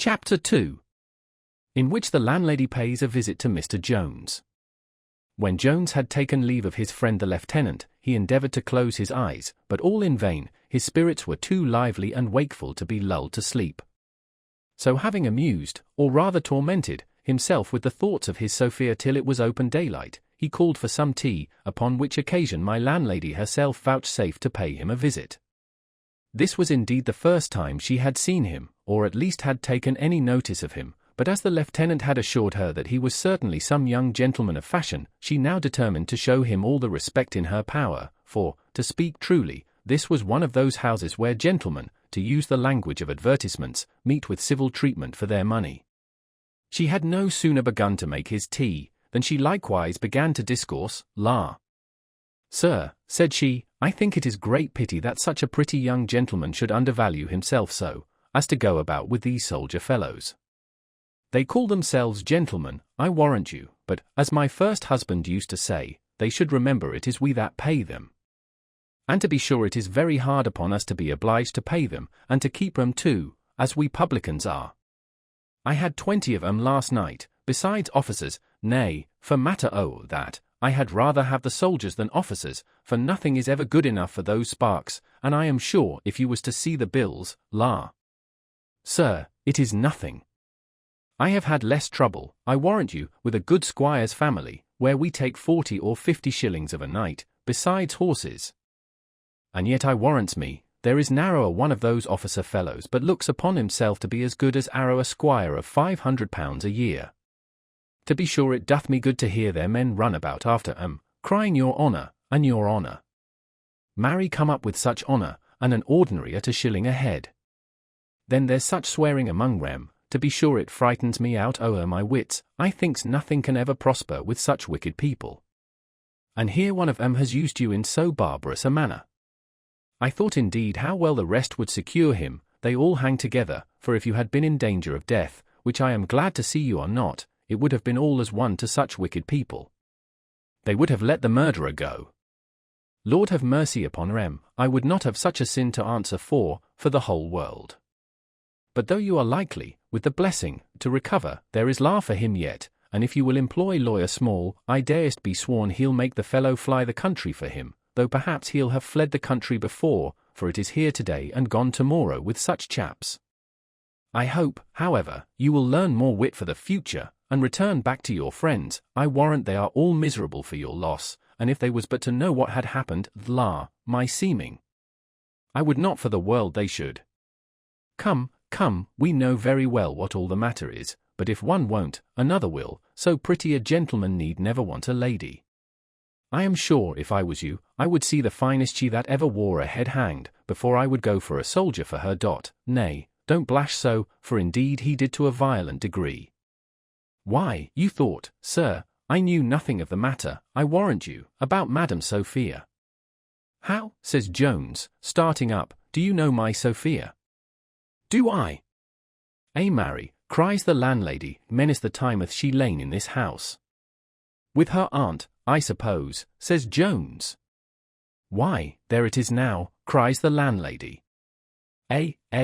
Chapter 2. In which the landlady pays a visit to Mr. Jones. When Jones had taken leave of his friend the lieutenant, he endeavoured to close his eyes, but all in vain. His spirits were too lively and wakeful to be lulled to sleep. So having amused, or rather tormented, himself with the thoughts of his Sophia till it was open daylight, he called for some tea, upon which occasion my landlady herself vouchsafed to pay him a visit. This was indeed the first time she had seen him, or at least had taken any notice of him, but as the lieutenant had assured her that he was certainly some young gentleman of fashion, she now determined to show him all the respect in her power, for, to speak truly, this was one of those houses where gentlemen, to use the language of advertisements, meet with civil treatment for their money. She had no sooner begun to make his tea, than she likewise began to discourse. "Sir," said she, "I think it is great pity that such a pretty young gentleman should undervalue himself so, as to go about with these soldier fellows. They call themselves gentlemen, I warrant you, but, as my first husband used to say, they should remember it is we that pay them. And to be sure it is very hard upon us to be obliged to pay them, and to keep them too, as we publicans are. I had 20 of 'em last night, besides officers. Nay, for matter o' that, I had rather have the soldiers than officers, for nothing is ever good enough for those sparks, and I am sure if you was to see the bills, sir, it is nothing. I have had less trouble, I warrant you, with a good squire's family, where we take 40 or 50 shillings of a night, besides horses. And yet I warrants me, there is narrower one of those officer fellows but looks upon himself to be as good as arrow a squire of £500 a year. To be sure it doth me good to hear their men run about after 'em, crying your honour, and your honour. Marry come up with such honour, and an ordinary at a shilling a head. Then there's such swearing among 'em, to be sure it frightens me out o'er my wits. I thinks nothing can ever prosper with such wicked people. And here one of 'em has used you in so barbarous a manner. I thought indeed how well the rest would secure him, they all hang together, for if you had been in danger of death, which I am glad to see you are not, it would have been all as one to such wicked people. They would have let the murderer go. Lord have mercy upon 'em, I would not have such a sin to answer for the whole world. But though you are likely, with the blessing, to recover, there is law for him yet, and if you will employ Lawyer Small, I darest be sworn he'll make the fellow fly the country for him, though perhaps he'll have fled the country before, for it is here today and gone tomorrow with such chaps. I hope, however, you will learn more wit for the future, and return back to your friends. I warrant they are all miserable for your loss, and if they was but to know what had happened, my seeming, I would not for the world they should. Come, we know very well what all the matter is, but if one won't, another will, so pretty a gentleman need never want a lady. I am sure if I was you, I would see the finest she that ever wore a head hanged, before I would go for a soldier for her. Nay, don't blush so, for indeed he did to a violent degree. Why, you thought, sir, I knew nothing of the matter, I warrant you, about Madam Sophia. How, says Jones, starting up, do you know my Sophia? Do I? Marry, cries the landlady, menace the time hath she lain in this house? With her aunt, I suppose, says Jones. Why, there it is now, cries the landlady. I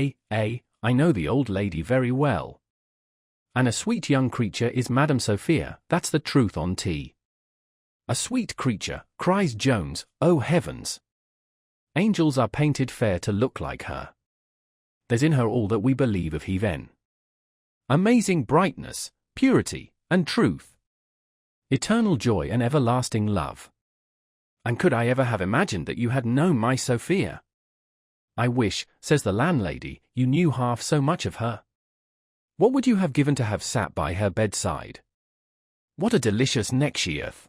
know the old lady very well. And a sweet young creature is Madam Sophia, that's the truth on tea. A sweet creature, cries Jones, oh heavens! Angels are painted fair to look like her. There's in her all that we believe of heathen. Amazing brightness, purity, and truth. Eternal joy and everlasting love. And could I ever have imagined that you had known my Sophia? I wish, says the landlady, you knew half so much of her. What would you have given to have sat by her bedside? What a delicious neck she hath!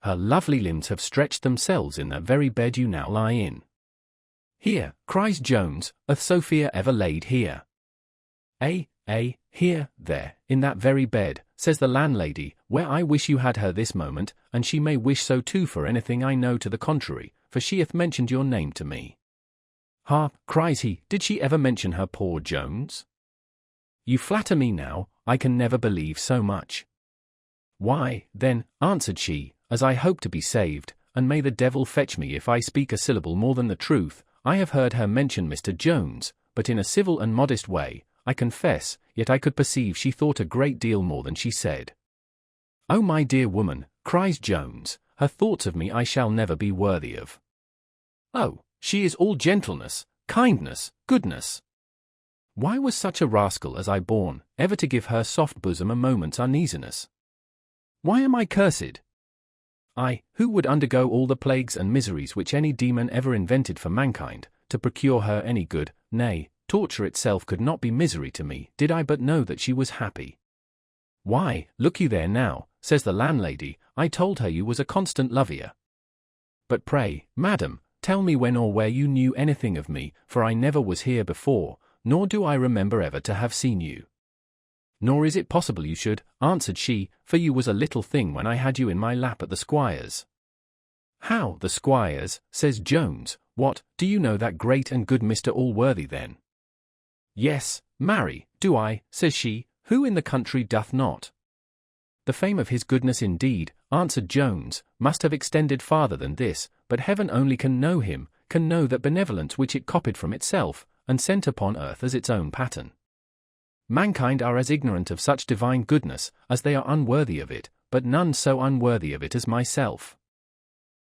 Her lovely limbs have stretched themselves in that very bed you now lie in. Here, cries Jones, hath Sophia ever laid here? Here, there, in that very bed, says the landlady, where I wish you had her this moment, and she may wish so too for anything I know to the contrary, for she hath mentioned your name to me. Ha, cries he, did she ever mention her poor Jones? You flatter me now, I can never believe so much. Why, then, answered she, as I hope to be saved, and may the devil fetch me if I speak a syllable more than the truth, I have heard her mention Mr. Jones, but in a civil and modest way. I confess, yet I could perceive she thought a great deal more than she said. "Oh, my dear woman," cries Jones, "her thoughts of me I shall never be worthy of. Oh, she is all gentleness, kindness, goodness. Why was such a rascal as I born, ever to give her soft bosom a moment's uneasiness? Why am I cursed? I, who would undergo all the plagues and miseries which any demon ever invented for mankind, to procure her any good, nay, torture itself could not be misery to me, did I but know that she was happy. Why, look you there now, says the landlady, I told her you was a constant lover. But pray, madam, tell me when or where you knew anything of me, for I never was here before, nor do I remember ever to have seen you. Nor is it possible you should, answered she, for you was a little thing when I had you in my lap at the squire's. How, the squire's, says Jones, what, do you know that great and good Mr. Allworthy then? Yes, marry, do I, says she, who in the country doth not? The fame of his goodness indeed, answered Jones, must have extended farther than this, but heaven only can know him, can know that benevolence which it copied from itself, and sent upon earth as its own pattern. Mankind are as ignorant of such divine goodness, as they are unworthy of it, but none so unworthy of it as myself.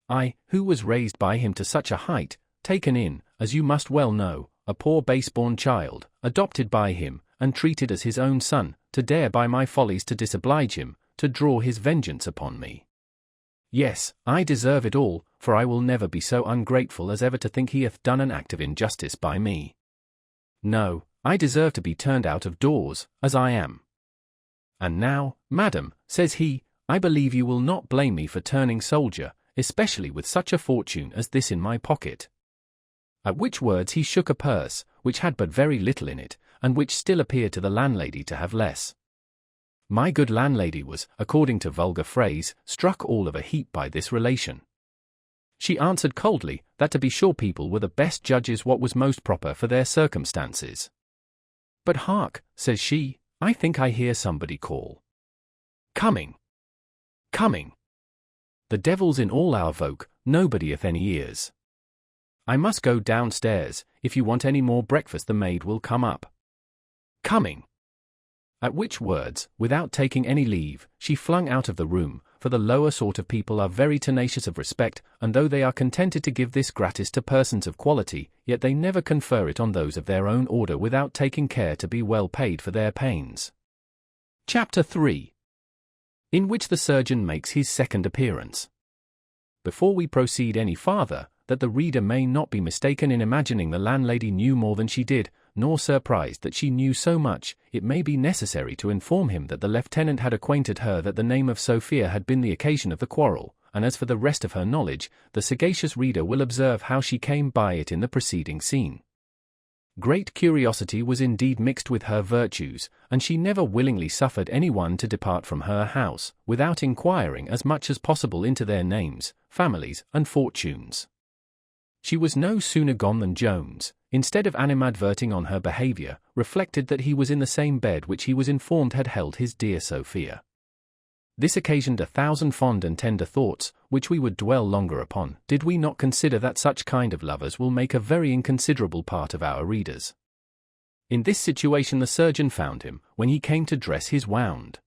I, who was raised by him to such a height, taken in, as you must well know, a poor base-born child, adopted by him, and treated as his own son, to dare by my follies to disoblige him, to draw his vengeance upon me. Yes, I deserve it all, for I will never be so ungrateful as ever to think he hath done an act of injustice by me. No, I deserve to be turned out of doors, as I am. And now, madam, says he, I believe you will not blame me for turning soldier, especially with such a fortune as this in my pocket. At which words he shook a purse, which had but very little in it, and which still appeared to the landlady to have less. My good landlady was, according to vulgar phrase, struck all of a heap by this relation. She answered coldly, that to be sure people were the best judges what was most proper for their circumstances. But hark, says she, I think I hear somebody call. Coming. Coming. The devil's in all our folk, nobody hath any ears. I must go downstairs, if you want any more breakfast the maid will come up. Coming. At which words, without taking any leave, she flung out of the room, for the lower sort of people are very tenacious of respect, and though they are contented to give this gratis to persons of quality, yet they never confer it on those of their own order without taking care to be well paid for their pains. Chapter 3. In which the surgeon makes his second appearance. Before we proceed any farther, that the reader may not be mistaken in imagining the landlady knew more than she did, nor surprised that she knew so much, it may be necessary to inform him that the lieutenant had acquainted her that the name of Sophia had been the occasion of the quarrel, and as for the rest of her knowledge, the sagacious reader will observe how she came by it in the preceding scene. Great curiosity was indeed mixed with her virtues, and she never willingly suffered any one to depart from her house, without inquiring as much as possible into their names, families, and fortunes. She was no sooner gone than Jones, instead of animadverting on her behaviour, reflected that he was in the same bed which he was informed had held his dear Sophia. This occasioned 1,000 fond and tender thoughts, which we would dwell longer upon, did we not consider that such kind of lovers will make a very inconsiderable part of our readers. In this situation the surgeon found him, when he came to dress his wound.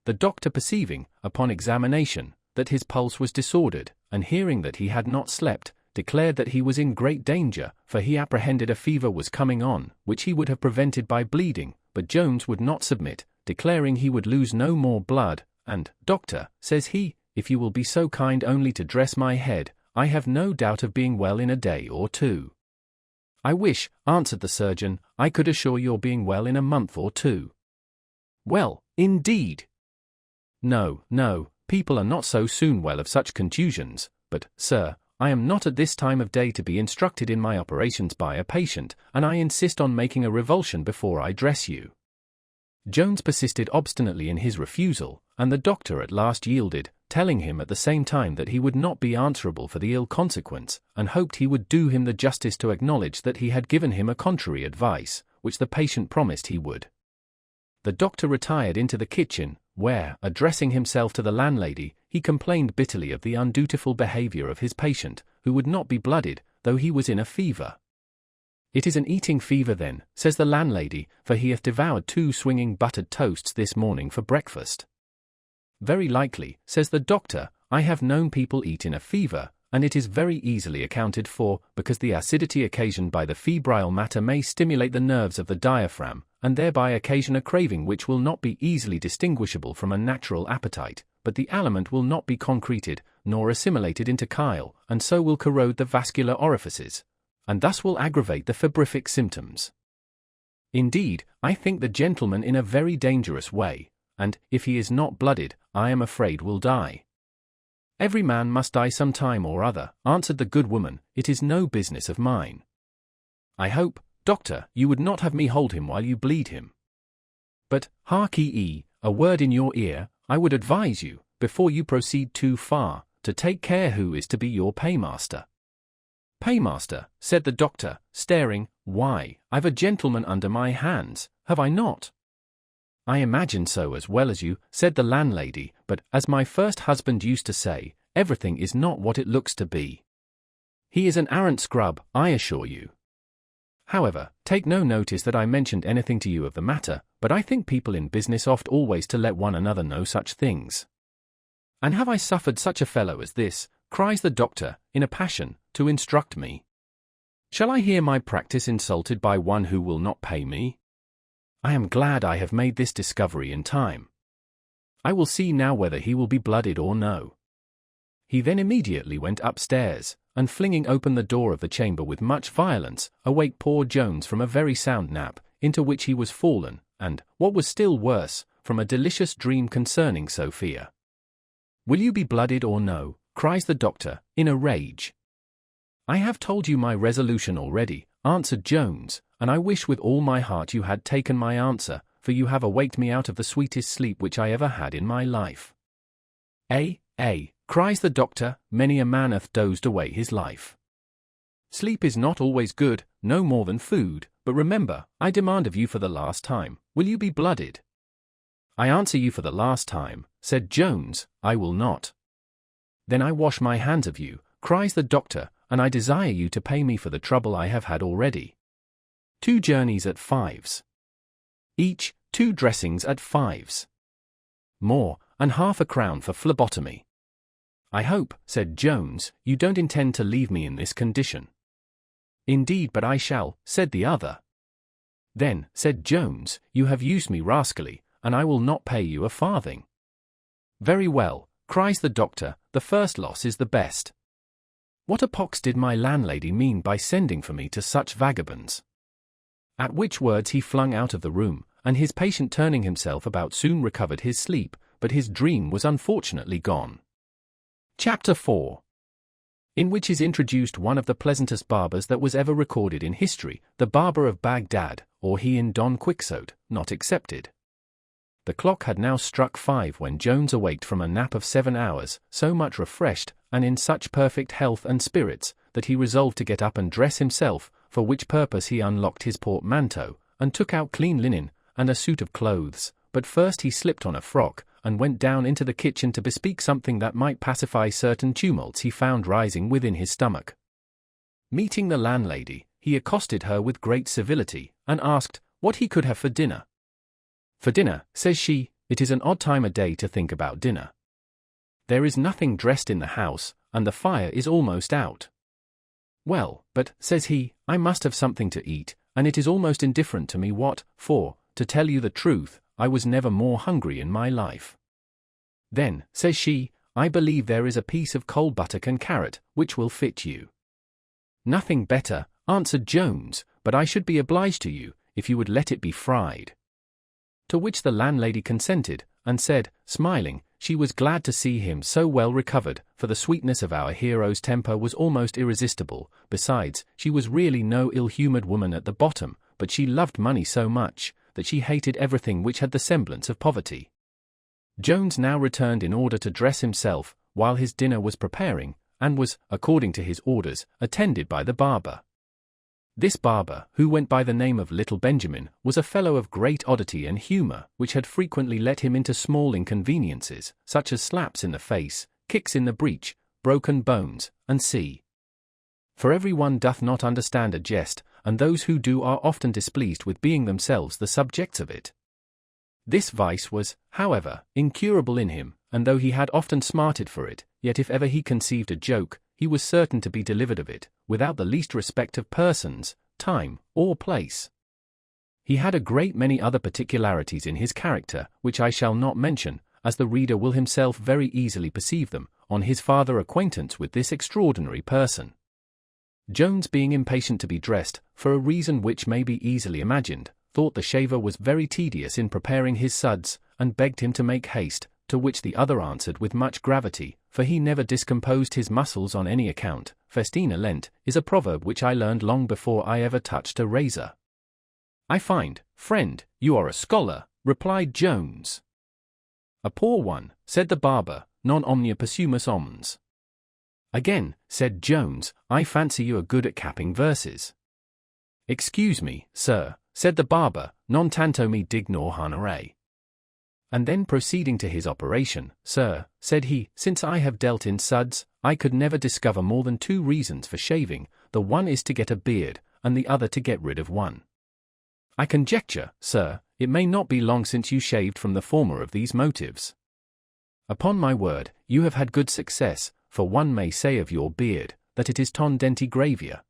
The doctor perceiving, upon examination, that his pulse was disordered, and hearing that he had not slept, declared that he was in great danger, for he apprehended a fever was coming on, which he would have prevented by bleeding, but Jones would not submit, declaring he would lose no more blood, and, Doctor, says he, if you will be so kind only to dress my head, I have no doubt of being well in a day or two. I wish, answered the surgeon, I could assure your being well in a month or two. Well, indeed. No, people are not so soon well of such contusions, but, sir, I am not at this time of day to be instructed in my operations by a patient, and I insist on making a revulsion before I dress you. Jones persisted obstinately in his refusal, and the doctor at last yielded, telling him at the same time that he would not be answerable for the ill consequence, and hoped he would do him the justice to acknowledge that he had given him a contrary advice, which the patient promised he would. The doctor retired into the kitchen, where, addressing himself to the landlady, he complained bitterly of the undutiful behaviour of his patient, who would not be blooded, though he was in a fever. "It is an eating fever then," says the landlady, "for he hath devoured 2 swinging buttered toasts this morning for breakfast." "Very likely," says the doctor, "I have known people eat in a fever, and it is very easily accounted for, because the acidity occasioned by the febrile matter may stimulate the nerves of the diaphragm, and thereby occasion a craving which will not be easily distinguishable from a natural appetite, but the aliment will not be concreted, nor assimilated into chyle, and so will corrode the vascular orifices, and thus will aggravate the febrific symptoms. Indeed, I think the gentleman in a very dangerous way, and, if he is not blooded, I am afraid will die." "Every man must die some time or other," answered the good woman, "it is no business of mine." "I hope, doctor, you would not have me hold him while you bleed him. But, hark ye, a word in your ear, I would advise you, before you proceed too far, to take care who is to be your paymaster." "Paymaster," said the doctor, staring, "why, I've a gentleman under my hands, have I not?" "I imagine so as well as you," said the landlady, "but, as my first husband used to say, everything is not what it looks to be. He is an arrant scrub, I assure you. However, take no notice that I mentioned anything to you of the matter, but I think people in business oft always to let one another know such things." "And have I suffered such a fellow as this," cries the doctor, in a passion, "to instruct me? Shall I hear my practice insulted by one who will not pay me? I am glad I have made this discovery in time. I will see now whether he will be blooded or no." He then immediately went upstairs, and flinging open the door of the chamber with much violence, awake poor Jones from a very sound nap, into which he was fallen, and, what was still worse, from a delicious dream concerning Sophia. "Will you be blooded or no?" cries the doctor, in a rage. "I have told you my resolution already," answered Jones, "and I wish with all my heart you had taken my answer, for you have awaked me out of the sweetest sleep which I ever had in my life." Cries the doctor, "many a man hath dozed away his life. Sleep is not always good, no more than food, but remember, I demand of you for the last time, will you be blooded?" "I answer you for the last time," said Jones, "I will not." "Then I wash my hands of you," cries the doctor, "and I desire you to pay me for the trouble I have had already. 2 journeys at 5s. Each, 2 dressings at 5s. More, and half a crown for phlebotomy." "I hope," said Jones, "you don't intend to leave me in this condition." "Indeed but I shall," said the other. "Then," said Jones, "you have used me rascally, and I will not pay you a farthing." "Very well," cries the doctor, "the first loss is the best. What a pox did my landlady mean by sending for me to such vagabonds?" At which words he flung out of the room, and his patient turning himself about soon recovered his sleep, but his dream was unfortunately gone. Chapter 4. In which is introduced one of the pleasantest barbers that was ever recorded in history, the barber of Baghdad, or he in Don Quixote, not excepted. The clock had now struck 5 when Jones awaked from a nap of 7 hours, so much refreshed, and in such perfect health and spirits, that he resolved to get up and dress himself, for which purpose he unlocked his portmanteau, and took out clean linen, and a suit of clothes, but first he slipped on a frock, and went down into the kitchen to bespeak something that might pacify certain tumults he found rising within his stomach. Meeting the landlady, he accosted her with great civility, and asked, what he could have for dinner. "For dinner," says she, "it is an odd time of day to think about dinner. There is nothing dressed in the house, and the fire is almost out." "Well, but," says he, "I must have something to eat, and it is almost indifferent to me what, for, to tell you the truth, I was never more hungry in my life." "Then," says she, "I believe there is a piece of cold buttock and carrot, which will fit you." "Nothing better," answered Jones, "but I should be obliged to you, if you would let it be fried." To which the landlady consented, and said, smiling, she was glad to see him so well recovered, for the sweetness of our hero's temper was almost irresistible. Besides, she was really no ill-humoured woman at the bottom, but she loved money so much, that she hated everything which had the semblance of poverty. Jones now returned in order to dress himself, while his dinner was preparing, and was, according to his orders, attended by the barber. This barber, who went by the name of Little Benjamin, was a fellow of great oddity and humour, which had frequently let him into small inconveniences, such as slaps in the face, kicks in the breech, broken bones, and For every one doth not understand a jest, and those who do are often displeased with being themselves the subjects of it. This vice was, however, incurable in him, and though he had often smarted for it, yet if ever he conceived a joke, he was certain to be delivered of it, without the least respect of persons, time, or place. He had a great many other particularities in his character, which I shall not mention, as the reader will himself very easily perceive them, on his farther acquaintance with this extraordinary person. Jones, being impatient to be dressed, for a reason which may be easily imagined, thought the shaver was very tedious in preparing his suds, and begged him to make haste, to which the other answered with much gravity, for he never discomposed his muscles on any account. Festina lent, is a proverb which I learned long before I ever touched a razor. I find, friend, you are a scholar, replied Jones. A poor one, said the barber, non omnia possumus omnes. Again, said Jones, I fancy you are good at capping verses. Excuse me, sir, said the barber, non tanto me dignor hanere. And then proceeding to his operation, sir, said he, since I have dealt in suds, I could never discover more than 2 reasons for shaving, the one is to get a beard, and the other to get rid of one. I conjecture, sir, it may not be long since you shaved from the former of these motives. Upon my word, you have had good success, for one may say of your beard, that it is ton denti gravia.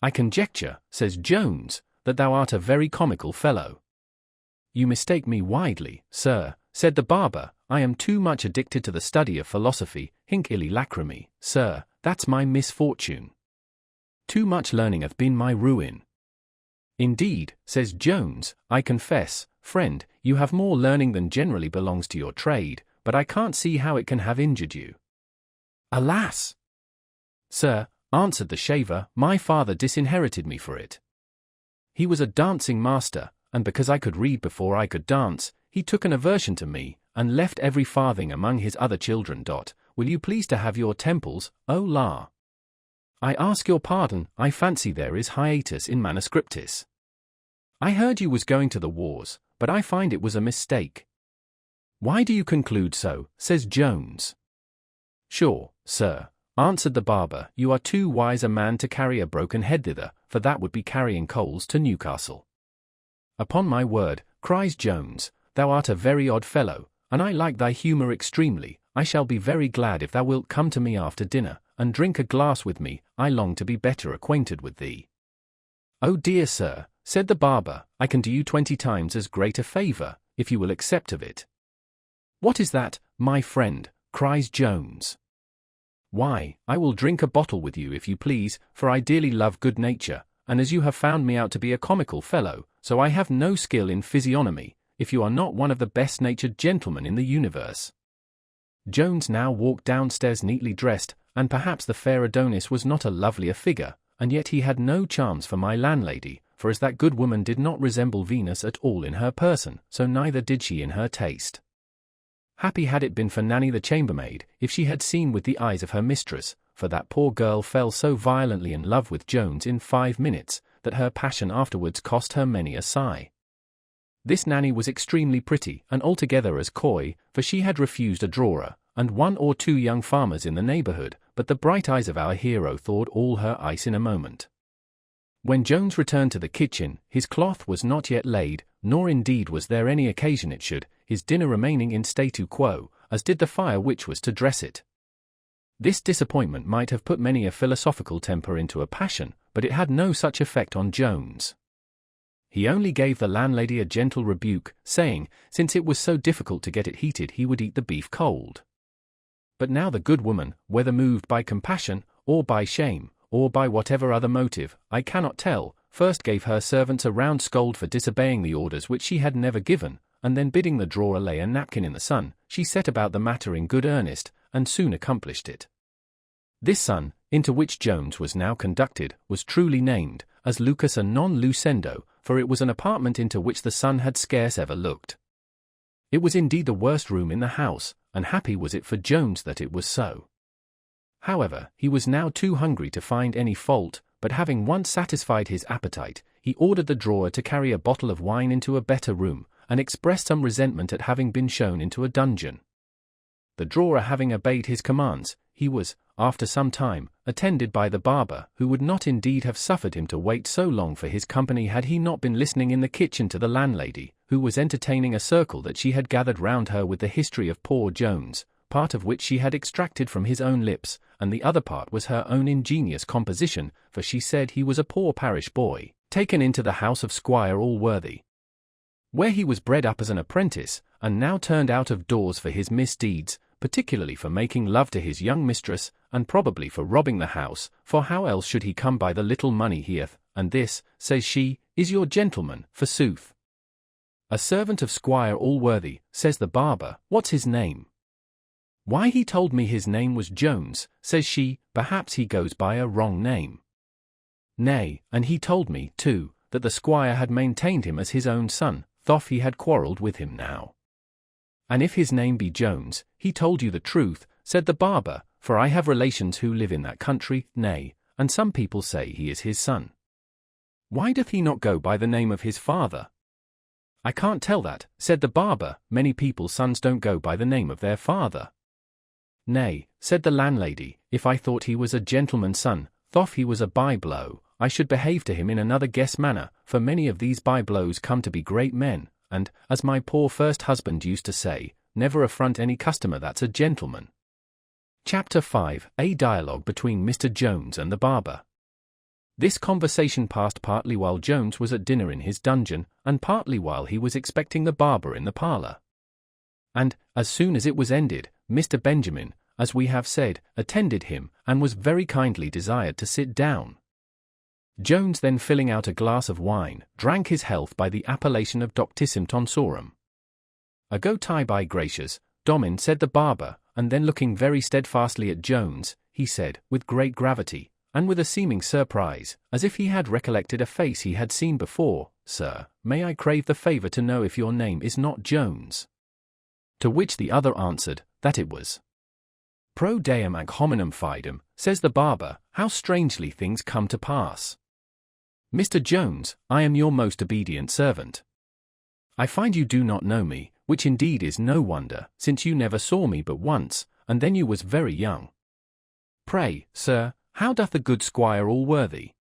I conjecture, says Jones, that thou art a very comical fellow. You mistake me widely, sir, said the barber, I am too much addicted to the study of philosophy, hinc illi lacrimi, sir, that's my misfortune. Too much learning hath been my ruin. Indeed, says Jones, I confess, friend, you have more learning than generally belongs to your trade, but I can't see how it can have injured you. Alas! Sir, answered the shaver, my father disinherited me for it. He was a dancing master, and because I could read before I could dance, he took an aversion to me, and left every farthing among his other children. Will you please to have your temples, O la? I ask your pardon, I fancy there is hiatus in manuscriptis. I heard you was going to the wars, but I find it was a mistake. Why do you conclude so, says Jones. Sure, sir, answered the barber, you are too wise a man to carry a broken head thither, for that would be carrying coals to Newcastle. Upon my word, cries Jones, thou art a very odd fellow, and I like thy humour extremely. I shall be very glad if thou wilt come to me after dinner, and drink a glass with me. I long to be better acquainted with thee. Oh dear sir, said the barber, I can do you 20 times as great a favour, if you will accept of it. What is that, my friend? Cries Jones. Why, I will drink a bottle with you if you please, for I dearly love good nature, and as you have found me out to be a comical fellow, so I have no skill in physiognomy, if you are not one of the best-natured gentlemen in the universe. Jones now walked downstairs neatly dressed, and perhaps the fair Adonis was not a lovelier figure, and yet he had no charms for my landlady, for as that good woman did not resemble Venus at all in her person, so neither did she in her taste. Happy had it been for Nanny the chambermaid, if she had seen with the eyes of her mistress, for that poor girl fell so violently in love with Jones in 5 minutes, that her passion afterwards cost her many a sigh. This Nanny was extremely pretty, and altogether as coy, for she had refused a drawer, and 1 or 2 young farmers in the neighbourhood, but the bright eyes of our hero thawed all her ice in a moment. When Jones returned to the kitchen, his cloth was not yet laid, nor indeed was there any occasion it should, his dinner remaining in statu quo, as did the fire which was to dress it. This disappointment might have put many a philosophical temper into a passion, but it had no such effect on Jones. He only gave the landlady a gentle rebuke, saying, since it was so difficult to get it heated he would eat the beef cold. But now the good woman, whether moved by compassion, or by shame, or by whatever other motive, I cannot tell, first gave her servants a round scold for disobeying the orders which she had never given, and then bidding the drawer lay a napkin in the sun, she set about the matter in good earnest, and soon accomplished it. This sun, into which Jones was now conducted, was truly named, as lucus a non lucendo, for it was an apartment into which the sun had scarce ever looked. It was indeed the worst room in the house, and happy was it for Jones that it was so. However, he was now too hungry to find any fault, but having once satisfied his appetite, he ordered the drawer to carry a bottle of wine into a better room, and expressed some resentment at having been shown into a dungeon. The drawer having obeyed his commands, he was, after some time, attended by the barber, who would not indeed have suffered him to wait so long for his company had he not been listening in the kitchen to the landlady, who was entertaining a circle that she had gathered round her with the history of poor Jones, part of which she had extracted from his own lips, and the other part was her own ingenious composition, for she said he was a poor parish boy, taken into the house of Squire Allworthy, where he was bred up as an apprentice, and now turned out of doors for his misdeeds, particularly for making love to his young mistress, and probably for robbing the house, for how else should he come by the little money he hath, and this, says she, is your gentleman, forsooth. A servant of Squire Allworthy, says the barber. What's his name? Why, he told me his name was Jones, says she. Perhaps he goes by a wrong name. Nay, and he told me, too, that the squire had maintained him as his own son, though he had quarrelled with him now. And if his name be Jones, he told you the truth, said the barber, for I have relations who live in that country, nay, and some people say he is his son. Why doth he not go by the name of his father? I can't tell that, said the barber. Many people's sons don't go by the name of their father. Nay, said the landlady, if I thought he was a gentleman's son, though he was a bye-blow, I should behave to him in another guess manner, for many of these bye-blows come to be great men, and, as my poor first husband used to say, never affront any customer that's a gentleman. Chapter 5. A dialogue between Mr. Jones and the barber. This conversation passed partly while Jones was at dinner in his dungeon, and partly while he was expecting the barber in the parlour. And, as soon as it was ended, Mr. Benjamin, as we have said, attended him, and was very kindly desired to sit down. Jones then, filling out a glass of wine, drank his health by the appellation of Doctissim Tonsorum. A go tie by gracious, Domin, said the barber, and then looking very steadfastly at Jones, he said, with great gravity, and with a seeming surprise, as if he had recollected a face he had seen before, Sir, may I crave the favour to know if your name is not Jones? To which the other answered, that it was. Pro deum ac hominum fidem, says the barber, how strangely things come to pass. Mr. Jones, I am your most obedient servant. I find you do not know me, which indeed is no wonder, since you never saw me but once, and then you was very young. Pray, sir, how doth the good Squire Allworthy?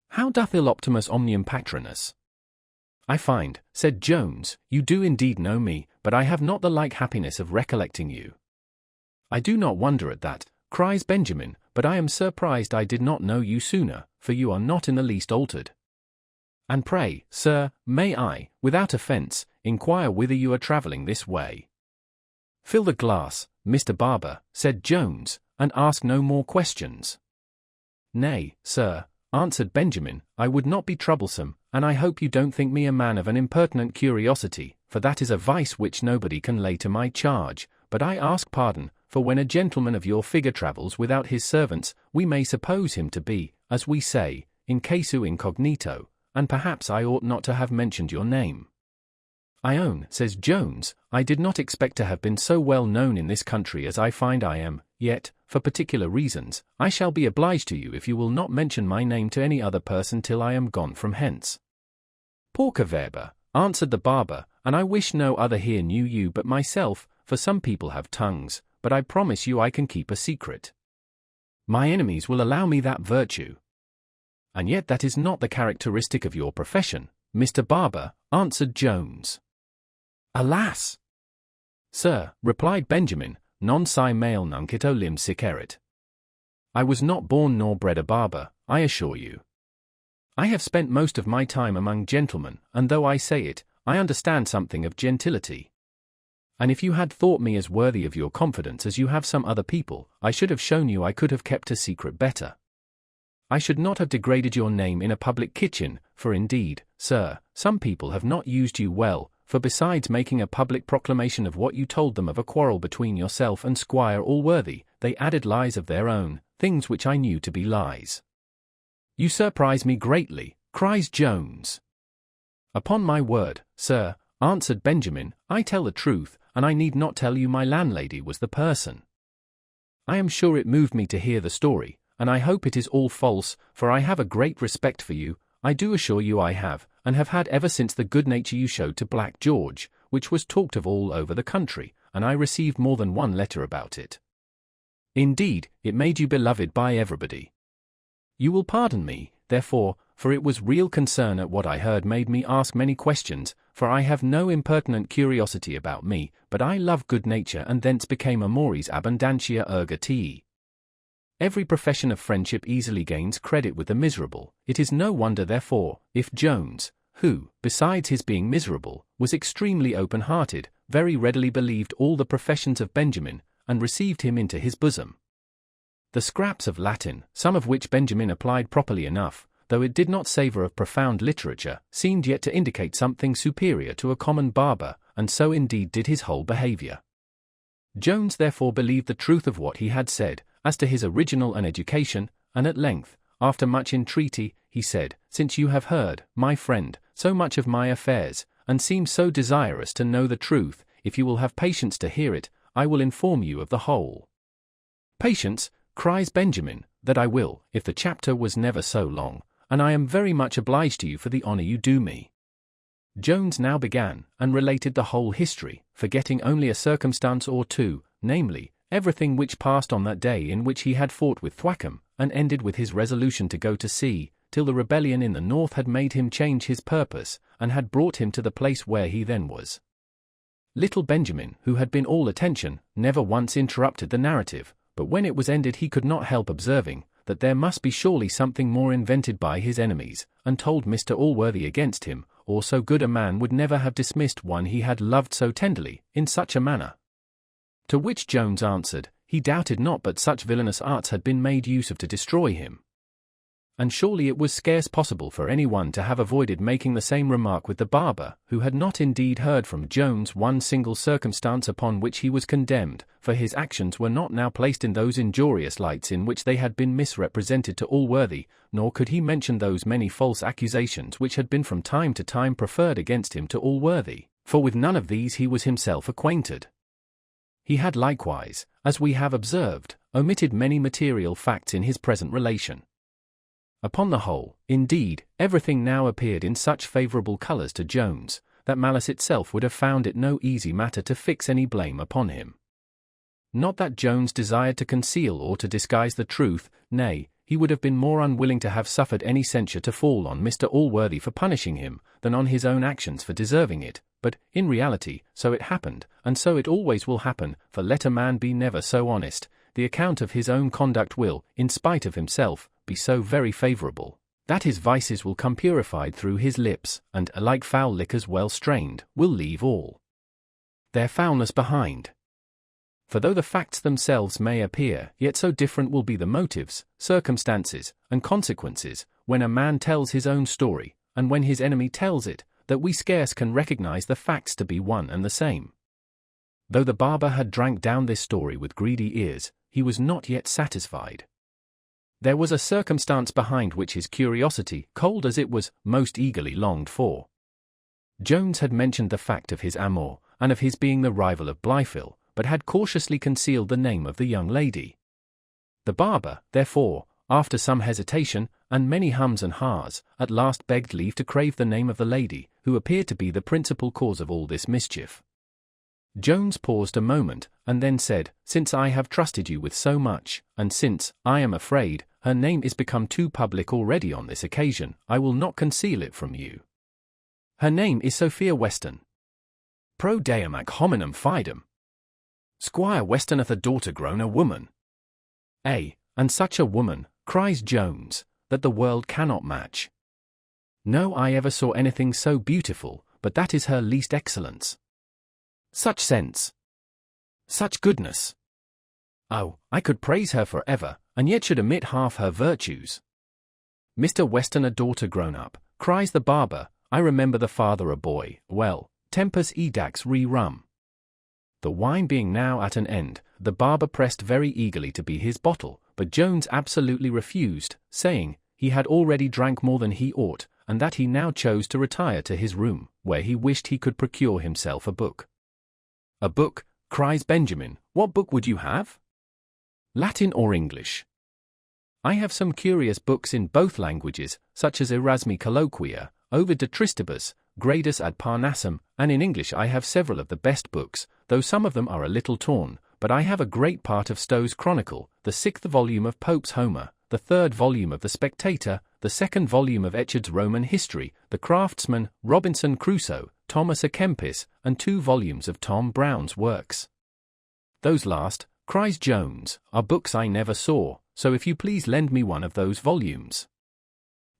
How doth ill Optimus omnium patronus? I find, said Jones, you do indeed know me, but I have not the like happiness of recollecting you. I do not wonder at that, cries Benjamin, but I am surprised I did not know you sooner, for you are not in the least altered. And pray, sir, may I, without offence, inquire whither you are travelling this way? Fill the glass, Mr. Barber, said Jones, and ask no more questions. Nay, sir, answered Benjamin, I would not be troublesome, and I hope you don't think me a man of an impertinent curiosity, for that is a vice which nobody can lay to my charge, but I ask pardon, for when a gentleman of your figure travels without his servants, we may suppose him to be, as we say, in casu incognito, and perhaps I ought not to have mentioned your name. I own, says Jones, I did not expect to have been so well known in this country as I find I am, yet, for particular reasons, I shall be obliged to you if you will not mention my name to any other person till I am gone from hence. Porkerwerber, answered the barber, and I wish no other here knew you but myself, for some people have tongues, but I promise you I can keep a secret. My enemies will allow me that virtue. And yet that is not the characteristic of your profession, Mr. Barber, answered Jones. Alas! Sir, replied Benjamin, non si male nunc olim sic erit. I was not born nor bred a barber, I assure you. I have spent most of my time among gentlemen, and though I say it, I understand something of gentility. And if you had thought me as worthy of your confidence as you have some other people, I should have shown you I could have kept a secret better. I should not have degraded your name in a public kitchen, for indeed, sir, some people have not used you well, for besides making a public proclamation of what you told them of a quarrel between yourself and Squire Allworthy, they added lies of their own, things which I knew to be lies. You surprise me greatly, cries Jones. Upon my word, sir, answered Benjamin, I tell the truth, and I need not tell you my landlady was the person. I am sure it moved me to hear the story, and I hope it is all false, for I have a great respect for you, I do assure you I have, and have had ever since the good nature you showed to Black George, which was talked of all over the country, and I received more than one letter about it. Indeed, it made you beloved by everybody. You will pardon me, therefore, for it was real concern at what I heard made me ask many questions, for I have no impertinent curiosity about me, but I love good nature and thence became amoris abundantia erga tii. Every profession of friendship easily gains credit with the miserable. It is no wonder therefore, if Jones, who, besides his being miserable, was extremely open-hearted, very readily believed all the professions of Benjamin, and received him into his bosom. The scraps of Latin, some of which Benjamin applied properly enough, though it did not savour of profound literature, seemed yet to indicate something superior to a common barber, and so indeed did his whole behaviour. Jones therefore believed the truth of what he had said, as to his original and education, and at length, after much entreaty, he said, "Since you have heard, my friend, so much of my affairs, and seem so desirous to know the truth, if you will have patience to hear it, I will inform you of the whole." "Patience," cries Benjamin, "that I will, if the chapter was never so long, and I am very much obliged to you for the honour you do me." Jones now began, and related the whole history, forgetting only a circumstance or two, namely, everything which passed on that day in which he had fought with Thwackum, and ended with his resolution to go to sea, till the rebellion in the north had made him change his purpose, and had brought him to the place where he then was. Little Benjamin, who had been all attention, never once interrupted the narrative, but when it was ended he could not help observing, that there must be surely something more invented by his enemies, and told Mr. Allworthy against him, or so good a man would never have dismissed one he had loved so tenderly, in such a manner. To which Jones answered, he doubted not but such villainous arts had been made use of to destroy him. And surely it was scarce possible for any one to have avoided making the same remark with the barber, who had not indeed heard from Jones one single circumstance upon which he was condemned, for his actions were not now placed in those injurious lights in which they had been misrepresented to Allworthy, nor could he mention those many false accusations which had been from time to time preferred against him to Allworthy, for with none of these he was himself acquainted. He had likewise, as we have observed, omitted many material facts in his present relation. Upon the whole, indeed, everything now appeared in such favourable colours to Jones, that malice itself would have found it no easy matter to fix any blame upon him. Not that Jones desired to conceal or to disguise the truth, nay, he would have been more unwilling to have suffered any censure to fall on Mr. Allworthy for punishing him, than on his own actions for deserving it, but, in reality, so it happened, and so it always will happen, for let a man be never so honest, the account of his own conduct will, in spite of himself, be so very favourable, that his vices will come purified through his lips, and, like foul liquors well strained, will leave all their foulness behind. For though the facts themselves may appear, yet so different will be the motives, circumstances, and consequences, when a man tells his own story, and when his enemy tells it, that we scarce can recognize the facts to be one and the same. Though the barber had drank down this story with greedy ears, he was not yet satisfied. There was a circumstance behind which his curiosity, cold as it was, most eagerly longed for. Jones had mentioned the fact of his amour, and of his being the rival of Blifil, but had cautiously concealed the name of the young lady. The barber, therefore, after some hesitation, and many hums and ha's, at last begged leave to crave the name of the lady, who appeared to be the principal cause of all this mischief. Jones paused a moment, and then said, "Since I have trusted you with so much, and since, I am afraid, her name is become too public already on this occasion, I will not conceal it from you. Her name is Sophia Weston. Pro deum ac hominum fidem. Squire Weston hath a daughter grown a woman. And such a woman, cries Jones, that the world cannot match. No eye ever saw anything so beautiful, but that is her least excellence. Such sense. Such goodness. Oh, I could praise her for ever, and yet should omit half her virtues. Mr. Weston a daughter grown up, cries the barber, I remember the father a boy, well, tempus edax re rum. The wine being now at an end, the barber pressed very eagerly to be his bottle, but Jones absolutely refused, saying, he had already drank more than he ought, and that he now chose to retire to his room, where he wished he could procure himself a book. A book, cries Benjamin, what book would you have? Latin or English? I have some curious books in both languages, such as Erasmi Colloquia, Ovid de Tristibus, Gradus ad Parnassum, and in English I have several of the best books, though some of them are a little torn, but I have a great part of Stow's Chronicle, the 6th volume of Pope's Homer, the 3rd volume of The Spectator, the 2nd volume of Etchard's Roman History, The Craftsman, Robinson Crusoe, Thomas à Kempis, and 2 volumes of Tom Brown's works. Those last, cries Jones, are books I never saw, so if you please lend me one of those volumes.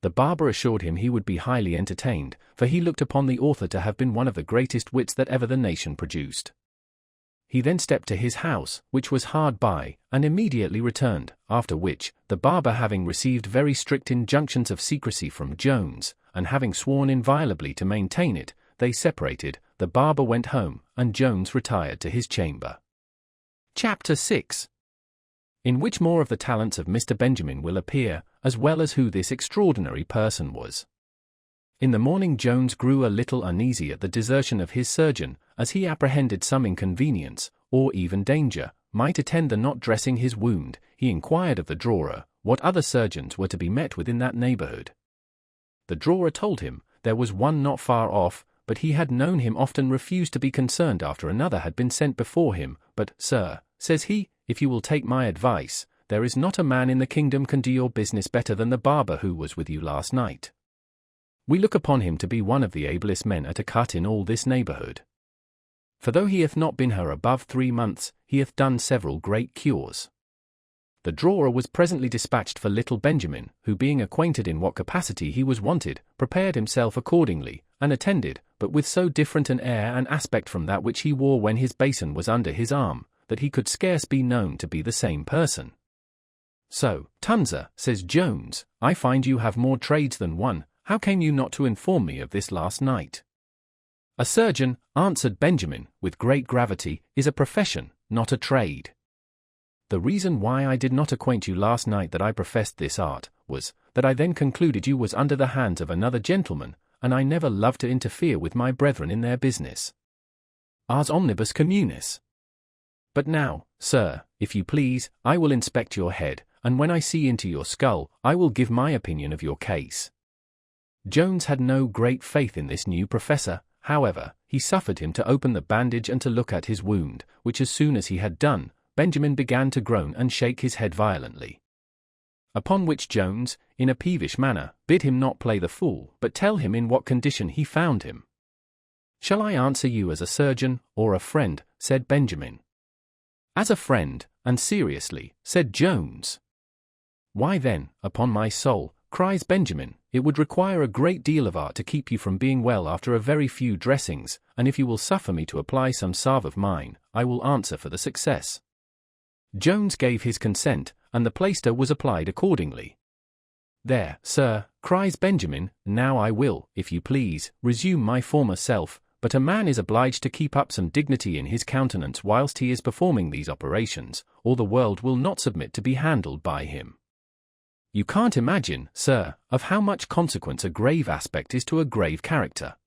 The barber assured him he would be highly entertained, for he looked upon the author to have been one of the greatest wits that ever the nation produced. He then stepped to his house, which was hard by, and immediately returned, after which, the barber having received very strict injunctions of secrecy from Jones, and having sworn inviolably to maintain it, they separated, the barber went home, and Jones retired to his chamber. Chapter 6. In which more of the talents of Mr. Benjamin will appear, as well as who this extraordinary person was. In the morning Jones grew a little uneasy at the desertion of his surgeon, as he apprehended some inconvenience, or even danger, might attend the not dressing his wound. He inquired of the drawer, what other surgeons were to be met with in that neighbourhood. The drawer told him, there was one not far off, but he had known him often refuse to be concerned after another had been sent before him. But, sir, says he, if you will take my advice, there is not a man in the kingdom can do your business better than the barber who was with you last night. We look upon him to be one of the ablest men at a cut in all this neighbourhood. For though he hath not been here above 3 months, he hath done several great cures. The drawer was presently dispatched for little Benjamin, who being acquainted in what capacity he was wanted, prepared himself accordingly, and attended, but with so different an air and aspect from that which he wore when his basin was under his arm, that he could scarce be known to be the same person. So, Tunzer, says Jones, I find you have more trades than one. How came you not to inform me of this last night? A surgeon, answered Benjamin, with great gravity, is a profession, not a trade. The reason why I did not acquaint you last night that I professed this art, was, that I then concluded you was under the hands of another gentleman, and I never love to interfere with my brethren in their business. Ars omnibus communis. But now, sir, if you please, I will inspect your head, and when I see into your skull, I will give my opinion of your case. Jones had no great faith in this new professor. However, he suffered him to open the bandage and to look at his wound, which as soon as he had done, Benjamin began to groan and shake his head violently. Upon which Jones, in a peevish manner, bid him not play the fool, but tell him in what condition he found him. Shall I answer you as a surgeon, or a friend? Said Benjamin. As a friend, and seriously, said Jones. Why then, upon my soul, cries Benjamin, it would require a great deal of art to keep you from being well after a very few dressings, and if you will suffer me to apply some salve of mine, I will answer for the success. Jones gave his consent, and the plaister was applied accordingly. There, sir, cries Benjamin, now I will, if you please, resume my former self, but a man is obliged to keep up some dignity in his countenance whilst he is performing these operations, or the world will not submit to be handled by him. You can't imagine, sir, of how much consequence a grave aspect is to a grave character.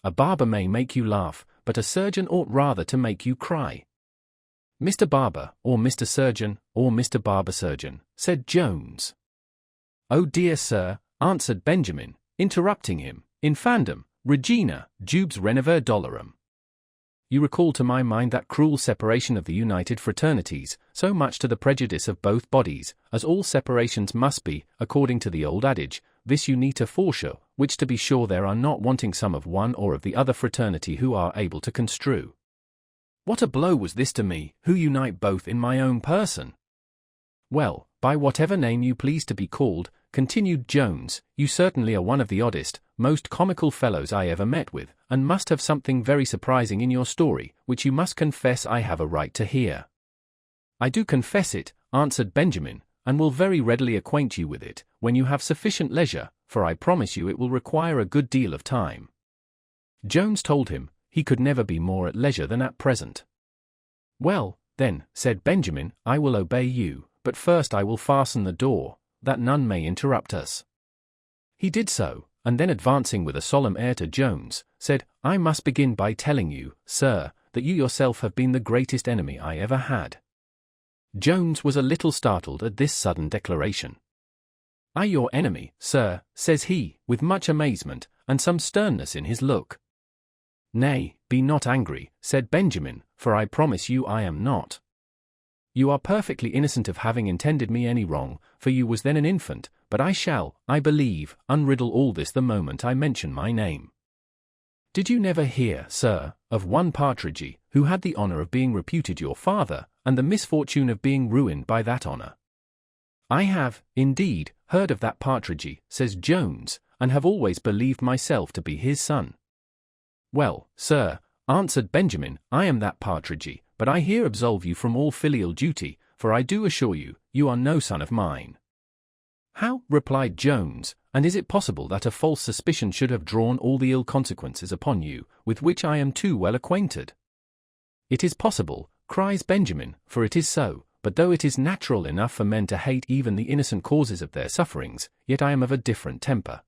A barber may make you laugh, but a surgeon ought rather to make you cry. Mr. Barber, or Mr. Surgeon, or Mr. Barber-Surgeon, said Jones. Oh dear sir, answered Benjamin, interrupting him, infandum, Regina, Jubes Renever Dolorum. You recall to my mind that cruel separation of the united fraternities, so much to the prejudice of both bodies, as all separations must be, according to the old adage, vis unita fortio, which to be sure there are not wanting some of one or of the other fraternity who are able to construe. What a blow was this to me, who unite both in my own person! Well, by whatever name you please to be called, continued Jones, you certainly are one of the oddest, most comical fellows I ever met with, and must have something very surprising in your story, which you must confess I have a right to hear. I do confess it, answered Benjamin, and will very readily acquaint you with it, when you have sufficient leisure, for I promise you it will require a good deal of time. Jones told him, he could never be more at leisure than at present. Well, then, said Benjamin, I will obey you, but first I will fasten the door, that none may interrupt us. He did so, and then advancing with a solemn air to Jones, said, I must begin by telling you, sir, that you yourself have been the greatest enemy I ever had. Jones was a little startled at this sudden declaration. I your enemy, sir, says he, with much amazement, and some sternness in his look. Nay, be not angry, said Benjamin, for I promise you I am not. you are perfectly innocent of having intended me any wrong, for you was then an infant, but I shall, I believe, unriddle all this the moment I mention my name. Did you never hear, sir, of one Partridge, who had the honour of being reputed your father, and the misfortune of being ruined by that honour? I have, indeed, heard of that Partridge, says Jones, and have always believed myself to be his son. Well, sir, answered Benjamin, I am that Partridge, but I here absolve you from all filial duty, for I do assure you, you are no son of mine. How, replied Jones, and is it possible that a false suspicion should have drawn all the ill consequences upon you, with which I am too well acquainted? It is possible, cries Benjamin, for it is so, but though it is natural enough for men to hate even the innocent causes of their sufferings, yet I am of a different temper.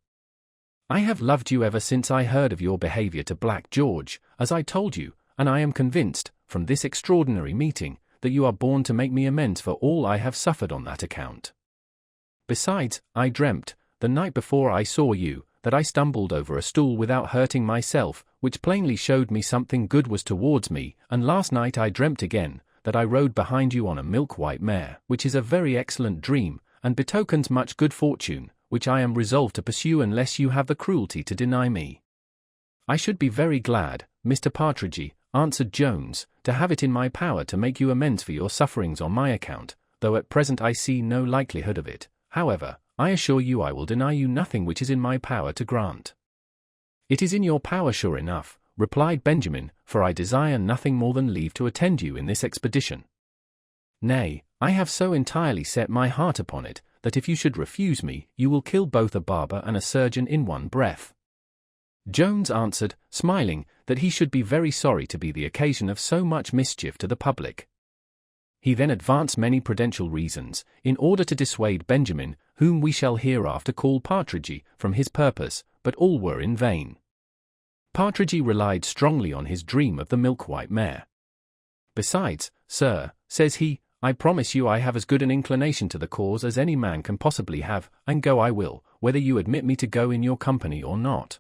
I have loved you ever since I heard of your behaviour to Black George, as I told you, and I am convinced, from this extraordinary meeting, that you are born to make me amends for all I have suffered on that account. Besides, I dreamt, the night before I saw you, that I stumbled over a stool without hurting myself, which plainly showed me something good was towards me, and last night I dreamt again, that I rode behind you on a milk-white mare, which is a very excellent dream, and betokens much good fortune, which I am resolved to pursue unless you have the cruelty to deny me. I should be very glad, Mr. Partridge, answered Jones, to have it in my power to make you amends for your sufferings on my account, though at present I see no likelihood of it. However, I assure you I will deny you nothing which is in my power to grant. It is in your power sure enough, replied Benjamin, for I desire nothing more than leave to attend you in this expedition. Nay, I have so entirely set my heart upon it, that if you should refuse me, you will kill both a barber and a surgeon in one breath. Jones answered, smiling, that he should be very sorry to be the occasion of so much mischief to the public. He then advanced many prudential reasons, in order to dissuade Benjamin, whom we shall hereafter call Partridge, from his purpose, but all were in vain. Partridge relied strongly on his dream of the milk-white mare. Besides, sir, says he, I promise you I have as good an inclination to the cause as any man can possibly have, and go I will, whether you admit me to go in your company or not.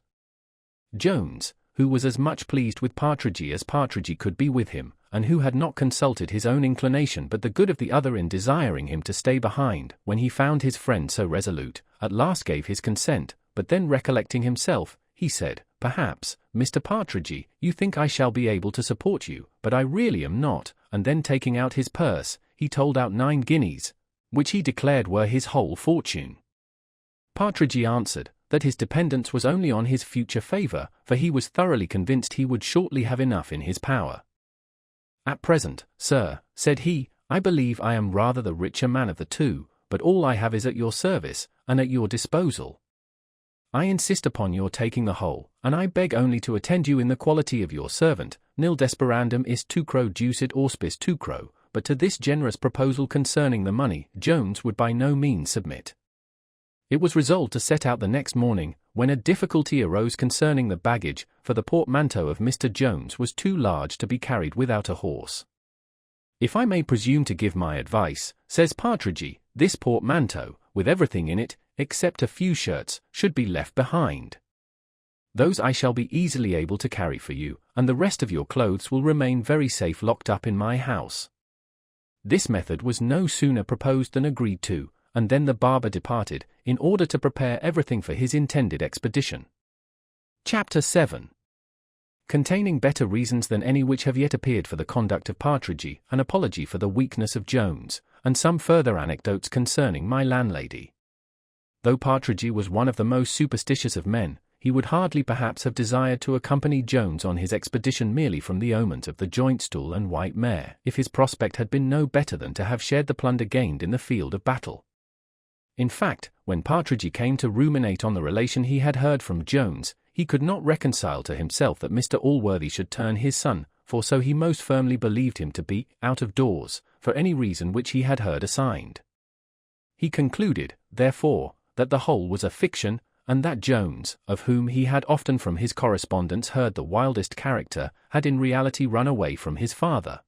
Jones, who was as much pleased with Partridge as Partridge could be with him, and who had not consulted his own inclination but the good of the other in desiring him to stay behind, when he found his friend so resolute, at last gave his consent, but then recollecting himself, he said, Perhaps, Mr. Partridge, you think I shall be able to support you, but I really am not, and then taking out his purse, he told out 9 guineas, which he declared were his whole fortune. Partridge answered, that his dependence was only on his future favour, for he was thoroughly convinced he would shortly have enough in his power. At present, sir, said he, I believe I am rather the richer man of the two, but all I have is at your service, and at your disposal. I insist upon your taking the whole, and I beg only to attend you in the quality of your servant, nil desperandum ist tucro ducit auspis tucro, but to this generous proposal concerning the money, Jones would by no means submit. It was resolved to set out the next morning, when a difficulty arose concerning the baggage, for the portmanteau of Mr. Jones was too large to be carried without a horse. If I may presume to give my advice, says Partridge, this portmanteau, with everything in it, except a few shirts, should be left behind. Those I shall be easily able to carry for you, and the rest of your clothes will remain very safe locked up in my house. This method was no sooner proposed than agreed to, and then the barber departed, in order to prepare everything for his intended expedition. Chapter 7. Containing better reasons than any which have yet appeared for the conduct of Partridge, an apology for the weakness of Jones, and some further anecdotes concerning my landlady. Though Partridge was one of the most superstitious of men, he would hardly perhaps have desired to accompany Jones on his expedition merely from the omens of the joint stool and white mare, if his prospect had been no better than to have shared the plunder gained in the field of battle. In fact, when Partridge came to ruminate on the relation he had heard from Jones, he could not reconcile to himself that Mr. Allworthy should turn his son, for so he most firmly believed him to be, out of doors, for any reason which he had heard assigned. He concluded, therefore, that the whole was a fiction, and that Jones, of whom he had often from his correspondence heard the wildest character, had in reality run away from his father.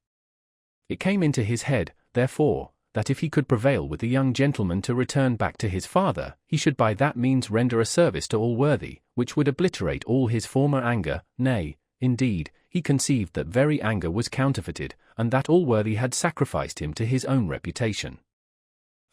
It came into his head, therefore, that if he could prevail with the young gentleman to return back to his father, he should by that means render a service to Allworthy, which would obliterate all his former anger, nay, indeed, he conceived that very anger was counterfeited, and that Allworthy had sacrificed him to his own reputation.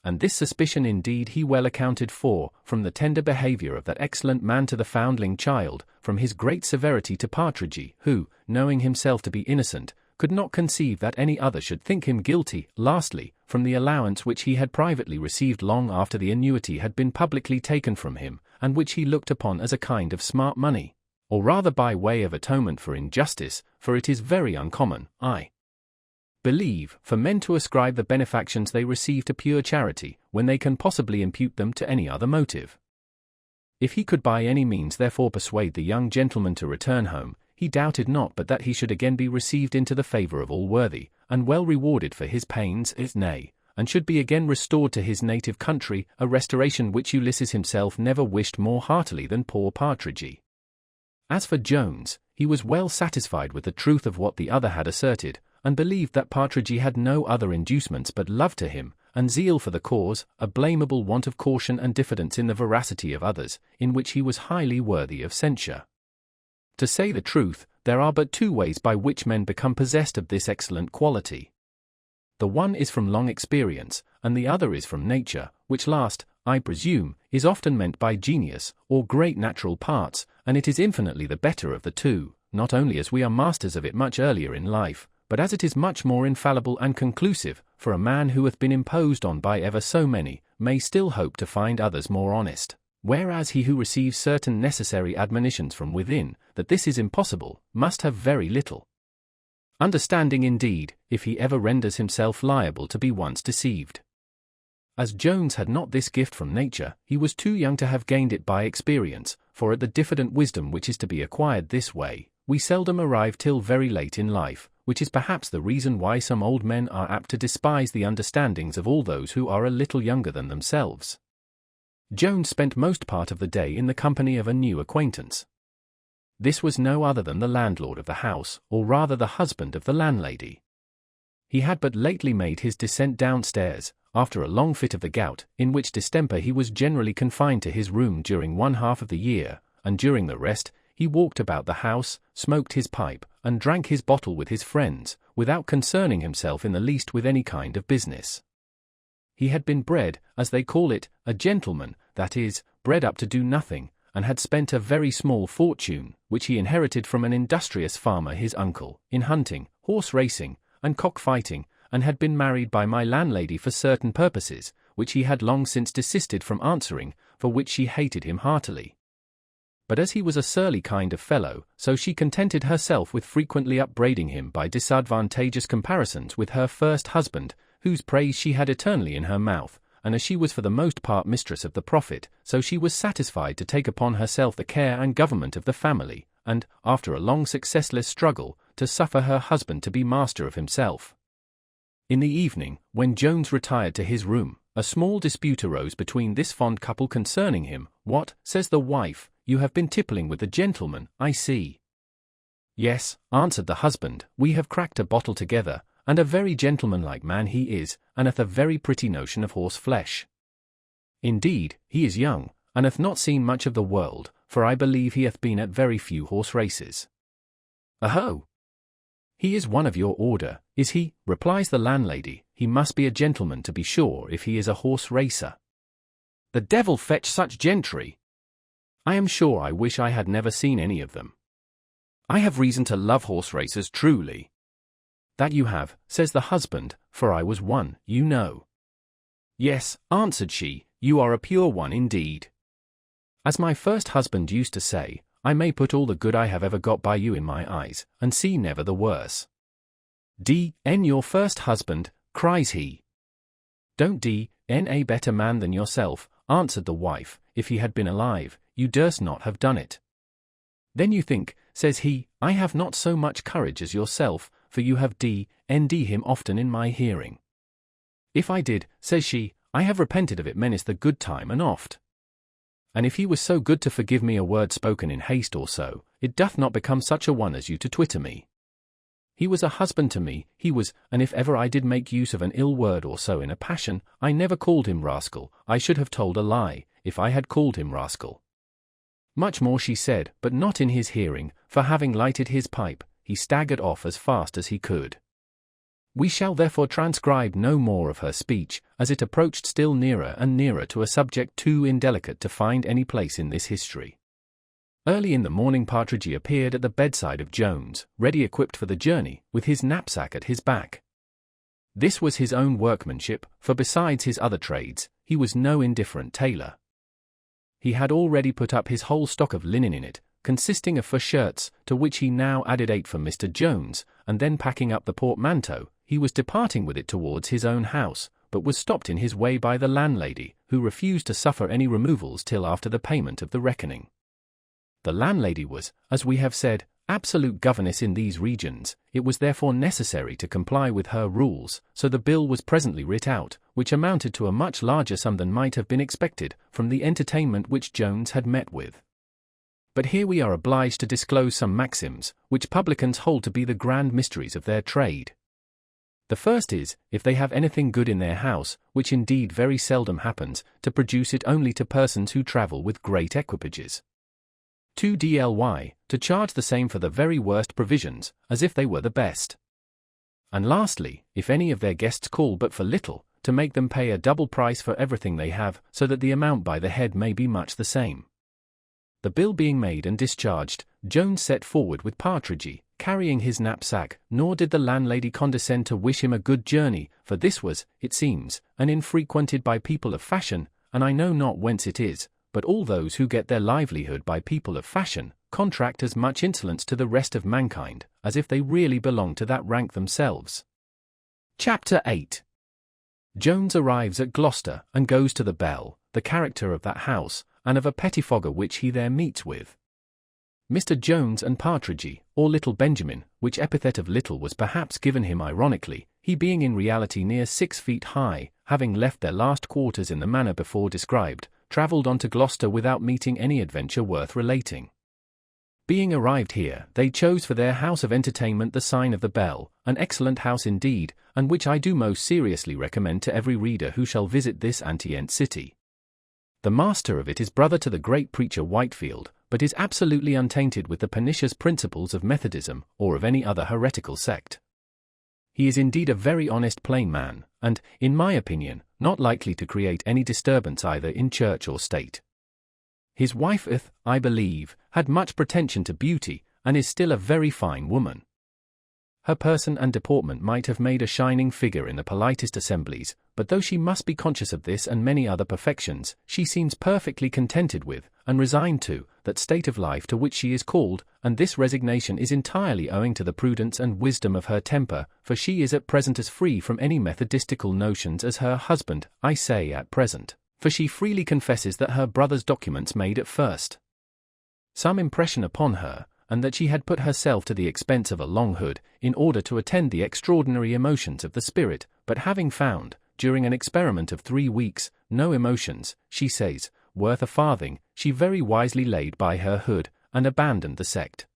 And this suspicion indeed he well accounted for, from the tender behaviour of that excellent man to the foundling child, from his great severity to Partridge, who, knowing himself to be innocent, could not conceive that any other should think him guilty. Lastly, from the allowance which he had privately received long after the annuity had been publicly taken from him, and which he looked upon as a kind of smart money, or rather by way of atonement for injustice, for it is very uncommon, I believe, for men to ascribe the benefactions they receive to pure charity, when they can possibly impute them to any other motive. If he could by any means therefore persuade the young gentleman to return home, he doubted not but that he should again be received into the favour of Allworthy, and well rewarded for his pains, nay, and should be again restored to his native country, a restoration which Ulysses himself never wished more heartily than poor Partridge. As for Jones, he was well satisfied with the truth of what the other had asserted, and believed that Partridge had no other inducements but love to him, and zeal for the cause, a blamable want of caution and diffidence in the veracity of others, in which he was highly worthy of censure. To say the truth, there are but two ways by which men become possessed of this excellent quality. The one is from long experience, and the other is from nature, which last, I presume, is often meant by genius, or great natural parts, and it is infinitely the better of the two, not only as we are masters of it much earlier in life, but as it is much more infallible and conclusive, for a man who hath been imposed on by ever so many, may still hope to find others more honest, whereas he who receives certain necessary admonitions from within, that this is impossible, must have very little understanding indeed, if he ever renders himself liable to be once deceived. As Jones had not this gift from nature, he was too young to have gained it by experience, for at the diffident wisdom which is to be acquired this way, we seldom arrive till very late in life, which is perhaps the reason why some old men are apt to despise the understandings of all those who are a little younger than themselves. Jones spent most part of the day in the company of a new acquaintance. This was no other than the landlord of the house, or rather the husband of the landlady. He had but lately made his descent downstairs, after a long fit of the gout, in which distemper he was generally confined to his room during one half of the year, and during the rest, he walked about the house, smoked his pipe, and drank his bottle with his friends, without concerning himself in the least with any kind of business. He had been bred, as they call it, a gentleman, that is, bred up to do nothing, and had spent a very small fortune, which he inherited from an industrious farmer his uncle, in hunting, horse racing, and cock-fighting, and had been married by my landlady for certain purposes, which he had long since desisted from answering, for which she hated him heartily. But as he was a surly kind of fellow, so she contented herself with frequently upbraiding him by disadvantageous comparisons with her first husband, whose praise she had eternally in her mouth, and as she was for the most part mistress of the profit, so she was satisfied to take upon herself the care and government of the family, and, after a long successless struggle, to suffer her husband to be master of himself. In the evening, when Jones retired to his room, a small dispute arose between this fond couple concerning him. "What," says the wife, "you have been tippling with the gentleman, I see." "Yes," answered the husband, "we have cracked a bottle together, and a very gentlemanlike man he is, and hath a very pretty notion of horse flesh. Indeed, he is young, and hath not seen much of the world, for I believe he hath been at very few horse races." "Aho! He is one of your order, is he?" replies the landlady. "He must be a gentleman to be sure if he is a horse racer." "The devil fetch such gentry! I am sure I wish I had never seen any of them. I have reason to love horse racers truly." "That you have," says the husband, "for I was one, you know." "Yes," answered she, "you are a pure one indeed. As my first husband used to say, I may put all the good I have ever got by you in my eyes, and see never the worse." "D.N. your first husband," cries he. "Don't D.N. a better man than yourself," answered the wife. "If he had been alive, you durst not have done it." "Then you think," says he, "I have not so much courage as yourself, for you have D.N.'d him often in my hearing." "If I did," says she, "I have repented of it many's the good time and oft. And if he was so good to forgive me a word spoken in haste or so, it doth not become such a one as you to twitter me. He was a husband to me, he was, and if ever I did make use of an ill word or so in a passion, I never called him rascal. I should have told a lie, if I had called him rascal." Much more she said, but not in his hearing, for having lighted his pipe, he staggered off as fast as he could. We shall therefore transcribe no more of her speech, as it approached still nearer and nearer to a subject too indelicate to find any place in this history. Early in the morning Partridge appeared at the bedside of Jones, ready equipped for the journey, with his knapsack at his back. This was his own workmanship, for besides his other trades, he was no indifferent tailor. He had already put up his whole stock of linen in it, consisting of 4 shirts, to which he now added 8 for Mr. Jones, and then packing up the portmanteau, he was departing with it towards his own house, but was stopped in his way by the landlady, who refused to suffer any removals till after the payment of the reckoning. The landlady was, as we have said, absolute governess in these regions. It was therefore necessary to comply with her rules, so the bill was presently writ out, which amounted to a much larger sum than might have been expected from the entertainment which Jones had met with. But here we are obliged to disclose some maxims, which publicans hold to be the grand mysteries of their trade. The first is, if they have anything good in their house, which indeed very seldom happens, to produce it only to persons who travel with great equipages. 2dly, to charge the same for the very worst provisions, as if they were the best. And lastly, if any of their guests call but for little, to make them pay a double price for everything they have, so that the amount by the head may be much the same. The bill being made and discharged, Jones set forward with Partridge, carrying his knapsack, nor did the landlady condescend to wish him a good journey, for this was, it seems, an inn frequented by people of fashion, and I know not whence it is, but all those who get their livelihood by people of fashion, contract as much insolence to the rest of mankind, as if they really belonged to that rank themselves. Chapter 8. Jones arrives at Gloucester, and goes to the Bell, the character of that house, and of a pettifogger which he there meets with. Mr. Jones and Partridge, or Little Benjamin, which epithet of little was perhaps given him ironically, he being in reality near 6 feet high, having left their last quarters in the manner before described, travelled on to Gloucester without meeting any adventure worth relating. Being arrived here, they chose for their house of entertainment the Sign of the Bell, an excellent house indeed, and which I do most seriously recommend to every reader who shall visit this antient city. The master of it is brother to the great preacher Whitefield, but is absolutely untainted with the pernicious principles of Methodism, or of any other heretical sect. He is indeed a very honest plain man, and, in my opinion, not likely to create any disturbance either in church or state. His wife hath, I believe, had much pretension to beauty, and is still a very fine woman. Her person and deportment might have made a shining figure in the politest assemblies, but though she must be conscious of this and many other perfections, she seems perfectly contented with, and resigned to, that state of life to which she is called, and this resignation is entirely owing to the prudence and wisdom of her temper, for she is at present as free from any methodistical notions as her husband. I say at present, for she freely confesses that her brother's documents made at first some impression upon her, and that she had put herself to the expense of a long hood, in order to attend the extraordinary emotions of the spirit, but having found, during an experiment of 3 weeks, no emotions, she says, worth a farthing, she very wisely laid by her hood, and abandoned the sect.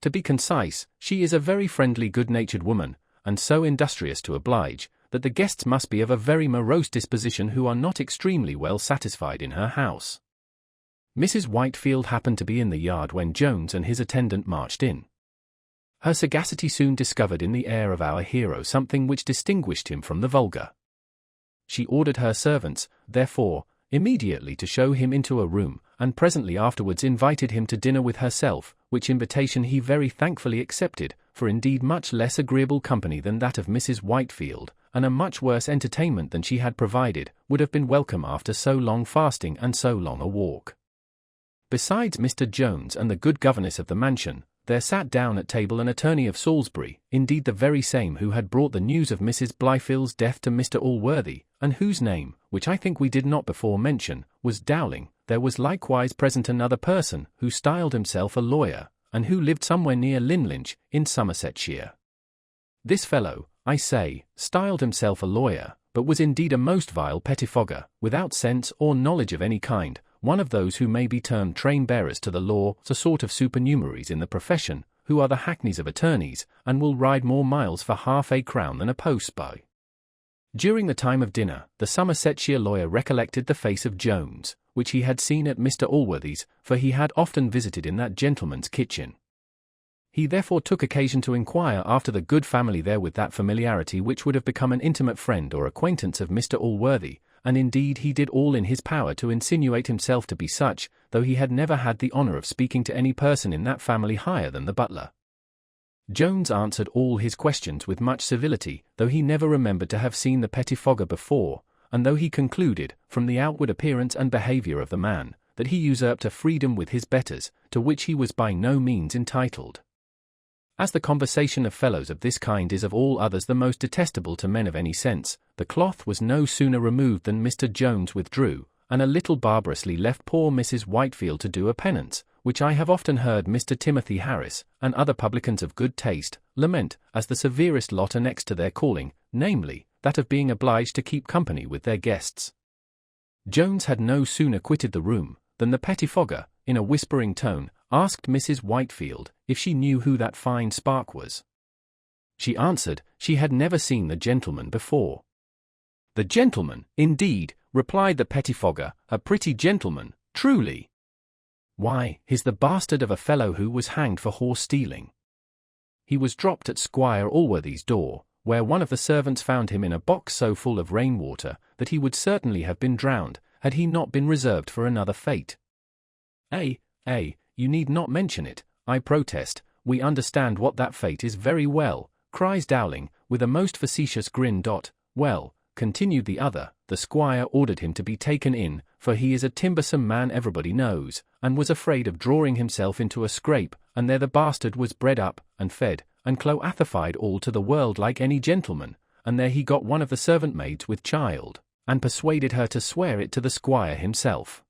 To be concise, she is a very friendly good-natured woman, and so industrious to oblige, that the guests must be of a very morose disposition who are not extremely well satisfied in her house. Mrs. Whitefield happened to be in the yard when Jones and his attendant marched in. Her sagacity soon discovered in the air of our hero something which distinguished him from the vulgar. She ordered her servants, therefore, immediately to show him into a room, and presently afterwards invited him to dinner with herself, which invitation he very thankfully accepted, for indeed much less agreeable company than that of Mrs. Whitefield, and a much worse entertainment than she had provided, would have been welcome after so long fasting and so long a walk. Besides Mr. Jones and the good governess of the mansion, there sat down at table an attorney of Salisbury, indeed the very same who had brought the news of Mrs. Blifil's death to Mr. Allworthy, and whose name, which I think we did not before mention, was Dowling. There was likewise present another person, who styled himself a lawyer, and who lived somewhere near Linlinch, in Somersetshire. This fellow, I say, styled himself a lawyer, but was indeed a most vile pettifogger, without sense or knowledge of any kind, one of those who may be termed train-bearers to the law, a sort of supernumeraries in the profession, who are the hackneys of attorneys, and will ride more miles for half a crown than a postboy. During the time of dinner, the Somersetshire lawyer recollected the face of Jones, which he had seen at Mr. Allworthy's, for he had often visited in that gentleman's kitchen. He therefore took occasion to inquire after the good family there with that familiarity which would have become an intimate friend or acquaintance of Mr. Allworthy, and indeed he did all in his power to insinuate himself to be such, though he had never had the honour of speaking to any person in that family higher than the butler. Jones answered all his questions with much civility, though he never remembered to have seen the pettifogger before, and though he concluded, from the outward appearance and behaviour of the man, that he usurped a freedom with his betters, to which he was by no means entitled. As the conversation of fellows of this kind is of all others the most detestable to men of any sense, the cloth was no sooner removed than Mr. Jones withdrew, and a little barbarously left poor Mrs. Whitefield to do a penance, which I have often heard Mr. Timothy Harris, and other publicans of good taste, lament, as the severest lot annexed to their calling, namely, that of being obliged to keep company with their guests. Jones had no sooner quitted the room, than the pettifogger, in a whispering tone, asked Mrs. Whitefield if she knew who that fine spark was. She answered, she had never seen the gentleman before. The gentleman, indeed, replied the pettifogger, a pretty gentleman, truly. Why, he's the bastard of a fellow who was hanged for horse stealing. He was dropped at Squire Allworthy's door, where one of the servants found him in a box so full of rainwater that he would certainly have been drowned, had he not been reserved for another fate. You need not mention it, I protest, we understand what that fate is very well, cries Dowling, with a most facetious grin. Well, continued the other, the squire ordered him to be taken in, for he is a timbersome man everybody knows, and was afraid of drawing himself into a scrape, and there the bastard was bred up, and fed, and cloathified all to the world like any gentleman, and there he got one of the servant maids with child, and persuaded her to swear it to the squire himself.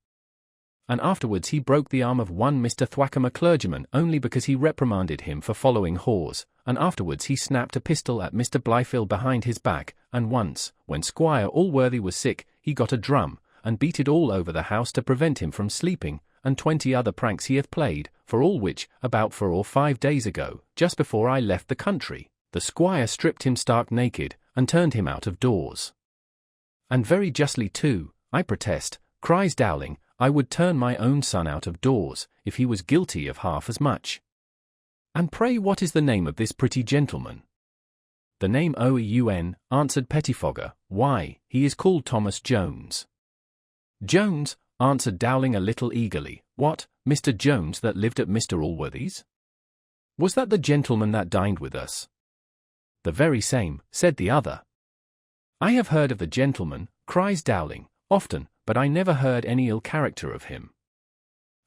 And afterwards he broke the arm of one Mr. Thwackum, a clergyman, only because he reprimanded him for following whores, and afterwards he snapped a pistol at Mr. Blyfield behind his back, and once, when Squire Allworthy was sick, he got a drum, and beat it all over the house to prevent him from sleeping, and 20 other pranks he hath played, for all which, about 4 or 5 days ago, just before I left the country, the squire stripped him stark naked, and turned him out of doors. And very justly too, I protest, cries Dowling, I would turn my own son out of doors, if he was guilty of half as much. And pray what is the name of this pretty gentleman? The name Oeun, answered pettifogger, why, he is called Thomas Jones. Jones, answered Dowling a little eagerly, what, Mr. Jones that lived at Mr. Allworthy's? Was that the gentleman that dined with us? The very same, said the other. I have heard of the gentleman, cries Dowling, often, but I never heard any ill character of him.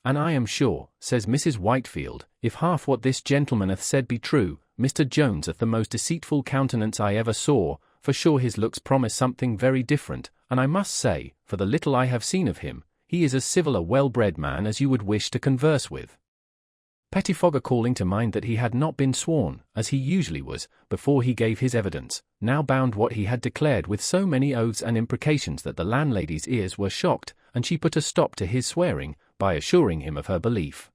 And I am sure, says Mrs. Whitefield, if half what this gentleman hath said be true, Mr. Jones hath the most deceitful countenance I ever saw, for sure his looks promise something very different, and I must say, for the little I have seen of him, he is as civil a well-bred man as you would wish to converse with. Pettifogger, calling to mind that he had not been sworn, as he usually was, before he gave his evidence, now bound what he had declared with so many oaths and imprecations that the landlady's ears were shocked, and she put a stop to his swearing, by assuring him of her belief.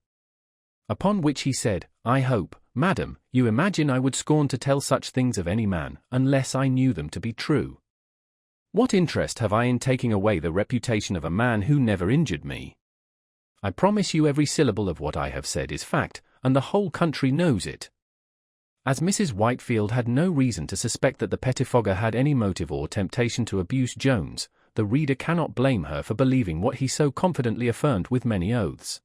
Upon which he said, I hope, madam, you imagine I would scorn to tell such things of any man, unless I knew them to be true. What interest have I in taking away the reputation of a man who never injured me? I promise you every syllable of what I have said is fact, and the whole country knows it. As Mrs. Whitefield had no reason to suspect that the pettifogger had any motive or temptation to abuse Jones, the reader cannot blame her for believing what he so confidently affirmed with many oaths.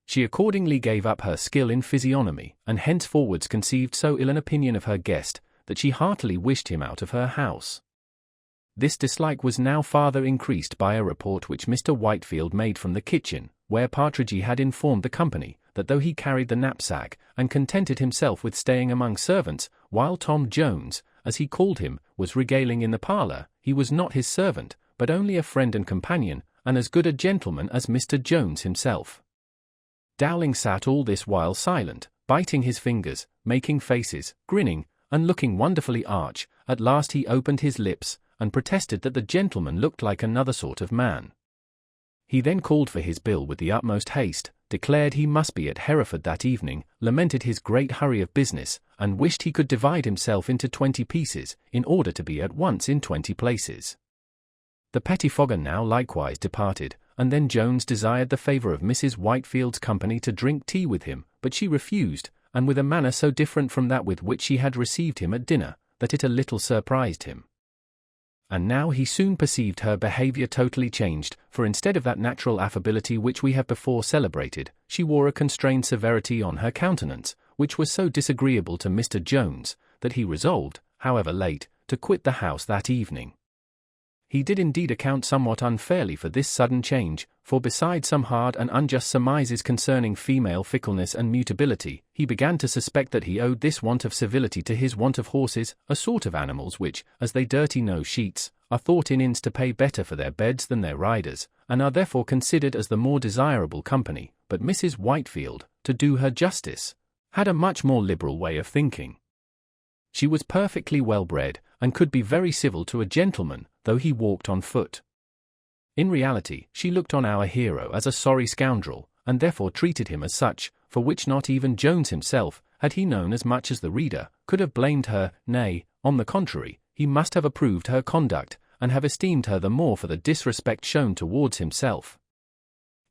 She accordingly gave up her skill in physiognomy, and henceforwards conceived so ill an opinion of her guest, that she heartily wished him out of her house. This dislike was now farther increased by a report which Mr. Whitefield made from the kitchen, where Partridge had informed the company, that though he carried the knapsack, and contented himself with staying among servants, while Tom Jones, as he called him, was regaling in the parlour, he was not his servant, but only a friend and companion, and as good a gentleman as Mr. Jones himself. Dowling sat all this while silent, biting his fingers, making faces, grinning, and looking wonderfully arch. At last he opened his lips, and protested that the gentleman looked like another sort of man. He then called for his bill with the utmost haste, declared he must be at Hereford that evening, lamented his great hurry of business, and wished he could divide himself into 20 pieces, in order to be at once in 20 places. The pettifogger now likewise departed, and then Jones desired the favour of Mrs. Whitefield's company to drink tea with him, but she refused, and with a manner so different from that with which she had received him at dinner, that it a little surprised him. And now he soon perceived her behavior totally changed, for instead of that natural affability which we have before celebrated, she wore a constrained severity on her countenance, which was so disagreeable to Mr. Jones, that he resolved, however late, to quit the house that evening. He did indeed account somewhat unfairly for this sudden change, for besides some hard and unjust surmises concerning female fickleness and mutability, he began to suspect that he owed this want of civility to his want of horses, a sort of animals which, as they dirty no sheets, are thought in inns to pay better for their beds than their riders, and are therefore considered as the more desirable company. But Mrs. Whitefield, to do her justice, had a much more liberal way of thinking. She was perfectly well bred, and could be very civil to a gentleman, though he walked on foot. In reality, she looked on our hero as a sorry scoundrel, and therefore treated him as such, for which not even Jones himself, had he known as much as the reader, could have blamed her. Nay, on the contrary, he must have approved her conduct, and have esteemed her the more for the disrespect shown towards himself.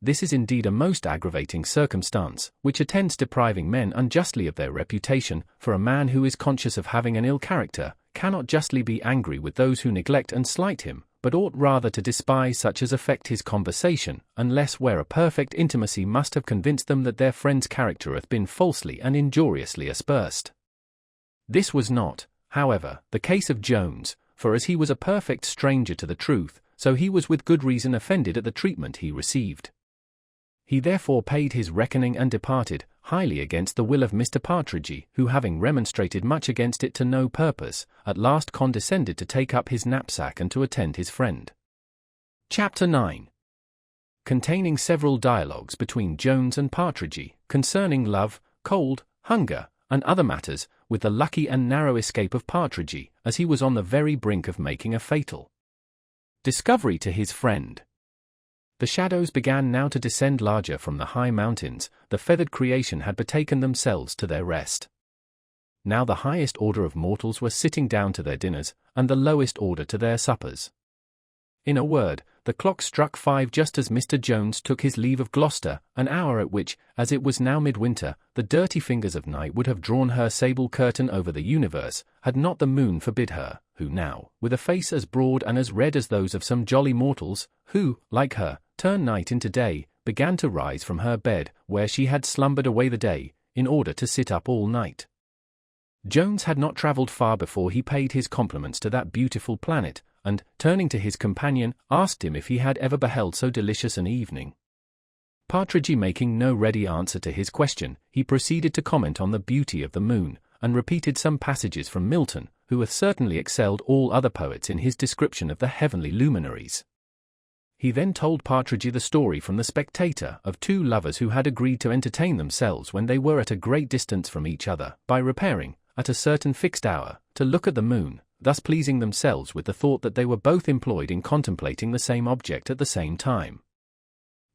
This is indeed a most aggravating circumstance, which attends depriving men unjustly of their reputation, for a man who is conscious of having an ill character cannot justly be angry with those who neglect and slight him, but ought rather to despise such as affect his conversation, unless where a perfect intimacy must have convinced them that their friend's character hath been falsely and injuriously aspersed. This was not, however, the case of Jones, for as he was a perfect stranger to the truth, so he was with good reason offended at the treatment he received. He therefore paid his reckoning and departed, highly against the will of Mr. Partridge, who having remonstrated much against it to no purpose, at last condescended to take up his knapsack and to attend his friend. Chapter 9. Containing several dialogues between Jones and Partridge, concerning love, cold, hunger, and other matters, with the lucky and narrow escape of Partridge, as he was on the very brink of making a fatal discovery to his friend. The shadows began now to descend larger from the high mountains, the feathered creation had betaken themselves to their rest. Now the highest order of mortals were sitting down to their dinners, and the lowest order to their suppers. In a word, the clock struck 5 just as Mr. Jones took his leave of Gloucester, an hour at which, as it was now midwinter, the dirty fingers of night would have drawn her sable curtain over the universe, had not the moon forbid her, who now, with a face as broad and as red as those of some jolly mortals, who, like her, turn night into day, began to rise from her bed, where she had slumbered away the day, in order to sit up all night. Jones had not travelled far before he paid his compliments to that beautiful planet, and, turning to his companion, asked him if he had ever beheld so delicious an evening. Partridge making no ready answer to his question, he proceeded to comment on the beauty of the moon, and repeated some passages from Milton, who hath certainly excelled all other poets in his description of the heavenly luminaries. He then told Partridge the story from the Spectator of 2 lovers who had agreed to entertain themselves when they were at a great distance from each other, by repairing, at a certain fixed hour, to look at the moon, thus pleasing themselves with the thought that they were both employed in contemplating the same object at the same time.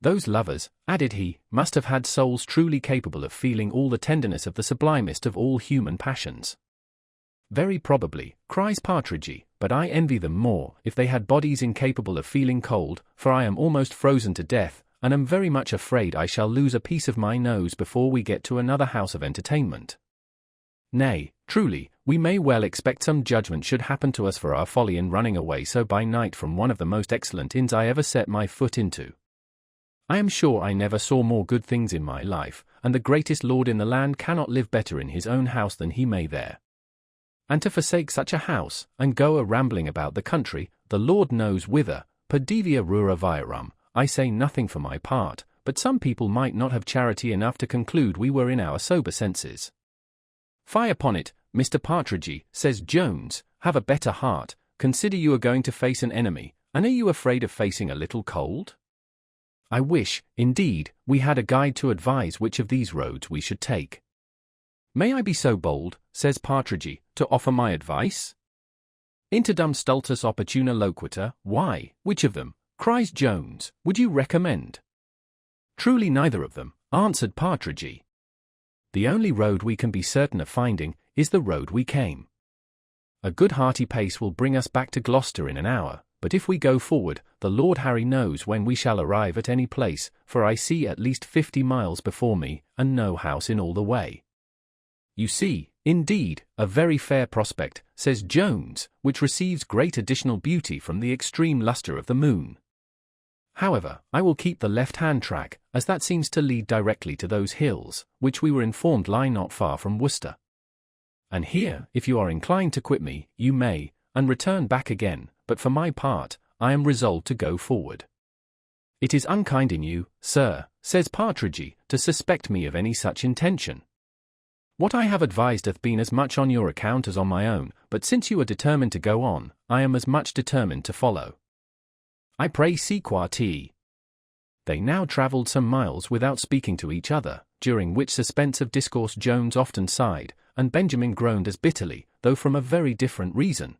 Those lovers, added he, must have had souls truly capable of feeling all the tenderness of the sublimest of all human passions. Very probably, cries Partridge, but I envy them more, if they had bodies incapable of feeling cold, for I am almost frozen to death, and am very much afraid I shall lose a piece of my nose before we get to another house of entertainment. Nay, truly, we may well expect some judgment should happen to us for our folly in running away so by night from one of the most excellent inns I ever set my foot into. I am sure I never saw more good things in my life, and the greatest lord in the land cannot live better in his own house than he may there. And to forsake such a house, and go a-rambling about the country, the Lord knows whither, per divia rura viarum, I say nothing for my part, but some people might not have charity enough to conclude we were in our sober senses. Fie upon it, Mr. Partridge, says Jones, have a better heart, consider you are going to face an enemy, and are you afraid of facing a little cold? I wish, indeed, we had a guide to advise which of these roads we should take. May I be so bold, says Partridge, to offer my advice? Interdum stultus opportuna loquitur, why, which of them, cries Jones, would you recommend? Truly neither of them, answered Partridge. The only road we can be certain of finding is the road we came. A good hearty pace will bring us back to Gloucester in an hour, but if we go forward, the Lord Harry knows when we shall arrive at any place, for I see at least 50 miles before me, and no house in all the way. You see, indeed, a very fair prospect, says Jones, which receives great additional beauty from the extreme lustre of the moon. However, I will keep the left-hand track, as that seems to lead directly to those hills, which we were informed lie not far from Worcester. And here, if you are inclined to quit me, you may, and return back again, but for my part, I am resolved to go forward. It is unkind in you, sir, says Partridge, to suspect me of any such intention. What I have advised hath been as much on your account as on my own, but since you are determined to go on, I am as much determined to follow. I pray see qua te. They now travelled some miles without speaking to each other, during which suspense of discourse Jones often sighed, and Benjamin groaned as bitterly, though from a very different reason.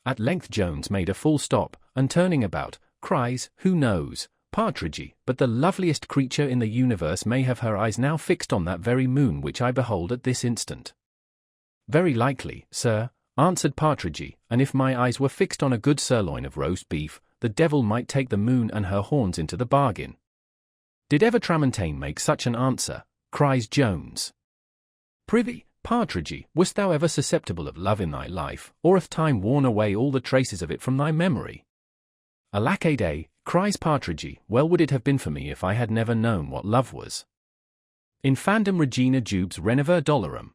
At length Jones made a full stop, and turning about, cries, Who knows, Partridge, but the loveliest creature in the universe may have her eyes now fixed on that very moon which I behold at this instant. Very likely, sir, answered Partridge, and if my eyes were fixed on a good sirloin of roast beef, the devil might take the moon and her horns into the bargain. Did ever Tramontane make such an answer? Cries Jones. Prithee, Partridge, wast thou ever susceptible of love in thy life, or hath time worn away all the traces of it from thy memory? Alack a day, cries Partridge, well would it have been for me if I had never known what love was. Infandum regina jubes renever dolorum.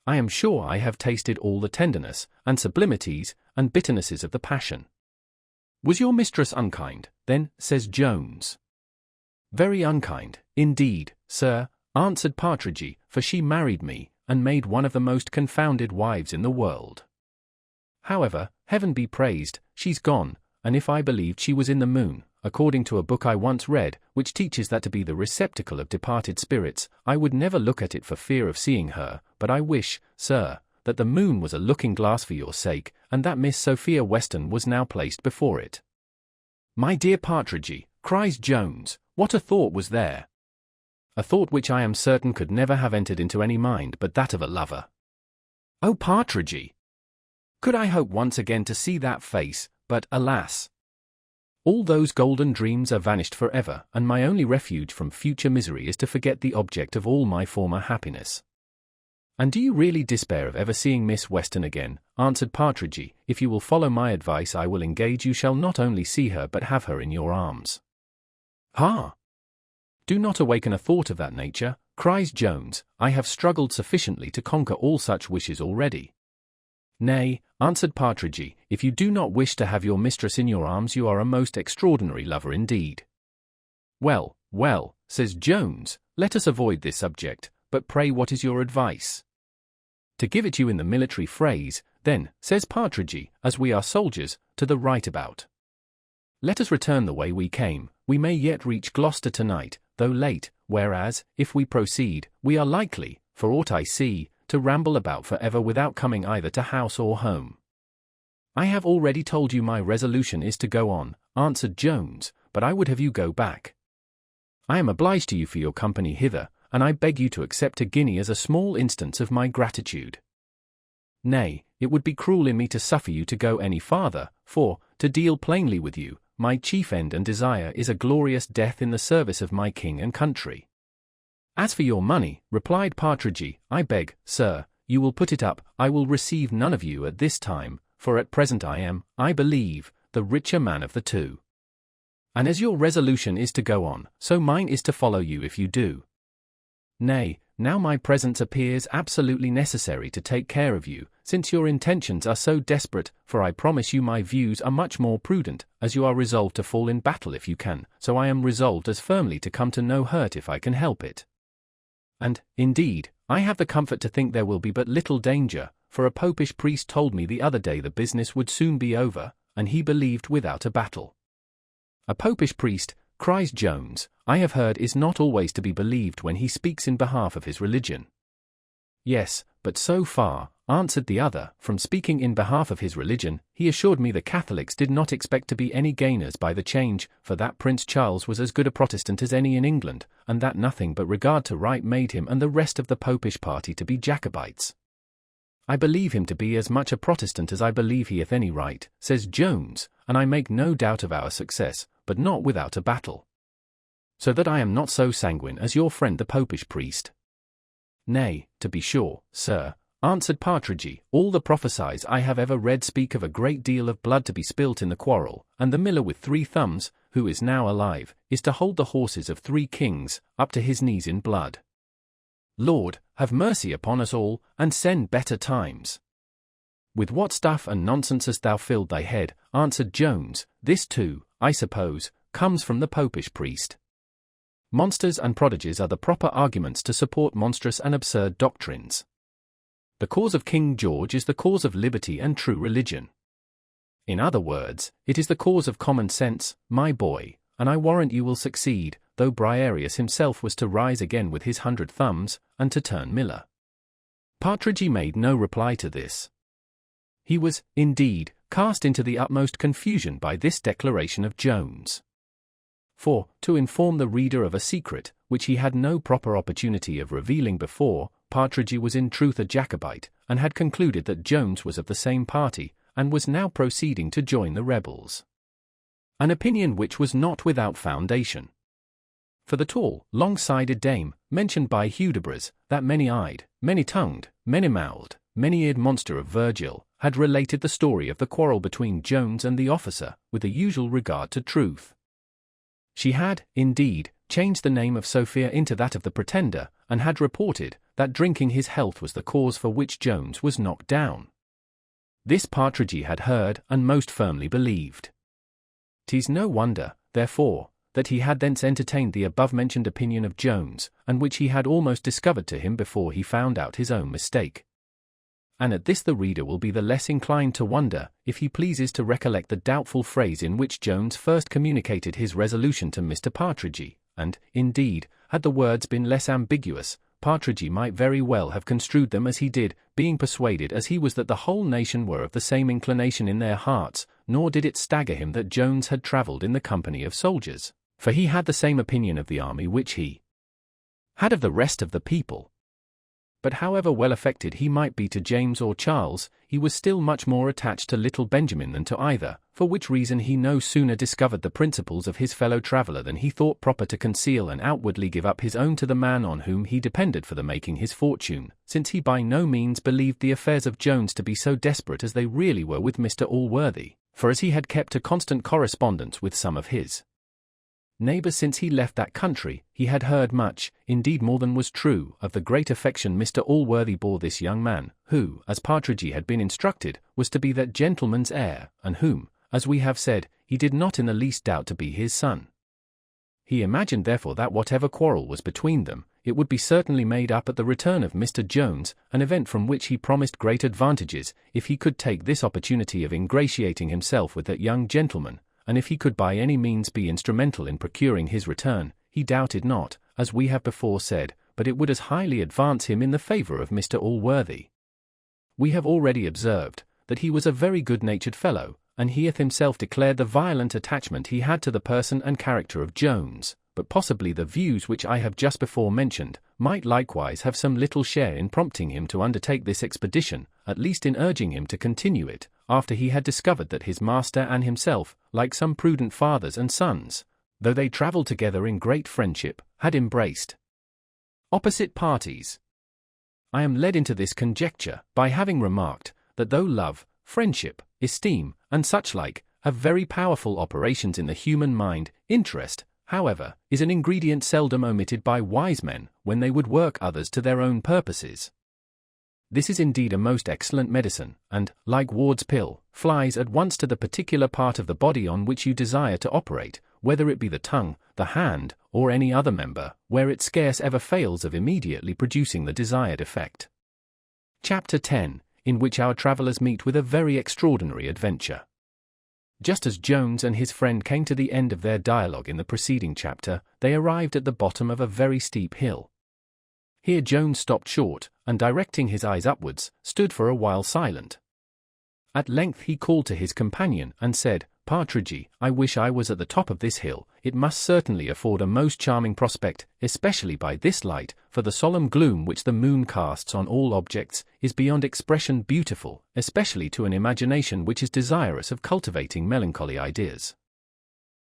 I am sure I have tasted all the tenderness, and sublimities, and bitternesses of the passion. Was your mistress unkind, then, says Jones. Very unkind, indeed, sir, answered Partridge, for she married me, and made one of the most confounded wives in the world. However, heaven be praised, she's gone, and if I believed she was in the moon, according to a book I once read, which teaches that to be the receptacle of departed spirits, I would never look at it for fear of seeing her, but I wish, sir, that the moon was a looking-glass for your sake, and that Miss Sophia Weston was now placed before it. My dear Partridge, cries Jones, what a thought was there! A thought which I am certain could never have entered into any mind but that of a lover. Oh, Partridge! Could I hope once again to see that face, but, alas! All those golden dreams are vanished forever, and my only refuge from future misery is to forget the object of all my former happiness. And do you really despair of ever seeing Miss Weston again? Answered Partridge. If you will follow my advice I will engage you shall not only see her but have her in your arms. Ha! Do not awaken a thought of that nature, cries Jones, I have struggled sufficiently to conquer all such wishes already. Nay, answered Partridge, if you do not wish to have your mistress in your arms you are a most extraordinary lover indeed. Well, well, says Jones, let us avoid this subject, but pray what is your advice? To give it you in the military phrase, then, says Partridge, as we are soldiers, to the right about. Let us return the way we came, we may yet reach Gloucester tonight, though late, whereas, if we proceed, we are likely, for aught I see, to ramble about forever without coming either to house or home. I have already told you my resolution is to go on, answered Jones, but I would have you go back. I am obliged to you for your company hither, and I beg you to accept a guinea as a small instance of my gratitude. Nay, it would be cruel in me to suffer you to go any farther, for, to deal plainly with you, my chief end and desire is a glorious death in the service of my king and country. As for your money, replied Partridge, I beg, sir, you will put it up, I will receive none of you at this time, for at present I am, I believe, the richer man of the two. And as your resolution is to go on, so mine is to follow you if you do. Nay, now my presence appears absolutely necessary to take care of you, since your intentions are so desperate, for I promise you my views are much more prudent, as you are resolved to fall in battle if you can, so I am resolved as firmly to come to no hurt if I can help it. And, indeed, I have the comfort to think there will be but little danger, for a popish priest told me the other day the business would soon be over, and he believed without a battle. A popish priest, cries Jones, I have heard is not always to be believed when he speaks in behalf of his religion. Yes, but so far, answered the other, from speaking in behalf of his religion, he assured me the Catholics did not expect to be any gainers by the change, for that Prince Charles was as good a Protestant as any in England, and that nothing but regard to right made him and the rest of the Popish party to be Jacobites. I believe him to be as much a Protestant as I believe he hath any right, says Jones, and I make no doubt of our success, but not without a battle. So that I am not so sanguine as your friend the Popish priest. Nay, to be sure, sir, answered Partridge, all the prophecies I have ever read speak of a great deal of blood to be spilt in the quarrel, and the miller with 3 thumbs, who is now alive, is to hold the horses of 3 kings, up to his knees in blood. Lord, have mercy upon us all, and send better times. With what stuff and nonsense hast thou filled thy head, answered Jones, this too, I suppose, comes from the popish priest. Monsters and prodigies are the proper arguments to support monstrous and absurd doctrines. The cause of King George is the cause of liberty and true religion. In other words, it is the cause of common sense, my boy, and I warrant you will succeed, though Briareus himself was to rise again with his 100 thumbs, and to turn miller. Partridge made no reply to this. He was, indeed, cast into the utmost confusion by this declaration of Jones. For, to inform the reader of a secret, which he had no proper opportunity of revealing before, Partridge was in truth a Jacobite, and had concluded that Jones was of the same party, and was now proceeding to join the rebels. An opinion which was not without foundation. For the tall, long-sided dame, mentioned by Hudibras, that many-eyed, many-tongued, many-mouthed, many-eared monster of Virgil, had related the story of the quarrel between Jones and the officer, with the usual regard to truth. She had, indeed, changed the name of Sophia into that of the pretender, and had reported that drinking his health was the cause for which Jones was knocked down. This Partridge had heard and most firmly believed. 'Tis no wonder, therefore, that he had thence entertained the above-mentioned opinion of Jones, and which he had almost discovered to him before he found out his own mistake. And at this the reader will be the less inclined to wonder, if he pleases to recollect the doubtful phrase in which Jones first communicated his resolution to Mr. Partridge, and, indeed, had the words been less ambiguous, Partridge might very well have construed them as he did, being persuaded as he was that the whole nation were of the same inclination in their hearts, nor did it stagger him that Jones had travelled in the company of soldiers, for he had the same opinion of the army which he had of the rest of the people. But however well affected he might be to James or Charles, he was still much more attached to little Benjamin than to either, for which reason he no sooner discovered the principles of his fellow traveller than he thought proper to conceal and outwardly give up his own to the man on whom he depended for the making his fortune, since he by no means believed the affairs of Jones to be so desperate as they really were with Mr. Allworthy, for as he had kept a constant correspondence with some of his neighbours since he left that country, he had heard much, indeed more than was true, of the great affection Mr. Allworthy bore this young man, who, as Partridge had been instructed, was to be that gentleman's heir, and whom, as we have said, he did not in the least doubt to be his son. He imagined therefore that whatever quarrel was between them, it would be certainly made up at the return of Mr. Jones, an event from which he promised great advantages, if he could take this opportunity of ingratiating himself with that young gentleman, and if he could by any means be instrumental in procuring his return, he doubted not, as we have before said, but it would as highly advance him in the favour of Mr. Allworthy. We have already observed that he was a very good-natured fellow, and he hath himself declared the violent attachment he had to the person and character of Jones, but possibly the views which I have just before mentioned might likewise have some little share in prompting him to undertake this expedition, at least in urging him to continue it, after he had discovered that his master and himself, like some prudent fathers and sons, though they travelled together in great friendship, had embraced opposite parties. I am led into this conjecture by having remarked that though love, friendship, esteem, and such like, have very powerful operations in the human mind, interest, however, is an ingredient seldom omitted by wise men when they would work others to their own purposes. This is indeed a most excellent medicine, and, like Ward's pill, flies at once to the particular part of the body on which you desire to operate, whether it be the tongue, the hand, or any other member, where it scarce ever fails of immediately producing the desired effect. Chapter 10, in which our travellers meet with a very extraordinary adventure. Just as Jones and his friend came to the end of their dialogue in the preceding chapter, they arrived at the bottom of a very steep hill. Here Jones stopped short, and directing his eyes upwards, stood for a while silent. At length he called to his companion, and said, "Partridge, I wish I was at the top of this hill. It must certainly afford a most charming prospect, especially by this light, for the solemn gloom which the moon casts on all objects is beyond expression beautiful, especially to an imagination which is desirous of cultivating melancholy ideas."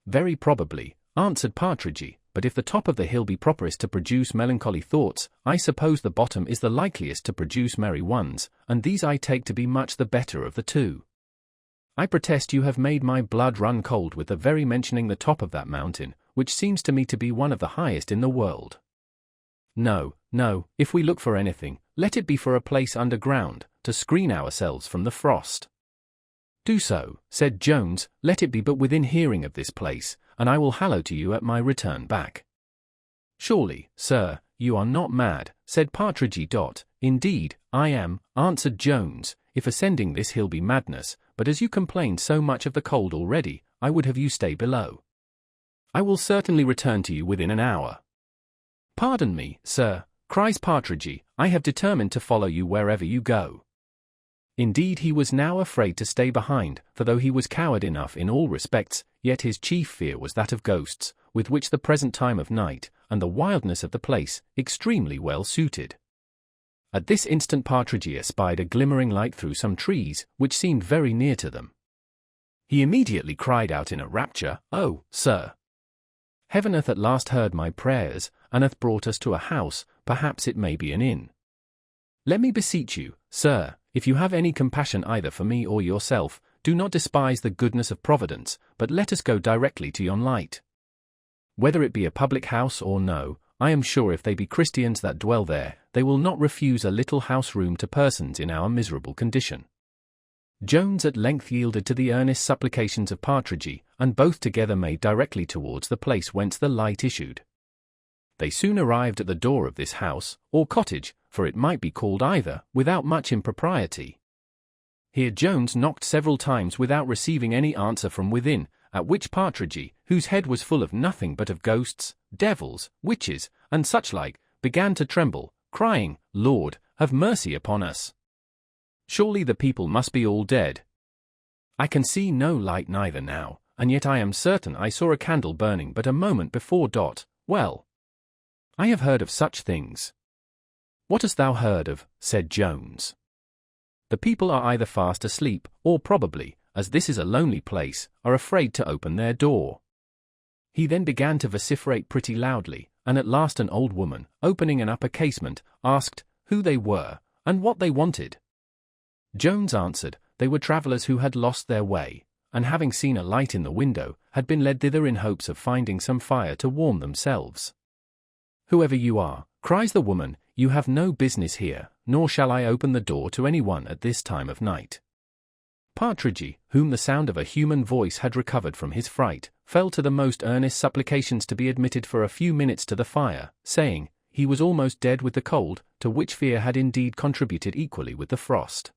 "Very probably," answered Partridge, but if the top of the hill be properest to produce melancholy thoughts, I suppose the bottom is the likeliest to produce merry ones, and these I take to be much the better of the two. I protest you have made my blood run cold with the very mentioning the top of that mountain, which seems to me to be one of the highest in the world. No, no, if we look for anything, let it be for a place underground, to screen ourselves from the frost. Do so, said Jones, let it be but within hearing of this place, and I will hallo to you at my return back. Surely, sir, you are not mad, said Partridge. Indeed, I am, answered Jones, if ascending this hill be madness, but as you complain so much of the cold already, I would have you stay below. I will certainly return to you within an hour. Pardon me, sir, cries Partridge, I have determined to follow you wherever you go. Indeed he was now afraid to stay behind, for though he was coward enough in all respects, yet his chief fear was that of ghosts, with which the present time of night, and the wildness of the place, extremely well suited. At this instant Partridge espied a glimmering light through some trees, which seemed very near to them. He immediately cried out in a rapture, "Oh, sir! Heaven hath at last heard my prayers, and hath brought us to a house, perhaps it may be an inn. Let me beseech you, sir, if you have any compassion either for me or yourself, do not despise the goodness of Providence, but let us go directly to yon light. Whether it be a public house or no, I am sure if they be Christians that dwell there, they will not refuse a little house room to persons in our miserable condition." Jones at length yielded to the earnest supplications of Partridge, and both together made directly towards the place whence the light issued. They soon arrived at the door of this house, or cottage, for it might be called either, without much impropriety. Here Jones knocked several times without receiving any answer from within, at which Partridge, whose head was full of nothing but of ghosts, devils, witches, and such like, began to tremble, crying, "Lord, have mercy upon us! Surely the people must be all dead. I can see no light neither now, and yet I am certain I saw a candle burning but a moment before. Well, I have heard of such things." "What hast thou heard of?" said Jones. "The people are either fast asleep, or probably, as this is a lonely place, are afraid to open their door." He then began to vociferate pretty loudly, and at last an old woman, opening an upper casement, asked who they were, and what they wanted. Jones answered, they were travellers who had lost their way, and having seen a light in the window, had been led thither in hopes of finding some fire to warm themselves. "Whoever you are," cries the woman, "you have no business here, nor shall I open the door to any one at this time of night." Partridge, whom the sound of a human voice had recovered from his fright, fell to the most earnest supplications to be admitted for a few minutes to the fire, saying, he was almost dead with the cold, to which fear had indeed contributed equally with the frost.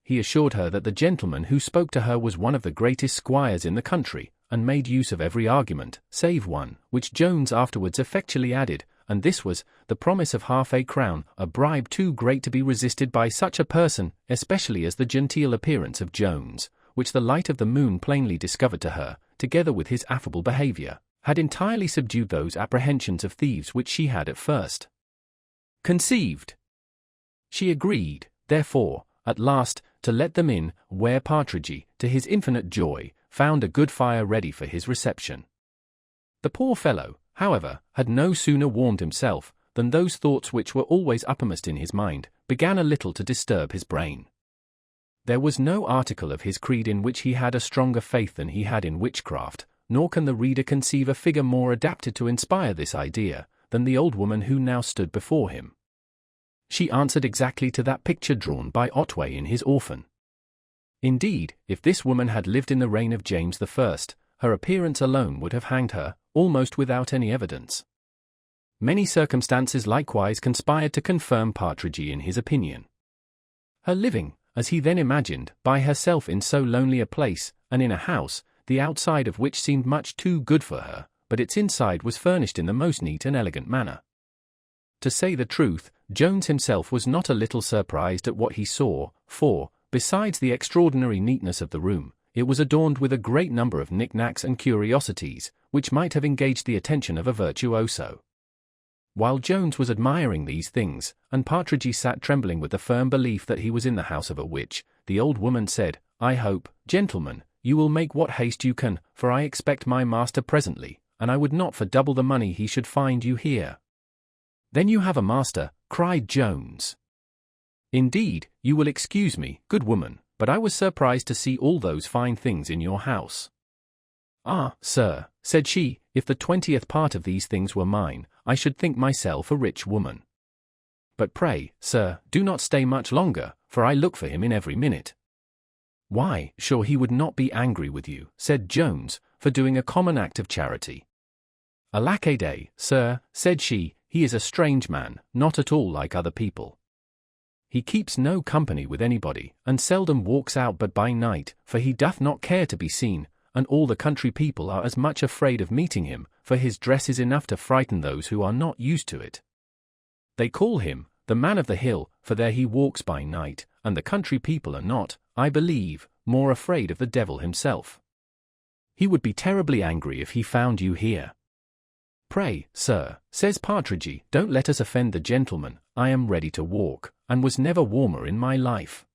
He assured her that the gentleman who spoke to her was one of the greatest squires in the country, and made use of every argument, save one, which Jones afterwards effectually added, and this was, the promise of £50, a bribe too great to be resisted by such a person, especially as the genteel appearance of Jones, which the light of the moon plainly discovered to her, together with his affable behaviour, had entirely subdued those apprehensions of thieves which she had at first conceived. She agreed, therefore, at last, to let them in, where Partridge, to his infinite joy, found a good fire ready for his reception. The poor fellow, however, had no sooner warmed himself, than those thoughts which were always uppermost in his mind, began a little to disturb his brain. There was no article of his creed in which he had a stronger faith than he had in witchcraft, nor can the reader conceive a figure more adapted to inspire this idea, than the old woman who now stood before him. She answered exactly to that picture drawn by Otway in his Orphan. Indeed, if this woman had lived in the reign of James I, her appearance alone would have hanged her, almost without any evidence. Many circumstances likewise conspired to confirm Partridge in his opinion. Her living, as he then imagined, by herself in so lonely a place, and in a house, the outside of which seemed much too good for her, but its inside was furnished in the most neat and elegant manner. To say the truth, Jones himself was not a little surprised at what he saw, for, besides the extraordinary neatness of the room, it was adorned with a great number of knick-knacks and curiosities, which might have engaged the attention of a virtuoso. While Jones was admiring these things, and Partridge sat trembling with the firm belief that he was in the house of a witch, the old woman said, "I hope, gentlemen, you will make what haste you can, for I expect my master presently, and I would not for double the money he should find you here." "Then you have a master," cried Jones. "Indeed, you will excuse me, good woman, but I was surprised to see all those fine things in your house." "Ah, sir," said she, "if the 20th part of these things were mine, I should think myself a rich woman. But pray, sir, do not stay much longer, for I look for him in every minute." "Why, sure he would not be angry with you," said Jones, "for doing a common act of charity." "Alack a day, sir," said she, "he is a strange man, not at all like other people. He keeps no company with anybody, and seldom walks out but by night, for he doth not care to be seen, and all the country people are as much afraid of meeting him, for his dress is enough to frighten those who are not used to it. They call him the man of the hill, for there he walks by night, and the country people are not, I believe, more afraid of the devil himself. He would be terribly angry if he found you here." "Pray, sir," says Partridge, "don't let us offend the gentleman. I am ready to walk, and was never warmer in my life.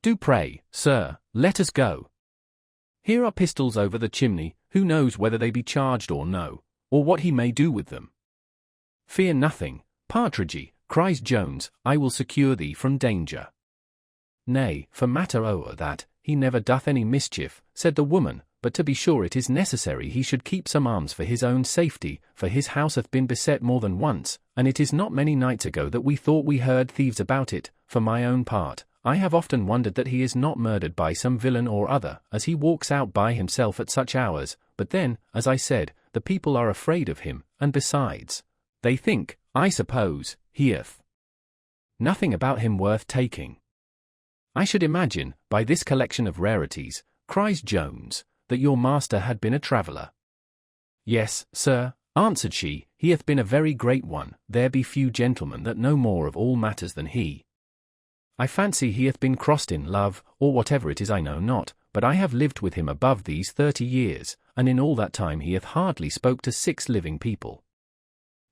Do pray, sir, let us go. Here are pistols over the chimney, who knows whether they be charged or no, or what he may do with them?" "Fear nothing, Partridge," cries Jones, "I will secure thee from danger." "Nay, for matter o'er that, he never doth any mischief," said the woman, "but to be sure it is necessary he should keep some arms for his own safety, for his house hath been beset more than once, and it is not many nights ago that we thought we heard thieves about it. For my own part, I have often wondered that he is not murdered by some villain or other, as he walks out by himself at such hours, but then, as I said, the people are afraid of him, and besides, they think, I suppose, he hath nothing about him worth taking. I should imagine, by this collection of rarities," cries Jones, "that your master had been a traveller." "Yes, sir," answered she, "he hath been a very great one. There be few gentlemen that know more of all matters than he. I fancy he hath been crossed in love, or whatever it is I know not, but I have lived with him above these 30 years, and in all that time he hath hardly spoke to 6 living people."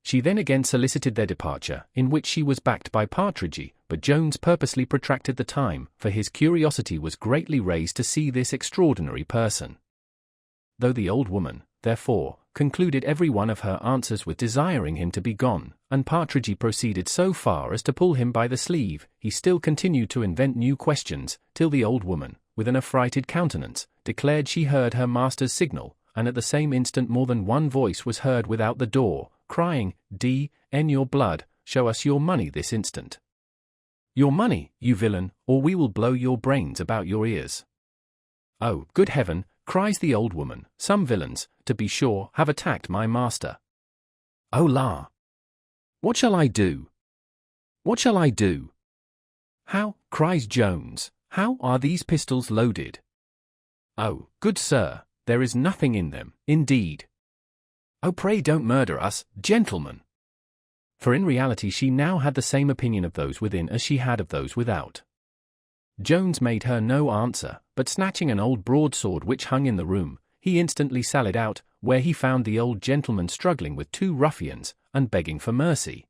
She then again solicited their departure, in which she was backed by Partridge, but Jones purposely protracted the time, for his curiosity was greatly raised to see this extraordinary person. Though the old woman, therefore, concluded every one of her answers with desiring him to be gone, and Partridge proceeded so far as to pull him by the sleeve, he still continued to invent new questions, till the old woman, with an affrighted countenance, declared she heard her master's signal, and at the same instant more than one voice was heard without the door, crying, "D.N. your blood, show us your money this instant. Your money, you villain, or we will blow your brains about your ears." "Oh, good heaven," cries the old woman, "some villains, to be sure, have attacked my master. Oh la! What shall I do? What shall I do?" "How," cries Jones, "how are these pistols loaded?" "Oh, good sir, there is nothing in them, indeed." "Oh, pray don't murder us, gentlemen." For in reality she now had the same opinion of those within as she had of those without. Jones made her no answer, but snatching an old broadsword which hung in the room, he instantly sallied out, where he found the old gentleman struggling with 2 ruffians, and begging for mercy.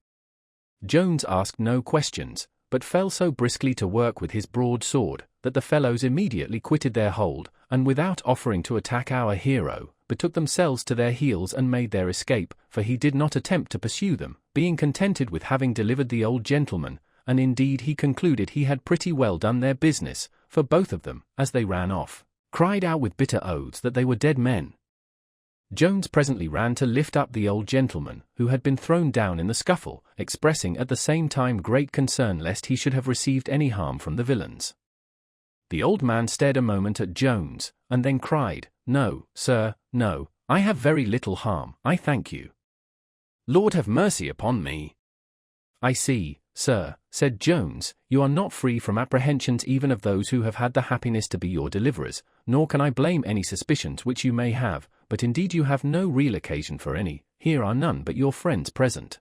Jones asked no questions, but fell so briskly to work with his broadsword, that the fellows immediately quitted their hold, and without offering to attack our hero, betook themselves to their heels and made their escape, for he did not attempt to pursue them, being contented with having delivered the old gentleman, and indeed he concluded he had pretty well done their business, for both of them, as they ran off, cried out with bitter oaths that they were dead men. Jones presently ran to lift up the old gentleman, who had been thrown down in the scuffle, expressing at the same time great concern lest he should have received any harm from the villains. The old man stared a moment at Jones, and then cried, "No, sir, no, I have very little harm, I thank you. Lord have mercy upon me." "I see, sir," said Jones, "you are not free from apprehensions even of those who have had the happiness to be your deliverers, nor can I blame any suspicions which you may have, but indeed you have no real occasion for any. Here are none but your friends present.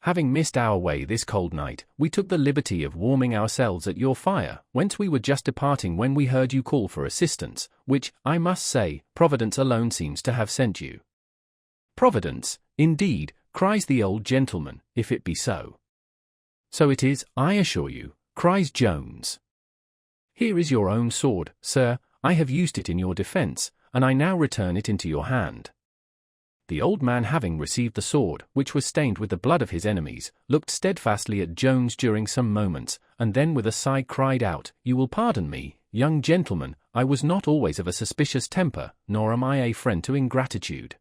Having missed our way this cold night, we took the liberty of warming ourselves at your fire, whence we were just departing when we heard you call for assistance, which, I must say, Providence alone seems to have sent you." "Providence, indeed," cries the old gentleman, "if it be so." "So it is, I assure you," cries Jones. "Here is your own sword, sir, I have used it in your defence, and I now return it into your hand." The old man, having received the sword, which was stained with the blood of his enemies, looked steadfastly at Jones during some moments, and then with a sigh cried out, "You will pardon me, young gentleman, I was not always of a suspicious temper, nor am I a friend to ingratitude."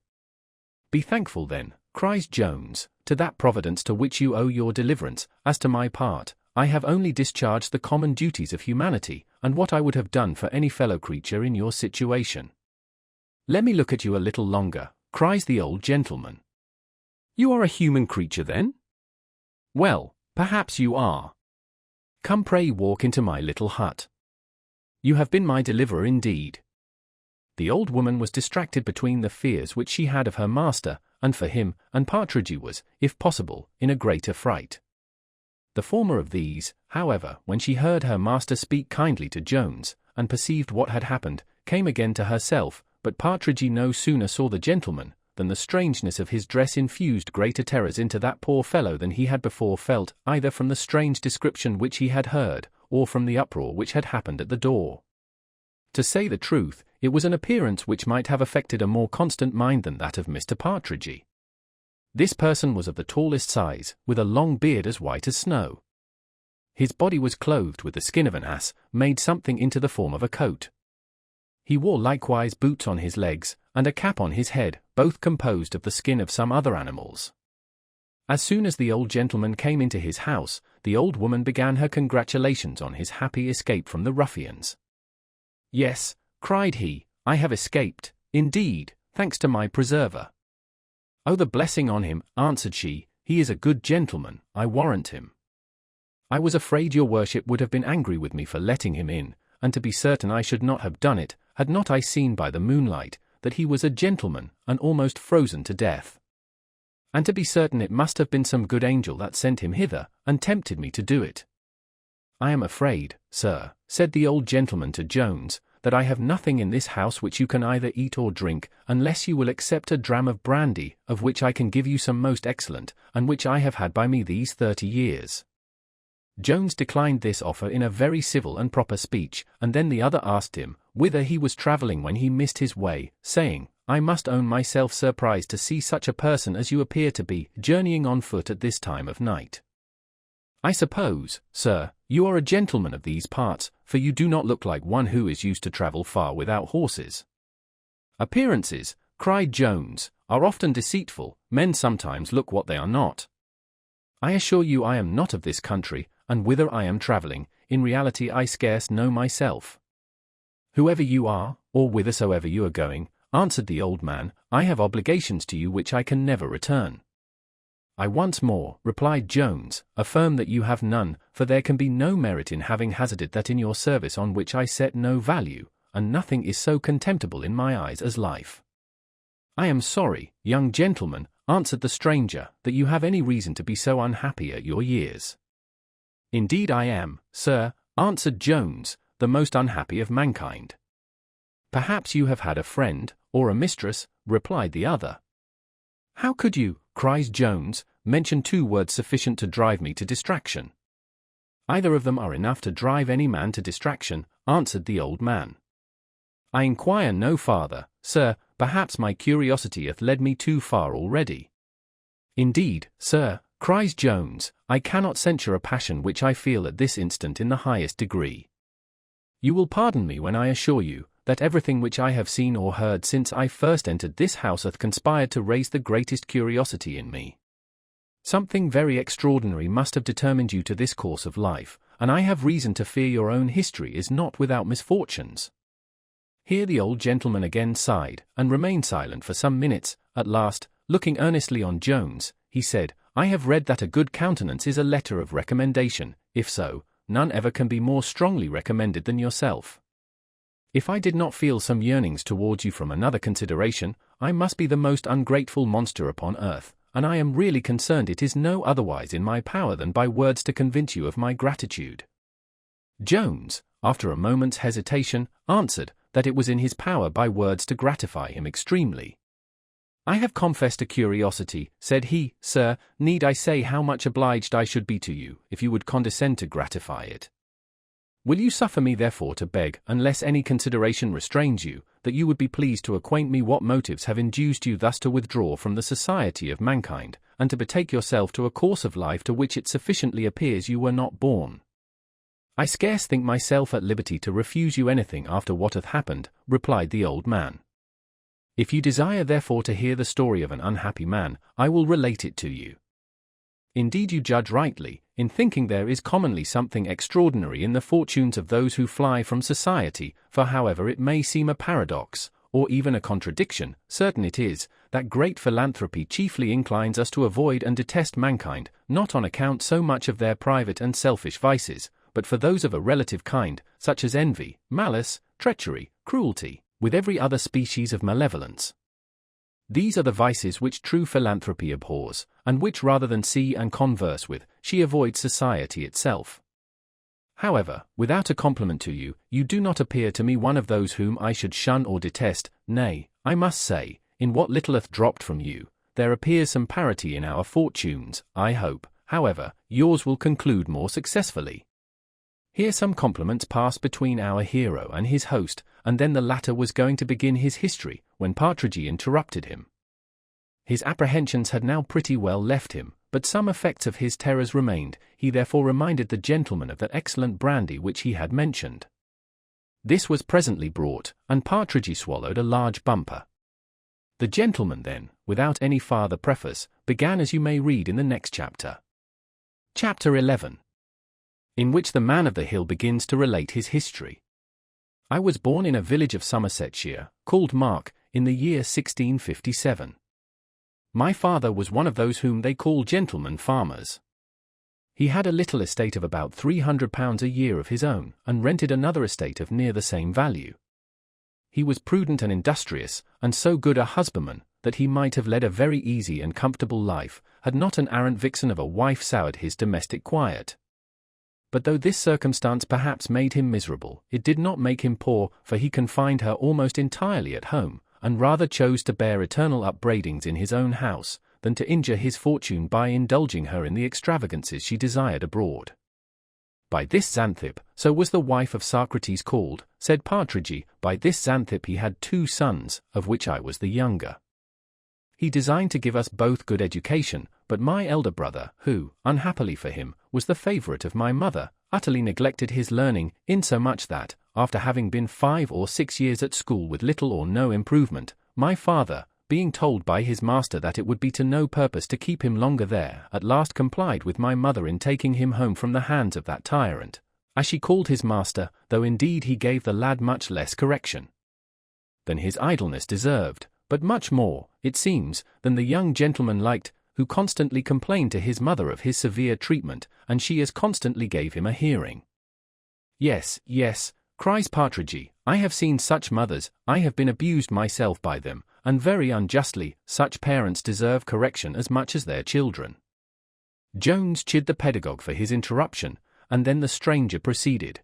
"Be thankful then," cries Jones, "to that providence to which you owe your deliverance. As to my part, I have only discharged the common duties of humanity, and what I would have done for any fellow creature in your situation." "Let me look at you a little longer," cries the old gentleman. "You are a human creature then? Well, perhaps you are. Come, pray walk into my little hut. You have been my deliverer indeed." The old woman was distracted between the fears which she had of her master, and for him, and Partridge was, if possible, in a greater fright. The former of these, however, when she heard her master speak kindly to Jones, and perceived what had happened, came again to herself, but Partridge no sooner saw the gentleman, than the strangeness of his dress infused greater terrors into that poor fellow than he had before felt, either from the strange description which he had heard, or from the uproar which had happened at the door. To say the truth, it was an appearance which might have affected a more constant mind than that of Mr. Partridge. This person was of the tallest size, with a long beard as white as snow. His body was clothed with the skin of an ass, made something into the form of a coat. He wore likewise boots on his legs, and a cap on his head, both composed of the skin of some other animals. As soon as the old gentleman came into his house, the old woman began her congratulations on his happy escape from the ruffians. "Yes," cried he, "I have escaped, indeed, thanks to my preserver." "Oh, the blessing on him," answered she, "he is a good gentleman, I warrant him. I was afraid your worship would have been angry with me for letting him in, and to be certain I should not have done it, had not I seen by the moonlight, that he was a gentleman, and almost frozen to death. And to be certain it must have been some good angel that sent him hither, and tempted me to do it. I am afraid, sir," said the old gentleman to Jones, "that I have nothing in this house which you can either eat or drink, unless you will accept a dram of brandy, of which I can give you some most excellent, and which I have had by me these 30 years. Jones declined this offer in a very civil and proper speech, and then the other asked him, whither he was travelling when he missed his way, saying, "I must own myself surprised to see such a person as you appear to be, journeying on foot at this time of night. I suppose, sir, you are a gentleman of these parts, for you do not look like one who is used to travel far without horses." "Appearances," cried Jones, "are often deceitful, men sometimes look what they are not. I assure you I am not of this country, and whither I am travelling, in reality I scarce know myself." "Whoever you are, or whithersoever you are going," answered the old man, "I have obligations to you which I can never return." "I once more," replied Jones, "affirm that you have none, for there can be no merit in having hazarded that in your service on which I set no value, and nothing is so contemptible in my eyes as life." "I am sorry, young gentleman," answered the stranger, "that you have any reason to be so unhappy at your years." "Indeed I am, sir," answered Jones, "the most unhappy of mankind." "Perhaps you have had a friend, or a mistress," replied the other. "How could you," cries Jones, "mention 2 words sufficient to drive me to distraction?" "Either of them are enough to drive any man to distraction," answered the old man. "I inquire no farther, sir, perhaps my curiosity hath led me too far already." "Indeed, sir," cries Jones, "I cannot censure a passion which I feel at this instant in the highest degree. You will pardon me when I assure you, that everything which I have seen or heard since I first entered this house hath conspired to raise the greatest curiosity in me. Something very extraordinary must have determined you to this course of life, and I have reason to fear your own history is not without misfortunes." Here the old gentleman again sighed, and remained silent for some minutes. At last, looking earnestly on Jones, he said, "I have read that a good countenance is a letter of recommendation. If so, none ever can be more strongly recommended than yourself. If I did not feel some yearnings towards you from another consideration, I must be the most ungrateful monster upon earth, and I am really concerned it is no otherwise in my power than by words to convince you of my gratitude." Jones, after a moment's hesitation, answered, that it was in his power by words to gratify him extremely. "I have confessed a curiosity," said he, "sir, need I say how much obliged I should be to you, if you would condescend to gratify it? Will you suffer me therefore to beg, unless any consideration restrains you, that you would be pleased to acquaint me what motives have induced you thus to withdraw from the society of mankind, and to betake yourself to a course of life to which it sufficiently appears you were not born. I scarce think myself at liberty to refuse you anything after what hath happened, replied the old man. If you desire therefore to hear the story of an unhappy man, I will relate it to you. Indeed you judge rightly, in thinking there is commonly something extraordinary in the fortunes of those who fly from society, for however it may seem a paradox, or even a contradiction, certain it is, that great philanthropy chiefly inclines us to avoid and detest mankind, not on account so much of their private and selfish vices, but for those of a relative kind, such as envy, malice, treachery, cruelty, with every other species of malevolence. These are the vices which true philanthropy abhors, and which rather than see and converse with, she avoids society itself. However, without a compliment to you, you do not appear to me one of those whom I should shun or detest. Nay, I must say, in what little hath dropped from you, there appears some parity in our fortunes. I hope, however, yours will conclude more successfully. Here some compliments passed between our hero and his host, and then the latter was going to begin his history, when Partridge interrupted him. His apprehensions had now pretty well left him, but some effects of his terrors remained. He therefore reminded the gentleman of that excellent brandy which he had mentioned. This was presently brought, and Partridge swallowed a large bumper. The gentleman then, without any farther preface, began as you may read in the next chapter. Chapter 11. In which the man of the hill begins to relate his history. I was born in a village of Somersetshire, called Mark, in the year 1657. My father was one of those whom they call gentlemen farmers. He had a little estate of about £300 a year of his own, and rented another estate of near the same value. He was prudent and industrious, and so good a husbandman, that he might have led a very easy and comfortable life, had not an arrant vixen of a wife soured his domestic quiet. But though this circumstance perhaps made him miserable, it did not make him poor, for he confined her almost entirely at home, and rather chose to bear eternal upbraidings in his own house, than to injure his fortune by indulging her in the extravagances she desired abroad. By this Xanthip, so was the wife of Socrates called, said Partridge, by this Xanthip he had 2 sons, of which I was the younger. He designed to give us both good education, but my elder brother, who, unhappily for him, was the favourite of my mother, utterly neglected his learning, insomuch that, after having been 5 or 6 years at school with little or no improvement, my father, being told by his master that it would be to no purpose to keep him longer there, at last complied with my mother in taking him home from the hands of that tyrant, as she called his master, though indeed he gave the lad much less correction than his idleness deserved, but much more, it seems, than the young gentleman liked, who constantly complained to his mother of his severe treatment, and she as constantly gave him a hearing. Yes, yes, cries Partridge, I have seen such mothers, I have been abused myself by them, and very unjustly. Such parents deserve correction as much as their children. Jones chid the pedagogue for his interruption, and then the stranger proceeded.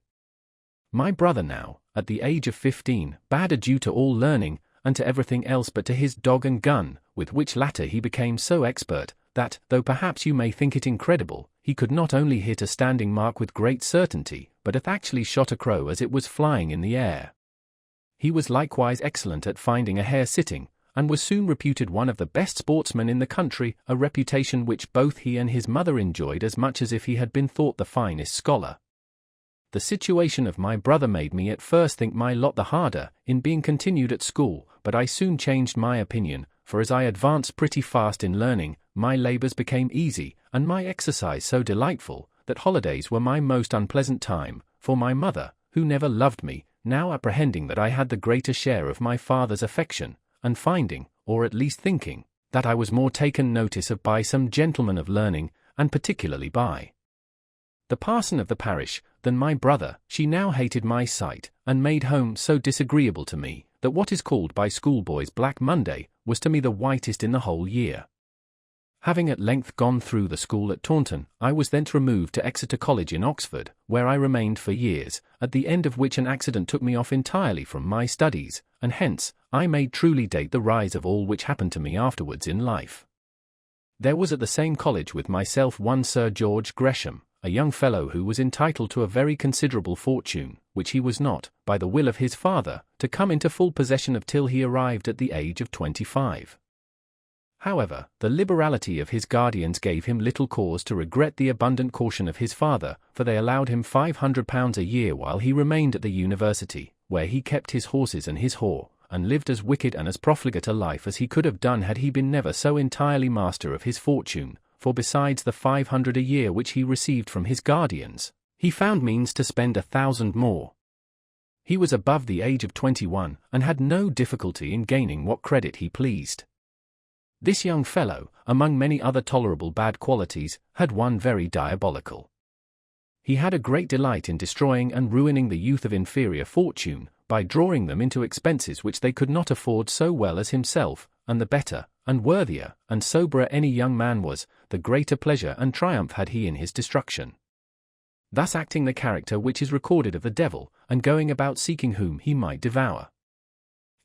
My brother now, at the age of 15, bade adieu to all learning, and to everything else but to his dog and gun, with which latter he became so expert, that, though perhaps you may think it incredible, he could not only hit a standing mark with great certainty, but hath actually shot a crow as it was flying in the air. He was likewise excellent at finding a hare sitting, and was soon reputed one of the best sportsmen in the country, a reputation which both he and his mother enjoyed as much as if he had been thought the finest scholar. The situation of my brother made me at first think my lot the harder, in being continued at school, but I soon changed my opinion, for as I advanced pretty fast in learning, my labours became easy, and my exercise so delightful, that holidays were my most unpleasant time, for my mother, who never loved me, now apprehending that I had the greater share of my father's affection, and finding, or at least thinking, that I was more taken notice of by some gentlemen of learning, and particularly by the parson of the parish, than my brother, she now hated my sight, and made home so disagreeable to me, that what is called by schoolboys Black Monday, was to me the whitest in the whole year. Having at length gone through the school at Taunton, I was thence removed to Exeter College in Oxford, where I remained for years, at the end of which an accident took me off entirely from my studies, and hence, I may truly date the rise of all which happened to me afterwards in life. There was at the same college with myself one Sir George Gresham, a young fellow who was entitled to a very considerable fortune, which he was not, by the will of his father, to come into full possession of till he arrived at the age of 25. However, the liberality of his guardians gave him little cause to regret the abundant caution of his father, for they allowed him £500 a year while he remained at the university, where he kept his horses and his whore, and lived as wicked and as profligate a life as he could have done had he been never so entirely master of his fortune, for besides the 500 a year which he received from his guardians, he found means to spend 1,000 more. He was above the age of 21, and had no difficulty in gaining what credit he pleased. This young fellow, among many other tolerable bad qualities, had one very diabolical. He had a great delight in destroying and ruining the youth of inferior fortune, by drawing them into expenses which they could not afford so well as himself, and the better, and worthier, and soberer any young man was, the greater pleasure and triumph had he in his destruction. Thus acting the character which is recorded of the devil, and going about seeking whom he might devour.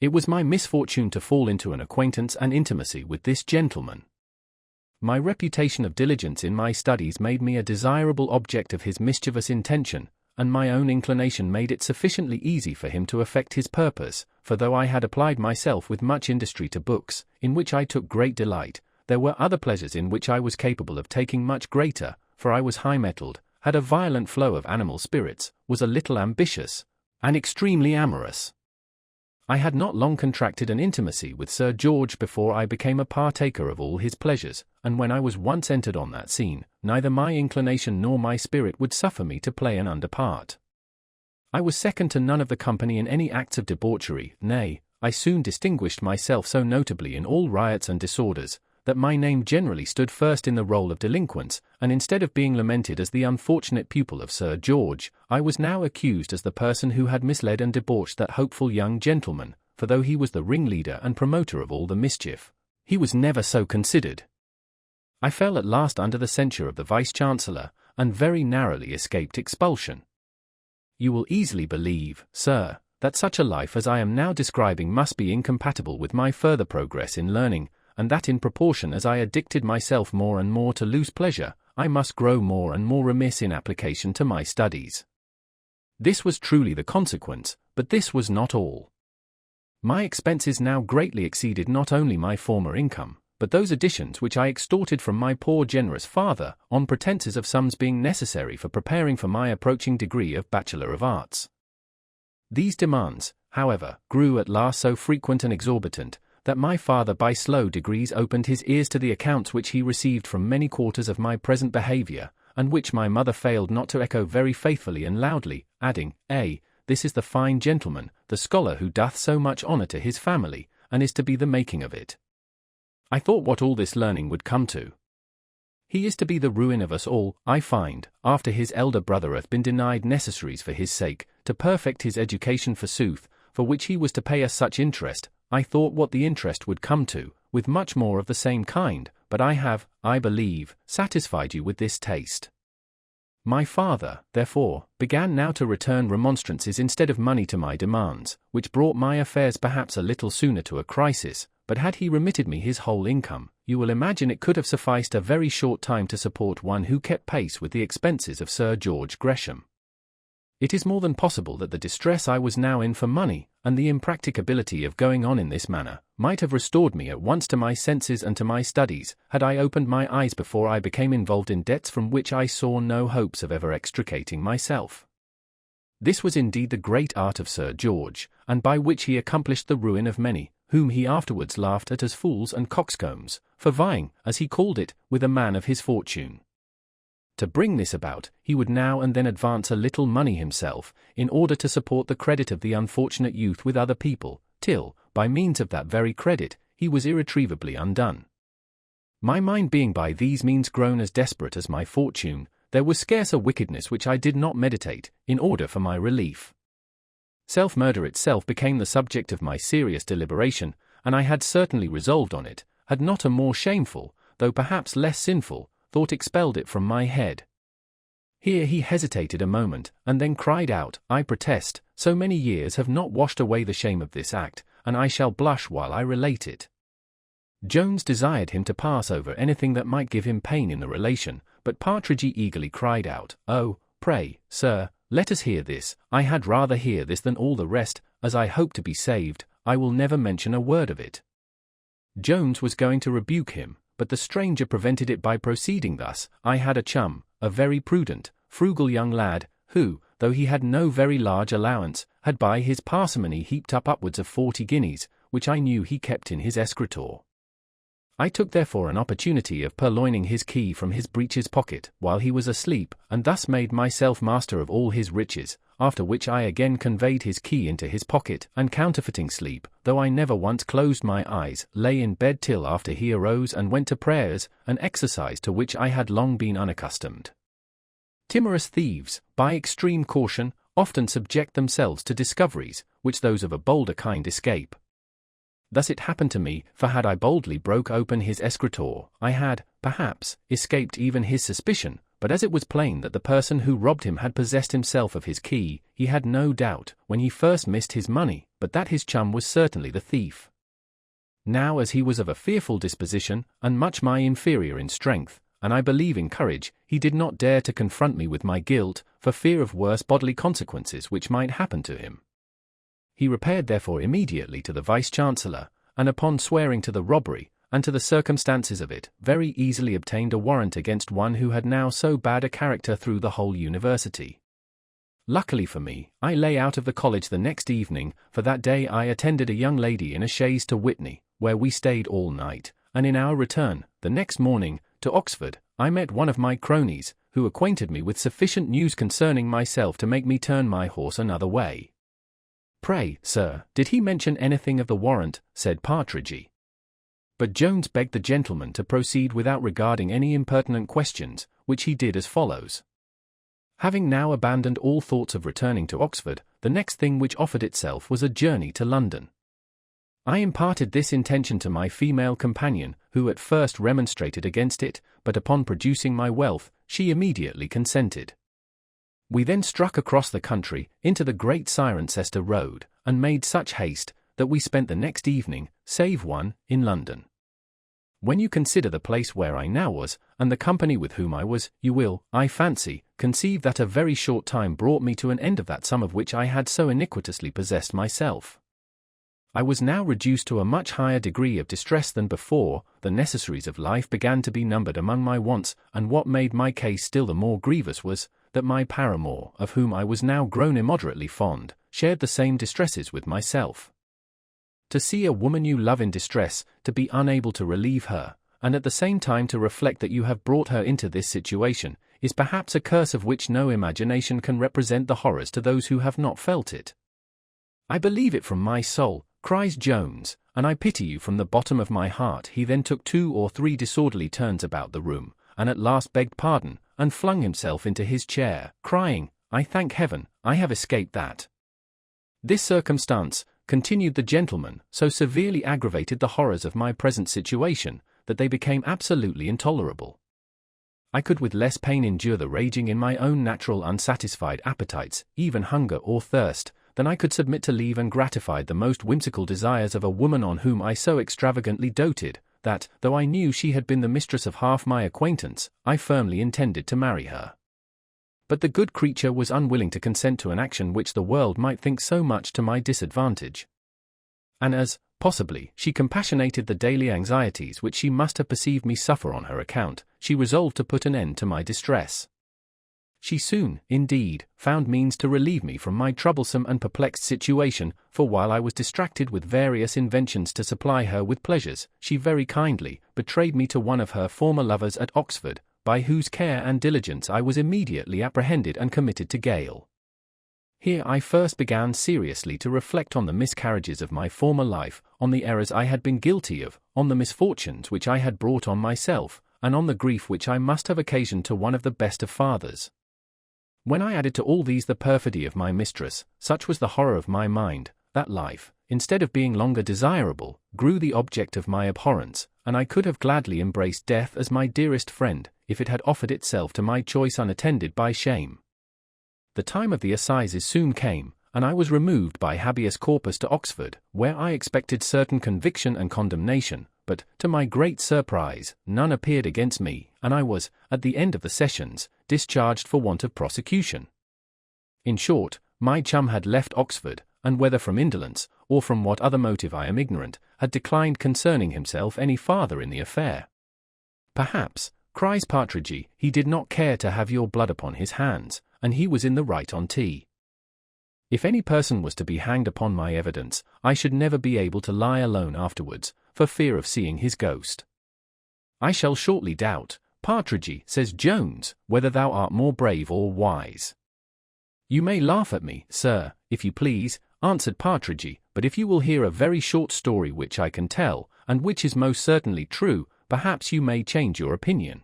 It was my misfortune to fall into an acquaintance and intimacy with this gentleman. My reputation of diligence in my studies made me a desirable object of his mischievous intention, and my own inclination made it sufficiently easy for him to effect his purpose, for though I had applied myself with much industry to books, in which I took great delight, there were other pleasures in which I was capable of taking much greater, for I was high-mettled, had a violent flow of animal spirits, was a little ambitious, and extremely amorous. I had not long contracted an intimacy with Sir George before I became a partaker of all his pleasures, and when I was once entered on that scene, neither my inclination nor my spirit would suffer me to play an under part. I was second to none of the company in any acts of debauchery, nay, I soon distinguished myself so notably in all riots and disorders, that my name generally stood first in the roll of delinquents, and instead of being lamented as the unfortunate pupil of Sir George, I was now accused as the person who had misled and debauched that hopeful young gentleman, for though he was the ringleader and promoter of all the mischief, he was never so considered. I fell at last under the censure of the Vice-Chancellor, and very narrowly escaped expulsion. You will easily believe, sir, that such a life as I am now describing must be incompatible with my further progress in learning, and that in proportion as I addicted myself more and more to loose pleasure, I must grow more and more remiss in application to my studies. This was truly the consequence, but this was not all. My expenses now greatly exceeded not only my former income, but those additions which I extorted from my poor generous father, on pretences of sums being necessary for preparing for my approaching degree of Bachelor of Arts. These demands, however, grew at last so frequent and exorbitant, that my father by slow degrees opened his ears to the accounts which he received from many quarters of my present behaviour, and which my mother failed not to echo very faithfully and loudly, adding, this is the fine gentleman, the scholar who doth so much honour to his family, and is to be the making of it. I thought what all this learning would come to. He is to be the ruin of us all, I find, after his elder brother hath been denied necessaries for his sake, to perfect his education forsooth, for which he was to pay us such interest. I thought what the interest would come to, with much more of the same kind, but I have, I believe, satisfied you with this taste. My father, therefore, began now to return remonstrances instead of money to my demands, which brought my affairs perhaps a little sooner to a crisis, but had he remitted me his whole income, you will imagine it could have sufficed a very short time to support one who kept pace with the expenses of Sir George Gresham. It is more than possible that the distress I was now in for money, and the impracticability of going on in this manner, might have restored me at once to my senses and to my studies, had I opened my eyes before I became involved in debts from which I saw no hopes of ever extricating myself. This was indeed the great art of Sir George, and by which he accomplished the ruin of many, whom he afterwards laughed at as fools and coxcombs, for vying, as he called it, with a man of his fortune. To bring this about, he would now and then advance a little money himself, in order to support the credit of the unfortunate youth with other people, till, by means of that very credit, he was irretrievably undone. My mind being by these means grown as desperate as my fortune, there was scarce a wickedness which I did not meditate, in order for my relief. Self-murder itself became the subject of my serious deliberation, and I had certainly resolved on it, had not a more shameful, though perhaps less sinful, thought expelled it from my head. Here he hesitated a moment, and then cried out, I protest, so many years have not washed away the shame of this act, and I shall blush while I relate it. Jones desired him to pass over anything that might give him pain in the relation, but Partridge eagerly cried out, "Oh, pray, sir, let us hear this. I had rather hear this than all the rest, as I hope to be saved. I will never mention a word of it." Jones was going to rebuke him, but the stranger prevented it by proceeding thus. "I had a chum, a very prudent, frugal young lad, who, though he had no very large allowance, had by his parsimony heaped up upwards of 40 guineas, which I knew he kept in his escritoire. I took therefore an opportunity of purloining his key from his breeches pocket while he was asleep, and thus made myself master of all his riches, after which I again conveyed his key into his pocket, and counterfeiting sleep, though I never once closed my eyes, lay in bed till after he arose and went to prayers, an exercise to which I had long been unaccustomed. Timorous thieves, by extreme caution, often subject themselves to discoveries, which those of a bolder kind escape. Thus it happened to me, for had I boldly broke open his escritoire, I had, perhaps, escaped even his suspicion, but as it was plain that the person who robbed him had possessed himself of his key, he had no doubt, when he first missed his money, but that his chum was certainly the thief. Now as he was of a fearful disposition, and much my inferior in strength, and I believe in courage, he did not dare to confront me with my guilt, for fear of worse bodily consequences which might happen to him. He repaired therefore immediately to the Vice-Chancellor, and upon swearing to the robbery, and to the circumstances of it, very easily obtained a warrant against one who had now so bad a character through the whole university. Luckily for me, I lay out of the college the next evening, for that day I attended a young lady in a chaise to Whitney, where we stayed all night, and in our return, the next morning, to Oxford, I met one of my cronies, who acquainted me with sufficient news concerning myself to make me turn my horse another way. "Pray, sir, did he mention anything of the warrant?" said Partridge. But Jones begged the gentleman to proceed without regarding any impertinent questions, which he did as follows. Having now abandoned all thoughts of returning to Oxford, the next thing which offered itself was a journey to London. I imparted this intention to my female companion, who at first remonstrated against it, but upon producing my wealth, she immediately consented. We then struck across the country, into the great Cirencester road, and made such haste, that we spent the next evening, save one, in London. When you consider the place where I now was, and the company with whom I was, you will, I fancy, conceive that a very short time brought me to an end of that sum of which I had so iniquitously possessed myself. I was now reduced to a much higher degree of distress than before, the necessaries of life began to be numbered among my wants, and what made my case still the more grievous was, that my paramour, of whom I was now grown immoderately fond, shared the same distresses with myself. To see a woman you love in distress, to be unable to relieve her, and at the same time to reflect that you have brought her into this situation, is perhaps a curse of which no imagination can represent the horrors to those who have not felt it. "I believe it from my soul," cries Jones, "and I pity you from the bottom of my heart." He then took 2 or 3 disorderly turns about the room, and at last begged pardon, and flung himself into his chair, crying, "I thank heaven, I have escaped that." This circumstance, continued the gentleman, so severely aggravated the horrors of my present situation, that they became absolutely intolerable. I could with less pain endure the raging in my own natural unsatisfied appetites, even hunger or thirst, than I could submit to leave ungratified the most whimsical desires of a woman on whom I so extravagantly doted, that, though I knew she had been the mistress of half my acquaintance, I firmly intended to marry her. But the good creature was unwilling to consent to an action which the world might think so much to my disadvantage. And as, possibly, she compassionated the daily anxieties which she must have perceived me suffer on her account, she resolved to put an end to my distress. She soon, indeed, found means to relieve me from my troublesome and perplexed situation, for while I was distracted with various inventions to supply her with pleasures, she very kindly betrayed me to one of her former lovers at Oxford, by whose care and diligence I was immediately apprehended and committed to gaol. Here I first began seriously to reflect on the miscarriages of my former life, on the errors I had been guilty of, on the misfortunes which I had brought on myself, and on the grief which I must have occasioned to one of the best of fathers. When I added to all these the perfidy of my mistress, such was the horror of my mind, that life, instead of being longer desirable, grew the object of my abhorrence, and I could have gladly embraced death as my dearest friend, if it had offered itself to my choice unattended by shame. The time of the assizes soon came, and I was removed by habeas corpus to Oxford, where I expected certain conviction and condemnation, but, to my great surprise, none appeared against me, and I was, at the end of the sessions, discharged for want of prosecution. In short, my chum had left Oxford, and whether from indolence, or from what other motive I am ignorant, had declined concerning himself any farther in the affair. Perhaps, cries Partridge, he did not care to have your blood upon his hands, and he was in the right on T. If any person was to be hanged upon my evidence, I should never be able to lie alone afterwards, for fear of seeing his ghost. I shall shortly doubt, Partridge, says Jones, whether thou art more brave or wise. You may laugh at me, sir, if you please, answered Partridge, but if you will hear a very short story which I can tell, and which is most certainly true, perhaps you may change your opinion.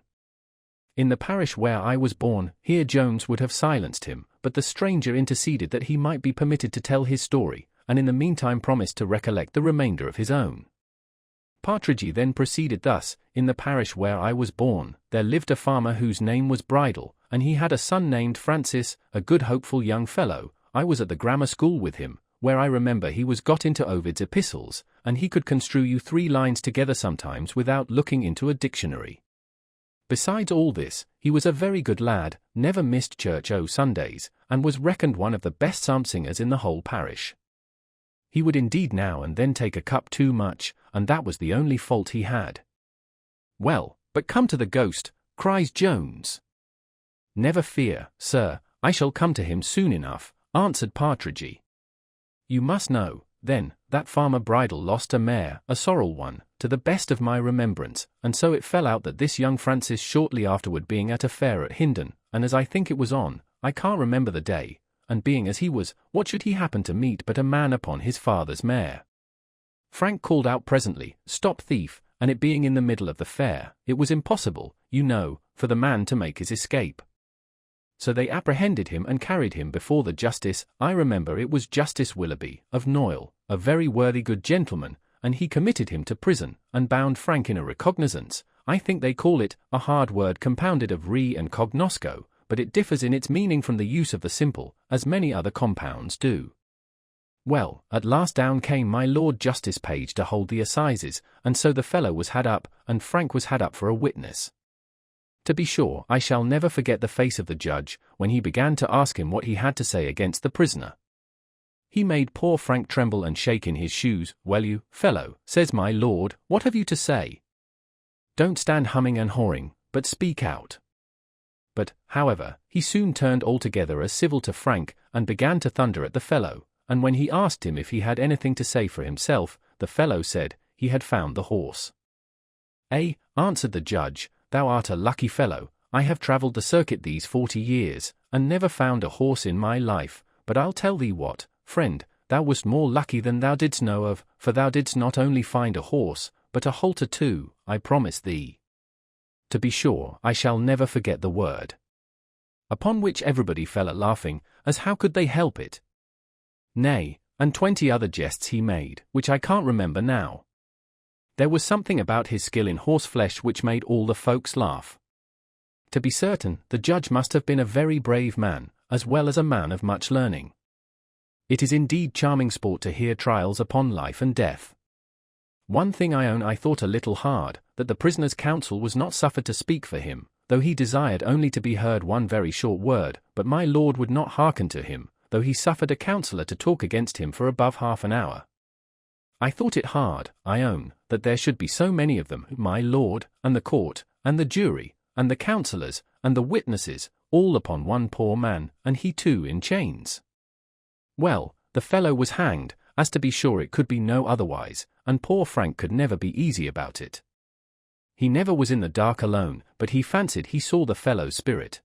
In the parish where I was born, here Jones would have silenced him, but the stranger interceded that he might be permitted to tell his story, and in the meantime promised to recollect the remainder of his own. Partridge then proceeded thus: in the parish where I was born, there lived a farmer whose name was Bridle, and he had a son named Francis, a good hopeful young fellow. I was at the grammar school with him, where I remember he was got into Ovid's epistles, and he could construe you 3 lines together sometimes without looking into a dictionary. Besides all this, he was a very good lad, never missed church o' Sundays, and was reckoned one of the best psalm singers in the whole parish. He would indeed now and then take a cup too much, and that was the only fault he had. Well, but come to the ghost, cries Jones. Never fear, sir, I shall come to him soon enough, answered Partridge. You must know, then, that farmer Bridle lost a mare, a sorrel one, to the best of my remembrance, and so it fell out that this young Francis shortly afterward being at a fair at Hindon, and as I think it was on, I can't remember the day, and being as he was, what should he happen to meet but a man upon his father's mare? Frank called out presently, "Stop thief," and it being in the middle of the fair, it was impossible, you know, for the man to make his escape. So they apprehended him and carried him before the justice. I remember it was Justice Willoughby, of Noyle, a very worthy good gentleman, and he committed him to prison, and bound Frank in a recognizance. I think they call it a hard word compounded of re and cognosco, but it differs in its meaning from the use of the simple, as many other compounds do. Well, at last down came my Lord Justice Page to hold the assizes, and so the fellow was had up, and Frank was had up for a witness. To be sure, I shall never forget the face of the judge, when he began to ask him what he had to say against the prisoner. He made poor Frank tremble and shake in his shoes. "Well, you fellow," says my lord, "what have you to say? Don't stand humming and hawing, but speak out." But, however, he soon turned altogether as civil to Frank, and began to thunder at the fellow, and when he asked him if he had anything to say for himself, the fellow said he had found the horse. Answered the judge, "Thou art a lucky fellow. I have travelled the circuit these 40 years, and never found a horse in my life, but I'll tell thee what, friend, thou wast more lucky than thou didst know of, for thou didst not only find a horse, but a halter too, I promise thee." To be sure, I shall never forget the word. Upon which everybody fell a laughing, as how could they help it? Nay, and 20 other jests he made, which I can't remember now. There was something about his skill in horseflesh which made all the folks laugh. To be certain, the judge must have been a very brave man, as well as a man of much learning. It is indeed charming sport to hear trials upon life and death. One thing I own I thought a little hard, that the prisoner's counsel was not suffered to speak for him, though he desired only to be heard one very short word, but my lord would not hearken to him, though he suffered a counsellor to talk against him for above half an hour. I thought it hard, I own, that there should be so many of them, my lord, and the court, and the jury, and the counsellors, and the witnesses, all upon one poor man, and he too in chains. Well, the fellow was hanged, as to be sure it could be no otherwise, and poor Frank could never be easy about it. He never was in the dark alone, but he fancied he saw the fellow's spirit.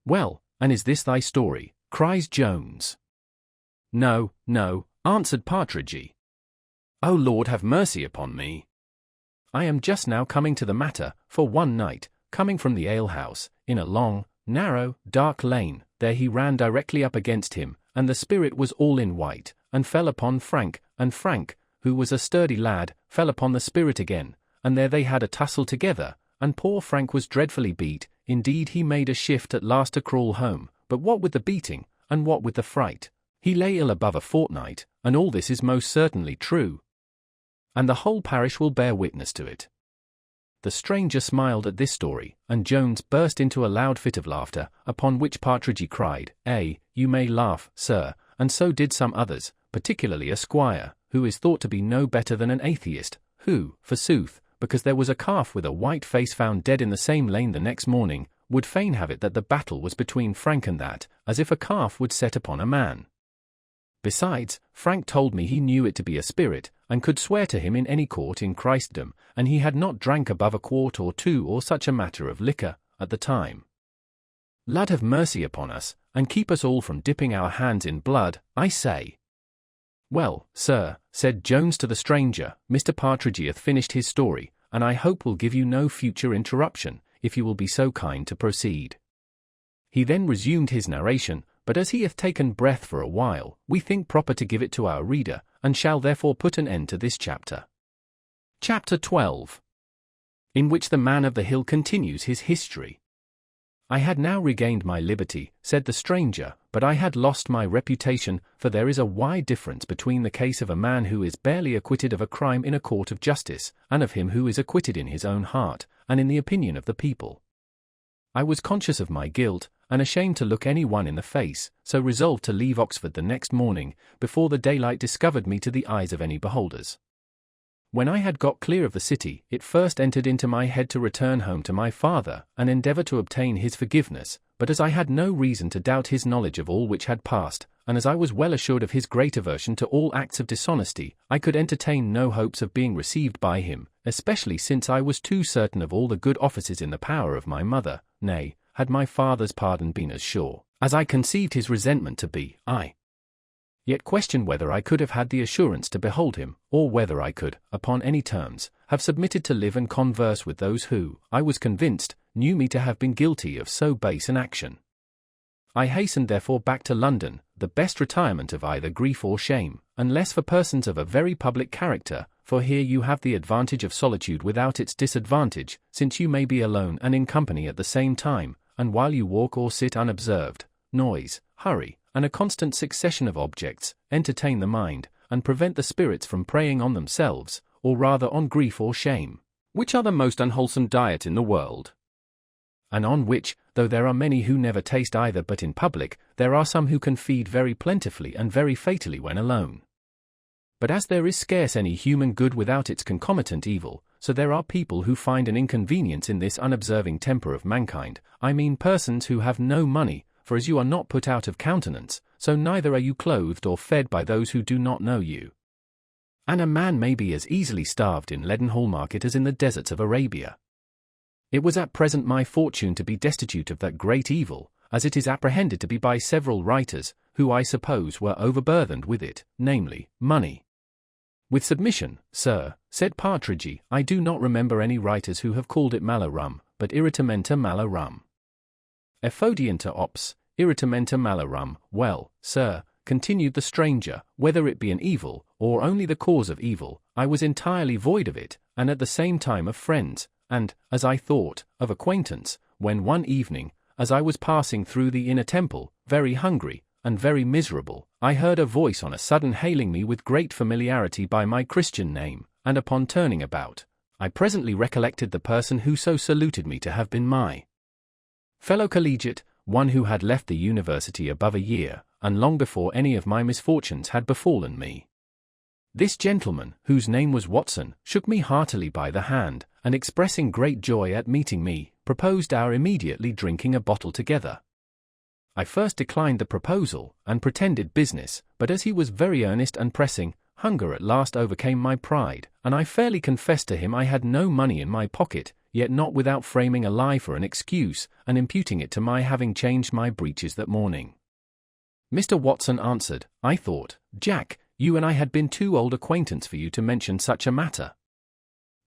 "Well, and is this thy story?" cries Jones. "No, no," answered Partridge. "O Lord, have mercy upon me. I am just now coming to the matter, for one night, coming from the alehouse, in a long, narrow, dark lane, there he ran directly up against him, and the spirit was all in white, and fell upon Frank, and Frank, who was a sturdy lad, fell upon the spirit again, and there they had a tussle together, and poor Frank was dreadfully beat. Indeed he made a shift at last to crawl home, but what with the beating, and what with the fright, he lay ill above a fortnight, and all this is most certainly true." and the whole parish will bear witness to it." The stranger smiled at this story, and Jones burst into a loud fit of laughter, upon which Partridge cried, "You may laugh, sir," and so did some others, particularly a squire, who is thought to be no better than an atheist, who, forsooth, because there was a calf with a white face found dead in the same lane the next morning, would fain have it that the battle was between Frank and that, as if a calf would set upon a man. Besides, Frank told me he knew it to be a spirit, and could swear to him in any court in Christendom, and he had not drank above a quart or two or such a matter of liquor, at the time. Lud have mercy upon us, and keep us all from dipping our hands in blood, I say. "Well, sir," said Jones to the stranger, "Mr. Partridge hath finished his story, and I hope will give you no future interruption, if you will be so kind to proceed." He then resumed his narration, but as he hath taken breath for a while, we think proper to give it to our reader, and shall therefore put an end to this chapter. Chapter 12. In which the man of the hill continues his history. "I had now regained my liberty," said the stranger, "but I had lost my reputation, for there is a wide difference between the case of a man who is barely acquitted of a crime in a court of justice, and of him who is acquitted in his own heart, and in the opinion of the people. I was conscious of my guilt, and ashamed to look any one in the face, so resolved to leave Oxford the next morning, before the daylight discovered me to the eyes of any beholders. When I had got clear of the city, it first entered into my head to return home to my father, and endeavour to obtain his forgiveness, but as I had no reason to doubt his knowledge of all which had passed, and as I was well assured of his great aversion to all acts of dishonesty, I could entertain no hopes of being received by him, especially since I was too certain of all the good offices in the power of my mother. Nay, had my father's pardon been as sure, as I conceived his resentment to be, I yet question whether I could have had the assurance to behold him, or whether I could, upon any terms, have submitted to live and converse with those who, I was convinced, knew me to have been guilty of so base an action. I hastened therefore back to London, the best retirement of either grief or shame, unless for persons of a very public character, for here you have the advantage of solitude without its disadvantage, since you may be alone and in company at the same time, and while you walk or sit unobserved, noise, hurry, and a constant succession of objects, entertain the mind, and prevent the spirits from preying on themselves, or rather on grief or shame, which are the most unwholesome diet in the world. And on which, though there are many who never taste either but in public, there are some who can feed very plentifully and very fatally when alone. But as there is scarce any human good without its concomitant evil, so there are people who find an inconvenience in this unobserving temper of mankind, I mean persons who have no money, for as you are not put out of countenance, so neither are you clothed or fed by those who do not know you. And a man may be as easily starved in Leadenhall Market as in the deserts of Arabia. It was at present my fortune to be destitute of that great evil, as it is apprehended to be by several writers, who I suppose were overburthened with it, namely, money. With submission, sir, said Partridge, I do not remember any writers who have called it malarum, but irritamenta malarum. Effodienta ops, irritamenta malarum. Well, sir, continued the stranger, whether it be an evil, or only the cause of evil, I was entirely void of it, and at the same time of friends, and, as I thought, of acquaintance, when one evening, as I was passing through the inner temple, very hungry, and very miserable, I heard a voice on a sudden hailing me with great familiarity by my Christian name, and upon turning about, I presently recollected the person who so saluted me to have been my fellow collegiate, one who had left the university above a year, and long before any of my misfortunes had befallen me. This gentleman, whose name was Watson, shook me heartily by the hand, and expressing great joy at meeting me, proposed our immediately drinking a bottle together. I first declined the proposal, and pretended business, but as he was very earnest and pressing, hunger at last overcame my pride, and I fairly confessed to him I had no money in my pocket, yet not without framing a lie for an excuse, and imputing it to my having changed my breeches that morning. Mr. Watson answered, I thought, Jack, you and I had been too old acquaintance for you to mention such a matter.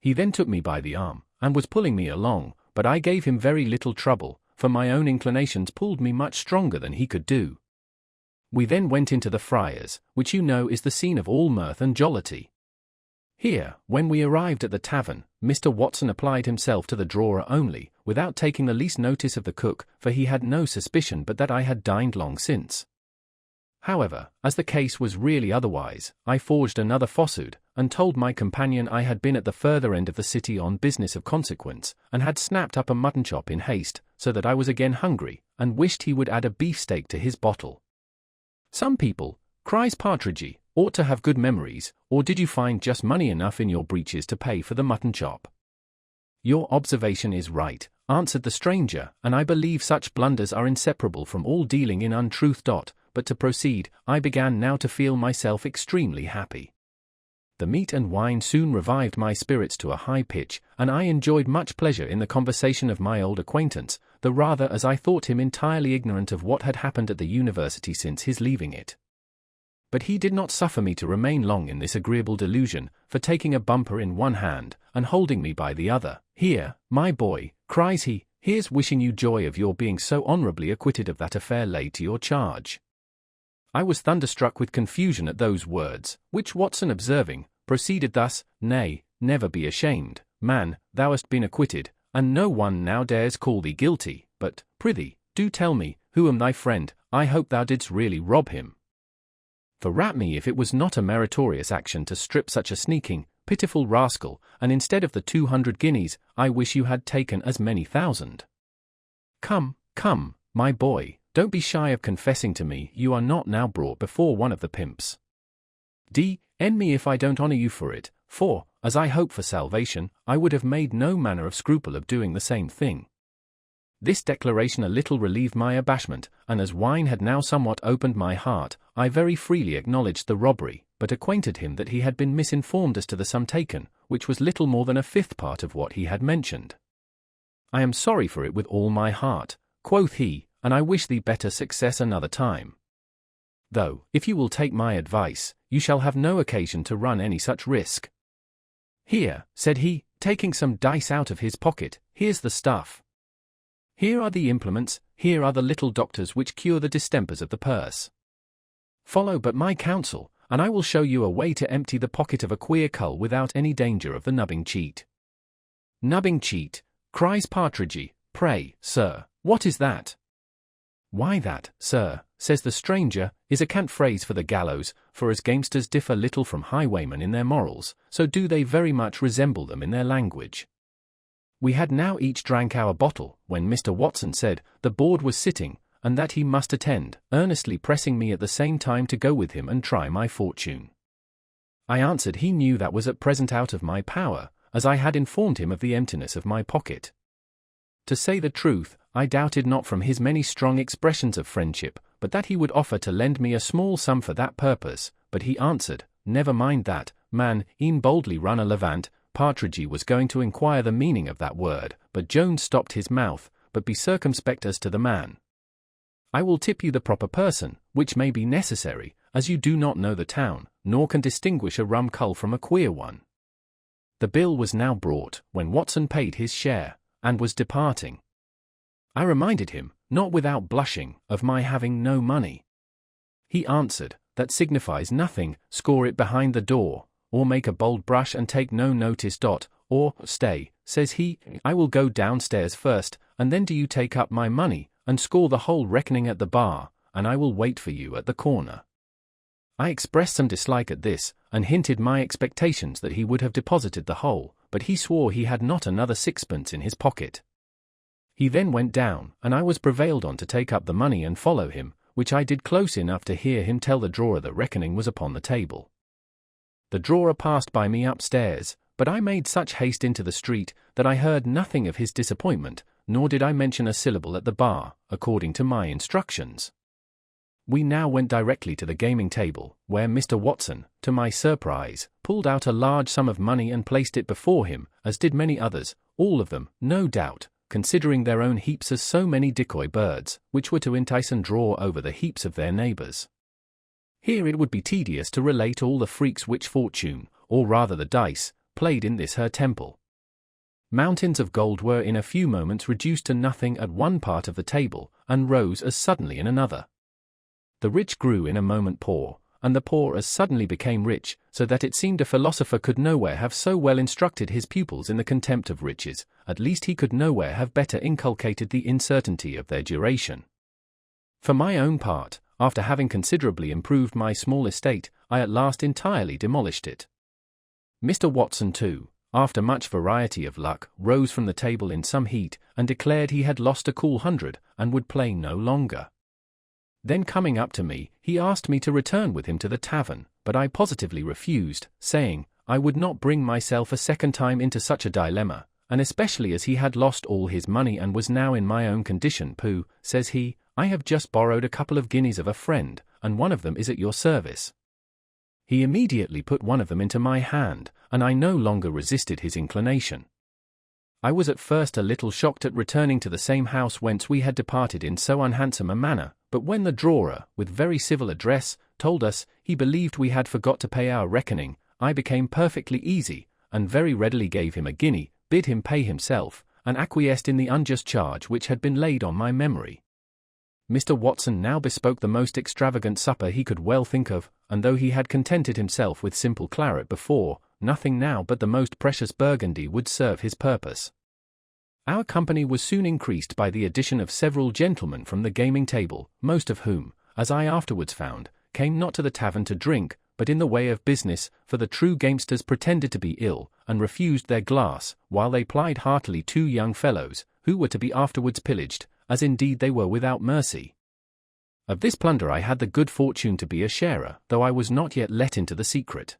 He then took me by the arm, and was pulling me along, but I gave him very little trouble, for my own inclinations pulled me much stronger than he could do. We then went into the Friars, which you know is the scene of all mirth and jollity. Here, when we arrived at the tavern, Mr. Watson applied himself to the drawer only, without taking the least notice of the cook, for he had no suspicion but that I had dined long since. However, as the case was really otherwise, I forged another falsehood, and told my companion I had been at the further end of the city on business of consequence, and had snapped up a mutton chop in haste, so that I was again hungry, and wished he would add a beefsteak to his bottle. "Some people," cries Partridge, "ought to have good memories, or did you find just money enough in your breeches to pay for the mutton chop?" "Your observation is right," answered the stranger, "and I believe such blunders are inseparable from all dealing in untruth. But to proceed, I began now to feel myself extremely happy. The meat and wine soon revived my spirits to a high pitch, and I enjoyed much pleasure in the conversation of my old acquaintance, the rather as I thought him entirely ignorant of what had happened at the university since his leaving it. But he did not suffer me to remain long in this agreeable delusion, for taking a bumper in one hand, and holding me by the other, "Here, my boy," cries he, "here's wishing you joy of your being so honourably acquitted of that affair laid to your charge." I was thunderstruck with confusion at those words, which Watson observing, proceeded thus: "Nay, never be ashamed, man, thou hast been acquitted, and no one now dares call thee guilty, but, prithee, do tell me, who am thy friend? I hope thou didst really rob him. For rat me if it was not a meritorious action to strip such a sneaking, pitiful rascal, and instead of the 200 guineas, I wish you had taken as many thousand. Come, come, my boy, don't be shy of confessing to me you are not now brought before one of the pimps. D.N. me if I don't honour you for it, for, as I hope for salvation, I would have made no manner of scruple of doing the same thing." This declaration a little relieved my abashment, and as wine had now somewhat opened my heart, I very freely acknowledged the robbery, but acquainted him that he had been misinformed as to the sum taken, which was little more than a fifth part of what he had mentioned. "I am sorry for it with all my heart," quoth he, "and I wish thee better success another time. Though, if you will take my advice, you shall have no occasion to run any such risk. Here," said he, taking some dice out of his pocket, "here's the stuff. Here are the implements, here are the little doctors which cure the distempers of the purse. Follow but my counsel, and I will show you a way to empty the pocket of a queer cull without any danger of the nubbing cheat." "Nubbing cheat," cries Partridge, "pray, sir, what is that?" "Why that, sir," says the stranger, "is a cant phrase for the gallows, for as gamesters differ little from highwaymen in their morals, so do they very much resemble them in their language." We had now each drank our bottle, when Mr. Watson said, the board was sitting, and that he must attend, earnestly pressing me at the same time to go with him and try my fortune. I answered he knew that was at present out of my power, as I had informed him of the emptiness of my pocket. To say the truth, I doubted not from his many strong expressions of friendship, but that he would offer to lend me a small sum for that purpose, but he answered, "Never mind that, man, e'en boldly run a levant." Partridge was going to inquire the meaning of that word, but Jones stopped his mouth, "But be circumspect as to the man. I will tip you the proper person, which may be necessary, as you do not know the town, nor can distinguish a rum cull from a queer one." The bill was now brought, when Watson paid his share, and was departing. I reminded him, not without blushing, of my having no money. He answered, "That signifies nothing, score it behind the door, or make a bold brush and take no notice. Or, stay," says he, "I will go downstairs first, and then do you take up my money, and score the whole reckoning at the bar, and I will wait for you at the corner." I expressed some dislike at this, and hinted my expectations that he would have deposited the whole, but he swore he had not another sixpence in his pocket. He then went down, and I was prevailed on to take up the money and follow him, which I did close enough to hear him tell the drawer the reckoning was upon the table. The drawer passed by me upstairs, but I made such haste into the street that I heard nothing of his disappointment, nor did I mention a syllable at the bar, according to my instructions. We now went directly to the gaming table, where Mr. Watson, to my surprise, pulled out a large sum of money and placed it before him, as did many others, all of them, no doubt, considering their own heaps as so many decoy birds, which were to entice and draw over the heaps of their neighbours. Here it would be tedious to relate all the freaks which fortune, or rather the dice, played in this her temple. Mountains of gold were in a few moments reduced to nothing at one part of the table, and rose as suddenly in another. The rich grew in a moment poor, and the poor as suddenly became rich, so that it seemed a philosopher could nowhere have so well instructed his pupils in the contempt of riches, at least he could nowhere have better inculcated the incertainty of their duration. For my own part, after having considerably improved my small estate, I at last entirely demolished it. Mr. Watson, too, after much variety of luck, rose from the table in some heat, and declared he had lost a cool 100, and would play no longer. Then coming up to me, he asked me to return with him to the tavern, but I positively refused, saying, I would not bring myself a second time into such a dilemma, and especially as he had lost all his money and was now in my own condition. Pooh, says he, I have just borrowed a couple of guineas of a friend, and one of them is at your service. He immediately put one of them into my hand, and I no longer resisted his inclination. I was at first a little shocked at returning to the same house whence we had departed in so unhandsome a manner, but when the drawer, with very civil address, told us he believed we had forgot to pay our reckoning, I became perfectly easy, and very readily gave him a guinea, bid him pay himself, and acquiesced in the unjust charge which had been laid on my memory. Mr. Watson now bespoke the most extravagant supper he could well think of, and though he had contented himself with simple claret before, nothing now but the most precious Burgundy would serve his purpose. Our company was soon increased by the addition of several gentlemen from the gaming table, most of whom, as I afterwards found, came not to the tavern to drink, but in the way of business, for the true gamesters pretended to be ill, and refused their glass, while they plied heartily 2 young fellows, who were to be afterwards pillaged, as indeed they were without mercy. Of this plunder I had the good fortune to be a sharer, though I was not yet let into the secret.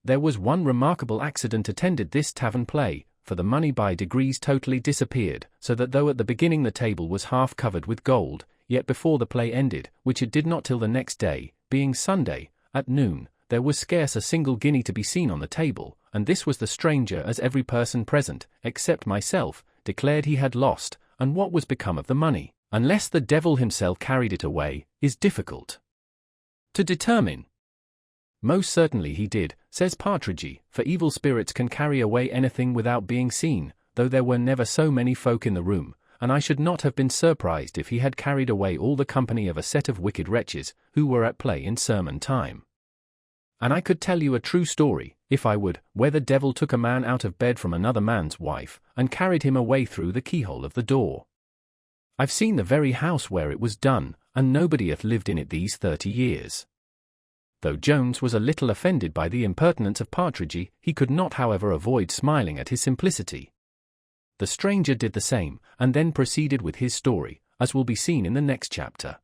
There was one remarkable accident attended this tavern play, for the money by degrees totally disappeared, so that though at the beginning the table was half covered with gold, yet before the play ended, which it did not till the next day, being Sunday, at noon, there was scarce a single guinea to be seen on the table, and this was the stranger, as every person present, except myself, declared he had lost, and what was become of the money, unless the devil himself carried it away, is difficult to determine. Most certainly he did, says Partridge, for evil spirits can carry away anything without being seen, though there were never so many folk in the room, and I should not have been surprised if he had carried away all the company of a set of wicked wretches, who were at play in sermon time. And I could tell you a true story, if I would, where the devil took a man out of bed from another man's wife, and carried him away through the keyhole of the door. I've seen the very house where it was done, and nobody hath lived in it these 30 years. Though Jones was a little offended by the impertinence of Partridge, he could not however avoid smiling at his simplicity. The stranger did the same, and then proceeded with his story, as will be seen in the next chapter.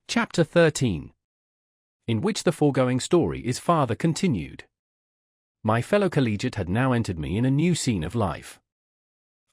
Chapter 13. In which the foregoing story is farther continued. My fellow collegiate had now entered me in a new scene of life.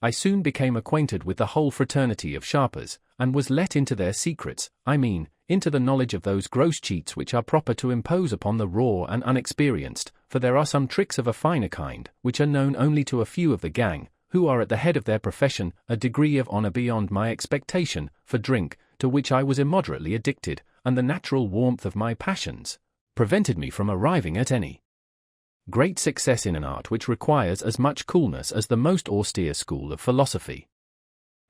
I soon became acquainted with the whole fraternity of sharpers, and was let into their secrets, I mean, into the knowledge of those gross cheats which are proper to impose upon the raw and unexperienced, for there are some tricks of a finer kind, which are known only to a few of the gang, who are at the head of their profession, a degree of honour beyond my expectation, for drink, to which I was immoderately addicted, and the natural warmth of my passions, prevented me from arriving at any great success in an art which requires as much coolness as the most austere school of philosophy.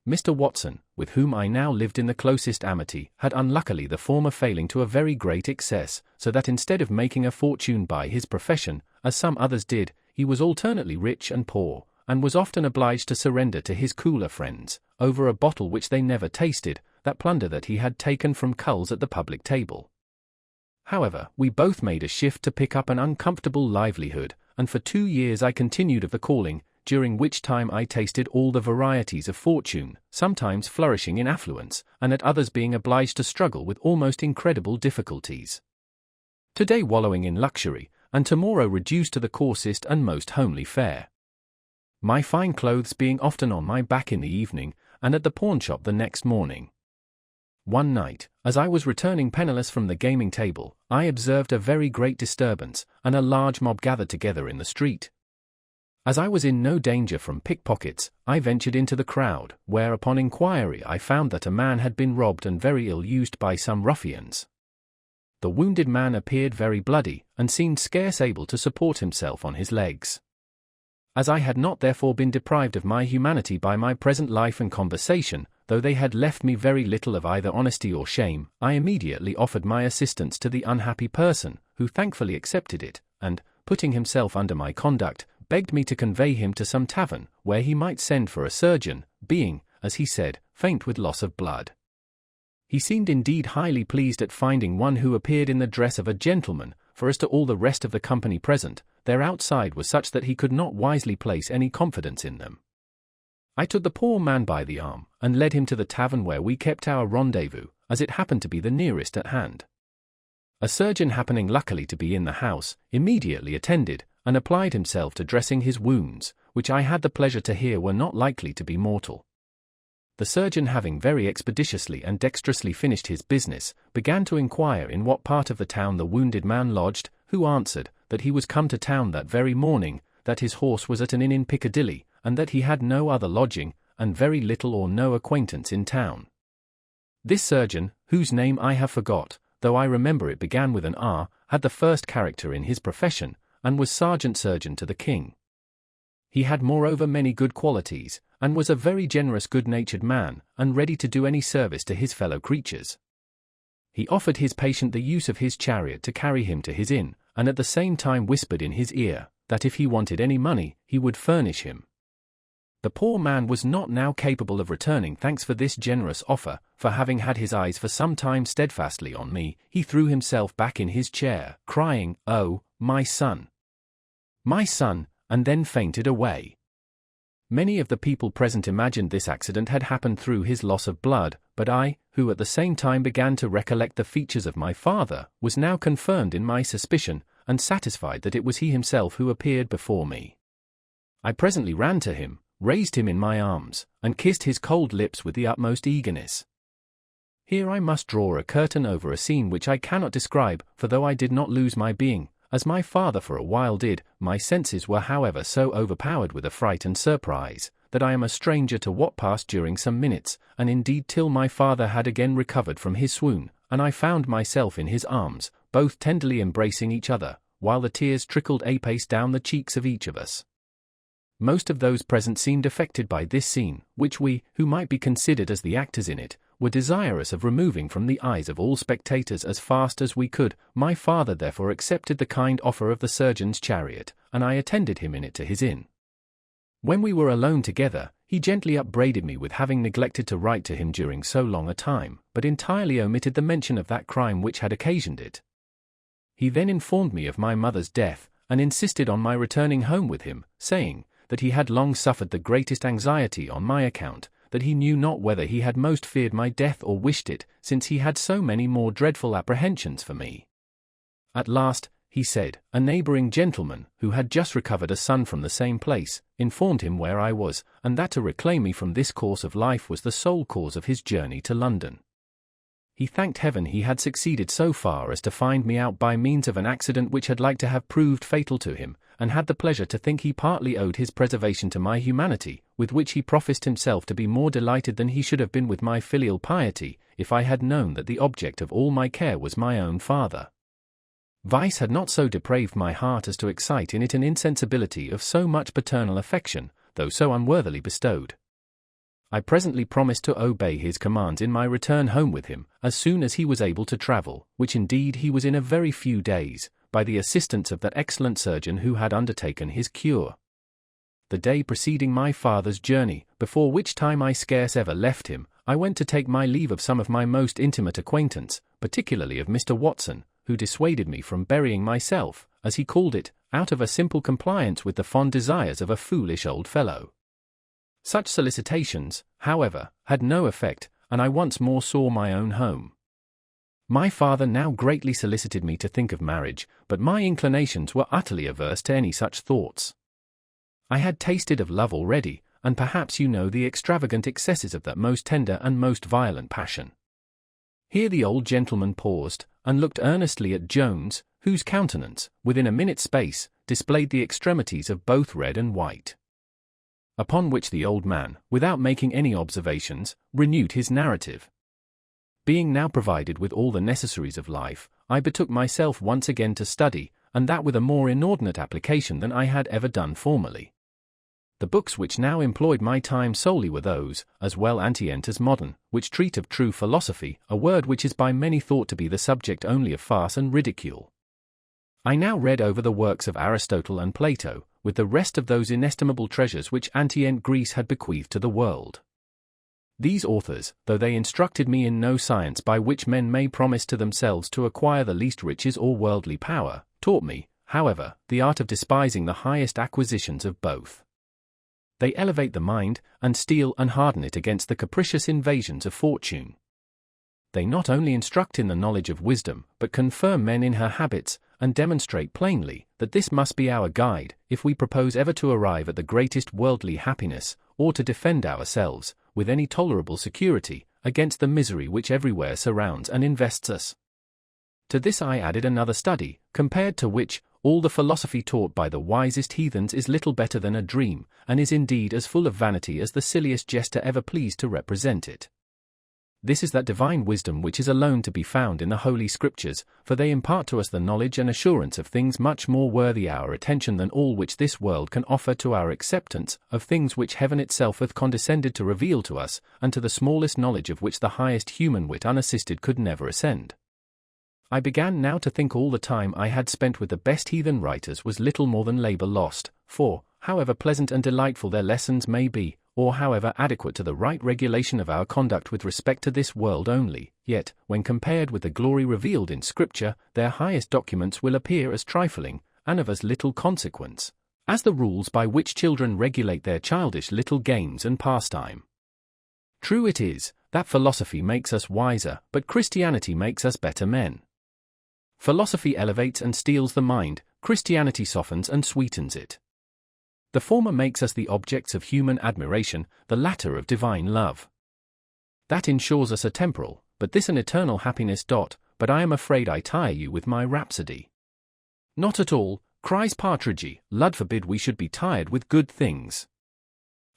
Mr. Watson, with whom I now lived in the closest amity, had unluckily the former failing to a very great excess, so that instead of making a fortune by his profession, as some others did, he was alternately rich and poor, and was often obliged to surrender to his cooler friends, over a bottle which they never tasted, that plunder that he had taken from culls at the public table. However, we both made a shift to pick up an uncomfortable livelihood, and for 2 years I continued of the calling, during which time I tasted all the varieties of fortune, sometimes flourishing in affluence, and at others being obliged to struggle with almost incredible difficulties. Today wallowing in luxury, and tomorrow reduced to the coarsest and most homely fare. My fine clothes being often on my back in the evening, and at the pawnshop the next morning. One night, as I was returning penniless from the gaming table, I observed a very great disturbance, and a large mob gathered together in the street. As I was in no danger from pickpockets, I ventured into the crowd, where upon inquiry I found that a man had been robbed and very ill-used by some ruffians. The wounded man appeared very bloody, and seemed scarce able to support himself on his legs. As I had not therefore been deprived of my humanity by my present life and conversation, though they had left me very little of either honesty or shame, I immediately offered my assistance to the unhappy person, who thankfully accepted it, and, putting himself under my conduct, begged me to convey him to some tavern, where he might send for a surgeon, being, as he said, faint with loss of blood. He seemed indeed highly pleased at finding one who appeared in the dress of a gentleman, for as to all the rest of the company present, their outside was such that he could not wisely place any confidence in them. I took the poor man by the arm, and led him to the tavern where we kept our rendezvous, as it happened to be the nearest at hand. A surgeon happening luckily to be in the house, immediately attended, and applied himself to dressing his wounds, which I had the pleasure to hear were not likely to be mortal. The surgeon, having very expeditiously and dexterously finished his business, began to inquire in what part of the town the wounded man lodged, who answered, that he was come to town that very morning, that his horse was at an inn in Piccadilly, and that he had no other lodging, and very little or no acquaintance in town. This surgeon, whose name I have forgot, though I remember it began with an R, had the first character in his profession, and was sergeant surgeon to the king. He had moreover many good qualities, and was a very generous good-natured man, and ready to do any service to his fellow creatures. He offered his patient the use of his chariot to carry him to his inn, and at the same time whispered in his ear, that if he wanted any money, he would furnish him. The poor man was not now capable of returning thanks for this generous offer, for having had his eyes for some time steadfastly on me, he threw himself back in his chair, crying, "Oh, my son! My son!" and then fainted away. Many of the people present imagined this accident had happened through his loss of blood, but I, who at the same time began to recollect the features of my father, was now confirmed in my suspicion, and satisfied that it was he himself who appeared before me. I presently ran to him, raised him in my arms, and kissed his cold lips with the utmost eagerness. Here I must draw a curtain over a scene which I cannot describe, for though I did not lose my being, as my father for a while did, my senses were however so overpowered with affright and surprise, that I am a stranger to what passed during some minutes, and indeed till my father had again recovered from his swoon, and I found myself in his arms, both tenderly embracing each other, while the tears trickled apace down the cheeks of each of us. Most of those present seemed affected by this scene, which we, who might be considered as the actors in it, were desirous of removing from the eyes of all spectators as fast as we could. My father therefore accepted the kind offer of the surgeon's chariot, and I attended him in it to his inn. When we were alone together, he gently upbraided me with having neglected to write to him during so long a time, but entirely omitted the mention of that crime which had occasioned it. He then informed me of my mother's death, and insisted on my returning home with him, saying, that he had long suffered the greatest anxiety on my account, that he knew not whether he had most feared my death or wished it, since he had so many more dreadful apprehensions for me. At last, he said, a neighbouring gentleman, who had just recovered a son from the same place, informed him where I was, and that to reclaim me from this course of life was the sole cause of his journey to London. He thanked heaven he had succeeded so far as to find me out by means of an accident which had like to have proved fatal to him, and had the pleasure to think he partly owed his preservation to my humanity, with which he professed himself to be more delighted than he should have been with my filial piety, if I had known that the object of all my care was my own father. Vice had not so depraved my heart as to excite in it an insensibility of so much paternal affection, though so unworthily bestowed. I presently promised to obey his commands in my return home with him, as soon as he was able to travel, which indeed he was in a very few days, by the assistance of that excellent surgeon who had undertaken his cure. The day preceding my father's journey, before which time I scarce ever left him, I went to take my leave of some of my most intimate acquaintance, particularly of Mr. Watson, who dissuaded me from burying myself, as he called it, out of a simple compliance with the fond desires of a foolish old fellow. Such solicitations, however, had no effect, and I once more saw my own home. My father now greatly solicited me to think of marriage, but my inclinations were utterly averse to any such thoughts. I had tasted of love already, and perhaps you know the extravagant excesses of that most tender and most violent passion. Here the old gentleman paused, and looked earnestly at Jones, whose countenance, within a minute's space, displayed the extremities of both red and white. Upon which the old man, without making any observations, renewed his narrative. Being now provided with all the necessaries of life, I betook myself once again to study, and that with a more inordinate application than I had ever done formerly. The books which now employed my time solely were those, as well antient as modern, which treat of true philosophy, a word which is by many thought to be the subject only of farce and ridicule. I now read over the works of Aristotle and Plato, with the rest of those inestimable treasures which antient Greece had bequeathed to the world. These authors, though they instructed me in no science by which men may promise to themselves to acquire the least riches or worldly power, taught me, however, the art of despising the highest acquisitions of both. They elevate the mind, and steel and harden it against the capricious invasions of fortune. They not only instruct in the knowledge of wisdom, but confirm men in her habits, and demonstrate plainly that this must be our guide, if we propose ever to arrive at the greatest worldly happiness, or to defend ourselves, with any tolerable security, against the misery which everywhere surrounds and invests us. To this I added another study, compared to which, all the philosophy taught by the wisest heathens is little better than a dream, and is indeed as full of vanity as the silliest jester ever pleased to represent it. This is that divine wisdom which is alone to be found in the Holy Scriptures, for they impart to us the knowledge and assurance of things much more worthy our attention than all which this world can offer to our acceptance, of things which heaven itself hath condescended to reveal to us, and to the smallest knowledge of which the highest human wit unassisted could never ascend. I began now to think all the time I had spent with the best heathen writers was little more than labour lost, for, however pleasant and delightful their lessons may be, or however adequate to the right regulation of our conduct with respect to this world only, yet, when compared with the glory revealed in Scripture, their highest documents will appear as trifling, and of as little consequence, as the rules by which children regulate their childish little games and pastime. True it is, that philosophy makes us wiser, but Christianity makes us better men. Philosophy elevates and steels the mind, Christianity softens and sweetens it. The former makes us the objects of human admiration, the latter of divine love. That ensures us a temporal, but this an eternal happiness. But I am afraid I tire you with my rhapsody. Not at all, cries Partridge, Lud forbid we should be tired with good things.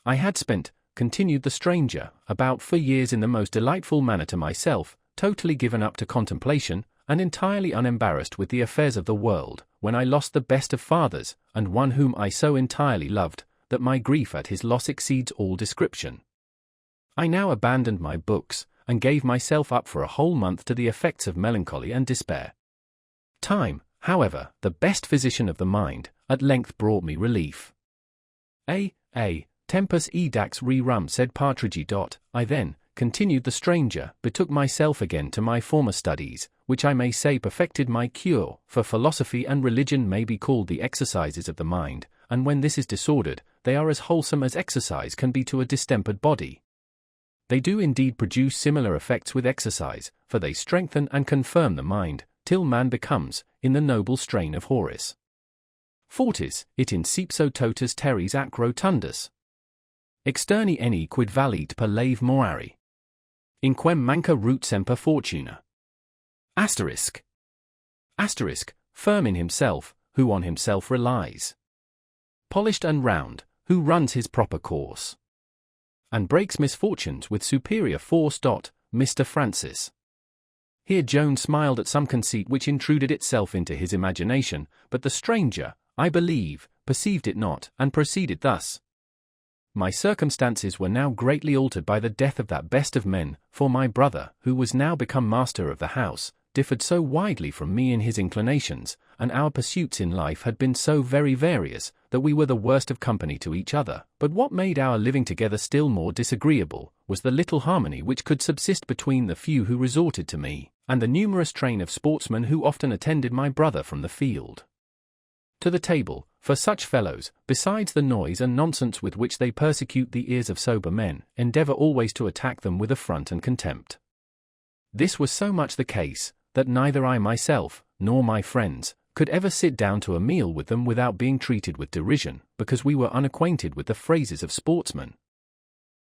I had spent, continued the stranger, about 4 years in the most delightful manner to myself, totally given up to contemplation, and entirely unembarrassed with the affairs of the world, when I lost the best of fathers, and one whom I so entirely loved, that my grief at his loss exceeds all description. I now abandoned my books, and gave myself up for a whole month to the effects of melancholy and despair. Time, however, the best physician of the mind, at length brought me relief. Tempus edax rerum, said Partridge. I then, continued the stranger, betook myself again to my former studies, which I may say perfected my cure, for philosophy and religion may be called the exercises of the mind, and when this is disordered, they are as wholesome as exercise can be to a distempered body. They do indeed produce similar effects with exercise, for they strengthen and confirm the mind, till man becomes, in the noble strain of Horace, fortis, it incipso totus teres ac rotundus. Externi eni quid valit per lave moari. Inquem manca rut semper fortuna. Asterisk. Firm in himself, who on himself relies. Polished and round, who runs his proper course. And breaks misfortunes with superior force. Mr. Francis. Here Jones smiled at some conceit which intruded itself into his imagination, but the stranger, I believe, perceived it not, and proceeded thus. My circumstances were now greatly altered by the death of that best of men, for my brother, who was now become master of the house, differed so widely from me in his inclinations, and our pursuits in life had been so very various, that we were the worst of company to each other. But what made our living together still more disagreeable, was the little harmony which could subsist between the few who resorted to me, and the numerous train of sportsmen who often attended my brother from the field to the table, for such fellows, besides the noise and nonsense with which they persecute the ears of sober men, endeavour always to attack them with affront and contempt. This was so much the case, that neither I myself, nor my friends, could ever sit down to a meal with them without being treated with derision, because we were unacquainted with the phrases of sportsmen.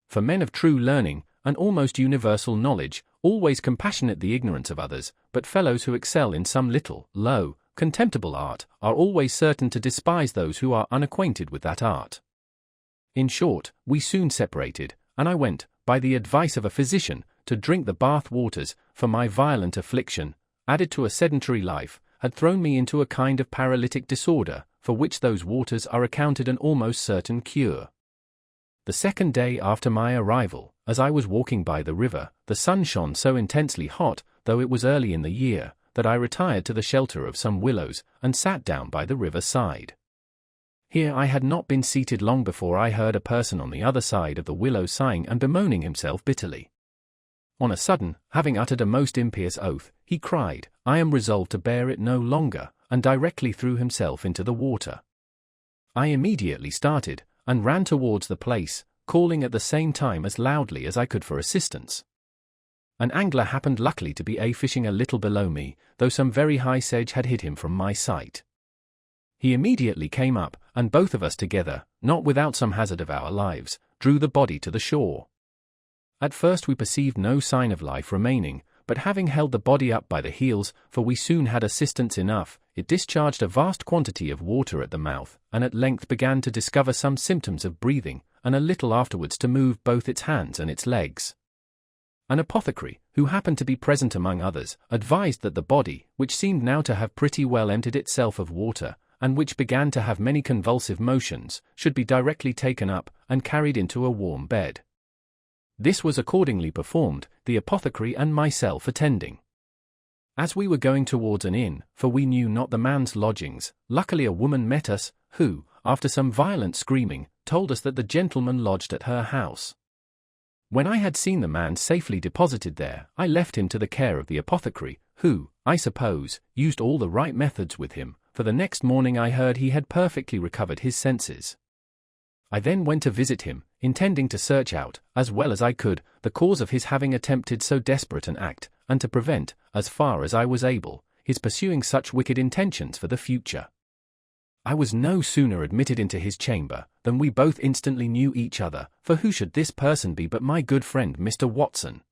For men of true learning, and almost universal knowledge, always compassionate the ignorance of others, but fellows who excel in some little, low, contemptible art, are always certain to despise those who are unacquainted with that art. In short, we soon separated, and I went, by the advice of a physician, to drink the Bath waters, for my violent affliction, added to a sedentary life, had thrown me into a kind of paralytic disorder, for which those waters are accounted an almost certain cure. The second day after my arrival, as I was walking by the river, the sun shone so intensely hot, though it was early in the year, that I retired to the shelter of some willows, and sat down by the river side. Here I had not been seated long before I heard a person on the other side of the willow sighing and bemoaning himself bitterly. On a sudden, having uttered a most impious oath, he cried, "I am resolved to bear it no longer," and directly threw himself into the water. I immediately started, and ran towards the place, calling at the same time as loudly as I could for assistance. An angler happened luckily to be fishing a little below me, though some very high sedge had hid him from my sight. He immediately came up, and both of us together, not without some hazard of our lives, drew the body to the shore. At first we perceived no sign of life remaining, but having held the body up by the heels, for we soon had assistance enough, it discharged a vast quantity of water at the mouth, and at length began to discover some symptoms of breathing, and a little afterwards to move both its hands and its legs. An apothecary, who happened to be present among others, advised that the body, which seemed now to have pretty well emptied itself of water, and which began to have many convulsive motions, should be directly taken up, and carried into a warm bed. This was accordingly performed, the apothecary and myself attending. As we were going towards an inn, for we knew not the man's lodgings, luckily a woman met us, who, after some violent screaming, told us that the gentleman lodged at her house. When I had seen the man safely deposited there, I left him to the care of the apothecary, who, I suppose, used all the right methods with him, for the next morning I heard he had perfectly recovered his senses. I then went to visit him, intending to search out, as well as I could, the cause of his having attempted so desperate an act, and to prevent, as far as I was able, his pursuing such wicked intentions for the future. I was no sooner admitted into his chamber, than we both instantly knew each other, for who should this person be but my good friend Mr. Watson?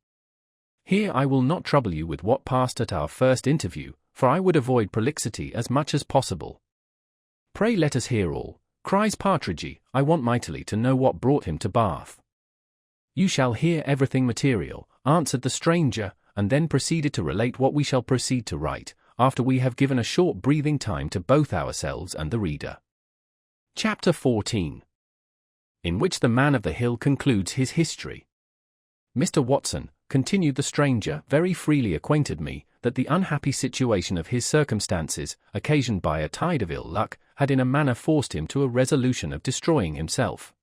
Here I will not trouble you with what passed at our first interview, for I would avoid prolixity as much as possible. Pray let us hear all, cries Partridge. I want mightily to know what brought him to Bath. You shall hear everything material, answered the stranger, and then proceeded to relate what we shall proceed to write, after we have given a short breathing time to both ourselves and the reader. Chapter 14. In which the man of the hill concludes his history. Mr. Watson, continued the stranger, very freely acquainted me, that the unhappy situation of his circumstances, occasioned by a tide of ill luck, had in a manner forced him to a resolution of destroying himself.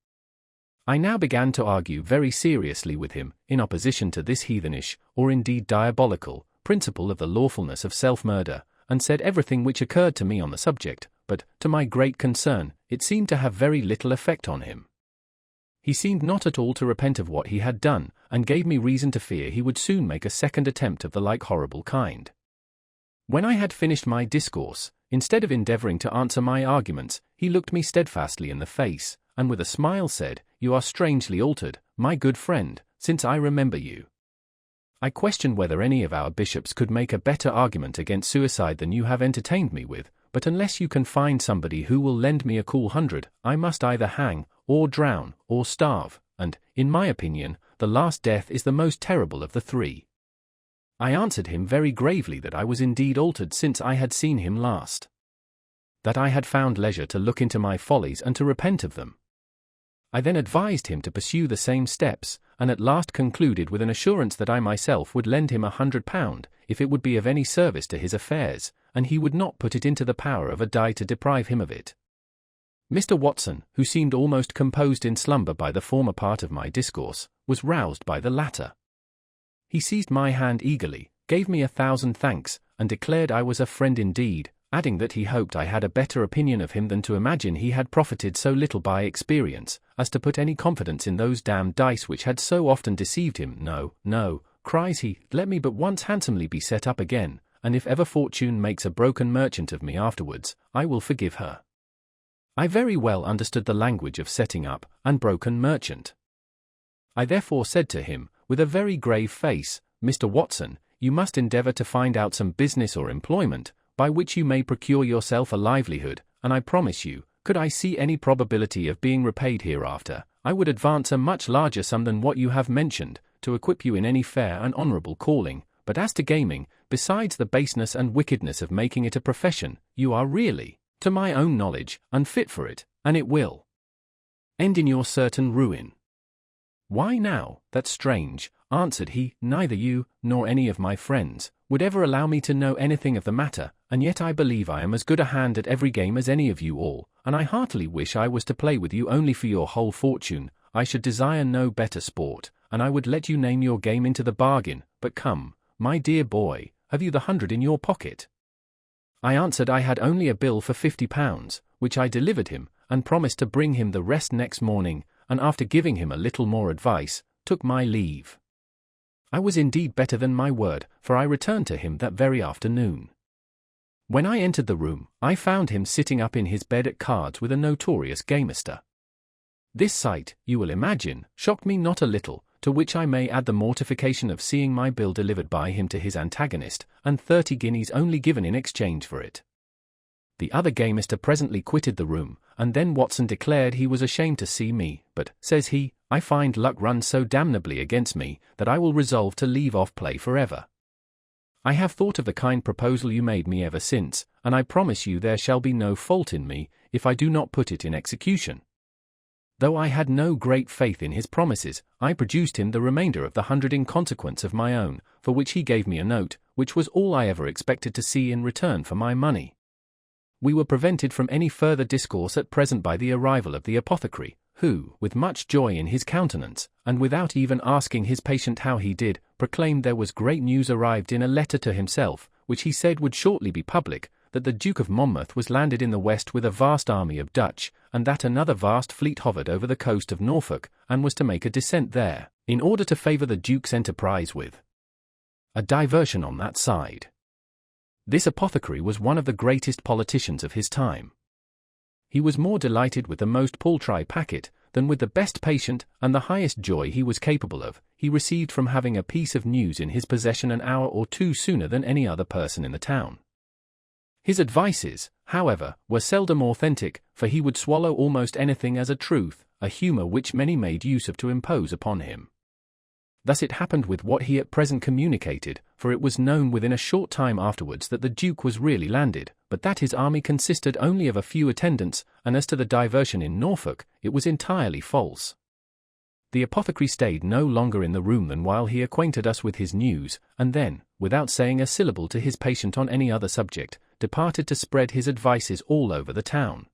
I now began to argue very seriously with him, in opposition to this heathenish, or indeed diabolical, principle of the lawfulness of self-murder, and said everything which occurred to me on the subject, but, to my great concern, it seemed to have very little effect on him. He seemed not at all to repent of what he had done, and gave me reason to fear he would soon make a second attempt of the like horrible kind. When I had finished my discourse, instead of endeavouring to answer my arguments, he looked me steadfastly in the face, and with a smile said, "You are strangely altered, my good friend, since I remember you. I question whether any of our bishops could make a better argument against suicide than you have entertained me with, but unless you can find somebody who will lend me a cool 100, I must either hang, or drown, or starve, and, in my opinion, the last death is the most terrible of the three." I answered him very gravely that I was indeed altered since I had seen him last. That I had found leisure to look into my follies and to repent of them. I then advised him to pursue the same steps, and at last concluded with an assurance that I myself would lend him £100, if it would be of any service to his affairs, and he would not put it into the power of a die to deprive him of it. Mr. Watson, who seemed almost composed in slumber by the former part of my discourse, was roused by the latter. He seized my hand eagerly, gave me 1,000 thanks, and declared I was a friend indeed, adding that he hoped I had a better opinion of him than to imagine he had profited so little by experience, as to put any confidence in those damned dice which had so often deceived him. "No, no," cries he, "let me but once handsomely be set up again, and if ever fortune makes a broken merchant of me afterwards, I will forgive her." I very well understood the language of setting up, and broken merchant. I therefore said to him, with a very grave face, "Mr. Watson, you must endeavour to find out some business or employment, by which you may procure yourself a livelihood, and I promise you, could I see any probability of being repaid hereafter, I would advance a much larger sum than what you have mentioned, to equip you in any fair and honourable calling, but as to gaming, besides the baseness and wickedness of making it a profession, you are really, to my own knowledge, unfit for it, and it will end in your certain ruin." "Why now, that's strange," answered he, "neither you, nor any of my friends, would ever allow me to know anything of the matter, and yet I believe I am as good a hand at every game as any of you all, and I heartily wish I was to play with you only for your whole fortune. I should desire no better sport, and I would let you name your game into the bargain, but come, my dear boy, have you the 100 in your pocket?" I answered I had only a bill for £50, which I delivered him, and promised to bring him the rest next morning, and after giving him a little more advice, took my leave. I was indeed better than my word, for I returned to him that very afternoon. When I entered the room, I found him sitting up in his bed at cards with a notorious gamester. This sight, you will imagine, shocked me not a little, to which I may add the mortification of seeing my bill delivered by him to his antagonist, and 30 guineas only given in exchange for it. The other gamester presently quitted the room, and then Watson declared he was ashamed to see me, but, says he, I find luck runs so damnably against me, that I will resolve to leave off play forever. I have thought of the kind proposal you made me ever since, and I promise you there shall be no fault in me, if I do not put it in execution. Though I had no great faith in his promises, I produced him the remainder of the 100 in consequence of my own, for which he gave me a note, which was all I ever expected to see in return for my money. We were prevented from any further discourse at present by the arrival of the apothecary, who, with much joy in his countenance, and without even asking his patient how he did, proclaimed there was great news arrived in a letter to himself, which he said would shortly be public, that the Duke of Monmouth was landed in the west with a vast army of Dutch, and that another vast fleet hovered over the coast of Norfolk, and was to make a descent there, in order to favour the Duke's enterprise with a diversion on that side. This apothecary was one of the greatest politicians of his time. He was more delighted with the most paltry packet than with the best patient, and the highest joy he was capable of he received from having a piece of news in his possession an hour or two sooner than any other person in the town. His advices, however, were seldom authentic, for he would swallow almost anything as a truth, a humour which many made use of to impose upon him. Thus it happened with what he at present communicated, for it was known within a short time afterwards that the Duke was really landed, but that his army consisted only of a few attendants, and as to the diversion in Norfolk, it was entirely false. The apothecary stayed no longer in the room than while he acquainted us with his news, and then, without saying a syllable to his patient on any other subject, departed to spread his advices all over the town.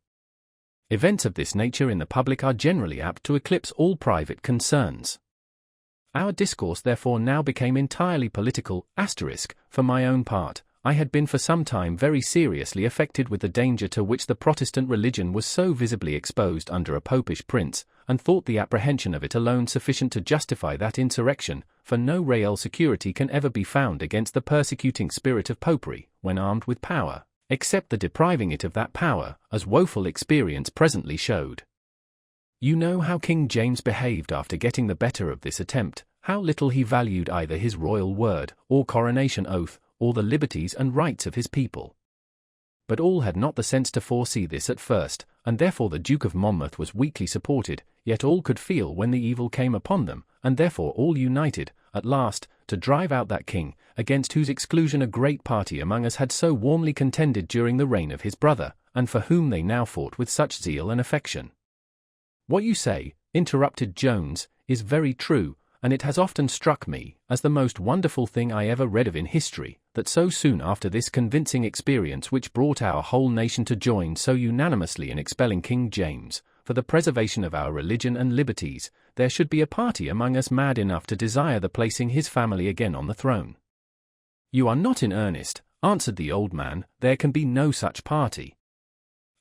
Events of this nature in the public are generally apt to eclipse all private concerns. Our discourse therefore now became entirely political. For my own part, I had been for some time very seriously affected with the danger to which the Protestant religion was so visibly exposed under a popish prince, and thought the apprehension of it alone sufficient to justify that insurrection, for no real security can ever be found against the persecuting spirit of popery, when armed with power, except the depriving it of that power, as woeful experience presently showed. You know how King James behaved after getting the better of this attempt, how little he valued either his royal word, or coronation oath, or the liberties and rights of his people. But all had not the sense to foresee this at first, and therefore the Duke of Monmouth was weakly supported, yet all could feel when the evil came upon them, and therefore all united, at last, to drive out that king, against whose exclusion a great party among us had so warmly contended during the reign of his brother, and for whom they now fought with such zeal and affection. What you say, interrupted Jones, is very true, and it has often struck me, as the most wonderful thing I ever read of in history, that so soon after this convincing experience which brought our whole nation to join so unanimously in expelling King James, for the preservation of our religion and liberties, there should be a party among us mad enough to desire the placing his family again on the throne. You are not in earnest, answered the old man, there can be no such party.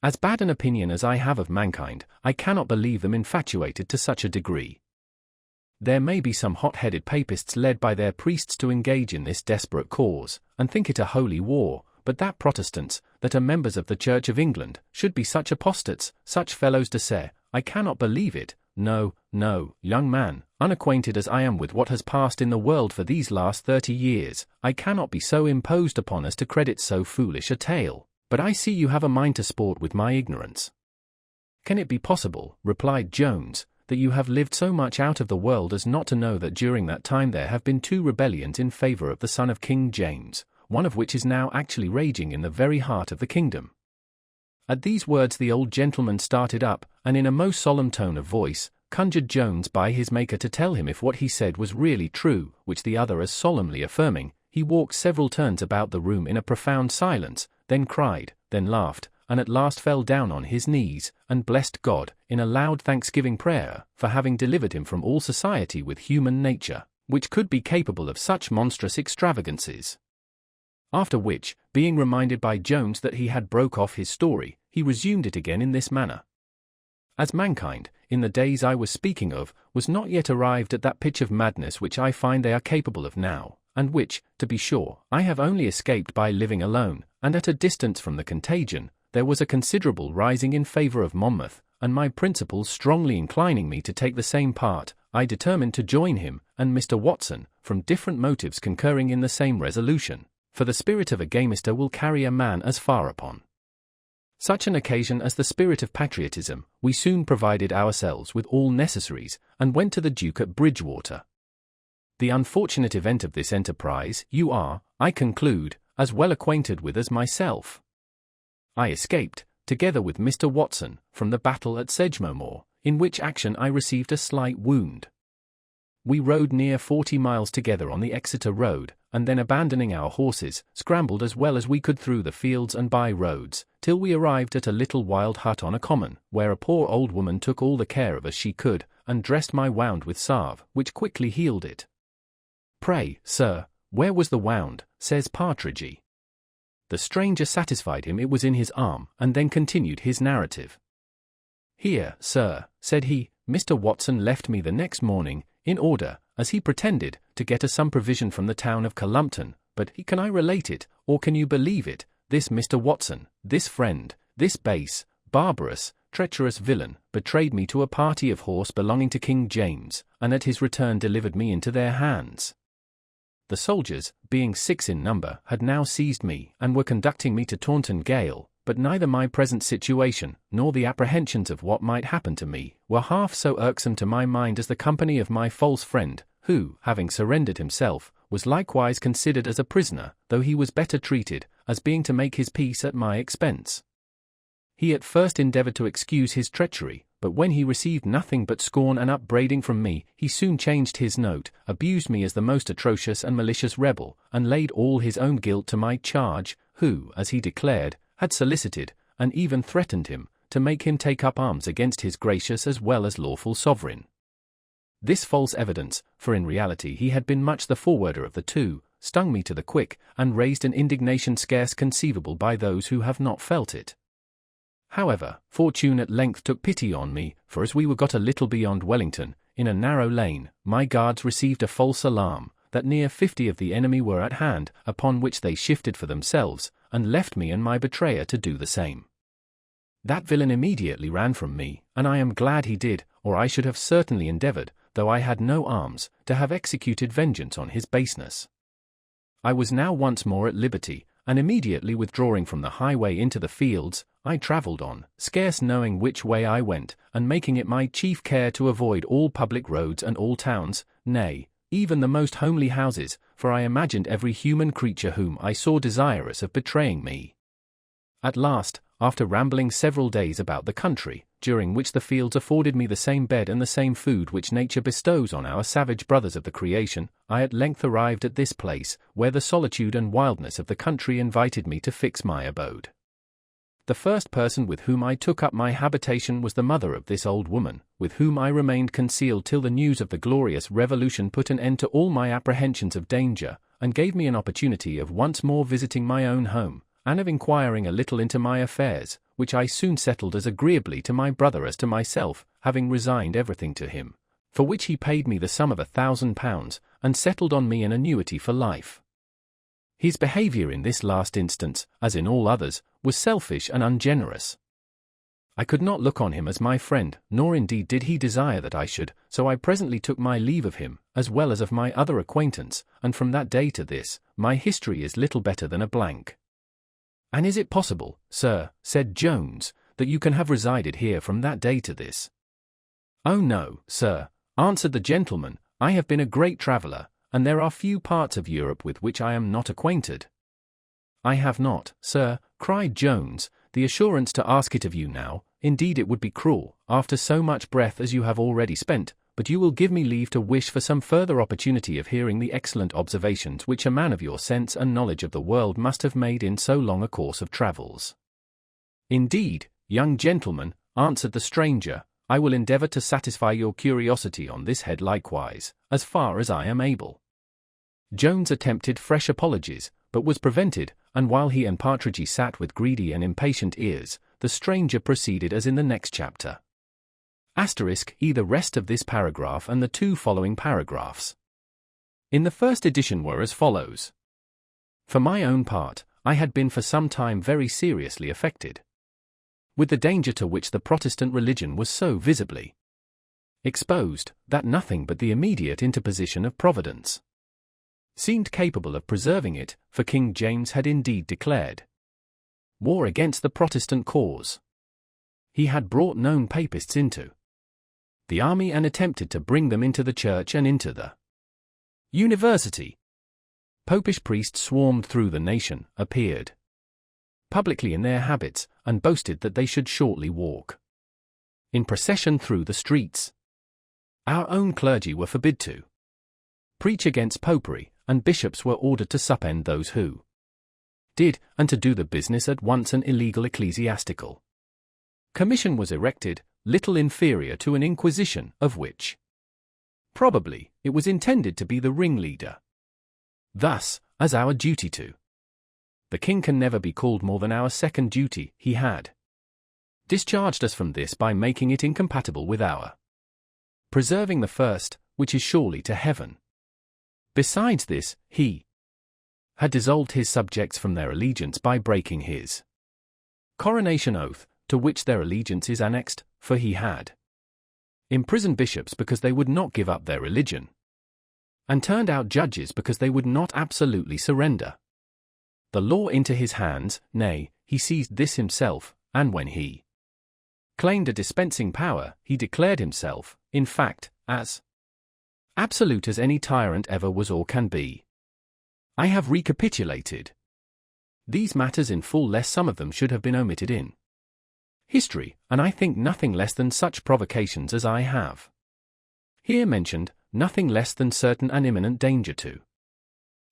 As bad an opinion as I have of mankind, I cannot believe them infatuated to such a degree. There may be some hot-headed papists led by their priests to engage in this desperate cause, and think it a holy war, but that Protestants, that are members of the Church of England, should be such apostates, such fellows de se, I cannot believe it. No, no, young man, unacquainted as I am with what has passed in the world for these last 30 years, I cannot be so imposed upon as to credit so foolish a tale, but I see you have a mind to sport with my ignorance. Can it be possible, replied Jones, that you have lived so much out of the world as not to know that during that time there have been 2 rebellions in favour of the son of King James, one of which is now actually raging in the very heart of the kingdom? At these words the old gentleman started up, and in a most solemn tone of voice, conjured Jones by his Maker to tell him if what he said was really true, which the other as solemnly affirming, he walked several turns about the room in a profound silence, then cried, then laughed, and at last fell down on his knees, and blessed God, in a loud thanksgiving prayer, for having delivered him from all society with human nature, which could be capable of such monstrous extravagances. After which, being reminded by Jones that he had broke off his story, he resumed it again in this manner. As mankind, in the days I was speaking of, was not yet arrived at that pitch of madness which I find they are capable of now, and which, to be sure, I have only escaped by living alone, and at a distance from the contagion, there was a considerable rising in favour of Monmouth, and my principles strongly inclining me to take the same part, I determined to join him, and Mr. Watson, from different motives concurring in the same resolution, for the spirit of a gamester will carry a man as far upon such an occasion as the spirit of patriotism. We soon provided ourselves with all necessaries, and went to the Duke at Bridgewater. The unfortunate event of this enterprise you are, I conclude, as well acquainted with as myself. I escaped, together with Mr. Watson, from the battle at Sedgemoor, in which action I received a slight wound. We rode near 40 miles together on the Exeter road, and then abandoning our horses, scrambled as well as we could through the fields and by roads, till we arrived at a little wild hut on a common, where a poor old woman took all the care of us she could, and dressed my wound with salve, which quickly healed it. Pray, sir, where was the wound? Says Partridge. The stranger satisfied him it was in his arm, and then continued his narrative. Here, sir, said he, Mr. Watson left me the next morning, in order, as he pretended, to get us some provision from the town of Columpton, but can I relate it, or can you believe it, this Mr. Watson, this friend, this base, barbarous, treacherous villain, betrayed me to a party of horse belonging to King James, and at his return delivered me into their hands. The soldiers, being 6 in number, had now seized me, and were conducting me to Taunton Gaol, but neither my present situation, nor the apprehensions of what might happen to me, were half so irksome to my mind as the company of my false friend, who, having surrendered himself, was likewise considered as a prisoner, though he was better treated, as being to make his peace at my expense. He at first endeavoured to excuse his treachery, but when he received nothing but scorn and upbraiding from me, he soon changed his note, abused me as the most atrocious and malicious rebel, and laid all his own guilt to my charge, who, as he declared, had solicited, and even threatened him, to make him take up arms against his gracious as well as lawful sovereign. This false evidence, for in reality he had been much the forwarder of the two, stung me to the quick, and raised an indignation scarce conceivable by those who have not felt it. However, fortune at length took pity on me, for as we were got a little beyond Wellington, in a narrow lane, my guards received a false alarm, that near 50 of the enemy were at hand, upon which they shifted for themselves, and left me and my betrayer to do the same. That villain immediately ran from me, and I am glad he did, or I should have certainly endeavoured, though I had no arms, to have executed vengeance on his baseness. I was now once more at liberty, and immediately withdrawing from the highway into the fields, I travelled on, scarce knowing which way I went, and making it my chief care to avoid all public roads and all towns, nay, even the most homely houses, for I imagined every human creature whom I saw desirous of betraying me. At last, after rambling several days about the country, during which the fields afforded me the same bed and the same food which nature bestows on our savage brothers of the creation, I at length arrived at this place, where the solitude and wildness of the country invited me to fix my abode. The first person with whom I took up my habitation was the mother of this old woman, with whom I remained concealed till the news of the glorious Revolution put an end to all my apprehensions of danger, and gave me an opportunity of once more visiting my own home, and of inquiring a little into my affairs, which I soon settled as agreeably to my brother as to myself, having resigned everything to him, for which he paid me the sum of £1,000, and settled on me an annuity for life. His behaviour in this last instance, as in all others, was selfish and ungenerous. I could not look on him as my friend, nor indeed did he desire that I should, so I presently took my leave of him, as well as of my other acquaintance, and from that day to this, my history is little better than a blank. And is it possible, sir, said Jones, that you can have resided here from that day to this? Oh no, sir, answered the gentleman, I have been a great traveller, and there are few parts of Europe with which I am not acquainted. I have not, sir, cried Jones, the assurance to ask it of you now. Indeed it would be cruel, after so much breath as you have already spent, but you will give me leave to wish for some further opportunity of hearing the excellent observations which a man of your sense and knowledge of the world must have made in so long a course of travels. Indeed, young gentleman, answered the stranger, I will endeavour to satisfy your curiosity on this head likewise, as far as I am able. Jones attempted fresh apologies, but was prevented, and while he and Partridge sat with greedy and impatient ears, the stranger proceeded as in the next chapter. *E the rest of this paragraph and the two following paragraphs in the first edition were as follows. For my own part, I had been for some time very seriously affected with the danger to which the Protestant religion was so visibly exposed, that nothing but the immediate interposition of Providence seemed capable of preserving it, for King James had indeed declared war against the Protestant cause. He had brought known papists into the army and attempted to bring them into the church and into the university. Popish priests swarmed through the nation, appeared publicly in their habits, and boasted that they should shortly walk in procession through the streets. Our own clergy were forbid to preach against popery, and bishops were ordered to suppend those who did, and to do the business at once. An illegal ecclesiastical commission was erected, little inferior to an inquisition, of which probably it was intended to be the ringleader. Thus, as our duty to the king can never be called more than our second duty, he had discharged us from this by making it incompatible with our preserving the first, which is surely to heaven. Besides this, he had dissolved his subjects from their allegiance by breaking his coronation oath, to which their allegiance is annexed, for he had imprisoned bishops because they would not give up their religion, and turned out judges because they would not absolutely surrender the law into his hands. Nay, he seized this himself, and when he claimed a dispensing power, he declared himself, in fact, as absolute as any tyrant ever was or can be. I have recapitulated these matters in full, lest some of them should have been omitted in history, and I think nothing less than such provocations as I have here mentioned, nothing less than certain and imminent danger to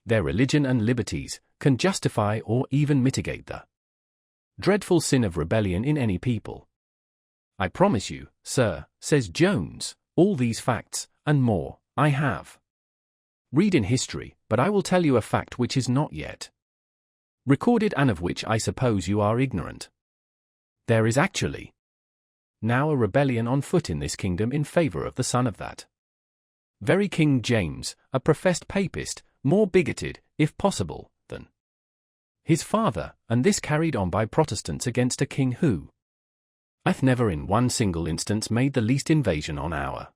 their religion and liberties, can justify or even mitigate the dreadful sin of rebellion in any people. I promise you, sir, says Jones, all these facts, and more, I have read in history, but I will tell you a fact which is not yet recorded and of which I suppose you are ignorant. There is actually now a rebellion on foot in this kingdom in favour of the son of that very King James, a professed papist, more bigoted, if possible, than his father, and this carried on by Protestants against a king who hath never in one single instance made the least invasion on our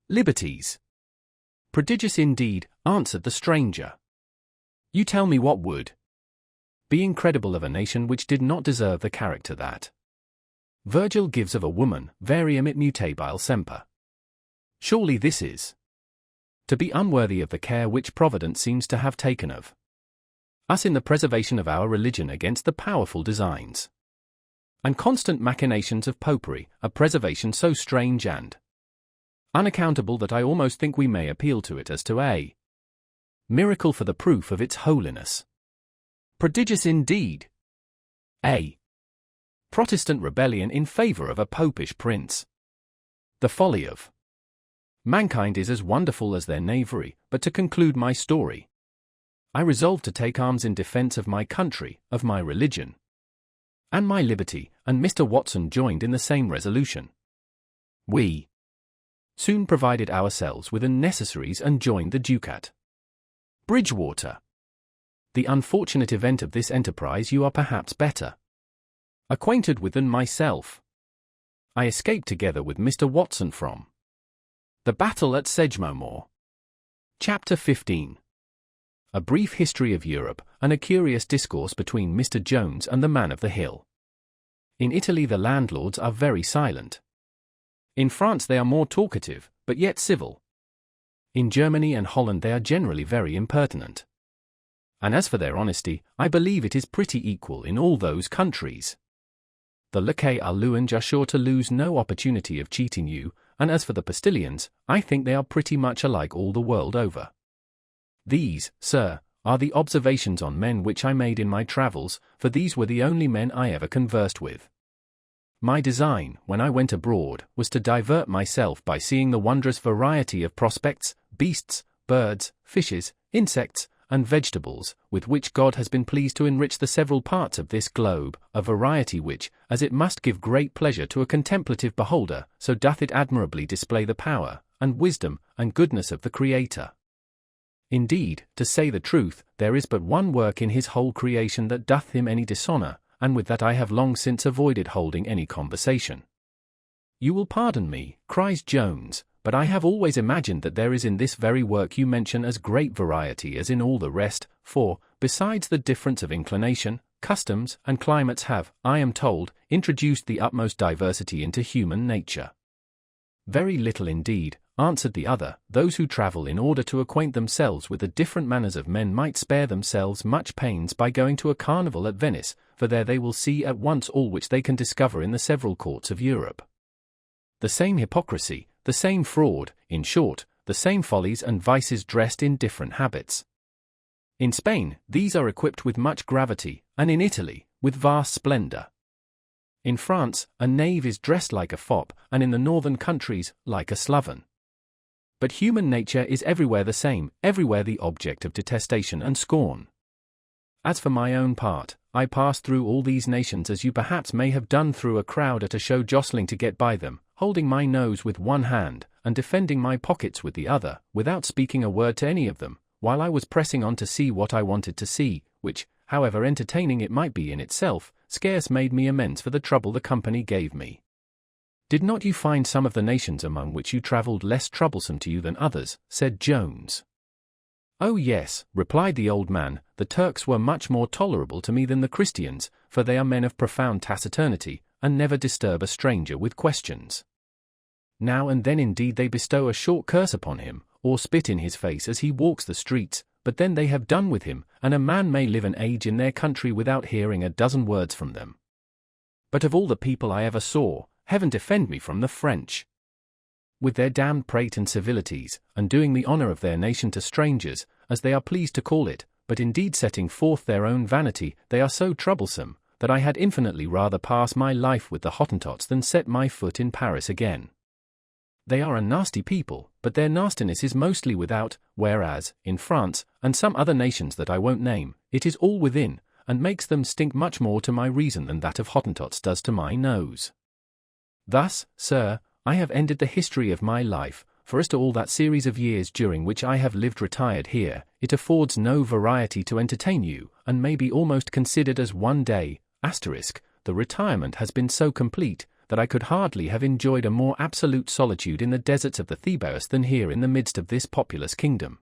liberties. Prodigious indeed, answered the stranger. You tell me what would be incredible of a nation which did not deserve the character that Virgil gives of a woman, varium it mutabile semper. Surely this is to be unworthy of the care which Providence seems to have taken of us in the preservation of our religion against the powerful designs and constant machinations of popery, a preservation so strange and unaccountable that I almost think we may appeal to it as to a miracle for the proof of its holiness. Prodigious indeed. A Protestant rebellion in favour of a popish prince. The folly of mankind is as wonderful as their knavery, but to conclude my story, I resolved to take arms in defence of my country, of my religion, and my liberty, and Mr. Watson joined in the same resolution. We soon provided ourselves with the necessaries and joined the Duke at Bridgewater. The unfortunate event of this enterprise you are perhaps better acquainted with than myself. I escaped together with Mr. Watson from the battle at Sedgemoor. Chapter 15. A brief history of Europe, and a curious discourse between Mr. Jones and the man of the hill. In Italy the landlords are very silent. In France they are more talkative, but yet civil. In Germany and Holland they are generally very impertinent. And as for their honesty, I believe it is pretty equal in all those countries. The laquais à louange are sure to lose no opportunity of cheating you, and as for the postilions, I think they are pretty much alike all the world over. These, sir, are the observations on men which I made in my travels, for these were the only men I ever conversed with. My design, when I went abroad, was to divert myself by seeing the wondrous variety of prospects, beasts, birds, fishes, insects, and vegetables, with which God has been pleased to enrich the several parts of this globe, a variety which, as it must give great pleasure to a contemplative beholder, so doth it admirably display the power, and wisdom, and goodness of the Creator. Indeed, to say the truth, there is but one work in his whole creation that doth him any dishonour, and with that I have long since avoided holding any conversation. You will pardon me, cries Jones, but I have always imagined that there is in this very work you mention as great variety as in all the rest, for, besides the difference of inclination, customs and climates have, I am told, introduced the utmost diversity into human nature. Very little indeed, answered the other. Those who travel in order to acquaint themselves with the different manners of men might spare themselves much pains by going to a carnival at Venice, for there they will see at once all which they can discover in the several courts of Europe. The same hypocrisy, the same fraud, in short, the same follies and vices dressed in different habits. In Spain, these are equipped with much gravity, and in Italy, with vast splendour. In France, a knave is dressed like a fop, and in the northern countries, like a sloven. But human nature is everywhere the same, everywhere the object of detestation and scorn. As for my own part, I pass through all these nations as you perhaps may have done through a crowd at a show, jostling to get by them, holding my nose with one hand, and defending my pockets with the other, without speaking a word to any of them, while I was pressing on to see what I wanted to see, which, however entertaining it might be in itself, scarce made me amends for the trouble the company gave me. Did not you find some of the nations among which you travelled less troublesome to you than others? Said Jones. Oh yes, replied the old man, the Turks were much more tolerable to me than the Christians, for they are men of profound taciturnity, and never disturb a stranger with questions. Now and then indeed they bestow a short curse upon him, or spit in his face as he walks the streets, but then they have done with him, and a man may live an age in their country without hearing a dozen words from them. But of all the people I ever saw, heaven defend me from the French. With their damned prate and civilities, and doing the honour of their nation to strangers, as they are pleased to call it, but indeed setting forth their own vanity, they are so troublesome, that I had infinitely rather pass my life with the Hottentots than set my foot in Paris again. They are a nasty people, but their nastiness is mostly without, whereas, in France, and some other nations that I won't name, it is all within, and makes them stink much more to my reason than that of Hottentots does to my nose. Thus, sir, I have ended the history of my life, for as to all that series of years during which I have lived retired here, it affords no variety to entertain you, and may be almost considered as one day, the retirement has been so complete, that I could hardly have enjoyed a more absolute solitude in the deserts of the Thebaeus than here in the midst of this populous kingdom.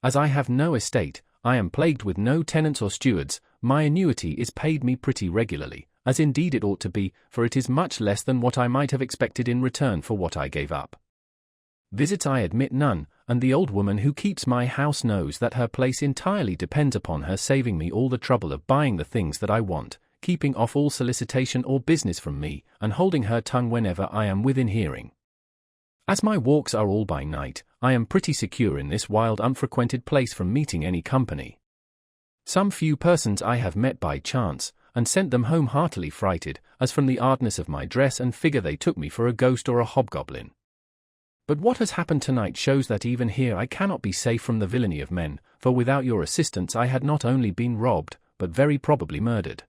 As I have no estate, I am plagued with no tenants or stewards, my annuity is paid me pretty regularly, as indeed it ought to be, for it is much less than what I might have expected in return for what I gave up. Visits I admit none, and the old woman who keeps my house knows that her place entirely depends upon her saving me all the trouble of buying the things that I want, keeping off all solicitation or business from me, and holding her tongue whenever I am within hearing. As my walks are all by night, I am pretty secure in this wild unfrequented place from meeting any company. Some few persons I have met by chance, and sent them home heartily frighted, as from the oddness of my dress and figure they took me for a ghost or a hobgoblin. But what has happened tonight shows that even here I cannot be safe from the villainy of men, for without your assistance I had not only been robbed, but very probably murdered.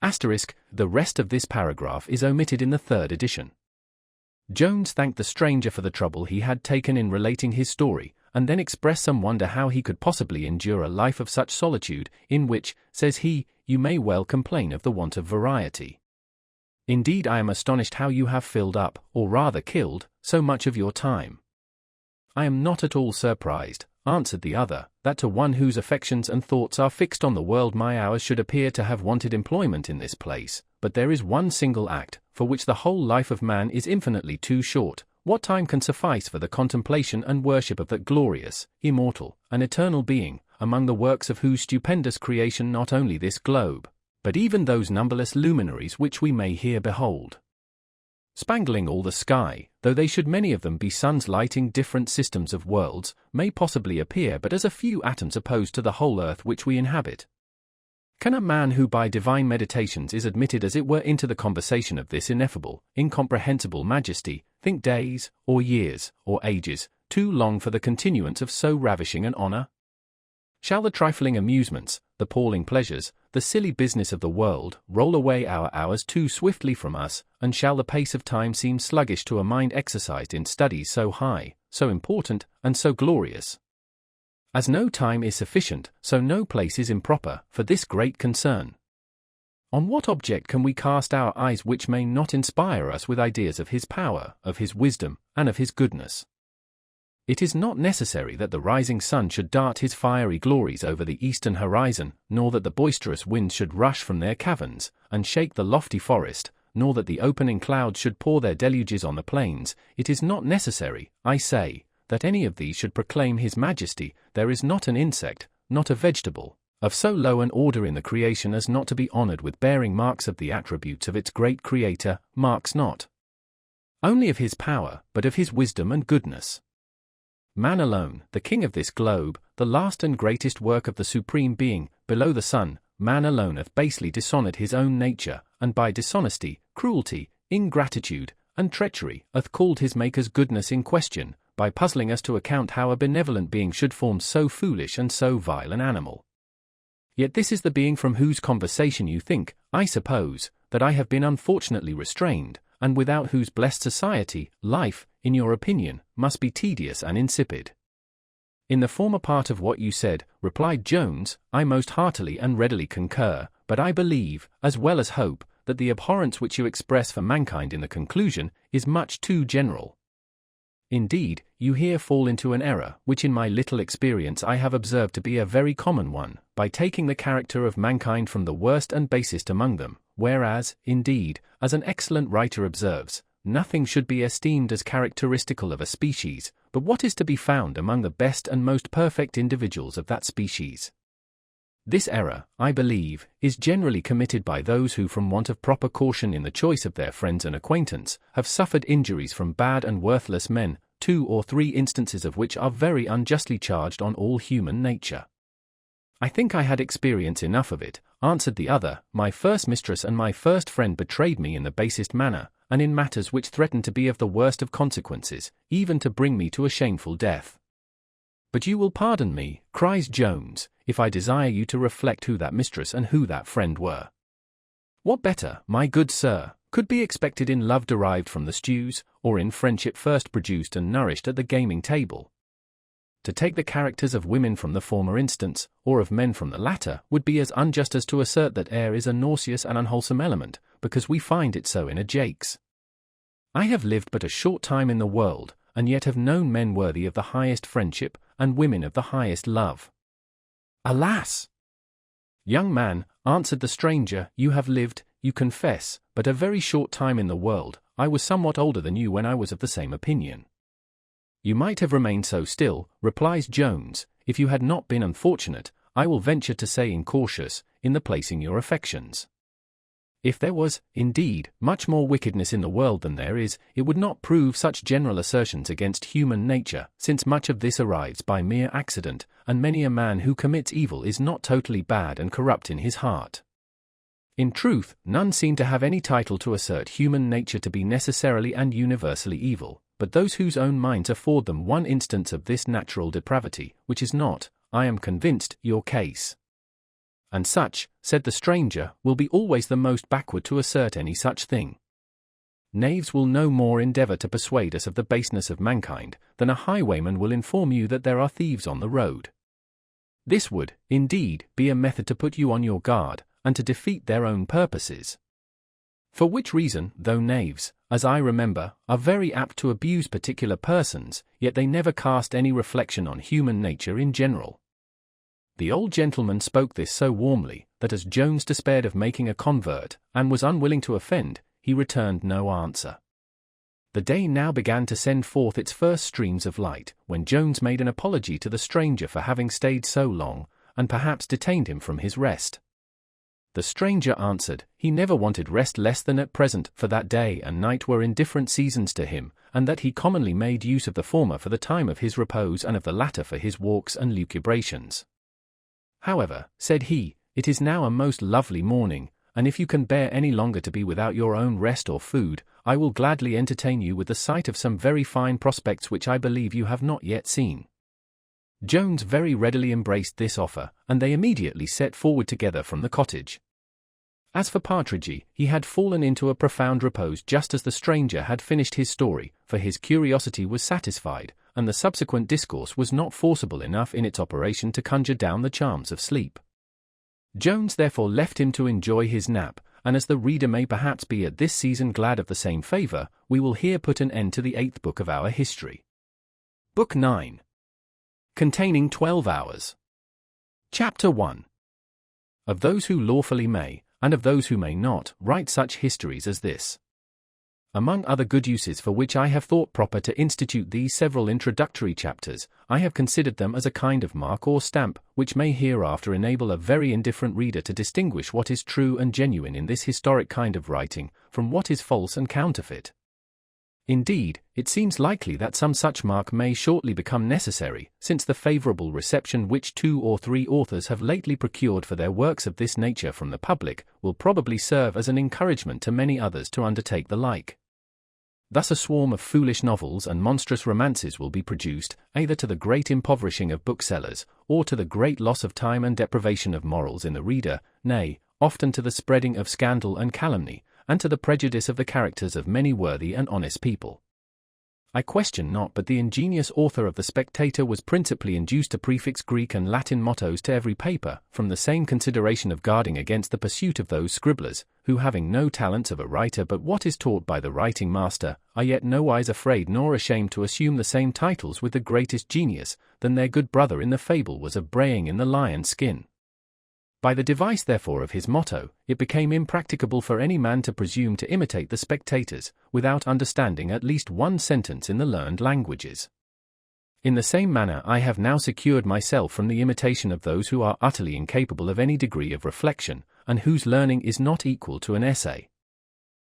The rest of this paragraph is omitted in the third edition. Jones thanked the stranger for the trouble he had taken in relating his story, and then expressed some wonder how he could possibly endure a life of such solitude, in which, says he, you may well complain of the want of variety. Indeed, I am astonished how you have filled up, or rather killed, so much of your time. I am not at all surprised, answered the other, that to one whose affections and thoughts are fixed on the world my hours should appear to have wanted employment in this place, but there is one single act, for which the whole life of man is infinitely too short. What time can suffice for the contemplation and worship of that glorious, immortal, and eternal being, among the works of whose stupendous creation not only this globe, but even those numberless luminaries which we may here behold? spangling all the sky, though they should many of them be suns lighting different systems of worlds, may possibly appear but as a few atoms opposed to the whole earth which we inhabit. Can a man who by divine meditations is admitted as it were into the conversation of this ineffable, incomprehensible majesty, think days, or years, or ages, too long for the continuance of so ravishing an honor? Shall the trifling amusements, the palling pleasures, the silly business of the world, roll away our hours too swiftly from us, and shall the pace of time seem sluggish to a mind exercised in studies so high, so important, and so glorious? As no time is sufficient, so no place is improper, for this great concern. On what object can we cast our eyes which may not inspire us with ideas of his power, of his wisdom, and of his goodness? It is not necessary that the rising sun should dart his fiery glories over the eastern horizon, nor that the boisterous winds should rush from their caverns, and shake the lofty forest, nor that the opening clouds should pour their deluges on the plains. It is not necessary, I say, that any of these should proclaim his majesty. There is not an insect, not a vegetable, of so low an order in the creation as not to be honored with bearing marks of the attributes of its great Creator, marks not only of his power, but of his wisdom and goodness. Man alone, the king of this globe, the last and greatest work of the Supreme Being, below the sun, man alone hath basely dishonored his own nature, and by dishonesty, cruelty, ingratitude, and treachery, hath called his Maker's goodness in question, by puzzling us to account how a benevolent being should form so foolish and so vile an animal. Yet this is the being from whose conversation you think, I suppose, that I have been unfortunately restrained, and without whose blessed society, life, in your opinion, must be tedious and insipid. In the former part of what you said, replied Jones, I most heartily and readily concur, but I believe, as well as hope, that the abhorrence which you express for mankind in the conclusion is much too general. Indeed, you here fall into an error, which in my little experience I have observed to be a very common one, by taking the character of mankind from the worst and basest among them, whereas, indeed, as an excellent writer observes, nothing should be esteemed as characteristical of a species, but what is to be found among the best and most perfect individuals of that species. This error, I believe, is generally committed by those who from want of proper caution in the choice of their friends and acquaintance, have suffered injuries from bad and worthless men, 2 or 3 instances of which are very unjustly charged on all human nature. I think I had experience enough of it, answered the other. My first mistress and my first friend betrayed me in the basest manner, and in matters which threatened to be of the worst of consequences, even to bring me to a shameful death. But you will pardon me, cries Jones, if I desire you to reflect who that mistress and who that friend were. What better, my good sir, could be expected in love derived from the stews, or in friendship first produced and nourished at the gaming table? To take the characters of women from the former instance, or of men from the latter, would be as unjust as to assert that air is a nauseous and unwholesome element, because we find it so in a Jakes. I have lived but a short time in the world, and yet have known men worthy of the highest friendship, and women of the highest love. Alas! Young man, answered the stranger, you have lived, you confess, but a very short time in the world. I was somewhat older than you when I was of the same opinion. You might have remained so still, replies Jones, if you had not been unfortunate, I will venture to say incautious, in the placing your affections. If there was, indeed, much more wickedness in the world than there is, it would not prove such general assertions against human nature, since much of this arrives by mere accident, and many a man who commits evil is not totally bad and corrupt in his heart. In truth, none seem to have any title to assert human nature to be necessarily and universally evil, but those whose own minds afford them one instance of this natural depravity, which is not, I am convinced, your case. And such, said the stranger, will be always the most backward to assert any such thing. Knaves will no more endeavor to persuade us of the baseness of mankind, than a highwayman will inform you that there are thieves on the road. This would, indeed, be a method to put you on your guard, and to defeat their own purposes. For which reason, though knaves, as I remember, are very apt to abuse particular persons, yet they never cast any reflection on human nature in general. The old gentleman spoke this so warmly, that as Jones despaired of making a convert, and was unwilling to offend, he returned no answer. The day now began to send forth its first streams of light, when Jones made an apology to the stranger for having stayed so long, and perhaps detained him from his rest. The stranger answered, he never wanted rest less than at present, for that day and night were in different seasons to him, and that he commonly made use of the former for the time of his repose and of the latter for his walks and lucubrations. However, said he, it is now a most lovely morning, and if you can bear any longer to be without your own rest or food, I will gladly entertain you with the sight of some very fine prospects which I believe you have not yet seen. Jones very readily embraced this offer, and they immediately set forward together from the cottage. As for Partridge, he had fallen into a profound repose just as the stranger had finished his story, for his curiosity was satisfied, and the subsequent discourse was not forcible enough in its operation to conjure down the charms of sleep. Jones therefore left him to enjoy his nap, and as the reader may perhaps be at this season glad of the same favour, we will here put an end to the 8th book of our history. Book 9. Containing 12 hours. Chapter 1. Of those who lawfully may, and of those who may not, write such histories as this. Among other good uses for which I have thought proper to institute these several introductory chapters, I have considered them as a kind of mark or stamp, which may hereafter enable a very indifferent reader to distinguish what is true and genuine in this historic kind of writing, from what is false and counterfeit. Indeed, it seems likely that some such mark may shortly become necessary, since the favourable reception which 2 or 3 authors have lately procured for their works of this nature from the public, will probably serve as an encouragement to many others to undertake the like. Thus a swarm of foolish novels and monstrous romances will be produced, either to the great impoverishing of booksellers, or to the great loss of time and deprivation of morals in the reader, nay, often to the spreading of scandal and calumny, and to the prejudice of the characters of many worthy and honest people. I question not but the ingenious author of the Spectator was principally induced to prefix Greek and Latin mottos to every paper, from the same consideration of guarding against the pursuit of those scribblers, who having no talents of a writer but what is taught by the writing master, are yet nowise afraid nor ashamed to assume the same titles with the greatest genius, than their good brother in the fable was of braying in the lion's skin. By the device therefore of his motto, it became impracticable for any man to presume to imitate the spectators, without understanding at least one sentence in the learned languages. In the same manner I have now secured myself from the imitation of those who are utterly incapable of any degree of reflection, and whose learning is not equal to an essay.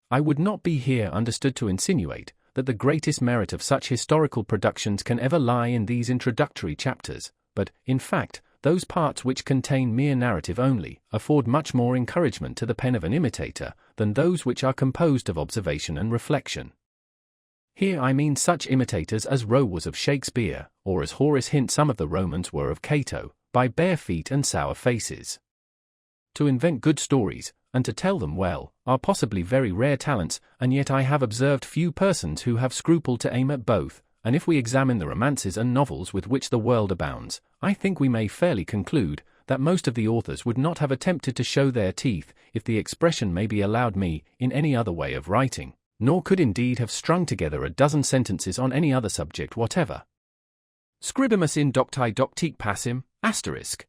I would not be here understood to insinuate that the greatest merit of such historical productions can ever lie in these introductory chapters, but, in fact, those parts which contain mere narrative only, afford much more encouragement to the pen of an imitator, than those which are composed of observation and reflection. Here I mean such imitators as Rowe was of Shakespeare, or as Horace Hint some of the Romans were of Cato, by bare feet and sour faces. To invent good stories, and to tell them well, are possibly very rare talents, and yet I have observed few persons who have scrupled to aim at both, and if we examine the romances and novels with which the world abounds, I think we may fairly conclude that most of the authors would not have attempted to show their teeth, if the expression may be allowed me, in any other way of writing, nor could indeed have strung together a dozen sentences on any other subject whatever. Scribimus in docti doctique passim, asterisk.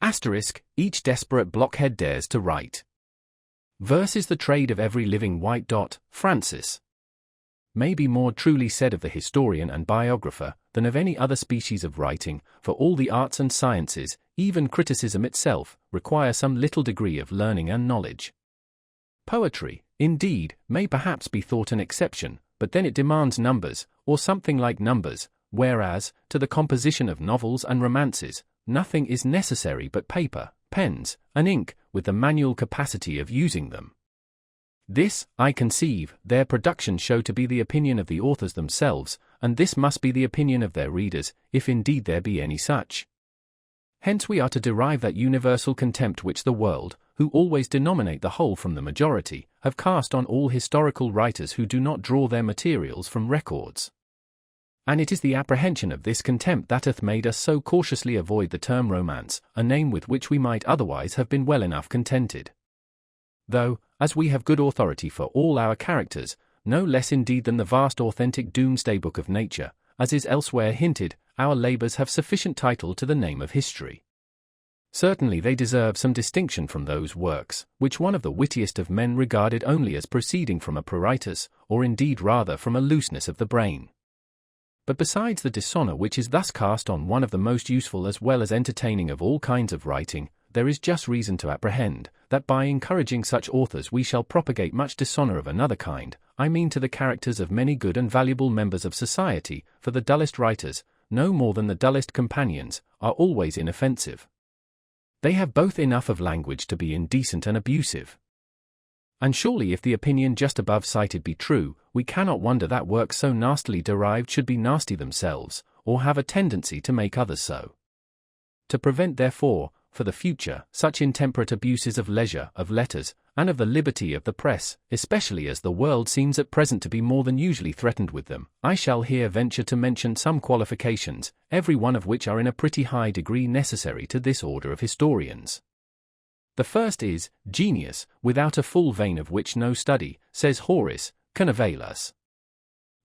Asterisk, each desperate blockhead dares to write. Verse is the trade of every living white dot, Francis. May be more truly said of the historian and biographer, than of any other species of writing, for all the arts and sciences, even criticism itself, require some little degree of learning and knowledge. Poetry, indeed, may perhaps be thought an exception, but then it demands numbers, or something like numbers, whereas, to the composition of novels and romances, nothing is necessary but paper, pens, and ink, with the manual capacity of using them. This, I conceive, their production show to be the opinion of the authors themselves, and this must be the opinion of their readers, if indeed there be any such. Hence we are to derive that universal contempt which the world, who always denominate the whole from the majority, have cast on all historical writers who do not draw their materials from records. And it is the apprehension of this contempt that hath made us so cautiously avoid the term romance, a name with which we might otherwise have been well enough contented. Though, as we have good authority for all our characters, no less indeed than the vast authentic doomsday book of nature, as is elsewhere hinted, our labours have sufficient title to the name of history. Certainly they deserve some distinction from those works, which one of the wittiest of men regarded only as proceeding from a pruritus, or indeed rather from a looseness of the brain. But besides the dishonour which is thus cast on one of the most useful as well as entertaining of all kinds of writing, there is just reason to apprehend that by encouraging such authors we shall propagate much dishonor of another kind, I mean to the characters of many good and valuable members of society, for the dullest writers, no more than the dullest companions, are always inoffensive. They have both enough of language to be indecent and abusive. And surely if the opinion just above cited be true, we cannot wonder that works so nastily derived should be nasty themselves, or have a tendency to make others so. To prevent therefore, for the future, such intemperate abuses of leisure, of letters, and of the liberty of the press, especially as the world seems at present to be more than usually threatened with them, I shall here venture to mention some qualifications, every one of which are in a pretty high degree necessary to this order of historians. The first is, genius, without a full vein of which no study, says Horace, can avail us.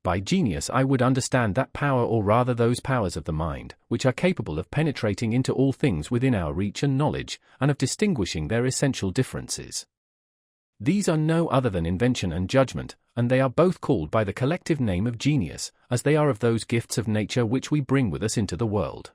By genius I would understand that power, or rather those powers of the mind, which are capable of penetrating into all things within our reach and knowledge, and of distinguishing their essential differences. These are no other than invention and judgment, and they are both called by the collective name of genius, as they are of those gifts of nature which we bring with us into the world.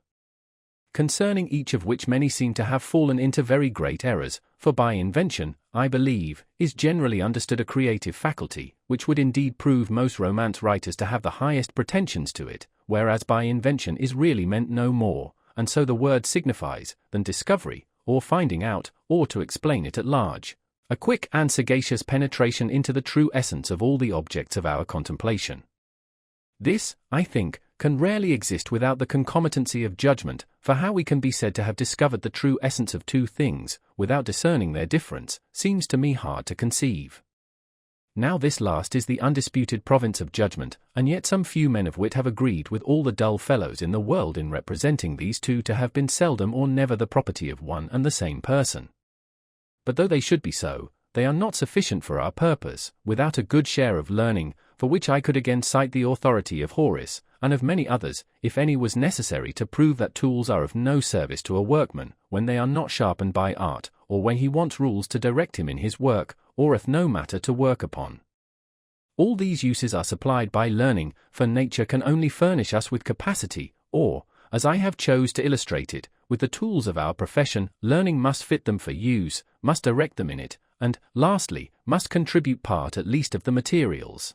Concerning each of which many seem to have fallen into very great errors, for by invention, I believe, is generally understood a creative faculty, which would indeed prove most romance writers to have the highest pretensions to it, whereas by invention is really meant no more, and so the word signifies, than discovery, or finding out, or to explain it at large, a quick and sagacious penetration into the true essence of all the objects of our contemplation. This, I think, can rarely exist without the concomitancy of judgment, for how we can be said to have discovered the true essence of two things, without discerning their difference, seems to me hard to conceive. Now this last is the undisputed province of judgment, and yet some few men of wit have agreed with all the dull fellows in the world in representing these two to have been seldom or never the property of one and the same person. But though they should be so, they are not sufficient for our purpose, without a good share of learning, for which I could again cite the authority of Horace, and of many others, if any was necessary to prove that tools are of no service to a workman, when they are not sharpened by art, or when he wants rules to direct him in his work, or hath no matter to work upon. All these uses are supplied by learning, for nature can only furnish us with capacity, or, as I have chose to illustrate it, with the tools of our profession. Learning must fit them for use, must direct them in it, and, lastly, must contribute part at least of the materials.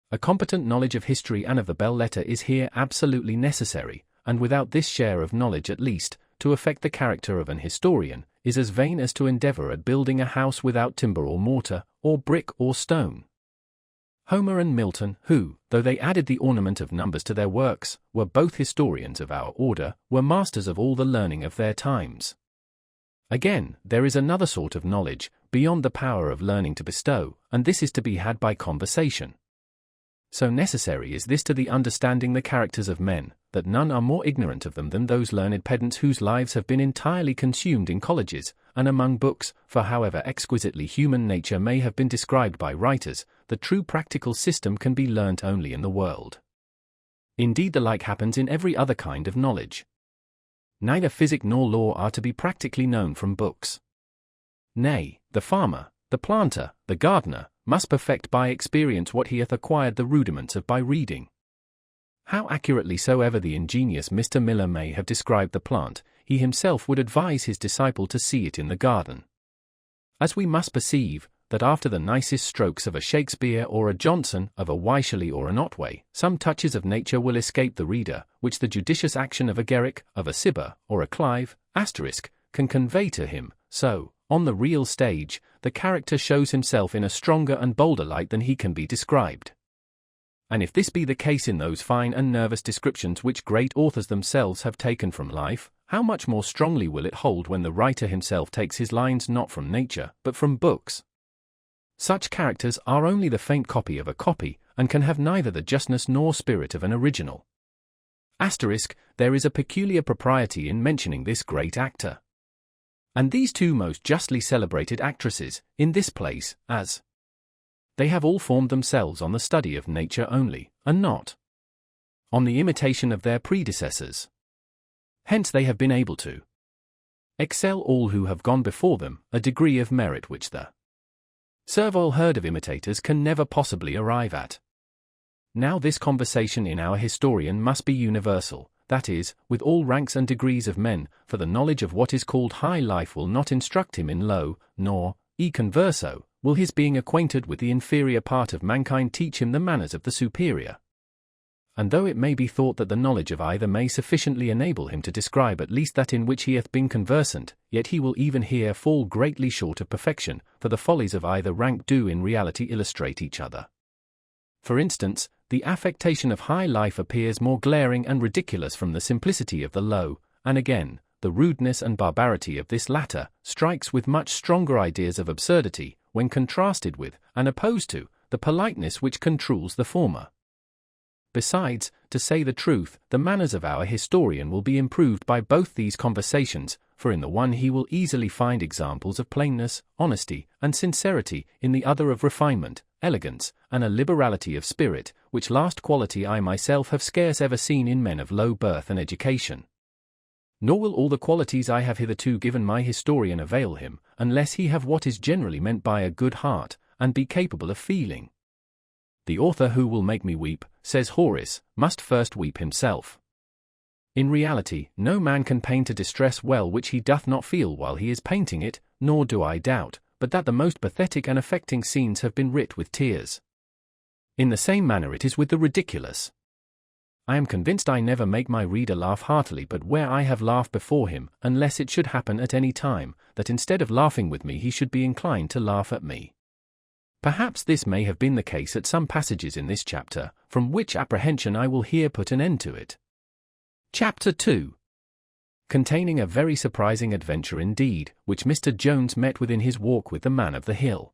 A competent knowledge of history and of the belles lettres is here absolutely necessary, and without this share of knowledge at least, to affect the character of an historian, is as vain as to endeavor at building a house without timber or mortar, or brick or stone. Homer and Milton, who, though they added the ornament of numbers to their works, were both historians of our order, were masters of all the learning of their times. Again, there is another sort of knowledge, beyond the power of learning to bestow, and this is to be had by conversation. So necessary is this to the understanding the characters of men, that none are more ignorant of them than those learned pedants whose lives have been entirely consumed in colleges, and among books, for however exquisitely human nature may have been described by writers, the true practical system can be learnt only in the world. Indeed the like happens in every other kind of knowledge. Neither physic nor law are to be practically known from books. Nay, the farmer, the planter, the gardener, must perfect by experience what he hath acquired the rudiments of by reading. How accurately soever the ingenious Mr. Miller may have described the plant, he himself would advise his disciple to see it in the garden. As we must perceive, that after the nicest strokes of a Shakespeare or a Johnson, of a Wycherley or an Otway, some touches of nature will escape the reader, which the judicious action of a Garrick, of a Cibber, or a Clive, can convey to him, so, on the real stage, the character shows himself in a stronger and bolder light than he can be described. And if this be the case in those fine and nervous descriptions which great authors themselves have taken from life, how much more strongly will it hold when the writer himself takes his lines not from nature, but from books? Such characters are only the faint copy of a copy, and can have neither the justness nor spirit of an original. There is a peculiar propriety in mentioning this great actor, and these two most justly celebrated actresses, in this place, as they have all formed themselves on the study of nature only, and not on the imitation of their predecessors. Hence they have been able to excel all who have gone before them, a degree of merit which the servile herd of imitators can never possibly arrive at. Now this conversation in our historian must be universal, that is, with all ranks and degrees of men, for the knowledge of what is called high life will not instruct him in low, nor, e converso, will his being acquainted with the inferior part of mankind teach him the manners of the superior. And though it may be thought that the knowledge of either may sufficiently enable him to describe at least that in which he hath been conversant, yet he will even here fall greatly short of perfection, for the follies of either rank do in reality illustrate each other. For instance, the affectation of high life appears more glaring and ridiculous from the simplicity of the low, and again, the rudeness and barbarity of this latter strikes with much stronger ideas of absurdity, when contrasted with, and opposed to, the politeness which controls the former. Besides, to say the truth, the manners of our historian will be improved by both these conversations, for in the one he will easily find examples of plainness, honesty, and sincerity, in the other of refinement, elegance, and a liberality of spirit, which last quality I myself have scarce ever seen in men of low birth and education. Nor will all the qualities I have hitherto given my historian avail him, unless he have what is generally meant by a good heart, and be capable of feeling. The author who will make me weep, says Horace, must first weep himself. In reality, no man can paint a distress well which he doth not feel while he is painting it, nor do I doubt, but that the most pathetic and affecting scenes have been writ with tears. In the same manner it is with the ridiculous. I am convinced I never make my reader laugh heartily but where I have laughed before him, unless it should happen at any time, that instead of laughing with me he should be inclined to laugh at me. Perhaps this may have been the case at some passages in this chapter, from which apprehension I will here put an end to it. Chapter 2. Containing a very surprising adventure indeed, which Mr. Jones met with in his walk with the man of the hill.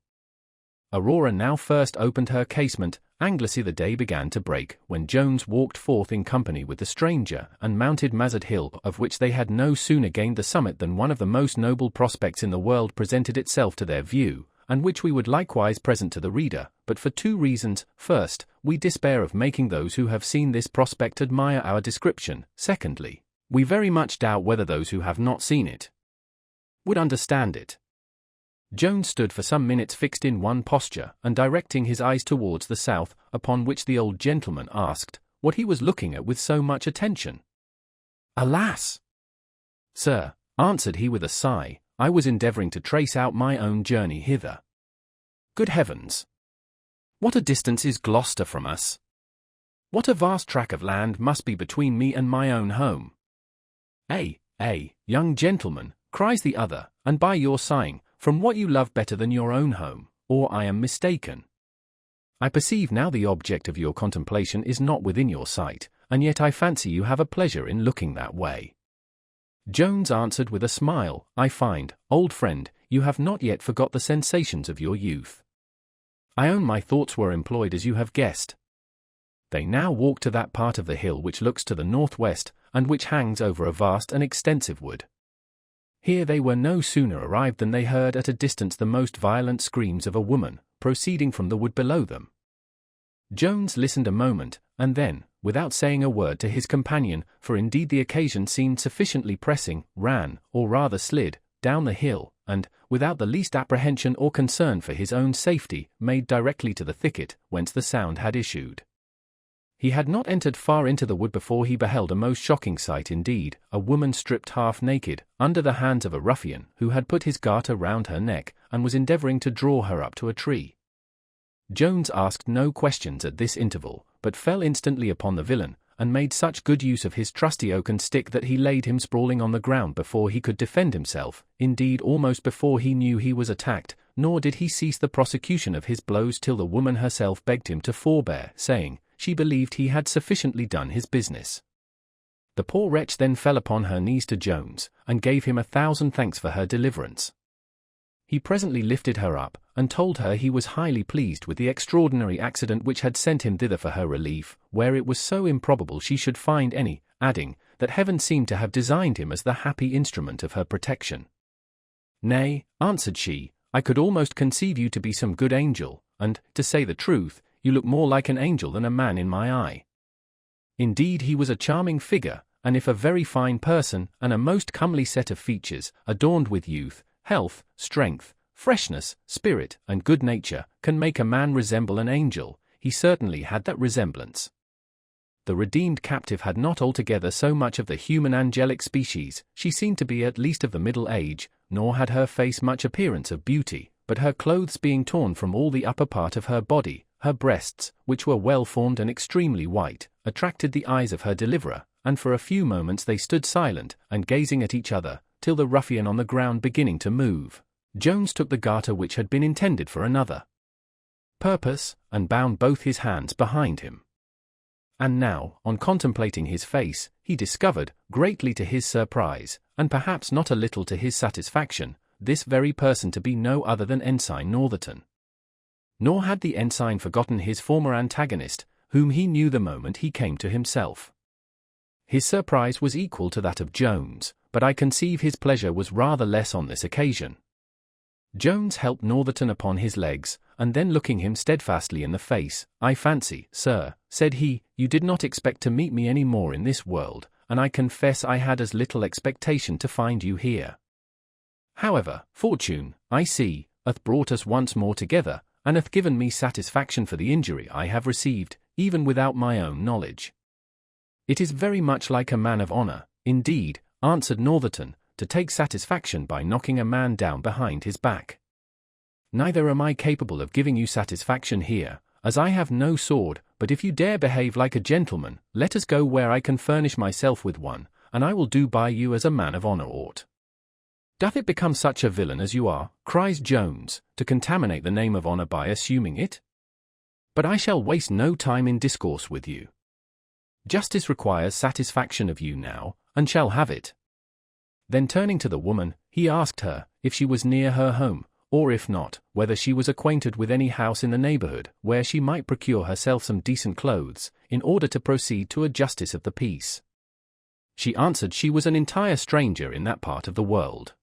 Aurora now first opened her casement, anglessly the day began to break, when Jones walked forth in company with the stranger, and mounted Mazard Hill, of which they had no sooner gained the summit than one of the most noble prospects in the world presented itself to their view, and which we would likewise present to the reader, but for two reasons. First, we despair of making those who have seen this prospect admire our description. Secondly, we very much doubt whether those who have not seen it would understand it. Jones stood for some minutes fixed in one posture, and directing his eyes towards the south, upon which the old gentleman asked what he was looking at with so much attention. "Alas! Sir," answered he with a sigh, "I was endeavouring to trace out my own journey hither. Good heavens! What a distance is Gloucester from us! What a vast tract of land must be between me and my own home!" Young gentleman," cries the other, "and by your sighing, from what you love better than your own home, or I am mistaken. I perceive now the object of your contemplation is not within your sight, and yet I fancy you have a pleasure in looking that way." Jones answered with a smile, "I find, old friend, you have not yet forgot the sensations of your youth. I own my thoughts were employed as you have guessed." They now walked to that part of the hill which looks to the northwest, and which hangs over a vast and extensive wood. Here they were no sooner arrived than they heard at a distance the most violent screams of a woman, proceeding from the wood below them. Jones listened a moment, and then, without saying a word to his companion, for indeed the occasion seemed sufficiently pressing, ran, or rather slid, down the hill, and, without the least apprehension or concern for his own safety, made directly to the thicket whence the sound had issued. He had not entered far into the wood before he beheld a most shocking sight indeed, a woman stripped half naked, under the hands of a ruffian, who had put his garter round her neck, and was endeavouring to draw her up to a tree. Jones asked no questions at this interval, but fell instantly upon the villain, and made such good use of his trusty oaken stick that he laid him sprawling on the ground before he could defend himself, indeed almost before he knew he was attacked, nor did he cease the prosecution of his blows till the woman herself begged him to forbear, saying, she believed he had sufficiently done his business. The poor wretch then fell upon her knees to Jones, and gave him 1,000 thanks for her deliverance. He presently lifted her up, and told her he was highly pleased with the extraordinary accident which had sent him thither for her relief, where it was so improbable she should find any, adding, that heaven seemed to have designed him as the happy instrument of her protection. "Nay," answered she, "I could almost conceive you to be some good angel, and, to say the truth, you look more like an angel than a man in my eye." Indeed he was a charming figure, and if a very fine person, and a most comely set of features, adorned with youth, health, strength, freshness, spirit, and good nature, can make a man resemble an angel, he certainly had that resemblance. the redeemed captive had not altogether so much of the human angelic species. She seemed to be at least of the middle age, nor had her face much appearance of beauty, but her clothes being torn from all the upper part of her body, her breasts, which were well formed and extremely white, attracted the eyes of her deliverer, and for a few moments they stood silent and gazing at each other, till the ruffian on the ground beginning to move, Jones took the garter which had been intended for another purpose, and bound both his hands behind him. And now, on contemplating his face, he discovered, greatly to his surprise, and perhaps not a little to his satisfaction, this very person to be no other than Ensign Northerton. Nor had the ensign forgotten his former antagonist, whom he knew the moment he came to himself. His surprise was equal to that of Jones, but I conceive his pleasure was rather less on this occasion. Jones helped Northerton upon his legs, and then looking him steadfastly in the face, "I fancy, sir," said he, "you did not expect to meet me any more in this world, and I confess I had as little expectation to find you here. However, fortune, I see, hath brought us once more together, and hath given me satisfaction for the injury I have received, even without my own knowledge." "It is very much like a man of honor, indeed," answered Northerton, "to take satisfaction by knocking a man down behind his back. Neither am I capable of giving you satisfaction here, as I have no sword, but if you dare behave like a gentleman, let us go where I can furnish myself with one, and I will do by you as a man of honor ought." "Doth it become such a villain as you are," cries Jones, "to contaminate the name of honor by assuming it? But I shall waste no time in discourse with you. Justice requires satisfaction of you now, and shall have it." Then turning to the woman, he asked her, if she was near her home, or if not, whether she was acquainted with any house in the neighborhood, where she might procure herself some decent clothes, in order to proceed to a justice of the peace. She answered she was an entire stranger in that part of the world.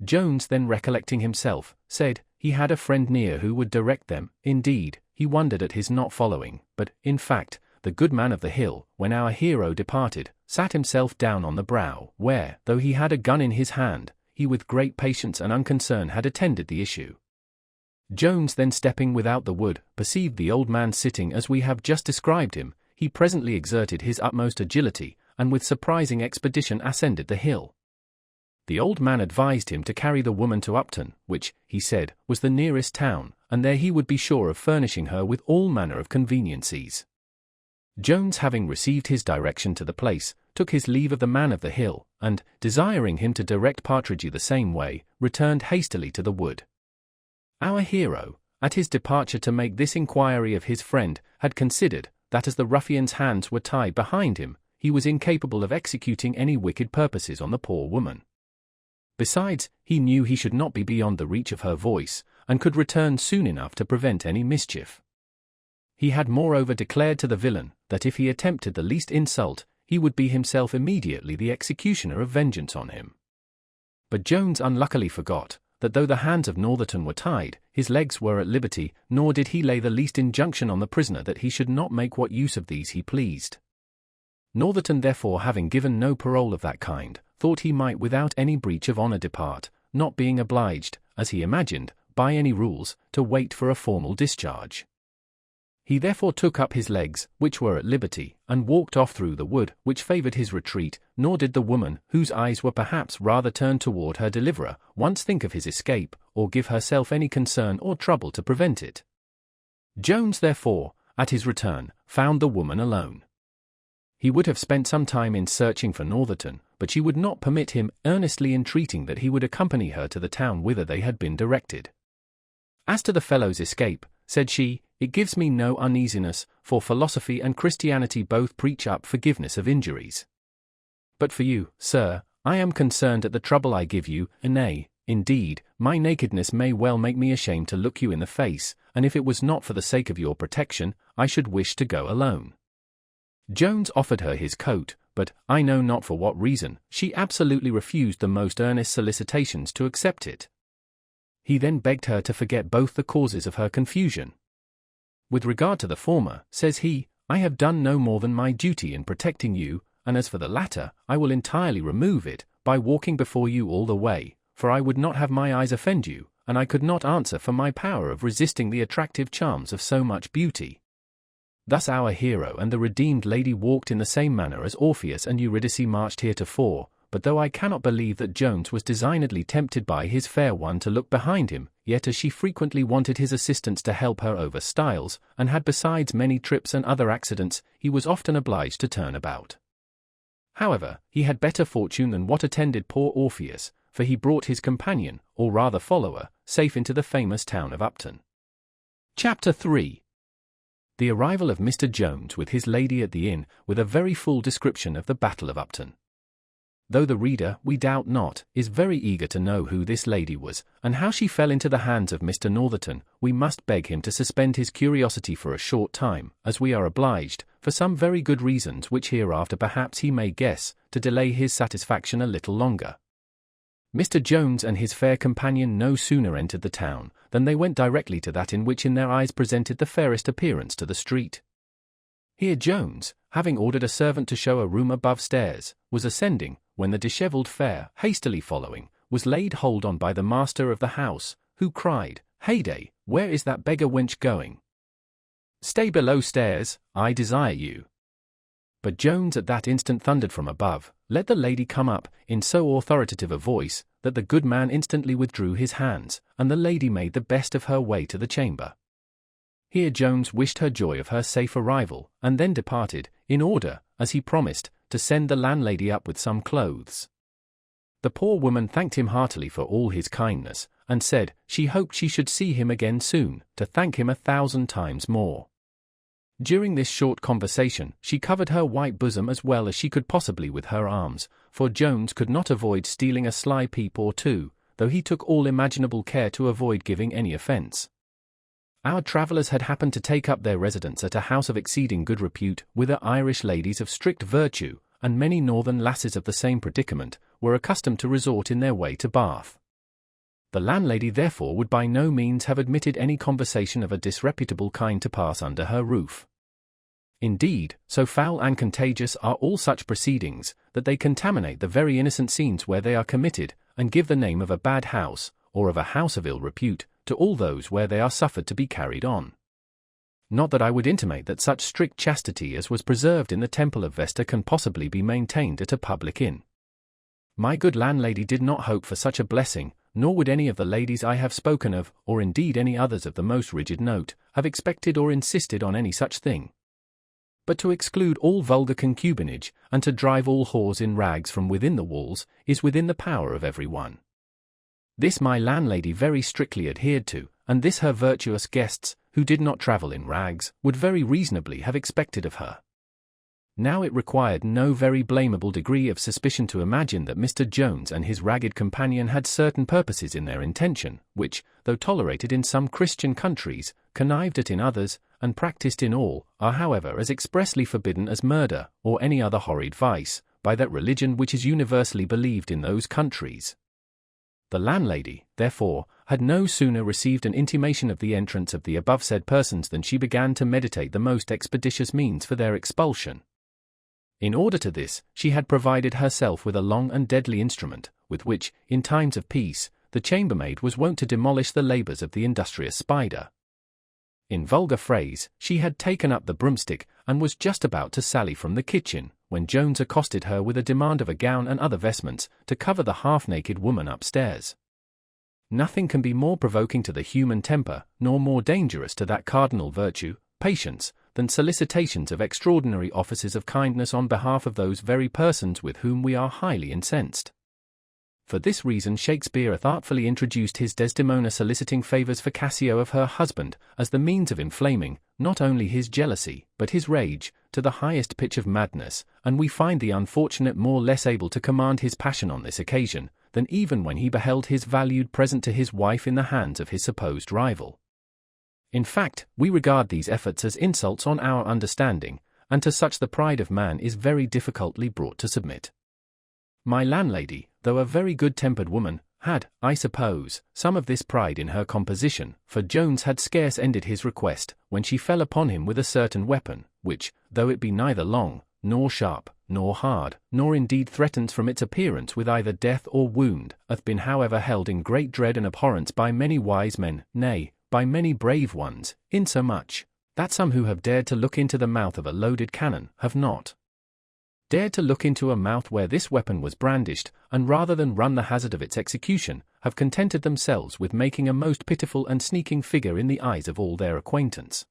Jones then recollecting himself, said, he had a friend near who would direct them. Indeed, he wondered at his not following, but, in fact, the good man of the hill, when our hero departed, sat himself down on the brow, where, though he had a gun in his hand, he with great patience and unconcern had attended the issue. Jones then stepping without the wood, perceived the old man sitting as we have just described him. He presently exerted his utmost agility, and with surprising expedition ascended the hill. The old man advised him to carry the woman to Upton, which, he said, was the nearest town, and there he would be sure of furnishing her with all manner of conveniencies. Jones, having received his direction to the place, took his leave of the man of the hill, and, desiring him to direct Partridge the same way, returned hastily to the wood. Our hero, at his departure to make this inquiry of his friend, had considered, that as the ruffian's hands were tied behind him, he was incapable of executing any wicked purposes on the poor woman. Besides, he knew he should not be beyond the reach of her voice, and could return soon enough to prevent any mischief. He had moreover declared to the villain, that if he attempted the least insult, he would be himself immediately the executioner of vengeance on him. But Jones unluckily forgot, that though the hands of Northerton were tied, his legs were at liberty, nor did he lay the least injunction on the prisoner that he should not make what use of these he pleased. Northerton therefore, having given no parole of that kind, thought he might without any breach of honor depart, not being obliged, as he imagined, by any rules, to wait for a formal discharge. He therefore took up his legs, which were at liberty, and walked off through the wood, which favored his retreat, nor did the woman, whose eyes were perhaps rather turned toward her deliverer, once think of his escape, or give herself any concern or trouble to prevent it. Jones therefore, at his return, found the woman alone. He would have spent some time in searching for Northerton, but she would not permit him, earnestly entreating that he would accompany her to the town whither they had been directed. "As to the fellow's escape," said she, "it gives me no uneasiness, for philosophy and Christianity both preach up forgiveness of injuries. But for you, sir, I am concerned at the trouble I give you, and nay, indeed, my nakedness may well make me ashamed to look you in the face, and if it was not for the sake of your protection, I should wish to go alone." Jones offered her his coat, but, I know not for what reason, she absolutely refused the most earnest solicitations to accept it. He then begged her to forget both the causes of her confusion. "With regard to the former," says he, "I have done no more than my duty in protecting you, and as for the latter, I will entirely remove it, by walking before you all the way, for I would not have my eyes offend you, and I could not answer for my power of resisting the attractive charms of so much beauty." Thus our hero and the redeemed lady walked in the same manner as Orpheus and Eurydice marched heretofore, but though I cannot believe that Jones was designedly tempted by his fair one to look behind him, yet as she frequently wanted his assistance to help her over stiles, and had besides many trips and other accidents, he was often obliged to turn about. However, he had better fortune than what attended poor Orpheus, for he brought his companion, or rather follower, safe into the famous town of Upton. Chapter 3. The arrival of Mr. Jones with his lady at the inn, with a very full description of the Battle of Upton. Though the reader, we doubt not, is very eager to know who this lady was, and how she fell into the hands of Mr. Northerton, we must beg him to suspend his curiosity for a short time, as we are obliged, for some very good reasons which hereafter perhaps he may guess, to delay his satisfaction a little longer. Mr. Jones and his fair companion no sooner entered the town, than they went directly to that in which in their eyes presented the fairest appearance to the street. Here Jones, having ordered a servant to show a room above stairs, was ascending, when the dishevelled fair, hastily following, was laid hold on by the master of the house, who cried, "Heyday, where is that beggar wench going? Stay below stairs, I desire you." But Jones at that instant thundered from above, "Let the lady come up," in so authoritative a voice, that the good man instantly withdrew his hands, and the lady made the best of her way to the chamber. Here Jones wished her joy of her safe arrival, and then departed, in order, as he promised, to send the landlady up with some clothes. The poor woman thanked him heartily for all his kindness, and said, she hoped she should see him again soon, to thank him 1,000 times more. During this short conversation, she covered her white bosom as well as she could possibly with her arms, for Jones could not avoid stealing a sly peep or two, though he took all imaginable care to avoid giving any offence. Our travellers had happened to take up their residence at a house of exceeding good repute, whither Irish ladies of strict virtue, and many northern lasses of the same predicament, were accustomed to resort in their way to Bath. The landlady therefore would by no means have admitted any conversation of a disreputable kind to pass under her roof. Indeed, so foul and contagious are all such proceedings, that they contaminate the very innocent scenes where they are committed, and give the name of a bad house, or of a house of ill repute, to all those where they are suffered to be carried on. Not that I would intimate that such strict chastity as was preserved in the temple of Vesta can possibly be maintained at a public inn. My good landlady did not hope for such a blessing, nor would any of the ladies I have spoken of, or indeed any others of the most rigid note, have expected or insisted on any such thing. But to exclude all vulgar concubinage, and to drive all whores in rags from within the walls, is within the power of every one. This my landlady very strictly adhered to, and this her virtuous guests, who did not travel in rags, would very reasonably have expected of her. Now it required no very blamable degree of suspicion to imagine that Mr. Jones and his ragged companion had certain purposes in their intention, which, though tolerated in some Christian countries, connived at in others, and practised in all, are however as expressly forbidden as murder, or any other horrid vice, by that religion which is universally believed in those countries. The landlady, therefore, had no sooner received an intimation of the entrance of the above-said persons than she began to meditate the most expeditious means for their expulsion. In order to this, she had provided herself with a long and deadly instrument, with which, in times of peace, the chambermaid was wont to demolish the labours of the industrious spider. In vulgar phrase, she had taken up the broomstick, and was just about to sally from the kitchen, when Jones accosted her with a demand of a gown and other vestments, to cover the half-naked woman upstairs. Nothing can be more provoking to the human temper, nor more dangerous to that cardinal virtue, patience, than solicitations of extraordinary offices of kindness on behalf of those very persons with whom we are highly incensed. For this reason Shakespeare hath artfully introduced his Desdemona soliciting favours for Cassio of her husband, as the means of inflaming, not only his jealousy, but his rage, to the highest pitch of madness, and we find the unfortunate more less able to command his passion on this occasion, than even when he beheld his valued present to his wife in the hands of his supposed rival. In fact, we regard these efforts as insults on our understanding, and to such the pride of man is very difficultly brought to submit. My landlady, though a very good-tempered woman, had, I suppose, some of this pride in her composition, for Jones had scarce ended his request, when she fell upon him with a certain weapon, which, though it be neither long, nor sharp, nor hard, nor indeed threatens from its appearance with either death or wound, hath been however held in great dread and abhorrence by many wise men, nay, by many brave ones, insomuch that some who have dared to look into the mouth of a loaded cannon have not dared to look into a mouth where this weapon was brandished, and rather than run the hazard of its execution, have contented themselves with making a most pitiful and sneaking figure in the eyes of all their acquaintance.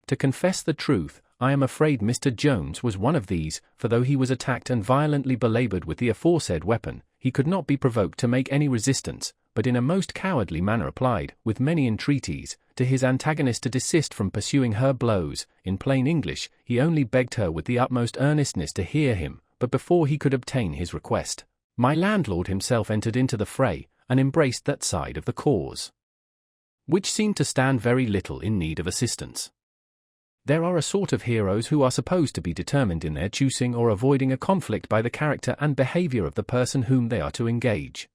To confess the truth, I am afraid Mr. Jones was one of these, for though he was attacked and violently belaboured with the aforesaid weapon, he could not be provoked to make any resistance, but in a most cowardly manner applied, with many entreaties, to his antagonist to desist from pursuing her blows. In plain English, he only begged her with the utmost earnestness to hear him, but before he could obtain his request, my landlord himself entered into the fray, and embraced that side of the cause which seemed to stand very little in need of assistance. There are a sort of heroes who are supposed to be determined in their choosing or avoiding a conflict by the character and behavior of the person whom they are to engage.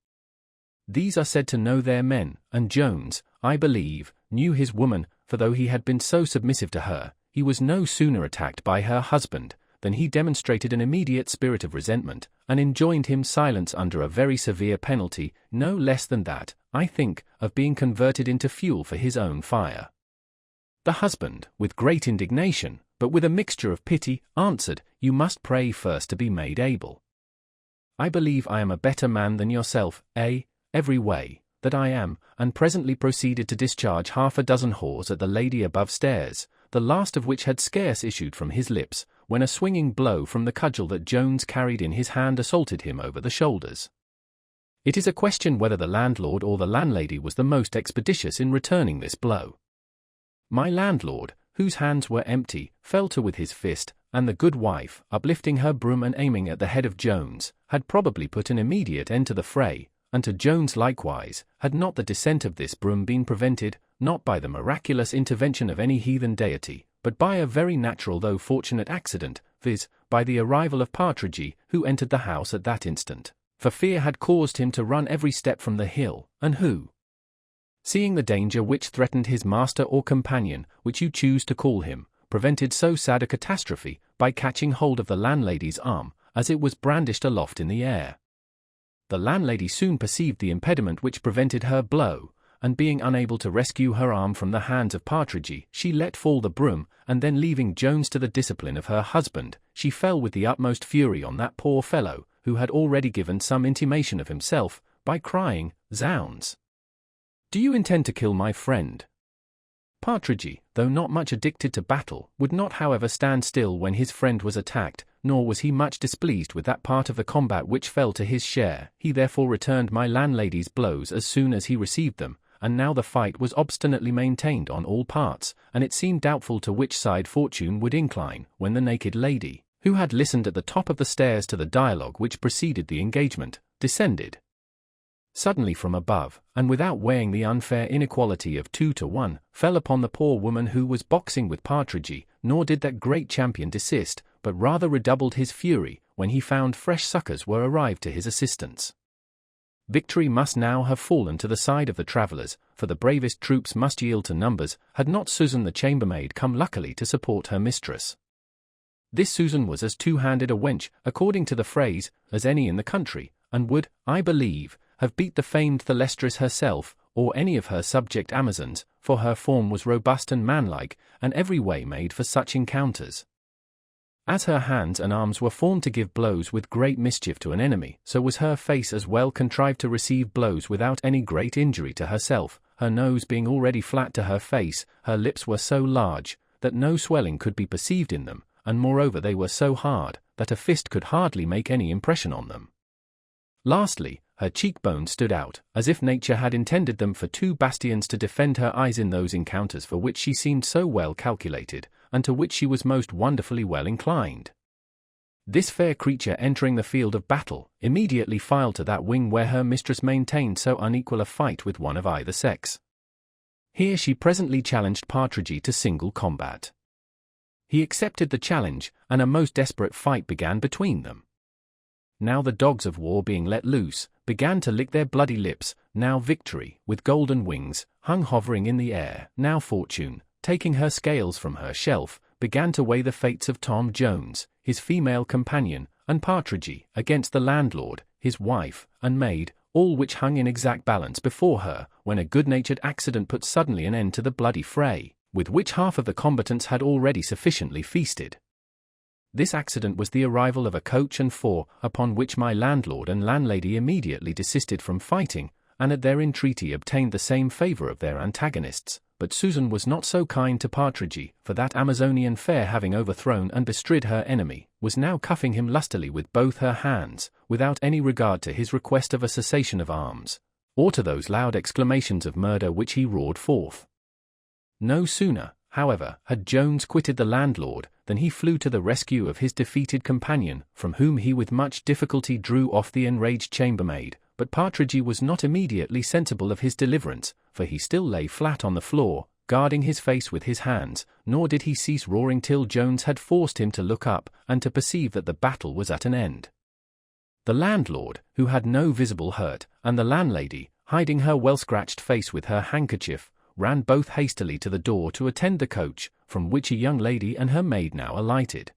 These are said to know their men, and Jones, I believe, knew his woman, for though he had been so submissive to her, he was no sooner attacked by her husband, than he demonstrated an immediate spirit of resentment, and enjoined him silence under a very severe penalty, no less than that, I think, of being converted into fuel for his own fire. The husband, with great indignation, but with a mixture of pity, answered, "You must pray first to be made able. I believe I am a better man than yourself, every way, that I am," and presently proceeded to discharge 6 whores at the lady above stairs, the last of which had scarce issued from his lips, when a swinging blow from the cudgel that Jones carried in his hand assaulted him over the shoulders. It is a question whether the landlord or the landlady was the most expeditious in returning this blow. My landlord, whose hands were empty, fell to with his fist, and the good wife, uplifting her broom and aiming at the head of Jones, had probably put an immediate end to the fray, and to Jones likewise, had not the descent of this broom been prevented, not by the miraculous intervention of any heathen deity, but by a very natural though fortunate accident, viz., by the arrival of Partridge, who entered the house at that instant, for fear had caused him to run every step from the hill, and who, seeing the danger which threatened his master or companion, which you choose to call him, prevented so sad a catastrophe, by catching hold of the landlady's arm, as it was brandished aloft in the air. The landlady soon perceived the impediment which prevented her blow, and being unable to rescue her arm from the hands of Partridge, she let fall the broom, and then leaving Jones to the discipline of her husband, she fell with the utmost fury on that poor fellow, who had already given some intimation of himself, by crying, "Zounds! Do you intend to kill my friend?" Partridge, though not much addicted to battle, would not however stand still when his friend was attacked, nor was he much displeased with that part of the combat which fell to his share. He therefore returned my landlady's blows as soon as he received them, and now the fight was obstinately maintained on all parts, and it seemed doubtful to which side fortune would incline, when the naked lady, who had listened at the top of the stairs to the dialogue which preceded the engagement, descended suddenly from above, and without weighing the unfair inequality of 2 to 1, fell upon the poor woman who was boxing with Partridge, nor did that great champion desist, but rather redoubled his fury, when he found fresh succours were arrived to his assistance. Victory must now have fallen to the side of the travellers, for the bravest troops must yield to numbers, had not Susan the chambermaid come luckily to support her mistress. This Susan was as two-handed a wench, according to the phrase, as any in the country, and would, I believe, have beat the famed Thalestris herself, or any of her subject Amazons, for her form was robust and manlike, and every way made for such encounters. As her hands and arms were formed to give blows with great mischief to an enemy, so was her face as well contrived to receive blows without any great injury to herself, her nose being already flat to her face. Her lips were so large, that no swelling could be perceived in them, and moreover they were so hard, that a fist could hardly make any impression on them. Lastly, her cheekbones stood out, as if nature had intended them for 2 bastions to defend her eyes in those encounters for which she seemed so well calculated, and to which she was most wonderfully well inclined. This fair creature entering the field of battle, immediately filed to that wing where her mistress maintained so unequal a fight with one of either sex. Here she presently challenged Partridge to single combat. He accepted the challenge, and a most desperate fight began between them. Now the dogs of war being let loose, began to lick their bloody lips. Now Victory, with golden wings, hung hovering in the air. Now Fortune, taking her scales from her shelf, began to weigh the fates of Tom Jones, his female companion, and Partridge, against the landlord, his wife, and maid, all which hung in exact balance before her, when a good-natured accident put suddenly an end to the bloody fray. with which half of the combatants had already sufficiently feasted. This accident was the arrival of a coach and four, upon which my landlord and landlady immediately desisted from fighting, and at their entreaty obtained the same favour of their antagonists. But Susan was not so kind to Partridge, for that Amazonian fair, having overthrown and bestrid her enemy, was now cuffing him lustily with both her hands, without any regard to his request of a cessation of arms, or to those loud exclamations of murder which he roared forth. No sooner, however, had Jones quitted the landlord, than he flew to the rescue of his defeated companion, from whom he with much difficulty drew off the enraged chambermaid. But Partridge was not immediately sensible of his deliverance, for he still lay flat on the floor, guarding his face with his hands, nor did he cease roaring till Jones had forced him to look up, and to perceive that the battle was at an end. The landlord, who had no visible hurt, and the landlady, hiding her well-scratched face with her handkerchief, ran both hastily to the door to attend the coach, from which a young lady and her maid now alighted.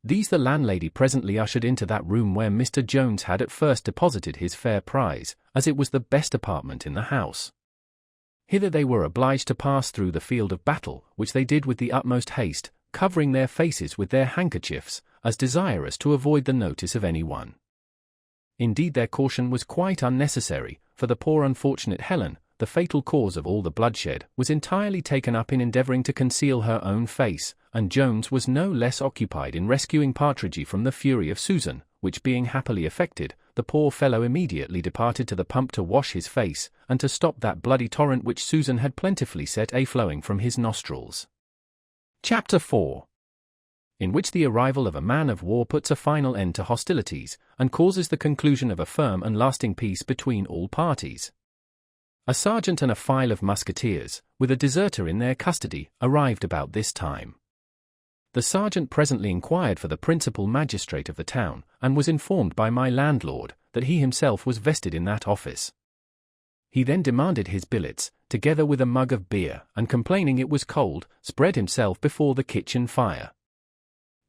These the landlady presently ushered into that room where Mr. Jones had at first deposited his fair prize, as it was the best apartment in the house. Hither they were obliged to pass through the field of battle, which they did with the utmost haste, covering their faces with their handkerchiefs, as desirous to avoid the notice of any one. Indeed, their caution was quite unnecessary, for the poor unfortunate Helen, the fatal cause of all the bloodshed, was entirely taken up in endeavouring to conceal her own face, and Jones was no less occupied in rescuing Partridge from the fury of Susan, which being happily effected, the poor fellow immediately departed to the pump to wash his face, and to stop that bloody torrent which Susan had plentifully set a-flowing from his nostrils. Chapter 4. In which the arrival of a man of war puts a final end to hostilities, and causes the conclusion of a firm and lasting peace between all parties. A sergeant and a file of musketeers, with a deserter in their custody, arrived about this time. The sergeant presently inquired for the principal magistrate of the town, and was informed by my landlord that he himself was vested in that office. He then demanded his billets, together with a mug of beer, and complaining it was cold, spread himself before the kitchen fire.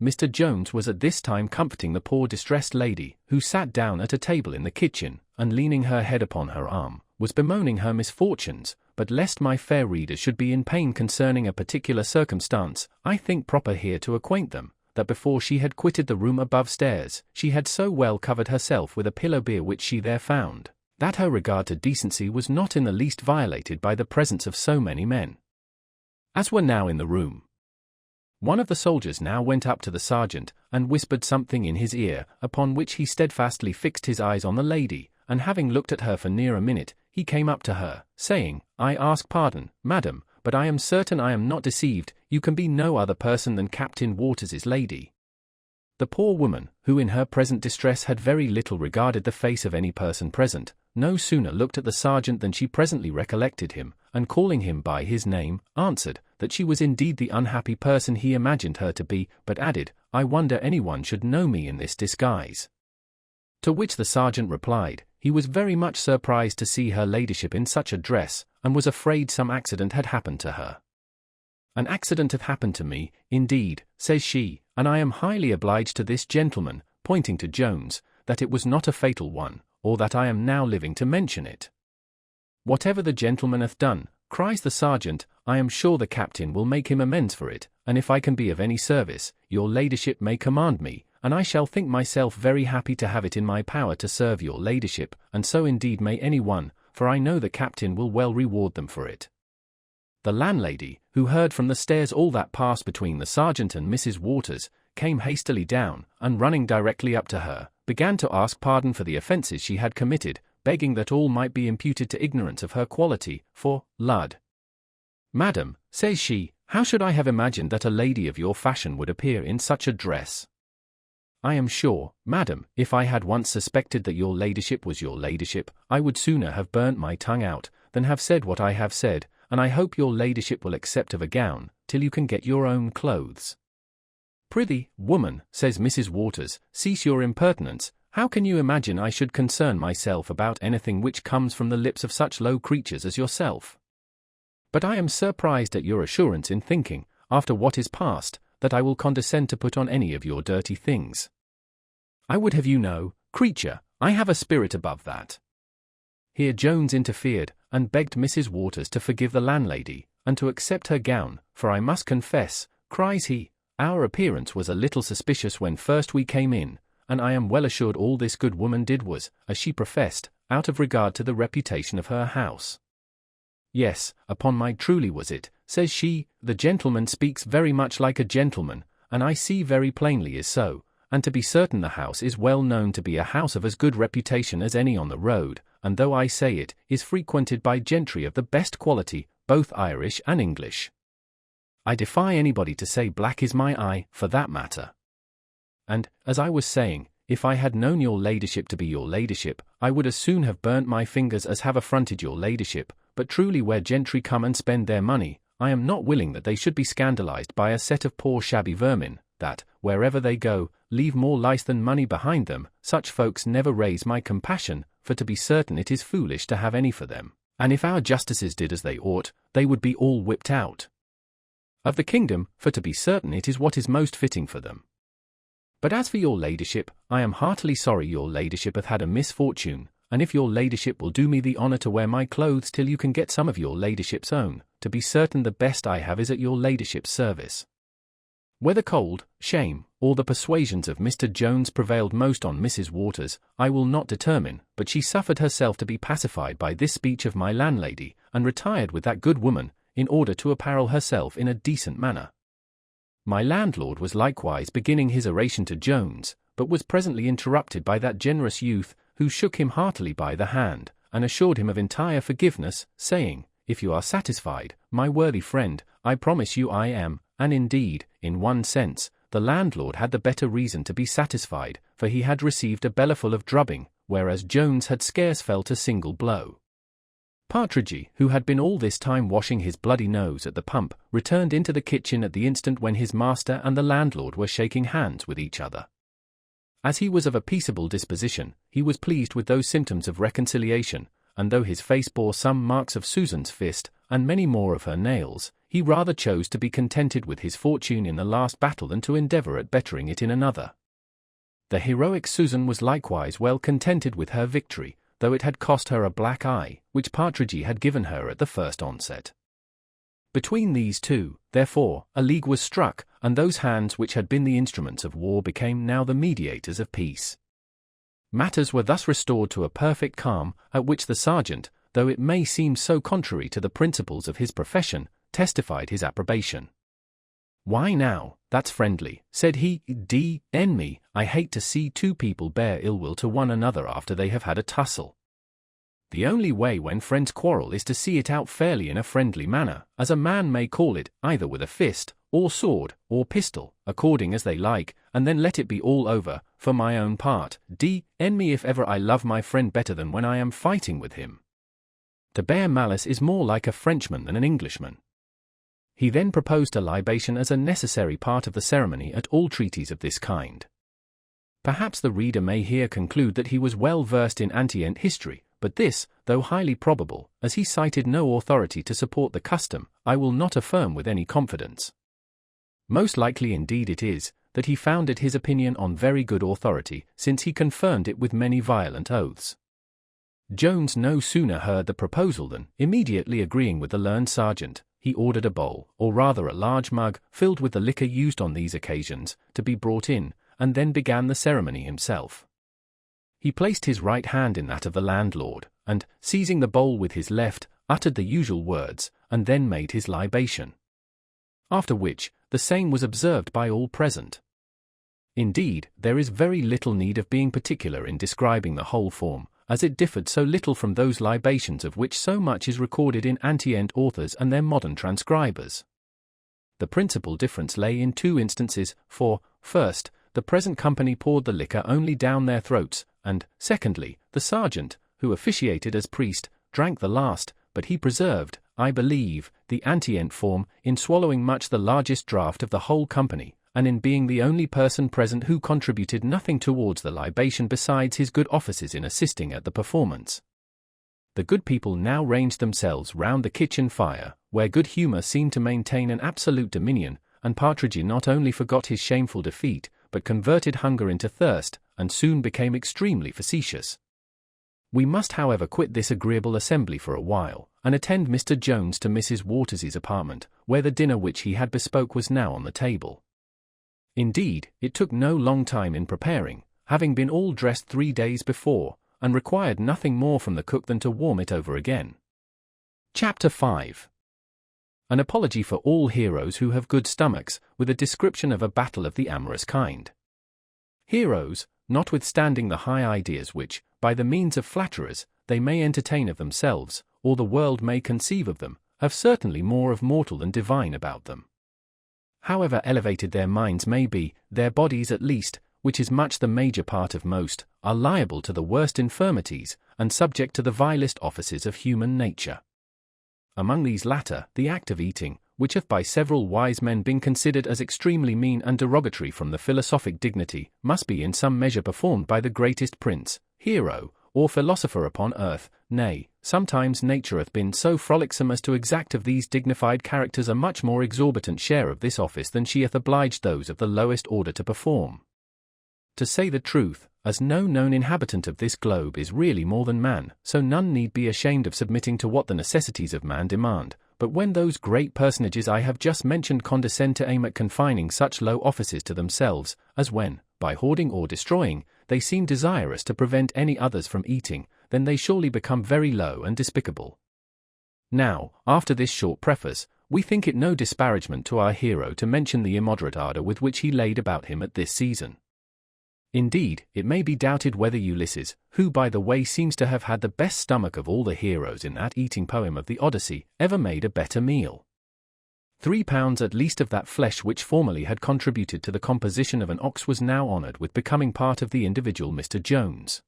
Mr. Jones was at this time comforting the poor distressed lady, who sat down at a table in the kitchen, and leaning her head upon her arm, was bemoaning her misfortunes. But lest my fair readers should be in pain concerning a particular circumstance, I think proper here to acquaint them, that before she had quitted the room above stairs, she had so well covered herself with a pillow beer which she there found, that her regard to decency was not in the least violated by the presence of so many men as were now in the room. One of the soldiers now went up to the sergeant, and whispered something in his ear, upon which he steadfastly fixed his eyes on the lady, and having looked at her for near a minute, he came up to her, saying, "I ask pardon, madam, but I am certain I am not deceived, you can be no other person than Captain Waters's lady." The poor woman, who in her present distress had very little regarded the face of any person present, no sooner looked at the sergeant than she presently recollected him, and calling him by his name, answered, that she was indeed the unhappy person he imagined her to be, but added, "I wonder anyone should know me in this disguise." To which the sergeant replied, he was very much surprised to see her ladyship in such a dress, and was afraid some accident had happened to her. "An accident hath happened to me, indeed," says she, "and I am highly obliged to this gentleman," pointing to Jones, "that it was not a fatal one, or that I am now living to mention it." "Whatever the gentleman hath done," cries the sergeant, "I am sure the captain will make him amends for it, and if I can be of any service, your ladyship may command me, and I shall think myself very happy to have it in my power to serve your ladyship, and so indeed may any one, for I know the captain will well reward them for it." The landlady, who heard from the stairs all that passed between the sergeant and Mrs. Waters, came hastily down, and running directly up to her, began to ask pardon for the offences she had committed, begging that all might be imputed to ignorance of her quality, for lud. "Madam," says she, "how should I have imagined that a lady of your fashion would appear in such a dress? I am sure, madam, if I had once suspected that your ladyship was your ladyship, I would sooner have burnt my tongue out, than have said what I have said, and I hope your ladyship will accept of a gown, till you can get your own clothes." "Prithee, woman," says Mrs. Waters, "cease your impertinence. How can you imagine I should concern myself about anything which comes from the lips of such low creatures as yourself? But I am surprised at your assurance in thinking, after what is past, that I will condescend to put on any of your dirty things. I would have you know, creature, I have a spirit above that." Here Jones interfered, and begged Mrs. Waters to forgive the landlady, and to accept her gown, for I must confess, cries he, our appearance was a little suspicious when first we came in, and I am well assured all this good woman did was, as she professed, out of regard to the reputation of her house. Yes, upon my truly was it, says she, the gentleman speaks very much like a gentleman, and I see very plainly is so, and to be certain the house is well known to be a house of as good reputation as any on the road, and though I say it, is frequented by gentry of the best quality, both Irish and English. I defy anybody to say black is my eye, for that matter. And, as I was saying, if I had known your ladyship to be your ladyship, I would as soon have burnt my fingers as have affronted your ladyship, but truly where gentry come and spend their money, I am not willing that they should be scandalized by a set of poor shabby vermin, that, wherever they go, leave more lice than money behind them. Such folks never raise my compassion, for to be certain it is foolish to have any for them, and if our justices did as they ought, they would be all whipped out of the kingdom, for to be certain it is what is most fitting for them. But as for your ladyship, I am heartily sorry your ladyship hath had a misfortune, and if your ladyship will do me the honour to wear my clothes till you can get some of your ladyship's own, to be certain the best I have is at your ladyship's service. Whether cold, shame, or the persuasions of Mr. Jones prevailed most on Mrs. Waters, I will not determine, but she suffered herself to be pacified by this speech of my landlady, and retired with that good woman, in order to apparel herself in a decent manner. My landlord was likewise beginning his oration to Jones, but was presently interrupted by that generous youth, who shook him heartily by the hand, and assured him of entire forgiveness, saying, if you are satisfied, my worthy friend, I promise you I am, and indeed, in one sense, the landlord had the better reason to be satisfied, for he had received a bellyful of drubbing, whereas Jones had scarce felt a single blow. Partridge, who had been all this time washing his bloody nose at the pump, returned into the kitchen at the instant when his master and the landlord were shaking hands with each other. As he was of a peaceable disposition, he was pleased with those symptoms of reconciliation, and though his face bore some marks of Susan's fist, and many more of her nails, he rather chose to be contented with his fortune in the last battle than to endeavour at bettering it in another. The heroic Susan was likewise well contented with her victory, though it had cost her a black eye, which Partridge had given her at the first onset. Between these two, therefore, a league was struck, and those hands which had been the instruments of war became now the mediators of peace. Matters were thus restored to a perfect calm, at which the sergeant, though it may seem so contrary to the principles of his profession, testified his approbation. "Why now, that's friendly," said he. "D.N. me, I hate to see two people bear ill will to one another after they have had a tussle. The only way when friends quarrel is to see it out fairly in a friendly manner, as a man may call it, either with a fist, or sword, or pistol, according as they like, and then let it be all over. For my own part, D.N. me if ever I love my friend better than when I am fighting with him. To bear malice is more like a Frenchman than an Englishman." He then proposed a libation as a necessary part of the ceremony at all treaties of this kind. Perhaps the reader may here conclude that he was well versed in antient history, but this, though highly probable, as he cited no authority to support the custom, I will not affirm with any confidence. Most likely indeed it is, that he founded his opinion on very good authority, since he confirmed it with many violent oaths. Jones no sooner heard the proposal than, immediately agreeing with the learned sergeant, he ordered a bowl, or rather a large mug, filled with the liquor used on these occasions, to be brought in, and then began the ceremony himself. He placed his right hand in that of the landlord, and, seizing the bowl with his left, uttered the usual words, and then made his libation. After which, the same was observed by all present. Indeed, there is very little need of being particular in describing the whole form, as it differed so little from those libations of which so much is recorded in antient authors and their modern transcribers. The principal difference lay in two instances, for, first, the present company poured the liquor only down their throats, and, secondly, the sergeant, who officiated as priest, drank the last, but he preserved, I believe, the antient form, in swallowing much the largest draught of the whole company, and in being the only person present who contributed nothing towards the libation besides his good offices in assisting at the performance. The good people now ranged themselves round the kitchen fire, where good humour seemed to maintain an absolute dominion, and Partridge not only forgot his shameful defeat, but converted hunger into thirst, and soon became extremely facetious. We must however quit this agreeable assembly for a while, and attend Mr. Jones to Mrs. Waters's apartment, where the dinner which he had bespoke was now on the table. Indeed, it took no long time in preparing, having been all dressed 3 days before, and required nothing more from the cook than to warm it over again. Chapter 5. An apology for all heroes who have good stomachs, with a description of a battle of the amorous kind. Heroes, notwithstanding the high ideas which, by the means of flatterers, they may entertain of themselves, or the world may conceive of them, have certainly more of mortal than divine about them. However elevated their minds may be, their bodies at least, which is much the major part of most, are liable to the worst infirmities, and subject to the vilest offices of human nature. Among these latter, the act of eating, which hath by several wise men been considered as extremely mean and derogatory from the philosophic dignity, must be in some measure performed by the greatest prince, hero, or philosopher upon earth. Nay, sometimes nature hath been so frolicsome as to exact of these dignified characters a much more exorbitant share of this office than she hath obliged those of the lowest order to perform. To say the truth, as no known inhabitant of this globe is really more than man, so none need be ashamed of submitting to what the necessities of man demand. But when those great personages I have just mentioned condescend to aim at confining such low offices to themselves, as when, by hoarding or destroying, they seem desirous to prevent any others from eating, then they surely become very low and despicable. Now, after this short preface, we think it no disparagement to our hero to mention the immoderate ardour with which he laid about him at this season. Indeed, it may be doubted whether Ulysses, who by the way seems to have had the best stomach of all the heroes in that eating poem of the Odyssey, ever made a better meal. 3 pounds at least of that flesh which formerly had contributed to the composition of an ox was now honoured with becoming part of the individual Mr. Jones.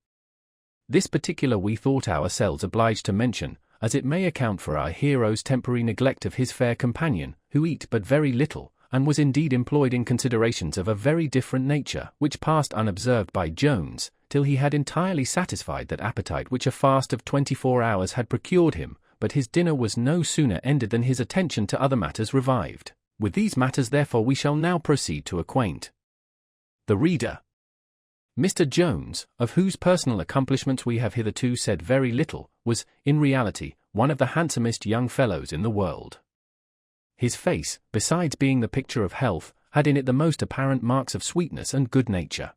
This particular we thought ourselves obliged to mention, as it may account for our hero's temporary neglect of his fair companion, who eat but very little, and was indeed employed in considerations of a very different nature, which passed unobserved by Jones, till he had entirely satisfied that appetite which a fast of 24 hours had procured him, but his dinner was no sooner ended than his attention to other matters revived. With these matters therefore we shall now proceed to acquaint the reader. Mr. Jones, of whose personal accomplishments we have hitherto said very little, was, in reality, one of the handsomest young fellows in the world. His face, besides being the picture of health, had in it the most apparent marks of sweetness and good nature.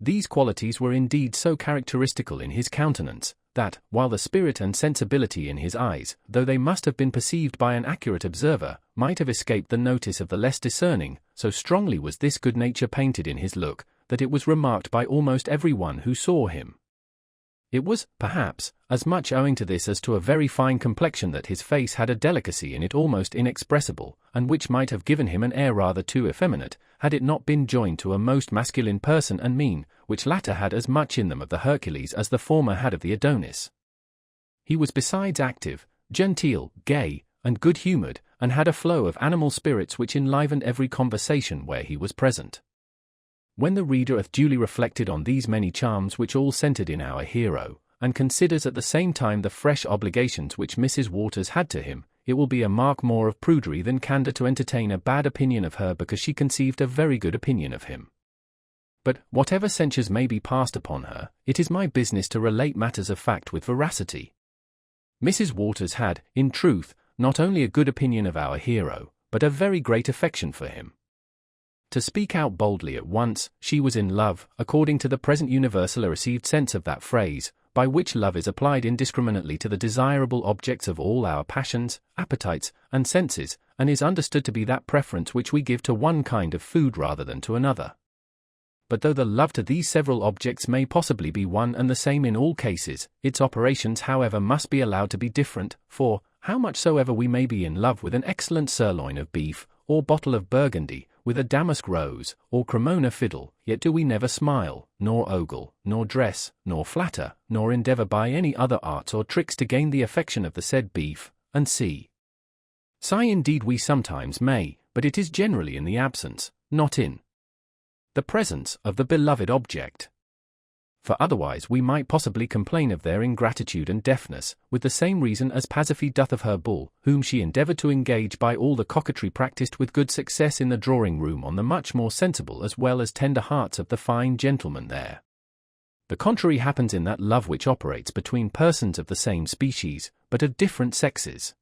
These qualities were indeed so characteristical in his countenance, that, while the spirit and sensibility in his eyes, though they must have been perceived by an accurate observer, might have escaped the notice of the less discerning, so strongly was this good nature painted in his look, that it was remarked by almost every one who saw him. It was, perhaps, as much owing to this as to a very fine complexion that his face had a delicacy in it almost inexpressible, and which might have given him an air rather too effeminate, had it not been joined to a most masculine person and mien, which latter had as much in them of the Hercules as the former had of the Adonis. He was besides active, genteel, gay, and good-humoured, and had a flow of animal spirits which enlivened every conversation where he was present. When the reader hath duly reflected on these many charms which all centred in our hero, and considers at the same time the fresh obligations which Mrs. Waters had to him, it will be a mark more of prudery than candour to entertain a bad opinion of her because she conceived a very good opinion of him. But, whatever censures may be passed upon her, it is my business to relate matters of fact with veracity. Mrs. Waters had, in truth, not only a good opinion of our hero, but a very great affection for him. To speak out boldly at once, she was in love, according to the present universally received sense of that phrase, by which love is applied indiscriminately to the desirable objects of all our passions, appetites, and senses, and is understood to be that preference which we give to one kind of food rather than to another. But though the love to these several objects may possibly be one and the same in all cases, its operations however must be allowed to be different, for, how much soever we may be in love with an excellent sirloin of beef, or bottle of Burgundy, with a damask rose, or Cremona fiddle, yet do we never smile, nor ogle, nor dress, nor flatter, nor endeavour by any other arts or tricks to gain the affection of the said beef, and sigh indeed we sometimes may, but it is generally in the absence, not in the presence of the beloved object. For otherwise we might possibly complain of their ingratitude and deafness, with the same reason as Pasiphae doth of her bull, whom she endeavoured to engage by all the coquetry practised with good success in the drawing-room on the much more sensible as well as tender hearts of the fine gentlemen there. The contrary happens in that love which operates between persons of the same species, but of different sexes.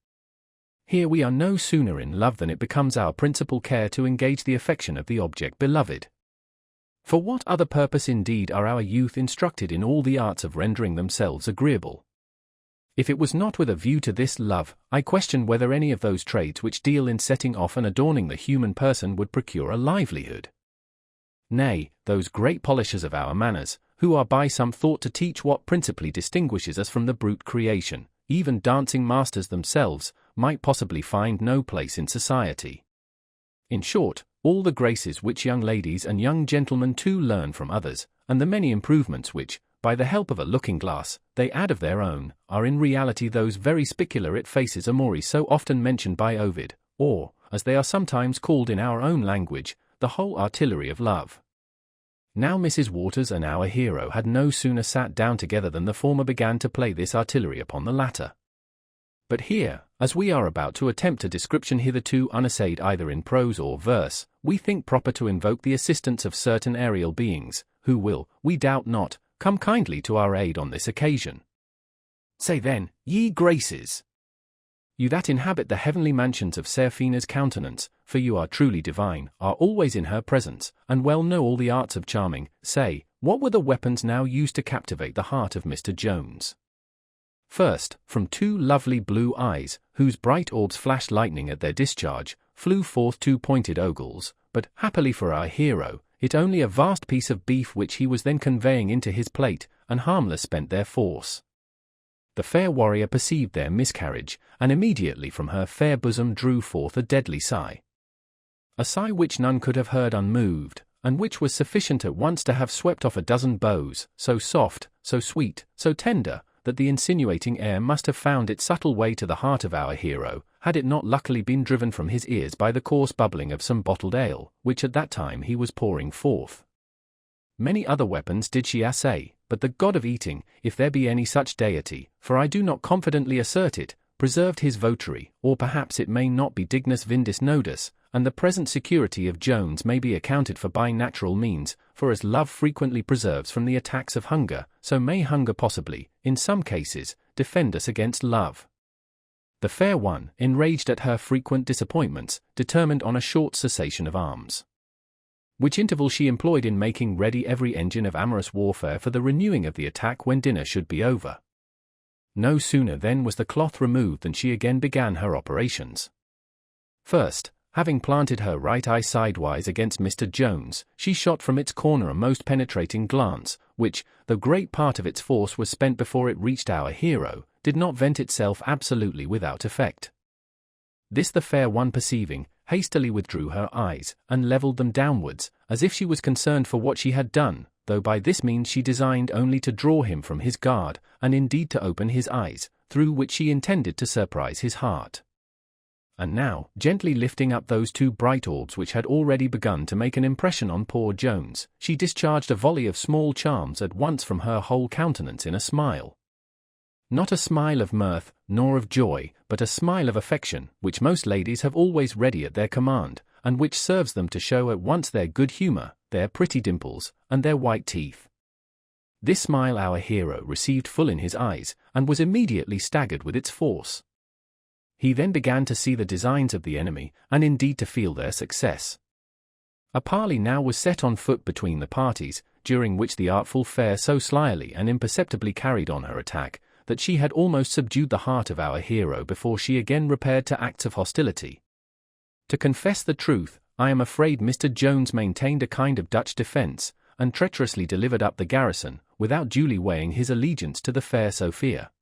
Here we are no sooner in love than it becomes our principal care to engage the affection of the object beloved. For what other purpose indeed are our youth instructed in all the arts of rendering themselves agreeable? If it was not with a view to this love, I question whether any of those trades which deal in setting off and adorning the human person would procure a livelihood. Nay, those great polishers of our manners, who are by some thought to teach what principally distinguishes us from the brute creation, even dancing masters themselves, might possibly find no place in society. In short, all the graces which young ladies and young gentlemen too learn from others, and the many improvements which, by the help of a looking-glass, they add of their own, are in reality those very spiculate faces amori so often mentioned by Ovid, or, as they are sometimes called in our own language, the whole artillery of love. Now Mrs. Waters and our hero had no sooner sat down together than the former began to play this artillery upon the latter. But here, as we are about to attempt a description hitherto unassayed either in prose or verse, we think proper to invoke the assistance of certain aerial beings, who will, we doubt not, come kindly to our aid on this occasion. Say then, ye graces, you that inhabit the heavenly mansions of Seraphina's countenance, for you are truly divine, are always in her presence, and well know all the arts of charming, say, what were the weapons now used to captivate the heart of Mr. Jones? First, from two lovely blue eyes, whose bright orbs flashed lightning at their discharge, flew forth two pointed ogles, but, happily for our hero, it only a vast piece of beef which he was then conveying into his plate, and harmless spent their force. The fair warrior perceived their miscarriage, and immediately from her fair bosom drew forth a deadly sigh. A sigh which none could have heard unmoved, and which was sufficient at once to have swept off a dozen bows, so soft, so sweet, so tender, that the insinuating air must have found its subtle way to the heart of our hero, had it not luckily been driven from his ears by the coarse bubbling of some bottled ale, which at that time he was pouring forth. Many other weapons did she assay, but the god of eating, if there be any such deity, for I do not confidently assert it, preserved his votary, or perhaps it may not be dignus vindis nodus, and the present security of Jones may be accounted for by natural means, for as love frequently preserves from the attacks of hunger, so may hunger possibly, in some cases, defend us against love. The fair one, enraged at her frequent disappointments, determined on a short cessation of arms, which interval she employed in making ready every engine of amorous warfare for the renewing of the attack when dinner should be over. No sooner then was the cloth removed than she again began her operations. First, having planted her right eye sidewise against Mr. Jones, she shot from its corner a most penetrating glance, which, though great part of its force was spent before it reached our hero, did not vent itself absolutely without effect. This the fair one perceiving, hastily withdrew her eyes, and levelled them downwards, as if she was concerned for what she had done, though by this means she designed only to draw him from his guard, and indeed to open his eyes, through which she intended to surprise his heart. And now, gently lifting up those two bright orbs which had already begun to make an impression on poor Jones, she discharged a volley of small charms at once from her whole countenance in a smile. Not a smile of mirth, nor of joy, but a smile of affection, which most ladies have always ready at their command, and which serves them to show at once their good humour, their pretty dimples, and their white teeth. This smile our hero received full in his eyes, and was immediately staggered with its force. He then began to see the designs of the enemy, and indeed to feel their success. A parley now was set on foot between the parties, during which the artful fair so slyly and imperceptibly carried on her attack, that she had almost subdued the heart of our hero before she again repaired to acts of hostility. To confess the truth, I am afraid Mr. Jones maintained a kind of Dutch defence, and treacherously delivered up the garrison, without duly weighing his allegiance to the fair Sophia.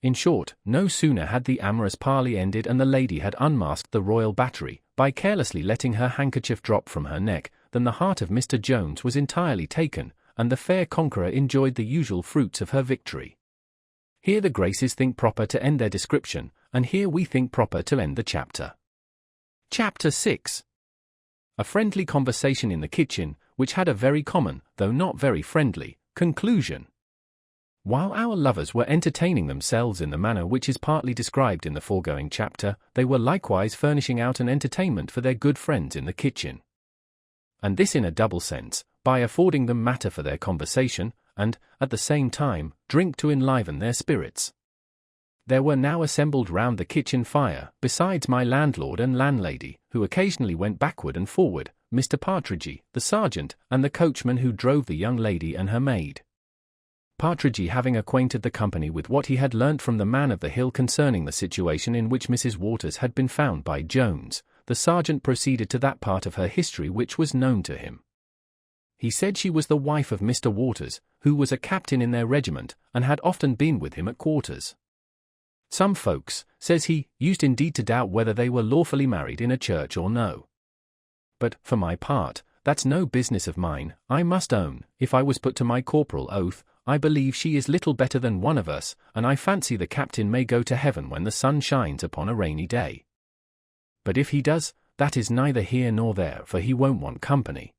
In short, no sooner had the amorous parley ended and the lady had unmasked the royal battery, by carelessly letting her handkerchief drop from her neck, than the heart of Mr. Jones was entirely taken, and the fair conqueror enjoyed the usual fruits of her victory. Here the Graces think proper to end their description, and here we think proper to end the chapter. Chapter 6. A friendly conversation in the kitchen, which had a very common, though not very friendly, conclusion. While our lovers were entertaining themselves in the manner which is partly described in the foregoing chapter, they were likewise furnishing out an entertainment for their good friends in the kitchen. And this in a double sense, by affording them matter for their conversation, and, at the same time, drink to enliven their spirits. There were now assembled round the kitchen fire, besides my landlord and landlady, who occasionally went backward and forward, Mr. Partridge, the sergeant, and the coachman who drove the young lady and her maid. Partridge, having acquainted the company with what he had learnt from the man of the hill concerning the situation in which Mrs. Waters had been found by Jones, the sergeant proceeded to that part of her history which was known to him. He said she was the wife of Mr. Waters, who was a captain in their regiment, and had often been with him at quarters. Some folks, says he, used indeed to doubt whether they were lawfully married in a church or no. But, for my part, that's no business of mine. I must own, if I was put to my corporal oath, I believe she is little better than one of us, and I fancy the captain may go to heaven when the sun shines upon a rainy day. But if he does, that is neither here nor there, for he won't want company.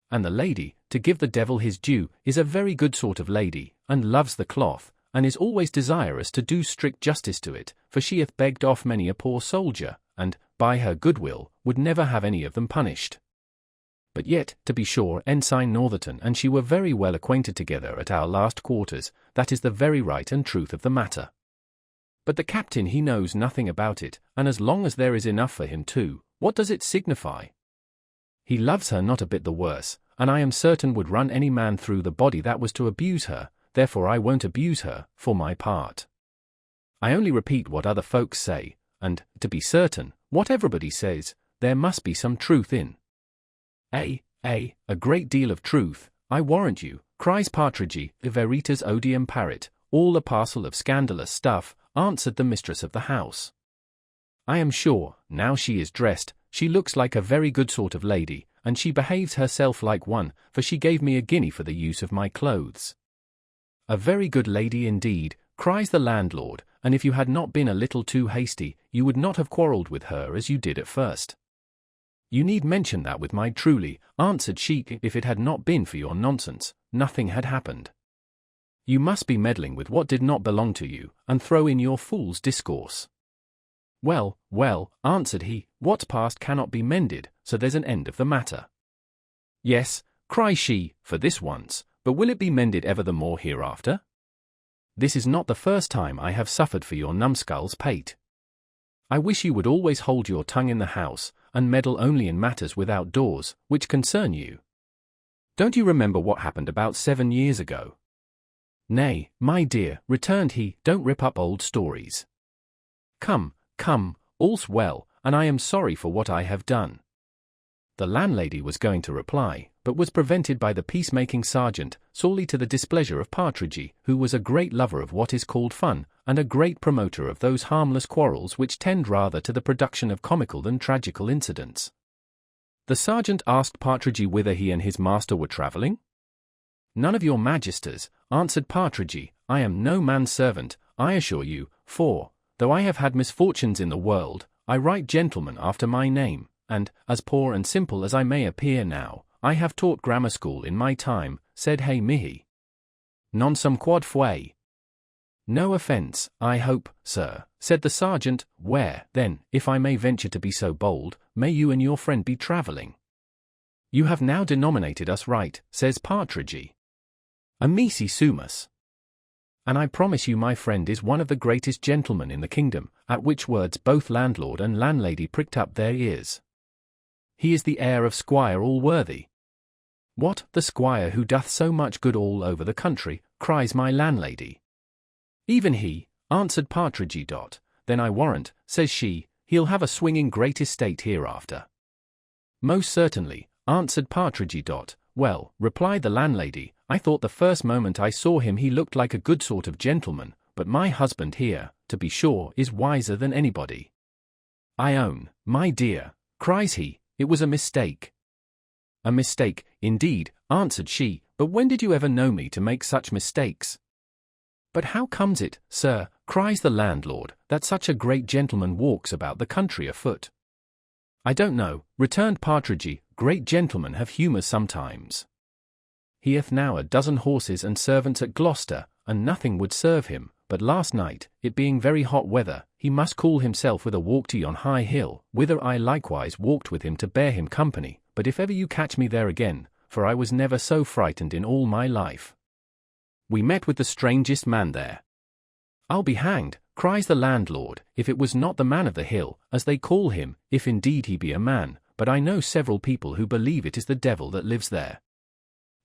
And the lady, to give the devil his due, is a very good sort of lady, and loves the cloth, and is always desirous to do strict justice to it, for she hath begged off many a poor soldier, and, by her goodwill, would never have any of them punished. But yet, to be sure, Ensign Northerton and she were very well acquainted together at our last quarters. That is the very right and truth of the matter. But the captain, he knows nothing about it, and as long as there is enough for him too, what does it signify? He loves her not a bit the worse, and I am certain would run any man through the body that was to abuse her. Therefore I won't abuse her, for my part. I only repeat what other folks say, and, to be certain, what everybody says, there must be some truth in. A great deal of truth, I warrant you, cries Partridge, veritas odium parit, all a parcel of scandalous stuff, answered the mistress of the house. I am sure, now she is dressed, she looks like a very good sort of lady, and she behaves herself like one, for she gave me a guinea for the use of my clothes. A very good lady indeed, cries the landlord, and if you had not been a little too hasty, you would not have quarrelled with her as you did at first. You need mention that with my truly, answered she, if it had not been for your nonsense, nothing had happened. You must be meddling with what did not belong to you, and throw in your fool's discourse. Well, answered he, what's past cannot be mended, so there's an end of the matter. Yes, cries she, for this once, but will it be mended ever the more hereafter? This is not the first time I have suffered for your numbskull's pate. I wish you would always hold your tongue in the house, and meddle only in matters without doors, which concern you. Don't you remember what happened about 7 years ago? Nay, my dear, returned he, don't rip up old stories. Come, all's well, and I am sorry for what I have done. The landlady was going to reply, but was prevented by the peacemaking sergeant, sorely to the displeasure of Partridge, who was a great lover of what is called fun, and a great promoter of those harmless quarrels which tend rather to the production of comical than tragical incidents. The sergeant asked Partridge whither he and his master were travelling. None of your magisters, answered Partridge, I am no man's servant, I assure you, for, though I have had misfortunes in the world, I write gentleman after my name, and, as poor and simple as I may appear now, I have taught grammar school in my time, said he mihi. Non sum quod fue. No offence, I hope, sir, said the sergeant. Where, then, if I may venture to be so bold, may you and your friend be travelling? You have now denominated us right, says Partridge. Amici sumus. And I promise you my friend is one of the greatest gentlemen in the kingdom, at which words both landlord and landlady pricked up their ears. He is the heir of Squire Allworthy. What, the squire who doth so much good all over the country, cries my landlady. Even he, answered Partridge. Then I warrant, says she, he'll have a swinging great estate hereafter. Most certainly, answered Partridge. Well, replied the landlady, I thought the first moment I saw him he looked like a good sort of gentleman, but my husband here, to be sure, is wiser than anybody. I own, my dear, cries he, it was a mistake. A mistake, indeed, answered she, but when did you ever know me to make such mistakes? But how comes it, sir, cries the landlord, that such a great gentleman walks about the country afoot? I don't know, returned Partridge, great gentlemen have humours sometimes. He hath now a dozen horses and servants at Gloucester, and nothing would serve him, but last night, it being very hot weather, he must cool himself with a walk to yon high hill, whither I likewise walked with him to bear him company, but if ever you catch me there again, for I was never so frightened in all my life. We met with the strangest man there. I'll be hanged, cries the landlord, if it was not the man of the hill, as they call him, if indeed he be a man, but I know several people who believe it is the devil that lives there.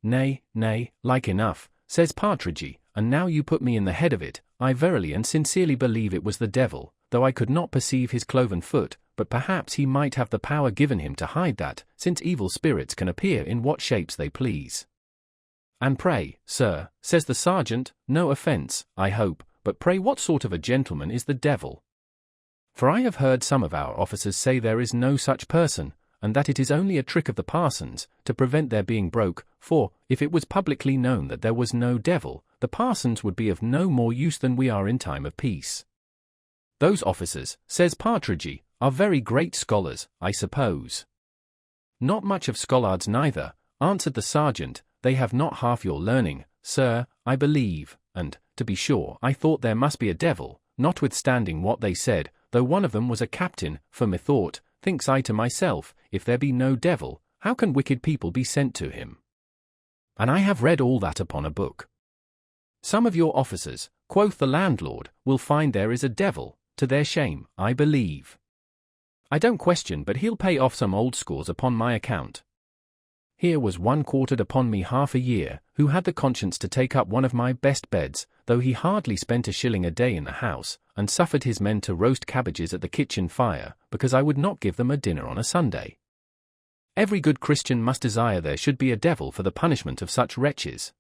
Nay, nay, like enough, says Partridge, and now you put me in the head of it, I verily and sincerely believe it was the devil, though I could not perceive his cloven foot, but perhaps he might have the power given him to hide that, since evil spirits can appear in what shapes they please. And pray, sir, says the sergeant, no offence, I hope, but pray what sort of a gentleman is the devil? For I have heard some of our officers say there is no such person, and that it is only a trick of the parsons, to prevent their being broke, for, if it was publicly known that there was no devil, the parsons would be of no more use than we are in time of peace. Those officers, says Partridge, are very great scholars, I suppose. Not much of schollards neither, answered the sergeant, they have not half your learning, sir, I believe, and, to be sure, I thought there must be a devil, notwithstanding what they said, though one of them was a captain, for methought, thinks I to myself, if there be no devil, how can wicked people be sent to him? And I have read all that upon a book. Some of your officers, quoth the landlord, will find there is a devil, to their shame, I believe. I don't question but he'll pay off some old scores upon my account. Here was one quartered upon me half a year, who had the conscience to take up one of my best beds, though he hardly spent a shilling a day in the house, and suffered his men to roast cabbages at the kitchen fire, because I would not give them a dinner on a Sunday. Every good Christian must desire there should be a devil for the punishment of such wretches.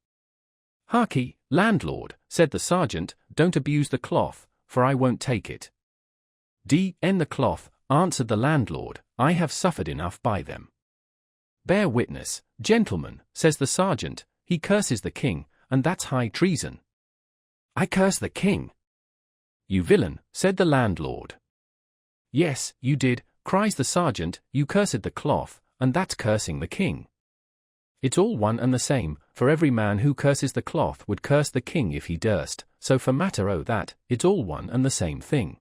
Harkee, landlord, said the sergeant, don't abuse the cloth, for I won't take it. D.N. the cloth, answered the landlord, I have suffered enough by them. Bear witness, gentlemen, says the sergeant, he curses the king, and that's high treason. I curse the king. You villain, said the landlord. Yes, you did, cries the sergeant, you cursed the cloth, and that's cursing the king. It's all one and the same, for every man who curses the cloth would curse the king if he durst, so for matter o' that, it's all one and the same thing.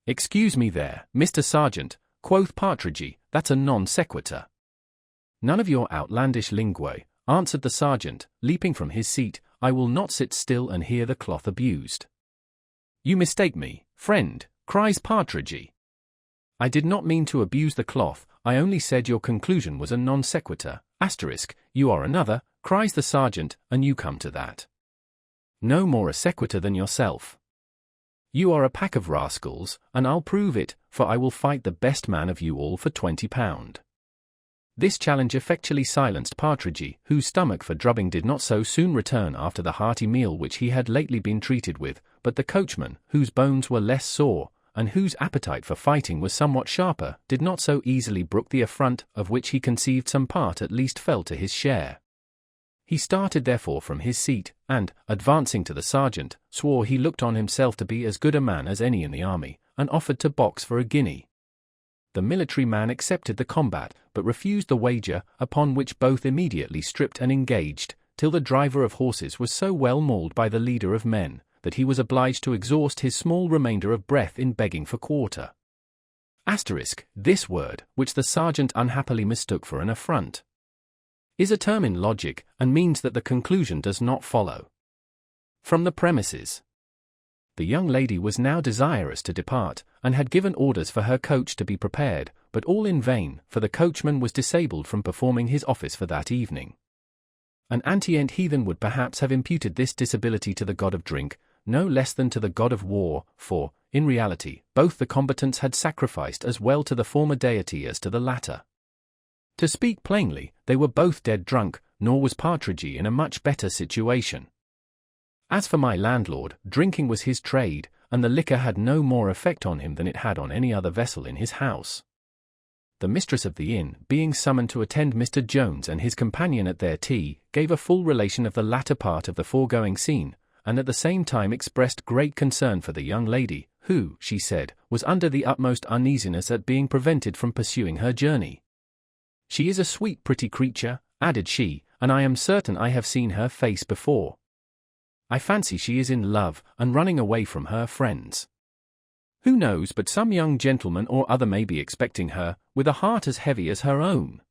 Excuse me there, Mr. Sergeant, quoth Partridge, that's a non sequitur. None of your outlandish linguae, answered the sergeant, leaping from his seat, I will not sit still and hear the cloth abused. You mistake me, friend, cries Partridge. I did not mean to abuse the cloth, I only said your conclusion was a non sequitur, asterisk, you are another, cries the sergeant, and you come to that. No more a sequitur than yourself. You are a pack of rascals, and I'll prove it, for I will fight the best man of you all for £20. This challenge effectually silenced Partridge, whose stomach for drubbing did not so soon return after the hearty meal which he had lately been treated with, but the coachman, whose bones were less sore, and whose appetite for fighting was somewhat sharper, did not so easily brook the affront, of which he conceived some part at least fell to his share. He started therefore from his seat, and, advancing to the sergeant, swore he looked on himself to be as good a man as any in the army, and offered to box for a guinea. The military man accepted the combat, but refused the wager, upon which both immediately stripped and engaged, till the driver of horses was so well mauled by the leader of men, that he was obliged to exhaust his small remainder of breath in begging for quarter. Asterisk, this word, which the sergeant unhappily mistook for an affront, is a term in logic, and means that the conclusion does not follow from the premises. The young lady was now desirous to depart, and had given orders for her coach to be prepared, but all in vain, for the coachman was disabled from performing his office for that evening. An antient heathen would perhaps have imputed this disability to the god of drink, no less than to the god of war, for, in reality, both the combatants had sacrificed as well to the former deity as to the latter. To speak plainly, they were both dead drunk, nor was Partridge in a much better situation. As for my landlord, drinking was his trade, and the liquor had no more effect on him than it had on any other vessel in his house. The mistress of the inn, being summoned to attend Mr. Jones and his companion at their tea, gave a full relation of the latter part of the foregoing scene, and at the same time expressed great concern for the young lady, who, she said, was under the utmost uneasiness at being prevented from pursuing her journey. She is a sweet pretty creature, added she, and I am certain I have seen her face before. I fancy she is in love, and running away from her friends. Who knows but some young gentleman or other may be expecting her, with a heart as heavy as her own.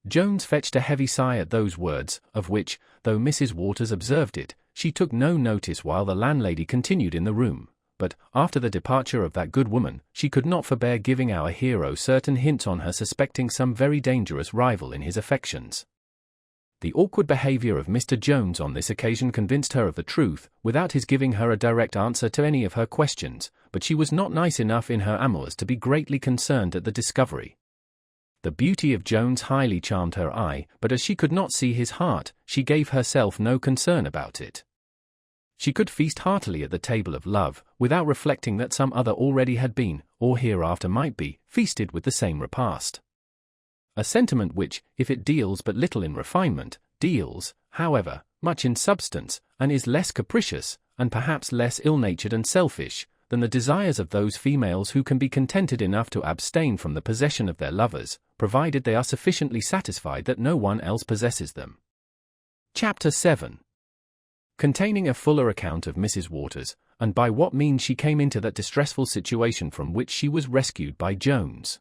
Jones fetched a heavy sigh at those words, of which, though Mrs. Waters observed it, she took no notice while the landlady continued in the room. But, after the departure of that good woman, she could not forbear giving our hero certain hints on her suspecting some very dangerous rival in his affections. The awkward behavior of Mr. Jones on this occasion convinced her of the truth, without his giving her a direct answer to any of her questions, but she was not nice enough in her amours to be greatly concerned at the discovery. The beauty of Jones highly charmed her eye, but as she could not see his heart, she gave herself no concern about it. She could feast heartily at the table of love, without reflecting that some other already had been, or hereafter might be, feasted with the same repast. A sentiment which, if it deals but little in refinement, deals, however, much in substance, and is less capricious, and perhaps less ill-natured and selfish, than the desires of those females who can be contented enough to abstain from the possession of their lovers, provided they are sufficiently satisfied that no one else possesses them. Chapter 7. Containing a fuller account of Mrs. Waters, and by what means she came into that distressful situation from which she was rescued by Jones.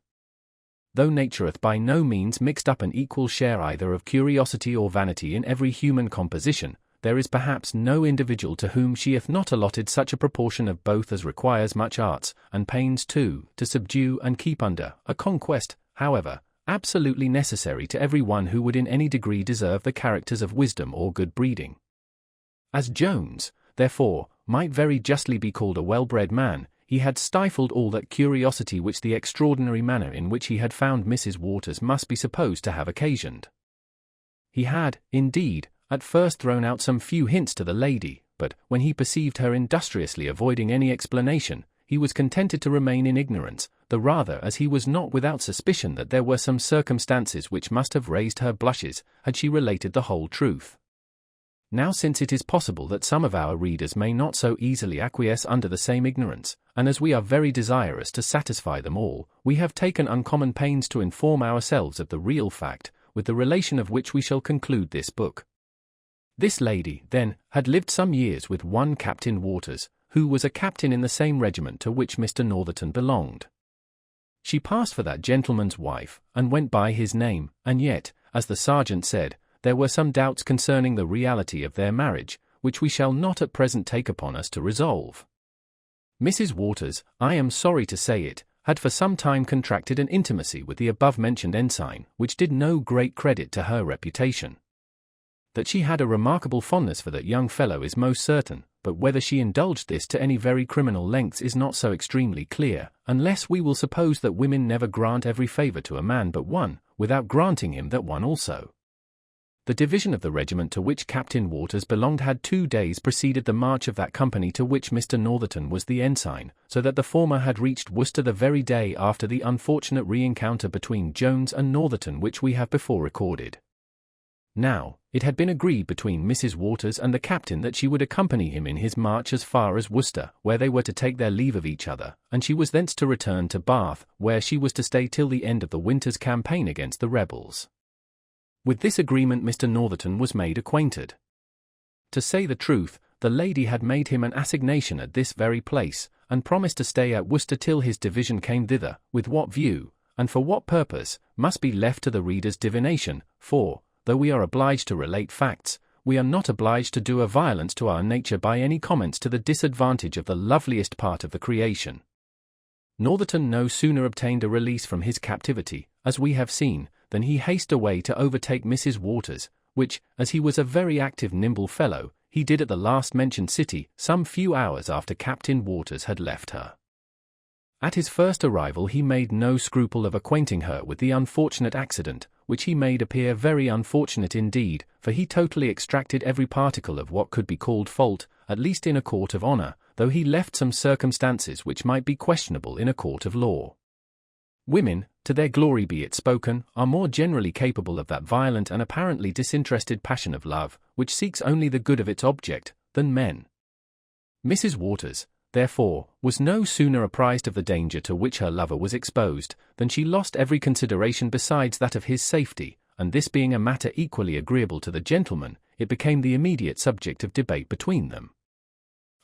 Though nature hath by no means mixed up an equal share either of curiosity or vanity in every human composition, there is perhaps no individual to whom she hath not allotted such a proportion of both as requires much arts, and pains too, to subdue and keep under, a conquest, however, absolutely necessary to every one who would in any degree deserve the characters of wisdom or good breeding. As Jones, therefore, might very justly be called a well-bred man, he had stifled all that curiosity which the extraordinary manner in which he had found Mrs. Waters must be supposed to have occasioned. He had, indeed, at first thrown out some few hints to the lady, but, when he perceived her industriously avoiding any explanation, he was contented to remain in ignorance, the rather as he was not without suspicion that there were some circumstances which must have raised her blushes, had she related the whole truth. Now, since it is possible that some of our readers may not so easily acquiesce under the same ignorance, and as we are very desirous to satisfy them all, we have taken uncommon pains to inform ourselves of the real fact, with the relation of which we shall conclude this book. This lady, then, had lived some years with one Captain Waters, who was a captain in the same regiment to which Mr. Northerton belonged. She passed for that gentleman's wife, and went by his name, and yet, as the sergeant said, there were some doubts concerning the reality of their marriage, which we shall not at present take upon us to resolve. Mrs. Waters, I am sorry to say it, had for some time contracted an intimacy with the above-mentioned ensign, which did no great credit to her reputation. That she had a remarkable fondness for that young fellow is most certain, but whether she indulged this to any very criminal lengths is not so extremely clear, unless we will suppose that women never grant every favour to a man but one, without granting him that one also. The division of the regiment to which Captain Waters belonged had 2 days preceded the march of that company to which Mr. Northerton was the ensign, so that the former had reached Worcester the very day after the unfortunate re-encounter between Jones and Northerton which we have before recorded. Now, it had been agreed between Mrs. Waters and the captain that she would accompany him in his march as far as Worcester, where they were to take their leave of each other, and she was thence to return to Bath, where she was to stay till the end of the winter's campaign against the rebels. With this agreement Mr. Northerton was made acquainted. To say the truth, the lady had made him an assignation at this very place, and promised to stay at Worcester till his division came thither, with what view, and for what purpose, must be left to the reader's divination, for, though we are obliged to relate facts, we are not obliged to do a violence to our nature by any comments to the disadvantage of the loveliest part of the creation. Northerton no sooner obtained a release from his captivity, as we have seen, than he hasted away to overtake Mrs. Waters, which, as he was a very active nimble fellow, he did at the last-mentioned city, some few hours after Captain Waters had left her. At his first arrival he made no scruple of acquainting her with the unfortunate accident, which he made appear very unfortunate indeed, for he totally extracted every particle of what could be called fault, at least in a court of honour, though he left some circumstances which might be questionable in a court of law. Women, to their glory be it spoken, are more generally capable of that violent and apparently disinterested passion of love, which seeks only the good of its object, than men. Mrs. Waters, therefore, was no sooner apprised of the danger to which her lover was exposed, than she lost every consideration besides that of his safety, and this being a matter equally agreeable to the gentleman, it became the immediate subject of debate between them.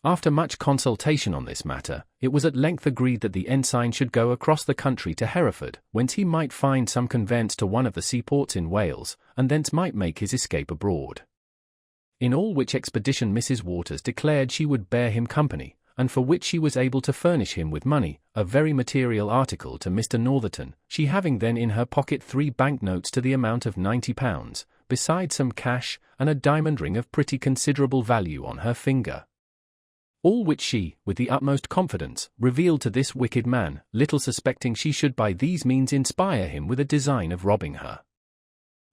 After much consultation on this matter, it was at length agreed that the ensign should go across the country to Hereford, whence he might find some conveyance to one of the seaports in Wales, and thence might make his escape abroad. In all which expedition Mrs. Waters declared she would bear him company, and for which she was able to furnish him with money, a very material article to Mr. Northerton, she having then in her pocket 3 bank notes to the amount of £90, besides some cash, and a diamond ring of pretty considerable value on her finger. All which she, with the utmost confidence, revealed to this wicked man, little suspecting she should by these means inspire him with a design of robbing her.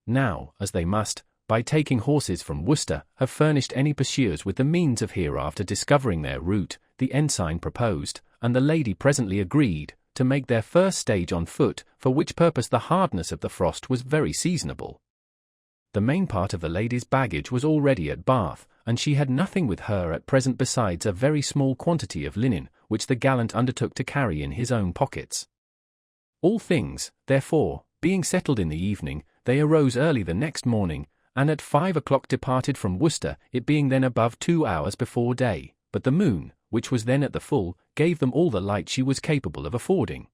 Now, as they must, by taking horses from Worcester, have furnished any pursuers with the means of hereafter discovering their route, the ensign proposed, and the lady presently agreed, to make their first stage on foot, for which purpose the hardness of the frost was very seasonable. The main part of the lady's baggage was already at Bath, and she had nothing with her at present besides a very small quantity of linen, which the gallant undertook to carry in his own pockets. All things, therefore, being settled in the evening, they arose early the next morning, and at 5 o'clock departed from Worcester, it being then above 2 hours before day, but the moon, which was then at the full, gave them all the light she was capable of affording.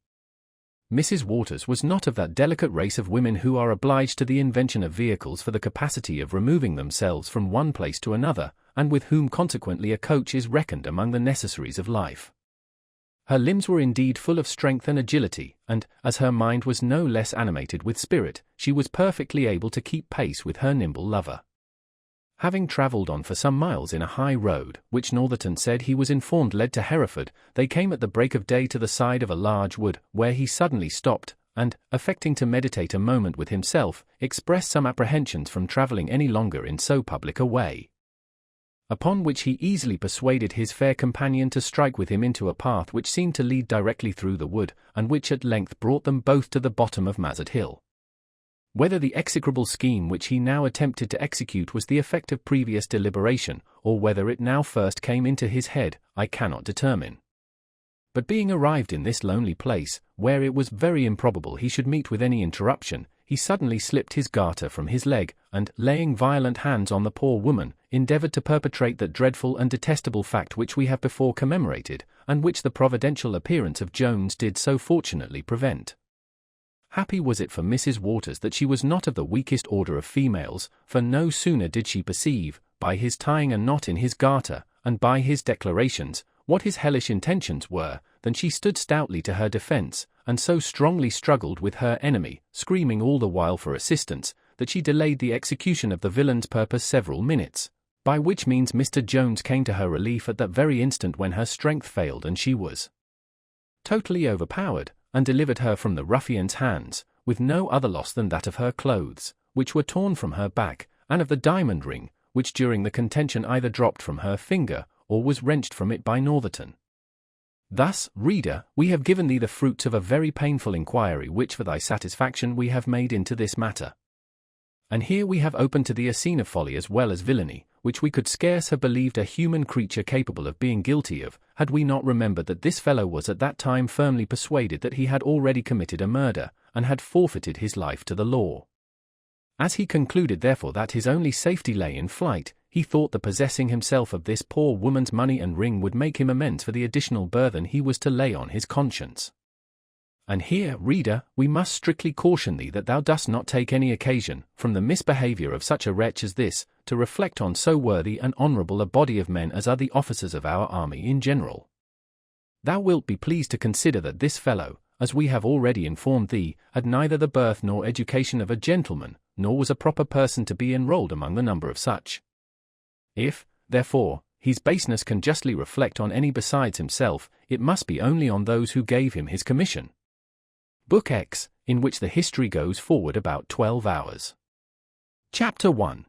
Mrs. Waters was not of that delicate race of women who are obliged to the invention of vehicles for the capacity of removing themselves from one place to another, and with whom consequently a coach is reckoned among the necessaries of life. Her limbs were indeed full of strength and agility, and, as her mind was no less animated with spirit, she was perfectly able to keep pace with her nimble lover. Having travelled on for some miles in a high road, which Northerton said he was informed led to Hereford, they came at the break of day to the side of a large wood, where he suddenly stopped, and, affecting to meditate a moment with himself, expressed some apprehensions from travelling any longer in so public a way. Upon which he easily persuaded his fair companion to strike with him into a path which seemed to lead directly through the wood, and which at length brought them both to the bottom of Mazard Hill. Whether the execrable scheme which he now attempted to execute was the effect of previous deliberation, or whether it now first came into his head, I cannot determine. But being arrived in this lonely place, where it was very improbable he should meet with any interruption, he suddenly slipped his garter from his leg, and, laying violent hands on the poor woman, endeavoured to perpetrate that dreadful and detestable fact which we have before commemorated, and which the providential appearance of Jones did so fortunately prevent. Happy was it for Mrs. Waters that she was not of the weakest order of females, for no sooner did she perceive, by his tying a knot in his garter, and by his declarations, what his hellish intentions were, than she stood stoutly to her defence, and so strongly struggled with her enemy, screaming all the while for assistance, that she delayed the execution of the villain's purpose several minutes, by which means Mr. Jones came to her relief at that very instant when her strength failed and she was totally overpowered, and delivered her from the ruffian's hands, with no other loss than that of her clothes, which were torn from her back, and of the diamond ring, which during the contention either dropped from her finger, or was wrenched from it by Northerton. Thus, reader, we have given thee the fruits of a very painful inquiry which for thy satisfaction we have made into this matter. And here we have opened to thee a scene of folly as well as villainy, which we could scarce have believed a human creature capable of being guilty of, had we not remembered that this fellow was at that time firmly persuaded that he had already committed a murder, and had forfeited his life to the law. As he concluded therefore that his only safety lay in flight, he thought the possessing himself of this poor woman's money and ring would make him amends for the additional burthen he was to lay on his conscience. And here, reader, we must strictly caution thee that thou dost not take any occasion, from the misbehaviour of such a wretch as this, to reflect on so worthy and honourable a body of men as are the officers of our army in general. Thou wilt be pleased to consider that this fellow, as we have already informed thee, had neither the birth nor education of a gentleman, nor was a proper person to be enrolled among the number of such. If, therefore, his baseness can justly reflect on any besides himself, it must be only on those who gave him his commission. Book X, in which the history goes forward about 12 hours. Chapter 1.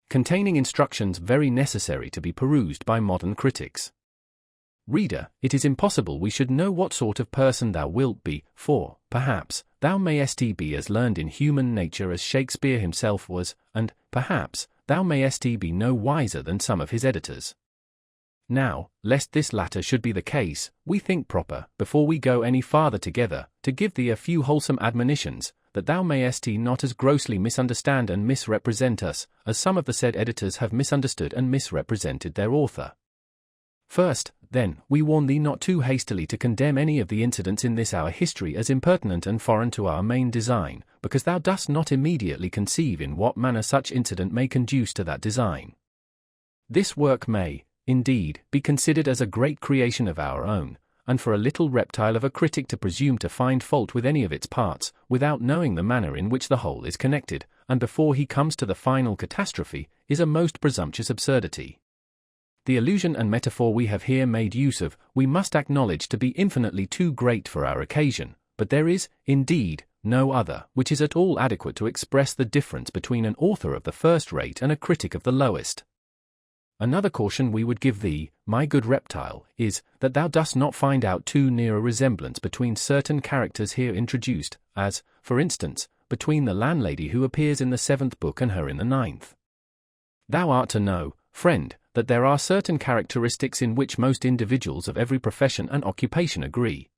Containing instructions very necessary to be perused by modern critics. Reader, it is impossible we should know what sort of person thou wilt be, for, perhaps, thou mayest be as learned in human nature as Shakespeare himself was, and, perhaps, thou mayest be no wiser than some of his editors. Now, lest this latter should be the case, we think proper, before we go any farther together, to give thee a few wholesome admonitions, that thou mayest not as grossly misunderstand and misrepresent us, as some of the said editors have misunderstood and misrepresented their author. First, then, we warn thee not too hastily to condemn any of the incidents in this our history as impertinent and foreign to our main design, because thou dost not immediately conceive in what manner such incident may conduce to that design. This work may, indeed, be considered as a great creation of our own, and for a little reptile of a critic to presume to find fault with any of its parts, without knowing the manner in which the whole is connected, and before he comes to the final catastrophe, is a most presumptuous absurdity. The allusion and metaphor we have here made use of, we must acknowledge to be infinitely too great for our occasion, but there is, indeed, no other which is at all adequate to express the difference between an author of the first rate and a critic of the lowest. Another caution we would give thee, my good reptile, is, that thou dost not find out too near a resemblance between certain characters here introduced, as, for instance, between the landlady who appears in the 7th book and her in the 9th. Thou art to know, friend, that there are certain characteristics in which most individuals of every profession and occupation agree.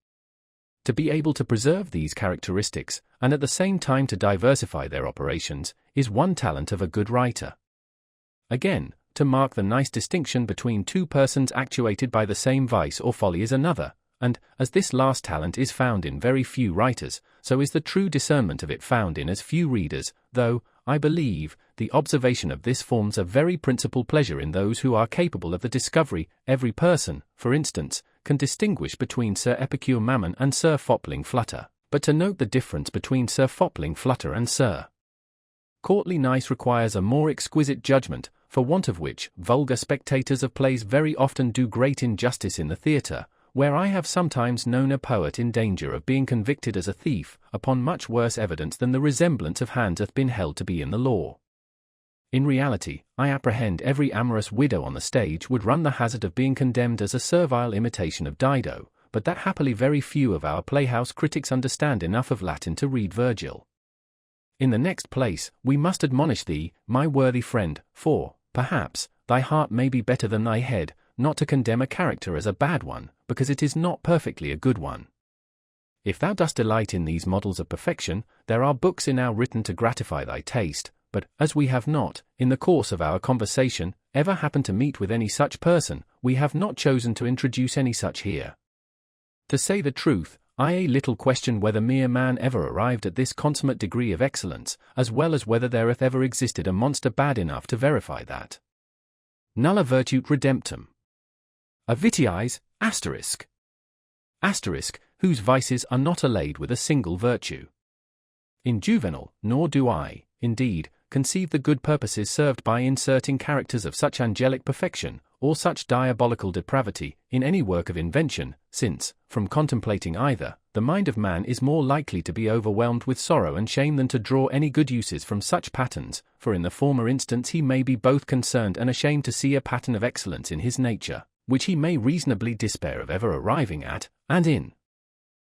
To be able to preserve these characteristics, and at the same time to diversify their operations, is one talent of a good writer. Again, to mark the nice distinction between two persons actuated by the same vice or folly is another, and, as this last talent is found in very few writers, so is the true discernment of it found in as few readers, though, I believe, the observation of this forms a very principal pleasure in those who are capable of the discovery. Every person, for instance, can distinguish between Sir Epicure Mammon and Sir Fopling Flutter, but to note the difference between Sir Fopling Flutter and Sir Courtly Nice requires a more exquisite judgment, for want of which vulgar spectators of plays very often do great injustice in the theatre, where I have sometimes known a poet in danger of being convicted as a thief, upon much worse evidence than the resemblance of hands hath been held to be in the law. In reality, I apprehend every amorous widow on the stage would run the hazard of being condemned as a servile imitation of Dido, but that happily very few of our playhouse critics understand enough of Latin to read Virgil. In the next place, we must admonish thee, my worthy friend, for, perhaps, thy heart may be better than thy head, not to condemn a character as a bad one, because it is not perfectly a good one. If thou dost delight in these models of perfection, there are books enow written to gratify thy taste, but, as we have not, in the course of our conversation, ever happened to meet with any such person, we have not chosen to introduce any such here. To say the truth, I a little question whether mere man ever arrived at this consummate degree of excellence, as well as whether there hath ever existed a monster bad enough to verify that. Nulla virtute redemptum. A vitiis, asterisk, whose vices are not allayed with a single virtue. In Juvenal, nor do I, indeed, conceive the good purposes served by inserting characters of such angelic perfection, or such diabolical depravity, in any work of invention, since, from contemplating either, the mind of man is more likely to be overwhelmed with sorrow and shame than to draw any good uses from such patterns, for in the former instance he may be both concerned and ashamed to see a pattern of excellence in his nature, which he may reasonably despair of ever arriving at, and in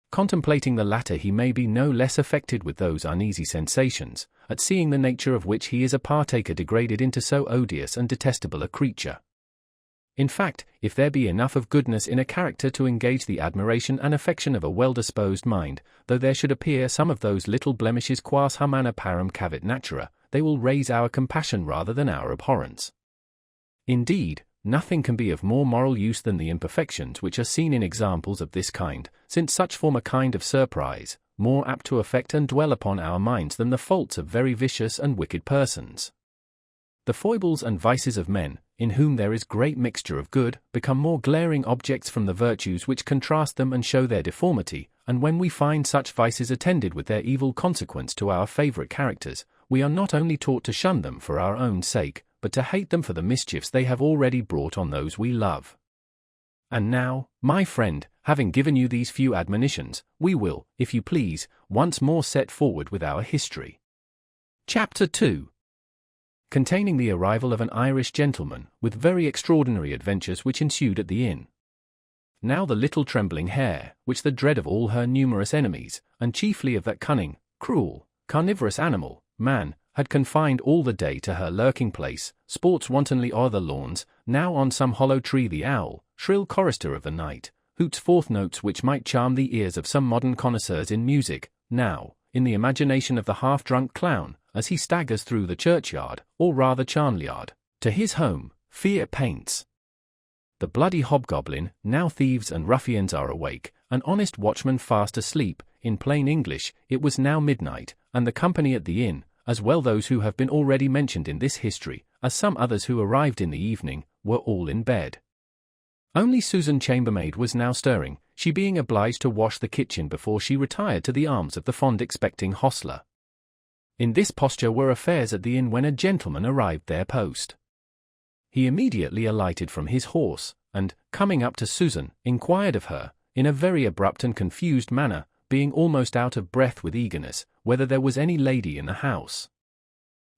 contemplating the latter he may be no less affected with those uneasy sensations, at seeing the nature of which he is a partaker degraded into so odious and detestable a creature. In fact, if there be enough of goodness in a character to engage the admiration and affection of a well-disposed mind, though there should appear some of those little blemishes quas humana parum cavit natura, they will raise our compassion rather than our abhorrence. Indeed, nothing can be of more moral use than the imperfections which are seen in examples of this kind, since such form a kind of surprise, more apt to affect and dwell upon our minds than the faults of very vicious and wicked persons. The foibles and vices of men, in whom there is great mixture of good, become more glaring objects from the virtues which contrast them and show their deformity, and when we find such vices attended with their evil consequence to our favourite characters, we are not only taught to shun them for our own sake, but to hate them for the mischiefs they have already brought on those we love. And now, my friend, having given you these few admonitions, we will, if you please, once more set forward with our history. Chapter 2. Containing the arrival of an Irish gentleman, with very extraordinary adventures which ensued at the inn. Now the little trembling hare, which the dread of all her numerous enemies, and chiefly of that cunning, cruel, carnivorous animal, man, had confined all the day to her lurking place, sports wantonly o'er the lawns, now on some hollow tree the owl, shrill chorister of the night, hoots forth notes which might charm the ears of some modern connoisseurs in music, now, in the imagination of the half-drunk clown, as he staggers through the churchyard, or rather charneyard, to his home, fear paints. The bloody hobgoblin, now thieves and ruffians are awake, an honest watchman fast asleep. In plain English, it was now midnight, and the company at the inn, as well those who have been already mentioned in this history, as some others who arrived in the evening, were all in bed. Only Susan chambermaid was now stirring, she being obliged to wash the kitchen before she retired to the arms of the fond expecting hostler. In this posture were affairs at the inn when a gentleman arrived there post. He immediately alighted from his horse, and, coming up to Susan, inquired of her, in a very abrupt and confused manner, being almost out of breath with eagerness, whether there was any lady in the house.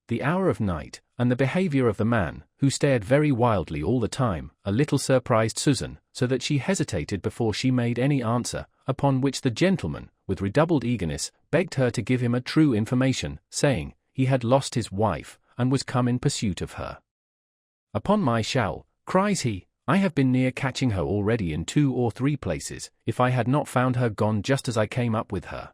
The hour of night, and the behaviour of the man, who stared very wildly all the time, a little surprised Susan, so that she hesitated before she made any answer, upon which the gentleman, with redoubled eagerness, begged her to give him a true information, saying, he had lost his wife, and was come in pursuit of her. Upon my shall, cries he, I have been near catching her already in 2 or 3 places, if I had not found her gone just as I came up with her.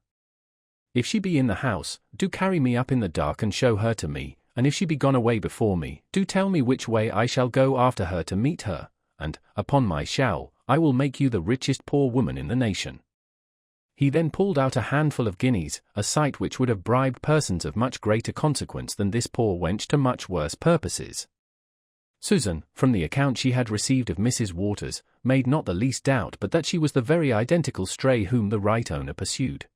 If she be in the house, do carry me up in the dark and show her to me, and if she be gone away before me, do tell me which way I shall go after her to meet her, and, upon my shall, I will make you the richest poor woman in the nation. He then pulled out a handful of guineas, a sight which would have bribed persons of much greater consequence than this poor wench to much worse purposes. Susan, from the account she had received of Mrs. Waters, made not the least doubt but that she was the very identical stray whom the right owner pursued.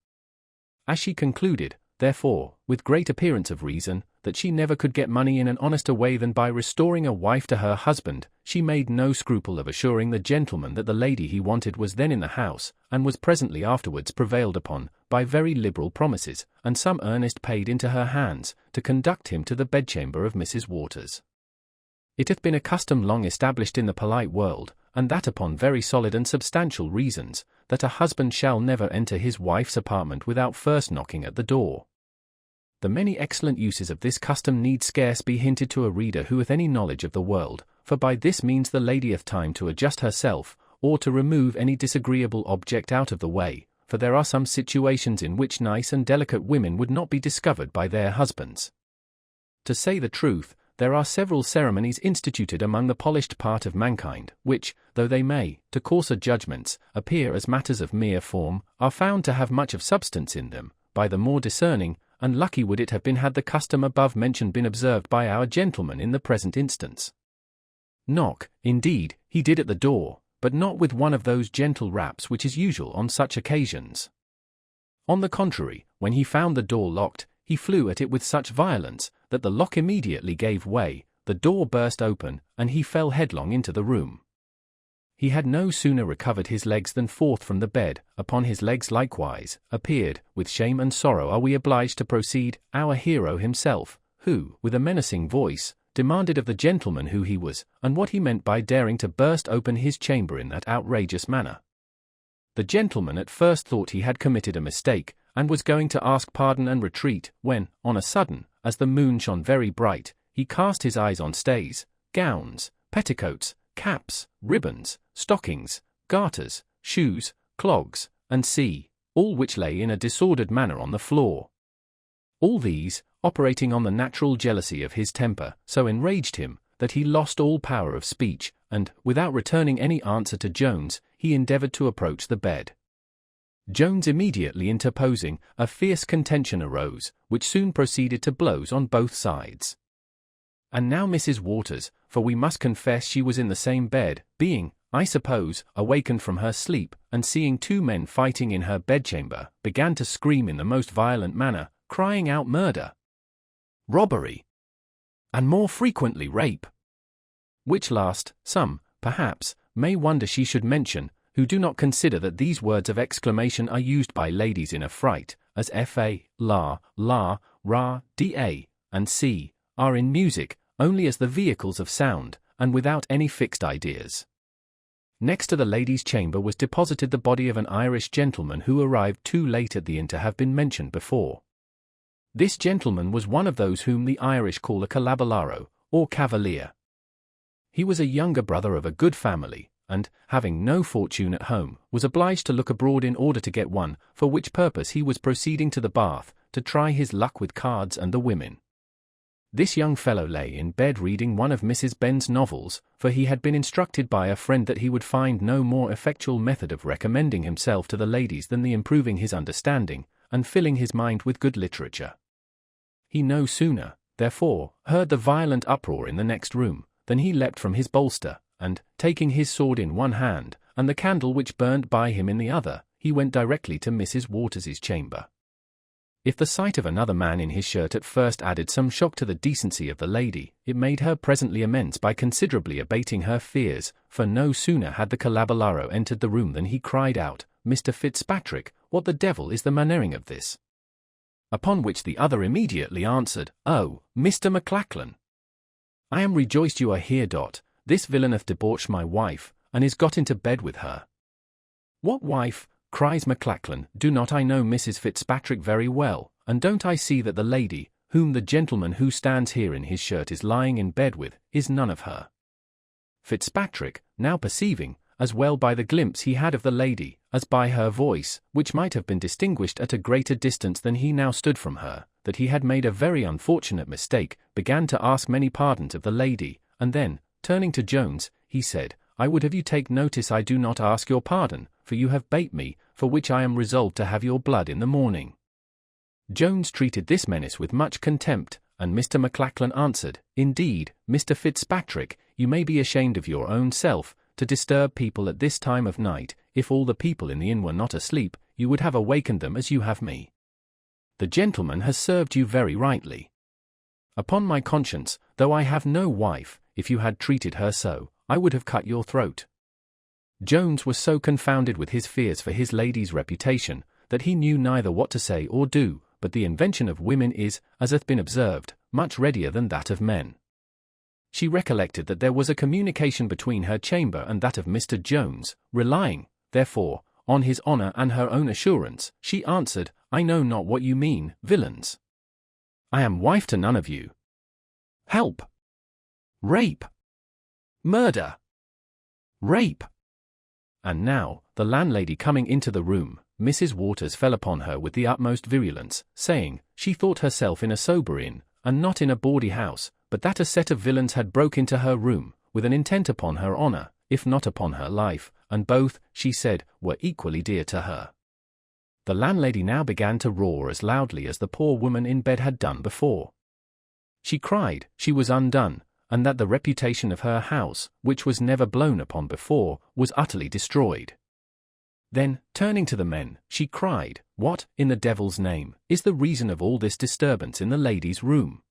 As she concluded, therefore, with great appearance of reason, that she never could get money in an honester way than by restoring a wife to her husband, she made no scruple of assuring the gentleman that the lady he wanted was then in the house, and was presently afterwards prevailed upon, by very liberal promises, and some earnest paid into her hands, to conduct him to the bedchamber of Mrs. Waters. It hath been a custom long established in the polite world, and that upon very solid and substantial reasons, that a husband shall never enter his wife's apartment without first knocking at the door. The many excellent uses of this custom need scarce be hinted to a reader who hath any knowledge of the world, for by this means the lady hath time to adjust herself, or to remove any disagreeable object out of the way, for there are some situations in which nice and delicate women would not be discovered by their husbands. To say the truth, there are several ceremonies instituted among the polished part of mankind, which, though they may, to coarser judgments, appear as matters of mere form, are found to have much of substance in them, by the more discerning, and lucky would it have been had the custom above mentioned been observed by our gentleman in the present instance. Knock, indeed, he did at the door, but not with one of those gentle raps which is usual on such occasions. On the contrary, when he found the door locked, he flew at it with such violence, that the lock immediately gave way, the door burst open, and he fell headlong into the room. He had no sooner recovered his legs than forth from the bed, upon his legs likewise, appeared, with shame and sorrow are we obliged to proceed, our hero himself, who, with a menacing voice, demanded of the gentleman who he was, and what he meant by daring to burst open his chamber in that outrageous manner. The gentleman at first thought he had committed a mistake, and was going to ask pardon and retreat, when, on a sudden, as the moon shone very bright, he cast his eyes on stays, gowns, petticoats, caps, ribbons, stockings, garters, shoes, clogs, and all which lay in a disordered manner on the floor. All these, operating on the natural jealousy of his temper, so enraged him, that he lost all power of speech, and, without returning any answer to Jones, he endeavoured to approach the bed. Jones immediately interposing, a fierce contention arose, which soon proceeded to blows on both sides. And now Mrs. Waters, for we must confess she was in the same bed, being, I suppose, awakened from her sleep, and seeing 2 men fighting in her bedchamber, began to scream in the most violent manner, crying out murder, robbery, and more frequently rape. Which last, some, perhaps, may wonder she should mention, who do not consider that these words of exclamation are used by ladies in a fright, as fa, la, ra, da, and c, are in music, only as the vehicles of sound, and without any fixed ideas. Next to the lady's chamber was deposited the body of an Irish gentleman who arrived too late at the inn to have been mentioned before. This gentleman was one of those whom the Irish call a calabalaro, or cavalier. He was a younger brother of a good family, and, having no fortune at home, was obliged to look abroad in order to get one, for which purpose he was proceeding to the Bath, to try his luck with cards and the women. This young fellow lay in bed reading one of Mrs. Benn's novels, for he had been instructed by a friend that he would find no more effectual method of recommending himself to the ladies than the improving his understanding, and filling his mind with good literature. He no sooner, therefore, heard the violent uproar in the next room, than he leapt from his bolster, and, taking his sword in one hand, and the candle which burned by him in the other, he went directly to Mrs. Waters's chamber. If the sight of another man in his shirt at first added some shock to the decency of the lady, it made her presently amends by considerably abating her fears, for no sooner had the Calabalaro entered the room than he cried out, "Mr. Fitzpatrick, what the devil is the manering of this?" Upon which the other immediately answered, "Oh, Mr. Maclachlan, I am rejoiced you are here. This villain hath debauched my wife, and is got into bed with her." "What wife?" cries Maclachlan. "Do not I know Mrs. Fitzpatrick very well, and don't I see that the lady, whom the gentleman who stands here in his shirt is lying in bed with, is none of her?" Fitzpatrick, now perceiving, as well by the glimpse he had of the lady, as by her voice, which might have been distinguished at a greater distance than he now stood from her, that he had made a very unfortunate mistake, began to ask many pardons of the lady, and then, turning to Jones, he said, "I would have you take notice I do not ask your pardon, for you have bait me, for which I am resolved to have your blood in the morning." Jones treated this menace with much contempt, and Mr. Maclachlan answered, "Indeed, Mr. Fitzpatrick, you may be ashamed of your own self, to disturb people at this time of night. If all the people in the inn were not asleep, you would have awakened them as you have me. The gentleman has served you very rightly. Upon my conscience, though I have no wife, if you had treated her so, I would have cut your throat." Jones was so confounded with his fears for his lady's reputation, that he knew neither what to say or do, but the invention of women is, as hath been observed, much readier than that of men. She recollected that there was a communication between her chamber and that of Mr. Jones, relying, therefore, on his honour and her own assurance, she answered, "I know not what you mean, villains. I am wife to none of you. Help! Rape! Murder! Rape!" And now, the landlady coming into the room, Mrs. Waters fell upon her with the utmost virulence, saying, she thought herself in a sober inn, and not in a bawdy house, but that a set of villains had broke into her room, with an intent upon her honour, if not upon her life, and both, she said, were equally dear to her. The landlady now began to roar as loudly as the poor woman in bed had done before. She cried, she was undone, and that the reputation of her house, which was never blown upon before, was utterly destroyed. Then, turning to the men, she cried, "What, in the devil's name, is the reason of all this disturbance in the lady's room?"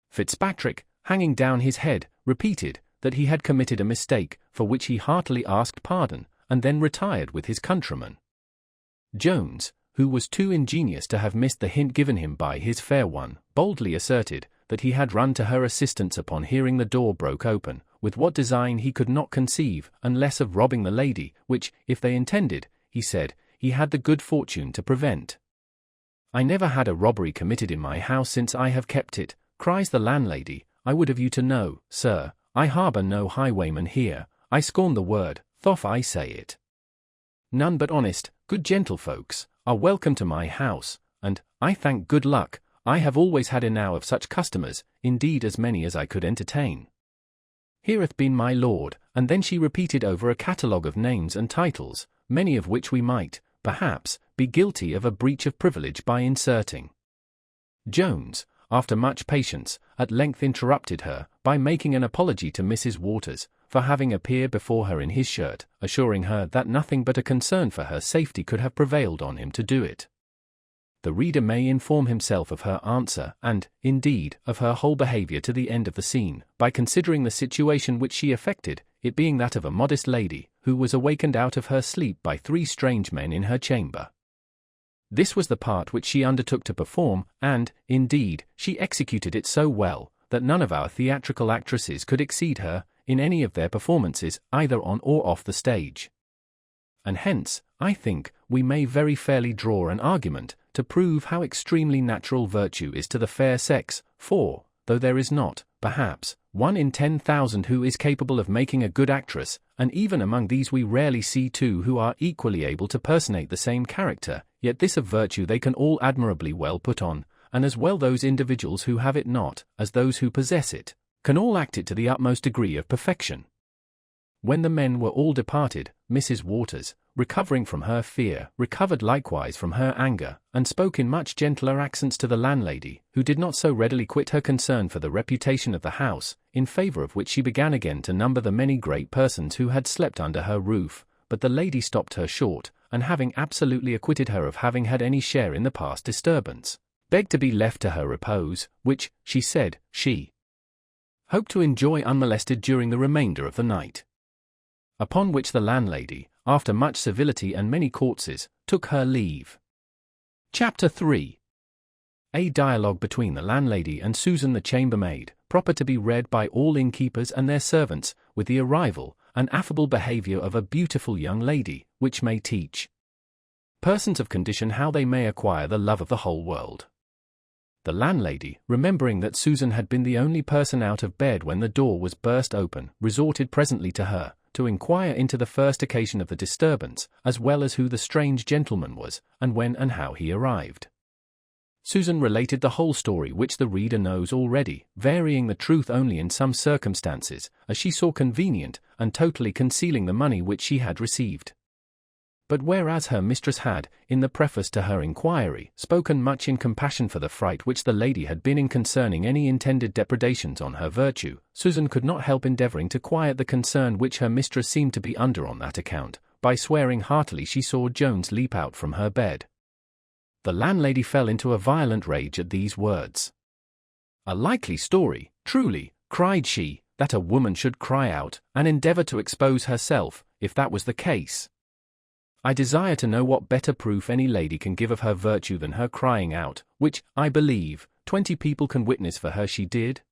Fitzpatrick, hanging down his head, repeated, that he had committed a mistake, for which he heartily asked pardon, and then retired with his countryman. Jones, who was too ingenious to have missed the hint given him by his fair one, boldly asserted, that he had run to her assistance upon hearing the door broke open, with what design he could not conceive, unless of robbing the lady, which, if they intended, he said, he had the good fortune to prevent. "I never had a robbery committed in my house since I have kept it," cries the landlady. "I would have you to know, sir, I harbour no highwayman here, I scorn the word, though I say it. None but honest, good gentlefolks, are welcome to my house, and, I thank good luck, I have always had enow of such customers, indeed as many as I could entertain. Here hath been my lord," and then she repeated over a catalogue of names and titles, many of which we might, perhaps, be guilty of a breach of privilege by inserting. Jones, after much patience, at length interrupted her, by making an apology to Mrs. Waters, for having appeared before her in his shirt, assuring her that nothing but a concern for her safety could have prevailed on him to do it. The reader may inform himself of her answer, and, indeed, of her whole behaviour to the end of the scene, by considering the situation which she affected, it being that of a modest lady, who was awakened out of her sleep by 3 strange men in her chamber. This was the part which she undertook to perform, and, indeed, she executed it so well, that none of our theatrical actresses could exceed her, in any of their performances, either on or off the stage. And hence, I think, we may very fairly draw an argument, to prove how extremely natural virtue is to the fair sex, for, though there is not, perhaps, 1 in 10,000 who is capable of making a good actress, and even among these we rarely see 2 who are equally able to personate the same character, yet this of virtue they can all admirably well put on, and as well those individuals who have it not, as those who possess it, can all act it to the utmost degree of perfection. When the men were all departed, Mrs. Waters, recovering from her fear, recovered likewise from her anger, and spoke in much gentler accents to the landlady, who did not so readily quit her concern for the reputation of the house, in favour of which she began again to number the many great persons who had slept under her roof, but the lady stopped her short, and having absolutely acquitted her of having had any share in the past disturbance, begged to be left to her repose, which, she said, she hoped to enjoy unmolested during the remainder of the night. Upon which the landlady, after much civility and many courtesies, took her leave. Chapter 3. A dialogue between the landlady and Susan the chambermaid, proper to be read by all innkeepers and their servants, with the arrival and affable behaviour of a beautiful young lady, which may teach persons of condition how they may acquire the love of the whole world. The landlady, remembering that Susan had been the only person out of bed when the door was burst open, resorted presently to her, to inquire into the first occasion of the disturbance, as well as who the strange gentleman was, and when and how he arrived. Susan related the whole story, which the reader knows already, varying the truth only in some circumstances, as she saw convenient, and totally concealing the money which she had received. But whereas her mistress had, in the preface to her inquiry, spoken much in compassion for the fright which the lady had been in concerning any intended depredations on her virtue, Susan could not help endeavouring to quiet the concern which her mistress seemed to be under on that account, by swearing heartily she saw Jones leap out from her bed. The landlady fell into a violent rage at these words. "A likely story, truly," cried she, "that a woman should cry out, and endeavour to expose herself, if that was the case. I desire to know what better proof any lady can give of her virtue than her crying out, which, I believe, 20 people can witness for her she did.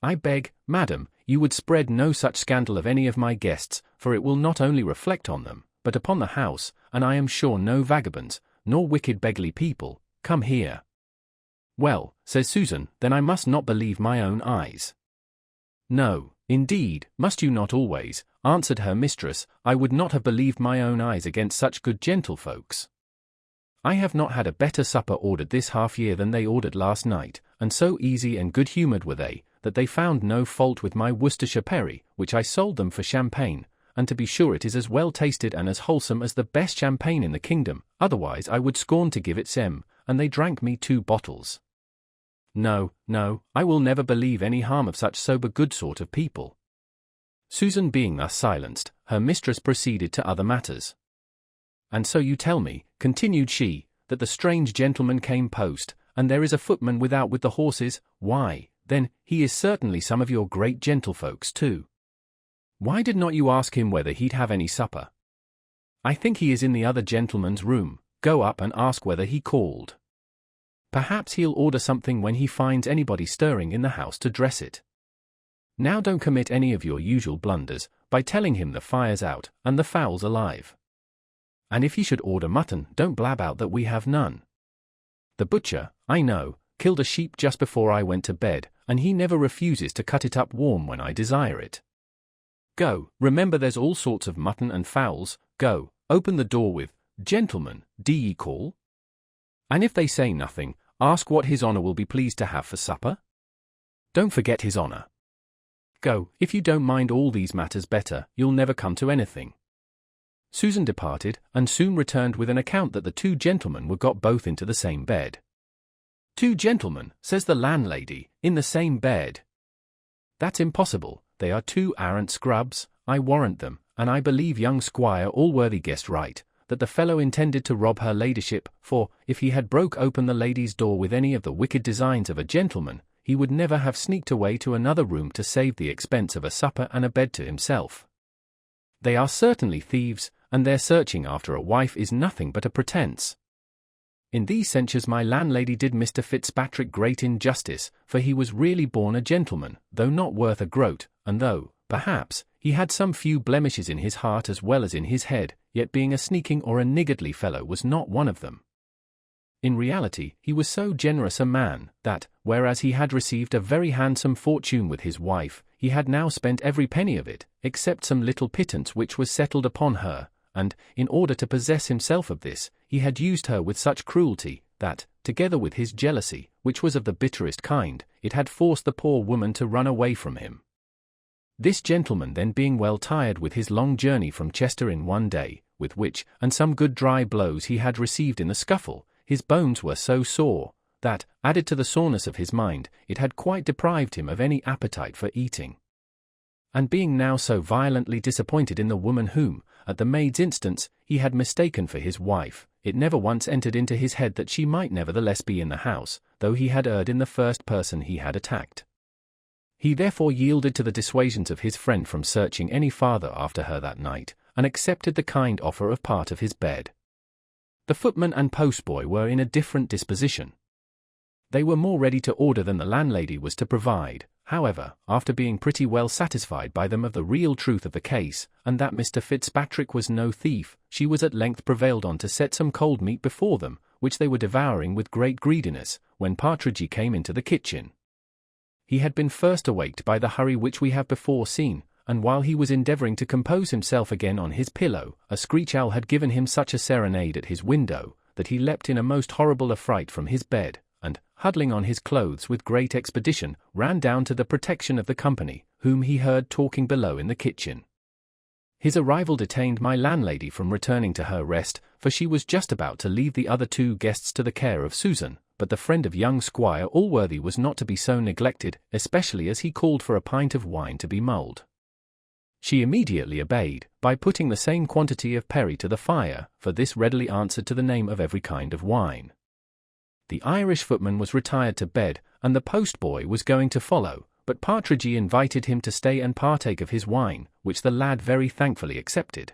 I beg, madam, you would spread no such scandal of any of my guests, for it will not only reflect on them, but upon the house, and I am sure no vagabonds, nor wicked beggarly people, come here." "Well," says Susan, "then I must not believe my own eyes." "No, indeed, must you not always," answered her mistress. "I would not have believed my own eyes against such good gentlefolks. I have not had a better supper ordered this half year than they ordered last night, and so easy and good-humoured were they, that they found no fault with my Worcestershire perry, which I sold them for champagne, and to be sure it is as well tasted and as wholesome as the best champagne in the kingdom, otherwise I would scorn to give it sem, and they drank me 2 bottles. No, no, I will never believe any harm of such sober good sort of people." Susan being thus silenced, her mistress proceeded to other matters. "And so you tell me," continued she, "that the strange gentleman came post, and there is a footman without with the horses. Why, then, he is certainly some of your great gentlefolks too. Why did not you ask him whether he'd have any supper? I think he is in the other gentleman's room. Go up and ask whether he called. Perhaps he'll order something when he finds anybody stirring in the house to dress it. Now don't commit any of your usual blunders, by telling him the fire's out, and the fowls alive. And if he should order mutton, don't blab out that we have none. The butcher, I know, killed a sheep just before I went to bed, and he never refuses to cut it up warm when I desire it. Go, remember there's all sorts of mutton and fowls. Go, open the door with, 'Gentlemen, do ye call?' And if they say nothing, ask what his honour will be pleased to have for supper. Don't forget his honour. Go, if you don't mind all these matters better, you'll never come to anything." Susan departed, and soon returned with an account that the 2 gentlemen were got both into the same bed. "2 gentlemen," says the landlady, "in the same bed? That's impossible. They are 2 arrant scrubs, I warrant them, and I believe young Squire Allworthy guessed right, that the fellow intended to rob her ladyship, for, if he had broke open the lady's door with any of the wicked designs of a gentleman, he would never have sneaked away to another room to save the expense of a supper and a bed to himself. They are certainly thieves, and their searching after a wife is nothing but a pretence. In these censures my landlady did Mr. Fitzpatrick great injustice, for he was really born a gentleman, though not worth a groat, and though, perhaps, he had some few blemishes in his heart as well as in his head, yet being a sneaking or a niggardly fellow was not one of them. In reality, he was so generous a man, that, whereas he had received a very handsome fortune with his wife, he had now spent every penny of it, except some little pittance which was settled upon her, and, in order to possess himself of this, he had used her with such cruelty, that, together with his jealousy, which was of the bitterest kind, it had forced the poor woman to run away from him. This gentleman then being well tired with his long journey from Chester in one day, with which, and some good dry blows he had received in the scuffle, his bones were so sore, that, added to the soreness of his mind, it had quite deprived him of any appetite for eating. And being now so violently disappointed in the woman whom, at the maid's instance, he had mistaken for his wife, it never once entered into his head that she might nevertheless be in the house, though he had erred in the first person he had attacked. He therefore yielded to the dissuasions of his friend from searching any farther after her that night, and accepted the kind offer of part of his bed. The footman and postboy were in a different disposition. They were more ready to order than the landlady was to provide. However, after being pretty well satisfied by them of the real truth of the case, and that Mr. Fitzpatrick was no thief, she was at length prevailed on to set some cold meat before them, which they were devouring with great greediness, when Partridge came into the kitchen. He had been first awaked by the hurry which we have before seen, and while he was endeavouring to compose himself again on his pillow, a screech owl had given him such a serenade at his window, that he leapt in a most horrible affright from his bed, and, huddling on his clothes with great expedition, ran down to the protection of the company, whom he heard talking below in the kitchen. His arrival detained my landlady from returning to her rest, for she was just about to leave the other two guests to the care of Susan, but the friend of young Squire Allworthy was not to be so neglected, especially as he called for a pint of wine to be mulled. She immediately obeyed, by putting the same quantity of perry to the fire, for this readily answered to the name of every kind of wine. The Irish footman was retired to bed, and the postboy was going to follow, but Partridge invited him to stay and partake of his wine, which the lad very thankfully accepted.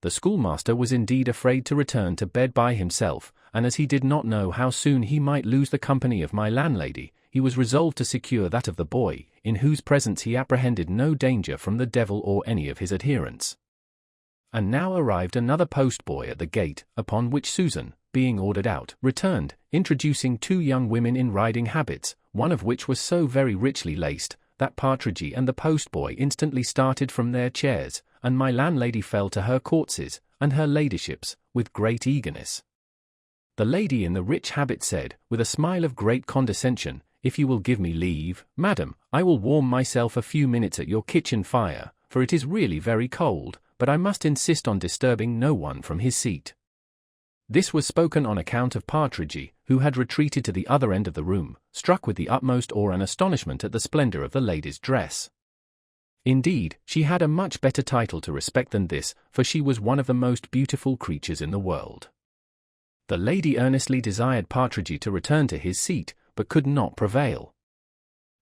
The schoolmaster was indeed afraid to return to bed by himself, and as he did not know how soon he might lose the company of my landlady, he was resolved to secure that of the boy, in whose presence he apprehended no danger from the devil or any of his adherents. And now arrived another postboy at the gate, upon which Susan, being ordered out, returned, introducing two young women in riding habits, one of which was so very richly laced, that Partridge and the postboy instantly started from their chairs, and my landlady fell to her courtesies, and her ladyship's, with great eagerness. The lady in the rich habit said, with a smile of great condescension, "If you will give me leave, madam, I will warm myself a few minutes at your kitchen fire, for it is really very cold, but I must insist on disturbing no one from his seat." This was spoken on account of Partridge, who had retreated to the other end of the room, struck with the utmost awe and astonishment at the splendour of the lady's dress. Indeed, she had a much better title to respect than this, for she was one of the most beautiful creatures in the world. The lady earnestly desired Partridge to return to his seat, but could not prevail.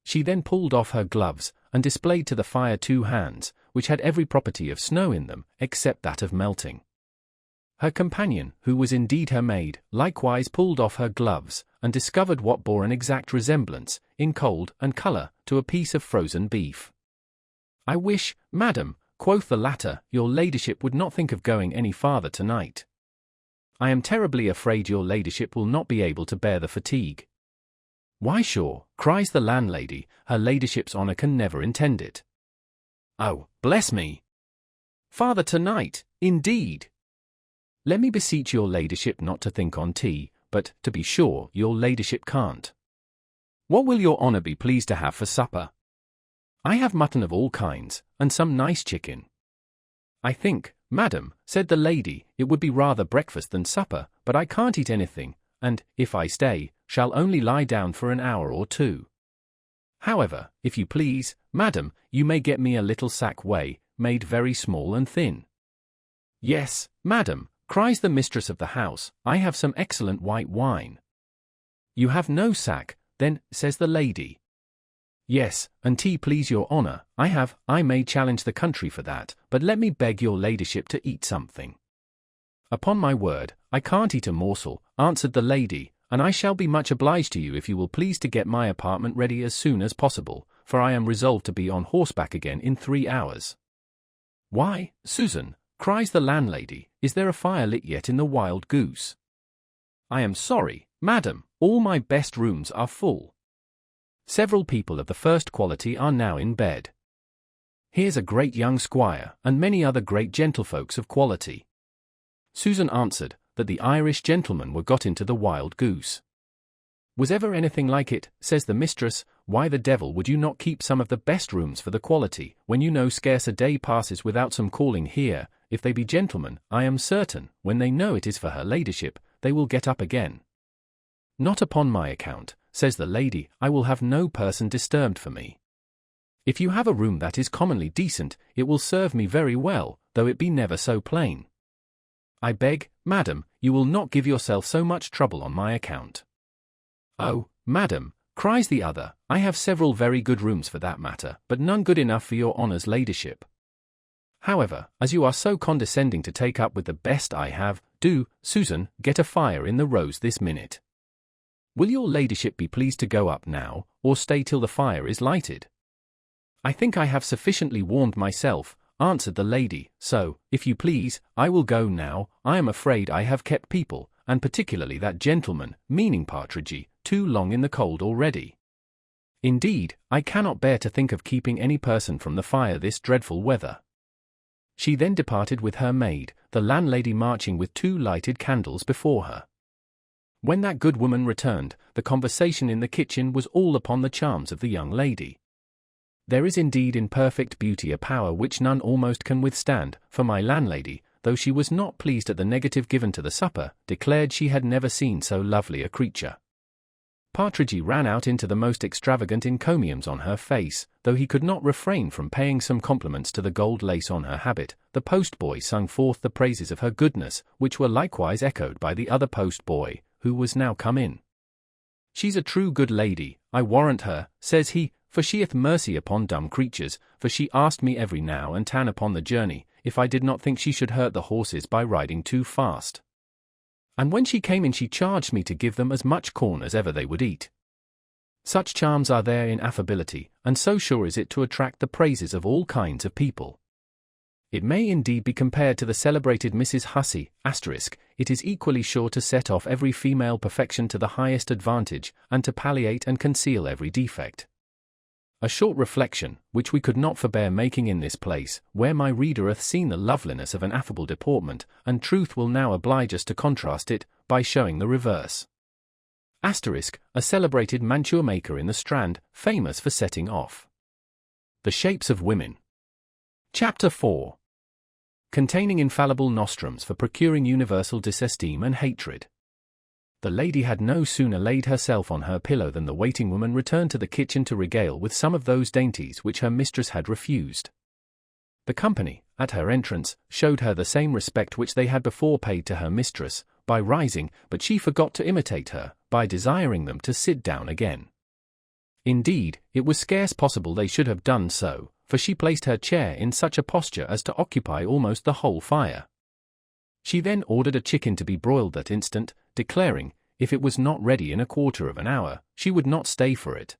She then pulled off her gloves, and displayed to the fire two hands, which had every property of snow in them, except that of melting. Her companion, who was indeed her maid, likewise pulled off her gloves, and discovered what bore an exact resemblance, in cold and colour, to a piece of frozen beef. "I wish, madam," quoth the latter, "your ladyship would not think of going any farther tonight. I am terribly afraid your ladyship will not be able to bear the fatigue." "Why sure," cries the landlady, "her ladyship's honour can never intend it." "Oh, bless me! Farther tonight, indeed! Let me beseech your ladyship not to think on tea, but, to be sure, your ladyship can't. What will your honour be pleased to have for supper? I have mutton of all kinds, and some nice chicken." "I think, madam," said the lady, "it would be rather breakfast than supper, but I can't eat anything, and, if I stay, shall only lie down for an hour or two. However, if you please, madam, you may get me a little sack whey, made very small and thin." "Yes, madam," cries the mistress of the house, "I have some excellent white wine." "You have no sack, then," says the lady. "Yes, and tea please your honour, I may challenge the country for that, but let me beg your ladyship to eat something." "Upon my word, I can't eat a morsel," answered the lady, "and I shall be much obliged to you if you will please to get my apartment ready as soon as possible, for I am resolved to be on horseback again in 3 hours." "Why, Susan," cries the landlady, "is there a fire lit yet in the Wild Goose?" "I am sorry, madam, all my best rooms are full. Several people of the first quality are now in bed. Here's a great young squire, and many other great gentlefolks of quality." Susan answered, that the Irish gentlemen were got into the wild goose. Was ever anything like it, says the mistress, why the devil would you not keep some of the best rooms for the quality, when you know scarce a day passes without some calling here, if they be gentlemen, I am certain, when they know it is for her ladyship, they will get up again. Not upon my account, says the lady, I will have no person disturbed for me. If you have a room that is commonly decent, it will serve me very well, though it be never so plain. I beg, madam, you will not give yourself so much trouble on my account. Oh, madam, cries the other, I have several very good rooms for that matter, but none good enough for your honour's ladyship. However, as you are so condescending to take up with the best I have, do, Susan, get a fire in the Rose this minute. Will your ladyship be pleased to go up now, or stay till the fire is lighted? I think I have sufficiently warmed myself, answered the lady, so, if you please, I will go now. I am afraid I have kept people, and particularly that gentleman, meaning Partridgey, too long in the cold already. Indeed, I cannot bear to think of keeping any person from the fire this dreadful weather. She then departed with her maid, the landlady marching with 2 lighted candles before her. When that good woman returned, the conversation in the kitchen was all upon the charms of the young lady. There is indeed in perfect beauty a power which none almost can withstand, for my landlady, though she was not pleased at the negative given to the supper, declared she had never seen so lovely a creature. Partridgey ran out into the most extravagant encomiums on her face, though he could not refrain from paying some compliments to the gold lace on her habit. The postboy sung forth the praises of her goodness, which were likewise echoed by the other postboy, who was now come in. She's a true good lady, I warrant her, says he, for she hath mercy upon dumb creatures, for she asked me every now and tan upon the journey, if I did not think she should hurt the horses by riding too fast. And when she came in she charged me to give them as much corn as ever they would eat. Such charms are there in affability, and so sure is it to attract the praises of all kinds of people. It may indeed be compared to the celebrated Mrs. Hussey, *, it is equally sure to set off every female perfection to the highest advantage, and to palliate and conceal every defect. A short reflection, which we could not forbear making in this place, where my reader hath seen the loveliness of an affable deportment, and truth will now oblige us to contrast it, by showing the reverse. *, a celebrated mantua maker in the Strand, famous for setting off the shapes of women. Chapter 4. Containing infallible nostrums for procuring universal disesteem and hatred. The lady had no sooner laid herself on her pillow than the waiting woman returned to the kitchen to regale with some of those dainties which her mistress had refused. The company, at her entrance, showed her the same respect which they had before paid to her mistress, by rising, but she forgot to imitate her, by desiring them to sit down again. Indeed, it was scarce possible they should have done so, for she placed her chair in such a posture as to occupy almost the whole fire. She then ordered a chicken to be broiled that instant, declaring, if it was not ready in a quarter of an hour, she would not stay for it.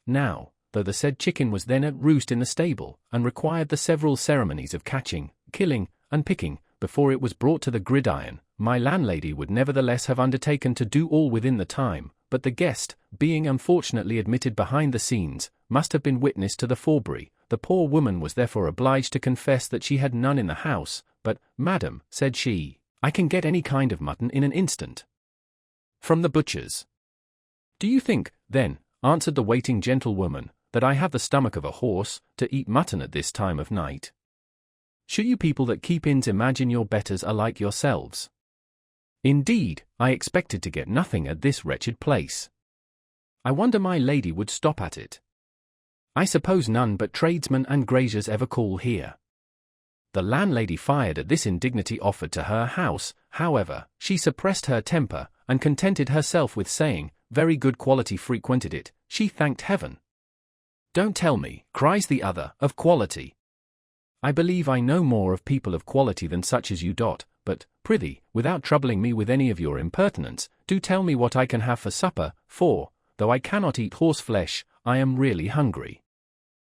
Now, though the said chicken was then at roost in the stable, and required the several ceremonies of catching, killing, and picking, before it was brought to the gridiron, my landlady would nevertheless have undertaken to do all within the time, but the guest, being unfortunately admitted behind the scenes, must have been witness to the forbry. The poor woman was therefore obliged to confess that she had none in the house, but, madam, said she, I can get any kind of mutton in an instant from the butcher's. Do you think, then, answered the waiting gentlewoman, that I have the stomach of a horse, to eat mutton at this time of night? Should you people that keep inns imagine your betters are like yourselves? Indeed, I expected to get nothing at this wretched place. I wonder my lady would stop at it. I suppose none but tradesmen and graziers ever call here. The landlady fired at this indignity offered to her house. However, she suppressed her temper, and contented herself with saying, very good quality frequented it, she thanked heaven. Don't tell me, cries the other, of quality. I believe I know more of people of quality than such as you dot, but, prithee, without troubling me with any of your impertinence, do tell me what I can have for supper, for, though I cannot eat horse flesh, I am really hungry.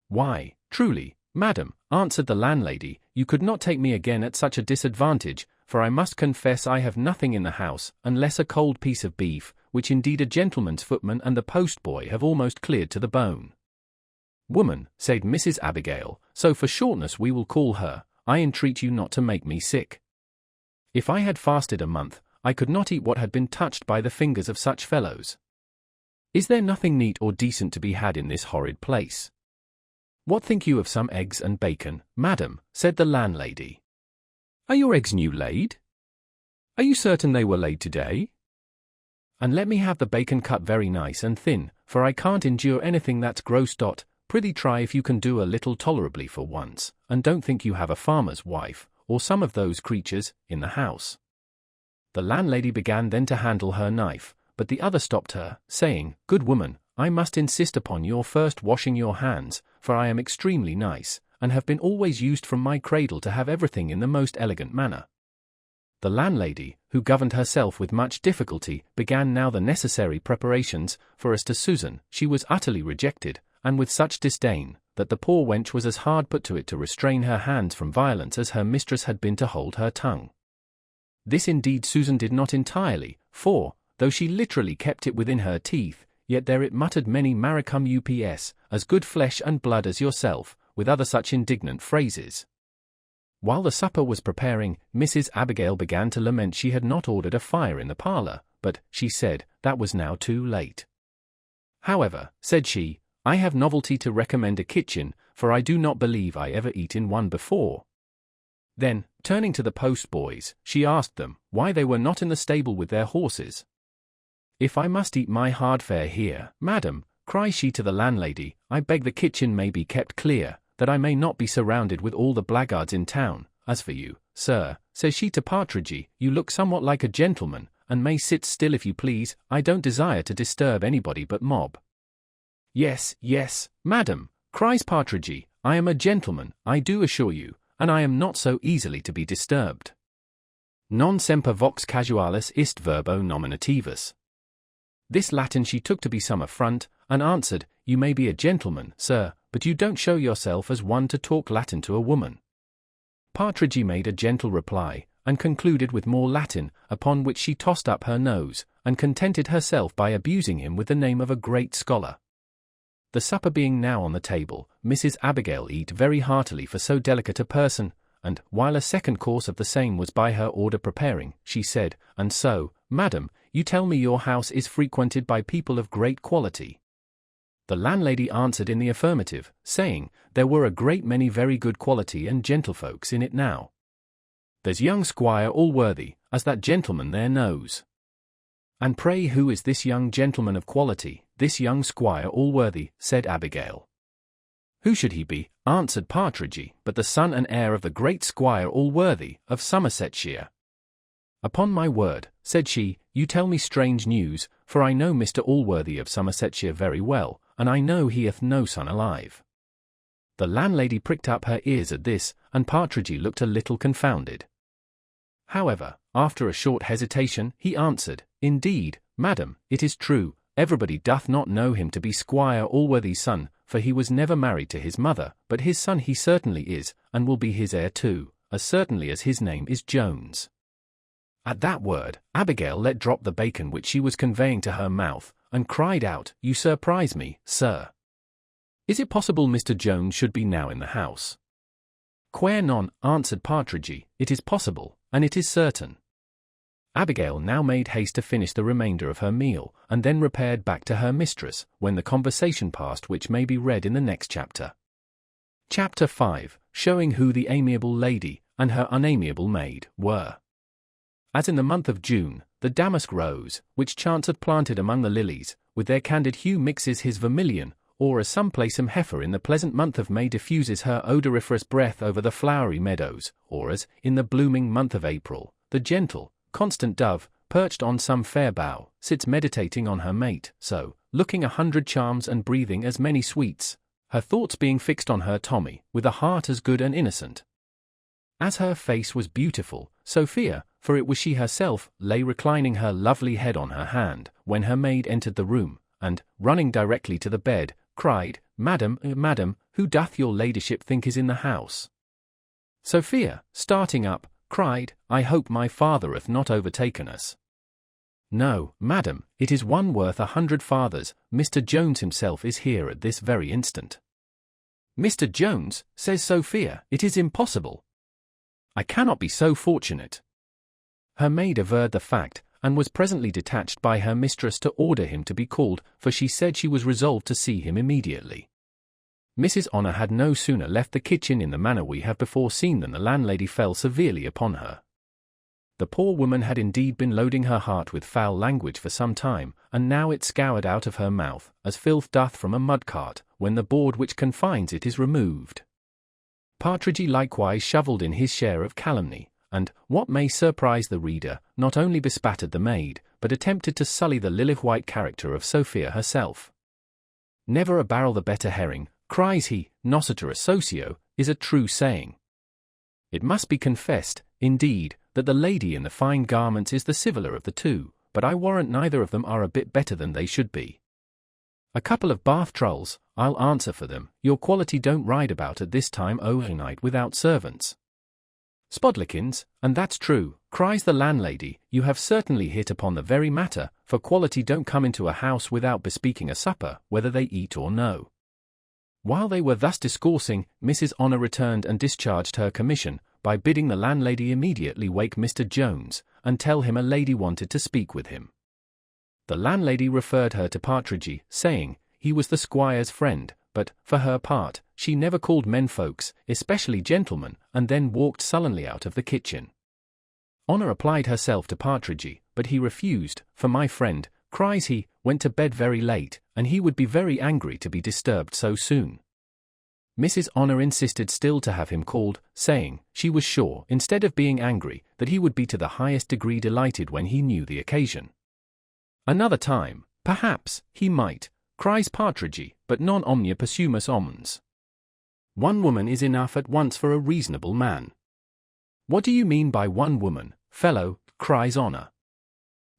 Why, truly, madam, answered the landlady, you could not take me again at such a disadvantage, for I must confess I have nothing in the house, unless a cold piece of beef, which indeed a gentleman's footman and the postboy have almost cleared to the bone. Woman, said Mrs. Abigail, so for shortness we will call her, I entreat you not to make me sick. If I had fasted a month, I could not eat what had been touched by the fingers of such fellows. Is there nothing neat or decent to be had in this horrid place? What think you of some eggs and bacon, madam? Said the landlady. Are your eggs new laid? Are you certain they were laid today? And let me have the bacon cut very nice and thin, for I can't endure anything that's gross. Prithee try if you can do a little tolerably for once, and don't think you have a farmer's wife, or some of those creatures, in the house. The landlady began then to handle her knife, but the other stopped her, saying, Good woman, I must insist upon your first washing your hands, for I am extremely nice, and have been always used from my cradle to have everything in the most elegant manner. The landlady, who governed herself with much difficulty, began now the necessary preparations, for as to Susan, she was utterly rejected, and with such disdain, that the poor wench was as hard put to it to restrain her hands from violence as her mistress had been to hold her tongue. This indeed Susan did not entirely, for, though she literally kept it within her teeth, yet there it muttered many maricum ups, as good flesh and blood as yourself, with other such indignant phrases. While the supper was preparing, Mrs. Abigail began to lament she had not ordered a fire in the parlour, but, she said, that was now too late. However, said she, I have novelty to recommend a kitchen, for I do not believe I ever eat in one before. Then, turning to the post-boys, she asked them, why they were not in the stable with their horses. If I must eat my hard fare here, madam, cries she to the landlady, I beg the kitchen may be kept clear, that I may not be surrounded with all the blackguards in town. As for you, sir, says she to Partridge, you look somewhat like a gentleman, and may sit still if you please, I don't desire to disturb anybody but mob. Yes, yes, madam, cries Partridge, I am a gentleman, I do assure you, and I am not so easily to be disturbed. Non semper vox casualis ist verbo nominativus. This Latin she took to be some affront, and answered, You may be a gentleman, sir, but you don't show yourself as one to talk Latin to a woman. Partridge made a gentle reply, and concluded with more Latin, upon which she tossed up her nose, and contented herself by abusing him with the name of a great scholar. The supper being now on the table, Mrs. Abigail eat very heartily for so delicate a person, and, while a second course of the same was by her order preparing, she said, And so, madam, you tell me your house is frequented by people of great quality. The landlady answered in the affirmative, saying, there were a great many very good quality and gentlefolks in it now. There's young Squire Allworthy, as that gentleman there knows. And pray who is this young gentleman of quality, this young Squire Allworthy, said Abigail. Who should he be, answered Partridge, but the son and heir of the great Squire Allworthy, of Somersetshire. Upon my word, said she, you tell me strange news, for I know Mr. Allworthy of Somersetshire very well, and I know he hath no son alive. The landlady pricked up her ears at this, and Partridge looked a little confounded. However, after a short hesitation, he answered, Indeed, madam, it is true, everybody doth not know him to be Squire Allworthy's son, for he was never married to his mother, but his son he certainly is, and will be his heir too, as certainly as his name is Jones. At that word, Abigail let drop the bacon which she was conveying to her mouth, and cried out, You surprise me, sir. Is it possible Mr. Jones should be now in the house? Quare non, answered Partridge, it is possible, and it is certain. Abigail now made haste to finish the remainder of her meal, and then repaired back to her mistress, when the conversation passed which may be read in the next chapter. Chapter 5, showing who the amiable lady, and her unamiable maid, were. As in the month of June, the damask rose, which chance hath planted among the lilies, with their candid hue mixes his vermilion, or as some placem heifer in the pleasant month of May diffuses her odoriferous breath over the flowery meadows, or as, in the blooming month of April, the gentle, constant dove, perched on some fair bough, sits meditating on her mate, so, looking 100 charms and breathing as many sweets, her thoughts being fixed on her Tommy, with a heart as good and innocent. As her face was beautiful, Sophia, for it was she herself, lay reclining her lovely head on her hand, when her maid entered the room, and, running directly to the bed, cried, Madam, madam, who doth your ladyship think is in the house? Sophia, starting up, cried, I hope my father hath not overtaken us. No, madam, it is one worth 100 fathers, Mr. Jones himself is here at this very instant. Mr. Jones, says Sophia, it is impossible. I cannot be so fortunate. Her maid averred the fact, and was presently detached by her mistress to order him to be called, for she said she was resolved to see him immediately. Mrs. Honor had no sooner left the kitchen in the manner we have before seen than the landlady fell severely upon her. The poor woman had indeed been loading her heart with foul language for some time, and now it scoured out of her mouth, as filth doth from a mud cart, when the board which confines it is removed. Partridge likewise shovelled in his share of calumny, and, what may surprise the reader, not only bespattered the maid, but attempted to sully the lily-white character of Sophia herself. Never a barrel the better herring, cries he, nociter a socio, is a true saying. It must be confessed, indeed, that the lady in the fine garments is the civiller of the two, but I warrant neither of them are a bit better than they should be. A couple of Bath trulls, I'll answer for them, your quality don't ride about at this time o'ernight without servants. Spodlikins, and that's true, cries the landlady, you have certainly hit upon the very matter, for quality don't come into a house without bespeaking a supper, whether they eat or no. While they were thus discoursing, Mrs. Honor returned and discharged her commission, by bidding the landlady immediately wake Mr. Jones, and tell him a lady wanted to speak with him. The landlady referred her to Partridge, saying, he was the squire's friend, but, for her part, she never called men folks, especially gentlemen, and then walked sullenly out of the kitchen. Honor applied herself to Partridge, but he refused, for my friend, cries he, went to bed very late, and he would be very angry to be disturbed so soon. Mrs. Honor insisted still to have him called, saying, she was sure, instead of being angry, that he would be to the highest degree delighted when he knew the occasion. Another time, perhaps, he might, cries Partridge, but non omnia possumus omnes. One woman is enough at once for a reasonable man. What do you mean by one woman, fellow, cries Honor.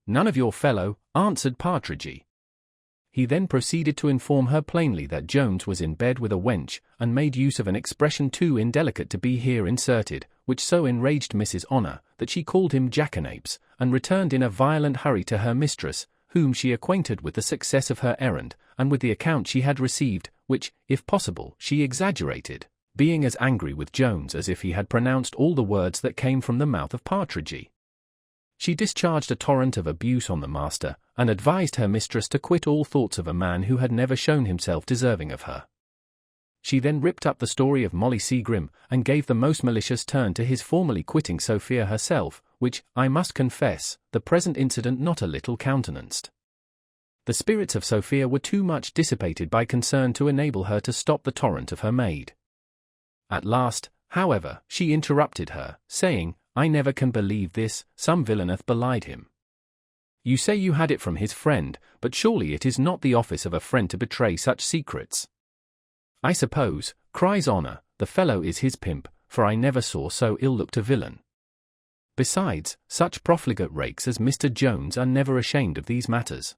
None of your fellow, answered Partridge. He then proceeded to inform her plainly that Jones was in bed with a wench, and made use of an expression too indelicate to be here inserted, which so enraged Mrs. Honor, that she called him jackanapes, and returned in a violent hurry to her mistress, whom she acquainted with the success of her errand, and with the account she had received, which, if possible, she exaggerated, being as angry with Jones as if he had pronounced all the words that came from the mouth of Partridge. She discharged a torrent of abuse on the master, and advised her mistress to quit all thoughts of a man who had never shown himself deserving of her. She then ripped up the story of Molly Seagrim, and gave the most malicious turn to his formerly quitting Sophia herself, which, I must confess, the present incident not a little countenanced. The spirits of Sophia were too much dissipated by concern to enable her to stop the torrent of her maid. At last, however, she interrupted her, saying, I never can believe this, some villain hath belied him. You say you had it from his friend, but surely it is not the office of a friend to betray such secrets. I suppose, cries Honor, the fellow is his pimp, for I never saw so ill-looked a villain. Besides, such profligate rakes as Mr. Jones are never ashamed of these matters.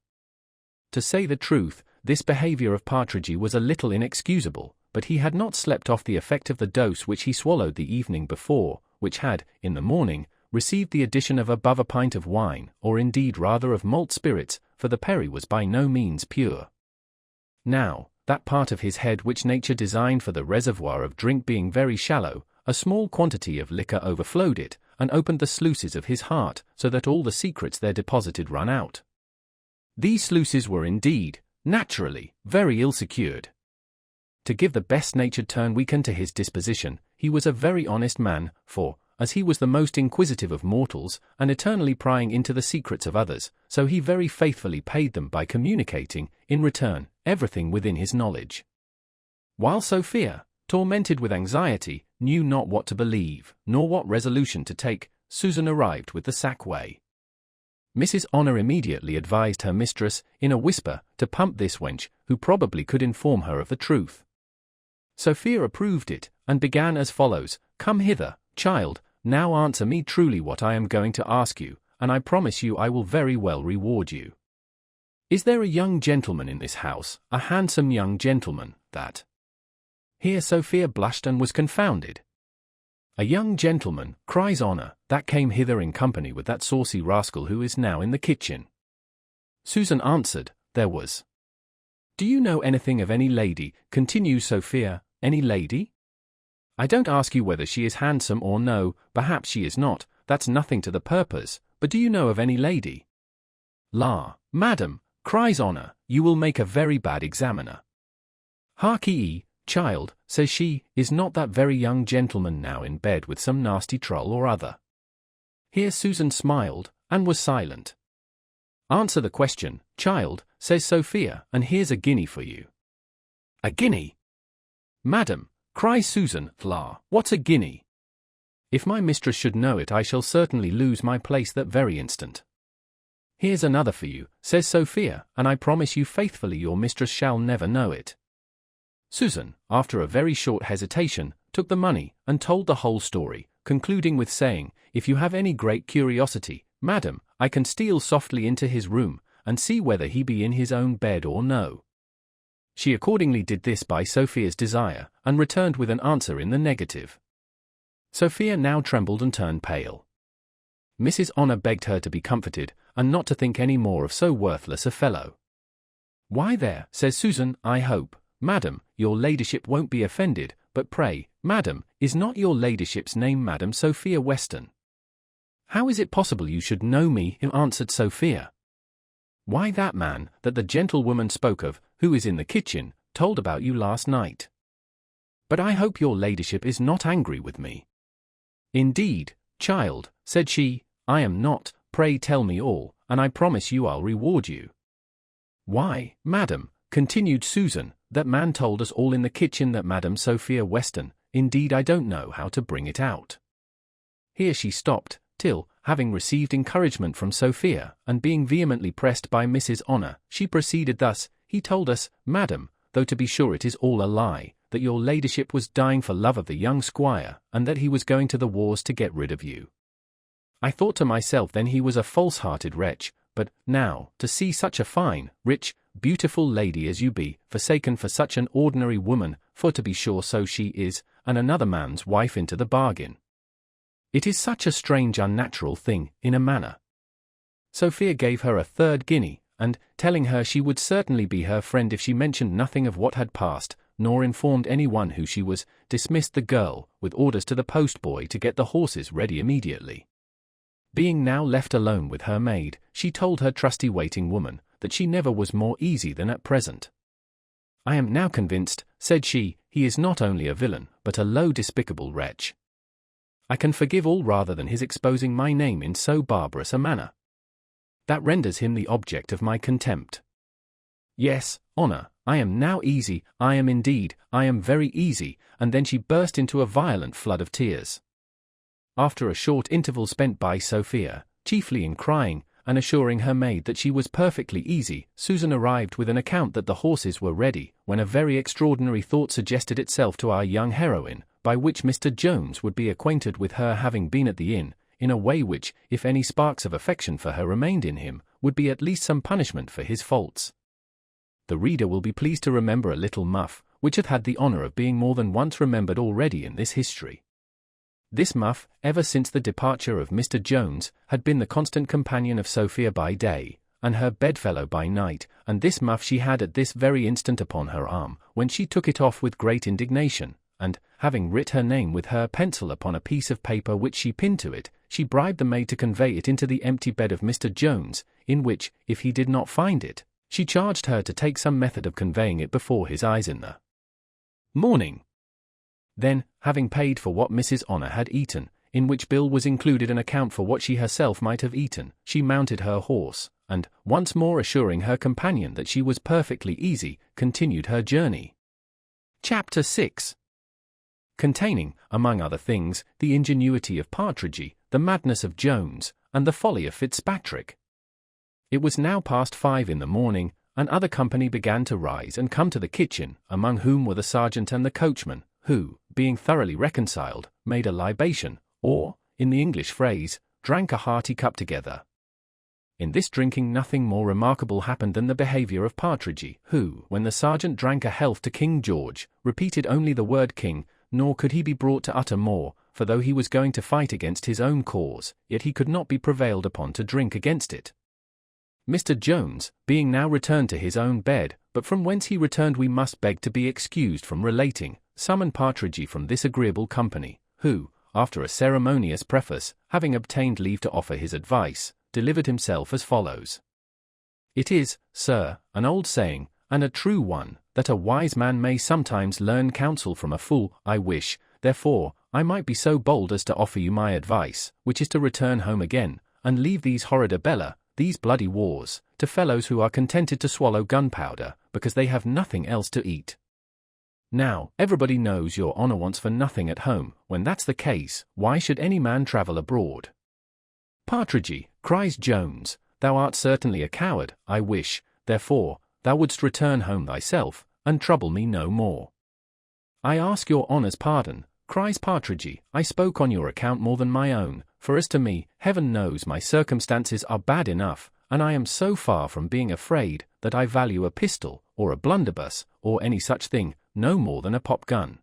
To say the truth, this behaviour of Partridge was a little inexcusable, but he had not slept off the effect of the dose which he swallowed the evening before, which had, in the morning, received the addition of above a pint of wine, or indeed rather of malt spirits, for the perry was by no means pure. Now, that part of his head which nature designed for the reservoir of drink being very shallow, a small quantity of liquor overflowed it, and opened the sluices of his heart, so that all the secrets there deposited run out. These sluices were indeed, naturally, very ill secured. To give the best-natured turn we can to his disposition, he was a very honest man, for, as he was the most inquisitive of mortals, and eternally prying into the secrets of others, so he very faithfully paid them by communicating, in return, everything within his knowledge. While Sophia, tormented with anxiety, knew not what to believe, nor what resolution to take, Susan arrived with the sack whey. Mrs. Honor immediately advised her mistress, in a whisper, to pump this wench, who probably could inform her of the truth. Sophia approved it, and began as follows, Come hither, child, now answer me truly what I am going to ask you, and I promise you I will very well reward you. Is there a young gentleman in this house, a handsome young gentleman, that— Here Sophia blushed and was confounded. A young gentleman, cries Honor, that came hither in company with that saucy rascal who is now in the kitchen. Susan answered, there was. Do you know anything of any lady, continues Sophia, any lady? I don't ask you whether she is handsome or no, perhaps she is not, that's nothing to the purpose, but do you know of any lady? La, madam, cries Honor, you will make a very bad examiner. Harkee, child, says she, is not that very young gentleman now in bed with some nasty troll or other? Here Susan smiled, and was silent. Answer the question, child, says Sophia, and here's a guinea for you. A guinea? Madam, cries Susan, la, what's a guinea? If my mistress should know it, I shall certainly lose my place that very instant. Here's another for you, says Sophia, and I promise you faithfully your mistress shall never know it. Susan, after a very short hesitation, took the money, and told the whole story, concluding with saying, if you have any great curiosity, madam, I can steal softly into his room, and see whether he be in his own bed or no. She accordingly did this by Sophia's desire, and returned with an answer in the negative. Sophia now trembled and turned pale. Mrs. Honor begged her to be comforted, and not to think any more of so worthless a fellow. Why there, says Susan, I hope, madam, your ladyship won't be offended, but pray, madam, is not your ladyship's name Madam Sophia Weston? How is it possible you should know me? Answered Sophia. Why, that man, that the gentlewoman spoke of, who is in the kitchen, told about you last night. But I hope your ladyship is not angry with me. Indeed, child, said she, I am not. Pray tell me all, and I promise you I'll reward you. Why, madam, continued Susan, that man told us all in the kitchen that Madam Sophia Weston, indeed I don't know how to bring it out. Here she stopped, till, having received encouragement from Sophia, and being vehemently pressed by Mrs. Honor, she proceeded thus, he told us, madam, though to be sure it is all a lie, that your ladyship was dying for love of the young squire, and that he was going to the wars to get rid of you. I thought to myself then he was a false-hearted wretch, but, now, to see such a fine, rich, beautiful lady as you be, forsaken for such an ordinary woman, for to be sure so she is, and another man's wife into the bargain. It is such a strange unnatural thing, in a manner. Sophia gave her a third guinea, and, telling her she would certainly be her friend if she mentioned nothing of what had passed, nor informed any one who she was, dismissed the girl, with orders to the post-boy to get the horses ready immediately. Being now left alone with her maid, she told her trusty waiting woman, that she never was more easy than at present. I am now convinced, said she, he is not only a villain, but a low despicable wretch. I can forgive all rather than his exposing my name in so barbarous a manner. That renders him the object of my contempt. Yes, Honor, I am now easy, I am indeed, I am very easy, and then she burst into a violent flood of tears. After a short interval spent by Sophia, chiefly in crying, and assuring her maid that she was perfectly easy, Susan arrived with an account that the horses were ready, when a very extraordinary thought suggested itself to our young heroine, by which Mr. Jones would be acquainted with her having been at the inn, in a way which, if any sparks of affection for her remained in him, would be at least some punishment for his faults. The reader will be pleased to remember a little muff, which hath had the honour of being more than once remembered already in this history. This muff, ever since the departure of Mr. Jones, had been the constant companion of Sophia by day, and her bedfellow by night, and this muff she had at this very instant upon her arm, when she took it off with great indignation, and, having writ her name with her pencil upon a piece of paper which she pinned to it, she bribed the maid to convey it into the empty bed of Mr. Jones, in which, if he did not find it, she charged her to take some method of conveying it before his eyes in the morning. Then, having paid for what Mrs. Honor had eaten, in which bill was included an account for what she herself might have eaten, she mounted her horse, and, once more assuring her companion that she was perfectly easy, continued her journey. Chapter 6. Containing, among other things, the ingenuity of Partridge, the madness of Jones, and the folly of Fitzpatrick. It was now past 5 in the morning, and other company began to rise and come to the kitchen, among whom were the sergeant and the coachman, who, being thoroughly reconciled, made a libation, or, in the English phrase, drank a hearty cup together. In this drinking nothing more remarkable happened than the behaviour of Partridge, who, when the sergeant drank a health to King George, repeated only the word king, nor could he be brought to utter more, for though he was going to fight against his own cause, yet he could not be prevailed upon to drink against it. Mr. Jones, being now returned to his own bed, but from whence he returned we must beg to be excused from relating, summoned Partridge from this agreeable company, who, after a ceremonious preface, having obtained leave to offer his advice, delivered himself as follows. It is, sir, an old saying, and a true one, that a wise man may sometimes learn counsel from a fool. I wish, therefore, I might be so bold as to offer you my advice, which is to return home again, and leave these horrida bella, these bloody wars, to fellows who are contented to swallow gunpowder, because they have nothing else to eat. Now, everybody knows your honour wants for nothing at home. When that's the case, why should any man travel abroad? Partridgey, cries Jones, thou art certainly a coward. I wish, therefore, thou wouldst return home thyself, and trouble me no more. I ask your honour's pardon, cries Partridgey, I spoke on your account more than my own, for as to me, heaven knows my circumstances are bad enough, and I am so far from being afraid, that I value a pistol, or a blunderbuss, or any such thing, no more than a pop gun.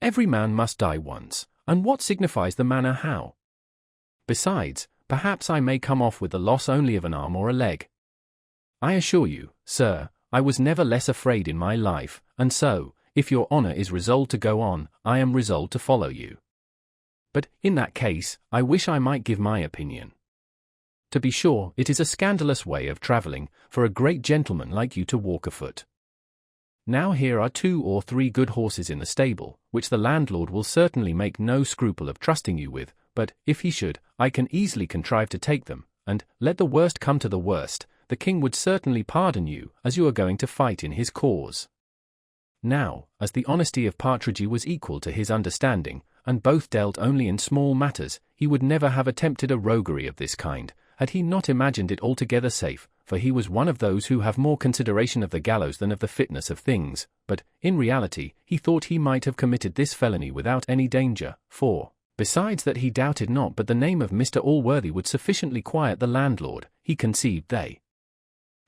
Every man must die once, and what signifies the manner how? Besides, perhaps I may come off with the loss only of an arm or a leg. I assure you, sir, I was never less afraid in my life, and so, if your honour is resolved to go on, I am resolved to follow you. But, in that case, I wish I might give my opinion. To be sure, it is a scandalous way of travelling, for a great gentleman like you to walk afoot. Now here are 2 or 3 good horses in the stable, which the landlord will certainly make no scruple of trusting you with, but, if he should, I can easily contrive to take them, and, let the worst come to the worst, the king would certainly pardon you, as you are going to fight in his cause. Now, as the honesty of Partridgey was equal to his understanding, and both dealt only in small matters, he would never have attempted a roguery of this kind, had he not imagined it altogether safe, for he was one of those who have more consideration of the gallows than of the fitness of things, but, in reality, he thought he might have committed this felony without any danger, for, besides that he doubted not but the name of Mr. Allworthy would sufficiently quiet the landlord, he conceived they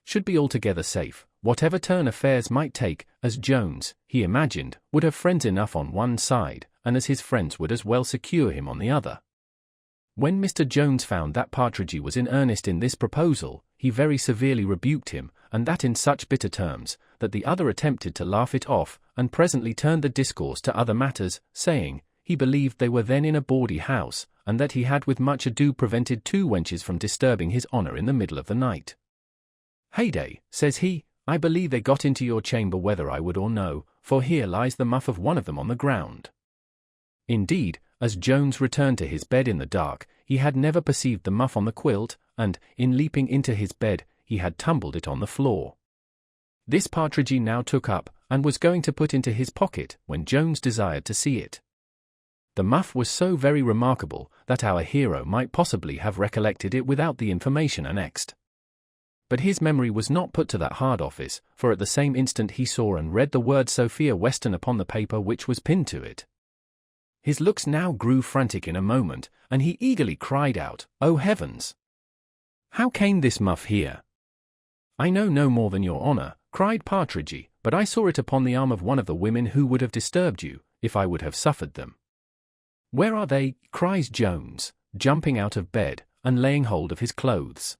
should be altogether safe, whatever turn affairs might take, as Jones, he imagined, would have friends enough on one side, and as his friends would as well secure him on the other. When Mr. Jones found that Partridgey was in earnest in this proposal, he very severely rebuked him, and that in such bitter terms, that the other attempted to laugh it off, and presently turned the discourse to other matters, saying, he believed they were then in a bawdy house, and that he had with much ado prevented 2 wenches from disturbing his honour in the middle of the night. Heyday, says he, I believe they got into your chamber whether I would or no, for here lies the muff of one of them on the ground. Indeed, as Jones returned to his bed in the dark, he had never perceived the muff on the quilt, and, in leaping into his bed, he had tumbled it on the floor. This Partridgey now took up, and was going to put into his pocket, when Jones desired to see it. The muff was so very remarkable, that our hero might possibly have recollected it without the information annexed. But his memory was not put to that hard office, for at the same instant he saw and read the word Sophia Weston upon the paper which was pinned to it. His looks now grew frantic in a moment, and he eagerly cried out, "Oh heavens! How came this muff here?" "I know no more than your honour," cried Partridgey, "but I saw it upon the arm of one of the women who would have disturbed you, if I would have suffered them." "Where are they?" cries Jones, jumping out of bed, and laying hold of his clothes.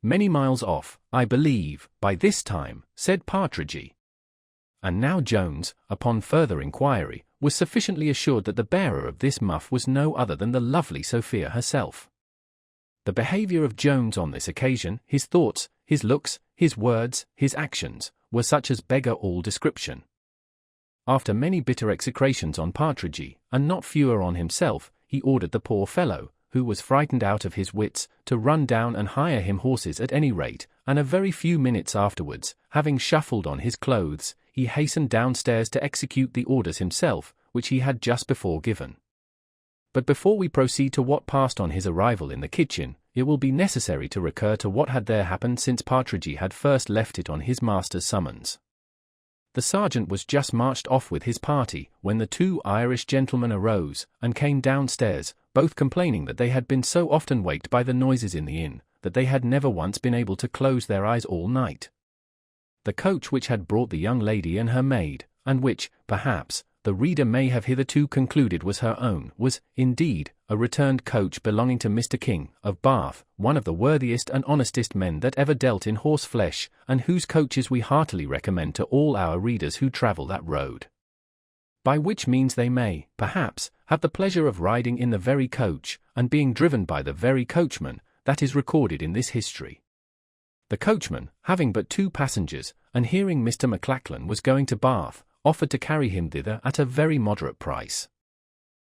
"Many miles off, I believe, by this time," said Partridgey. And now Jones, upon further inquiry, was sufficiently assured that the bearer of this muff was no other than the lovely Sophia herself. The behaviour of Jones on this occasion, his thoughts, his looks, his words, his actions, were such as beggar all description. After many bitter execrations on Partridgey, and not fewer on himself, he ordered the poor fellow, who was frightened out of his wits, to run down and hire him horses at any rate, and a very few minutes afterwards, having shuffled on his clothes, he hastened downstairs to execute the orders himself, which he had just before given. But before we proceed to what passed on his arrival in the kitchen, it will be necessary to recur to what had there happened since Partridgey had first left it on his master's summons. The sergeant was just marched off with his party, when the 2 Irish gentlemen arose, and came downstairs, both complaining that they had been so often waked by the noises in the inn, that they had never once been able to close their eyes all night. The coach which had brought the young lady and her maid, and which, perhaps, the reader may have hitherto concluded was her own, was, indeed, a returned coach belonging to Mr. King, of Bath, one of the worthiest and honestest men that ever dealt in horse-flesh, and whose coaches we heartily recommend to all our readers who travel that road. by which means they may, perhaps, have the pleasure of riding in the very coach, and being driven by the very coachman, that is recorded in this history. The coachman, having but 2 passengers, and hearing Mr. McLachlan was going to Bath, offered to carry him thither at a very moderate price.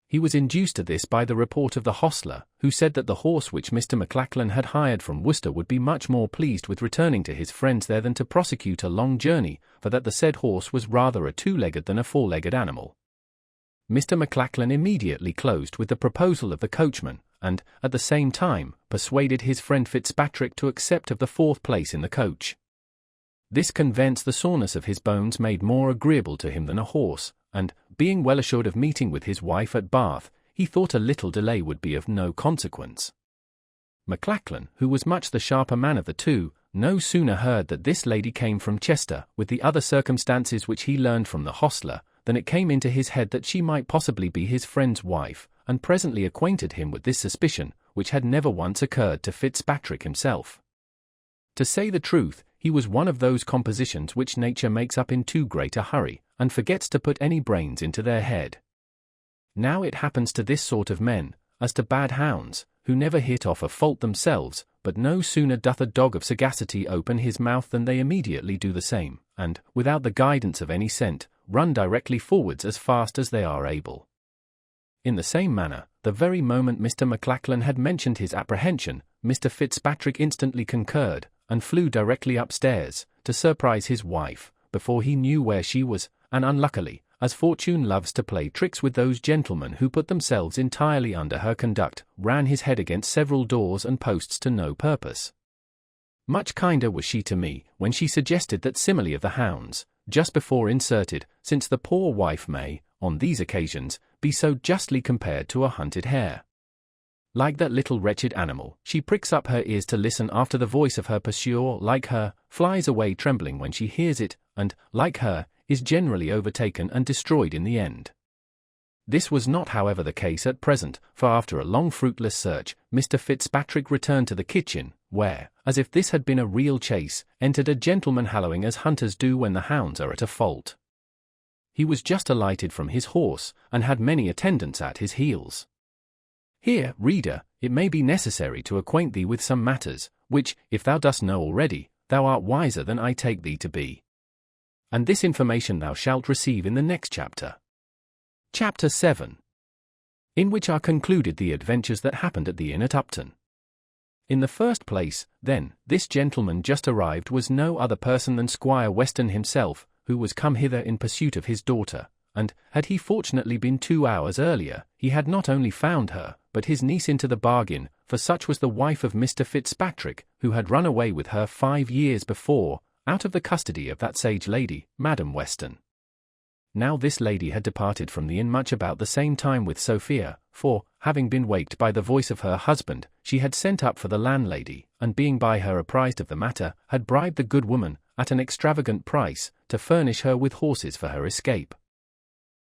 He was induced to this by the report of the hostler, who said that the horse which Mr. McLachlan had hired from Worcester would be much more pleased with returning to his friends there than to prosecute a long journey, for that the said horse was rather a 2-legged than a 4-legged animal. Mr. McLachlan immediately closed with the proposal of the coachman, and, at the same time, persuaded his friend Fitzpatrick to accept of the 4th place in the coach. This conveyance the soreness of his bones made more agreeable to him than a horse, and, being well assured of meeting with his wife at Bath, he thought a little delay would be of no consequence. McLachlan, who was much the sharper man of the 2, no sooner heard that this lady came from Chester, with the other circumstances which he learned from the hostler, than it came into his head that she might possibly be his friend's wife, and presently acquainted him with this suspicion, which had never once occurred to Fitzpatrick himself. To say the truth, he was one of those compositions which nature makes up in too great a hurry, and forgets to put any brains into their head. Now it happens to this sort of men, as to bad hounds, who never hit off a fault themselves, but no sooner doth a dog of sagacity open his mouth than they immediately do the same, and, without the guidance of any scent, run directly forwards as fast as they are able. In the same manner, the very moment Mr. McLachlan had mentioned his apprehension, Mr. Fitzpatrick instantly concurred, and flew directly upstairs, to surprise his wife, before he knew where she was, and unluckily, as fortune loves to play tricks with those gentlemen who put themselves entirely under her conduct, ran his head against several doors and posts to no purpose. Much kinder was she to me, when she suggested that simile of the hounds, just before inserted, since the poor wife may, on these occasions, be so justly compared to a hunted hare. Like that little wretched animal, she pricks up her ears to listen after the voice of her pursuer, like her, flies away trembling when she hears it, and, like her, is generally overtaken and destroyed in the end. This was not however the case at present, for after a long fruitless search, Mr. Fitzpatrick returned to the kitchen, where, as if this had been a real chase, entered a gentleman hallooing as hunters do when the hounds are at a fault. He was just alighted from his horse, and had many attendants at his heels. Here, reader, it may be necessary to acquaint thee with some matters, which, if thou dost know already, thou art wiser than I take thee to be. And this information thou shalt receive in the next chapter. Chapter 7. In which are concluded the adventures that happened at the inn at Upton. In the first place, then, this gentleman just arrived was no other person than Squire Weston himself, who was come hither in pursuit of his daughter, and, had he fortunately been 2 hours earlier, he had not only found her, but his niece into the bargain, for such was the wife of Mr. Fitzpatrick, who had run away with her 5 years before, out of the custody of that sage lady, Madam Weston. Now this lady had departed from the inn much about the same time with Sophia, for, having been waked by the voice of her husband, she had sent up for the landlady, and being by her apprised of the matter, had bribed the good woman, at an extravagant price, to furnish her with horses for her escape.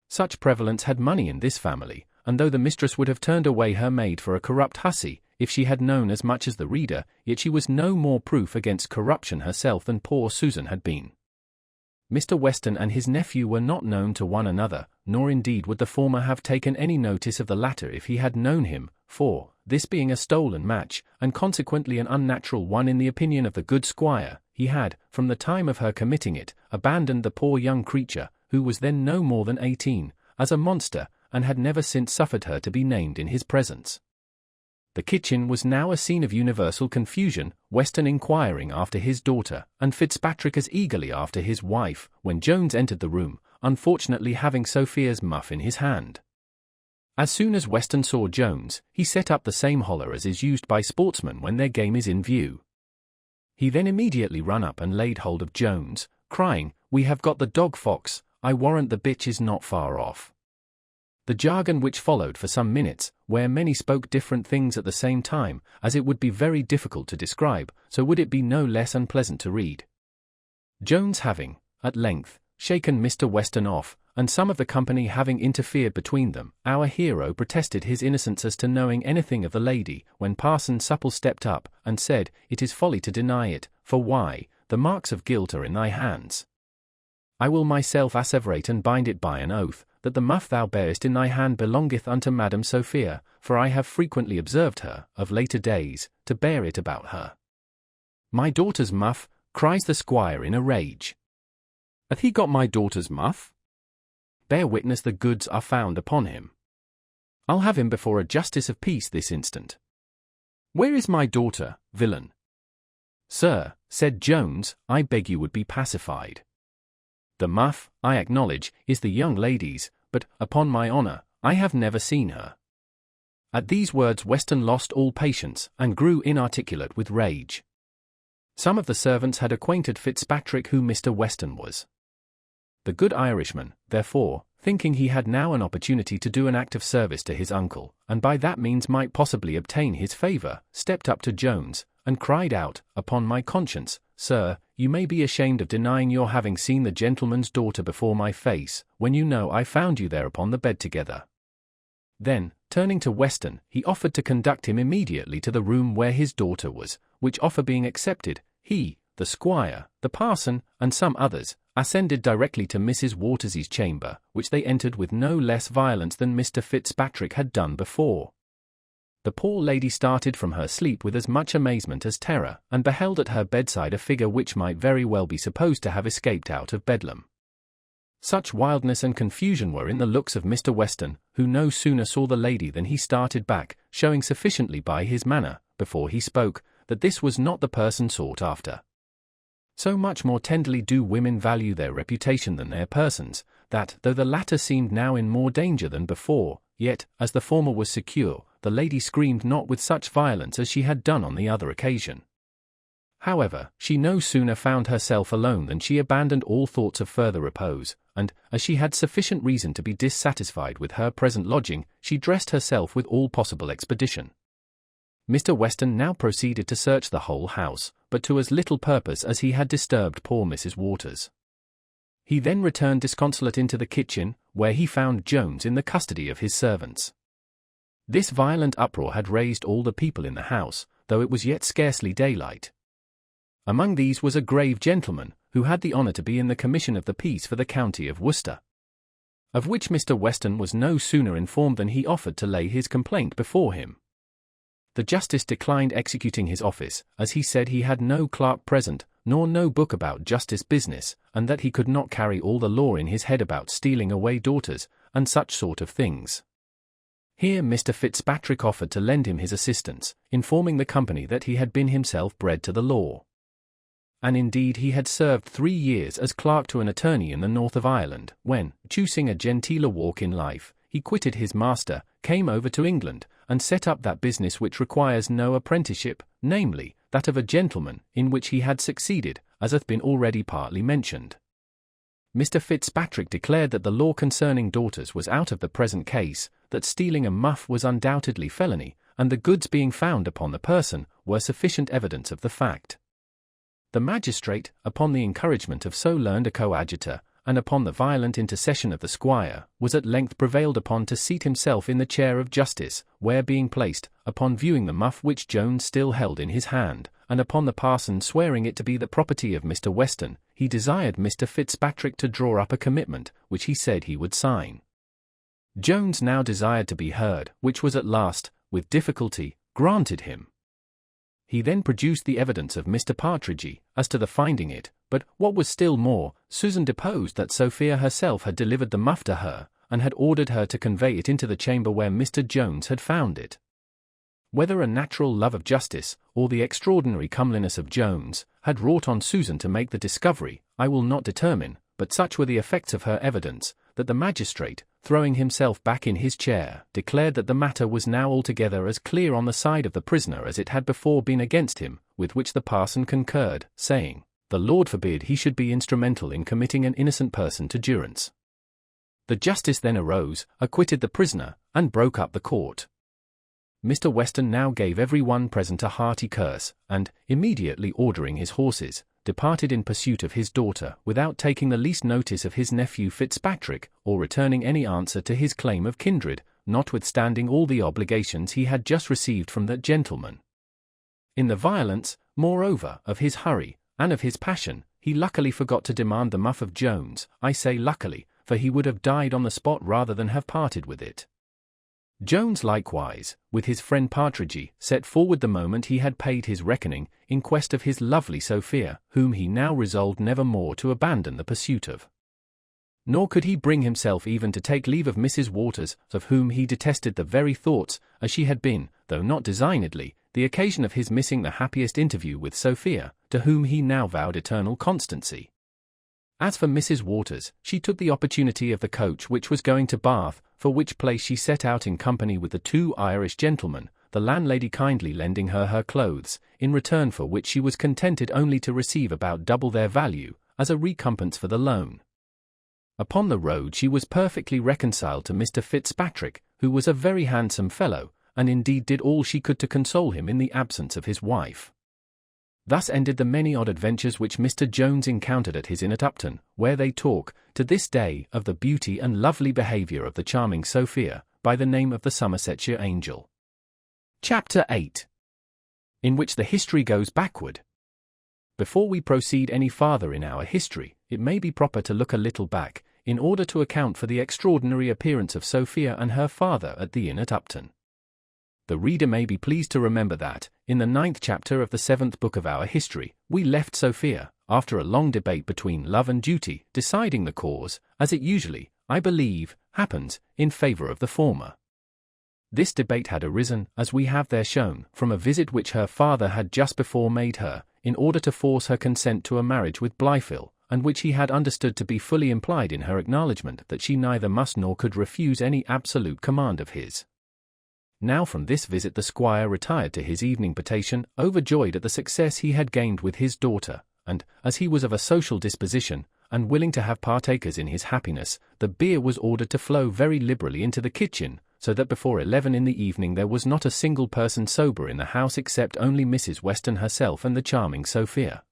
Such prevalence had money in this family, and though the mistress would have turned away her maid for a corrupt hussy, if she had known as much as the reader, yet she was no more proof against corruption herself than poor Susan had been. Mr. Weston and his nephew were not known to one another, nor indeed would the former have taken any notice of the latter if he had known him, for, this being a stolen match, and consequently an unnatural one in the opinion of the good squire, he had, from the time of her committing it, abandoned the poor young creature, who was then no more than 18, as a monster, and had never since suffered her to be named in his presence. The kitchen was now a scene of universal confusion, Weston inquiring after his daughter, and Fitzpatrick as eagerly after his wife, when Jones entered the room, unfortunately having Sophia's muff in his hand. As soon as Weston saw Jones, he set up the same holler as is used by sportsmen when their game is in view. He then immediately run up and laid hold of Jones, crying, "We have got the dog fox, I warrant the bitch is not far off." The jargon which followed for some minutes, where many spoke different things at the same time, as it would be very difficult to describe, so would it be no less unpleasant to read. Jones having, at length, shaken Mr. Weston off, and some of the company having interfered between them, our hero protested his innocence as to knowing anything of the lady, when Parson Supple stepped up, and said, "It is folly to deny it, for why, the marks of guilt are in thy hands. I will myself asseverate and bind it by an oath, that the muff thou bearest in thy hand belongeth unto Madam Sophia, for I have frequently observed her, of later days, to bear it about her. My daughter's muff, cries the squire in a rage. Hath he got my daughter's muff? Bear witness the goods are found upon him. I'll have him before a justice of peace this instant. Where is my daughter, villain? Sir, said Jones, I beg you would be pacified. The muff, I acknowledge, is the young lady's, but, upon my honour, I have never seen her. At these words Weston lost all patience, and grew inarticulate with rage. Some of the servants had acquainted Fitzpatrick who Mr. Weston was. The good Irishman, therefore, thinking he had now an opportunity to do an act of service to his uncle, and by that means might possibly obtain his favour, stepped up to Jones, and cried out, Upon my conscience, sir, you may be ashamed of denying your having seen the gentleman's daughter before my face, when you know I found you there upon the bed together. Then, turning to Weston, he offered to conduct him immediately to the room where his daughter was, which offer being accepted, he, the squire, the parson, and some others, ascended directly to Mrs. Waters's chamber, which they entered with no less violence than Mr. Fitzpatrick had done before. The poor lady started from her sleep with as much amazement as terror, and beheld at her bedside a figure which might very well be supposed to have escaped out of Bedlam. Such wildness and confusion were in the looks of Mr. Weston, who no sooner saw the lady than he started back, showing sufficiently by his manner, before he spoke, that this was not the person sought after. So much more tenderly do women value their reputation than their persons, that, though the latter seemed now in more danger than before, yet, as the former was secure, the lady screamed not with such violence as she had done on the other occasion. However, she no sooner found herself alone than she abandoned all thoughts of further repose, and, as she had sufficient reason to be dissatisfied with her present lodging, she dressed herself with all possible expedition. Mr. Weston now proceeded to search the whole house, but to as little purpose as he had disturbed poor Mrs. Waters. He then returned disconsolate into the kitchen, where he found Jones in the custody of his servants. This violent uproar had raised all the people in the house, though it was yet scarcely daylight. Among these was a grave gentleman, who had the honour to be in the commission of the peace for the county of Worcester, of which Mr. Weston was no sooner informed than he offered to lay his complaint before him. The justice declined executing his office, as he said he had no clerk present, nor no book about justice business, and that he could not carry all the law in his head about stealing away daughters, and such sort of things. Here Mr. Fitzpatrick offered to lend him his assistance, informing the company that he had been himself bred to the law. And indeed he had served 3 years as clerk to an attorney in the north of Ireland, when, choosing a genteeler walk in life, he quitted his master, came over to England, and set up that business which requires no apprenticeship, namely, that of a gentleman, in which he had succeeded, as hath been already partly mentioned. Mr. Fitzpatrick declared that the law concerning daughters was out of the present case, that stealing a muff was undoubtedly felony, and the goods being found upon the person were sufficient evidence of the fact. The magistrate, upon the encouragement of so learned a coadjutor, and upon the violent intercession of the squire, was at length prevailed upon to seat himself in the chair of justice, where being placed, upon viewing the muff which Jones still held in his hand, and upon the parson swearing it to be the property of Mr. Weston, he desired Mr. Fitzpatrick to draw up a commitment, which he said he would sign. Jones now desired to be heard, which was at last, with difficulty, granted him. He then produced the evidence of Mr. Partridge as to the finding it, but, what was still more, Susan deposed that Sophia herself had delivered the muff to her, and had ordered her to convey it into the chamber where Mr. Jones had found it. Whether a natural love of justice, or the extraordinary comeliness of Jones, had wrought on Susan to make the discovery, I will not determine, but such were the effects of her evidence, that the magistrate, throwing himself back in his chair, declared that the matter was now altogether as clear on the side of the prisoner as it had before been against him, with which the parson concurred, saying, "The Lord forbid he should be instrumental in committing an innocent person to durance." The justice then arose, acquitted the prisoner, and broke up the court. Mr. Weston now gave every one present a hearty curse, and, immediately ordering his horses, departed in pursuit of his daughter, without taking the least notice of his nephew Fitzpatrick, or returning any answer to his claim of kindred, notwithstanding all the obligations he had just received from that gentleman. In the violence, moreover, of his hurry, and of his passion, he luckily forgot to demand the muff of Jones. I say luckily, for he would have died on the spot rather than have parted with it. Jones likewise, with his friend Partridge, set forward the moment he had paid his reckoning, in quest of his lovely Sophia, whom he now resolved never more to abandon the pursuit of. Nor could he bring himself even to take leave of Mrs. Waters, of whom he detested the very thoughts, as she had been, though not designedly, the occasion of his missing the happiest interview with Sophia, to whom he now vowed eternal constancy. As for Mrs. Waters, she took the opportunity of the coach which was going to Bath, for which place she set out in company with the 2 Irish gentlemen, the landlady kindly lending her clothes, in return for which she was contented only to receive about double their value, as a recompense for the loan. Upon the road she was perfectly reconciled to Mr. Fitzpatrick, who was a very handsome fellow, and indeed did all she could to console him in the absence of his wife. Thus ended the many odd adventures which Mr. Jones encountered at his inn at Upton, where they talk, to this day, of the beauty and lovely behaviour of the charming Sophia, by the name of the Somersetshire Angel. Chapter 8. In which the history goes backward. Before we proceed any farther in our history, it may be proper to look a little back, in order to account for the extraordinary appearance of Sophia and her father at the inn at Upton. The reader may be pleased to remember that, in the 9th chapter of the 7th book of our history, we left Sophia, after a long debate between love and duty, deciding the cause, as it usually, I believe, happens, in favour of the former. This debate had arisen, as we have there shown, from a visit which her father had just before made her, in order to force her consent to a marriage with Blifil, and which he had understood to be fully implied in her acknowledgment that she neither must nor could refuse any absolute command of his. Now from this visit the squire retired to his evening potation, overjoyed at the success he had gained with his daughter, and, as he was of a social disposition, and willing to have partakers in his happiness, the beer was ordered to flow very liberally into the kitchen, so that before 11 in the evening there was not a single person sober in the house except only Mrs. Weston herself and the charming Sophia.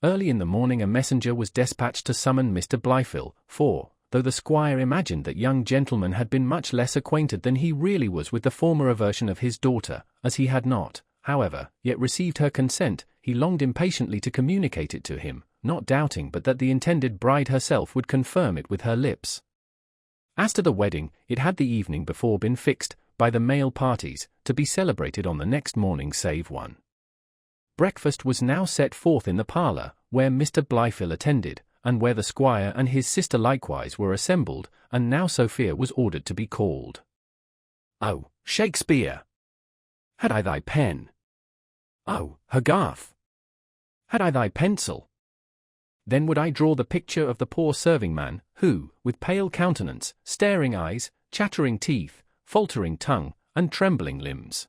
Early in the morning a messenger was despatched to summon Mr. Blifil, for, though the squire imagined that young gentleman had been much less acquainted than he really was with the former aversion of his daughter, as he had not, however, yet received her consent, he longed impatiently to communicate it to him, not doubting but that the intended bride herself would confirm it with her lips. As to the wedding, it had the evening before been fixed, by the male parties, to be celebrated on the next morning save one. Breakfast was now set forth in the parlour, where Mr. Blifil attended, and where the squire and his sister likewise were assembled, and now Sophia was ordered to be called. "Oh, Shakespeare! Had I thy pen? Oh, Hogarth! Had I thy pencil? Then would I draw the picture of the poor serving-man, who, with pale countenance, staring eyes, chattering teeth, faltering tongue, and trembling limbs.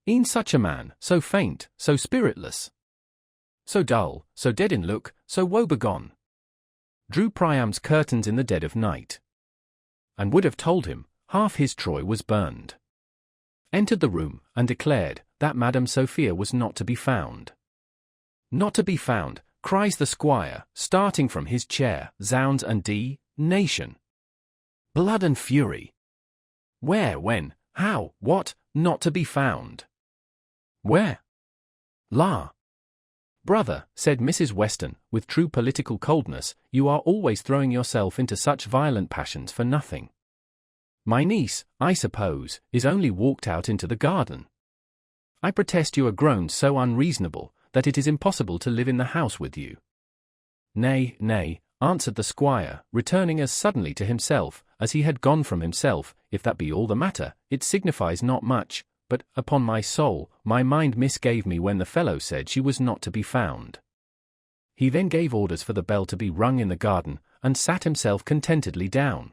E'en such a man, so faint, so spiritless, so dull, so dead in look, so woebegone, drew Priam's curtains in the dead of night, and would have told him, half his Troy was burned. Entered the room, and declared, that Madam Sophia was not to be found. Not to be found, cries the squire, starting from his chair, zounds and d-nation. Blood and fury. Where, when, how, what, not to be found? Where? La! Brother, said Mrs. Weston, with true political coldness, you are always throwing yourself into such violent passions for nothing. My niece, I suppose, is only walked out into the garden. I protest you are grown so unreasonable, that it is impossible to live in the house with you. Nay, nay, answered the squire, returning as suddenly to himself, as he had gone from himself, if that be all the matter, it signifies not much, but, upon my soul, my mind misgave me when the fellow said she was not to be found. He then gave orders for the bell to be rung in the garden, and sat himself contentedly down.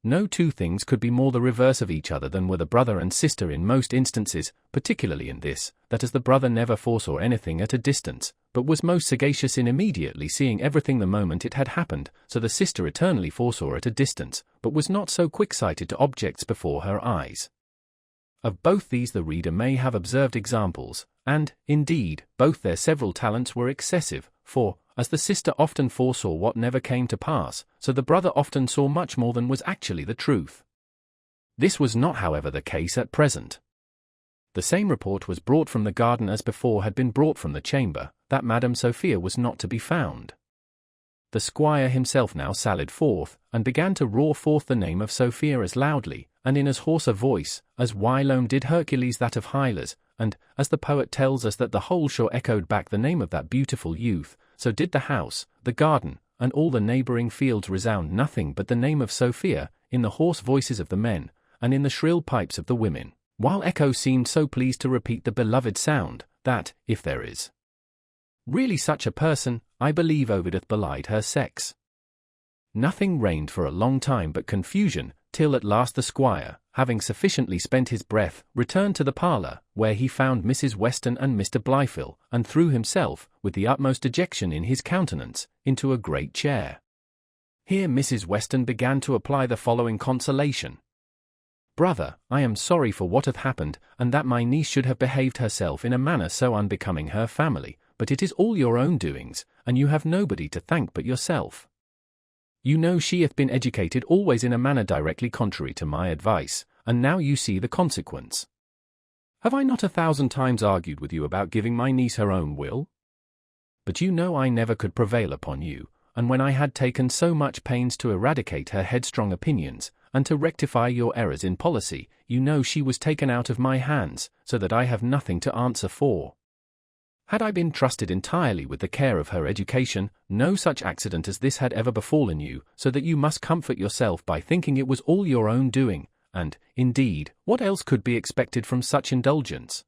No two things could be more the reverse of each other than were the brother and sister in most instances, particularly in this, that as the brother never foresaw anything at a distance, but was most sagacious in immediately seeing everything the moment it had happened, so the sister eternally foresaw at a distance, but was not so quick-sighted to objects before her eyes. Of both these the reader may have observed examples, and, indeed, both their several talents were excessive, for, as the sister often foresaw what never came to pass, so the brother often saw much more than was actually the truth. This was not, however, the case at present. The same report was brought from the garden as before had been brought from the chamber, that Madam Sophia was not to be found. The the squire himself now sallied forth, and began to roar forth the name of Sophia as loudly, and in as hoarse a voice, as whilome did Hercules that of Hylas, and, as the poet tells us that the whole shore echoed back the name of that beautiful youth, so did the house, the garden, and all the neighbouring fields resound nothing but the name of Sophia, in the hoarse voices of the men, and in the shrill pipes of the women, while Echo seemed so pleased to repeat the beloved sound, that, if there is really such a person, I believe Ovid hath belied her sex. Nothing reigned for a long time but confusion, till at last the squire, having sufficiently spent his breath, returned to the parlour, where he found Mrs. Weston and Mr. Blifil, and threw himself, with the utmost dejection in his countenance, into a great chair. Here Mrs. Weston began to apply the following consolation. Brother, I am sorry for what hath happened, and that my niece should have behaved herself in a manner so unbecoming her family, but it is all your own doings, and you have nobody to thank but yourself. You know she hath been educated always in a manner directly contrary to my advice, and now you see the consequence. Have I not 1,000 times argued with you about giving my niece her own will? But you know I never could prevail upon you, and when I had taken so much pains to eradicate her headstrong opinions, and to rectify your errors in policy, you know she was taken out of my hands, so that I have nothing to answer for. Had I been trusted entirely with the care of her education, no such accident as this had ever befallen you, so that you must comfort yourself by thinking it was all your own doing, and, indeed, what else could be expected from such indulgence?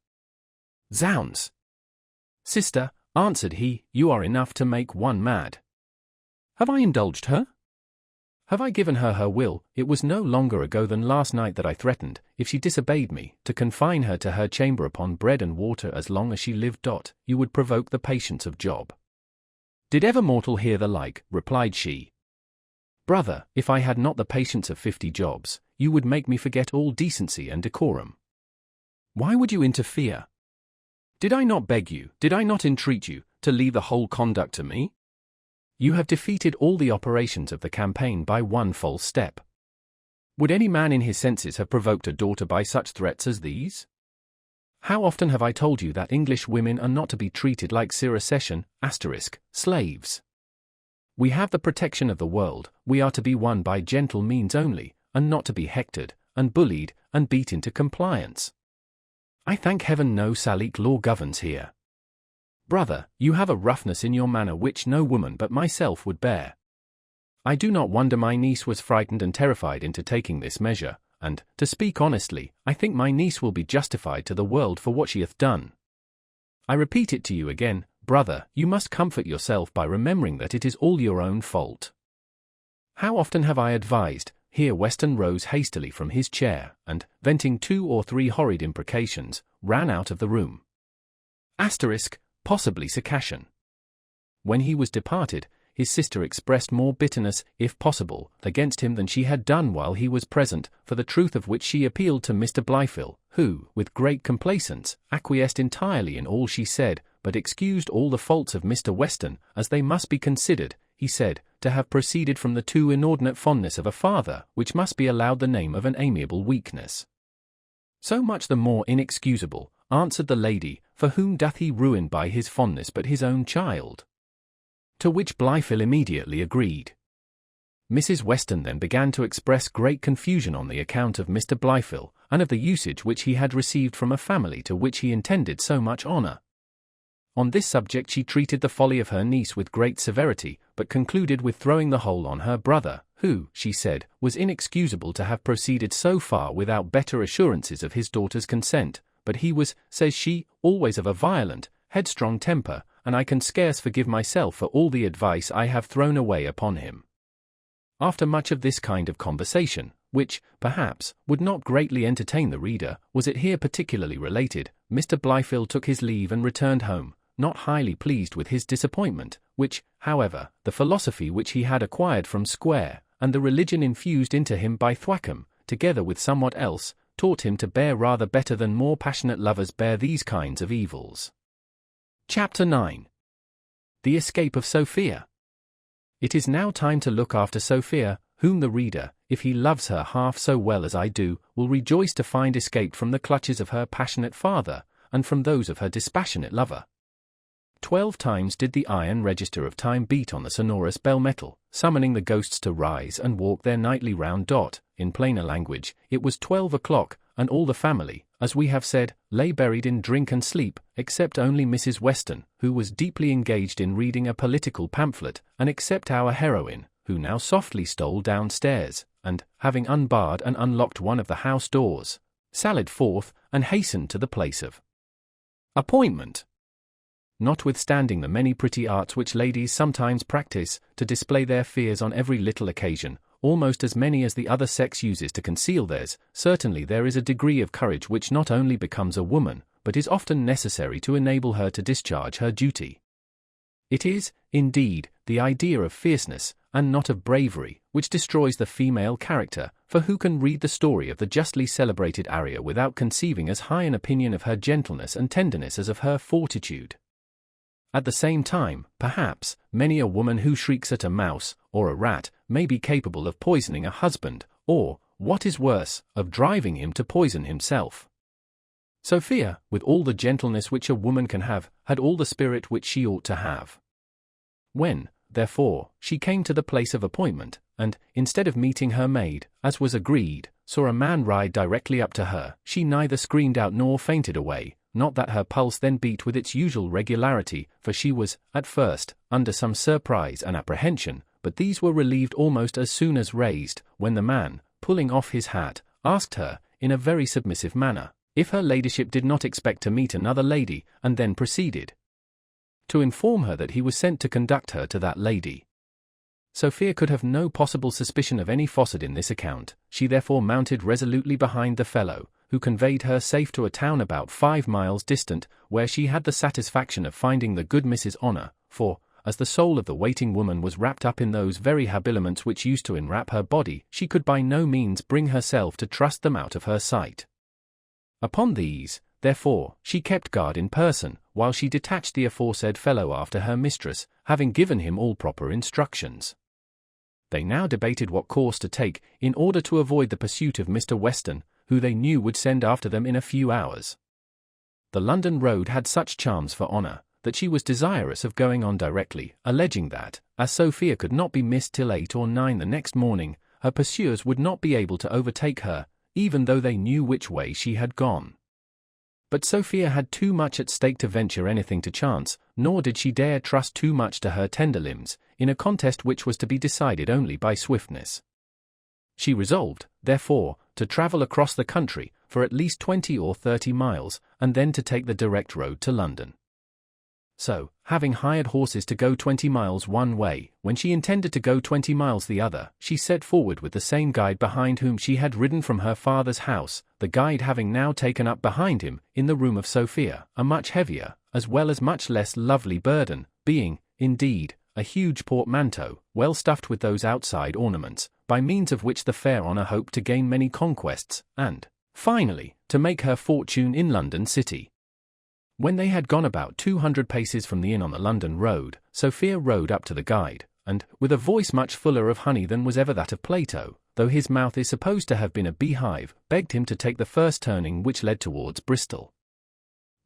Zounds! Sister, answered he, you are enough to make one mad. Have I indulged her? Have I given her her will? It was no longer ago than last night that I threatened, if she disobeyed me, to confine her to her chamber upon bread and water as long as she lived. You would provoke the patience of Job. Did ever mortal hear the like? Replied she. Brother, if I had not the patience of 50 Jobs, you would make me forget all decency and decorum. Why would you interfere? Did I not beg you, did I not entreat you, to leave the whole conduct to me? You have defeated all the operations of the campaign by one false step. Would any man in his senses have provoked a daughter by such threats as these? How often have I told you that English women are not to be treated like slaves? We have the protection of the world, we are to be won by gentle means only, and not to be hectored, and bullied, and beat into compliance. I thank heaven no Salic law governs here. Brother, you have a roughness in your manner which no woman but myself would bear. I do not wonder my niece was frightened and terrified into taking this measure, and, to speak honestly, I think my niece will be justified to the world for what she hath done. I repeat it to you again, brother, you must comfort yourself by remembering that it is all your own fault. How often have I advised, here Weston rose hastily from his chair, and, venting 2 or 3 horrid imprecations, ran out of the room. Possibly Circassian. When he was departed, his sister expressed more bitterness, if possible, against him than she had done while he was present, for the truth of which she appealed to Mr. Blifil, who, with great complaisance, acquiesced entirely in all she said, but excused all the faults of Mr. Weston, as they must be considered, he said, to have proceeded from the too inordinate fondness of a father, which must be allowed the name of an amiable weakness. So much the more inexcusable, answered the lady, for whom doth he ruin by his fondness but his own child? To which Blifil immediately agreed. Mrs. Weston then began to express great confusion on the account of Mr. Blifil, and of the usage which he had received from a family to which he intended so much honour. On this subject she treated the folly of her niece with great severity, but concluded with throwing the whole on her brother, who, she said, was inexcusable to have proceeded so far without better assurances of his daughter's consent, but he was, says she, always of a violent, headstrong temper, and I can scarce forgive myself for all the advice I have thrown away upon him. After much of this kind of conversation, which, perhaps, would not greatly entertain the reader, was it here particularly related, Mr. Blifil took his leave and returned home, not highly pleased with his disappointment, which, however, the philosophy which he had acquired from Square, and the religion infused into him by Thwackum, together with somewhat else, taught him to bear rather better than more passionate lovers bear these kinds of evils. Chapter 9. The Escape of Sophia. It is now time to look after Sophia, whom the reader, if he loves her half so well as I do, will rejoice to find escaped from the clutches of her passionate father, and from those of her dispassionate lover. 12 times did the iron register of time beat on the sonorous bell metal, summoning the ghosts to rise and walk their nightly round. In plainer language, it was 12 o'clock, and all the family, as we have said, lay buried in drink and sleep, except only Mrs. Weston, who was deeply engaged in reading a political pamphlet, and except our heroine, who now softly stole downstairs, and, having unbarred and unlocked one of the house doors, sallied forth and hastened to the place of appointment. Notwithstanding the many pretty arts which ladies sometimes practice to display their fears on every little occasion, almost as many as the other sex uses to conceal theirs, certainly there is a degree of courage which not only becomes a woman, but is often necessary to enable her to discharge her duty. It is, indeed, the idea of fierceness, and not of bravery, which destroys the female character, for who can read the story of the justly celebrated Arria without conceiving as high an opinion of her gentleness and tenderness as of her fortitude? At the same time, perhaps, many a woman who shrieks at a mouse, or a rat, may be capable of poisoning a husband, or, what is worse, of driving him to poison himself. Sophia, with all the gentleness which a woman can have, had all the spirit which she ought to have. When, therefore, she came to the place of appointment, and, instead of meeting her maid, as was agreed, saw a man ride directly up to her, she neither screamed out nor fainted away. Not that her pulse then beat with its usual regularity, for she was, at first, under some surprise and apprehension, but these were relieved almost as soon as raised, when the man, pulling off his hat, asked her, in a very submissive manner, if her ladyship did not expect to meet another lady, and then proceeded to inform her that he was sent to conduct her to that lady. Sophia could have no possible suspicion of any falsehood in this account. She therefore mounted resolutely behind the fellow, who conveyed her safe to a town about 5 miles distant, where she had the satisfaction of finding the good Mrs. Honor, for, as the soul of the waiting woman was wrapped up in those very habiliments which used to enwrap her body, she could by no means bring herself to trust them out of her sight. Upon these, therefore, she kept guard in person, while she detached the aforesaid fellow after her mistress, having given him all proper instructions. They now debated what course to take, in order to avoid the pursuit of Mr. Weston, who they knew would send after them in a few hours. The London road had such charms for Honor, that she was desirous of going on directly, alleging that, as Sophia could not be missed till 8 or 9 the next morning, her pursuers would not be able to overtake her, even though they knew which way she had gone. But Sophia had too much at stake to venture anything to chance, nor did she dare trust too much to her tender limbs, in a contest which was to be decided only by swiftness. She resolved, therefore, to travel across the country, for at least 20 or 30 miles, and then to take the direct road to London. So, having hired horses to go 20 miles one way, when she intended to go 20 miles the other, she set forward with the same guide behind whom she had ridden from her father's house, the guide having now taken up behind him, in the room of Sophia, a much heavier, as well as much less lovely burden, being, indeed, a huge portmanteau, well stuffed with those outside ornaments, by means of which the fair Honor hoped to gain many conquests, and, finally, to make her fortune in London city. When they had gone about 200 paces from the inn on the London road, Sophia rode up to the guide, and, with a voice much fuller of honey than was ever that of Plato, though his mouth is supposed to have been a beehive, begged him to take the first turning which led towards Bristol.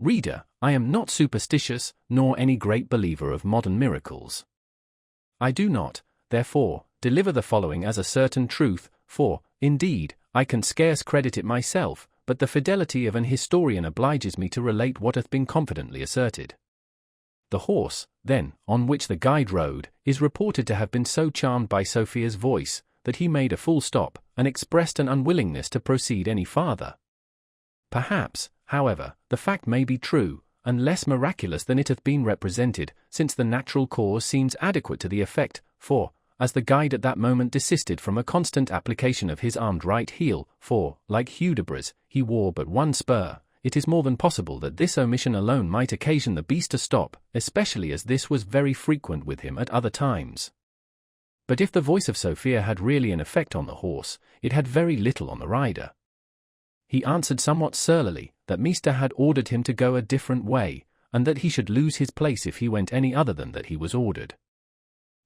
Reader, I am not superstitious, nor any great believer of modern miracles. I do not, therefore, deliver the following as a certain truth, for, indeed, I can scarce credit it myself, but the fidelity of an historian obliges me to relate what hath been confidently asserted. The horse, then, on which the guide rode, is reported to have been so charmed by Sophia's voice, that he made a full stop, and expressed an unwillingness to proceed any farther. Perhaps, however, the fact may be true, and less miraculous than it hath been represented, since the natural cause seems adequate to the effect, for, as the guide at that moment desisted from a constant application of his armed right heel, for, like Hudibras, he wore but one spur, it is more than possible that this omission alone might occasion the beast to stop, especially as this was very frequent with him at other times. But if the voice of Sophia had really an effect on the horse, it had very little on the rider. He answered somewhat surlily, that Meester had ordered him to go a different way, and that he should lose his place if he went any other than that he was ordered.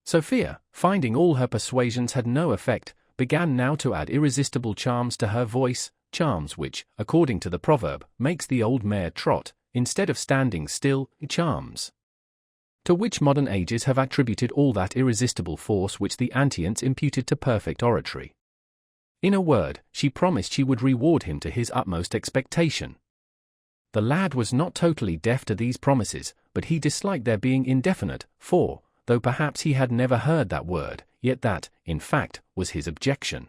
Sophia, finding all her persuasions had no effect, began now to add irresistible charms to her voice, charms which, according to the proverb, makes the old mare trot, instead of standing still, charms to which modern ages have attributed all that irresistible force which the ancients imputed to perfect oratory. In a word, she promised she would reward him to his utmost expectation. The lad was not totally deaf to these promises, but he disliked their being indefinite, for, though perhaps he had never heard that word, yet that, in fact, was his objection.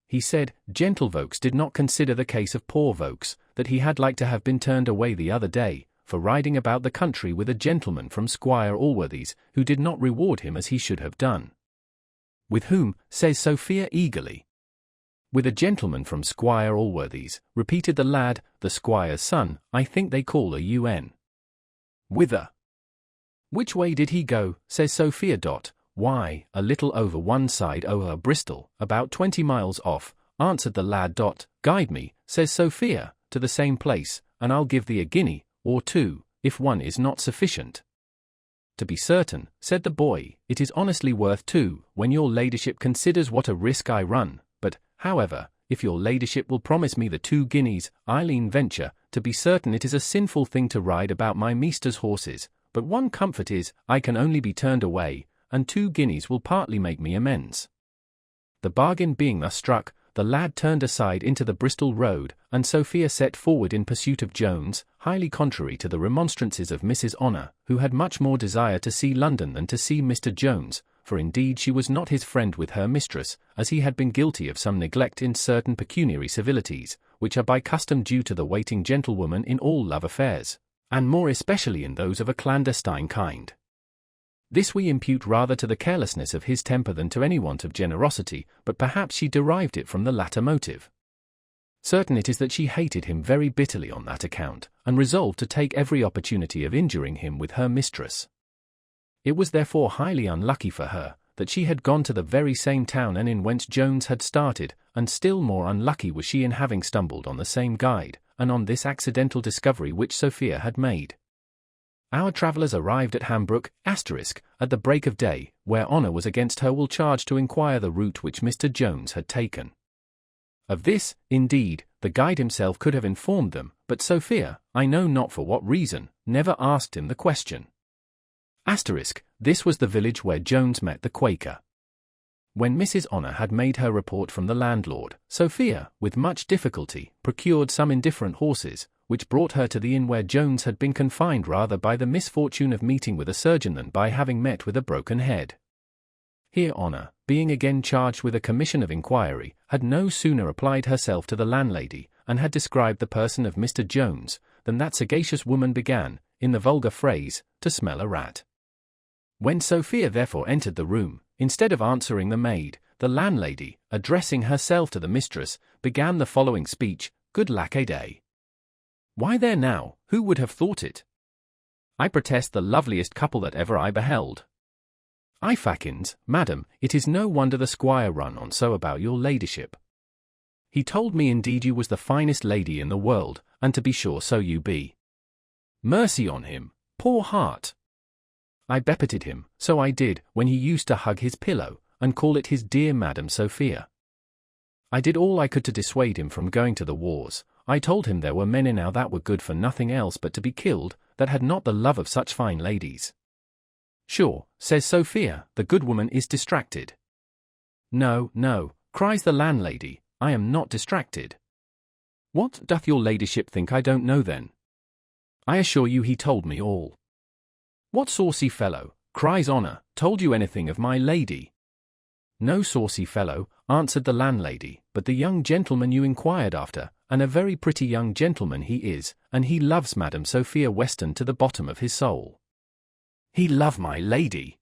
He said, gentlefolks did not consider the case of poor folks, that he had like to have been turned away the other day, for riding about the country with a gentleman from Squire Allworthy's, who did not reward him as he should have done. With whom, says Sophia eagerly. With a gentleman from Squire Allworthy's, repeated the lad, the squire's son, I think they call a UN. Whither? Which way did he go, says Sophia. Why, a little over one side o'er Bristol, about 20 miles off, answered the lad. Guide me, says Sophia, to the same place, and I'll give thee a guinea, or two, if one is not sufficient. To be certain, said the boy, it is honestly worth two, when your ladyship considers what a risk I run, but, however, if your ladyship will promise me the 2 guineas, I'll e'en venture. To be certain it is a sinful thing to ride about my meester's horses, but one comfort is, I can only be turned away, and 2 guineas will partly make me amends. The bargain being thus struck, the lad turned aside into the Bristol road, and Sophia set forward in pursuit of Jones, highly contrary to the remonstrances of Mrs. Honor, who had much more desire to see London than to see Mr. Jones, for indeed she was not his friend with her mistress, as he had been guilty of some neglect in certain pecuniary civilities, which are by custom due to the waiting gentlewoman in all love affairs, and more especially in those of a clandestine kind. This we impute rather to the carelessness of his temper than to any want of generosity, but perhaps she derived it from the latter motive. Certain it is that she hated him very bitterly on that account, and resolved to take every opportunity of injuring him with her mistress. It was therefore highly unlucky for her, that she had gone to the very same town and in whence Jones had started, and still more unlucky was she in having stumbled on the same guide, and on this accidental discovery which Sophia had made. Our travellers arrived at Hambrook, at the break of day, where Honor was against her will charge to inquire the route which Mr. Jones had taken. Of this, indeed, the guide himself could have informed them, but Sophia, I know not for what reason, never asked him the question. This was the village where Jones met the Quaker. When Mrs. Honor had made her report from the landlord, Sophia, with much difficulty, procured some indifferent horses, which brought her to the inn where Jones had been confined rather by the misfortune of meeting with a surgeon than by having met with a broken head. Here Honor, being again charged with a commission of inquiry, had no sooner applied herself to the landlady, and had described the person of Mr. Jones, than that sagacious woman began, in the vulgar phrase, to smell a rat. When Sophia therefore entered the room, instead of answering the maid, the landlady, addressing herself to the mistress, began the following speech, Good lack a day. Why there now, who would have thought it? I protest the loveliest couple that ever I beheld. I fackins, madam, it is no wonder the squire run on so about your ladyship. He told me indeed you was the finest lady in the world, and to be sure so you be. Mercy on him, poor heart. I beppeted him, so I did, when he used to hug his pillow, and call it his dear Madam Sophia. I did all I could to dissuade him from going to the wars. I told him there were men enow that were good for nothing else but to be killed, that had not the love of such fine ladies. Sure, says Sophia, the good woman is distracted. No, no, cries the landlady, I am not distracted. What doth your ladyship think I don't know then? I assure you he told me all. What saucy fellow, cries Honor, told you anything of my lady? No saucy fellow, answered the landlady, but the young gentleman you inquired after, and a very pretty young gentleman he is, and he loves Madam Sophia Weston to the bottom of his soul. He love my lady!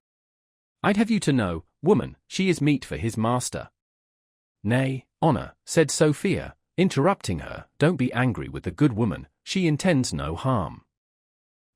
I'd have you to know, woman, she is meet for his master. Nay, Honor, said Sophia, interrupting her, don't be angry with the good woman, she intends no harm.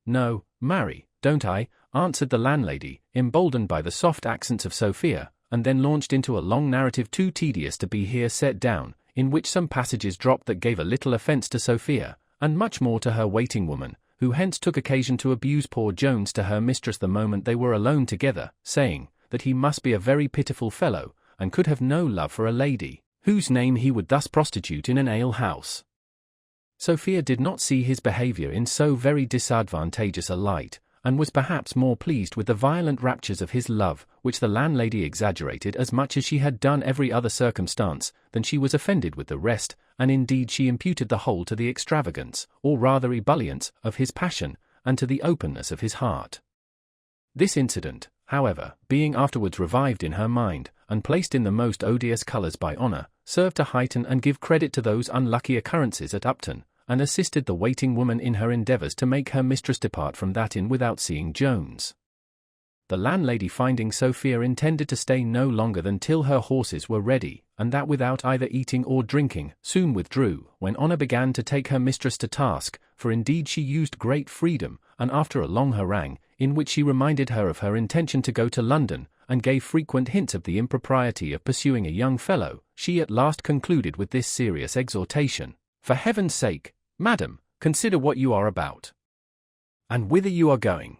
No, marry, don't I, answered the landlady, emboldened by the soft accents of Sophia, and then launched into a long narrative too tedious to be here set down, in which some passages dropped that gave a little offence to Sophia, and much more to her waiting woman, who hence took occasion to abuse poor Jones to her mistress the moment they were alone together, saying, that he must be a very pitiful fellow, and could have no love for a lady, whose name he would thus prostitute in an ale-house. Sophia did not see his behaviour in so very disadvantageous a light, and was perhaps more pleased with the violent raptures of his love, which the landlady exaggerated as much as she had done every other circumstance, than she was offended with the rest, and indeed she imputed the whole to the extravagance, or rather ebullience, of his passion, and to the openness of his heart. This incident, however, being afterwards revived in her mind, and placed in the most odious colours by Honor, served to heighten and give credit to those unlucky occurrences at Upton, and assisted the waiting woman in her endeavours to make her mistress depart from that inn without seeing Jones. The landlady, finding Sophia intended to stay no longer than till her horses were ready, and that without either eating or drinking, soon withdrew, when Honor began to take her mistress to task, for indeed she used great freedom, and after a long harangue, in which she reminded her of her intention to go to London, and gave frequent hints of the impropriety of pursuing a young fellow, she at last concluded with this serious exhortation: "For heaven's sake, madam, consider what you are about, and whither you are going."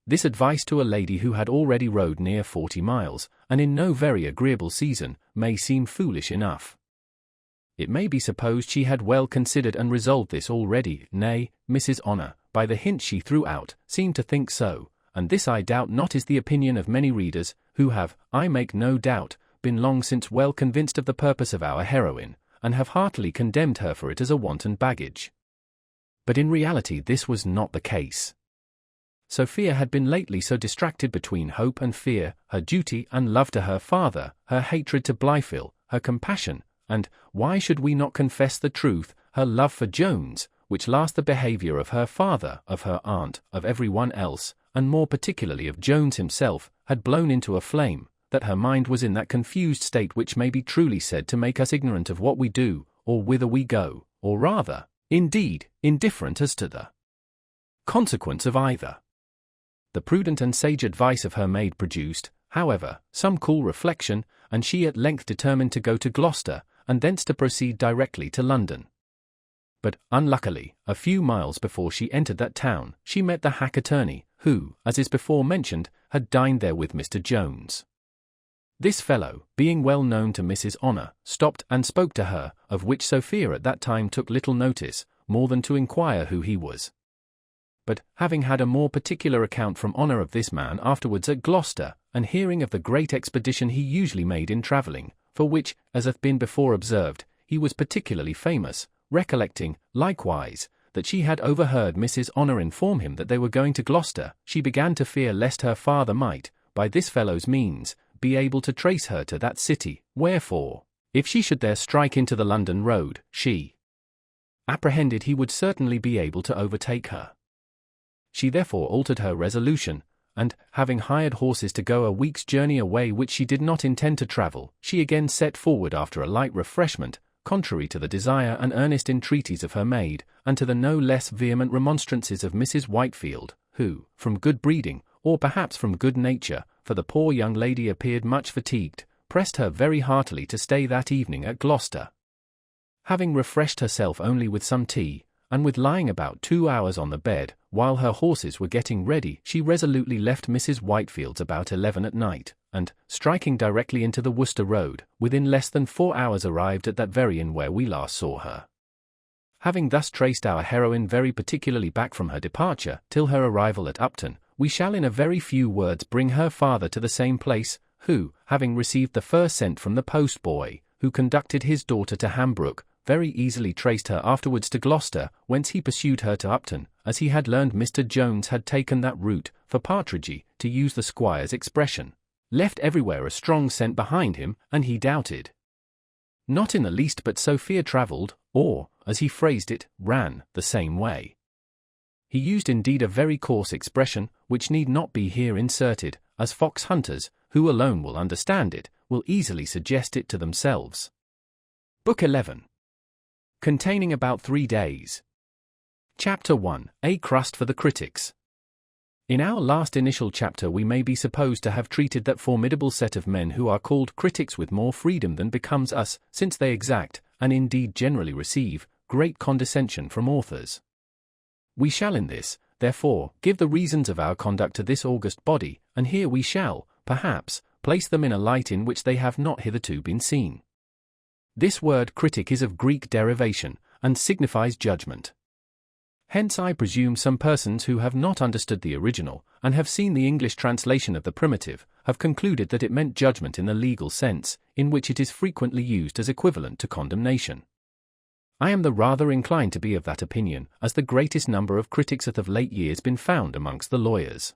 This advice to a lady who had already rode near 40 miles, and in no very agreeable season, may seem foolish enough. It may be supposed she had well considered and resolved this already. Nay, Mrs. Honor, by the hint she threw out, seemed to think so, and this I doubt not is the opinion of many readers, who have, I make no doubt, been long since well convinced of the purpose of our heroine, and have heartily condemned her for it as a wanton baggage. But in reality this was not the case. Sophia had been lately so distracted between hope and fear, her duty and love to her father, her hatred to Blifil, her compassion, and, why should we not confess the truth, her love for Jones, which last the behaviour of her father, of her aunt, of every one else, and more particularly of Jones himself, had blown into a flame, that her mind was in that confused state which may be truly said to make us ignorant of what we do, or whither we go, or rather, indeed, indifferent as to the consequence of either. The prudent and sage advice of her maid produced, however, some cool reflection, and she at length determined to go to Gloucester, and thence to proceed directly to London. But, unluckily, a few miles before she entered that town, she met the hack attorney, who, as is before mentioned, had dined there with Mr. Jones. This fellow, being well known to Mrs. Honor, stopped and spoke to her, of which Sophia at that time took little notice, more than to inquire who he was. But, having had a more particular account from Honor of this man afterwards at Gloucester, and hearing of the great expedition he usually made in travelling, for which, as hath been before observed, he was particularly famous, recollecting, likewise, that she had overheard Mrs. Honor inform him that they were going to Gloucester, she began to fear lest her father might, by this fellow's means, be able to trace her to that city, wherefore, if she should there strike into the London road, she apprehended he would certainly be able to overtake her. She therefore altered her resolution, and, having hired horses to go a week's journey away which she did not intend to travel, she again set forward after a light refreshment, contrary to the desire and earnest entreaties of her maid, and to the no less vehement remonstrances of Mrs. Whitefield, who, from good breeding, or perhaps from good nature, for the poor young lady appeared much fatigued, pressed her very heartily to stay that evening at Gloucester. Having refreshed herself only with some tea, and with lying about 2 hours on the bed, while her horses were getting ready, she resolutely left Mrs. Whitefield's about 11 at night, and, striking directly into the Worcester road, within less than 4 hours arrived at that very inn where we last saw her. Having thus traced our heroine very particularly back from her departure, till her arrival at Upton, we shall in a very few words bring her father to the same place, who, having received the first sent from the post-boy, who conducted his daughter to Hambrook, very easily traced her afterwards to Gloucester, whence he pursued her to Upton, as he had learned Mr. Jones had taken that route, for Partridge, to use the squire's expression, left everywhere a strong scent behind him, and he doubted not in the least but Sophia travelled, or, as he phrased it, ran, the same way. He used indeed a very coarse expression, which need not be here inserted, as fox hunters, who alone will understand it, will easily suggest it to themselves. Book 11. Containing about 3 days. Chapter 1. A Crust for the Critics. In our last initial chapter we may be supposed to have treated that formidable set of men who are called critics with more freedom than becomes us, since they exact, and indeed generally receive, great condescension from authors. We shall in this, therefore, give the reasons of our conduct to this august body, and here we shall, perhaps, place them in a light in which they have not hitherto been seen. This word critic is of Greek derivation, and signifies judgment. Hence I presume some persons who have not understood the original, and have seen the English translation of the primitive, have concluded that it meant judgment in the legal sense, in which it is frequently used as equivalent to condemnation. I am the rather inclined to be of that opinion, as the greatest number of critics hath of late years been found amongst the lawyers.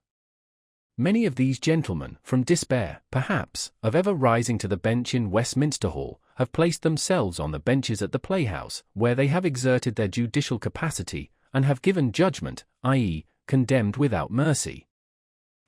Many of these gentlemen, from despair, perhaps, of ever rising to the bench in Westminster Hall, have placed themselves on the benches at the playhouse, where they have exerted their judicial capacity, and have given judgment, i.e., condemned without mercy.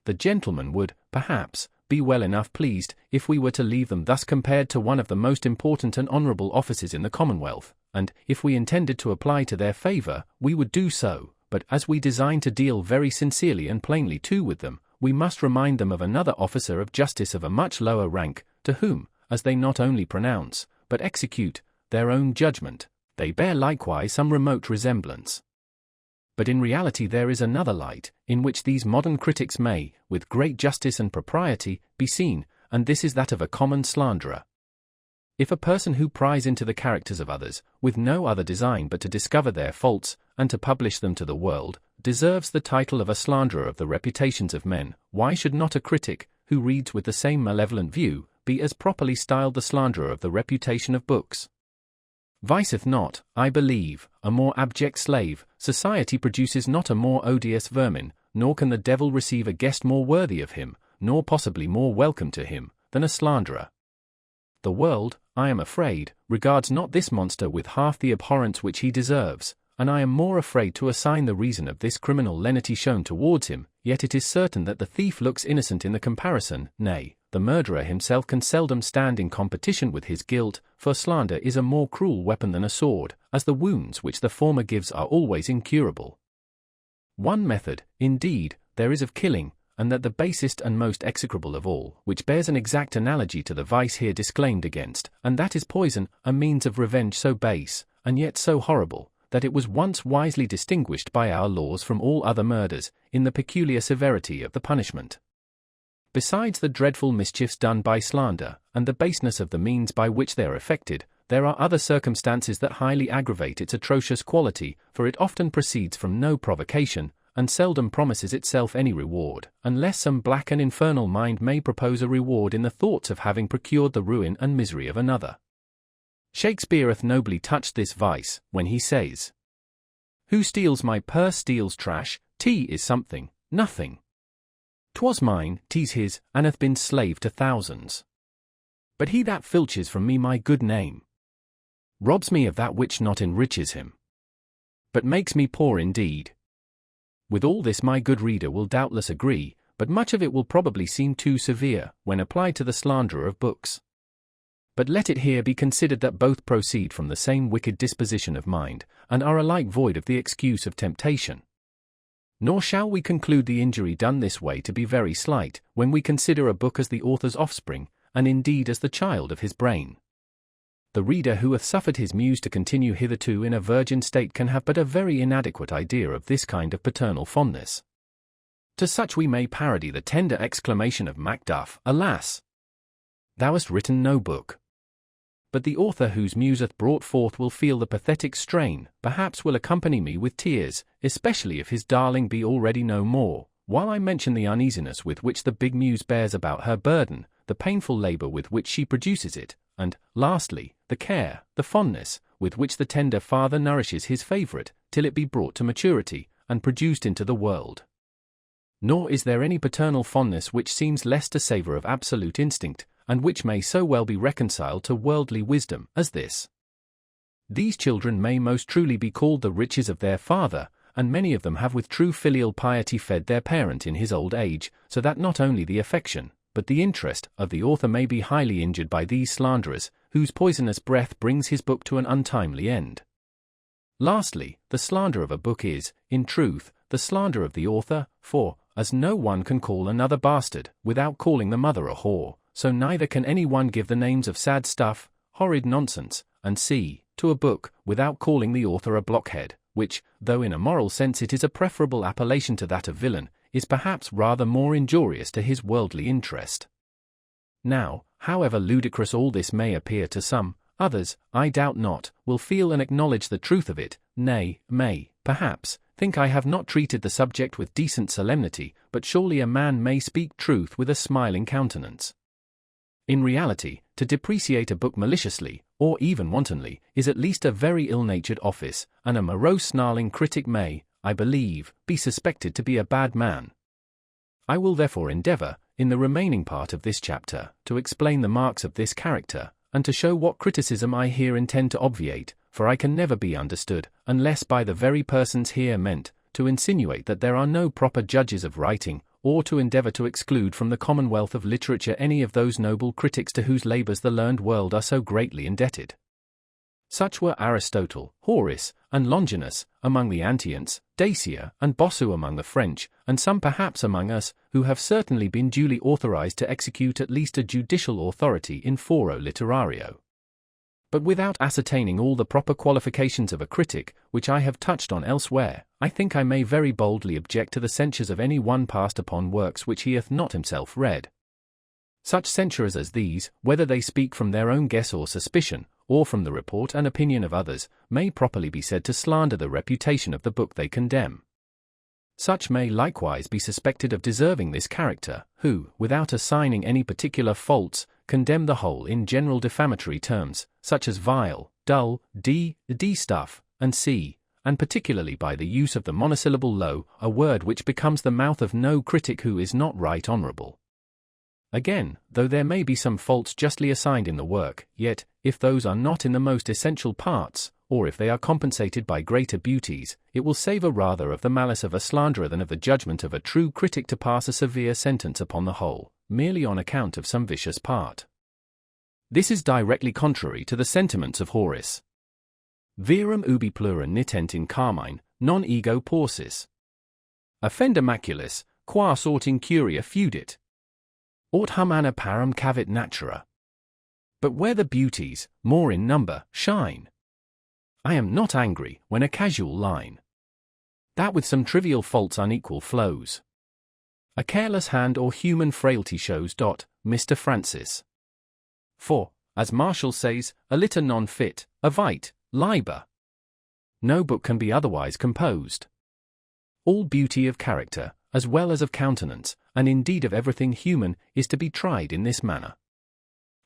The gentlemen would, perhaps, be well enough pleased, if we were to leave them thus compared to one of the most important and honourable offices in the Commonwealth, and, if we intended to apply to their favour, we would do so, but as we design to deal very sincerely and plainly too with them, we must remind them of another officer of justice of a much lower rank, to whom, as they not only pronounce, but execute, their own judgment, they bear likewise some remote resemblance. But in reality there is another light, in which these modern critics may, with great justice and propriety, be seen, and this is that of a common slanderer. If a person who pries into the characters of others, with no other design but to discover their faults, and to publish them to the world, deserves the title of a slanderer of the reputations of men, why should not a critic, who reads with the same malevolent view, be as properly styled the slanderer of the reputation of books? Viceth not, I believe, a more abject slave, society produces not a more odious vermin, nor can the devil receive a guest more worthy of him, nor possibly more welcome to him, than a slanderer. The world, I am afraid, regards not this monster with half the abhorrence which he deserves, and I am more afraid to assign the reason of this criminal lenity shown towards him, yet it is certain that the thief looks innocent in the comparison, nay, the murderer himself can seldom stand in competition with his guilt, for slander is a more cruel weapon than a sword, as the wounds which the former gives are always incurable. One method, indeed, there is of killing, and that the basest and most execrable of all, which bears an exact analogy to the vice here disclaimed against, and that is poison, a means of revenge so base, and yet so horrible, that it was once wisely distinguished by our laws from all other murders, in the peculiar severity of the punishment. Besides the dreadful mischiefs done by slander, and the baseness of the means by which they are effected, there are other circumstances that highly aggravate its atrocious quality, for it often proceeds from no provocation, and seldom promises itself any reward, unless some black and infernal mind may propose a reward in the thoughts of having procured the ruin and misery of another. Shakespeare hath nobly touched this vice, when he says, "Who steals my purse steals trash, tea is something, nothing. 'Twas mine, 'tis his, and hath been slave to thousands. But he that filches from me my good name, robs me of that which not enriches him, but makes me poor indeed." With all this my good reader will doubtless agree, but much of it will probably seem too severe, when applied to the slanderer of books. But let it here be considered that both proceed from the same wicked disposition of mind, and are alike void of the excuse of temptation. Nor shall we conclude the injury done this way to be very slight, when we consider a book as the author's offspring, and indeed as the child of his brain. The reader who hath suffered his muse to continue hitherto in a virgin state can have but a very inadequate idea of this kind of paternal fondness. To such we may parody the tender exclamation of Macduff, "Alas! Thou hast written no book." But the author whose muse hath brought forth will feel the pathetic strain, perhaps will accompany me with tears, especially if his darling be already no more, while I mention the uneasiness with which the big muse bears about her burden, the painful labour with which she produces it, and, lastly, the care, the fondness, with which the tender father nourishes his favourite, till it be brought to maturity, and produced into the world. Nor is there any paternal fondness which seems less to savour of absolute instinct, and which may so well be reconciled to worldly wisdom, as this. These children may most truly be called the riches of their father, and many of them have with true filial piety fed their parent in his old age, so that not only the affection, but the interest, of the author may be highly injured by these slanderers, whose poisonous breath brings his book to an untimely end. Lastly, the slander of a book is, in truth, the slander of the author, for, as no one can call another bastard, without calling the mother a whore, so neither can any one give the names of sad stuff, horrid nonsense, and to a book, without calling the author a blockhead, which, though in a moral sense it is a preferable appellation to that of villain, is perhaps rather more injurious to his worldly interest. Now, however ludicrous all this may appear to some, others, I doubt not, will feel and acknowledge the truth of it, nay, may, perhaps, think I have not treated the subject with decent solemnity, but surely a man may speak truth with a smiling countenance. In reality, to depreciate a book maliciously, or even wantonly, is at least a very ill-natured office, and a morose snarling critic may, I believe, be suspected to be a bad man. I will therefore endeavour, in the remaining part of this chapter, to explain the marks of this character, and to show what criticism I here intend to obviate, for I can never be understood, unless by the very persons here meant, to insinuate that there are no proper judges of writing, or to endeavour to exclude from the commonwealth of literature any of those noble critics to whose labours the learned world are so greatly indebted. Such were Aristotle, Horace, and Longinus, among the Antients, Dacier and Bossu among the French, and some perhaps among us, who have certainly been duly authorized to execute at least a judicial authority in foro literario. But without ascertaining all the proper qualifications of a critic, which I have touched on elsewhere, I think I may very boldly object to the censures of any one passed upon works which he hath not himself read. Such censurers as these, whether they speak from their own guess or suspicion, or from the report and opinion of others, may properly be said to slander the reputation of the book they condemn. Such may likewise be suspected of deserving this character, who, without assigning any particular faults, condemn the whole in general defamatory terms, such as vile, dull, d stuff, and c, and particularly by the use of the monosyllable low, a word which becomes the mouth of no critic who is not right honourable. Again, though there may be some faults justly assigned in the work, yet, if those are not in the most essential parts, or if they are compensated by greater beauties, it will savour rather of the malice of a slanderer than of the judgment of a true critic to pass a severe sentence upon the whole, merely on account of some vicious part. This is directly contrary to the sentiments of Horace. Verum ubi plura nitent in carmine, non ego porsis. Offenda maculis, qua sort incuria feudit. Aut humana parum cavit natura. But where the beauties, more in number, shine. I am not angry when a casual line, that with some trivial faults unequal flows, a careless hand or human frailty shows. Mr. Francis. For, as Marshall says, a litter non fit, a vite, liber. No book can be otherwise composed. All beauty of character, as well as of countenance, and indeed of everything human, is to be tried in this manner.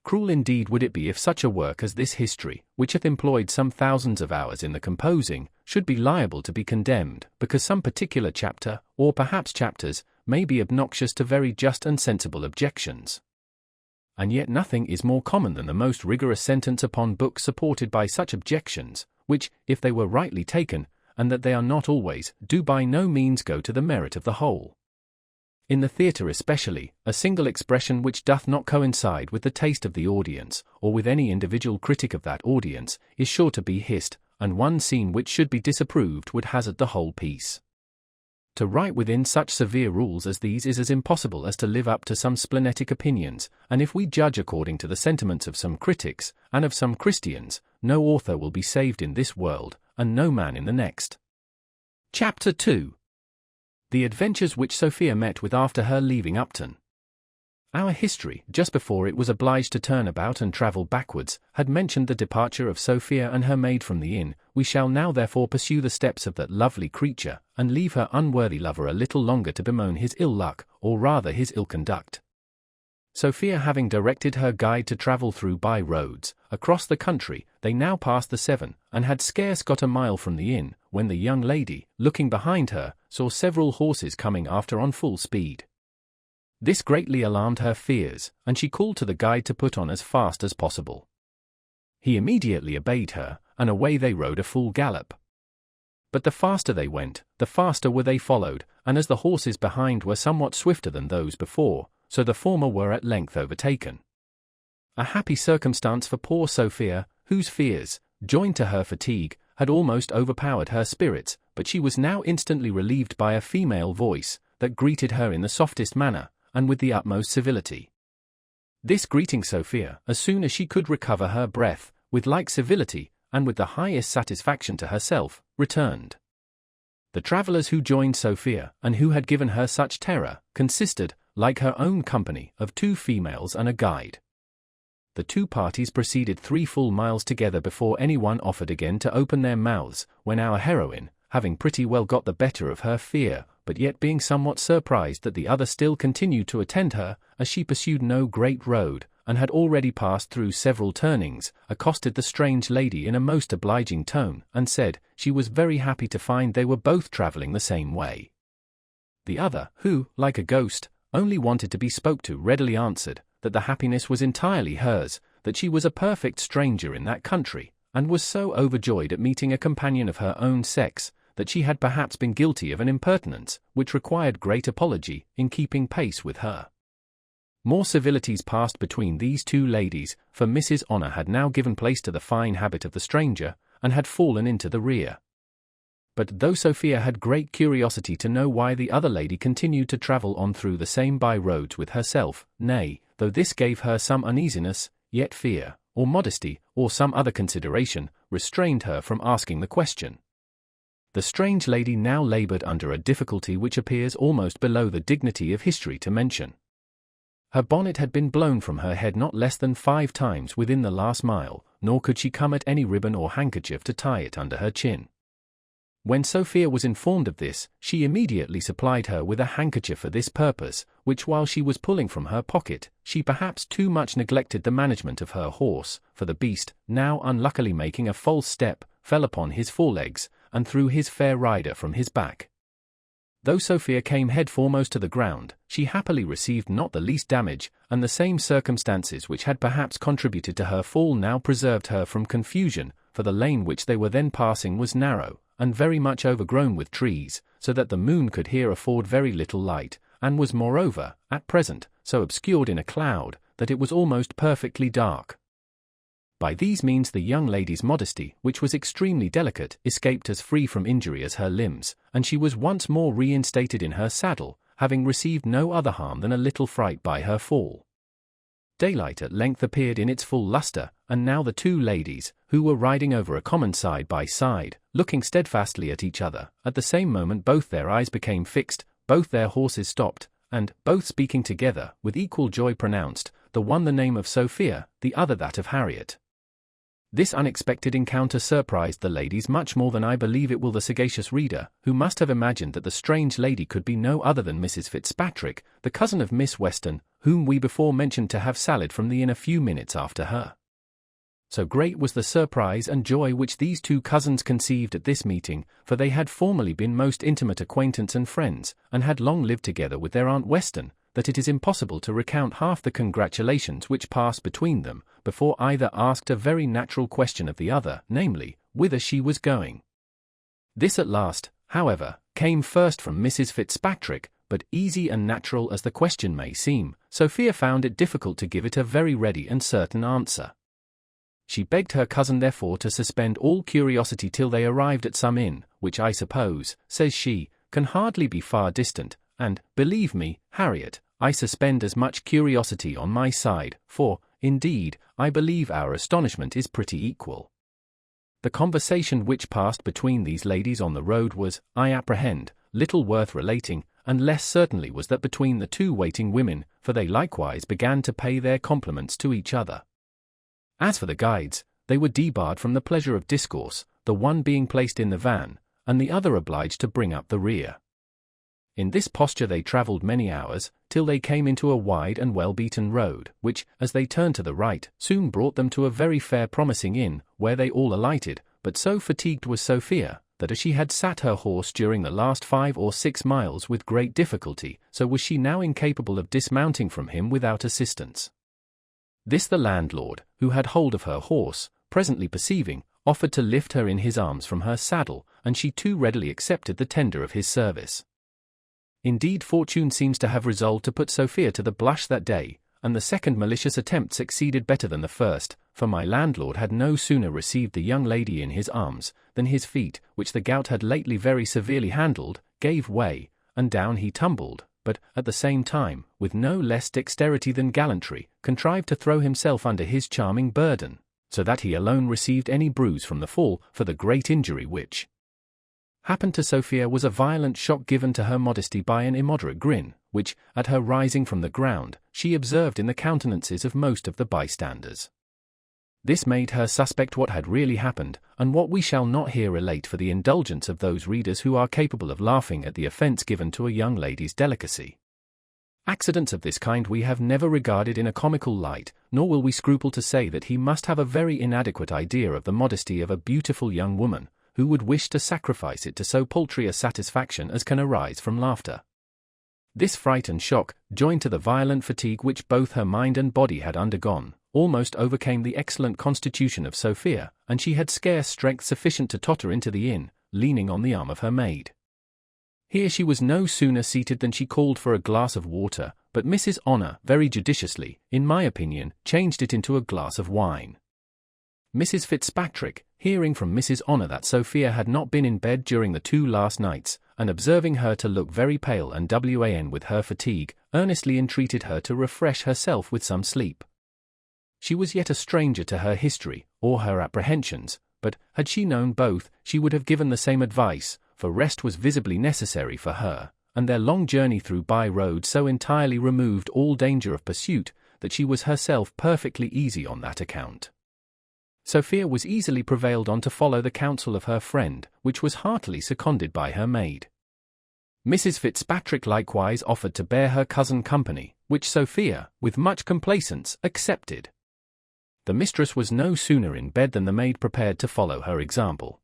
Cruel indeed would it be if such a work as this history, which hath employed some thousands of hours in the composing, should be liable to be condemned, because some particular chapter, or perhaps chapters, may be obnoxious to very just and sensible objections. And yet nothing is more common than the most rigorous sentence upon books supported by such objections, which, if they were rightly taken, and that they are not always, do by no means go to the merit of the whole. In the theatre especially, a single expression which doth not coincide with the taste of the audience, or with any individual critic of that audience, is sure to be hissed, and one scene which should be disapproved would hazard the whole piece. To write within such severe rules as these is as impossible as to live up to some splenetic opinions, and if we judge according to the sentiments of some critics, and of some Christians, no author will be saved in this world, and no man in the next. Chapter 2. The adventures which Sophia met with after her leaving Upton. Our history, just before it was obliged to turn about and travel backwards, had mentioned the departure of Sophia and her maid from the inn. We shall now therefore pursue the steps of that lovely creature, and leave her unworthy lover a little longer to bemoan his ill luck, or rather his ill conduct. Sophia having directed her guide to travel through by roads, across the country, they now passed the Severn, and had scarce got a mile from the inn, when the young lady, looking behind her, saw several horses coming after on full speed. This greatly alarmed her fears, and she called to the guide to put on as fast as possible. He immediately obeyed her, and away they rode a full gallop. But the faster they went, the faster were they followed, and as the horses behind were somewhat swifter than those before, so the former were at length overtaken. A happy circumstance for poor Sophia, whose fears, joined to her fatigue, had almost overpowered her spirits, but she was now instantly relieved by a female voice, that greeted her in the softest manner, and with the utmost civility. This greeting Sophia, as soon as she could recover her breath, with like civility, and with the highest satisfaction to herself, returned. The travellers who joined Sophia, and who had given her such terror, consisted, like her own company, of 2 females and a guide. The 2 parties proceeded 3 full miles together before any one offered again to open their mouths, when our heroine, having pretty well got the better of her fear, but yet being somewhat surprised that the other still continued to attend her, as she pursued no great road, and had already passed through several turnings, accosted the strange lady in a most obliging tone, and said, she was very happy to find they were both travelling the same way. The other, who, like a ghost, only wanted to be spoke to, readily answered, that the happiness was entirely hers, that she was a perfect stranger in that country, and was so overjoyed at meeting a companion of her own sex, that she had perhaps been guilty of an impertinence, which required great apology, in keeping pace with her. More civilities passed between these two ladies, for Mrs. Honor had now given place to the fine habit of the stranger, and had fallen into the rear. But though Sophia had great curiosity to know why the other lady continued to travel on through the same by-roads with herself, nay, though this gave her some uneasiness, yet fear, or modesty, or some other consideration, restrained her from asking the question. The strange lady now laboured under a difficulty which appears almost below the dignity of history to mention. Her bonnet had been blown from her head not less than 5 times within the last mile, nor could she come at any ribbon or handkerchief to tie it under her chin. When Sophia was informed of this, she immediately supplied her with a handkerchief for this purpose, which while she was pulling from her pocket, she perhaps too much neglected the management of her horse, for the beast, now unluckily making a false step, fell upon his forelegs, and threw his fair rider from his back. Though Sophia came head foremost to the ground, she happily received not the least damage, and the same circumstances which had perhaps contributed to her fall now preserved her from confusion, for the lane which they were then passing was narrow, and very much overgrown with trees, so that the moon could here afford very little light, and was moreover, at present, so obscured in a cloud, that it was almost perfectly dark. By these means the young lady's modesty, which was extremely delicate, escaped as free from injury as her limbs, and she was once more reinstated in her saddle, having received no other harm than a little fright by her fall. Daylight at length appeared in its full lustre, and now the two ladies, who were riding over a common side by side, looking steadfastly at each other, at the same moment both their eyes became fixed, both their horses stopped, and, both speaking together, with equal joy pronounced, the one the name of Sophia, the other that of Harriet. This unexpected encounter surprised the ladies much more than I believe it will the sagacious reader, who must have imagined that the strange lady could be no other than Mrs. Fitzpatrick, the cousin of Miss Weston, whom we before mentioned to have sallied from the inn a few minutes after her. So great was the surprise and joy which these two cousins conceived at this meeting, for they had formerly been most intimate acquaintance and friends, and had long lived together with their Aunt Weston, that it is impossible to recount half the congratulations which passed between them, before either asked a very natural question of the other, namely, whither she was going. This at last, however, came first from Mrs. Fitzpatrick, but easy and natural as the question may seem, Sophia found it difficult to give it a very ready and certain answer. She begged her cousin therefore to suspend all curiosity till they arrived at some inn, which I suppose, says she, can hardly be far distant, and, believe me, Harriet, I suspend as much curiosity on my side, for, indeed, I believe our astonishment is pretty equal. The conversation which passed between these ladies on the road was, I apprehend, little worth relating, and less certainly was that between the two waiting women, for they likewise began to pay their compliments to each other. As for the guides, they were debarred from the pleasure of discourse, the one being placed in the van, and the other obliged to bring up the rear. In this posture they travelled many hours, till they came into a wide and well-beaten road, which, as they turned to the right, soon brought them to a very fair promising inn, where they all alighted, but so fatigued was Sophia, that as she had sat her horse during the last 5 or 6 miles with great difficulty, so was she now incapable of dismounting from him without assistance. This the landlord, who had hold of her horse, presently perceiving, offered to lift her in his arms from her saddle, and she too readily accepted the tender of his service. Indeed, fortune seems to have resolved to put Sophia to the blush that day, and the second malicious attempt succeeded better than the first, for my landlord had no sooner received the young lady in his arms, than his feet, which the gout had lately very severely handled, gave way, and down he tumbled, but, at the same time, with no less dexterity than gallantry, contrived to throw himself under his charming burden, so that he alone received any bruise from the fall, for the great injury which happened to Sophia was a violent shock given to her modesty by an immoderate grin, which, at her rising from the ground, she observed in the countenances of most of the bystanders. This made her suspect what had really happened, and what we shall not here relate for the indulgence of those readers who are capable of laughing at the offence given to a young lady's delicacy. Accidents of this kind we have never regarded in a comical light, nor will we scruple to say that he must have a very inadequate idea of the modesty of a beautiful young woman, who would wish to sacrifice it to so paltry a satisfaction as can arise from laughter. This fright and shock, joined to the violent fatigue which both her mind and body had undergone, almost overcame the excellent constitution of Sophia, and she had scarce strength sufficient to totter into the inn, leaning on the arm of her maid. Here she was no sooner seated than she called for a glass of water, but Mrs. Honor, very judiciously, in my opinion, changed it into a glass of wine. Mrs. Fitzpatrick, hearing from Mrs. Honor that Sophia had not been in bed during the 2 last nights, and observing her to look very pale and wan with her fatigue, earnestly entreated her to refresh herself with some sleep. She was yet a stranger to her history, or her apprehensions, but, had she known both, she would have given the same advice, for rest was visibly necessary for her, and their long journey through by-roads so entirely removed all danger of pursuit, that she was herself perfectly easy on that account. Sophia was easily prevailed on to follow the counsel of her friend, which was heartily seconded by her maid. Mrs. Fitzpatrick likewise offered to bear her cousin company, which Sophia, with much complaisance, accepted. The mistress was no sooner in bed than the maid prepared to follow her example.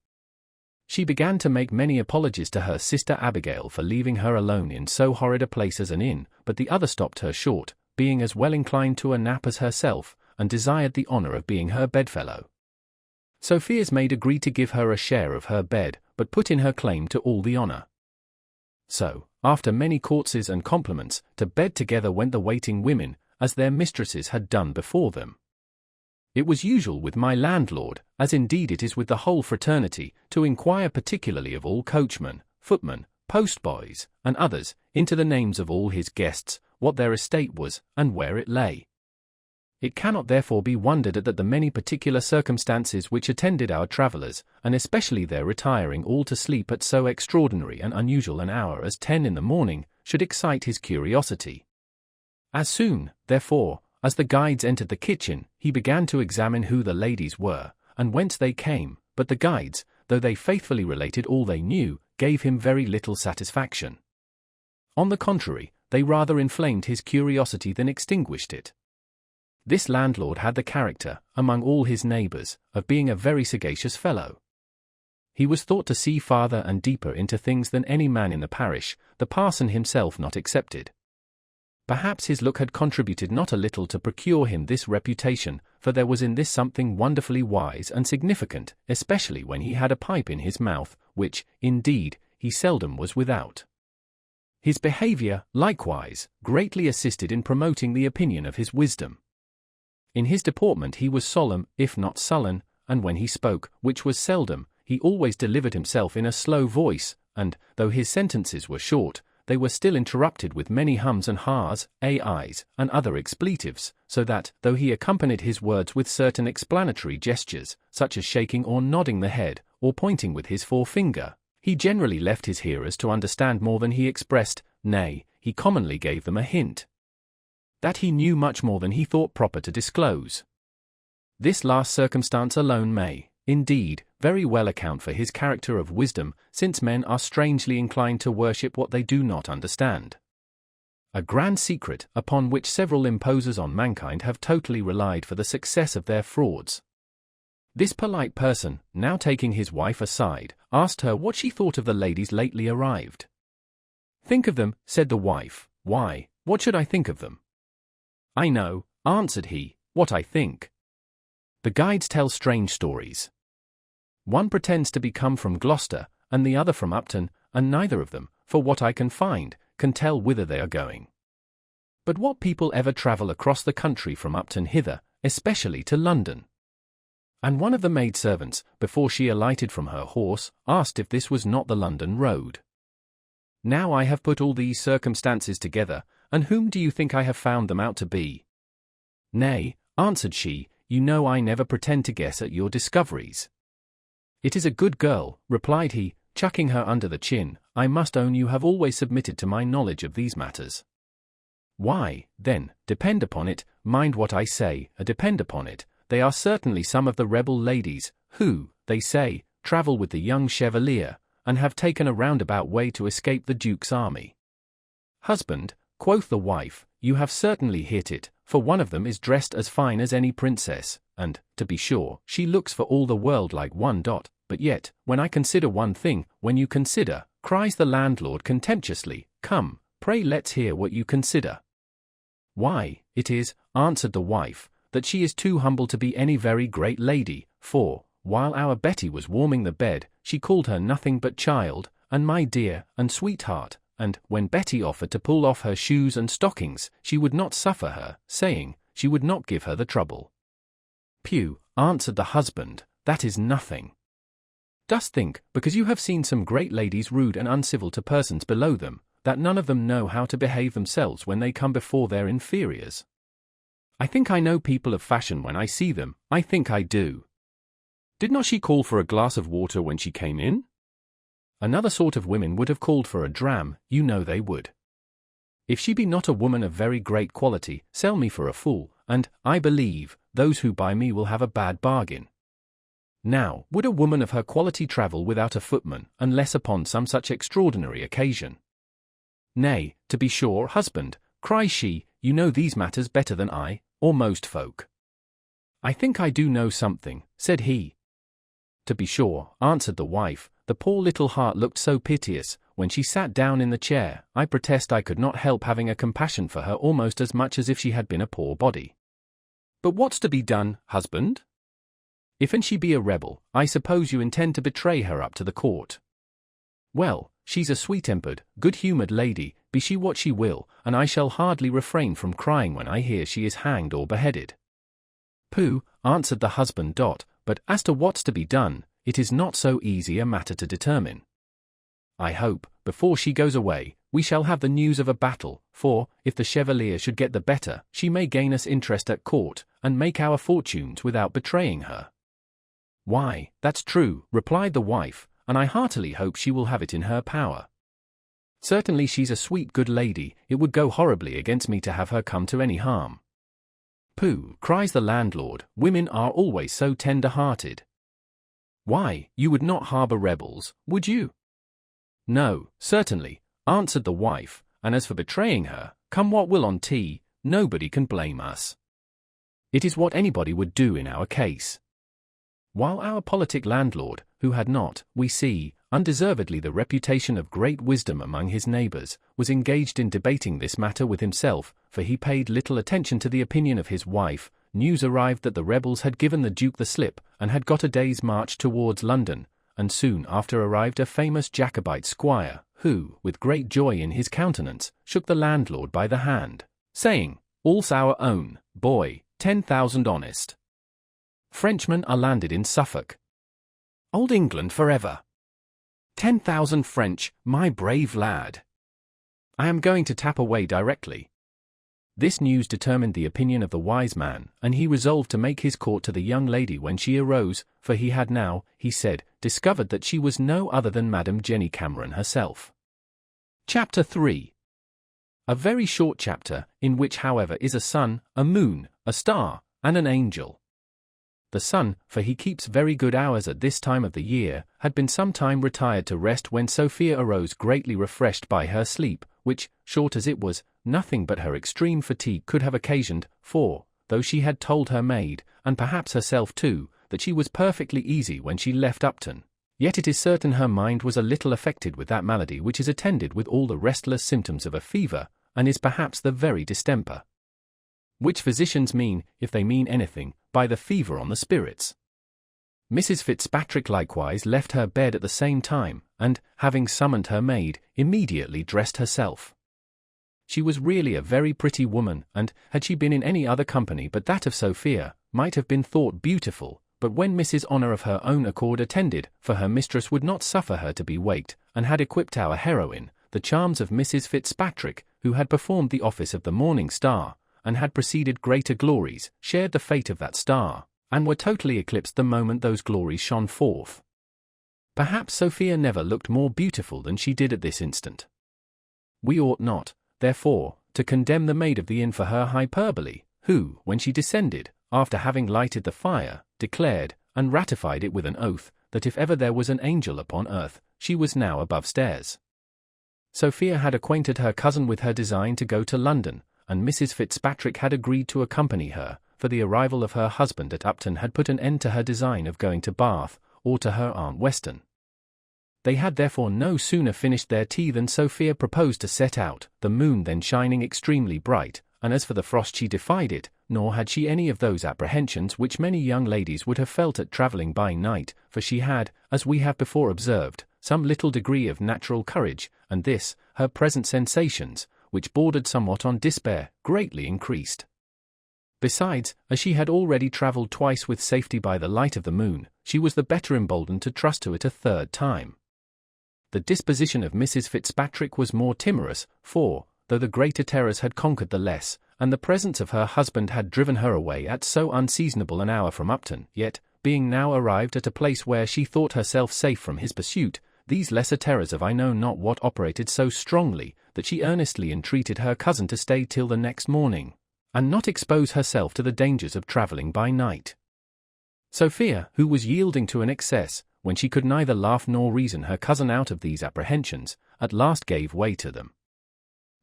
She began to make many apologies to her sister Abigail for leaving her alone in so horrid a place as an inn, but the other stopped her short, being as well inclined to a nap as herself, and desired the honour of being her bedfellow. Sophia's maid agreed to give her a share of her bed, but put in her claim to all the honour. So, after many courtesies and compliments, to bed together went the waiting women, as their mistresses had done before them. It was usual with my landlord, as indeed it is with the whole fraternity, to inquire particularly of all coachmen, footmen, postboys, and others, into the names of all his guests, what their estate was, and where it lay. It cannot therefore be wondered at that the many particular circumstances which attended our travellers, and especially their retiring all to sleep at so extraordinary and unusual an hour as 10 in the morning, should excite his curiosity. As soon, therefore, as the guides entered the kitchen, he began to examine who the ladies were, and whence they came, but the guides, though they faithfully related all they knew, gave him very little satisfaction. On the contrary, they rather inflamed his curiosity than extinguished it. This landlord had the character, among all his neighbours, of being a very sagacious fellow. He was thought to see farther and deeper into things than any man in the parish, the parson himself not excepted. Perhaps his look had contributed not a little to procure him this reputation, for there was in this something wonderfully wise and significant, especially when he had a pipe in his mouth, which, indeed, he seldom was without. His behaviour, likewise, greatly assisted in promoting the opinion of his wisdom. In his deportment he was solemn, if not sullen, and when he spoke, which was seldom, he always delivered himself in a slow voice, and, though his sentences were short, they were still interrupted with many hums and ha's, ai's, and other expletives, so that, though he accompanied his words with certain explanatory gestures, such as shaking or nodding the head, or pointing with his forefinger, he generally left his hearers to understand more than he expressed, nay, he commonly gave them a hint that he knew much more than he thought proper to disclose. This last circumstance alone may, indeed, very well account for his character of wisdom, since men are strangely inclined to worship what they do not understand. A grand secret, upon which several imposers on mankind have totally relied for the success of their frauds. This polite person, now taking his wife aside, asked her what she thought of the ladies lately arrived. "Think of them," said the wife. "Why, what should I think of them?" "I know," answered he, "what I think. The guides tell strange stories. One pretends to be come from Gloucester, and the other from Upton, and neither of them, for what I can find, can tell whither they are going. But what people ever travel across the country from Upton hither, especially to London?" And one of the maidservants, before she alighted from her horse, asked if this was not the London road. Now I have put all these circumstances together, and whom do you think I have found them out to be? "Nay," answered she, "you know I never pretend to guess at your discoveries." "It is a good girl," replied he, chucking her under the chin. "I must own you have always submitted to my knowledge of these matters." "Why, then, depend upon it, mind what I say, depend upon it, they are certainly some of the rebel ladies, who, they say, travel with the young Chevalier, and have taken a roundabout way to escape the Duke's army. Husband, quoth the wife, you have certainly hit it, for one of them is dressed as fine as any princess, and, to be sure, she looks for all the world like one. But yet, when I consider one thing, when you consider, cries the landlord contemptuously, come, pray let's hear what you consider. Why, it is, answered the wife, that she is too humble to be any very great lady, for, while our Betty was warming the bed, she called her nothing but child, and my dear, and sweetheart, and, when Betty offered to pull off her shoes and stockings, she would not suffer her, saying, she would not give her the trouble. Pew, answered the husband, that is nothing. Dost think, because you have seen some great ladies rude and uncivil to persons below them, that none of them know how to behave themselves when they come before their inferiors? I think I know people of fashion when I see them, I think I do. Did not she call for a glass of water when she came in? Another sort of women would have called for a dram, you know they would. If she be not a woman of very great quality, sell me for a fool, and, I believe, those who buy me will have a bad bargain. Now, would a woman of her quality travel without a footman, unless upon some such extraordinary occasion? Nay, to be sure, husband, cries she, you know these matters better than I, or most folk. I think I do know something, said he. To be sure, answered the wife, the poor little heart looked so piteous, when she sat down in the chair, I protest I could not help having a compassion for her almost as much as if she had been a poor body. But what's to be done, husband? If and she be a rebel, I suppose you intend to betray her up to the court. Well, she's a sweet-tempered, good-humoured lady, be she what she will, and I shall hardly refrain from crying when I hear she is hanged or beheaded. Pooh, answered the husband. But as to what's to be done, it is not so easy a matter to determine. I hope, before she goes away, we shall have the news of a battle, for, if the Chevalier should get the better, she may gain us interest at court, and make our fortunes without betraying her. Why, that's true, replied the wife, and I heartily hope she will have it in her power. Certainly she's a sweet good lady, it would go horribly against me to have her come to any harm. Pooh, cries the landlord, women are always so tender-hearted. Why, you would not harbour rebels, would you? No, certainly, answered the wife, and as for betraying her, come what will on tea, nobody can blame us. It is what anybody would do in our case. While our politic landlord, who had not, we see, undeservedly the reputation of great wisdom among his neighbours, was engaged in debating this matter with himself, for he paid little attention to the opinion of his wife, news arrived that the rebels had given the Duke the slip, and had got a day's march towards London, and soon after arrived a famous Jacobite squire, who, with great joy in his countenance, shook the landlord by the hand, saying, All's our own, boy, 10,000 honest Frenchmen are landed in Suffolk. Old England forever. 10,000 French, my brave lad. I am going to tap away directly. This news determined the opinion of the wise man, and he resolved to make his court to the young lady when she arose, for he had now, he said, discovered that she was no other than Madam Jenny Cameron herself. Chapter 3. A very short chapter, in which however is a sun, a moon, a star, and an angel. The sun, for he keeps very good hours at this time of the year, had been some time retired to rest when Sophia arose greatly refreshed by her sleep, which, short as it was, nothing but her extreme fatigue could have occasioned, for, though she had told her maid, and perhaps herself too, that she was perfectly easy when she left Upton, yet it is certain her mind was a little affected with that malady which is attended with all the restless symptoms of a fever, and is perhaps the very distemper. Which physicians mean, if they mean anything, by the fever on the spirits. Mrs. Fitzpatrick likewise left her bed at the same time, and, having summoned her maid, immediately dressed herself. She was really a very pretty woman, and, had she been in any other company but that of Sophia, might have been thought beautiful, but when Mrs. Honour of her own accord attended, for her mistress would not suffer her to be waked, and had equipped our heroine, the charms of Mrs. Fitzpatrick, who had performed the office of the morning star, and had preceded greater glories, shared the fate of that star, and were totally eclipsed the moment those glories shone forth. Perhaps Sophia never looked more beautiful than she did at this instant. We ought not, therefore, to condemn the maid of the inn for her hyperbole, who, when she descended, after having lighted the fire, declared, and ratified it with an oath, that if ever there was an angel upon earth, she was now above stairs. Sophia had acquainted her cousin with her design to go to London, and Mrs. Fitzpatrick had agreed to accompany her, for the arrival of her husband at Upton had put an end to her design of going to Bath, or to her Aunt Weston. They had therefore no sooner finished their tea than Sophia proposed to set out, the moon then shining extremely bright, and as for the frost she defied it, nor had she any of those apprehensions which many young ladies would have felt at travelling by night, for she had, as we have before observed, some little degree of natural courage, and this, her present sensations, which bordered somewhat on despair, greatly increased. Besides, as she had already travelled twice with safety by the light of the moon, she was the better emboldened to trust to it a third time. The disposition of Mrs. Fitzpatrick was more timorous, for, though the greater terrors had conquered the less, and the presence of her husband had driven her away at so unseasonable an hour from Upton, yet, being now arrived at a place where she thought herself safe from his pursuit, these lesser terrors of I know not what operated so strongly, that she earnestly entreated her cousin to stay till the next morning, and not expose herself to the dangers of travelling by night. Sophia, who was yielding to an excess, when she could neither laugh nor reason her cousin out of these apprehensions, at last gave way to them.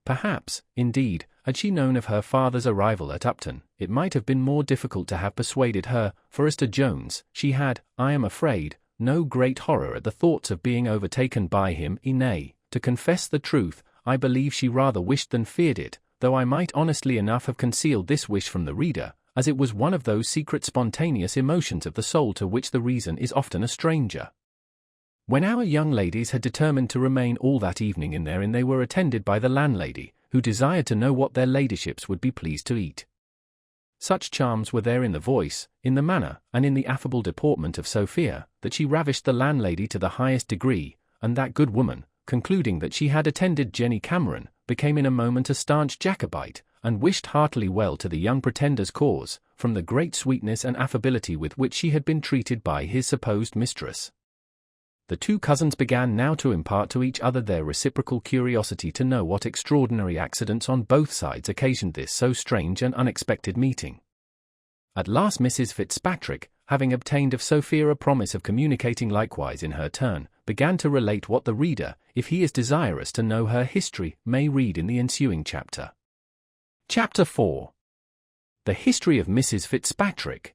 Perhaps, indeed, had she known of her father's arrival at Upton, it might have been more difficult to have persuaded her, for as to Jones, she had, I am afraid, no great horror at the thoughts of being overtaken by him. Nay, to confess the truth, I believe she rather wished than feared it, though I might honestly enough have concealed this wish from the reader, as it was one of those secret spontaneous emotions of the soul to which the reason is often a stranger. When our young ladies had determined to remain all that evening in their inn, they were attended by the landlady, who desired to know what their ladyships would be pleased to eat. Such charms were there in the voice, in the manner, and in the affable deportment of Sophia, that she ravished the landlady to the highest degree, and that good woman, concluding that she had attended Jenny Cameron, became in a moment a stanch Jacobite, and wished heartily well to the young pretender's cause, from the great sweetness and affability with which she had been treated by his supposed mistress. The two cousins began now to impart to each other their reciprocal curiosity to know what extraordinary accidents on both sides occasioned this so strange and unexpected meeting. At last Mrs. Fitzpatrick, having obtained of Sophia a promise of communicating likewise in her turn, began to relate what the reader, if he is desirous to know her history, may read in the ensuing chapter. Chapter 4. The History of Mrs. Fitzpatrick.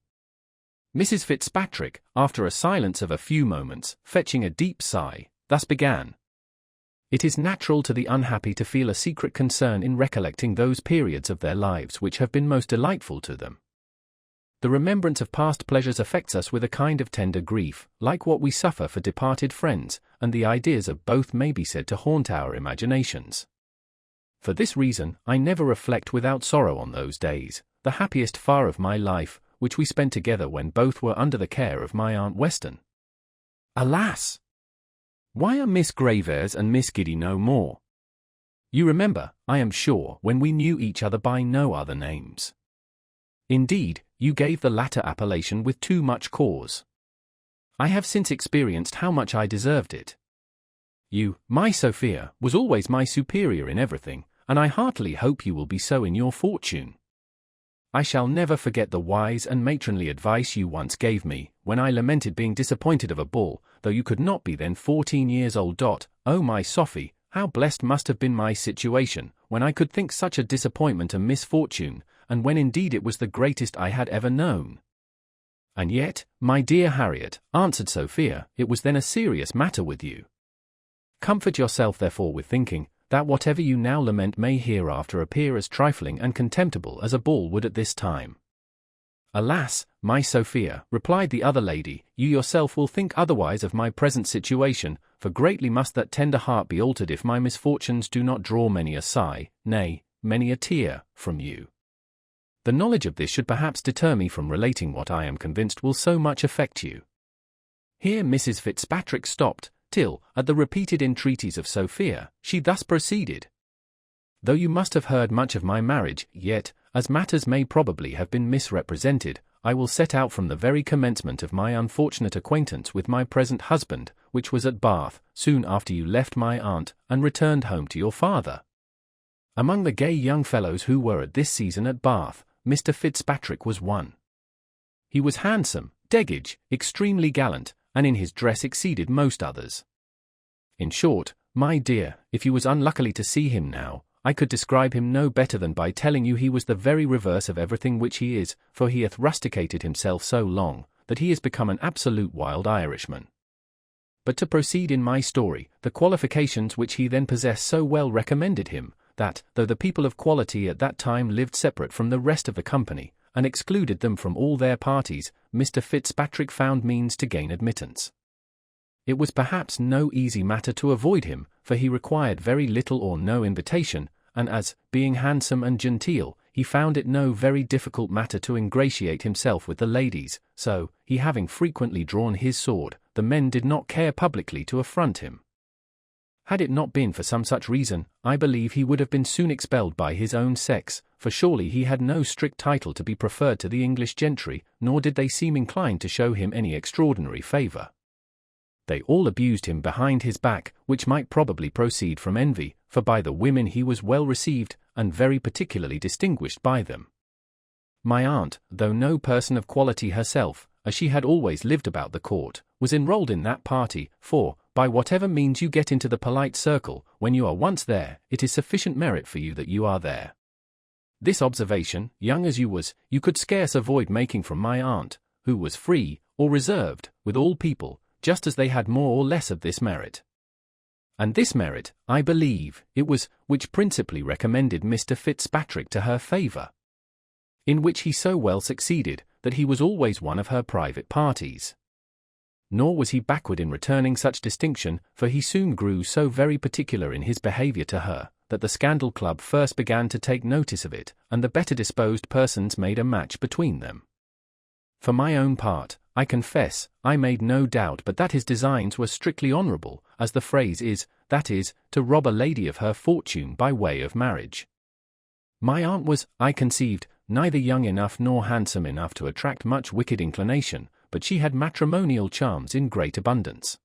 Mrs. Fitzpatrick, after a silence of a few moments, fetching a deep sigh, thus began. It is natural to the unhappy to feel a secret concern in recollecting those periods of their lives which have been most delightful to them. The remembrance of past pleasures affects us with a kind of tender grief, like what we suffer for departed friends, and the ideas of both may be said to haunt our imaginations. For this reason, I never reflect without sorrow on those days, the happiest far of my life, which we spent together when both were under the care of my Aunt Weston. Alas! Why are Miss Graveairs and Miss Giddy no more? You remember, I am sure, when we knew each other by no other names. Indeed, you gave the latter appellation with too much cause. I have since experienced how much I deserved it. You, my Sophia, was always my superior in everything, and I heartily hope you will be so in your fortune. I shall never forget the wise and matronly advice you once gave me, when I lamented being disappointed of a ball, though you could not be then 14 years old. Oh, my Sophie, how blessed must have been my situation, when I could think such a disappointment a misfortune, and when indeed it was the greatest I had ever known. And yet, my dear Harriet, answered Sophia, it was then a serious matter with you. Comfort yourself therefore with thinking, that whatever you now lament may hereafter appear as trifling and contemptible as a ball would at this time. Alas, my Sophia, replied the other lady, you yourself will think otherwise of my present situation, for greatly must that tender heart be altered if my misfortunes do not draw many a sigh, nay, many a tear, from you. The knowledge of this should perhaps deter me from relating what I am convinced will so much affect you. Here Mrs. Fitzpatrick stopped, till, at the repeated entreaties of Sophia, she thus proceeded. Though you must have heard much of my marriage, yet, as matters may probably have been misrepresented, I will set out from the very commencement of my unfortunate acquaintance with my present husband, which was at Bath, soon after you left my aunt, and returned home to your father. Among the gay young fellows who were at this season at Bath, Mr. Fitzpatrick was one. He was handsome, degage, extremely gallant, and in his dress exceeded most others. In short, my dear, if you was unluckily to see him now, I could describe him no better than by telling you he was the very reverse of everything which he is, for he hath rusticated himself so long, that he is become an absolute wild Irishman. But to proceed in my story, the qualifications which he then possessed so well recommended him, that, though the people of quality at that time lived separate from the rest of the company, and excluded them from all their parties, Mr. Fitzpatrick found means to gain admittance. It was perhaps no easy matter to avoid him, for he required very little or no invitation, and as, being handsome and genteel, he found it no very difficult matter to ingratiate himself with the ladies, so, he having frequently drawn his sword, the men did not care publicly to affront him. Had it not been for some such reason, I believe he would have been soon expelled by his own sex, for surely he had no strict title to be preferred to the English gentry, nor did they seem inclined to show him any extraordinary favour. They all abused him behind his back, which might probably proceed from envy, for by the women he was well received, and very particularly distinguished by them. My aunt, though no person of quality herself, as she had always lived about the court, was enrolled in that party, for, by whatever means you get into the polite circle, when you are once there, it is sufficient merit for you that you are there. This observation, young as you was, you could scarce avoid making from my aunt, who was free, or reserved, with all people, just as they had more or less of this merit. And this merit, I believe, it was, which principally recommended Mr. Fitzpatrick to her favour, in which he so well succeeded, that he was always one of her private parties. Nor was he backward in returning such distinction, for he soon grew so very particular in his behaviour to her, that the Scandal Club first began to take notice of it, and the better disposed persons made a match between them. For my own part, I confess, I made no doubt but that his designs were strictly honourable, as the phrase is, that is, to rob a lady of her fortune by way of marriage. My aunt was, I conceived, neither young enough nor handsome enough to attract much wicked inclination, but she had matrimonial charms in great abundance.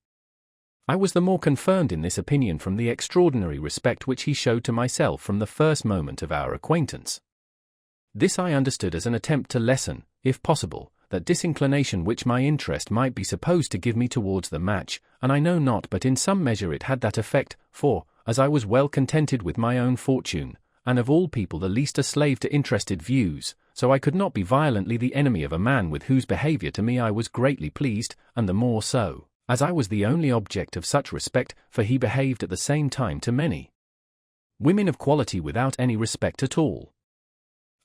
I was the more confirmed in this opinion from the extraordinary respect which he showed to myself from the first moment of our acquaintance. This I understood as an attempt to lessen, if possible, that disinclination which my interest might be supposed to give me towards the match, and I know not but in some measure it had that effect, for, as I was well contented with my own fortune, and of all people the least a slave to interested views, so I could not be violently the enemy of a man with whose behaviour to me I was greatly pleased, and the more so, as I was the only object of such respect, for he behaved at the same time to many women of quality without any respect at all.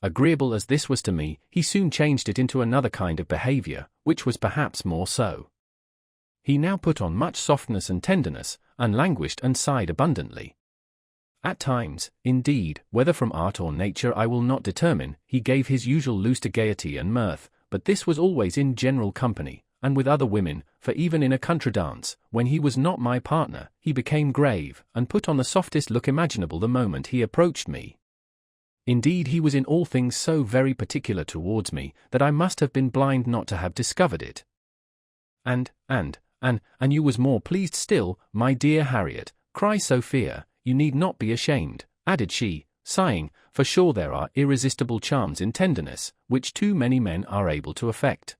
Agreeable as this was to me, he soon changed it into another kind of behaviour, which was perhaps more so. He now put on much softness and tenderness, and languished and sighed abundantly. At times, indeed, whether from art or nature I will not determine, he gave his usual loose to gaiety and mirth, but this was always in general company, and with other women, for even in a country dance, when he was not my partner, he became grave, and put on the softest look imaginable the moment he approached me. Indeed, he was in all things so very particular towards me, that I must have been blind not to have discovered it. And you was more pleased still, my dear Harriet, cries Sophia, you need not be ashamed, added she, sighing, for sure there are irresistible charms in tenderness, which too many men are able to affect.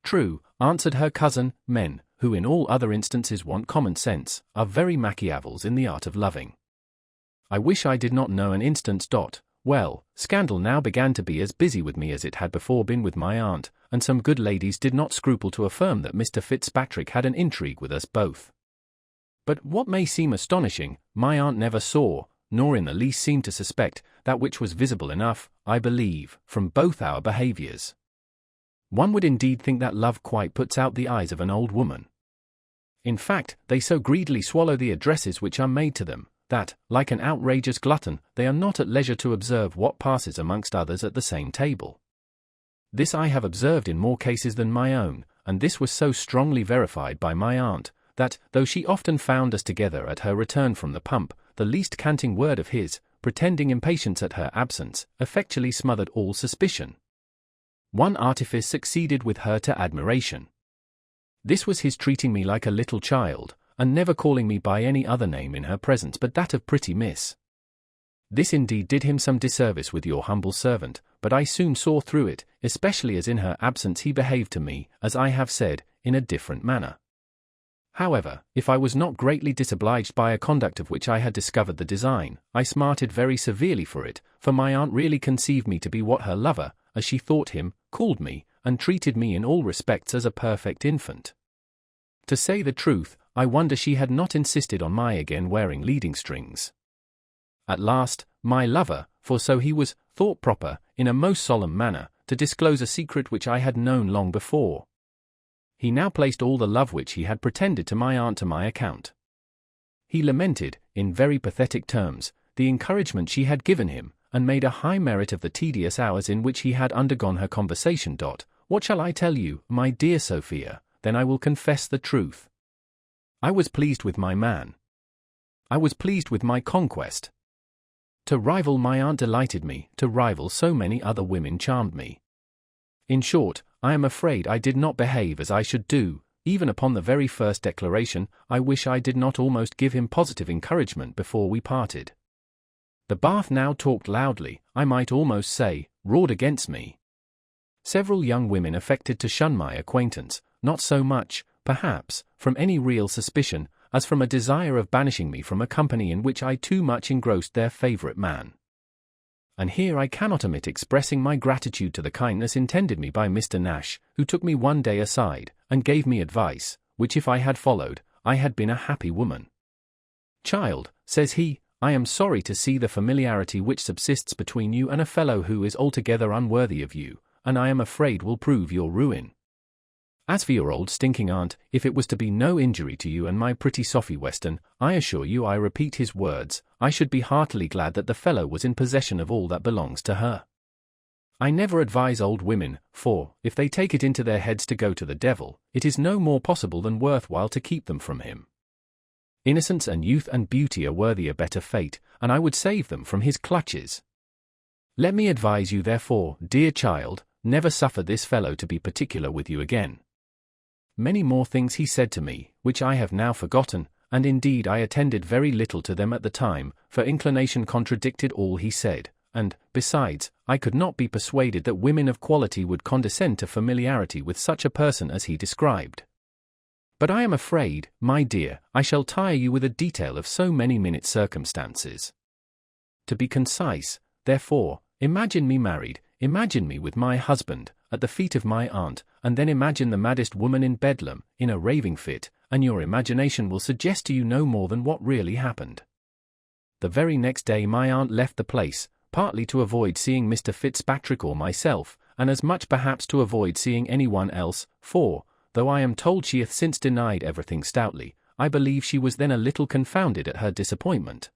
True, answered her cousin, men, who in all other instances want common sense, are very Machiavels in the art of loving. I wish I did not know an instance. Well, scandal now began to be as busy with me as it had before been with my aunt, and some good ladies did not scruple to affirm that Mr. Fitzpatrick had an intrigue with us both. But what may seem astonishing, my aunt never saw, nor in the least seemed to suspect, that which was visible enough, I believe, from both our behaviours. One would indeed think that love quite puts out the eyes of an old woman. In fact, they so greedily swallow the addresses which are made to them, that, like an outrageous glutton, they are not at leisure to observe what passes amongst others at the same table. This I have observed in more cases than my own, and this was so strongly verified by my aunt, that, though she often found us together at her return from the pump, the least canting word of his, pretending impatience at her absence, effectually smothered all suspicion. One artifice succeeded with her to admiration. This was his treating me like a little child, and never calling me by any other name in her presence but that of pretty miss. This indeed did him some disservice with your humble servant, but I soon saw through it, especially as in her absence he behaved to me, as I have said, in a different manner. However, if I was not greatly disobliged by a conduct of which I had discovered the design, I smarted very severely for it, for my aunt really conceived me to be what her lover, as she thought him, called me, and treated me in all respects as a perfect infant. To say the truth, I wonder she had not insisted on my again wearing leading strings. At last, my lover, for so he was, thought proper, in a most solemn manner, to disclose a secret which I had known long before. He now placed all the love which he had pretended to my aunt to my account. He lamented, in very pathetic terms, the encouragement she had given him, and made a high merit of the tedious hours in which he had undergone her conversation. What shall I tell you, my dear Sophia? Then I will confess the truth. I was pleased with my man. I was pleased with my conquest. To rival my aunt delighted me, to rival so many other women charmed me. In short, I am afraid I did not behave as I should do, even upon the very first declaration. I wish I did not almost give him positive encouragement before we parted. The Bath now talked loudly, I might almost say, roared against me. Several young women affected to shun my acquaintance, not so much, perhaps, from any real suspicion, as from a desire of banishing me from a company in which I too much engrossed their favourite man. And here I cannot omit expressing my gratitude to the kindness intended me by Mr. Nash, who took me one day aside, and gave me advice, which if I had followed, I had been a happy woman. "Child," says he, "I am sorry to see the familiarity which subsists between you and a fellow who is altogether unworthy of you, and I am afraid will prove your ruin. As for your old stinking aunt, if it was to be no injury to you and my pretty Sophie Weston, I assure you, I repeat his words, I should be heartily glad that the fellow was in possession of all that belongs to her. I never advise old women, for, if they take it into their heads to go to the devil, it is no more possible than worthwhile to keep them from him. Innocence and youth and beauty are worthy a better fate, and I would save them from his clutches. Let me advise you therefore, dear child, never suffer this fellow to be particular with you again." Many more things he said to me, which I have now forgotten, and indeed I attended very little to them at the time, for inclination contradicted all he said, and, besides, I could not be persuaded that women of quality would condescend to familiarity with such a person as he described. But I am afraid, my dear, I shall tire you with a detail of so many minute circumstances. To be concise, therefore, imagine me married, imagine me with my husband, at the feet of my aunt, and then imagine the maddest woman in Bedlam, in a raving fit, and your imagination will suggest to you no more than what really happened. The very next day my aunt left the place, partly to avoid seeing Mr. Fitzpatrick or myself, and as much perhaps to avoid seeing anyone else, for, though I am told she hath since denied everything stoutly, I believe she was then a little confounded at her disappointment.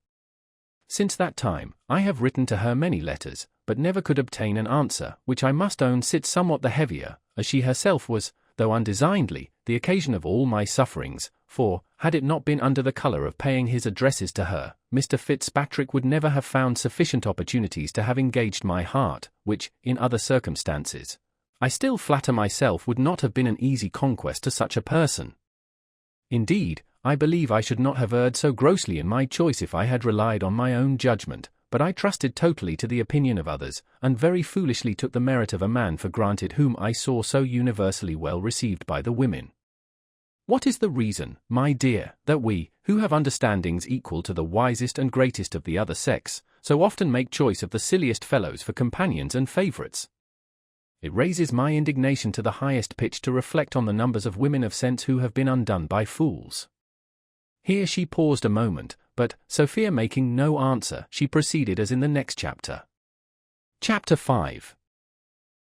Since that time, I have written to her many letters, but never could obtain an answer, which I must own sits somewhat the heavier, as she herself was, though undesignedly, the occasion of all my sufferings, for, had it not been under the colour of paying his addresses to her, Mr. Fitzpatrick would never have found sufficient opportunities to have engaged my heart, which, in other circumstances, I still flatter myself would not have been an easy conquest to such a person. Indeed, I believe I should not have erred so grossly in my choice if I had relied on my own judgment, but I trusted totally to the opinion of others, and very foolishly took the merit of a man for granted whom I saw so universally well received by the women. What is the reason, my dear, that we, who have understandings equal to the wisest and greatest of the other sex, so often make choice of the silliest fellows for companions and favourites? It raises my indignation to the highest pitch to reflect on the numbers of women of sense who have been undone by fools. Here she paused a moment, but, Sophia making no answer, she proceeded as in the next chapter. Chapter 5.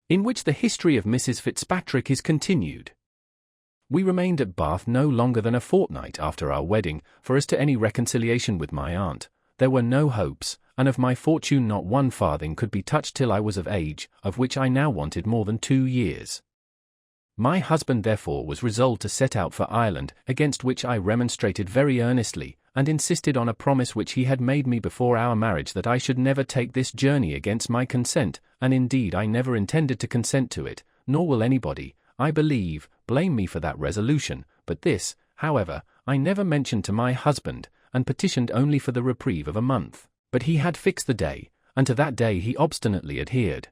In which the history of Mrs. Fitzpatrick is continued. We remained at Bath no longer than a fortnight after our wedding, for as to any reconciliation with my aunt, there were no hopes, and of my fortune not one farthing could be touched till I was of age, of which I now wanted more than 2 years. My husband therefore was resolved to set out for Ireland, against which I remonstrated very earnestly, and insisted on a promise which he had made me before our marriage that I should never take this journey against my consent, and indeed I never intended to consent to it, nor will anybody, I believe, blame me for that resolution, but this, however, I never mentioned to my husband, and petitioned only for the reprieve of a month, but he had fixed the day, and to that day he obstinately adhered.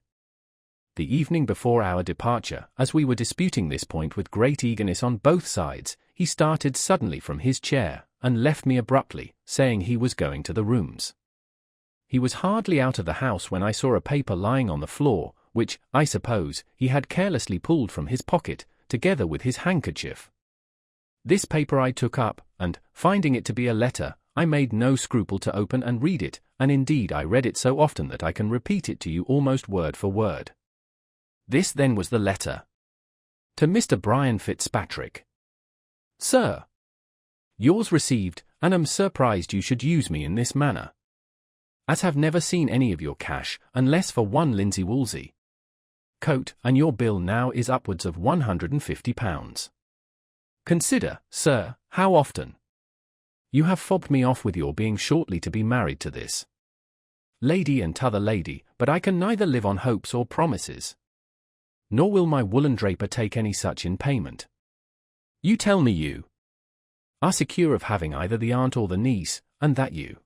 the evening before our departure, as we were disputing this point with great eagerness on both sides, he started suddenly from his chair, and left me abruptly, saying he was going to the rooms. He was hardly out of the house when I saw a paper lying on the floor, which, I suppose, he had carelessly pulled from his pocket, together with his handkerchief. This paper I took up, and, finding it to be a letter, I made no scruple to open and read it, and indeed I read it so often that I can repeat it to you almost word for word. This then was the letter. To Mr. Brian Fitzpatrick. Sir, yours received, and am surprised you should use me in this manner, as have never seen any of your cash, unless for one linsey woolsey coat, and your bill now is upwards of £150. Consider, sir, how often you have fobbed me off with your being shortly to be married to this lady and t'other lady, but I can neither live on hopes or promises, nor will my woolen draper take any such in payment. You tell me you are secure of having either the aunt or the niece, and that you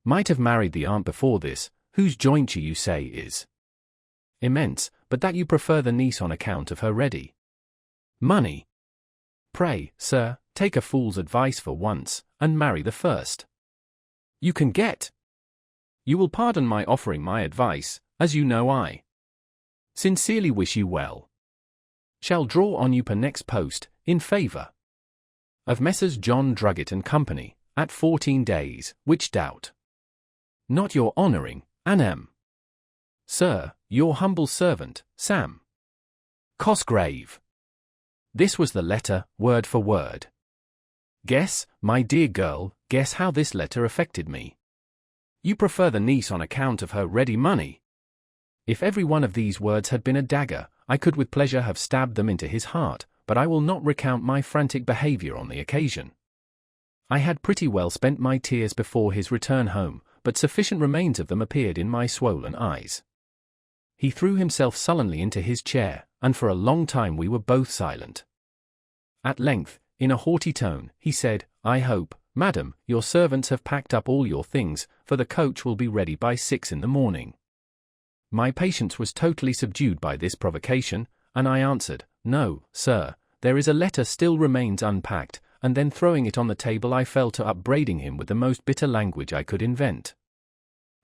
might have married the aunt before this, whose jointure you say is immense, but that you prefer the niece on account of her ready money. Pray, sir, take a fool's advice for once, and marry the first you can get. You will pardon my offering my advice, as you know I sincerely wish you well. Shall draw on you per next post, in favour of Messrs. John Drugget and Company, at 14 days, which doubt not your honouring, and am, sir, your humble servant, Sam Cosgrave. This was the letter, word for word. Guess, my dear girl, guess how this letter affected me. You prefer the niece on account of her ready money. If every one of these words had been a dagger, I could with pleasure have stabbed them into his heart, but I will not recount my frantic behaviour on the occasion. I had pretty well spent my tears before his return home, but sufficient remains of them appeared in my swollen eyes. He threw himself sullenly into his chair, and for a long time we were both silent. At length, in a haughty tone, he said, I hope, madam, your servants have packed up all your things, for the coach will be ready by 6 in the morning. My patience was totally subdued by this provocation, and I answered, No, sir, there is a letter still remains unpacked, and then throwing it on the table I fell to upbraiding him with the most bitter language I could invent.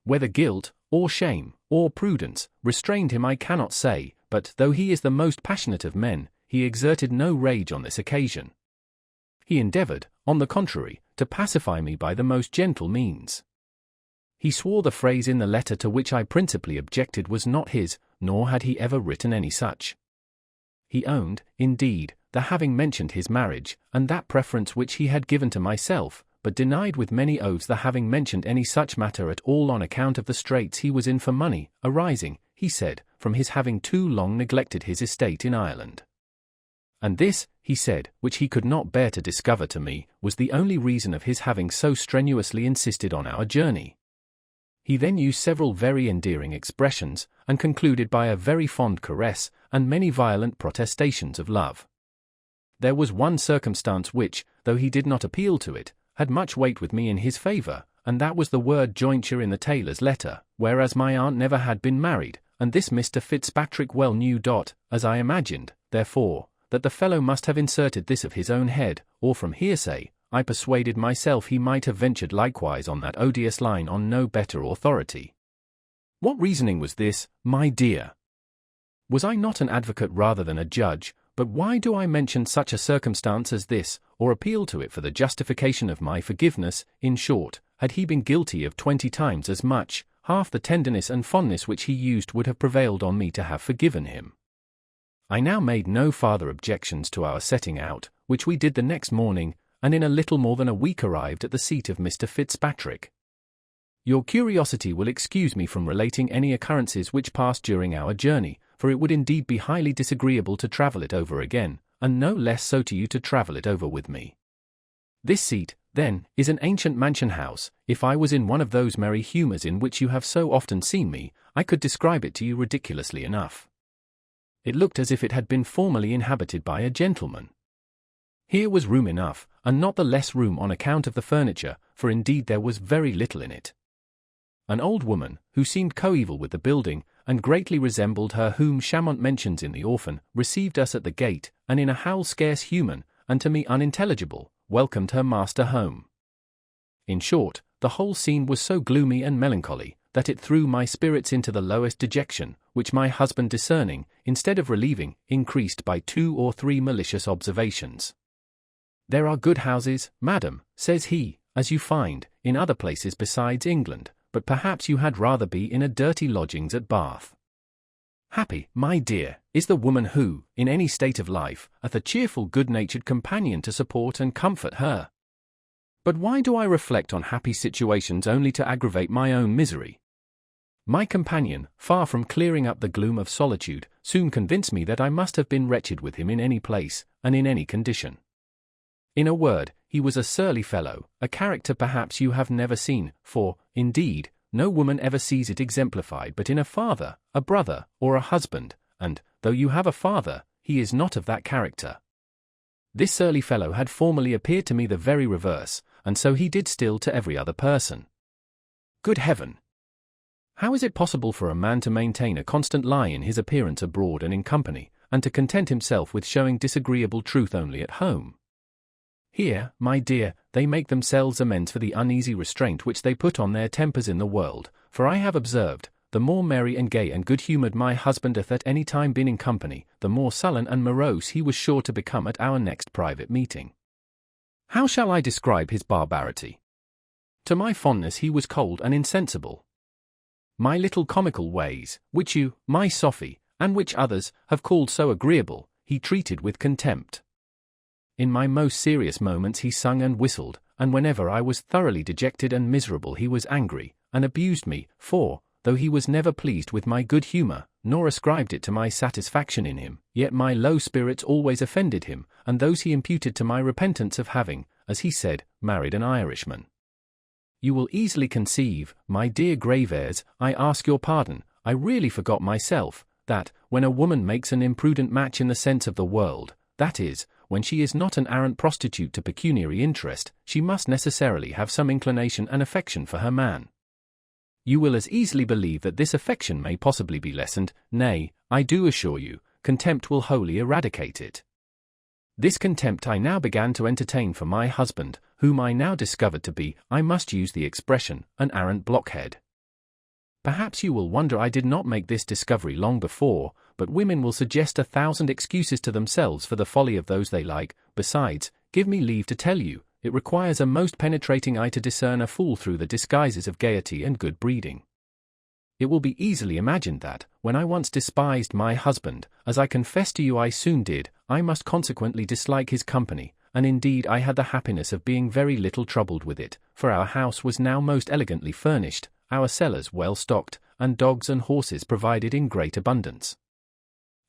Whether guilt, or shame, or prudence, restrained him I cannot say, but though he is the most passionate of men, he exerted no rage on this occasion. He endeavoured, on the contrary, to pacify me by the most gentle means. He swore the phrase in the letter to which I principally objected was not his, nor had he ever written any such. He owned, indeed, the having mentioned his marriage, and that preference which he had given to myself, but denied with many oaths the having mentioned any such matter at all on account of the straits he was in for money, arising, he said, from his having too long neglected his estate in Ireland. And this, he said, which he could not bear to discover to me, was the only reason of his having so strenuously insisted on our journey. He then used several very endearing expressions, and concluded by a very fond caress, and many violent protestations of love. There was one circumstance which, though he did not appeal to it, had much weight with me in his favour, and that was the word jointure in the tailor's letter, whereas my aunt never had been married, and this Mr. Fitzpatrick well knew, as I imagined, therefore, that the fellow must have inserted this of his own head, or from hearsay. I persuaded myself he might have ventured likewise on that odious line on no better authority. What reasoning was this, my dear? Was I not an advocate rather than a judge? But why do I mention such a circumstance as this, or appeal to it for the justification of my forgiveness? In short, had he been guilty of 20 times as much, half the tenderness and fondness which he used would have prevailed on me to have forgiven him. I now made no farther objections to our setting out, which we did the next morning, and in a little more than a week arrived at the seat of Mr. Fitzpatrick. Your curiosity will excuse me from relating any occurrences which passed during our journey, for it would indeed be highly disagreeable to travel it over again, and no less so to you to travel it over with me. This seat, then, is an ancient mansion house. If I was in one of those merry humours in which you have so often seen me, I could describe it to you ridiculously enough. It looked as if it had been formerly inhabited by a gentleman. Here was room enough, and not the less room on account of the furniture, for indeed there was very little in it. An old woman, who seemed coeval with the building, and greatly resembled her whom Chamont mentions in The Orphan, received us at the gate, and in a howl scarce human, and to me unintelligible, welcomed her master home. In short, the whole scene was so gloomy and melancholy, that it threw my spirits into the lowest dejection, which my husband discerning, instead of relieving, increased by 2 or 3 malicious observations. "There are good houses, madam," says he, "as you find, in other places besides England, but perhaps you had rather be in a dirty lodgings at Bath. Happy, my dear, is the woman who, in any state of life, hath a cheerful good-natured companion to support and comfort her. But why do I reflect on happy situations only to aggravate my own misery? My companion, far from clearing up the gloom of solitude, soon convinced me that I must have been wretched with him in any place, and in any condition. In a word, he was a surly fellow, a character perhaps you have never seen, for, indeed, no woman ever sees it exemplified but in a father, a brother, or a husband, and, though you have a father, he is not of that character. This surly fellow had formerly appeared to me the very reverse, and so he did still to every other person. Good heaven! How is it possible for a man to maintain a constant lie in his appearance abroad and in company, and to content himself with showing disagreeable truth only at home? Here, my dear, they make themselves amends for the uneasy restraint which they put on their tempers in the world, for I have observed, the more merry and gay and good-humoured my husband hath at any time been in company, the more sullen and morose he was sure to become at our next private meeting. How shall I describe his barbarity? To my fondness he was cold and insensible. My little comical ways, which you, my Sophy, and which others, have called so agreeable, he treated with contempt. In my most serious moments he sung and whistled, and whenever I was thoroughly dejected and miserable he was angry, and abused me, for, though he was never pleased with my good humour, nor ascribed it to my satisfaction in him, yet my low spirits always offended him, and those he imputed to my repentance of having, as he said, married an Irishman. You will easily conceive, my dear Graveairs, I ask your pardon, I really forgot myself, that, when a woman makes an imprudent match in the sense of the world, that is, when she is not an arrant prostitute to pecuniary interest, she must necessarily have some inclination and affection for her man. You will as easily believe that this affection may possibly be lessened, nay, I do assure you, contempt will wholly eradicate it. This contempt I now began to entertain for my husband, whom I now discovered to be, I must use the expression, an arrant blockhead. Perhaps you will wonder I did not make this discovery long before, but women will suggest 1,000 excuses to themselves for the folly of those they like. Besides, give me leave to tell you, it requires a most penetrating eye to discern a fool through the disguises of gaiety and good breeding. It will be easily imagined that, when I once despised my husband, as I confess to you I soon did, I must consequently dislike his company, and indeed I had the happiness of being very little troubled with it, for our house was now most elegantly furnished, our cellars well stocked, and dogs and horses provided in great abundance.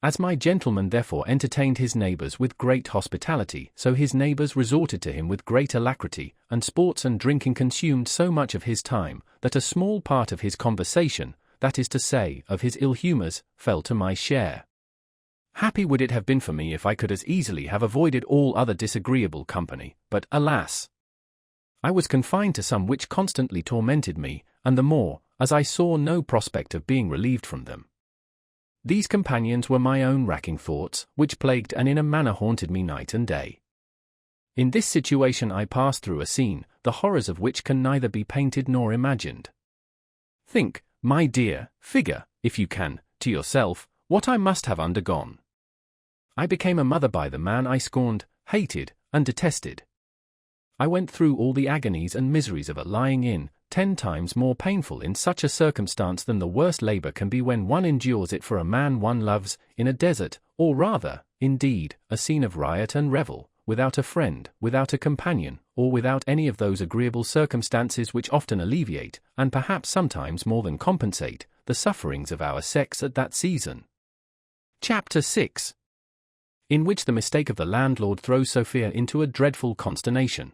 As my gentleman therefore entertained his neighbours with great hospitality, so his neighbours resorted to him with great alacrity, and sports and drinking consumed so much of his time, that a small part of his conversation, that is to say, of his ill humours, fell to my share. Happy would it have been for me if I could as easily have avoided all other disagreeable company, but alas! I was confined to some which constantly tormented me, and the more, as I saw no prospect of being relieved from them. These companions were my own racking thoughts, which plagued and in a manner haunted me night and day. In this situation I passed through a scene, the horrors of which can neither be painted nor imagined. Think, my dear, figure, if you can, to yourself, what I must have undergone. I became a mother by the man I scorned, hated, and detested. I went through all the agonies and miseries of a lying-in, 10 times more painful in such a circumstance than the worst labour can be when one endures it for a man one loves, in a desert, or rather, indeed, a scene of riot and revel, without a friend, without a companion, or without any of those agreeable circumstances which often alleviate, and perhaps sometimes more than compensate, the sufferings of our sex at that season. Chapter 6. In which the mistake of the landlord throws Sophia into a dreadful consternation.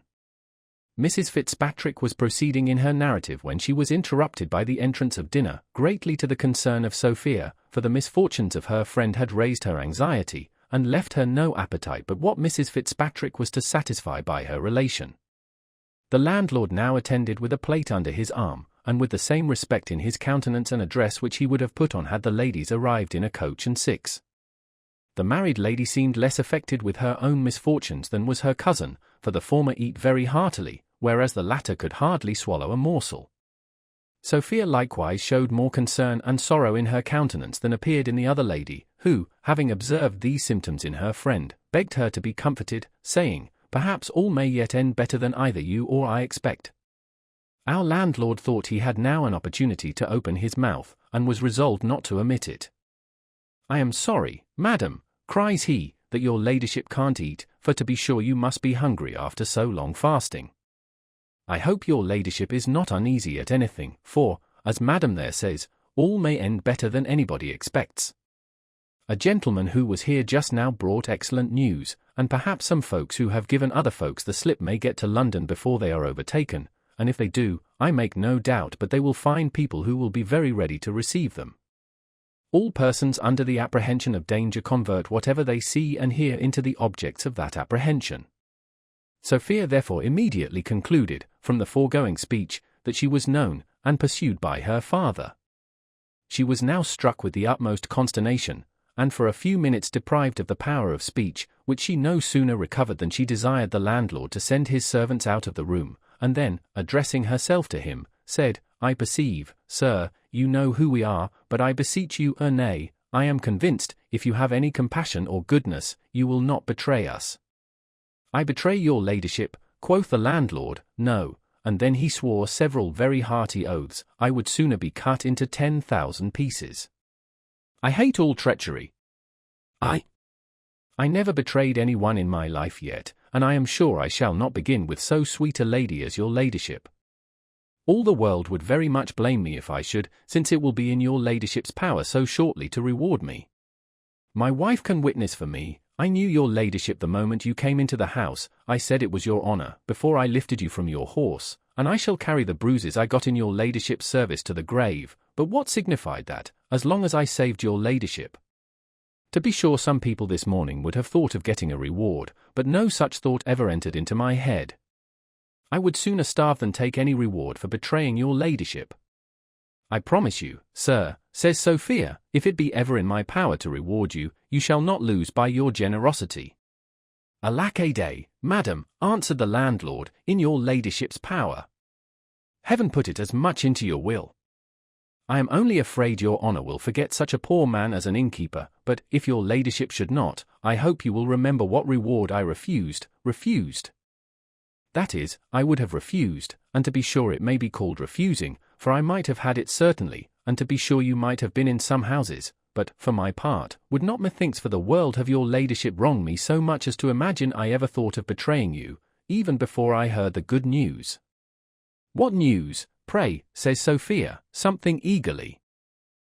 Mrs. Fitzpatrick was proceeding in her narrative when she was interrupted by the entrance of dinner, greatly to the concern of Sophia, for the misfortunes of her friend had raised her anxiety, and left her no appetite but what Mrs. Fitzpatrick was to satisfy by her relation. The landlord now attended with a plate under his arm, and with the same respect in his countenance and address which he would have put on had the ladies arrived in a coach and six. The married lady seemed less affected with her own misfortunes than was her cousin, for the former eat very heartily, whereas the latter could hardly swallow a morsel. Sophia likewise showed more concern and sorrow in her countenance than appeared in the other lady, who, having observed these symptoms in her friend, begged her to be comforted, saying, "Perhaps all may yet end better than either you or I expect." Our landlord thought he had now an opportunity to open his mouth, and was resolved not to omit it. "I am sorry, madam," cries he, "that your ladyship can't eat, for to be sure you must be hungry after so long fasting. I hope your ladyship is not uneasy at anything, for, as madam there says, all may end better than anybody expects. A gentleman who was here just now brought excellent news, and perhaps some folks who have given other folks the slip may get to London before they are overtaken, and if they do, I make no doubt but they will find people who will be very ready to receive them. All persons under the apprehension of danger convert whatever they see and hear into the objects of that apprehension." Sophia therefore immediately concluded, from the foregoing speech, that she was known and pursued by her father. She was now struck with the utmost consternation, and for a few minutes deprived of the power of speech, which she no sooner recovered than she desired the landlord to send his servants out of the room, and then, addressing herself to him, said, "I perceive, sir, you know who we are, but I beseech you, nay, I am convinced, if you have any compassion or goodness, you will not betray us." "I betray your ladyship," quoth the landlord, "no," and then he swore several very hearty oaths. "I would sooner be cut into 10,000 pieces. I hate all treachery. I never betrayed any one in my life yet, and I am sure I shall not begin with so sweet a lady as your ladyship. All the world would very much blame me if I should, since it will be in your ladyship's power so shortly to reward me. My wife can witness for me. I knew your ladyship the moment you came into the house. I said it was your honour, before I lifted you from your horse, and I shall carry the bruises I got in your ladyship's service to the grave, but what signified that, as long as I saved your ladyship? To be sure some people this morning would have thought of getting a reward, but no such thought ever entered into my head. I would sooner starve than take any reward for betraying your ladyship. I promise you, sir, says Sophia, if it be ever in my power to reward you, you shall not lose by your generosity. Alack a day, madam, answered the landlord, in your ladyship's power. Heaven put it as much into your will. I am only afraid your honour will forget such a poor man as an innkeeper, but if your ladyship should not, I hope you will remember what reward I refused. That is, I would have refused, and to be sure it may be called refusing, for I might have had it certainly, and to be sure you might have been in some houses, but, for my part, would not methinks for the world have your ladyship wronged me so much as to imagine I ever thought of betraying you, even before I heard the good news. What news, pray, says Sophia, something eagerly.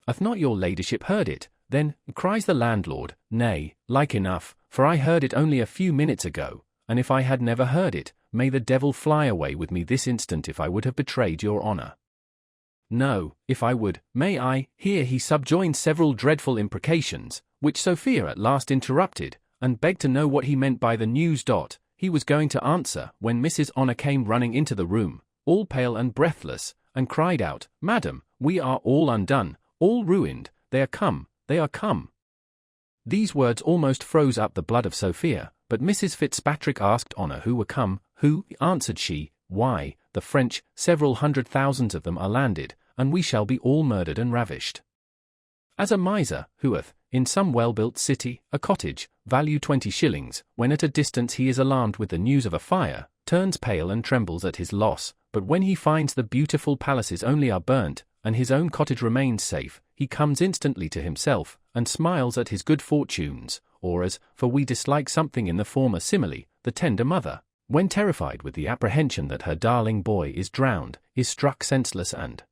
Hath not your ladyship heard it, then, cries the landlord, nay, like enough, for I heard it only a few minutes ago, and if I had never heard it, may the devil fly away with me this instant if I would have betrayed your honour. No, if I would, may I, here he subjoined several dreadful imprecations, which Sophia at last interrupted, and begged to know what he meant by the news. He was going to answer, when Mrs. Honour came running into the room, all pale and breathless, and cried out, Madam, we are all undone, all ruined, they are come, they are come. These words almost froze up the blood of Sophia, but Mrs. Fitzpatrick asked Honour who were come. Who, answered she, why, the French, several 100,000 of them are landed, and we shall be all murdered and ravished. As a miser, who hath, in some well-built city, a cottage, value 20 shillings, when at a distance he is alarmed with the news of a fire, turns pale and trembles at his loss, but when he finds the beautiful palaces only are burnt, and his own cottage remains safe, he comes instantly to himself, and smiles at his good fortunes, or as, for we dislike something in the former simile, the tender mother, when terrified with the apprehension that her darling boy is drowned, is struck senseless and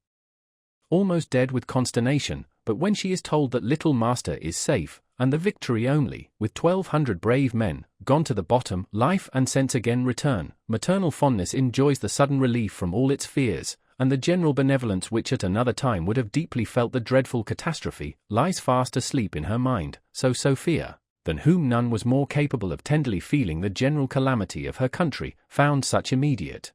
almost dead with consternation, but when she is told that little master is safe, and the Victory only, with 1,200 brave men, gone to the bottom, life and sense again return, maternal fondness enjoys the sudden relief from all its fears, and the general benevolence which at another time would have deeply felt the dreadful catastrophe, lies fast asleep in her mind, so Sophia, than whom none was more capable of tenderly feeling the general calamity of her country, found such immediate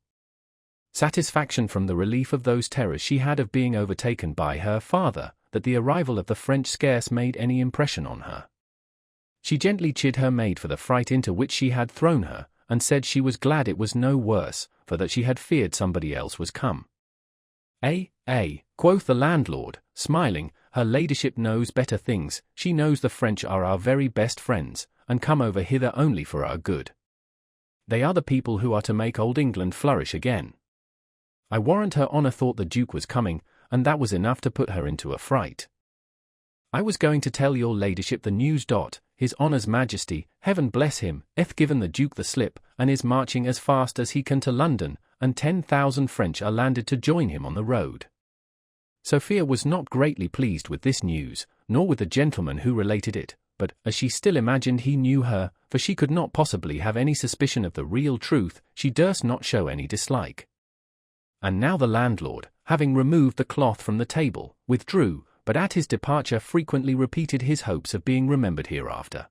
satisfaction from the relief of those terrors she had of being overtaken by her father, that the arrival of the French scarce made any impression on her. She gently chid her maid for the fright into which she had thrown her, and said she was glad it was no worse, for that she had feared somebody else was come. Quoth the landlord, smiling, her ladyship knows better things, she knows the French are our very best friends, and come over hither only for our good. They are the people who are to make old England flourish again. I warrant her honour thought the Duke was coming, and that was enough to put her into a fright. I was going to tell your ladyship the news. His Honour's Majesty, heaven bless him, hath given the Duke the slip, and is marching as fast as he can to London, and 10,000 French are landed to join him on the road. Sophia was not greatly pleased with this news, nor with the gentleman who related it, but, as she still imagined he knew her, for she could not possibly have any suspicion of the real truth, she durst not show any dislike. And now the landlord, having removed the cloth from the table, withdrew, but at his departure frequently repeated his hopes of being remembered hereafter.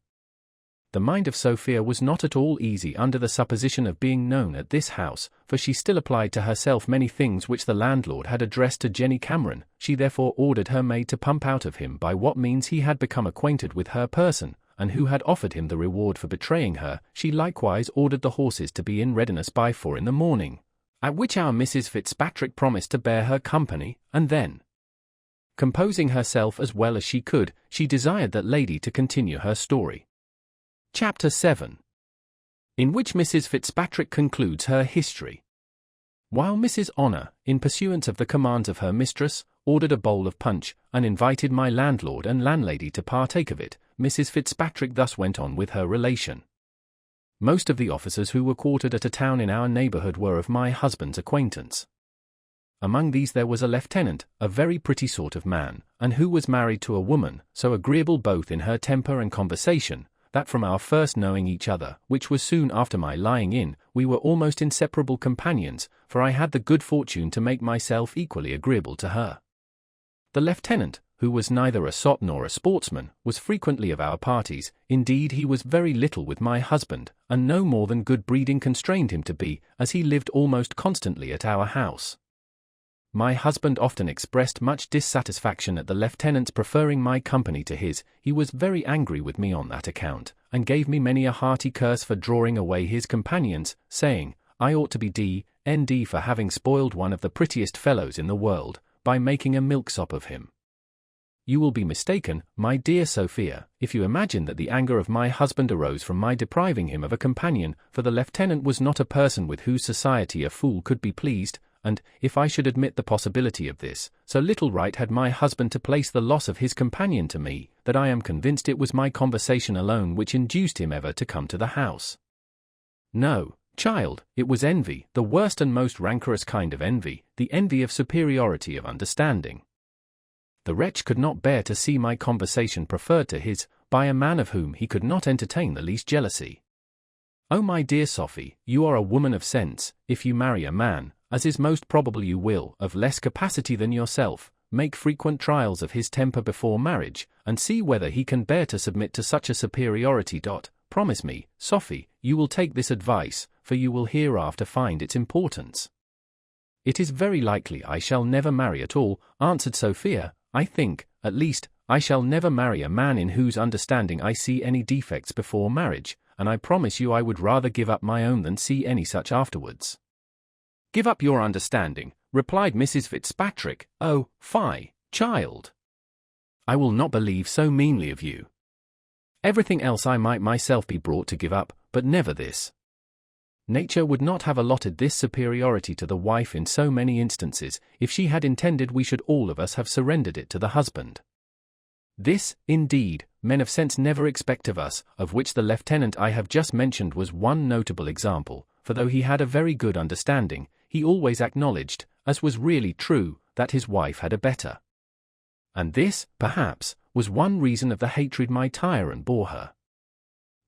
The mind of Sophia was not at all easy under the supposition of being known at this house, for she still applied to herself many things which the landlord had addressed to Jenny Cameron. She therefore ordered her maid to pump out of him by what means he had become acquainted with her person, and who had offered him the reward for betraying her. She likewise ordered the horses to be in readiness by 4 in the morning, at which hour Mrs. Fitzpatrick promised to bear her company, and then, composing herself as well as she could, she desired that lady to continue her story. Chapter 7. In which Mrs. Fitzpatrick concludes her history. While Mrs. Honour, in pursuance of the commands of her mistress, ordered a bowl of punch, and invited my landlord and landlady to partake of it, Mrs. Fitzpatrick thus went on with her relation. Most of the officers who were quartered at a town in our neighbourhood were of my husband's acquaintance. Among these there was a lieutenant, a very pretty sort of man, and who was married to a woman, so agreeable both in her temper and conversation, that from our first knowing each other, which was soon after my lying in, we were almost inseparable companions, for I had the good fortune to make myself equally agreeable to her. The lieutenant, who was neither a sot nor a sportsman, was frequently of our parties. Indeed, he was very little with my husband, and no more than good breeding constrained him to be, as he lived almost constantly at our house. My husband often expressed much dissatisfaction at the lieutenant's preferring my company to his. He was very angry with me on that account, and gave me many a hearty curse for drawing away his companions, saying, I ought to be D.N.D. for having spoiled one of the prettiest fellows in the world, by making a milksop of him. You will be mistaken, my dear Sophia, if you imagine that the anger of my husband arose from my depriving him of a companion, for the lieutenant was not a person with whose society a fool could be pleased, and, if I should admit the possibility of this, so little right had my husband to place the loss of his companion to me, that I am convinced it was my conversation alone which induced him ever to come to the house. No, child, it was envy, the worst and most rancorous kind of envy, the envy of superiority of understanding. The wretch could not bear to see my conversation preferred to his, by a man of whom he could not entertain the least jealousy. Oh, my dear Sophie, you are a woman of sense. If you marry a man, as is most probable you will, of less capacity than yourself, make frequent trials of his temper before marriage, and see whether he can bear to submit to such a superiority. Promise me, Sophie, you will take this advice, for you will hereafter find its importance. It is very likely I shall never marry at all, answered Sophia. I think, at least, I shall never marry a man in whose understanding I see any defects before marriage, and I promise you I would rather give up my own than see any such afterwards. Give up your understanding, replied Mrs. Fitzpatrick. Oh, fie, child! I will not believe so meanly of you. Everything else I might myself be brought to give up, but never this. Nature would not have allotted this superiority to the wife in so many instances. If she had intended, we should all of us have surrendered it to the husband. This, indeed, men of sense never expect of us, of which the lieutenant I have just mentioned was one notable example, for though he had a very good understanding, he always acknowledged, as was really true, that his wife had a better. And this, perhaps, was one reason of the hatred my tyrant bore her.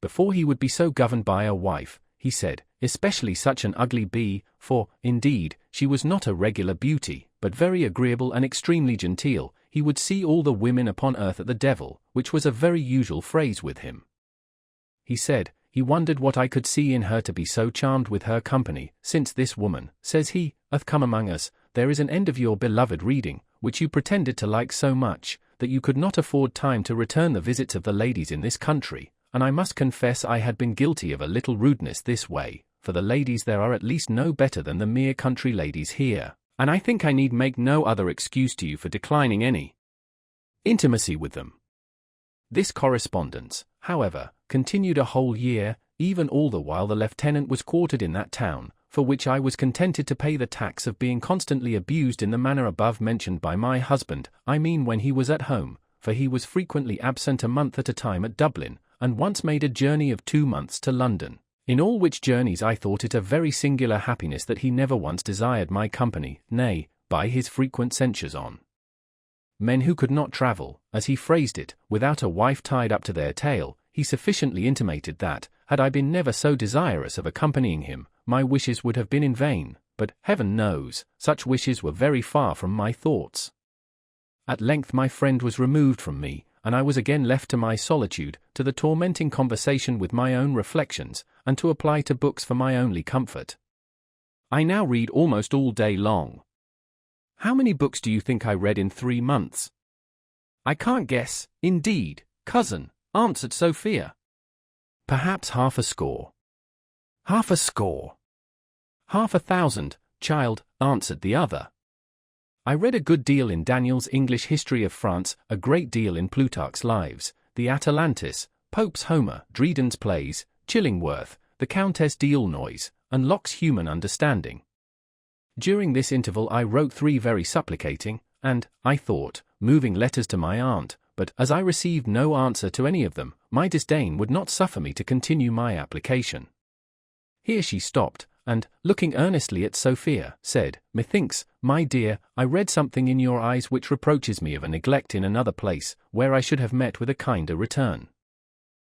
Before he would be so governed by a wife, he said, especially such an ugly bee, for, indeed, she was not a regular beauty, but very agreeable and extremely genteel, he would see all the women upon earth at the devil, which was a very usual phrase with him. He said, he wondered what I could see in her to be so charmed with her company, since this woman, says he, hath come among us, there is an end of your beloved reading, which you pretended to like so much, that you could not afford time to return the visits of the ladies in this country, and I must confess I had been guilty of a little rudeness this way, for the ladies there are at least no better than the mere country ladies here, and I think I need make no other excuse to you for declining any intimacy with them. This correspondence, however, continued a whole year, even all the while the lieutenant was quartered in that town, for which I was contented to pay the tax of being constantly abused in the manner above mentioned by my husband, I mean when he was at home, for he was frequently absent a month at a time at Dublin, and once made a journey of 2 months to London, in all which journeys I thought it a very singular happiness that he never once desired my company, nay, by his frequent censures on men who could not travel, as he phrased it, without a wife tied up to their tail, he sufficiently intimated that, had I been never so desirous of accompanying him, my wishes would have been in vain, but, heaven knows, such wishes were very far from my thoughts. At length my friend was removed from me, and I was again left to my solitude, to the tormenting conversation with my own reflections, and to apply to books for my only comfort. I now read almost all day long. How many books do you think I read in 3 months? I can't guess, indeed, cousin, answered Sophia. Perhaps half a score. Half a score. Half 1,000, child, answered the other. I read a good deal in Daniel's English History of France, a great deal in Plutarch's Lives, the Atalantis, Pope's Homer, Dryden's Plays, Chillingworth, the Countess d'Aulnoy's, and Locke's Human Understanding. During this interval I wrote 3 very supplicating, and, I thought, moving letters to my aunt, but as I received no answer to any of them, my disdain would not suffer me to continue my application. Here she stopped, and, looking earnestly at Sophia, said, Methinks, my dear, I read something in your eyes which reproaches me of a neglect in another place, where I should have met with a kinder return.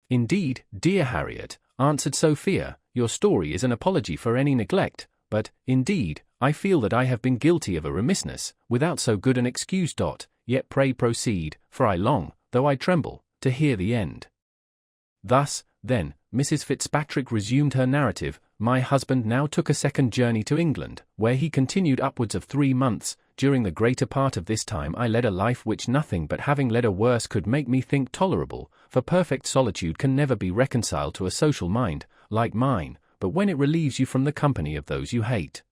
Indeed, dear Harriet, answered Sophia, your story is an apology for any neglect, but, indeed, I feel that I have been guilty of a remissness, without so good an excuse. Yet pray proceed, for I long, though I tremble, to hear the end. Thus, then, Mrs. Fitzpatrick resumed her narrative. My husband now took a second journey to England, where he continued upwards of 3 months. During the greater part of this time I led a life which nothing but having led a worse could make me think tolerable, for perfect solitude can never be reconciled to a social mind, like mine, but when it relieves you from the company of those you hate.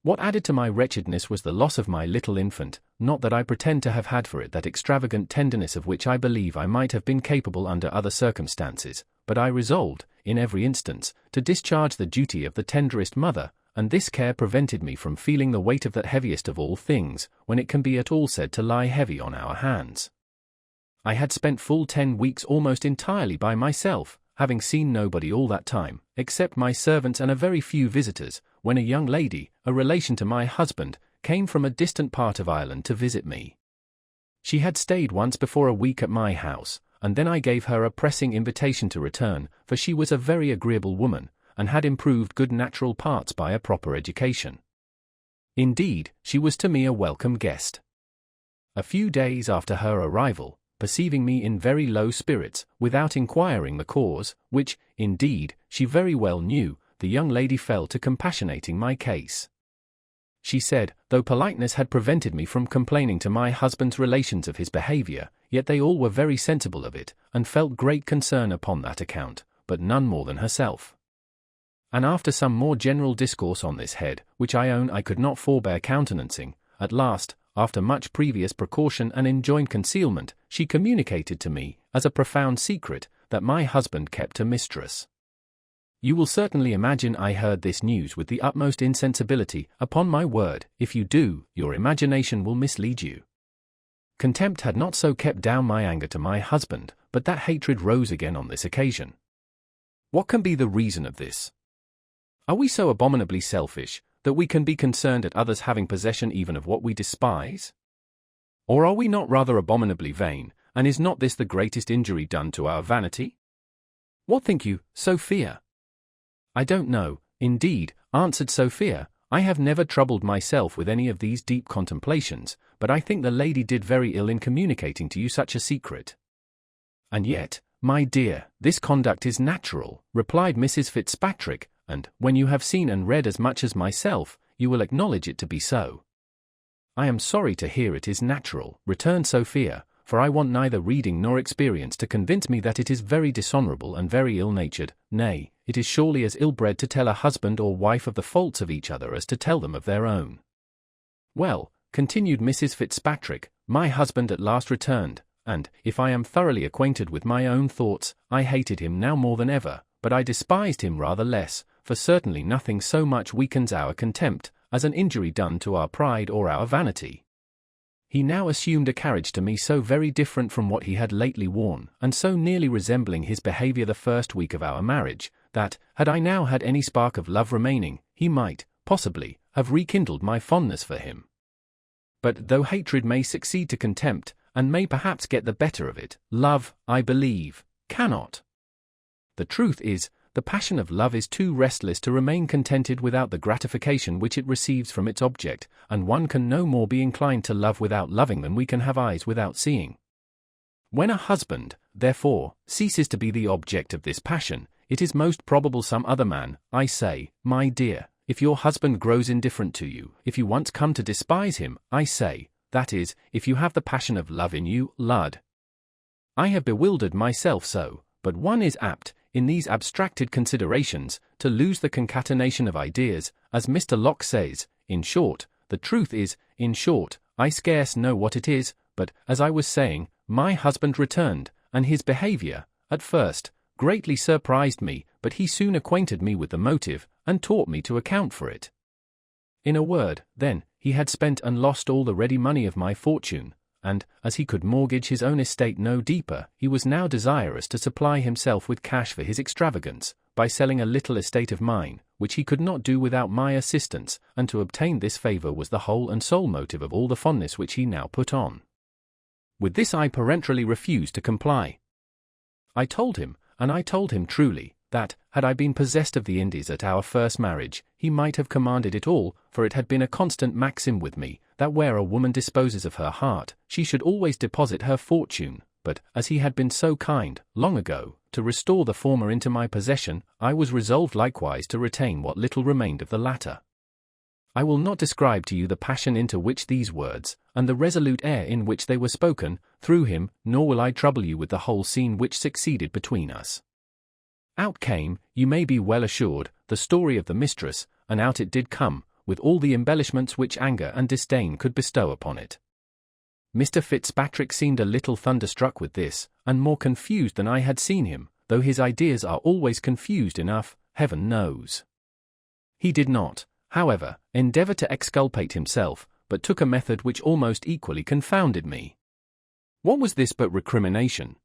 What added to my wretchedness was the loss of my little infant, not that I pretend to have had for it that extravagant tenderness of which I believe I might have been capable under other circumstances, but I resolved, in every instance, to discharge the duty of the tenderest mother, and this care prevented me from feeling the weight of that heaviest of all things, when it can be at all said to lie heavy on our hands. I had spent full 10 weeks almost entirely by myself, having seen nobody all that time, except my servants and a very few visitors, when a young lady, a relation to my husband, came from a distant part of Ireland to visit me. She had stayed once before a week at my house, and then I gave her a pressing invitation to return, for she was a very agreeable woman, and had improved good natural parts by a proper education. Indeed, she was to me a welcome guest. A few days after her arrival, perceiving me in very low spirits, without inquiring the cause, which, indeed, she very well knew, the young lady fell to compassionating my case. She said, though politeness had prevented me from complaining to my husband's relations of his behavior, yet they all were very sensible of it, and felt great concern upon that account, but none more than herself. And after some more general discourse on this head, which I own I could not forbear countenancing, at last, after much previous precaution and enjoined concealment, she communicated to me, as a profound secret, that my husband kept a mistress. You will certainly imagine I heard this news with the utmost insensibility. Upon my word, if you do, your imagination will mislead you. Contempt had not so kept down my anger to my husband, but that hatred rose again on this occasion. What can be the reason of this? Are we so abominably selfish, that we can be concerned at others having possession even of what we despise? Or are we not rather abominably vain, and is not this the greatest injury done to our vanity? What think you, Sophia? I don't know, indeed, answered Sophia. I have never troubled myself with any of these deep contemplations, but I think the lady did very ill in communicating to you such a secret. And yet, my dear, this conduct is natural, replied Mrs. Fitzpatrick, and, when you have seen and read as much as myself, you will acknowledge it to be so. I am sorry to hear it is natural, returned Sophia, for I want neither reading nor experience to convince me that it is very dishonourable and very ill-natured, nay, it is surely as ill-bred to tell a husband or wife of the faults of each other as to tell them of their own. Well, continued Mrs. Fitzpatrick, my husband at last returned, and, if I am thoroughly acquainted with my own thoughts, I hated him now more than ever, but I despised him rather less, for certainly nothing so much weakens our contempt, as an injury done to our pride or our vanity. He now assumed a carriage to me so very different from what he had lately worn, and so nearly resembling his behaviour the first week of our marriage, that, had I now had any spark of love remaining, he might, possibly, have rekindled my fondness for him. But though hatred may succeed to contempt, and may perhaps get the better of it, love, I believe, cannot. The truth is, the passion of love is too restless to remain contented without the gratification which it receives from its object, and one can no more be inclined to love without loving than we can have eyes without seeing. When a husband, therefore, ceases to be the object of this passion, it is most probable some other man, I say, my dear, if your husband grows indifferent to you, if you once come to despise him, I say, that is, if you have the passion of love in you, lud. I have bewildered myself so, but one is apt, in these abstracted considerations, to lose the concatenation of ideas, as Mr. Locke says. In short, the truth is, in short, I scarce know what it is, but, as I was saying, my husband returned, and his behaviour, at first, greatly surprised me, but he soon acquainted me with the motive, and taught me to account for it. In a word, then, he had spent and lost all the ready money of my fortune, and, as he could mortgage his own estate no deeper, he was now desirous to supply himself with cash for his extravagance, by selling a little estate of mine, which he could not do without my assistance, and to obtain this favour was the whole and sole motive of all the fondness which he now put on. With this I peremptorily refused to comply. I told him, and I told him truly, that, had I been possessed of the Indies at our first marriage, he might have commanded it all, for it had been a constant maxim with me, that where a woman disposes of her heart, she should always deposit her fortune, but, as he had been so kind, long ago, to restore the former into my possession, I was resolved likewise to retain what little remained of the latter. I will not describe to you the passion into which these words, and the resolute air in which they were spoken, threw him, nor will I trouble you with the whole scene which succeeded between us. Out came, you may be well assured, the story of the mistress, and out it did come, with all the embellishments which anger and disdain could bestow upon it. Mr. Fitzpatrick seemed a little thunderstruck with this, and more confused than I had seen him, though his ideas are always confused enough, heaven knows. He did not, however, endeavour to exculpate himself, but took a method which almost equally confounded me. What was this but recrimination?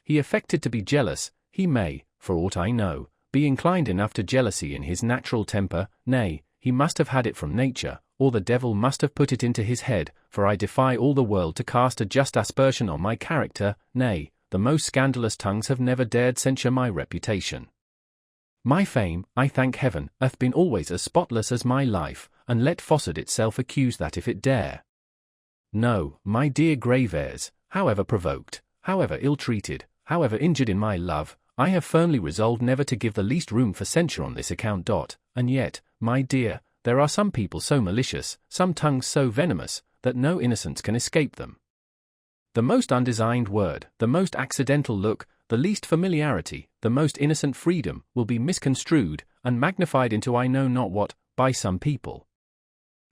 He affected to be jealous. He may, for aught I know, be inclined enough to jealousy in his natural temper, nay, he must have had it from nature, or the devil must have put it into his head, for I defy all the world to cast a just aspersion on my character, nay, the most scandalous tongues have never dared censure my reputation. My fame, I thank heaven, hath been always as spotless as my life, and let Fossard itself accuse that if it dare. No, my dear Graveairs, however provoked, however ill-treated, however injured in my love, I have firmly resolved never to give the least room for censure on this account. And yet, my dear, there are some people so malicious, some tongues so venomous, that no innocence can escape them. The most undesigned word, the most accidental look, the least familiarity, the most innocent freedom, will be misconstrued, and magnified into I know not what, by some people.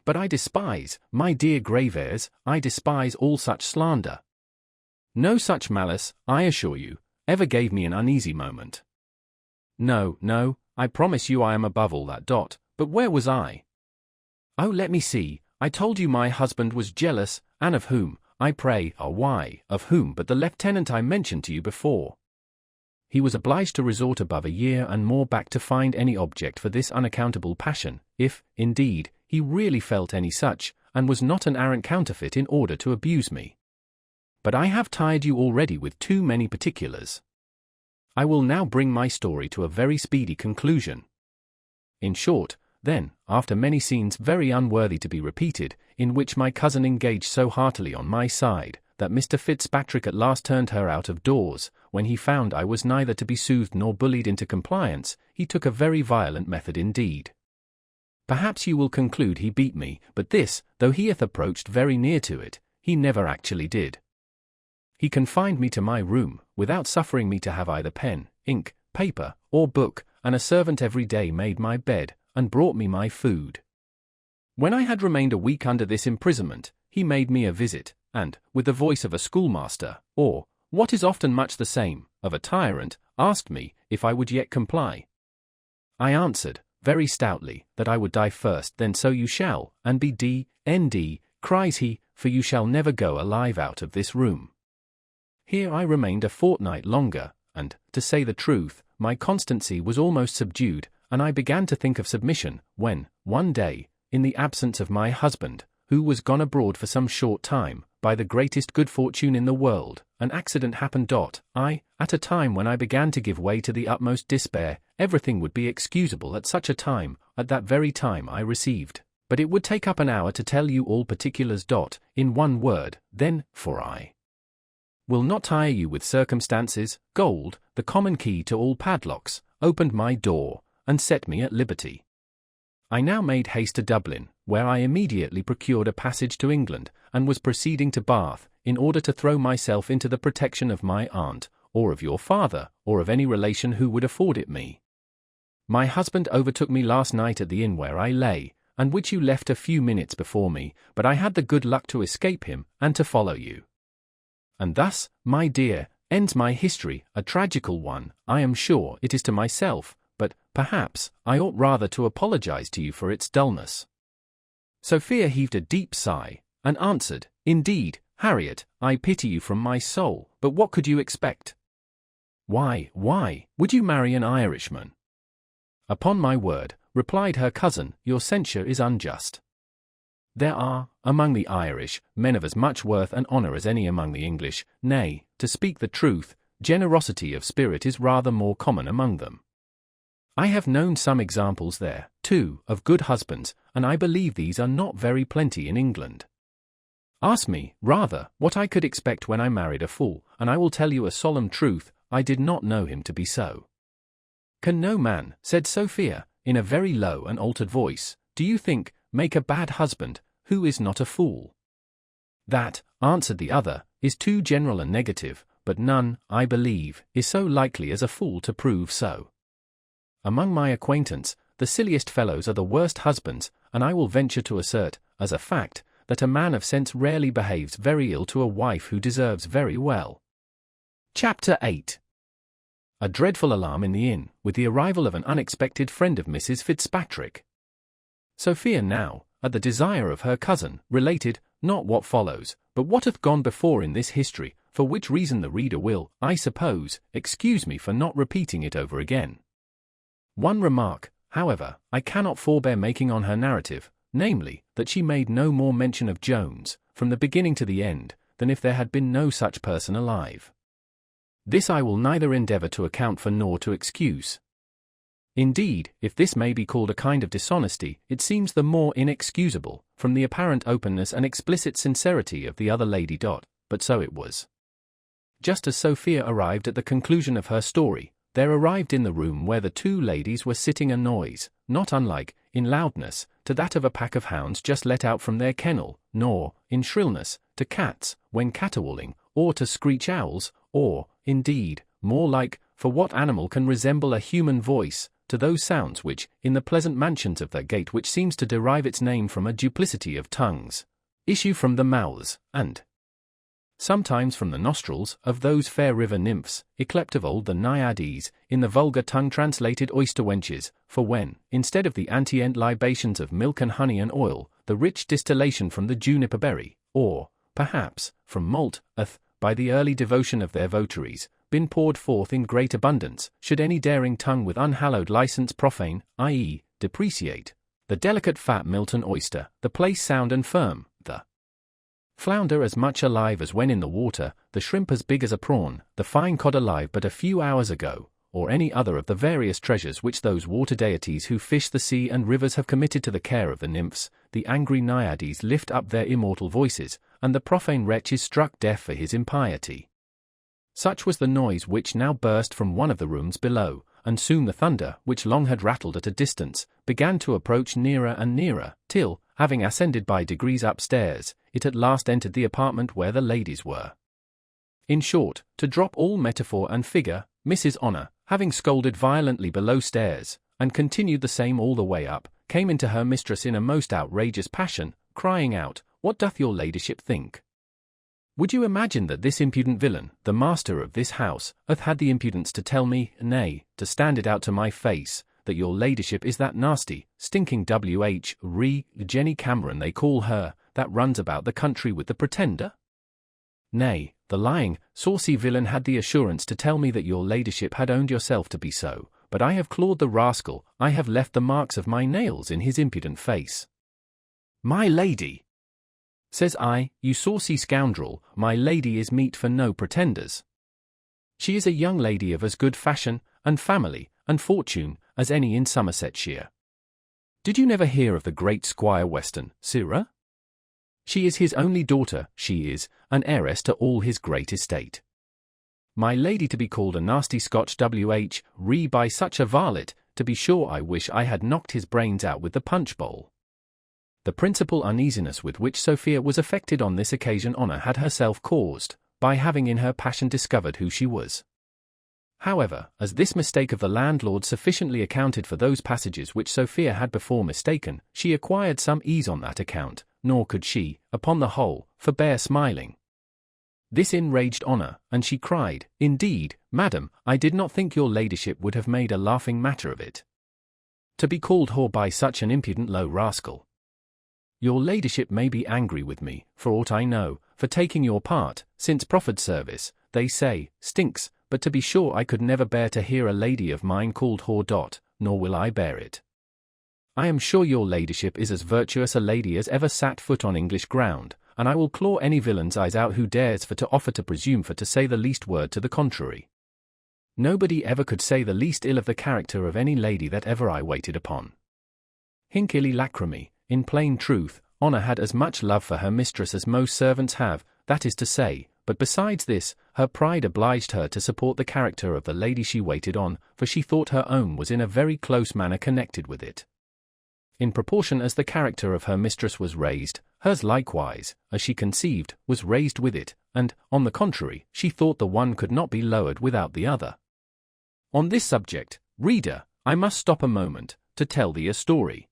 But I despise, my dear Graveairs, I despise all such slander. No such malice, I assure you, ever gave me an uneasy moment. No, no, I promise you I am above all that. But where was I? Oh, let me see, I told you my husband was jealous, and of whom, I pray, why, of whom but the lieutenant I mentioned to you before. He was obliged to resort above a year and more back to find any object for this unaccountable passion, if, indeed, he really felt any such, and was not an arrant counterfeit in order to abuse me. But I have tired you already with too many particulars. I will now bring my story to a very speedy conclusion. In short, then, after many scenes very unworthy to be repeated, in which my cousin engaged so heartily on my side, that Mr. Fitzpatrick at last turned her out of doors, when he found I was neither to be soothed nor bullied into compliance, he took a very violent method indeed. Perhaps you will conclude he beat me, but this, though he hath approached very near to it, he never actually did. He confined me to my room, without suffering me to have either pen, ink, paper, or book, and a servant every day made my bed, and brought me my food. When I had remained a week under this imprisonment, he made me a visit, and, with the voice of a schoolmaster, or, what is often much the same, of a tyrant, asked me, if I would yet comply. I answered, very stoutly, that I would die first, then so you shall, and be D.N.D., cries he, for you shall never go alive out of this room. Here I remained a fortnight longer, and, to say the truth, my constancy was almost subdued, and I began to think of submission, when, one day, in the absence of my husband, who was gone abroad for some short time, by the greatest good fortune in the world, an accident happened. At a time when I began to give way to the utmost despair, everything would be excusable at such a time, at that very time I received. But it would take up an hour to tell you all particulars. In one word, then, for I will not tire you with circumstances, gold, the common key to all padlocks, opened my door, and set me at liberty. I now made haste to Dublin, where I immediately procured a passage to England, and was proceeding to Bath, in order to throw myself into the protection of my aunt, or of your father, or of any relation who would afford it me. My husband overtook me last night at the inn where I lay, and which you left a few minutes before me, but I had the good luck to escape him, and to follow you. And thus, my dear, ends my history, a tragical one, I am sure it is to myself, but, perhaps, I ought rather to apologize to you for its dullness. Sophia heaved a deep sigh, and answered, Indeed, Harriet, I pity you from my soul, but what could you expect? Why, would you marry an Irishman? Upon my word, replied her cousin, your censure is unjust. There are, among the Irish, men of as much worth and honour as any among the English, nay, to speak the truth, generosity of spirit is rather more common among them. I have known some examples there, too, of good husbands, and I believe these are not very plenty in England. Ask me, rather, what I could expect when I married a fool, and I will tell you a solemn truth, I did not know him to be so. Can no man, said Sophia, in a very low and altered voice, do you think, make a bad husband, who is not a fool? That, answered the other, is too general and negative, but none, I believe, is so likely as a fool to prove so. Among my acquaintance, the silliest fellows are the worst husbands, and I will venture to assert, as a fact, that a man of sense rarely behaves very ill to a wife who deserves very well. Chapter 8. A dreadful alarm in the inn, with the arrival of an unexpected friend of Mrs. Fitzpatrick. Sophia now, at the desire of her cousin, related, not what follows, but what hath gone before in this history, for which reason the reader will, I suppose, excuse me for not repeating it over again. One remark, however, I cannot forbear making on her narrative, namely, that she made no more mention of Jones, from the beginning to the end, than if there had been no such person alive. This I will neither endeavour to account for nor to excuse. Indeed, if this may be called a kind of dishonesty, it seems the more inexcusable, from the apparent openness and explicit sincerity of the other lady. But so it was. Just as Sophia arrived at the conclusion of her story, there arrived in the room where the two ladies were sitting a noise, not unlike, in loudness, to that of a pack of hounds just let out from their kennel, nor, in shrillness, to cats, when caterwauling, or to screech owls, or, indeed, more like, for what animal can resemble a human voice, to those sounds which, in the pleasant mansions of that gate which seems to derive its name from a duplicity of tongues, issue from the mouths, and sometimes from the nostrils, of those fair river nymphs, yclept of old the Naiades, in the vulgar tongue translated oyster-wenches, for when, instead of the antient libations of milk and honey and oil, the rich distillation from the juniper berry, or, perhaps, from malt, hath, by the early devotion of their votaries, been poured forth in great abundance, should any daring tongue with unhallowed license profane, i.e., depreciate, the delicate fat Milton oyster, the place sound and firm, the flounder as much alive as when in the water, the shrimp as big as a prawn, the fine cod alive but a few hours ago, or any other of the various treasures which those water deities who fish the sea and rivers have committed to the care of the nymphs, the angry Naiades lift up their immortal voices, and the profane wretch is struck deaf for his impiety. Such was the noise which now burst from one of the rooms below, and soon the thunder, which long had rattled at a distance, began to approach nearer and nearer, till, having ascended by degrees upstairs, it at last entered the apartment where the ladies were. In short, to drop all metaphor and figure, Mrs. Honor, having scolded violently below stairs, and continued the same all the way up, came into her mistress in a most outrageous passion, crying out, "What doth your ladyship think? Would you imagine that this impudent villain, the master of this house, hath had the impudence to tell me, nay, to stand it out to my face, that your ladyship is that nasty, stinking Jenny Cameron they call her, that runs about the country with the Pretender? Nay, the lying, saucy villain had the assurance to tell me that your ladyship had owned yourself to be so, but I have clawed the rascal, I have left the marks of my nails in his impudent face. My lady! Says I, you saucy scoundrel, my lady is meet for no pretenders. She is a young lady of as good fashion, and family, and fortune, as any in Somersetshire. Did you never hear of the great Squire Weston, sirrah? She is his only daughter, she is, an heiress to all his great estate. My lady to be called a nasty Scotch by such a varlet, to be sure I wish I had knocked his brains out with the punch bowl. The principal uneasiness with which Sophia was affected on this occasion Honor had herself caused, by having in her passion discovered who she was. However, as this mistake of the landlord sufficiently accounted for those passages which Sophia had before mistaken, she acquired some ease on that account, nor could she, upon the whole, forbear smiling. This enraged Honor, and she cried, "Indeed, madam, I did not think your ladyship would have made a laughing matter of it. To be called whore by such an impudent low rascal. Your ladyship may be angry with me, for aught I know, for taking your part, since proffered service, they say, stinks, but to be sure I could never bear to hear a lady of mine called whore. Nor will I bear it. I am sure your ladyship is as virtuous a lady as ever sat foot on English ground, and I will claw any villain's eyes out who dares for to offer to presume for to say the least word to the contrary. Nobody ever could say the least ill of the character of any lady that ever I waited upon." Hinc illi lacrymae. In plain truth, Honor had as much love for her mistress as most servants have, that is to say, but besides this, her pride obliged her to support the character of the lady she waited on, for she thought her own was in a very close manner connected with it. In proportion as the character of her mistress was raised, hers likewise, as she conceived, was raised with it, and, on the contrary, she thought the one could not be lowered without the other. On this subject, reader, I must stop a moment, to tell thee a story.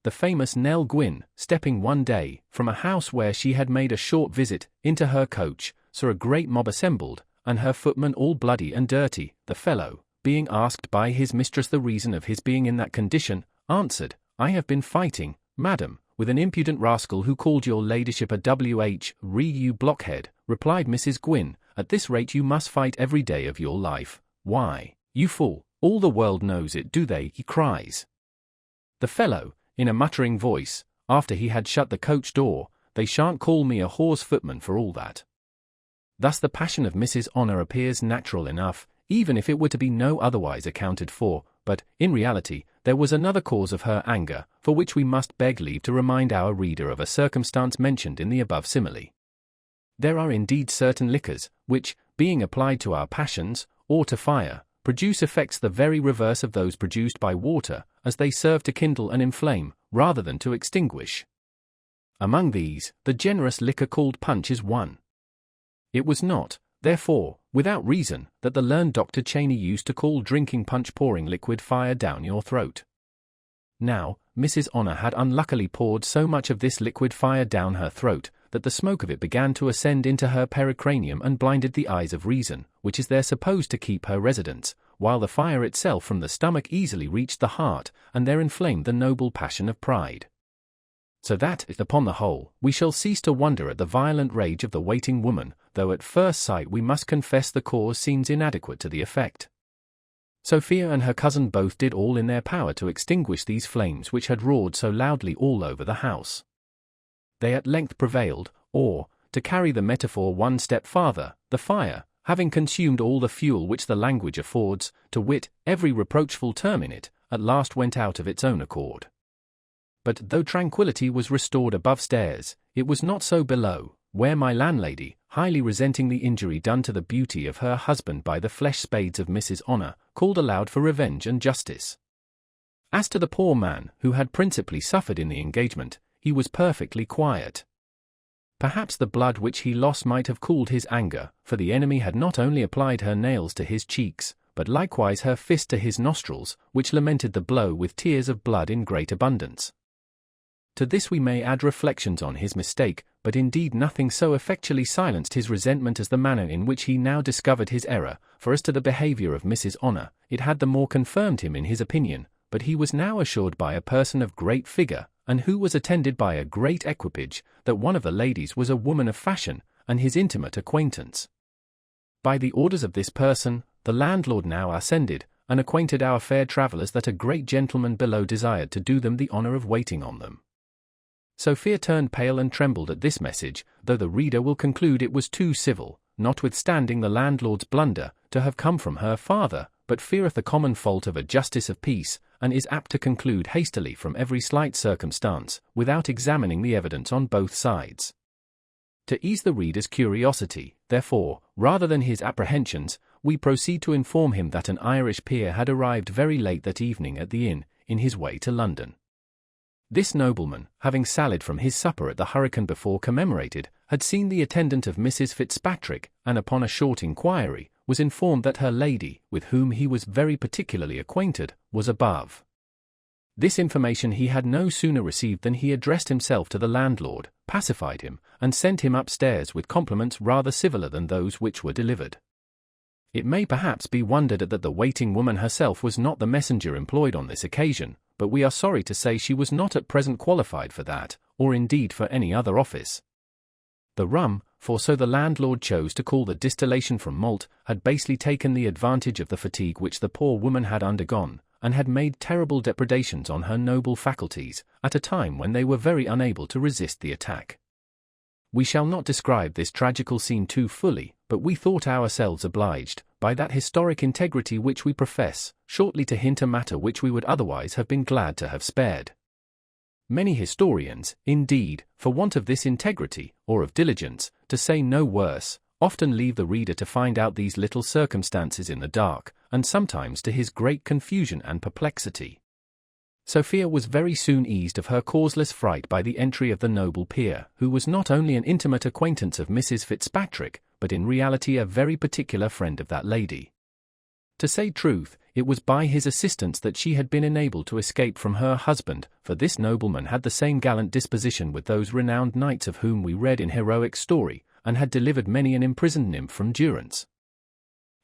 The famous Nell Gwynn, stepping one day, from a house where she had made a short visit, into her coach, saw a great mob assembled, and her footman all bloody and dirty. The fellow, being asked by his mistress the reason of his being in that condition, answered, "I have been fighting, madam, with an impudent rascal who called your ladyship a you blockhead." Replied Mrs. Gwynn, "At this rate you must fight every day of your life." "Why, you fool, all the world knows it, do they?" he cries. The fellow, in a muttering voice, after he had shut the coach door, "They shan't call me a whore's footman for all that." Thus the passion of Mrs. Honor appears natural enough, even if it were to be no otherwise accounted for, but, in reality, there was another cause of her anger, for which we must beg leave to remind our reader of a circumstance mentioned in the above simile. There are indeed certain liquors, which, being applied to our passions, or to fire, produce effects the very reverse of those produced by water, as they serve to kindle and inflame, rather than to extinguish. Among these, the generous liquor called punch is one. It was not, therefore, without reason, that the learned Dr. Cheney used to call drinking punch pouring liquid fire down your throat. Now, Mrs. Honor had unluckily poured so much of this liquid fire down her throat, that the smoke of it began to ascend into her pericranium and blinded the eyes of reason, which is there supposed to keep her residence, while the fire itself from the stomach easily reached the heart, and there inflamed the noble passion of pride. So that, upon the whole, we shall cease to wonder at the violent rage of the waiting woman, though at first sight we must confess the cause seems inadequate to the effect. Sophia and her cousin both did all in their power to extinguish these flames which had roared so loudly all over the house. They at length prevailed, or, to carry the metaphor one step farther, the fire, having consumed all the fuel which the language affords, to wit, every reproachful term in it, at last went out of its own accord. But though tranquillity was restored above stairs, it was not so below, where my landlady, highly resenting the injury done to the beauty of her husband by the flesh spades of Mrs. Honor, called aloud for revenge and justice. As to the poor man, who had principally suffered in the engagement, he was perfectly quiet. Perhaps the blood which he lost might have cooled his anger, for the enemy had not only applied her nails to his cheeks, but likewise her fist to his nostrils, which lamented the blow with tears of blood in great abundance. To this we may add reflections on his mistake, but indeed nothing so effectually silenced his resentment as the manner in which he now discovered his error, for as to the behaviour of Mrs. Honour, it had the more confirmed him in his opinion, but he was now assured by a person of great figure, and who was attended by a great equipage, that one of the ladies was a woman of fashion, and his intimate acquaintance. By the orders of this person, the landlord now ascended, and acquainted our fair travellers that a great gentleman below desired to do them the honour of waiting on them. Sophia turned pale and trembled at this message, though the reader will conclude it was too civil, notwithstanding the landlord's blunder, to have come from her father, but feareth the common fault of a justice of peace, and is apt to conclude hastily from every slight circumstance, without examining the evidence on both sides. To ease the reader's curiosity, therefore, rather than his apprehensions, we proceed to inform him that an Irish peer had arrived very late that evening at the inn, in his way to London. This nobleman, having sallied from his supper at the Hurricane before commemorated, had seen the attendant of Mrs. Fitzpatrick, and upon a short inquiry, was informed that her lady, with whom he was very particularly acquainted, was above. This information he had no sooner received than he addressed himself to the landlord, pacified him, and sent him upstairs with compliments rather civiller than those which were delivered. It may perhaps be wondered at that the waiting woman herself was not the messenger employed on this occasion, but we are sorry to say she was not at present qualified for that, or indeed for any other office. The rum, for so the landlord chose to call the distillation from malt, had basely taken the advantage of the fatigue which the poor woman had undergone, and had made terrible depredations on her noble faculties, at a time when they were very unable to resist the attack. We shall not describe this tragical scene too fully, but we thought ourselves obliged, by that historic integrity which we profess, shortly to hint a matter which we would otherwise have been glad to have spared. Many historians, indeed, for want of this integrity, or of diligence, to say no worse, often leave the reader to find out these little circumstances in the dark, and sometimes to his great confusion and perplexity. Sophia was very soon eased of her causeless fright by the entry of the noble peer, who was not only an intimate acquaintance of Mrs. Fitzpatrick, but in reality a very particular friend of that lady. To say truth, it was by his assistance that she had been enabled to escape from her husband, for this nobleman had the same gallant disposition with those renowned knights of whom we read in heroic story, and had delivered many an imprisoned nymph from durance.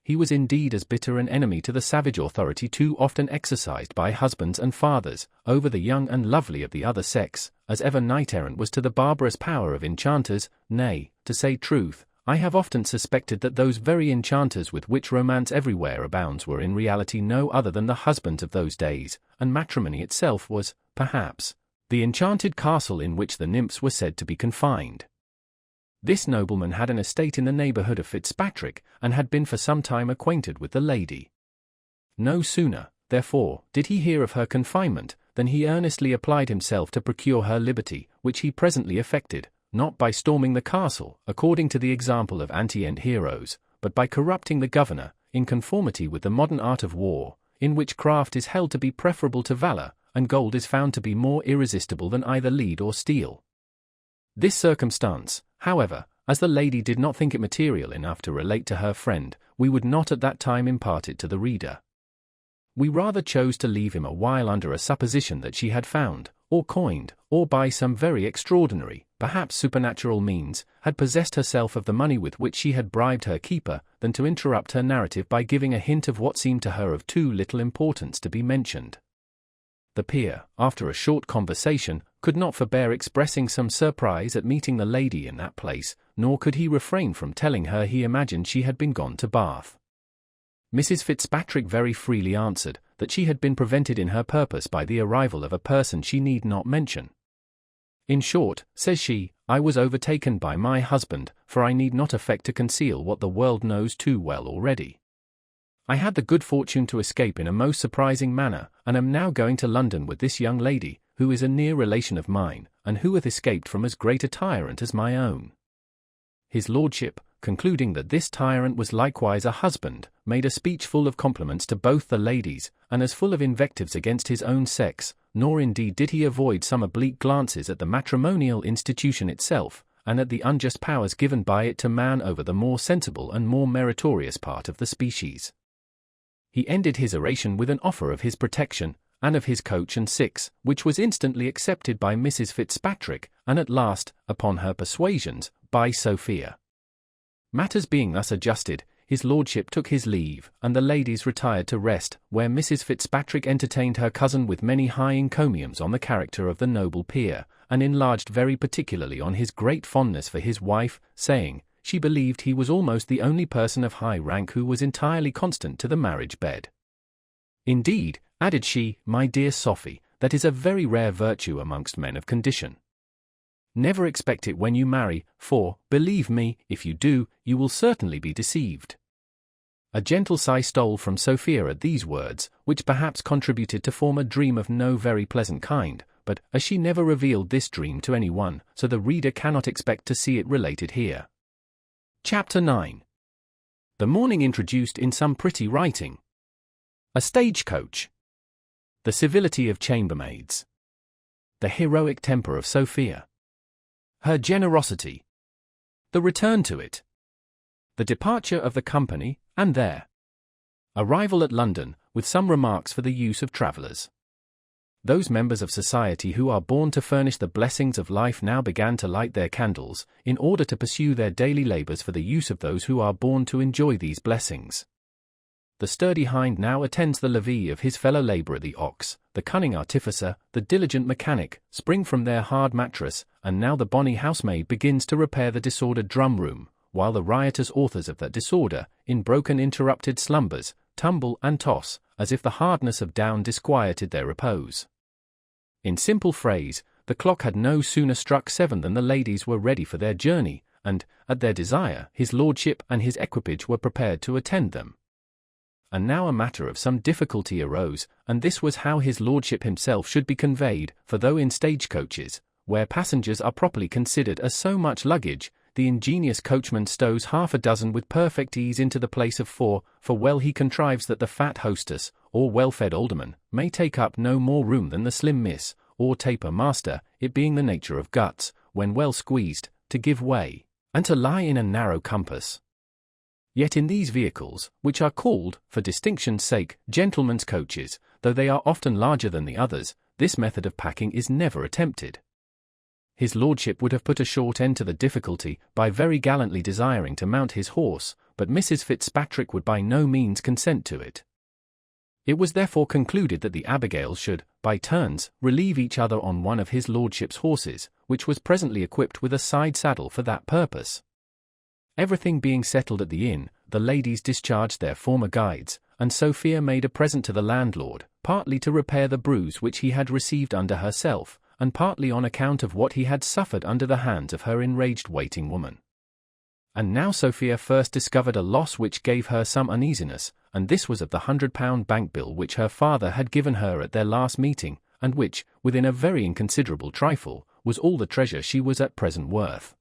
He was indeed as bitter an enemy to the savage authority too often exercised by husbands and fathers, over the young and lovely of the other sex, as ever knight-errant was to the barbarous power of enchanters. Nay, to say truth, I have often suspected that those very enchanters with which romance everywhere abounds were in reality no other than the husbands of those days, and matrimony itself was, perhaps, the enchanted castle in which the nymphs were said to be confined. This nobleman had an estate in the neighbourhood of Fitzpatrick, and had been for some time acquainted with the lady. No sooner, therefore, did he hear of her confinement, than he earnestly applied himself to procure her liberty, which he presently effected, not by storming the castle, according to the example of antient heroes, but by corrupting the governor, in conformity with the modern art of war, in which craft is held to be preferable to valour, and gold is found to be more irresistible than either lead or steel. This circumstance, however, as the lady did not think it material enough to relate to her friend, we would not at that time impart it to the reader. We rather chose to leave him a while under a supposition that she had found, or coined, or by some very extraordinary, perhaps supernatural means, had possessed herself of the money with which she had bribed her keeper, than to interrupt her narrative by giving a hint of what seemed to her of too little importance to be mentioned. The peer, after a short conversation, could not forbear expressing some surprise at meeting the lady in that place, nor could he refrain from telling her he imagined she had been gone to Bath. Mrs. Fitzpatrick very freely answered, that she had been prevented in her purpose by the arrival of a person she need not mention. In short, says she, I was overtaken by my husband, for I need not affect to conceal what the world knows too well already. I had the good fortune to escape in a most surprising manner, and am now going to London with this young lady, who is a near relation of mine, and who hath escaped from as great a tyrant as my own. His lordship, concluding that this tyrant was likewise a husband, made a speech full of compliments to both the ladies, and as full of invectives against his own sex, nor indeed did he avoid some oblique glances at the matrimonial institution itself, and at the unjust powers given by it to man over the more sensible and more meritorious part of the species. He ended his oration with an offer of his protection, and of his coach and six, which was instantly accepted by Mrs. Fitzpatrick, and at last, upon her persuasions, by Sophia. Matters being thus adjusted, his lordship took his leave, and the ladies retired to rest, where Mrs. Fitzpatrick entertained her cousin with many high encomiums on the character of the noble peer, and enlarged very particularly on his great fondness for his wife, saying, she believed he was almost the only person of high rank who was entirely constant to the marriage bed. Indeed, added she, my dear Sophie, that is a very rare virtue amongst men of condition. Never expect it when you marry, for, believe me, if you do, you will certainly be deceived. A gentle sigh stole from Sophia at these words, which perhaps contributed to form a dream of no very pleasant kind, but, as she never revealed this dream to any one, so the reader cannot expect to see it related here. Chapter 9. The morning introduced in some pretty writing. A stagecoach. The civility of chambermaids. The heroic temper of Sophia. Her generosity. The return to it. The departure of the company, and their arrival at London, with some remarks for the use of travellers. Those members of society who are born to furnish the blessings of life now began to light their candles, in order to pursue their daily labours for the use of those who are born to enjoy these blessings. The sturdy hind now attends the levee of his fellow labourer the ox, the cunning artificer, the diligent mechanic, spring from their hard mattress, and now the bonny housemaid begins to repair the disordered drum-room, while the riotous authors of that disorder, in broken interrupted slumbers, tumble and toss, as if the hardness of down disquieted their repose. In simple phrase, the clock had no sooner struck 7 than the ladies were ready for their journey, and, at their desire, his lordship and his equipage were prepared to attend them. And now a matter of some difficulty arose, and this was how his lordship himself should be conveyed, for though in stagecoaches, where passengers are properly considered as so much luggage, the ingenious coachman stows half a dozen with perfect ease into the place of 4, for well he contrives that the fat hostess, or well-fed alderman, may take up no more room than the slim miss, or taper master, it being the nature of guts, when well squeezed, to give way, and to lie in a narrow compass. Yet in these vehicles, which are called, for distinction's sake, gentlemen's coaches, though they are often larger than the others, this method of packing is never attempted. His lordship would have put a short end to the difficulty by very gallantly desiring to mount his horse, but Mrs. Fitzpatrick would by no means consent to it. It was therefore concluded that the Abigails should, by turns, relieve each other on one of his lordship's horses, which was presently equipped with a side saddle for that purpose. Everything being settled at the inn, the ladies discharged their former guides, and Sophia made a present to the landlord, partly to repair the bruise which he had received under herself, and partly on account of what he had suffered under the hands of her enraged waiting woman. And now Sophia first discovered a loss which gave her some uneasiness, and this was of the £100 bank bill which her father had given her at their last meeting, and which, within a very inconsiderable trifle, was all the treasure she was at present worth.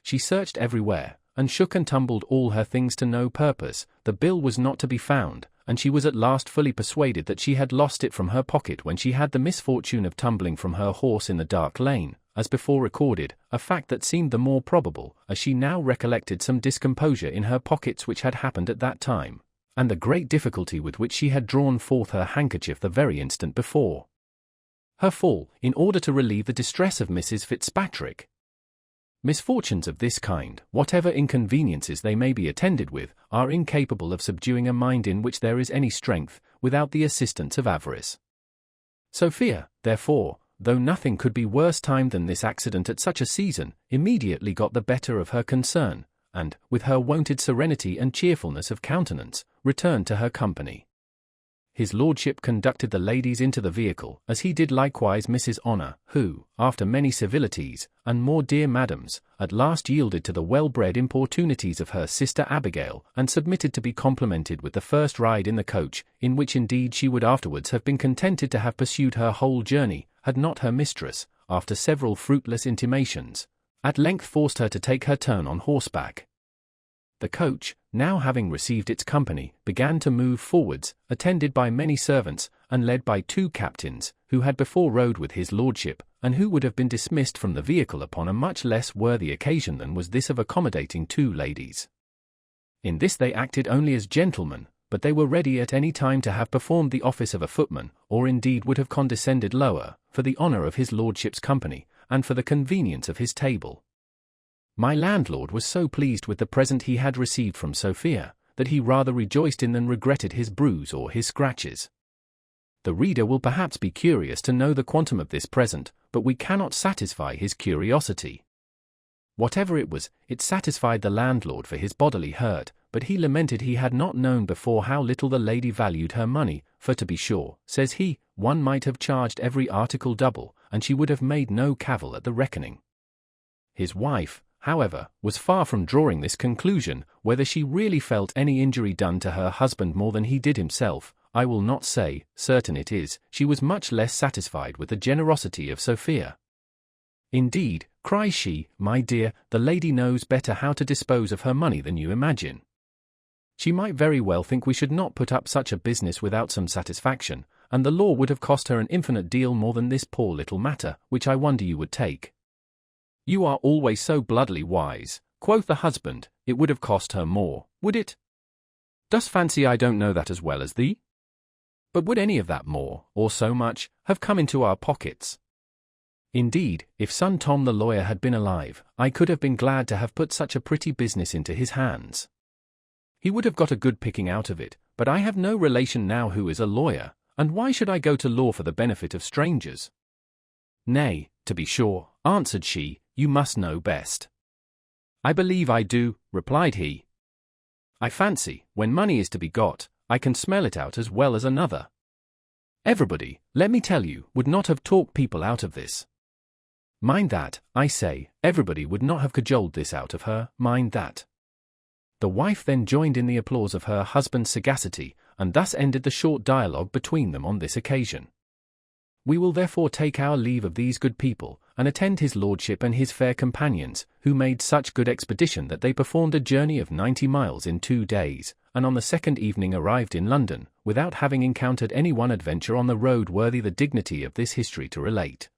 She searched everywhere, and shook and tumbled all her things to no purpose. The bill was not to be found, and she was at last fully persuaded that she had lost it from her pocket when she had the misfortune of tumbling from her horse in the dark lane, as before recorded, a fact that seemed the more probable, as she now recollected some discomposure in her pockets which had happened at that time, and the great difficulty with which she had drawn forth her handkerchief the very instant before her fall, in order to relieve the distress of Mrs. Fitzpatrick. Misfortunes of this kind, whatever inconveniences they may be attended with, are incapable of subduing a mind in which there is any strength, without the assistance of avarice. Sophia, therefore, though nothing could be worse timed than this accident at such a season, immediately got the better of her concern, and, with her wonted serenity and cheerfulness of countenance, returned to her company. His lordship conducted the ladies into the vehicle, as he did likewise Mrs. Honour, who, after many civilities, and more dear madams, at last yielded to the well-bred importunities of her sister Abigail, and submitted to be complimented with the first ride in the coach, in which indeed she would afterwards have been contented to have pursued her whole journey, had not her mistress, after several fruitless intimations, at length forced her to take her turn on horseback. The coach, now having received its company, began to move forwards, attended by many servants, and led by 2 captains, who had before rode with his lordship, and who would have been dismissed from the vehicle upon a much less worthy occasion than was this of accommodating 2 ladies. In this they acted only as gentlemen, but they were ready at any time to have performed the office of a footman, or indeed would have condescended lower, for the honour of his lordship's company, and for the convenience of his table. My landlord was so pleased with the present he had received from Sophia, that he rather rejoiced in than regretted his bruise or his scratches. The reader will perhaps be curious to know the quantum of this present, but we cannot satisfy his curiosity. Whatever it was, it satisfied the landlord for his bodily hurt, but he lamented he had not known before how little the lady valued her money, for to be sure, says he, one might have charged every article double, and she would have made no cavil at the reckoning. His wife, however, was far from drawing this conclusion. Whether she really felt any injury done to her husband more than he did himself, I will not say. Certain it is, she was much less satisfied with the generosity of Sophia. Indeed, cries she, my dear, the lady knows better how to dispose of her money than you imagine. She might very well think we should not put up such a business without some satisfaction, and the law would have cost her an infinite deal more than this poor little matter, which I wonder you would take. You are always so bloodily wise, quoth the husband. It would have cost her more, would it? Dost fancy I don't know that as well as thee? But would any of that more, or so much, have come into our pockets? Indeed, if son Tom the lawyer had been alive, I could have been glad to have put such a pretty business into his hands. He would have got a good picking out of it, but I have no relation now who is a lawyer, and why should I go to law for the benefit of strangers? Nay, to be sure, answered she, you must know best. I believe I do, replied he. I fancy, when money is to be got, I can smell it out as well as another. Everybody, let me tell you, would not have talked people out of this. Mind that, I say, everybody would not have cajoled this out of her, mind that. The wife then joined in the applause of her husband's sagacity, and thus ended the short dialogue between them on this occasion. We will therefore take our leave of these good people, and attend his lordship and his fair companions, who made such good expedition that they performed a journey of 90 miles in 2 days, and on the 2nd evening arrived in London, without having encountered any one adventure on the road worthy the dignity of this history to relate.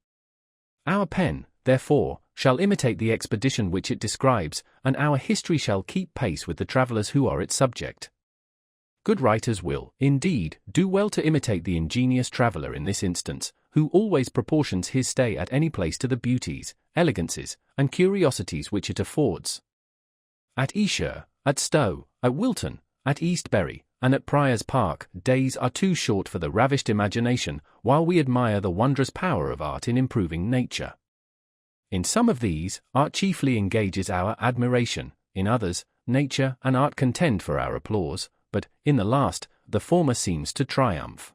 Our pen, therefore, shall imitate the expedition which it describes, and our history shall keep pace with the travellers who are its subject. Good writers will, indeed, do well to imitate the ingenious traveller in this instance, who always proportions his stay at any place to the beauties, elegances, and curiosities which it affords. At Esher, at Stowe, at Wilton, at Eastbury, and at Prior's Park, days are too short for the ravished imagination, while we admire the wondrous power of art in improving nature. In some of these, art chiefly engages our admiration, in others, nature and art contend for our applause, but, in the last, the former seems to triumph.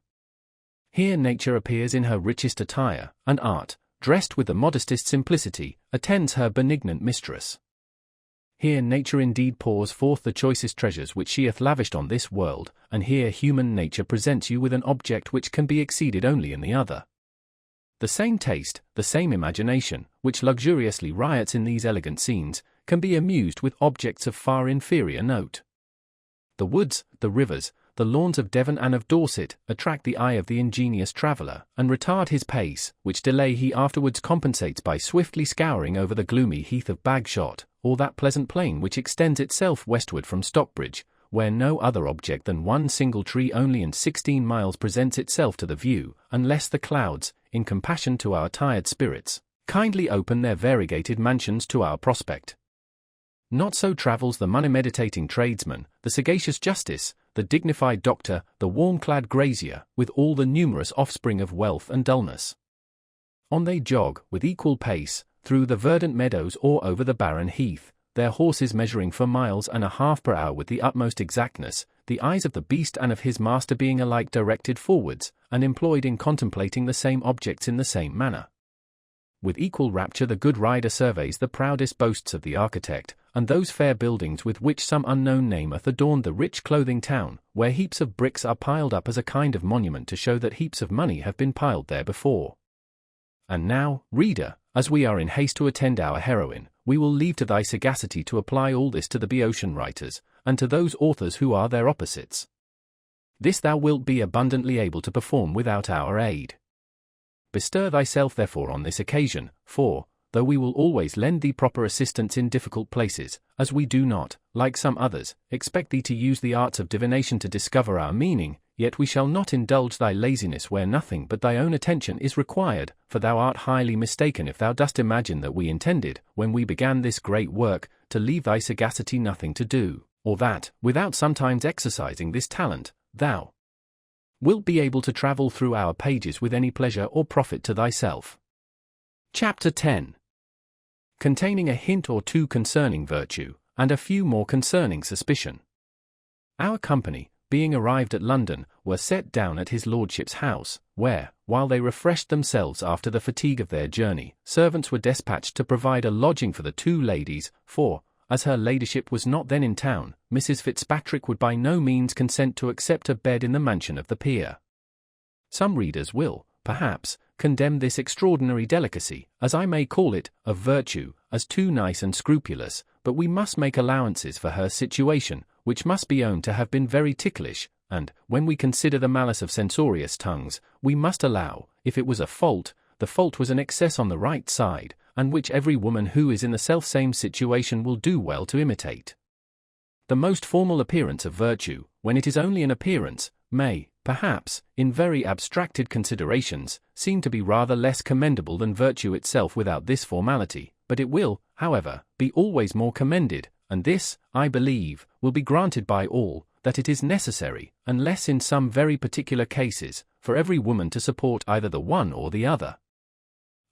Here nature appears in her richest attire, and art, dressed with the modestest simplicity, attends her benignant mistress. Here nature indeed pours forth the choicest treasures which she hath lavished on this world, and here human nature presents you with an object which can be exceeded only in the other. The same taste, the same imagination, which luxuriously riots in these elegant scenes, can be amused with objects of far inferior note. The woods, the rivers, the lawns of Devon and of Dorset attract the eye of the ingenious traveller, and retard his pace, which delay he afterwards compensates by swiftly scouring over the gloomy heath of Bagshot, or that pleasant plain which extends itself westward from Stockbridge, where no other object than one single tree only in 16 miles presents itself to the view, unless the clouds, in compassion to our tired spirits, kindly open their variegated mansions to our prospect. Not so travels the money-meditating tradesman, the sagacious justice, the dignified doctor, the warm-clad grazier, with all the numerous offspring of wealth and dullness. On they jog, with equal pace, through the verdant meadows or over the barren heath, their horses measuring for miles and a half per hour with the utmost exactness, the eyes of the beast and of his master being alike directed forwards, and employed in contemplating the same objects in the same manner. With equal rapture the good rider surveys the proudest boasts of the architect, and those fair buildings with which some unknown name hath adorned the rich clothing town, where heaps of bricks are piled up as a kind of monument to show that heaps of money have been piled there before. And now, reader, as we are in haste to attend our heroine, we will leave to thy sagacity to apply all this to the Boeotian writers, and to those authors who are their opposites. This thou wilt be abundantly able to perform without our aid. Bestir thyself therefore on this occasion, for, though we will always lend thee proper assistance in difficult places, as we do not, like some others, expect thee to use the arts of divination to discover our meaning, yet we shall not indulge thy laziness where nothing but thy own attention is required, for thou art highly mistaken if thou dost imagine that we intended, when we began this great work, to leave thy sagacity nothing to do, or that, without sometimes exercising this talent, thou wilt be able to travel through our pages with any pleasure or profit to thyself. Chapter 10. Containing a hint or two concerning virtue, and a few more concerning suspicion. Our company, being arrived at London, were set down at his lordship's house, where, while they refreshed themselves after the fatigue of their journey, servants were despatched to provide a lodging for the two ladies, for, as her ladyship was not then in town, Mrs. Fitzpatrick would by no means consent to accept a bed in the mansion of the peer. Some readers will, perhaps, condemn this extraordinary delicacy, as I may call it, of virtue, as too nice and scrupulous, but we must make allowances for her situation, which must be owned to have been very ticklish, and, when we consider the malice of censorious tongues, we must allow, if it was a fault, the fault was an excess on the right side, and which every woman who is in the self-same situation will do well to imitate. The most formal appearance of virtue, when it is only an appearance, may, perhaps, in very abstracted considerations, seem to be rather less commendable than virtue itself without this formality, but it will, however, be always more commended, and this, I believe, will be granted by all, that it is necessary, unless in some very particular cases, for every woman to support either the one or the other.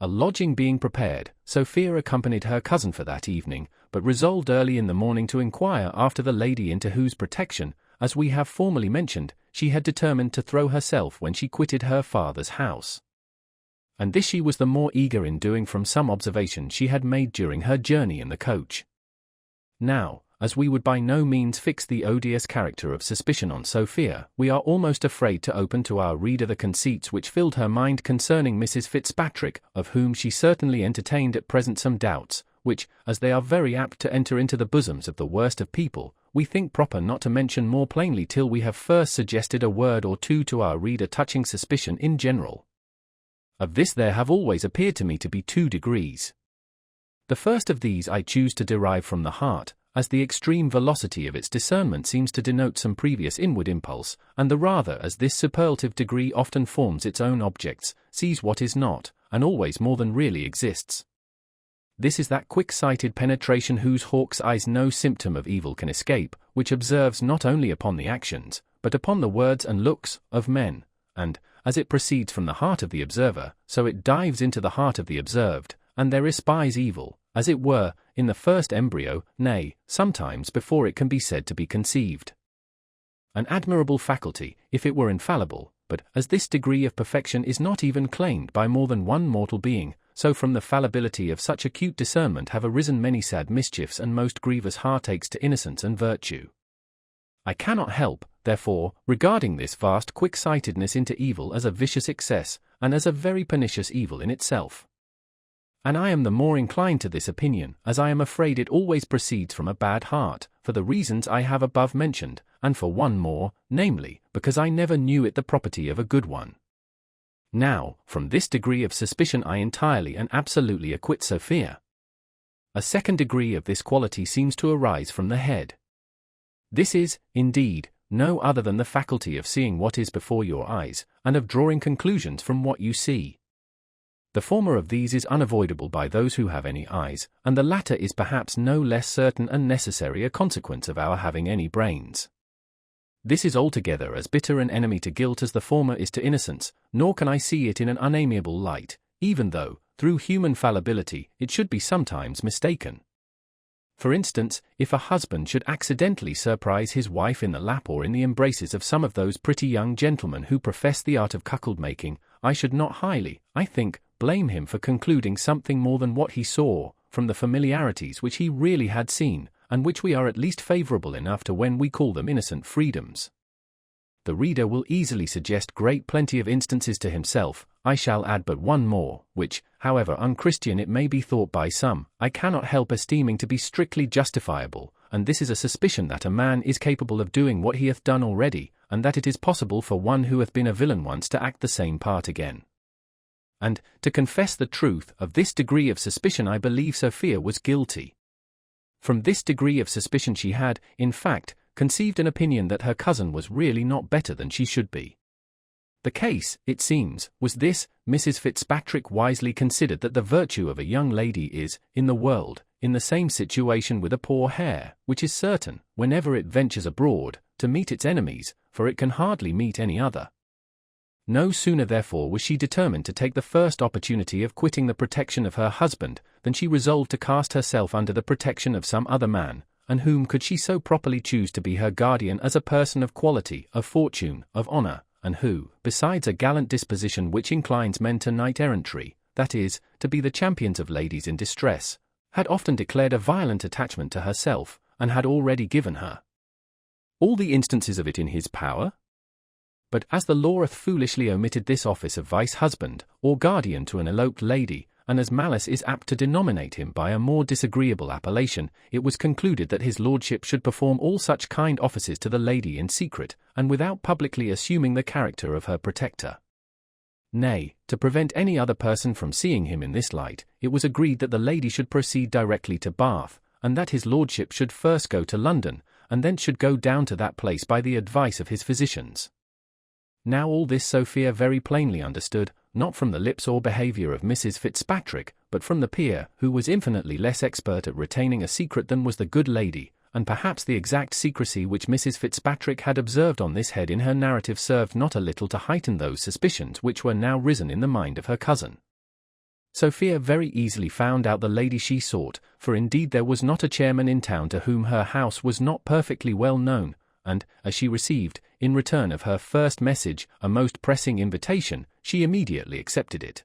A lodging being prepared, Sophia accompanied her cousin for that evening, but resolved early in the morning to inquire after the lady into whose protection, as we have formerly mentioned, she had determined to throw herself when she quitted her father's house. And this she was the more eager in doing from some observation she had made during her journey in the coach. Now, as we would by no means fix the odious character of suspicion on Sophia, we are almost afraid to open to our reader the conceits which filled her mind concerning Mrs. Fitzpatrick, of whom she certainly entertained at present some doubts, which, as they are very apt to enter into the bosoms of the worst of people, we think proper not to mention more plainly till we have first suggested a word or two to our reader touching suspicion in general. Of this there have always appeared to me to be 2 degrees. The first of these I choose to derive from the heart, as the extreme velocity of its discernment seems to denote some previous inward impulse, and the rather as this superlative degree often forms its own objects, sees what is not, and always more than really exists. This is that quick-sighted penetration whose hawk's eyes no symptom of evil can escape, which observes not only upon the actions, but upon the words and looks, of men, and, as it proceeds from the heart of the observer, so it dives into the heart of the observed, and there espies evil, as it were, in the first embryo, nay, sometimes before it can be said to be conceived. An admirable faculty, if it were infallible, but, as this degree of perfection is not even claimed by more than one mortal being, so from the fallibility of such acute discernment have arisen many sad mischiefs and most grievous heartaches to innocence and virtue. I cannot help, therefore, regarding this vast quick-sightedness into evil as a vicious excess, and as a very pernicious evil in itself. And I am the more inclined to this opinion, as I am afraid it always proceeds from a bad heart, for the reasons I have above mentioned, and for one more, namely, because I never knew it the property of a good one. Now, from this degree of suspicion I entirely and absolutely acquit Sophia. A second degree of this quality seems to arise from the head. This is, indeed, no other than the faculty of seeing what is before your eyes, and of drawing conclusions from what you see. The former of these is unavoidable by those who have any eyes, and the latter is perhaps no less certain and necessary a consequence of our having any brains. This is altogether as bitter an enemy to guilt as the former is to innocence, nor can I see it in an unamiable light, even though, through human fallibility, it should be sometimes mistaken. For instance, if a husband should accidentally surprise his wife in the lap or in the embraces of some of those pretty young gentlemen who profess the art of cuckold-making, I should not highly, I think, blame him for concluding something more than what he saw, from the familiarities which he really had seen, and which we are at least favourable enough to when we call them innocent freedoms. The reader will easily suggest great plenty of instances to himself, I shall add but one more, which, however unchristian it may be thought by some, I cannot help esteeming to be strictly justifiable, and this is a suspicion that a man is capable of doing what he hath done already, and that it is possible for one who hath been a villain once to act the same part again. And, to confess the truth, of this degree of suspicion I believe Sophia was guilty. From this degree of suspicion she had, in fact, conceived an opinion that her cousin was really not better than she should be. The case, it seems, was this: Mrs. Fitzpatrick wisely considered that the virtue of a young lady is, in the world, in the same situation with a poor hare, which is certain, whenever it ventures abroad, to meet its enemies, for it can hardly meet any other. No sooner therefore was she determined to take the first opportunity of quitting the protection of her husband, than she resolved to cast herself under the protection of some other man, and whom could she so properly choose to be her guardian as a person of quality, of fortune, of honour, and who, besides a gallant disposition which inclines men to knight-errantry, that is, to be the champions of ladies in distress, had often declared a violent attachment to herself, and had already given her all the instances of it in his power? But as the law hath foolishly omitted this office of vice-husband, or guardian to an eloped lady, and as malice is apt to denominate him by a more disagreeable appellation, it was concluded that his lordship should perform all such kind offices to the lady in secret, and without publicly assuming the character of her protector. Nay, to prevent any other person from seeing him in this light, it was agreed that the lady should proceed directly to Bath, and that his lordship should first go to London, and thence should go down to that place by the advice of his physicians. Now all this Sophia very plainly understood, not from the lips or behaviour of Mrs. Fitzpatrick, but from the peer, who was infinitely less expert at retaining a secret than was the good lady, and perhaps the exact secrecy which Mrs. Fitzpatrick had observed on this head in her narrative served not a little to heighten those suspicions which were now risen in the mind of her cousin. Sophia very easily found out the lady she sought, for indeed there was not a chairman in town to whom her house was not perfectly well known, and, as she received, in return of her first message, a most pressing invitation, she immediately accepted it.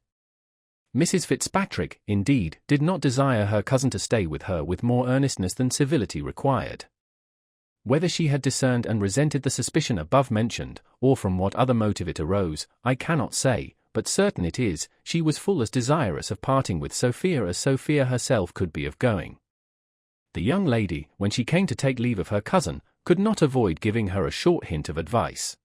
Mrs. Fitzpatrick, indeed, did not desire her cousin to stay with her with more earnestness than civility required. Whether she had discerned and resented the suspicion above mentioned, or from what other motive it arose, I cannot say, but certain it is, she was full as desirous of parting with Sophia as Sophia herself could be of going. The young lady, when she came to take leave of her cousin, could not avoid giving her a short hint of advice.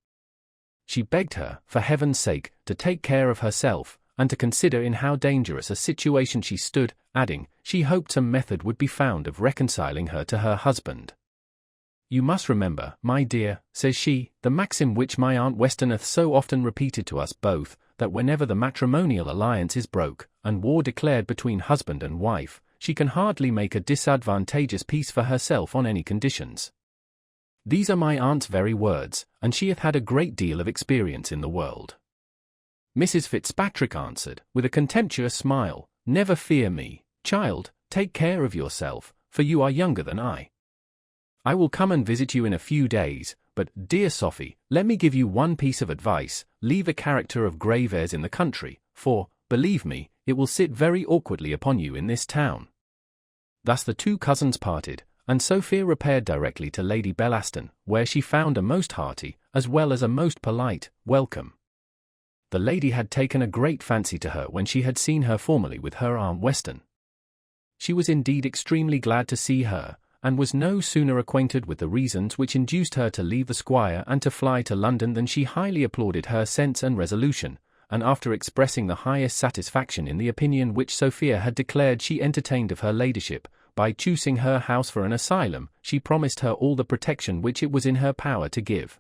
She begged her, for heaven's sake, to take care of herself, and to consider in how dangerous a situation she stood, adding, she hoped some method would be found of reconciling her to her husband. You must remember, my dear, says she, the maxim which my Aunt Weston hath so often repeated to us both, that whenever the matrimonial alliance is broke, and war declared between husband and wife, she can hardly make a disadvantageous peace for herself on any conditions. These are my aunt's very words, and she hath had a great deal of experience in the world. Mrs. Fitzpatrick answered, with a contemptuous smile, never fear me, child, take care of yourself, for you are younger than I. I will come and visit you in a few days, but, dear Sophie, let me give you one piece of advice: leave a character of grave airs in the country, for, believe me, it will sit very awkwardly upon you in this town. Thus the two cousins parted, and Sophia repaired directly to Lady Bellaston, where she found a most hearty, as well as a most polite, welcome. The lady had taken a great fancy to her when she had seen her formerly with her Aunt Weston. She was indeed extremely glad to see her, and was no sooner acquainted with the reasons which induced her to leave the squire and to fly to London than she highly applauded her sense and resolution, and after expressing the highest satisfaction in the opinion which Sophia had declared she entertained of her ladyship, by choosing her house for an asylum, she promised her all the protection which it was in her power to give.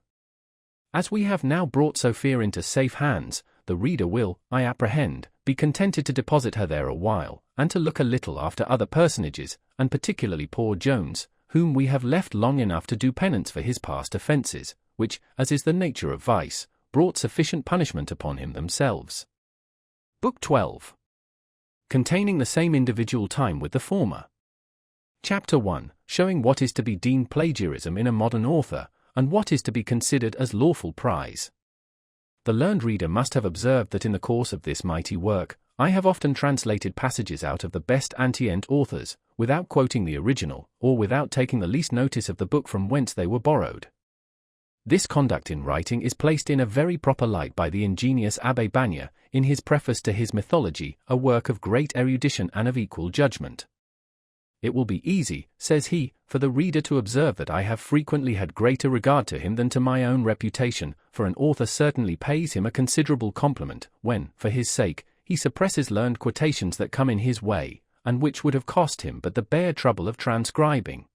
As we have now brought Sophia into safe hands, the reader will, I apprehend, be contented to deposit her there a while, and to look a little after other personages, and particularly poor Jones, whom we have left long enough to do penance for his past offences, which, as is the nature of vice, brought sufficient punishment upon him themselves. Book 12. Containing the same individual time with the former. Chapter 1, showing what is to be deemed plagiarism in a modern author, and what is to be considered as lawful prize. The learned reader must have observed that in the course of this mighty work, I have often translated passages out of the best antient authors, without quoting the original, or without taking the least notice of the book from whence they were borrowed. This conduct in writing is placed in a very proper light by the ingenious Abbé Bagna, in his preface to his Mythology, a work of great erudition and of equal judgment. It will be easy, says he, for the reader to observe that I have frequently had greater regard to him than to my own reputation, for an author certainly pays him a considerable compliment, when, for his sake, he suppresses learned quotations that come in his way, and which would have cost him but the bare trouble of transcribing.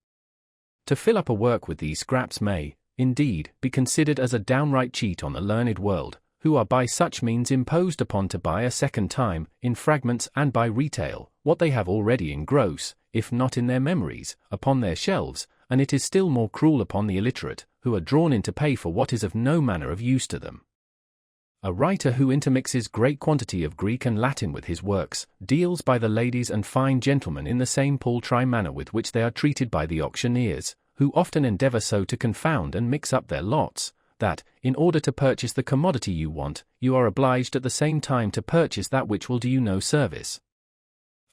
To fill up a work with these scraps may, indeed, be considered as a downright cheat on the learned world, who are by such means imposed upon to buy a second time, in fragments and by retail, what they have already in gross, if not in their memories, upon their shelves, and it is still more cruel upon the illiterate, who are drawn in to pay for what is of no manner of use to them. A writer who intermixes great quantity of Greek and Latin with his works, deals by the ladies and fine gentlemen in the same paltry manner with which they are treated by the auctioneers, who often endeavour so to confound and mix up their lots, that, in order to purchase the commodity you want, you are obliged at the same time to purchase that which will do you no service.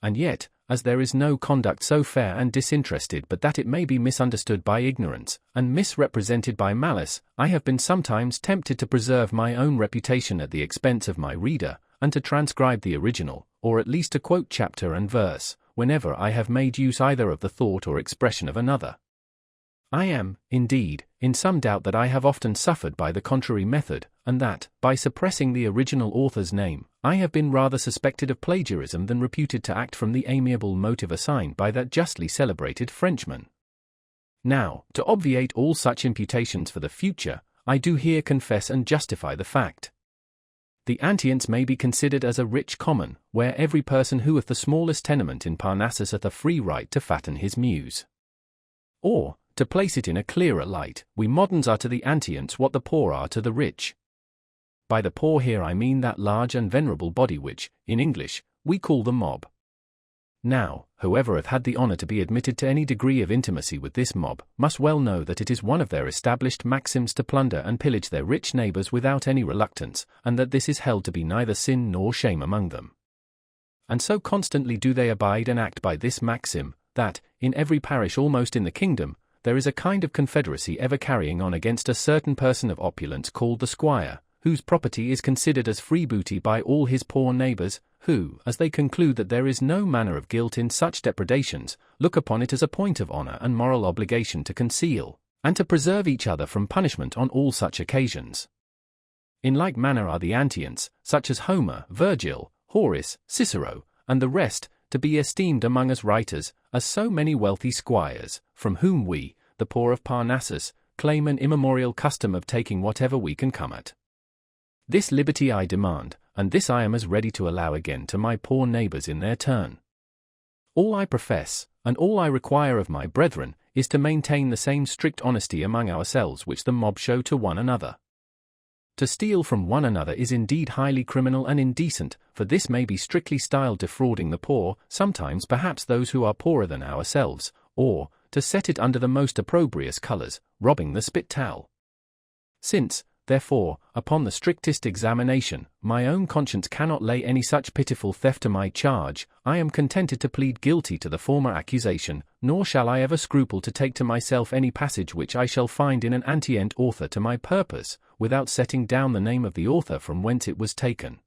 And yet, as there is no conduct so fair and disinterested but that it may be misunderstood by ignorance, and misrepresented by malice, I have been sometimes tempted to preserve my own reputation at the expense of my reader, and to transcribe the original, or at least to quote chapter and verse, whenever I have made use either of the thought or expression of another. I am, indeed, in some doubt that I have often suffered by the contrary method, and that, by suppressing the original author's name, I have been rather suspected of plagiarism than reputed to act from the amiable motive assigned by that justly celebrated Frenchman. Now, to obviate all such imputations for the future, I do here confess and justify the fact. The Antients may be considered as a rich common, where every person who hath the smallest tenement in Parnassus hath a free right to fatten his muse. Or, to place it in a clearer light, we moderns are to the Antients what the poor are to the rich. By the poor here I mean that large and venerable body which, in English, we call the mob. Now, whoever hath had the honour to be admitted to any degree of intimacy with this mob, must well know that it is one of their established maxims to plunder and pillage their rich neighbours without any reluctance, and that this is held to be neither sin nor shame among them. And so constantly do they abide and act by this maxim, that, in every parish almost in the kingdom, there is a kind of confederacy ever carrying on against a certain person of opulence called the squire, whose property is considered as free booty by all his poor neighbours, who, as they conclude that there is no manner of guilt in such depredations, look upon it as a point of honour and moral obligation to conceal, and to preserve each other from punishment on all such occasions. In like manner are the Antients, such as Homer, Virgil, Horace, Cicero, and the rest, to be esteemed among us writers, as so many wealthy squires, from whom we, the poor of Parnassus, claim an immemorial custom of taking whatever we can come at. This liberty I demand, and this I am as ready to allow again to my poor neighbours in their turn. All I profess, and all I require of my brethren, is to maintain the same strict honesty among ourselves which the mob show to one another. To steal from one another is indeed highly criminal and indecent, for this may be strictly styled defrauding the poor, sometimes perhaps those who are poorer than ourselves, or, to set it under the most opprobrious colours, robbing the spit towel. Since, therefore, upon the strictest examination, my own conscience cannot lay any such pitiful theft to my charge, I am contented to plead guilty to the former accusation, nor shall I ever scruple to take to myself any passage which I shall find in an antient author to my purpose, without setting down the name of the author from whence it was taken.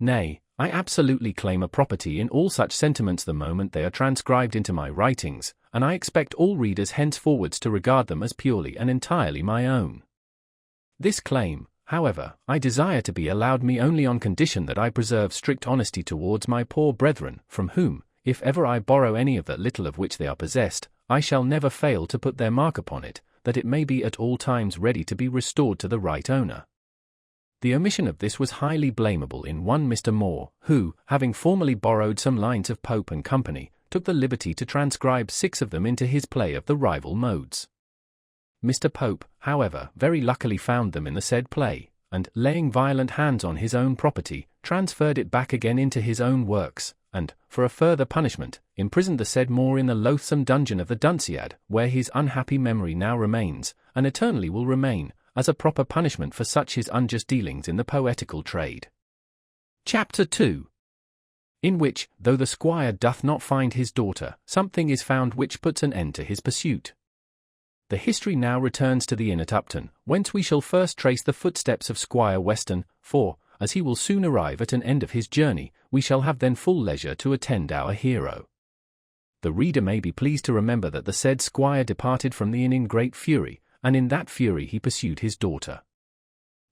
Nay, I absolutely claim a property in all such sentiments the moment they are transcribed into my writings, and I expect all readers henceforwards to regard them as purely and entirely my own. This claim, however, I desire to be allowed me only on condition that I preserve strict honesty towards my poor brethren, from whom, if ever I borrow any of that little of which they are possessed, I shall never fail to put their mark upon it, that it may be at all times ready to be restored to the right owner. The omission of this was highly blamable in one Mr. Moore, who, having formerly borrowed some lines of Pope and Company, took the liberty to transcribe 6 of them into his play of the rival modes. Mr. Pope, however, very luckily found them in the said play, and, laying violent hands on his own property, transferred it back again into his own works, and, for a further punishment, imprisoned the said Moore in the loathsome dungeon of the Dunciad, where his unhappy memory now remains, and eternally will remain, as a proper punishment for such his unjust dealings in the poetical trade. Chapter 2. In which, though the squire doth not find his daughter, something is found which puts an end to his pursuit. The history now returns to the inn at Upton, whence we shall first trace the footsteps of Squire Weston, for, as he will soon arrive at an end of his journey, we shall have then full leisure to attend our hero. The reader may be pleased to remember that the said squire departed from the inn in great fury, and in that fury he pursued his daughter.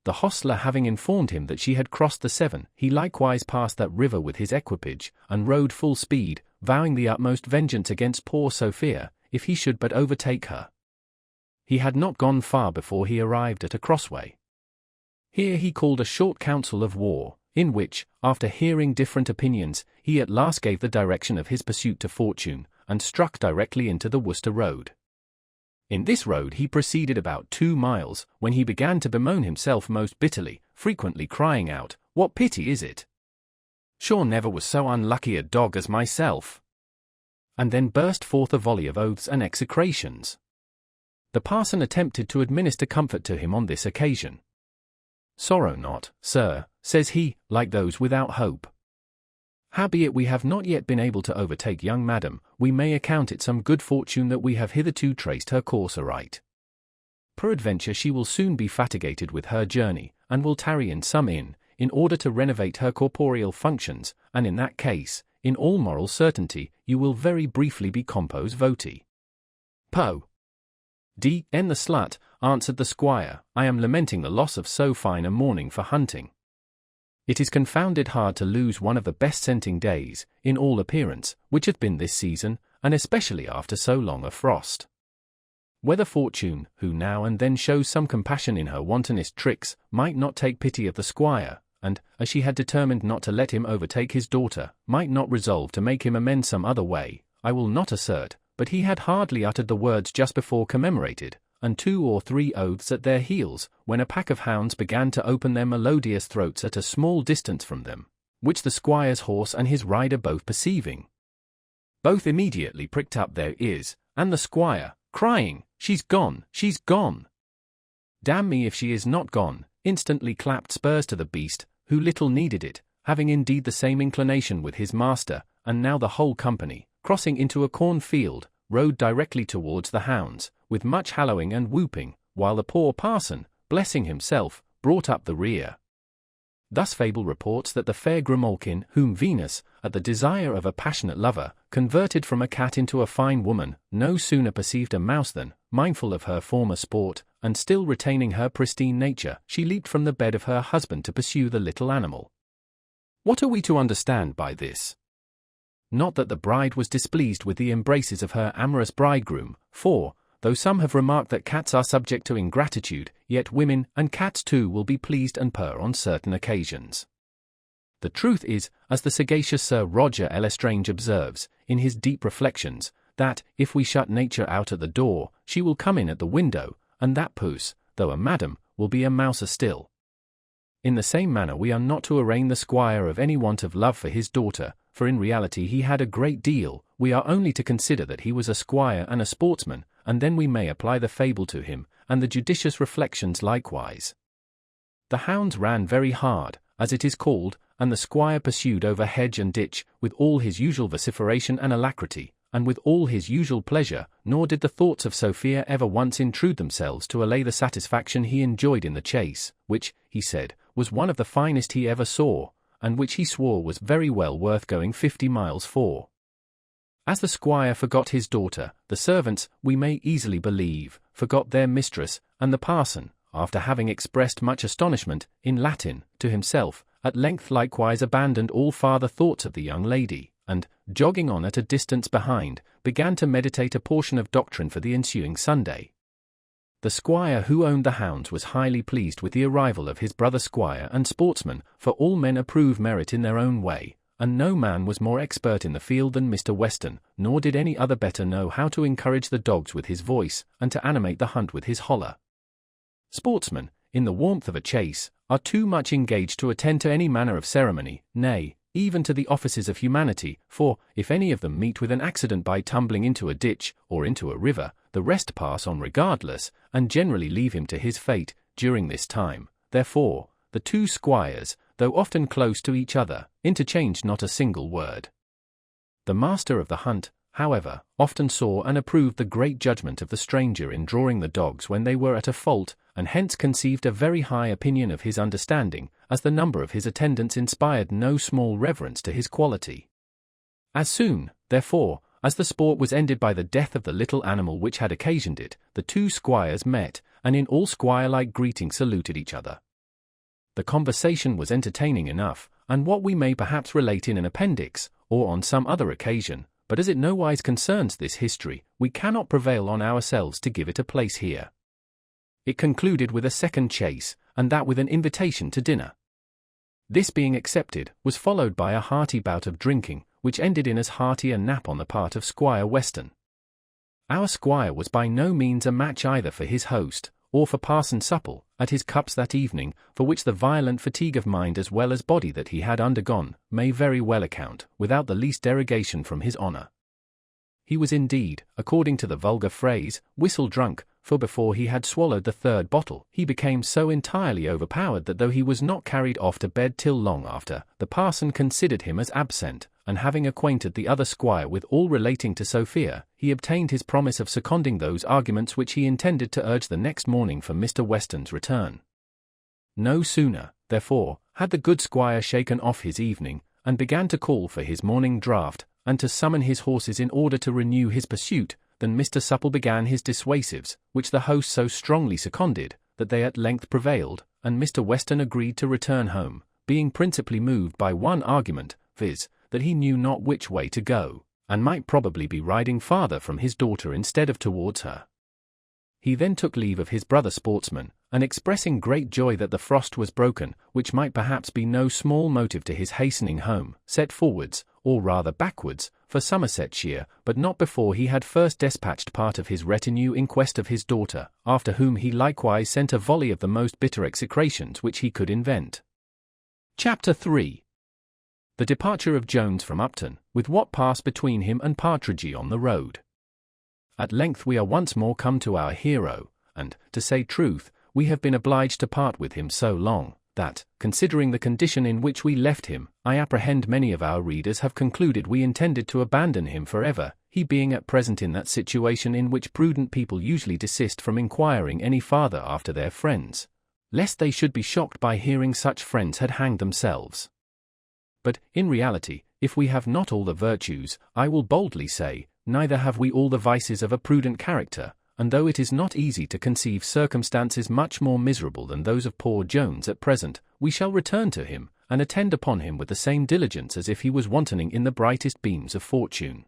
The hostler having informed him that she had crossed the Severn, he likewise passed that river with his equipage, and rode full speed, vowing the utmost vengeance against poor Sophia, if he should but overtake her. He had not gone far before he arrived at a crossway. Here he called a short council of war, in which, after hearing different opinions, he at last gave the direction of his pursuit to fortune, and struck directly into the Worcester road. In this road he proceeded about 2 miles, when he began to bemoan himself most bitterly, frequently crying out, "What pity is it? Sure never was so unlucky a dog as myself," and then burst forth a volley of oaths and execrations. The parson attempted to administer comfort to him on this occasion. "Sorrow not, sir," says he, "like those without hope. Howbeit we have not yet been able to overtake young madam, we may account it some good fortune that we have hitherto traced her course aright. Peradventure she will soon be fatigued with her journey, and will tarry in some inn, in order to renovate her corporeal functions, and in that case, in all moral certainty, you will very briefly be compos voti." "Poh! D.N. the slut," answered the squire, "I am lamenting the loss of so fine a morning for hunting. It is confounded hard to lose one of the best scenting days, in all appearance, which hath been this season, and especially after so long a frost. Whether Fortune, who now and then shows some compassion in her wantonest tricks, might not take pity of the squire, and, as she had determined not to let him overtake his daughter, might not resolve to make him amends some other way, I will not assert, but he had hardly uttered the words just before commemorated, and 2 or 3 oaths at their heels, when a pack of hounds began to open their melodious throats at a small distance from them, which the squire's horse and his rider both perceiving, both immediately pricked up their ears, and the squire, crying, "She's gone, she's gone! Damn me if she is not gone," instantly clapped spurs to the beast, who little needed it, having indeed the same inclination with his master, and now the whole company, crossing into a cornfield, rode directly towards the hounds, with much hallowing and whooping, while the poor parson, blessing himself, brought up the rear. Thus fable reports that the fair Grimalkin, whom Venus, at the desire of a passionate lover, converted from a cat into a fine woman, no sooner perceived a mouse than, mindful of her former sport, and still retaining her pristine nature, she leaped from the bed of her husband to pursue the little animal. What are we to understand by this? Not that the bride was displeased with the embraces of her amorous bridegroom, for, though some have remarked that cats are subject to ingratitude, yet women, and cats too, will be pleased and purr on certain occasions. The truth is, as the sagacious Sir Roger L'Estrange observes, in his deep reflections, that, if we shut nature out at the door, she will come in at the window, and that puss, though a madam, will be a mouser still. In the same manner we are not to arraign the squire of any want of love for his daughter, for in reality he had a great deal. We are only to consider that he was a squire and a sportsman, and then we may apply the fable to him, and the judicious reflections likewise. The hounds ran very hard, as it is called, and the squire pursued over hedge and ditch, with all his usual vociferation and alacrity, and with all his usual pleasure, nor did the thoughts of Sophia ever once intrude themselves to allay the satisfaction he enjoyed in the chase, which, he said, was one of the finest he ever saw, and which he swore was very well worth going 50 miles for. As the squire forgot his daughter, the servants, we may easily believe, forgot their mistress, and the parson, after having expressed much astonishment, in Latin, to himself, at length likewise abandoned all farther thoughts of the young lady, and, jogging on at a distance behind, began to meditate a portion of doctrine for the ensuing Sunday. The squire who owned the hounds was highly pleased with the arrival of his brother squire and sportsman, for all men approve merit in their own way, and no man was more expert in the field than Mr. Weston, nor did any other better know how to encourage the dogs with his voice, and to animate the hunt with his holler. Sportsmen, in the warmth of a chase, are too much engaged to attend to any manner of ceremony, nay, even to the offices of humanity, for, if any of them meet with an accident by tumbling into a ditch, or into a river, the rest pass on regardless, and generally leave him to his fate, during this time. Therefore, the 2 squires, though often close to each other, interchanged not a single word. The master of the hunt, however, often saw and approved the great judgment of the stranger in drawing the dogs when they were at a fault, and hence conceived a very high opinion of his understanding, as the number of his attendants inspired no small reverence to his quality. As soon, therefore, as the sport was ended by the death of the little animal which had occasioned it, the two squires met, and in all squire-like greeting saluted each other. The conversation was entertaining enough, and what we may perhaps relate in an appendix, or on some other occasion, but as it nowise concerns this history, we cannot prevail on ourselves to give it a place here. It concluded with a second chase, and that with an invitation to dinner. This being accepted, was followed by a hearty bout of drinking, which ended in as hearty a nap on the part of Squire Weston. Our squire was by no means a match either for his host, or for Parson Supple, at his cups that evening, for which the violent fatigue of mind as well as body that he had undergone, may very well account, without the least derogation from his honour. He was indeed, according to the vulgar phrase, whistle-drunk, for before he had swallowed the third bottle, he became so entirely overpowered that though he was not carried off to bed till long after, the parson considered him as absent, and having acquainted the other squire with all relating to Sophia, he obtained his promise of seconding those arguments which he intended to urge the next morning for Mr. Weston's return. No sooner, therefore, had the good squire shaken off his evening, and began to call for his morning draught, and to summon his horses in order to renew his pursuit, than Mr. Supple began his dissuasives, which the host so strongly seconded, that they at length prevailed, and Mr. Weston agreed to return home, being principally moved by one argument, viz., that he knew not which way to go, and might probably be riding farther from his daughter instead of towards her. He then took leave of his brother sportsman, and expressing great joy that the frost was broken, which might perhaps be no small motive to his hastening home, set forwards, or rather backwards, for Somersetshire, but not before he had first despatched part of his retinue in quest of his daughter, after whom he likewise sent a volley of the most bitter execrations which he could invent. Chapter 3. The departure of Jones from Upton, with what passed between him and Partridge on the road. At length we are once more come to our hero, and, to say truth, we have been obliged to part with him so long, that, considering the condition in which we left him, I apprehend many of our readers have concluded we intended to abandon him forever, he being at present in that situation in which prudent people usually desist from inquiring any farther after their friends, lest they should be shocked by hearing such friends had hanged themselves. But, in reality, if we have not all the virtues, I will boldly say, neither have we all the vices of a prudent character, and though it is not easy to conceive circumstances much more miserable than those of poor Jones at present, we shall return to him, and attend upon him with the same diligence as if he was wantoning in the brightest beams of fortune.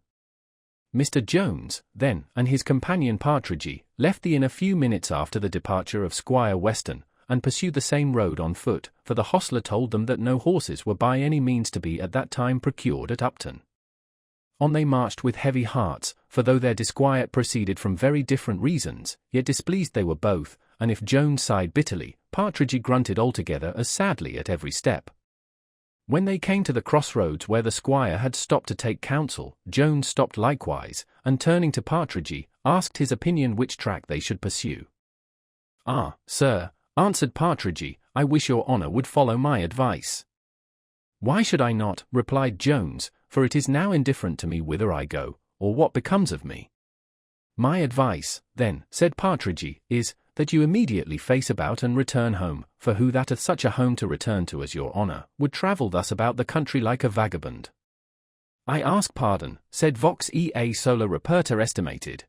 Mr. Jones, then, and his companion Partridge, left the inn a few minutes after the departure of Squire Weston, and pursued the same road on foot, for the hostler told them that no horses were by any means to be at that time procured at Upton. On they marched with heavy hearts, for though their disquiet proceeded from very different reasons, yet displeased they were both, and if Jones sighed bitterly, Partridge grunted altogether as sadly at every step. When they came to the crossroads where the squire had stopped to take counsel, Jones stopped likewise, and turning to Partridge, asked his opinion which track they should pursue. "Ah, sir," answered Partridge, "I wish your honour would follow my advice." "Why should I not?" replied Jones, "for it is now indifferent to me whither I go, or what becomes of me." "My advice, then," said Partridge, "is, that you immediately face about and return home, for who that hath such a home to return to as your honour, would travel thus about the country like a vagabond?" "I ask pardon," said Vox ea sola reperta estimated.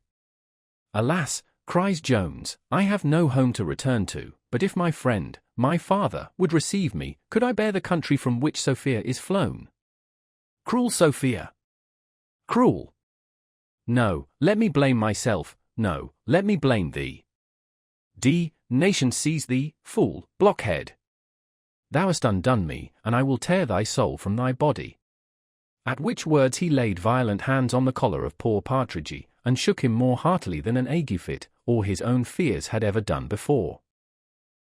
"Alas," cries Jones, "I have no home to return to, but if my friend, my father, would receive me, could I bear the country from which Sophia is flown? Cruel Sophia! Cruel! No, let me blame myself, no, let me blame thee. Nation seize thee, fool, blockhead! Thou hast undone me, and I will tear thy soul from thy body." At which words he laid violent hands on the collar of poor Partridge, and shook him more heartily than an ague fit, or his own fears had ever done before.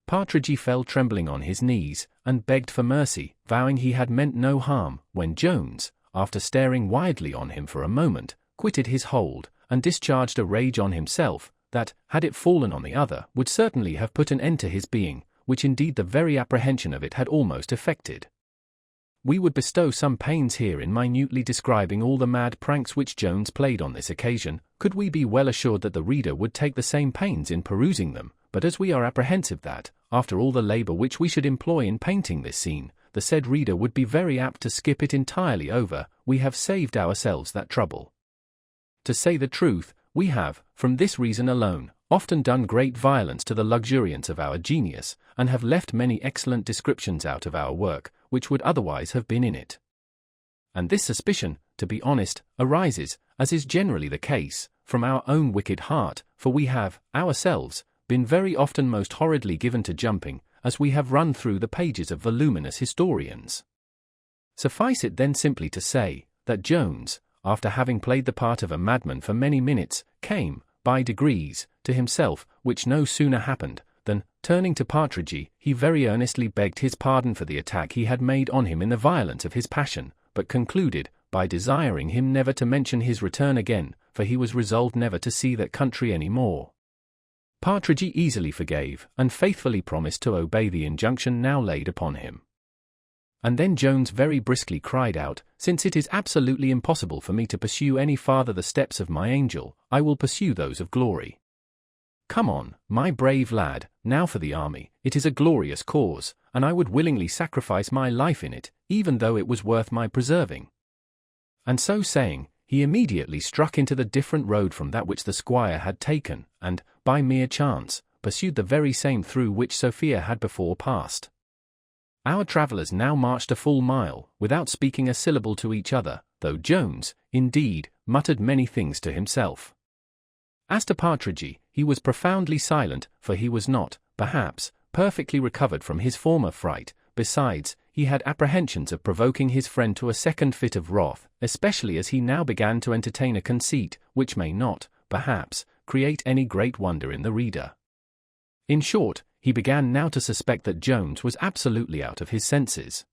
Partridge fell trembling on his knees, and begged for mercy, vowing he had meant no harm, when Jones, after staring wildly on him for a moment, quitted his hold, and discharged a rage on himself, that, had it fallen on the other, would certainly have put an end to his being, which indeed the very apprehension of it had almost effected. We would bestow some pains here in minutely describing all the mad pranks which Jones played on this occasion, could we be well assured that the reader would take the same pains in perusing them, but as we are apprehensive that, after all the labour which we should employ in painting this scene, the said reader would be very apt to skip it entirely over, we have saved ourselves that trouble. To say the truth, we have, from this reason alone, often done great violence to the luxuriance of our genius, and have left many excellent descriptions out of our work, which would otherwise have been in it. And this suspicion, to be honest, arises, as is generally the case, from our own wicked heart, for we have, ourselves, been very often most horridly given to jumping, as we have run through the pages of voluminous historians. Suffice it then simply to say, that Jones, after having played the part of a madman for many minutes, came, by degrees, to himself, which no sooner happened, than, turning to Partridge, he very earnestly begged his pardon for the attack he had made on him in the violence of his passion, but concluded, by desiring him never to mention his return again, for he was resolved never to see that country any more. Partridge easily forgave, and faithfully promised to obey the injunction now laid upon him. And then Jones very briskly cried out, "Since it is absolutely impossible for me to pursue any farther the steps of my angel, I will pursue those of glory. Come on, my brave lad, now for the army, it is a glorious cause, and I would willingly sacrifice my life in it, even though it was worth my preserving." And so saying, he immediately struck into the different road from that which the squire had taken, and, by mere chance, pursued the very same through which Sophia had before passed. Our travellers now marched a full mile, without speaking a syllable to each other, though Jones, indeed, muttered many things to himself. As to Partridge, he was profoundly silent, for he was not, perhaps, perfectly recovered from his former fright. Besides, he had apprehensions of provoking his friend to a second fit of wrath, especially as he now began to entertain a conceit, which may not, perhaps, create any great wonder in the reader. In short, he began now to suspect that Jones was absolutely out of his senses.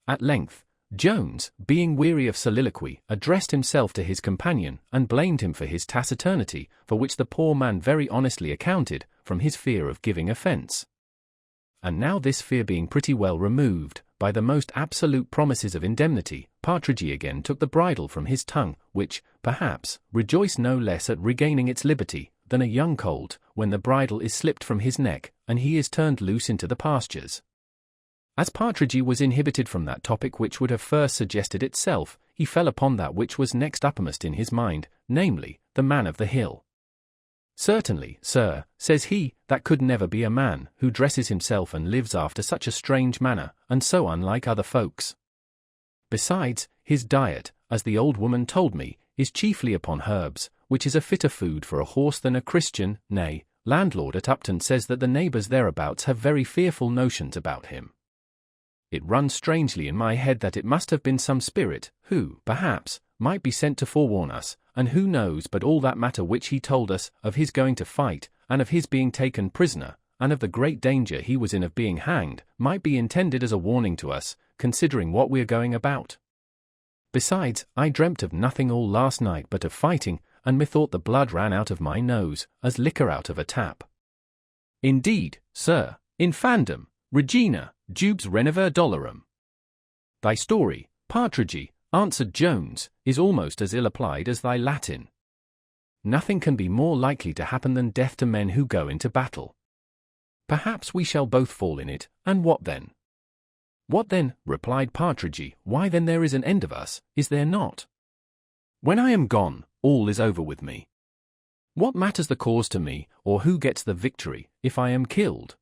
At length, Jones, being weary of soliloquy, addressed himself to his companion, and blamed him for his taciturnity, for which the poor man very honestly accounted, from his fear of giving offence. And now this fear being pretty well removed, by the most absolute promises of indemnity, Partridge again took the bridle from his tongue, which, perhaps, rejoiced no less at regaining its liberty, than a young colt, when the bridle is slipped from his neck, and he is turned loose into the pastures. As Partridge was inhibited from that topic which would have first suggested itself, he fell upon that which was next uppermost in his mind, namely, the man of the hill. "Certainly, sir," says he, "that could never be a man, who dresses himself and lives after such a strange manner, and so unlike other folks. Besides, his diet, as the old woman told me, is chiefly upon herbs, which is a fitter food for a horse than a Christian. Nay, landlord at Upton says that the neighbours thereabouts have very fearful notions about him. It runs strangely in my head that it must have been some spirit, who, perhaps, might be sent to forewarn us, and who knows but all that matter which he told us, of his going to fight, and of his being taken prisoner, and of the great danger he was in of being hanged, might be intended as a warning to us, considering what we are going about. Besides, I dreamt of nothing all last night but of fighting, and methought the blood ran out of my nose, as liquor out of a tap. Indeed, sir, infandum, Regina, Jubes Renover Dolorum. Thy story, Partridge, answered Jones, is almost as ill applied as thy Latin. Nothing can be more likely to happen than death to men who go into battle. Perhaps we shall both fall in it, and what then? What then, replied Partridge, why then there is an end of us, is there not? When I am gone, all is over with me. What matters the cause to me, or who gets the victory, if I am killed?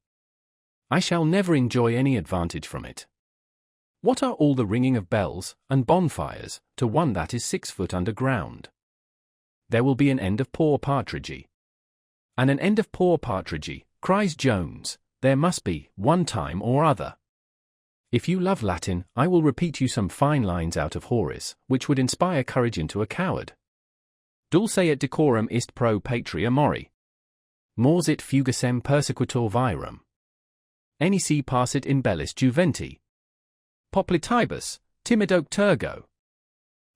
I shall never enjoy any advantage from it. What are all the ringing of bells, and bonfires, to one that is 6 foot under ground? There will be an end of poor Partridge. And an end of poor Partridge, cries Jones, there must be, one time or other. If you love Latin, I will repeat you some fine lines out of Horace, which would inspire courage into a coward. Dulce et decorum ist pro patria mori. Mors it fugacem persequitur virum. Nec passit in bellis juventi. Poplitibus, timidoque tergo.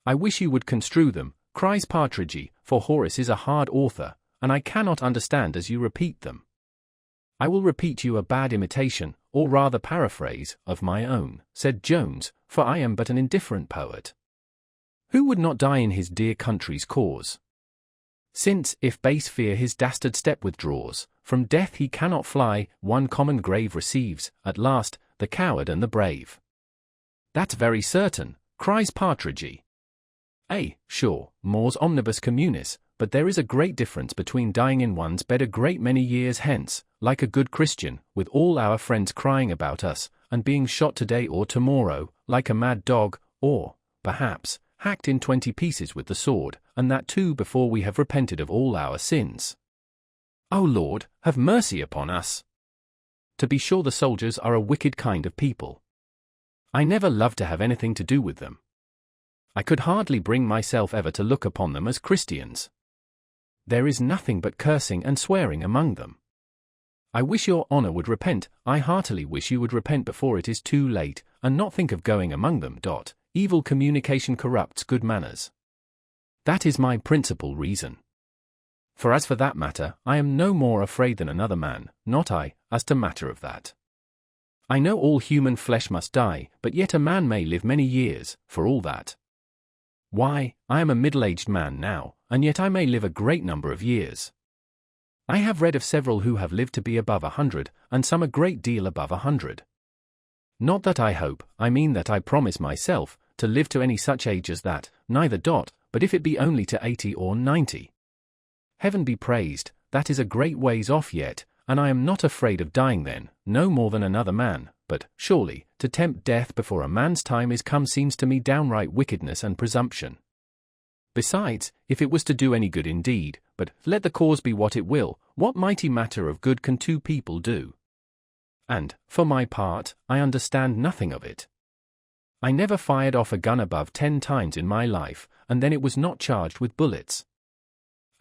I wish you would construe them, cries Partridge, for Horace is a hard author, and I cannot understand as you repeat them. I will repeat you a bad imitation, or rather paraphrase, of my own," said Jones, "for I am but an indifferent poet. Who would not die in his dear country's cause? Since, if base fear his dastard step withdraws, from death he cannot fly, one common grave receives, at last, the coward and the brave." "That's very certain," cries Partridge. "Ay, sure, mors omnibus communis, but there is a great difference between dying in one's bed a great many years hence, like a good Christian, with all our friends crying about us, and being shot today or tomorrow, like a mad dog, or, perhaps, hacked in 20 pieces with the sword, and that too before we have repented of all our sins. O Lord, have mercy upon us! To be sure the soldiers are a wicked kind of people. I never loved to have anything to do with them. I could hardly bring myself ever to look upon them as Christians. There is nothing but cursing and swearing among them. I wish your honour would repent, I heartily wish you would repent before it is too late, and not think of going among them. Evil communication corrupts good manners. That is my principal reason. For as for that matter, I am no more afraid than another man, not I, as to matter of that. I know all human flesh must die, but yet a man may live many years, for all that. Why, I am a middle-aged man now, and yet I may live a great number of years. I have read of several who have lived to be above 100, and some a great deal above 100. Not that I hope, I mean that I promise myself, to live to any such age as that, neither. But if it be only to 80 or 90. Heaven be praised, that is a great ways off yet, and I am not afraid of dying then, no more than another man, but, surely, to tempt death before a man's time is come seems to me downright wickedness and presumption. Besides, if it was to do any good indeed, but, let the cause be what it will, what mighty matter of good can two people do? And, for my part, I understand nothing of it. I never fired off a gun above 10 times in my life, and then it was not charged with bullets.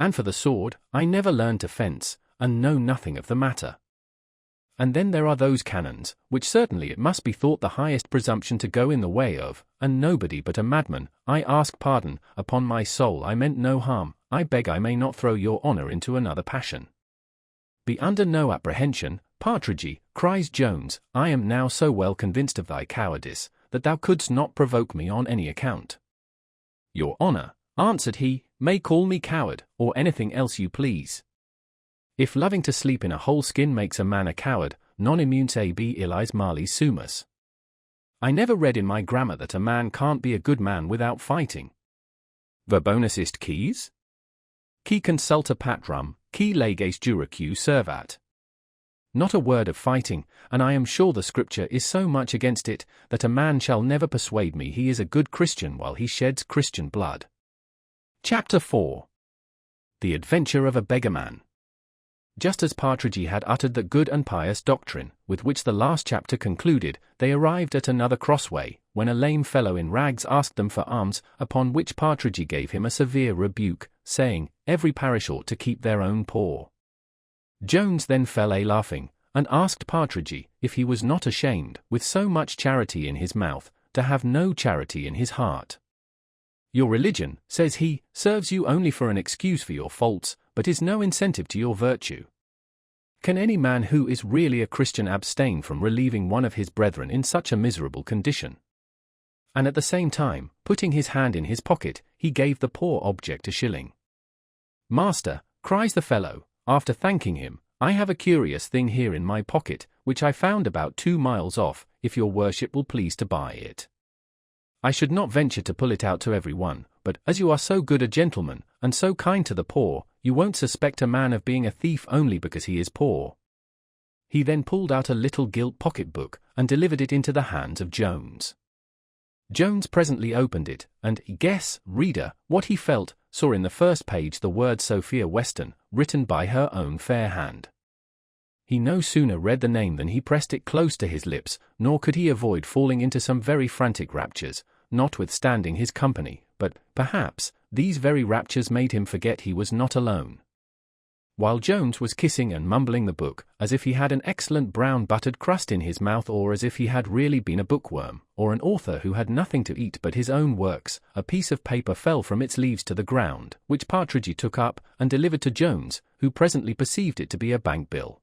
And for the sword, I never learned to fence, and know nothing of the matter. And then there are those cannons, which certainly it must be thought the highest presumption to go in the way of, and nobody but a madman. I ask pardon, upon my soul I meant no harm, I beg I may not throw your honour into another passion. Be under no apprehension, Partridge, cries Jones, I am now so well convinced of thy cowardice, that thou couldst not provoke me on any account. Your honour, answered he, may call me coward, or anything else you please. If loving to sleep in a whole skin makes a man a coward, non immunes ab illis malis sumus. I never read in my grammar that a man can't be a good man without fighting. Verbonus ist quis? Qui consulta patrum, qui leges juraque servat. Not a word of fighting, and I am sure the scripture is so much against it, that a man shall never persuade me he is a good Christian while he sheds Christian blood. Chapter 4. The Adventure of a Beggarman. Just as Partridge had uttered that good and pious doctrine, with which the last chapter concluded, they arrived at another crossway, when a lame fellow in rags asked them for alms, upon which Partridge gave him a severe rebuke, saying, every parish ought to keep their own poor. Jones then fell a laughing, and asked Partridge, if he was not ashamed, with so much charity in his mouth, to have no charity in his heart. Your religion, says he, serves you only for an excuse for your faults, but is no incentive to your virtue. Can any man who is really a Christian abstain from relieving one of his brethren in such a miserable condition? And at the same time, putting his hand in his pocket, he gave the poor object a shilling. Master, cries the fellow, after thanking him, I have a curious thing here in my pocket, which I found about 2 miles off, if your worship will please to buy it. I should not venture to pull it out to every one, but as you are so good a gentleman, and so kind to the poor, you won't suspect a man of being a thief only because he is poor. He then pulled out a little gilt pocket-book, and delivered it into the hands of Jones. Jones presently opened it, and guess, reader, what he felt, saw in the first page the word Sophia Weston, written by her own fair hand. He no sooner read the name than he pressed it close to his lips, nor could he avoid falling into some very frantic raptures, notwithstanding his company, but, perhaps, these very raptures made him forget he was not alone. While Jones was kissing and mumbling the book, as if he had an excellent brown buttered crust in his mouth, or as if he had really been a bookworm, or an author who had nothing to eat but his own works, a piece of paper fell from its leaves to the ground, which Partridge took up, and delivered to Jones, who presently perceived it to be a bank bill.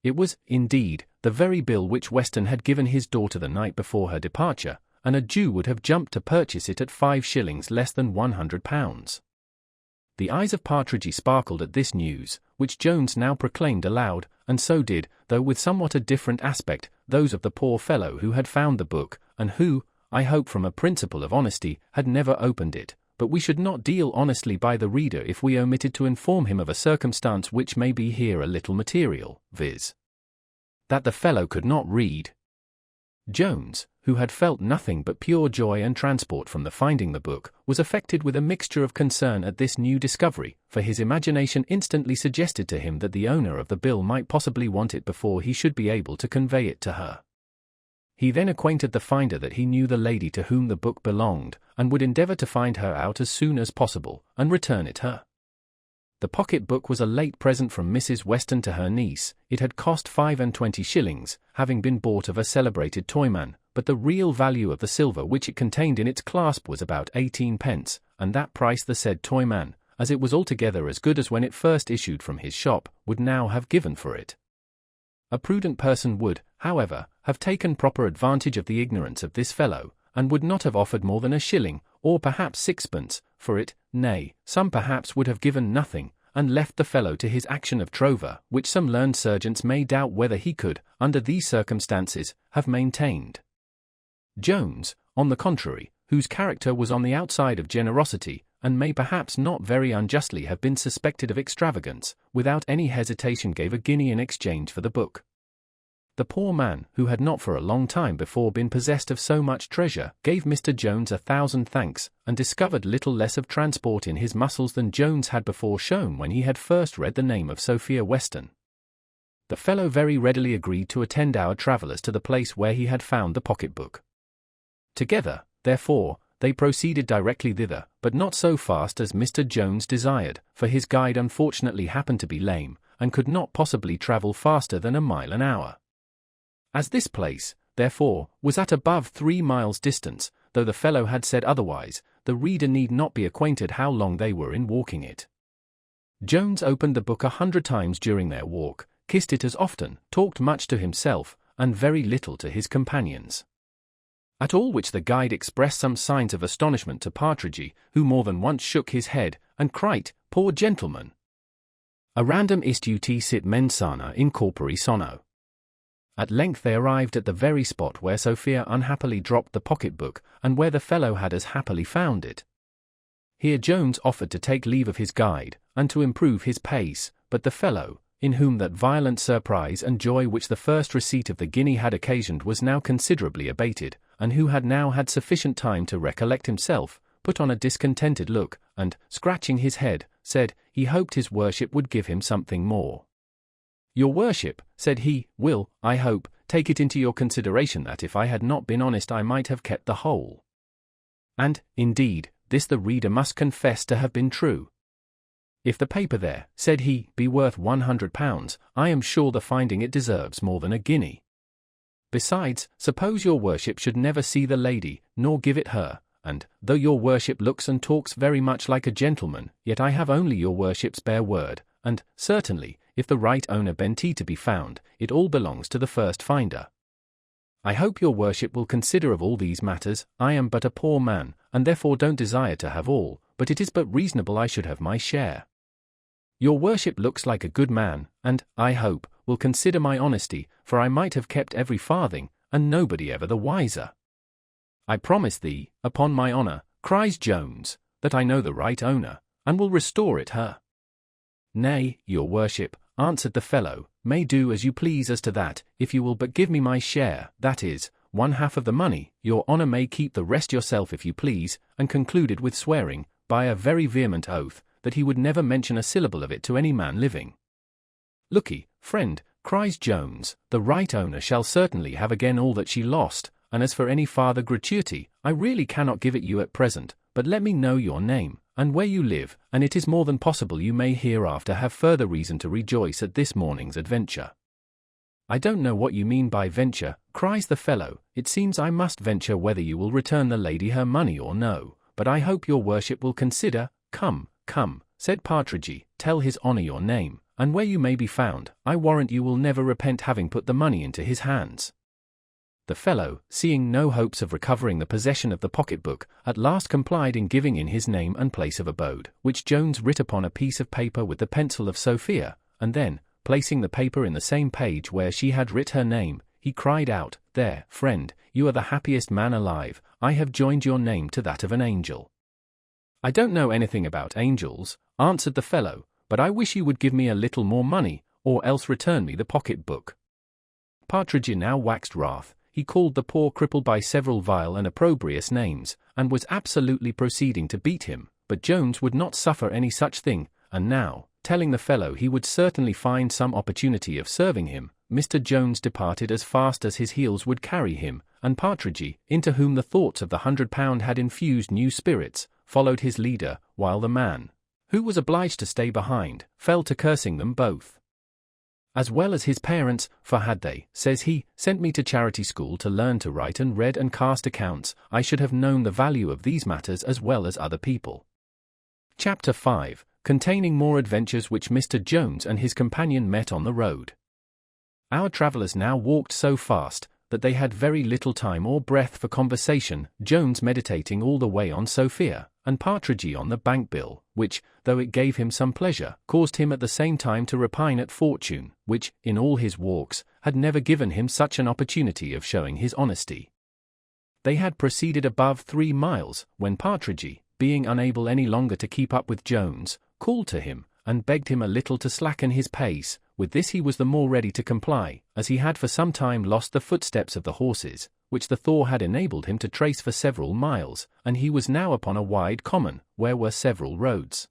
It was, indeed, the very bill which Weston had given his daughter the night before her departure, and a Jew would have jumped to purchase it at 5 shillings less than £100. The eyes of Partridge sparkled at this news, which Jones now proclaimed aloud, and so did, though with somewhat a different aspect, those of the poor fellow who had found the book, and who, I hope from a principle of honesty, had never opened it. But we should not deal honestly by the reader if we omitted to inform him of a circumstance which may be here a little material, viz. that the fellow could not read. Jones, who had felt nothing but pure joy and transport from the finding the book, was affected with a mixture of concern at this new discovery, for his imagination instantly suggested to him that the owner of the bill might possibly want it before he should be able to convey it to her. He then acquainted the finder that he knew the lady to whom the book belonged, and would endeavour to find her out as soon as possible, and return it her. The pocket-book was a late present from Mrs. Weston to her niece. It had cost 25 shillings, having been bought of a celebrated toyman, but the real value of the silver which it contained in its clasp was about 18 pence, and that price the said toyman, as it was altogether as good as when it first issued from his shop, would now have given for it. A prudent person would, however, have taken proper advantage of the ignorance of this fellow, and would not have offered more than a shilling, or perhaps sixpence, for it. Nay, some perhaps would have given nothing, and left the fellow to his action of trover, which some learned surgeons may doubt whether he could, under these circumstances, have maintained. Jones, on the contrary, whose character was on the outside of generosity, and may perhaps not very unjustly have been suspected of extravagance, without any hesitation gave a guinea in exchange for the book. The poor man, who had not for a long time before been possessed of so much treasure, gave Mr. Jones 1,000 thanks, and discovered little less of transport in his muscles than Jones had before shown when he had first read the name of Sophia Weston. The fellow very readily agreed to attend our travellers to the place where he had found the pocket-book. Together, therefore, they proceeded directly thither, but not so fast as Mr. Jones desired, for his guide unfortunately happened to be lame, and could not possibly travel faster than a mile an hour. As this place, therefore, was at above 3 miles distance, though the fellow had said otherwise, the reader need not be acquainted how long they were in walking it. Jones opened the book 100 times during their walk, kissed it as often, talked much to himself, and very little to his companions. At all which the guide expressed some signs of astonishment to Partridge, who more than once shook his head, and cried, "Poor gentleman! A random ist ut sit mens sana in corpore sono." At length they arrived at the very spot where Sophia unhappily dropped the pocket-book, and where the fellow had as happily found it. Here Jones offered to take leave of his guide, and to improve his pace, but the fellow, in whom that violent surprise and joy which the first receipt of the guinea had occasioned was now considerably abated, and who had now had sufficient time to recollect himself, put on a discontented look, and, scratching his head, said, he hoped his worship would give him something more. "Your worship," said he, "will, I hope, take it into your consideration that if I had not been honest I might have kept the whole." And, indeed, this the reader must confess to have been true. "If the paper there," said he, "be worth £100, I am sure the finding it deserves more than a guinea. Besides, suppose your worship should never see the lady, nor give it her, and, though your worship looks and talks very much like a gentleman, yet I have only your worship's bare word, and, certainly, if the right owner ben't to be found, it all belongs to the first finder. I hope your worship will consider of all these matters. I am but a poor man, and therefore don't desire to have all, but it is but reasonable I should have my share. Your worship looks like a good man, and, I hope, will consider my honesty, for I might have kept every farthing, and nobody ever the wiser. I promise thee, upon my honour, cries Jones, that I know the right owner, and will restore it her." "Nay, your worship," answered the fellow, "may do as you please as to that, if you will but give me my share, that is, 1/2 of the money. Your honour may keep the rest yourself if you please," and concluded with swearing, by a very vehement oath, that he would never mention a syllable of it to any man living. "Look'ee, friend," cries Jones, "the right owner shall certainly have again all that she lost, and as for any farther gratuity, I really cannot give it you at present, but let me know your name, and where you live, and it is more than possible you may hereafter have further reason to rejoice at this morning's adventure." "I don't know what you mean by venture," cries the fellow. "It seems I must venture whether you will return the lady her money or no, but I hope your worship will consider." Come, come," said Partridge, "tell his honour your name, and where you may be found, I warrant you will never repent having put the money into his hands." The fellow, seeing no hopes of recovering the possession of the pocketbook, at last complied in giving in his name and place of abode, which Jones writ upon a piece of paper with the pencil of Sophia, and then, placing the paper in the same page where she had writ her name, he cried out, "There, friend, you are the happiest man alive, I have joined your name to that of an angel." "I don't know anything about angels," answered the fellow, "but I wish you would give me a little more money, or else return me the pocket-book." Partridge now waxed wrath. He called the poor cripple by several vile and opprobrious names, and was absolutely proceeding to beat him, but Jones would not suffer any such thing, and now, telling the fellow he would certainly find some opportunity of serving him, Mr. Jones departed as fast as his heels would carry him, and Partridge, into whom the thoughts of the £100 had infused new spirits, followed his leader, while the man, who was obliged to stay behind, fell to cursing them both, as well as his parents, for had they, says he, sent me to charity school to learn to write and read and cast accounts, I should have known the value of these matters as well as other people. Chapter 5, containing more adventures which Mr. Jones and his companion met on the road. Our travellers now walked so fast, that they had very little time or breath for conversation, Jones meditating all the way on Sophia, and Partridge on the bank bill, which, though it gave him some pleasure, caused him at the same time to repine at fortune, which, in all his walks, had never given him such an opportunity of showing his honesty. They had proceeded above 3 miles, when Partridge, being unable any longer to keep up with Jones, called to him, and begged him a little to slacken his pace. With this he was the more ready to comply, as he had for some time lost the footsteps of the horses, which the thaw had enabled him to trace for several miles, and he was now upon a wide common, where were several roads.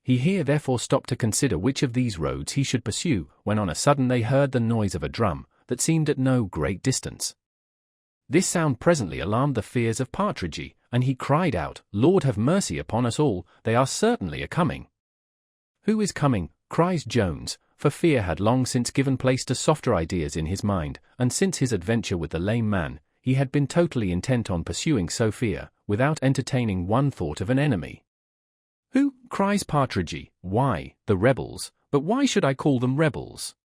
He here therefore stopped to consider which of these roads he should pursue, when on a sudden they heard the noise of a drum, that seemed at no great distance. This sound presently alarmed the fears of Partridge, and he cried out, "Lord have mercy upon us all, they are certainly a-coming." "Who is coming?" cries Jones, for fear had long since given place to softer ideas in his mind, and since his adventure with the lame man, he had been totally intent on pursuing Sophia, without entertaining one thought of an enemy. "Who?" cries Partridge. "Why, the rebels, but why should I call them rebels?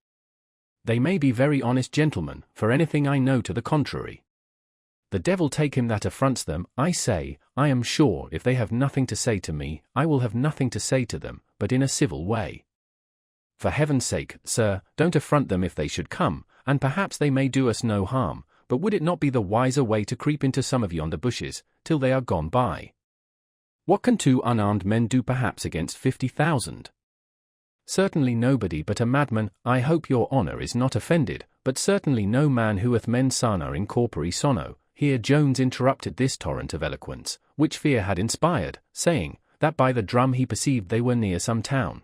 They may be very honest gentlemen, for anything I know to the contrary. The devil take him that affronts them, I say. I am sure if they have nothing to say to me, I will have nothing to say to them, but in a civil way. For heaven's sake, sir, don't affront them if they should come, and perhaps they may do us no harm, but would it not be the wiser way to creep into some of yonder bushes, till they are gone by? What can 2 unarmed men do perhaps against 50,000? Certainly nobody but a madman. I hope your honour is not offended, but certainly no man who hath mens sana in corpore sano." Here Jones interrupted this torrent of eloquence, which fear had inspired, saying, that by the drum he perceived they were near some town.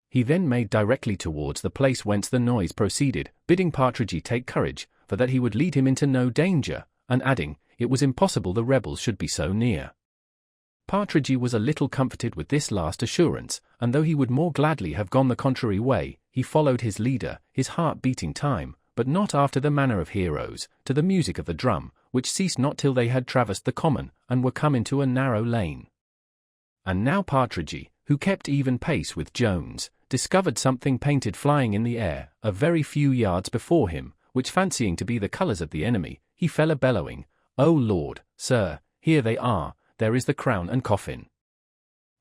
He then made directly towards the place whence the noise proceeded, bidding Partridge take courage, for that he would lead him into no danger, and adding, it was impossible the rebels should be so near. Partridge was a little comforted with this last assurance, and though he would more gladly have gone the contrary way, he followed his leader, his heart beating time, but not after the manner of heroes, to the music of the drum, which ceased not till they had traversed the common, and were come into a narrow lane. And now Partridge, who kept even pace with Jones, discovered something painted flying in the air, a very few yards before him, which fancying to be the colours of the enemy, he fell a-bellowing, "O Lord, sir, here they are, there is the crown and coffin.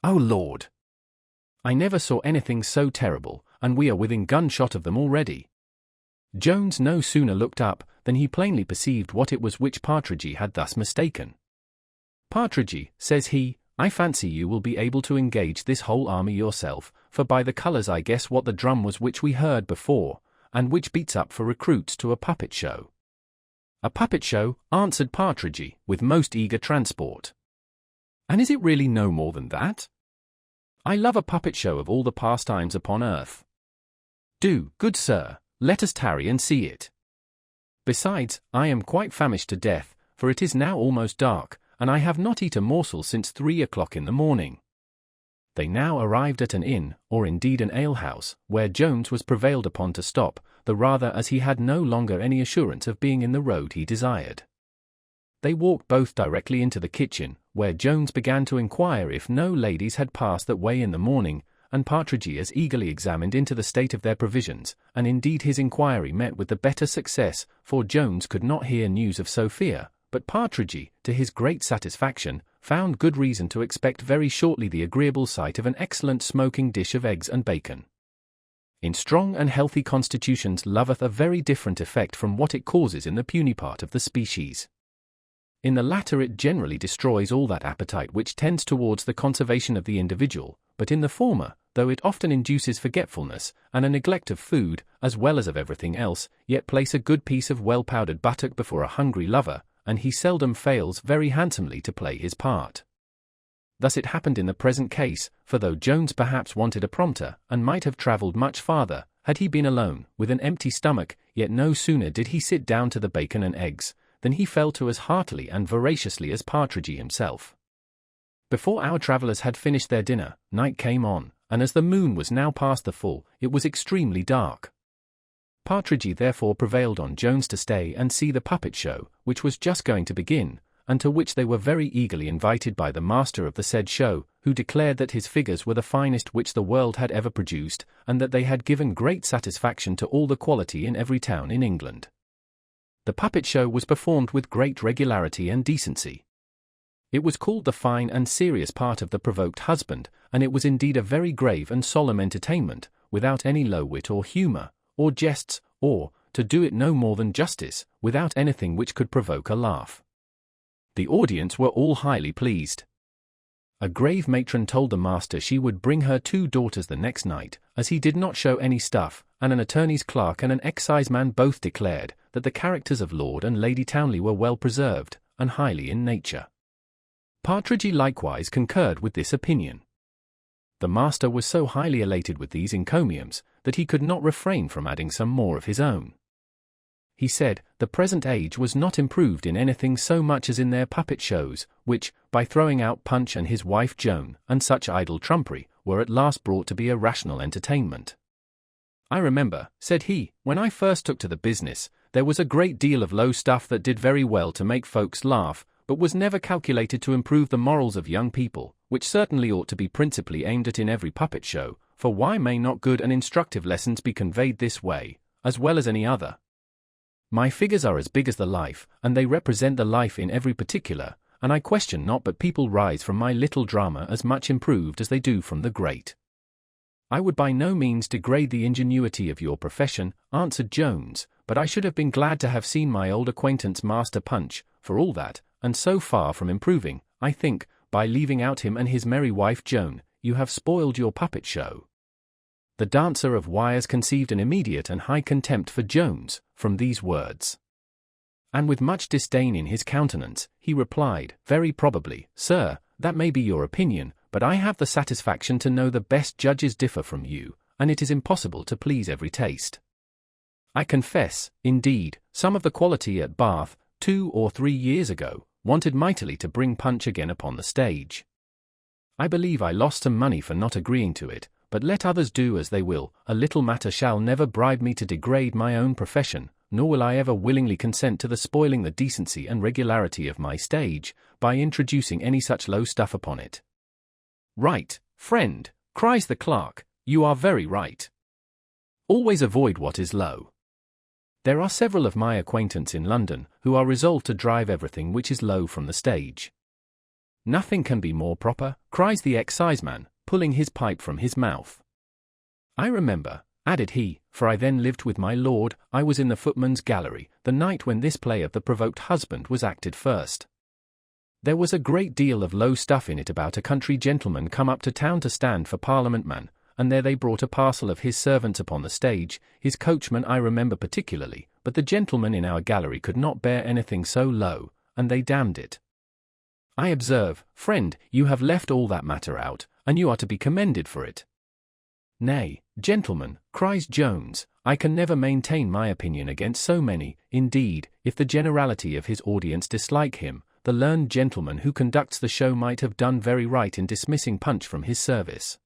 O Lord! I never saw anything so terrible, and we are within gunshot of them already." Jones no sooner looked up, than he plainly perceived what it was which Partridge had thus mistaken. "Partridge," says he, "I fancy you will be able to engage this whole army yourself, for by the colours I guess what the drum was which we heard before, and which beats up for recruits to a puppet show." "A puppet show," answered Partridge, with most eager transport. "And is it really no more than that? I love a puppet show of all the pastimes upon earth. Do, good sir, let us tarry and see it. Besides, I am quite famished to death, for it is now almost dark, and I have not eat a morsel since 3 o'clock in the morning." They now arrived at an inn, or indeed an alehouse, where Jones was prevailed upon to stop, the rather as he had no longer any assurance of being in the road he desired. They walked both directly into the kitchen, where Jones began to inquire if no ladies had passed that way in the morning, and Partridge as eagerly examined into the state of their provisions, and indeed his inquiry met with the better success, for Jones could not hear news of Sophia, but Partridge, to his great satisfaction, found good reason to expect very shortly the agreeable sight of an excellent smoking dish of eggs and bacon. In strong and healthy constitutions loveth a very different effect from what it causes in the puny part of the species. In the latter it generally destroys all that appetite which tends towards the conservation of the individual, but in the former, though it often induces forgetfulness, and a neglect of food, as well as of everything else, yet place a good piece of well-powdered buttock before a hungry lover, and he seldom fails very handsomely to play his part. Thus it happened in the present case, for though Jones perhaps wanted a prompter, and might have travelled much farther, had he been alone, with an empty stomach, yet no sooner did he sit down to the bacon and eggs, than he fell to as heartily and voraciously as Partridge himself. Before our travellers had finished their dinner, night came on, and as the moon was now past the full, it was extremely dark. Partridge therefore prevailed on Jones to stay and see the puppet show, which was just going to begin, and to which they were very eagerly invited by the master of the said show, who declared that his figures were the finest which the world had ever produced, and that they had given great satisfaction to all the quality in every town in England. The puppet show was performed with great regularity and decency. It was called the fine and serious part of the provoked husband, and it was indeed a very grave and solemn entertainment, without any low wit or humour, or jests, or, to do it no more than justice, without anything which could provoke a laugh. The audience were all highly pleased. A grave matron told the master she would bring her 2 daughters the next night, as he did not show any stuff, and an attorney's clerk and an exciseman both declared that the characters of Lord and Lady Townley were well preserved, and highly in nature. Partridge likewise concurred with this opinion. The master was so highly elated with these encomiums, that he could not refrain from adding some more of his own. He said, the present age was not improved in anything so much as in their puppet shows, which, by throwing out Punch and his wife Joan, and such idle trumpery, were at last brought to be a rational entertainment. I remember, said he, when I first took to the business, there was a great deal of low stuff that did very well to make folks laugh, but was never calculated to improve the morals of young people, which certainly ought to be principally aimed at in every puppet show, for why may not good and instructive lessons be conveyed this way, as well as any other? My figures are as big as the life, and they represent the life in every particular, and I question not but people rise from my little drama as much improved as they do from the great. I would by no means degrade the ingenuity of your profession, answered Jones, but I should have been glad to have seen my old acquaintance Master Punch, for all that, and so far from improving, I think, by leaving out him and his merry wife Joan, you have spoiled your puppet show. The dancer of wires conceived an immediate and high contempt for Jones, from these words. And with much disdain in his countenance, he replied, very probably, sir, that may be your opinion, but I have the satisfaction to know the best judges differ from you, and it is impossible to please every taste. I confess, indeed, some of the quality at Bath, 2 or 3 years ago, wanted mightily to bring Punch again upon the stage. I believe I lost some money for not agreeing to it, but let others do as they will, a little matter shall never bribe me to degrade my own profession, nor will I ever willingly consent to the spoiling the decency and regularity of my stage, by introducing any such low stuff upon it. Right, friend, cries the clerk, you are very right. Always avoid what is low. There are several of my acquaintance in London, who are resolved to drive everything which is low from the stage. Nothing can be more proper, cries the exciseman, pulling his pipe from his mouth. I remember, added he, for I then lived with my lord, I was in the footman's gallery, the night when this play of the provoked husband was acted first. There was a great deal of low stuff in it about a country gentleman come up to town to stand for Parliament man, and there they brought a parcel of his servants upon the stage, his coachman I remember particularly, but the gentlemen in our gallery could not bear anything so low, and they damned it. I observe, friend, you have left all that matter out, and you are to be commended for it. Nay, gentlemen, cries Jones, I can never maintain my opinion against so many, indeed, if the generality of his audience dislike him, the learned gentleman who conducts the show might have done very right in dismissing Punch from his service.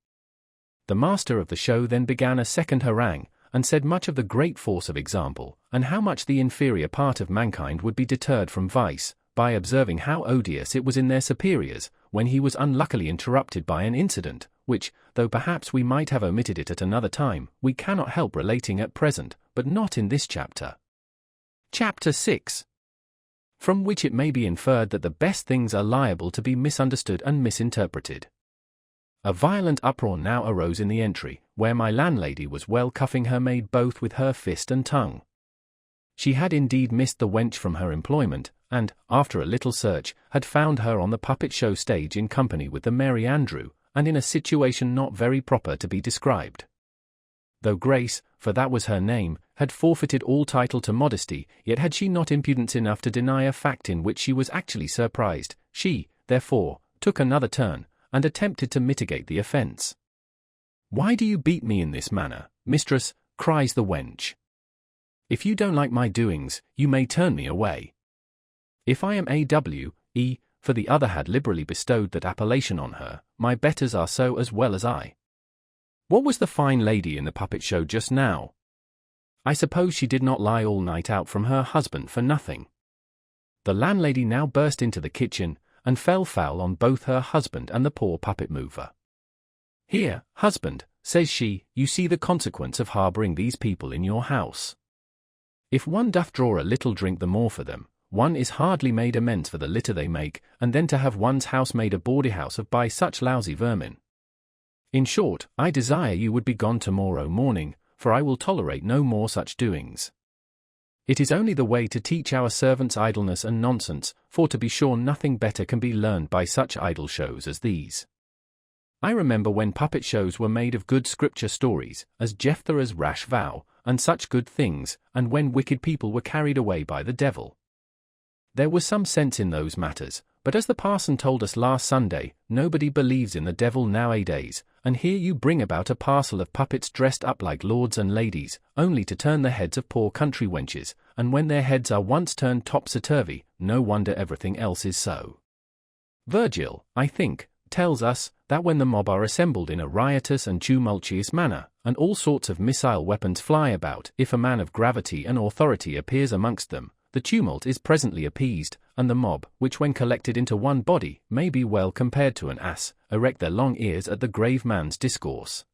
The master of the show then began a second harangue, and said much of the great force of example, and how much the inferior part of mankind would be deterred from vice, by observing how odious it was in their superiors, when he was unluckily interrupted by an incident, which, though perhaps we might have omitted it at another time, we cannot help relating at present, but not in this chapter. Chapter 6. From which it may be inferred that the best things are liable to be misunderstood and misinterpreted. A violent uproar now arose in the entry, where my landlady was well cuffing her maid both with her fist and tongue. She had indeed missed the wench from her employment, and, after a little search, had found her on the puppet show stage in company with the Merry Andrew, and in a situation not very proper to be described. Though Grace, for that was her name, had forfeited all title to modesty, yet had she not impudence enough to deny a fact in which she was actually surprised. She, therefore, took another turn, and attempted to mitigate the offence. "Why do you beat me in this manner, mistress?" cries the wench. "If you don't like my doings, you may turn me away." If I am A.W.E., for the other had liberally bestowed that appellation on her, my betters are so as well as I. What was the fine lady in the puppet show just now? I suppose she did not lie all night out from her husband for nothing. The landlady now burst into the kitchen, and fell foul on both her husband and the poor puppet mover. "Here, husband," says she, "you see the consequence of harbouring these people in your house. If one doth draw a little drink the more for them, one is hardly made amends for the litter they make, and then to have one's house made a bawdy house of by such lousy vermin. In short, I desire you would be gone tomorrow morning, for I will tolerate no more such doings. It is only the way to teach our servants idleness and nonsense, for to be sure nothing better can be learned by such idle shows as these. I remember when puppet shows were made of good scripture stories, as Jephthah's rash vow, and such good things, and when wicked people were carried away by the devil. There was some sense in those matters, but as the parson told us last Sunday, nobody believes in the devil nowadays, and here you bring about a parcel of puppets dressed up like lords and ladies, only to turn the heads of poor country wenches, and when their heads are once turned topsy-turvy, no wonder everything else is so. Virgil, I think, tells us, that when the mob are assembled in a riotous and tumultuous manner, and all sorts of missile weapons fly about, if a man of gravity and authority appears amongst them, the tumult is presently appeased, and the mob, which when collected into one body, may be well compared to an ass, erect their long ears at the grave man's discourse.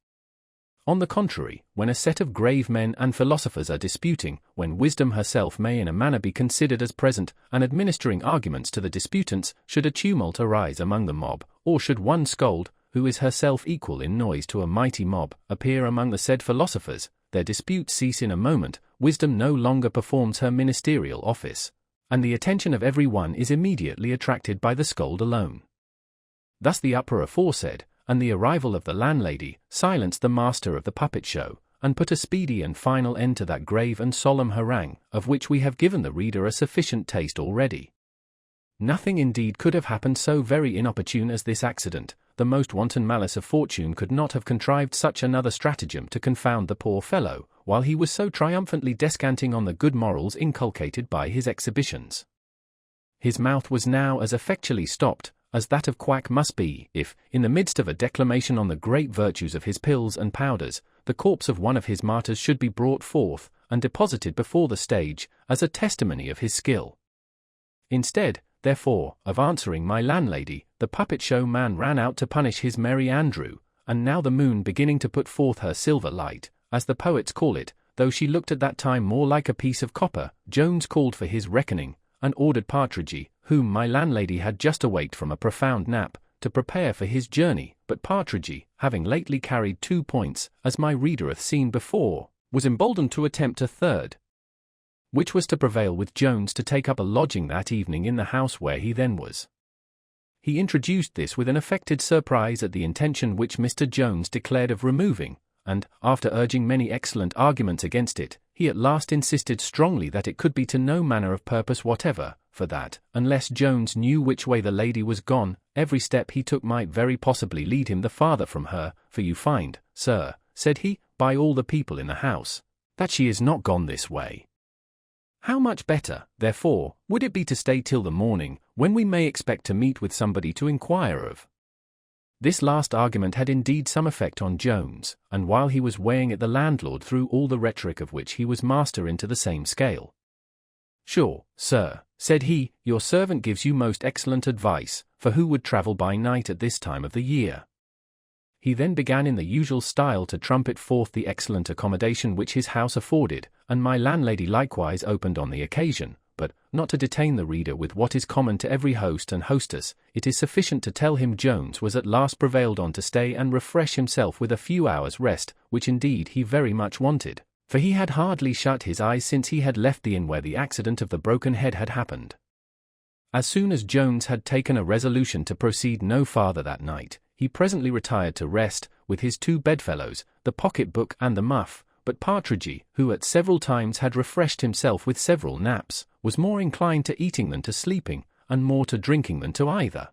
On the contrary, when a set of grave men and philosophers are disputing, when wisdom herself may in a manner be considered as present, and administering arguments to the disputants, should a tumult arise among the mob, or should one scold, who is herself equal in noise to a mighty mob, appear among the said philosophers, their disputes cease in a moment, wisdom no longer performs her ministerial office, and the attention of every one is immediately attracted by the scold alone. Thus the uproar aforesaid, and the arrival of the landlady, silenced the master of the puppet show, and put a speedy and final end to that grave and solemn harangue, of which we have given the reader a sufficient taste already. Nothing indeed could have happened so very inopportune as this accident. The most wanton malice of fortune could not have contrived such another stratagem to confound the poor fellow, while he was so triumphantly descanting on the good morals inculcated by his exhibitions. His mouth was now as effectually stopped, as that of quack must be, if, in the midst of a declamation on the great virtues of his pills and powders, the corpse of one of his martyrs should be brought forth, and deposited before the stage, as a testimony of his skill. Instead, therefore, of answering my landlady, the puppet show man ran out to punish his Merry Andrew, and now the moon beginning to put forth her silver light, as the poets call it, though she looked at that time more like a piece of copper, Jones called for his reckoning, and ordered Partridge, whom my landlady had just awaked from a profound nap, to prepare for his journey, but Partridge, having lately carried 2 points, as my reader hath seen before, was emboldened to attempt a third, which was to prevail with Jones to take up a lodging that evening in the house where he then was. He introduced this with an affected surprise at the intention which Mr. Jones declared of removing, and, after urging many excellent arguments against it, he at last insisted strongly that it could be to no manner of purpose whatever, for that, unless Jones knew which way the lady was gone, every step he took might very possibly lead him the farther from her, for you find, sir, said he, by all the people in the house, that she is not gone this way. How much better, therefore, would it be to stay till the morning, when we may expect to meet with somebody to inquire of? This last argument had indeed some effect on Jones, and while he was weighing it the landlord threw all the rhetoric of which he was master into the same scale. Sure, sir, said he, your servant gives you most excellent advice, for who would travel by night at this time of the year? he then began in the usual style to trumpet forth the excellent accommodation which his house afforded, and my landlady likewise opened on the occasion. But, not to detain the reader with what is common to every host and hostess, it is sufficient to tell him Jones was at last prevailed on to stay and refresh himself with a few hours' rest, which indeed he very much wanted, for he had hardly shut his eyes since he had left the inn where the accident of the broken head had happened. As soon as Jones had taken a resolution to proceed no farther that night, he presently retired to rest, with his two bedfellows, the pocket-book and the muff, but Partridge, who at several times had refreshed himself with several naps, was more inclined to eating than to sleeping, and more to drinking than to either.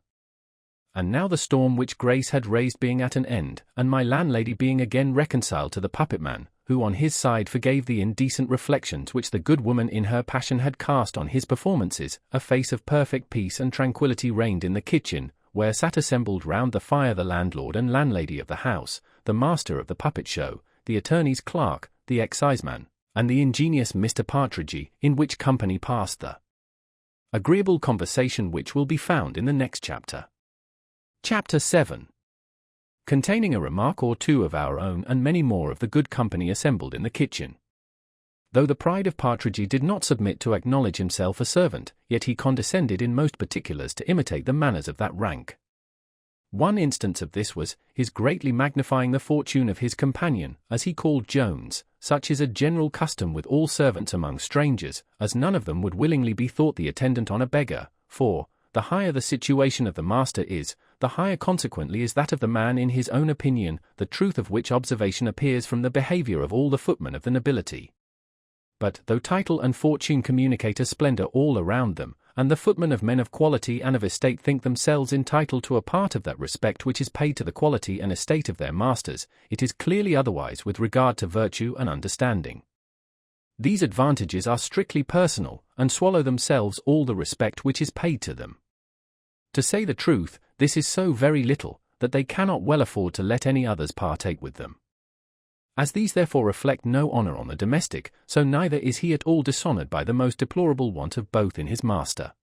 And now the storm which Grace had raised being at an end, and my landlady being again reconciled to the puppet-man, who on his side forgave the indecent reflections which the good woman in her passion had cast on his performances, a face of perfect peace and tranquillity reigned in the kitchen, where sat assembled round the fire the landlord and landlady of the house, the master of the puppet show, the attorney's clerk, the exciseman, and the ingenious Mr. Partridge, in which company passed the agreeable conversation which will be found in the next chapter. Chapter 7. Containing a remark or two of our own and many more of the good company assembled in the kitchen. Though the pride of Partridge did not submit to acknowledge himself a servant, yet he condescended in most particulars to imitate the manners of that rank. One instance of this was, his greatly magnifying the fortune of his companion, as he called Jones. Such is a general custom with all servants among strangers, as none of them would willingly be thought the attendant on a beggar, for, the higher the situation of the master is, the higher consequently is that of the man in his own opinion, the truth of which observation appears from the behaviour of all the footmen of the nobility. But, though title and fortune communicate a splendour all around them, and the footmen of men of quality and of estate think themselves entitled to a part of that respect which is paid to the quality and estate of their masters, it is clearly otherwise with regard to virtue and understanding. These advantages are strictly personal, and swallow themselves all the respect which is paid to them. To say the truth, this is so very little, that they cannot well afford to let any others partake with them. As these therefore reflect no honour on the domestic, so neither is he at all dishonoured by the most deplorable want of both in his master.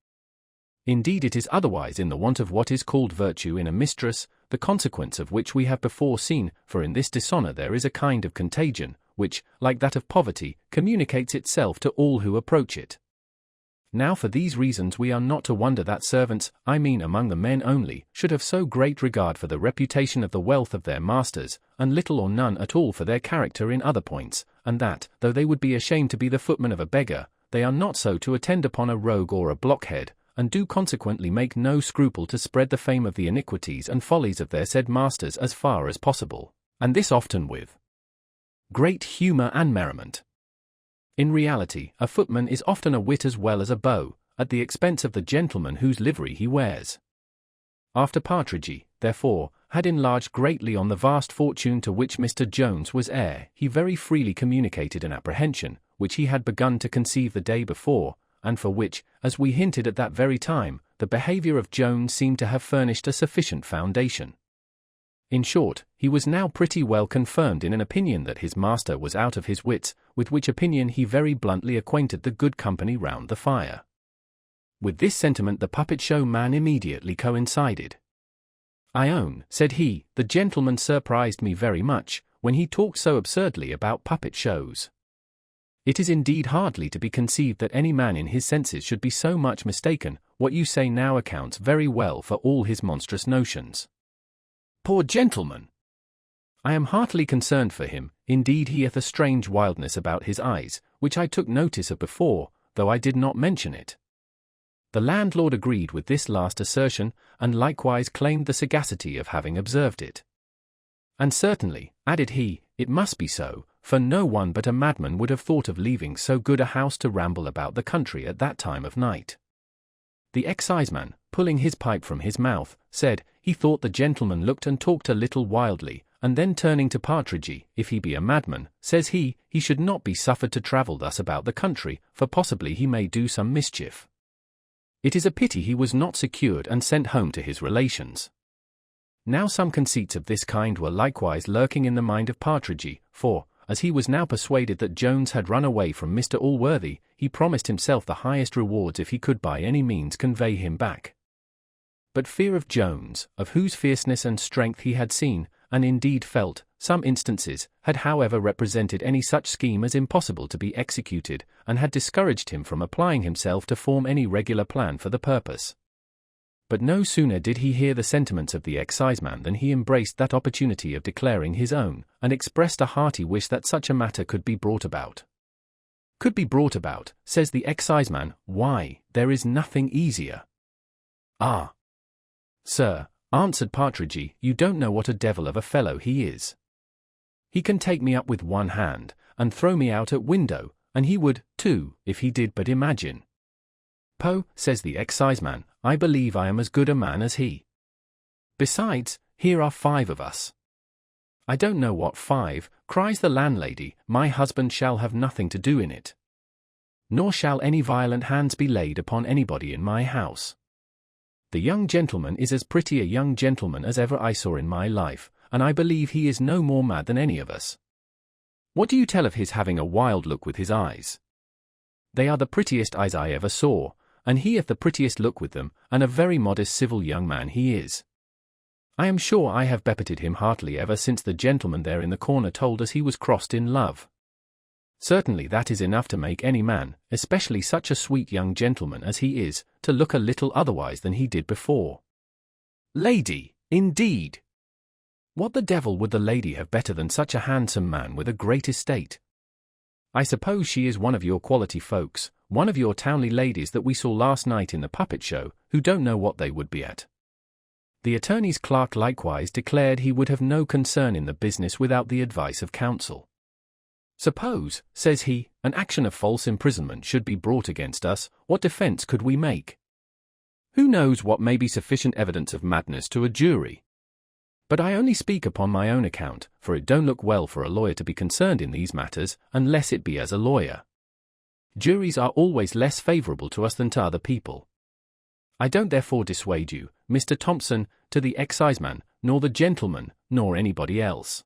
Indeed it is otherwise in the want of what is called virtue in a mistress, the consequence of which we have before seen, for in this dishonour there is a kind of contagion, which, like that of poverty, communicates itself to all who approach it. Now for these reasons we are not to wonder that servants, I mean among the men only, should have so great regard for the reputation of the wealth of their masters, and little or none at all for their character in other points, and that, though they would be ashamed to be the footman of a beggar, they are not so to attend upon a rogue or a blockhead, and do consequently make no scruple to spread the fame of the iniquities and follies of their said masters as far as possible, and this often with great humour and merriment. In reality, a footman is often a wit as well as a beau, at the expense of the gentleman whose livery he wears. After Partridge, therefore, had enlarged greatly on the vast fortune to which Mr. Jones was heir, he very freely communicated an apprehension, which he had begun to conceive the day before, and for which, as we hinted at that very time, the behaviour of Jones seemed to have furnished a sufficient foundation. In short, he was now pretty well confirmed in an opinion that his master was out of his wits, with which opinion he very bluntly acquainted the good company round the fire. With this sentiment the puppet show man immediately coincided. "I own," said he, "the gentleman surprised me very much, when he talked so absurdly about puppet shows. It is indeed hardly to be conceived that any man in his senses should be so much mistaken. What you say now accounts very well for all his monstrous notions. Poor gentleman! I am heartily concerned for him. Indeed he hath a strange wildness about his eyes, which I took notice of before, though I did not mention it." The landlord agreed with this last assertion, and likewise claimed the sagacity of having observed it. "And certainly," added he, "it must be so, for no one but a madman would have thought of leaving so good a house to ramble about the country at that time of night." The exciseman, pulling his pipe from his mouth, said, he thought the gentleman looked and talked a little wildly, and then turning to Partridge, "If he be a madman," says he should not be suffered to travel thus about the country, for possibly he may do some mischief. It is a pity he was not secured and sent home to his relations. Now some conceits of this kind were likewise lurking in the mind of Partridge, for, as he was now persuaded that Jones had run away from Mr. Allworthy, he promised himself the highest rewards if he could by any means convey him back. But fear of Jones, of whose fierceness and strength he had seen, and indeed felt, some instances, had however represented any such scheme as impossible to be executed, and had discouraged him from applying himself to form any regular plan for the purpose. But no sooner did he hear the sentiments of the exciseman than he embraced that opportunity of declaring his own, and expressed a hearty wish that such a matter could be brought about. Could be brought about, says the exciseman, why, there is nothing easier. Ah, sir, answered Partridge, you don't know what a devil of a fellow he is. He can take me up with one hand, and throw me out at window, and he would, too, if he did but imagine. Poh, says the exciseman, I believe I am as good a man as he. Besides, here are 5 of us. I don't know what 5, cries the landlady, my husband shall have nothing to do in it. Nor shall any violent hands be laid upon anybody in my house. The young gentleman is as pretty a young gentleman as ever I saw in my life, and I believe he is no more mad than any of us. What do you tell of his having a wild look with his eyes? They are the prettiest eyes I ever saw, and he hath the prettiest look with them, and a very modest civil young man he is. I am sure I have beppeted him heartily ever since the gentleman there in the corner told us he was crossed in love. Certainly that is enough to make any man, especially such a sweet young gentleman as he is, to look a little otherwise than he did before. Lady, indeed! What the devil would the lady have better than such a handsome man with a great estate? I suppose she is one of your quality folks, one of your townly ladies that we saw last night in the puppet show, who don't know what they would be at. The attorney's clerk likewise declared he would have no concern in the business without the advice of counsel. Suppose, says he, an action of false imprisonment should be brought against us, what defence could we make? Who knows what may be sufficient evidence of madness to a jury? But I only speak upon my own account, for it don't look well for a lawyer to be concerned in these matters, unless it be as a lawyer. Juries are always less favourable to us than to other people. I don't therefore dissuade you, Mr. Thompson, to the exciseman, nor the gentleman, nor anybody else.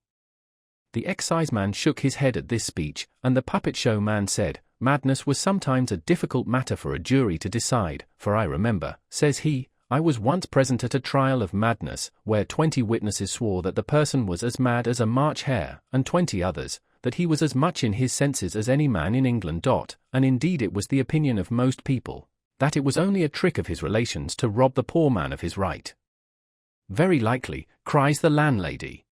The exciseman shook his head at this speech, and the puppet show man said, madness was sometimes a difficult matter for a jury to decide, for I remember, says he, I was once present at a trial of madness, where 20 witnesses swore that the person was as mad as a March hare, and 20 others, that he was as much in his senses as any man in England. And indeed it was the opinion of most people, that it was only a trick of his relations to rob the poor man of his right. Very likely, cries the landlady.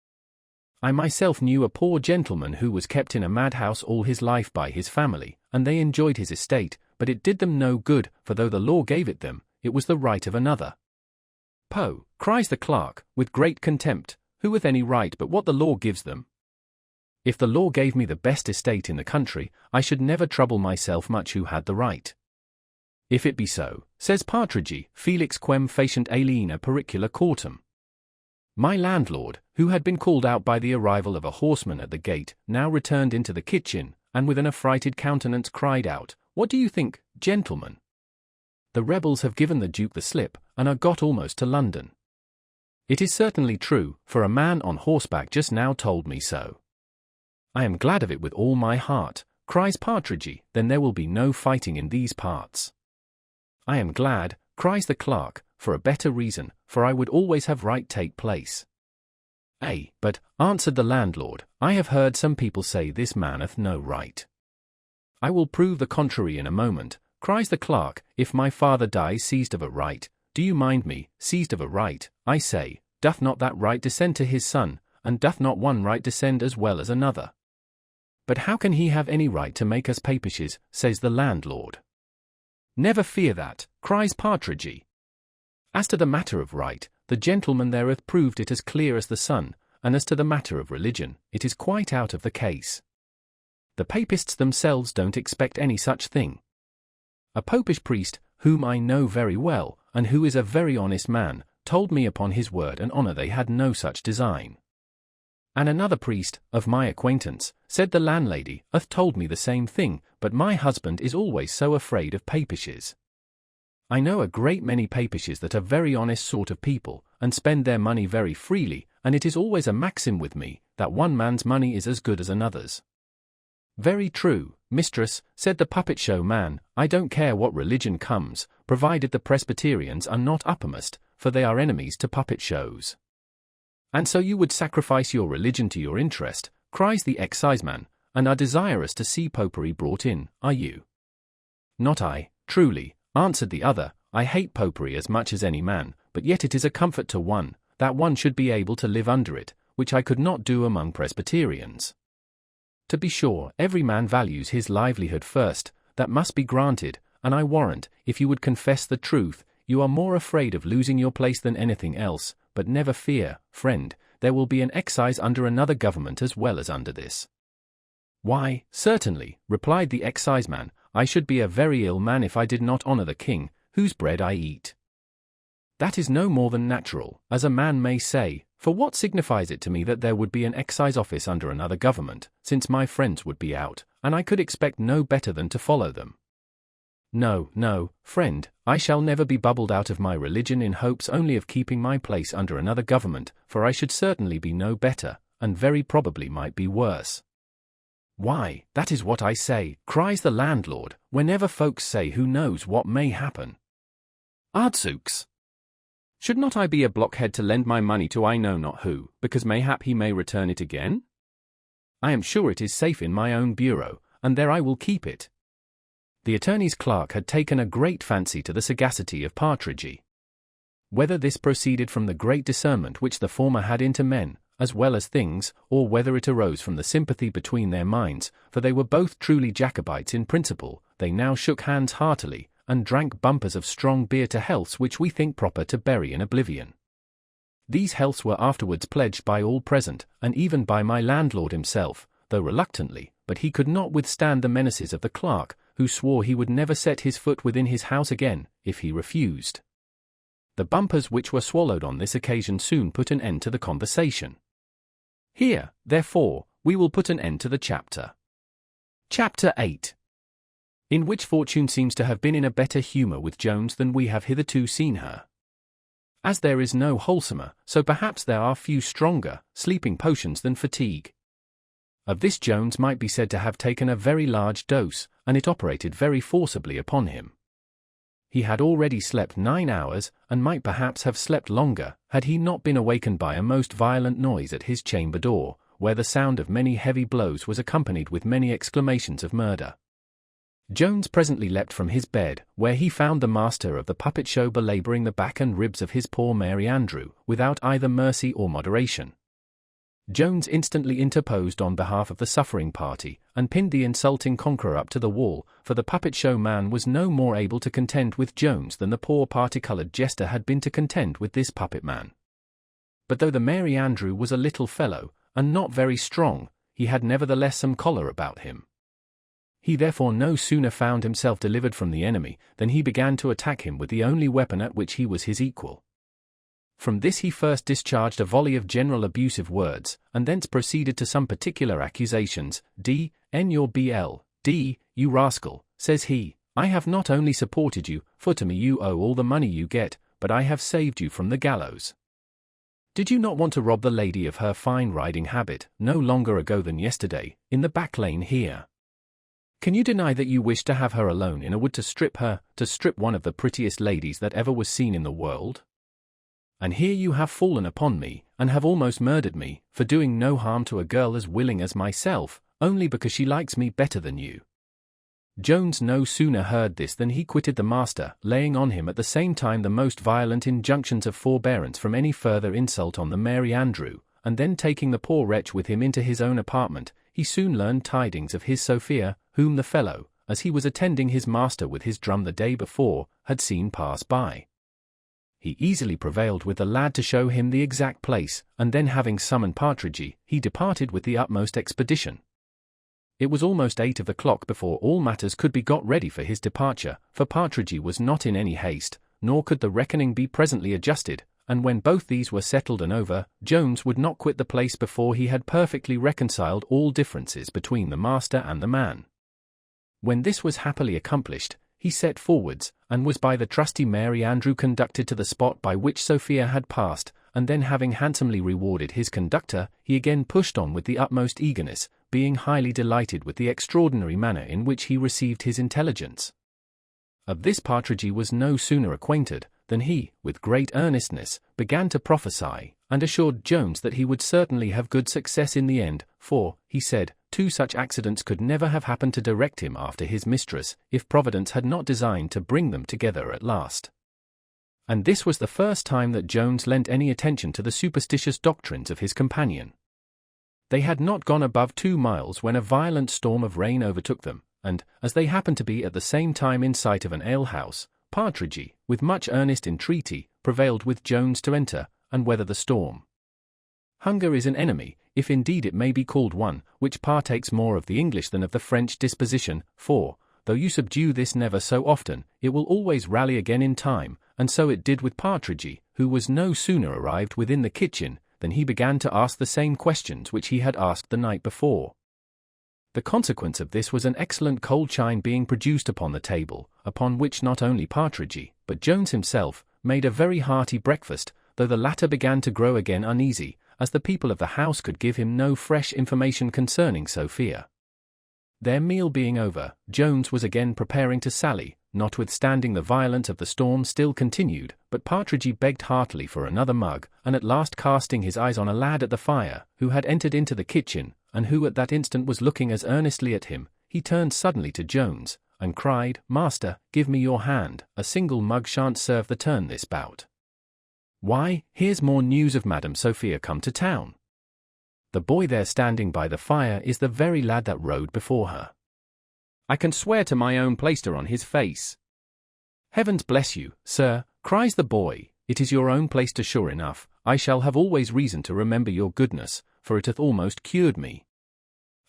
I myself knew a poor gentleman who was kept in a madhouse all his life by his family, and they enjoyed his estate, but it did them no good, for though the law gave it them, it was the right of another. Poh, cries the clerk, with great contempt, who hath any right but what the law gives them? If the law gave me the best estate in the country, I should never trouble myself much who had the right. If it be so, says Partridge, felix quem facient aliena pericula cortum. My landlord, who had been called out by the arrival of a horseman at the gate, now returned into the kitchen, and with an affrighted countenance cried out, what do you think, gentlemen? The rebels have given the Duke the slip, and are got almost to London. It is certainly true, for a man on horseback just now told me so. I am glad of it with all my heart, cries Partridge, then there will be no fighting in these parts. I am glad, cries the clerk, for a better reason, for I would always have right take place. But, answered the landlord, I have heard some people say this man hath no right. I will prove the contrary in a moment, cries the clerk, if my father dies seized of a right, do you mind me, seized of a right, I say, doth not that right descend to his son, and doth not one right descend as well as another? But how can he have any right to make us papishes, says the landlord. Never fear that, cries Partridge. As to the matter of right, the gentleman there hath proved it as clear as the sun, and as to the matter of religion, it is quite out of the case. The papists themselves don't expect any such thing. A popish priest, whom I know very well, and who is a very honest man, told me upon his word and honour they had no such design. And another priest, of my acquaintance, said the landlady, hath told me the same thing, but my husband is always so afraid of papishes. I know a great many papishes that are very honest sort of people, and spend their money very freely, and it is always a maxim with me, that one man's money is as good as another's. Very true, mistress, said the puppet show man, I don't care what religion comes, provided the Presbyterians are not uppermost, for they are enemies to puppet shows. "And so you would sacrifice your religion to your interest," cries the exciseman, "and are desirous to see popery brought in, are you?" "Not I, truly," answered the other. "I hate popery as much as any man, but yet it is a comfort to one, that one should be able to live under it, which I could not do among Presbyterians. To be sure, every man values his livelihood first, that must be granted, and I warrant, if you would confess the truth, you are more afraid of losing your place than anything else, but never fear, friend, there will be an excise under another government as well as under this." "Why, certainly," replied the exciseman, "I should be a very ill man if I did not honor the king, whose bread I eat. That is no more than natural, as a man may say, for what signifies it to me that there would be an excise office under another government, since my friends would be out, and I could expect no better than to follow them? No, no, friend, I shall never be bubbled out of my religion in hopes only of keeping my place under another government, for I should certainly be no better, and very probably might be worse." "Why, that is what I say," cries the landlord, "whenever folks say who knows what may happen. Ardsooks! Should not I be a blockhead to lend my money to I know not who, because mayhap he may return it again? I am sure it is safe in my own bureau, and there I will keep it." The attorney's clerk had taken a great fancy to the sagacity of Partridge. Whether this proceeded from the great discernment which the former had into men, as well as things, or whether it arose from the sympathy between their minds, for they were both truly Jacobites in principle, they now shook hands heartily, and drank bumpers of strong beer to healths which we think proper to bury in oblivion. These healths were afterwards pledged by all present, and even by my landlord himself, though reluctantly, but he could not withstand the menaces of the clerk, who swore he would never set his foot within his house again, if he refused. The bumpers which were swallowed on this occasion soon put an end to the conversation. Here, therefore, we will put an end to the chapter. Chapter 8. In which Fortune seems to have been in a better humour with Jones than we have hitherto seen her. As there is no wholesomer, so perhaps there are few stronger sleeping potions than fatigue. Of this Jones might be said to have taken a very large dose, and it operated very forcibly upon him. He had already slept 9 hours, and might perhaps have slept longer, had he not been awakened by a most violent noise at his chamber door, where the sound of many heavy blows was accompanied with many exclamations of murder. Jones presently leapt from his bed, where he found the master of the puppet show belabouring the back and ribs of his poor Mary Andrew, without either mercy or moderation. Jones instantly interposed on behalf of the suffering party, and pinned the insulting conqueror up to the wall, for the puppet show man was no more able to contend with Jones than the poor party-coloured jester had been to contend with this puppet man. But though the Mary Andrew was a little fellow, and not very strong, he had nevertheless some choler about him. He therefore no sooner found himself delivered from the enemy, than he began to attack him with the only weapon at which he was his equal. From this he first discharged a volley of general abusive words, and thence proceeded to some particular accusations. "D.N. your B.L. D. you rascal," says he, "I have not only supported you, for to me you owe all the money you get, but I have saved you from the gallows. Did you not want to rob the lady of her fine riding habit, no longer ago than yesterday, in the back lane here? Can you deny that you wished to have her alone in a wood to strip one of the prettiest ladies that ever was seen in the world? And here you have fallen upon me, and have almost murdered me, for doing no harm to a girl as willing as myself, only because she likes me better than you." Jones no sooner heard this than he quitted the master, laying on him at the same time the most violent injunctions of forbearance from any further insult on the Mary Andrew, and then taking the poor wretch with him into his own apartment, he soon learned tidings of his Sophia, whom the fellow, as he was attending his master with his drum the day before, had seen pass by. He easily prevailed with the lad to show him the exact place, and then having summoned Partridge, he departed with the utmost expedition. It was almost 8 of the clock before all matters could be got ready for his departure, for Partridge was not in any haste, nor could the reckoning be presently adjusted, and when both these were settled and over, Jones would not quit the place before he had perfectly reconciled all differences between the master and the man. When this was happily accomplished, he set forwards, and was by the trusty Mary Andrew conducted to the spot by which Sophia had passed, and then having handsomely rewarded his conductor, he again pushed on with the utmost eagerness, being highly delighted with the extraordinary manner in which he received his intelligence. Of this Partridge was no sooner acquainted, than he, with great earnestness, began to prophesy, and assured Jones that he would certainly have good success in the end, for, he said, two such accidents could never have happened to direct him after his mistress, if Providence had not designed to bring them together at last. And this was the first time that Jones lent any attention to the superstitious doctrines of his companion. They had not gone above 2 miles when a violent storm of rain overtook them, and, as they happened to be at the same time in sight of an alehouse, Partridge, with much earnest entreaty, prevailed with Jones to enter, and weather the storm. Hunger is an enemy, if indeed it may be called one, which partakes more of the English than of the French disposition, for, though you subdue this never so often, it will always rally again in time, and so it did with Partridge, who was no sooner arrived within the kitchen, than he began to ask the same questions which he had asked the night before. The consequence of this was an excellent cold chine being produced upon the table, upon which not only Partridge, but Jones himself, made a very hearty breakfast, though the latter began to grow again uneasy, as the people of the house could give him no fresh information concerning Sophia. Their meal being over, Jones was again preparing to sally, notwithstanding the violence of the storm still continued, but Partridge begged heartily for another mug, and at last casting his eyes on a lad at the fire, who had entered into the kitchen, and who at that instant was looking as earnestly at him, he turned suddenly to Jones, and cried, "Master, give me your hand, a single mug shan't serve the turn this bout. Why, here's more news of Madam Sophia come to town. The boy there standing by the fire is the very lad that rode before her. I can swear to my own plaister on his face." "Heavens bless you, sir," cries the boy, "it is your own plaister sure enough. I shall have always reason to remember your goodness, for it hath almost cured me."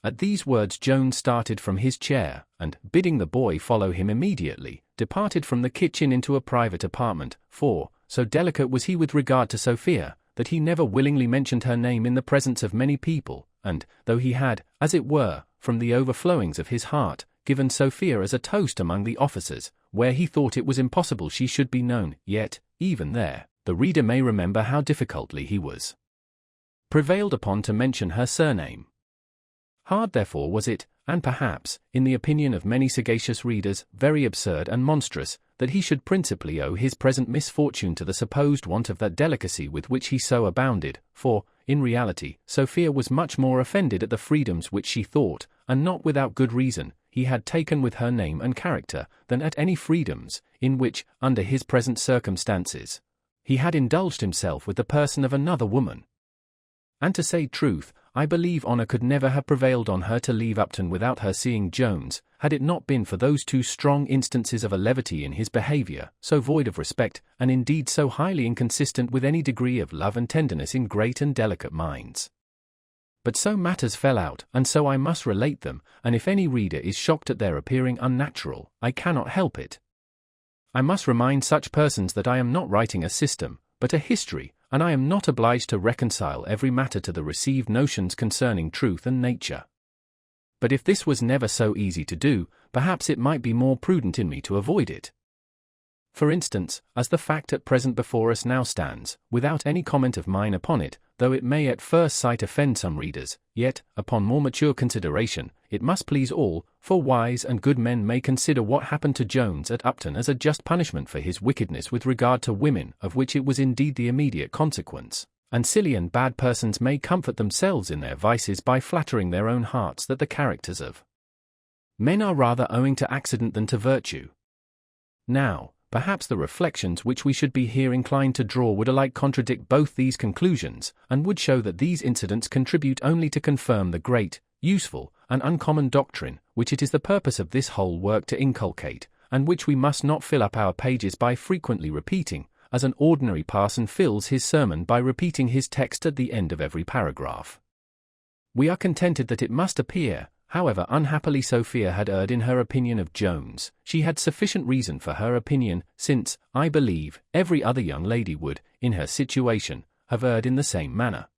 At these words Jones started from his chair, and, bidding the boy follow him immediately, departed from the kitchen into a private apartment, for, so delicate was he with regard to Sophia, that he never willingly mentioned her name in the presence of many people, and, though he had, as it were, from the overflowings of his heart, given Sophia as a toast among the officers, where he thought it was impossible she should be known, yet, even there, the reader may remember how difficultly he was prevailed upon to mention her surname. Hard therefore was it, and perhaps, in the opinion of many sagacious readers, very absurd and monstrous, that he should principally owe his present misfortune to the supposed want of that delicacy with which he so abounded, for, in reality, Sophia was much more offended at the freedoms which she thought, and not without good reason, he had taken with her name and character, than at any freedoms, in which, under his present circumstances, he had indulged himself with the person of another woman. And to say truth, I believe honour could never have prevailed on her to leave Upton without her seeing Jones, had it not been for those 2 strong instances of a levity in his behaviour, so void of respect, and indeed so highly inconsistent with any degree of love and tenderness in great and delicate minds. But so matters fell out, and so I must relate them, and if any reader is shocked at their appearing unnatural, I cannot help it. I must remind such persons that I am not writing a system, but a history, and I am not obliged to reconcile every matter to the received notions concerning truth and nature. But if this was never so easy to do, perhaps it might be more prudent in me to avoid it. For instance, as the fact at present before us now stands, without any comment of mine upon it, though it may at first sight offend some readers, yet, upon more mature consideration, it must please all, for wise and good men may consider what happened to Jones at Upton as a just punishment for his wickedness with regard to women, of which it was indeed the immediate consequence, and silly and bad persons may comfort themselves in their vices by flattering their own hearts that the characters of men are rather owing to accident than to virtue. Now, perhaps the reflections which we should be here inclined to draw would alike contradict both these conclusions, and would show that these incidents contribute only to confirm the great, useful, and uncommon doctrine, which it is the purpose of this whole work to inculcate, and which we must not fill up our pages by frequently repeating, as an ordinary parson fills his sermon by repeating his text at the end of every paragraph. We are contented that it must appear, however unhappily Sophia had erred in her opinion of Jones, she had sufficient reason for her opinion, since, I believe, every other young lady would, in her situation, have erred in the same manner.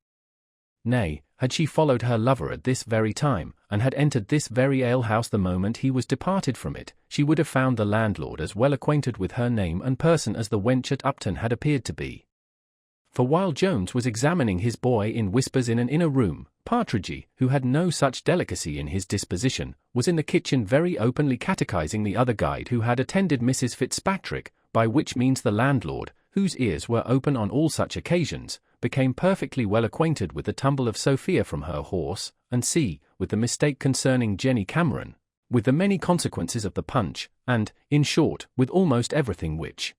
Nay, had she followed her lover at this very time, and had entered this very alehouse the moment he was departed from it, she would have found the landlord as well acquainted with her name and person as the wench at Upton had appeared to be. For while Jones was examining his boy in whispers in an inner room, Partridge, who had no such delicacy in his disposition, was in the kitchen very openly catechising the other guide who had attended Mrs. Fitzpatrick, by which means the landlord, whose ears were open on all such occasions, became perfectly well acquainted with the tumble of Sophia from her horse, and C, with the mistake concerning Jenny Cameron, with the many consequences of the punch, and, in short, with almost everything which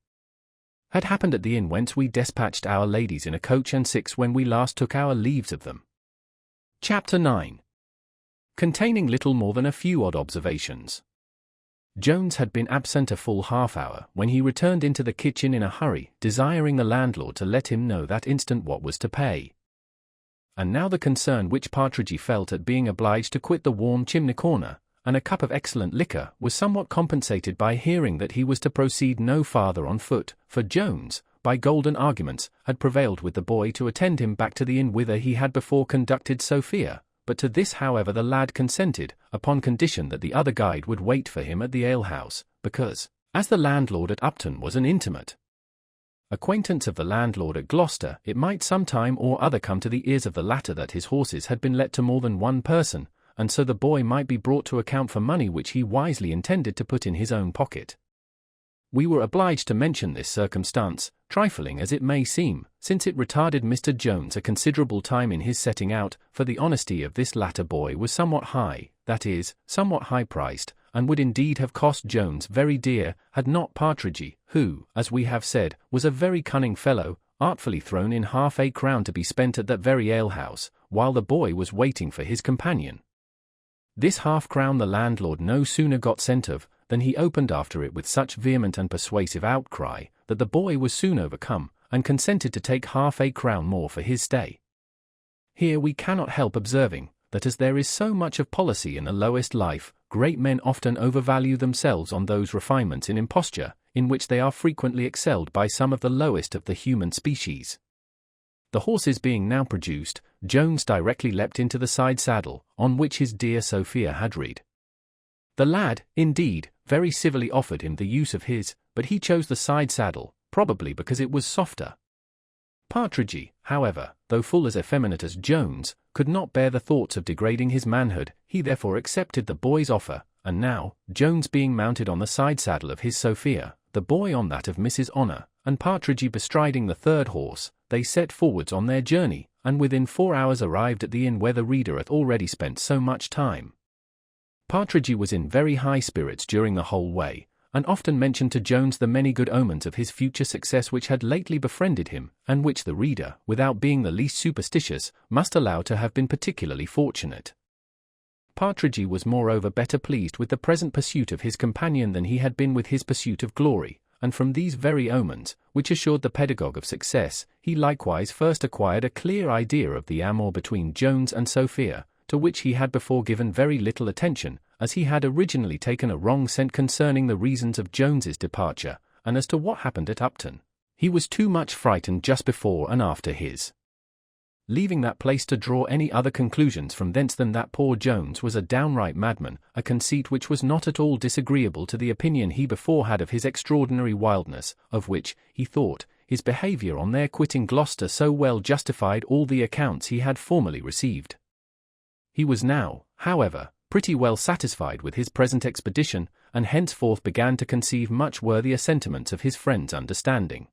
had happened at the inn whence we despatched our ladies in a coach and six when we last took our leaves of them. Chapter 9. Containing little more than a few odd observations. Jones had been absent a full half-hour when he returned into the kitchen in a hurry, desiring the landlord to let him know that instant what was to pay. And now the concern which Partridge felt at being obliged to quit the warm chimney-corner, and a cup of excellent liquor, was somewhat compensated by hearing that he was to proceed no farther on foot, for Jones, by golden arguments, had prevailed with the boy to attend him back to the inn whither he had before conducted Sophia, but to this however the lad consented, upon condition that the other guide would wait for him at the alehouse, because, as the landlord at Upton was an intimate acquaintance of the landlord at Gloucester, it might some time or other come to the ears of the latter that his horses had been let to more than one person, and so the boy might be brought to account for money which he wisely intended to put in his own pocket. We were obliged to mention this circumstance, trifling as it may seem, since it retarded Mr. Jones a considerable time in his setting out, for the honesty of this latter boy was somewhat high, that is, somewhat high-priced, and would indeed have cost Jones very dear, had not Partridge, who, as we have said, was a very cunning fellow, artfully thrown in half-a-crown to be spent at that very alehouse, while the boy was waiting for his companion. This half-crown the landlord no sooner got scent of, than he opened after it with such vehement and persuasive outcry, that the boy was soon overcome, and consented to take half-a-crown more for his stay. Here we cannot help observing, that as there is so much of policy in the lowest life, great men often overvalue themselves on those refinements in imposture, in which they are frequently excelled by some of the lowest of the human species. The horses being now produced, Jones directly leapt into the side saddle, on which his dear Sophia had rid. The lad, indeed, very civilly offered him the use of his, but he chose the side saddle, probably because it was softer. Partridge, however, though full as effeminate as Jones, could not bear the thoughts of degrading his manhood, he therefore accepted the boy's offer, and now, Jones being mounted on the side saddle of his Sophia, the boy on that of Mrs. Honour, and Partridge bestriding the third horse, they set forwards on their journey, and within 4 hours arrived at the inn where the reader hath already spent so much time. Partridge was in very high spirits during the whole way, and often mentioned to Jones the many good omens of his future success which had lately befriended him, and which the reader, without being the least superstitious, must allow to have been particularly fortunate. Partridge was moreover better pleased with the present pursuit of his companion than he had been with his pursuit of glory, and from these very omens, which assured the pedagogue of success, he likewise first acquired a clear idea of the amour between Jones and Sophia, to which he had before given very little attention, as he had originally taken a wrong scent concerning the reasons of Jones's departure, and as to what happened at Upton. He was too much frightened just before and after his leaving that place to draw any other conclusions from thence than that poor Jones was a downright madman, a conceit which was not at all disagreeable to the opinion he before had of his extraordinary wildness, of which, he thought, his behaviour on their quitting Gloucester so well justified all the accounts he had formerly received. He was now, however, pretty well satisfied with his present expedition, and henceforth began to conceive much worthier sentiments of his friend's understanding.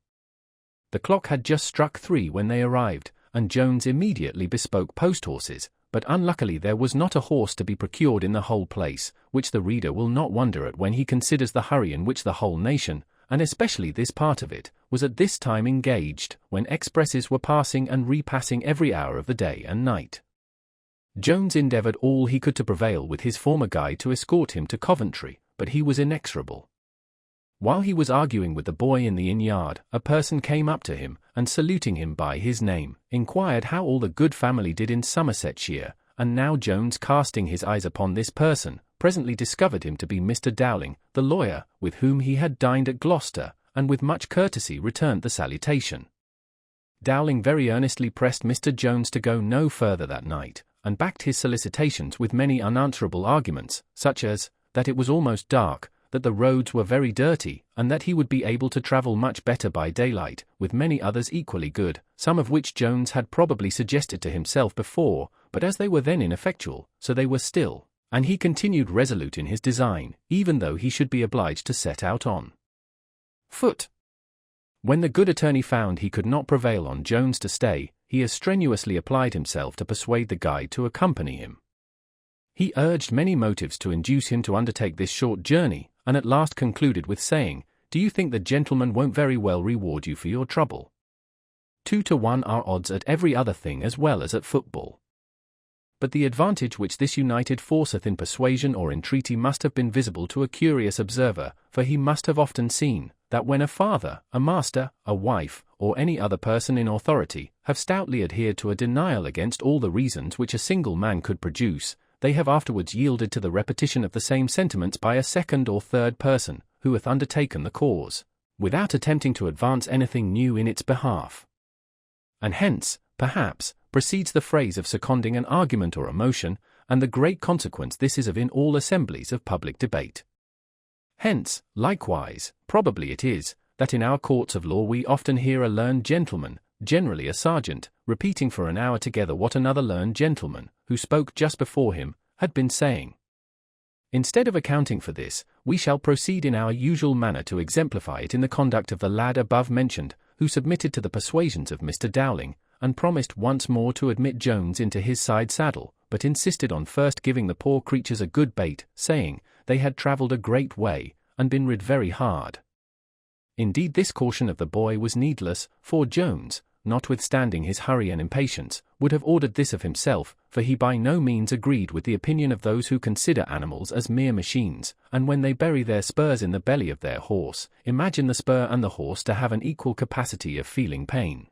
The clock had just struck 3 when they arrived, and Jones immediately bespoke post-horses, but unluckily there was not a horse to be procured in the whole place, which the reader will not wonder at when he considers the hurry in which the whole nation, and especially this part of it, was at this time engaged, when expresses were passing and repassing every hour of the day and night. Jones endeavoured all he could to prevail with his former guide to escort him to Coventry, but he was inexorable. While he was arguing with the boy in the inn-yard, a person came up to him, and saluting him by his name, inquired how all the good family did in Somersetshire, and now Jones, casting his eyes upon this person, presently discovered him to be Mr. Dowling, the lawyer, with whom he had dined at Gloucester, and with much courtesy returned the salutation. Dowling very earnestly pressed Mr. Jones to go no further that night, and backed his solicitations with many unanswerable arguments, such as, that it was almost dark, that the roads were very dirty, and that he would be able to travel much better by daylight, with many others equally good, some of which Jones had probably suggested to himself before, but as they were then ineffectual, so they were still, and he continued resolute in his design, even though he should be obliged to set out on foot. When the good attorney found he could not prevail on Jones to stay, he has strenuously applied himself to persuade the guide to accompany him. He urged many motives to induce him to undertake this short journey, and at last concluded with saying, "Do you think the gentleman won't very well reward you for your trouble? 2 to 1 are odds at every other thing as well as at football." But the advantage which this united forceth in persuasion or entreaty must have been visible to a curious observer, for he must have often seen, that when a father, a master, a wife, or any other person in authority, have stoutly adhered to a denial against all the reasons which a single man could produce, they have afterwards yielded to the repetition of the same sentiments by a second or third person, who hath undertaken the cause, without attempting to advance anything new in its behalf. And hence, perhaps, proceeds the phrase of seconding an argument or a motion, and the great consequence this is of in all assemblies of public debate. Hence, likewise, probably it is, that in our courts of law we often hear a learned gentleman, generally a sergeant, repeating for an hour together what another learned gentleman, who spoke just before him, had been saying. Instead of accounting for this, we shall proceed in our usual manner to exemplify it in the conduct of the lad above mentioned, who submitted to the persuasions of Mr. Dowling, and promised once more to admit Jones into his side saddle, but insisted on first giving the poor creatures a good bait, saying, they had travelled a great way, and been rid very hard. Indeed, this caution of the boy was needless, for Jones, notwithstanding his hurry and impatience, would have ordered this of himself, for he by no means agreed with the opinion of those who consider animals as mere machines, and when they bury their spurs in the belly of their horse, imagine the spur and the horse to have an equal capacity of feeling pain.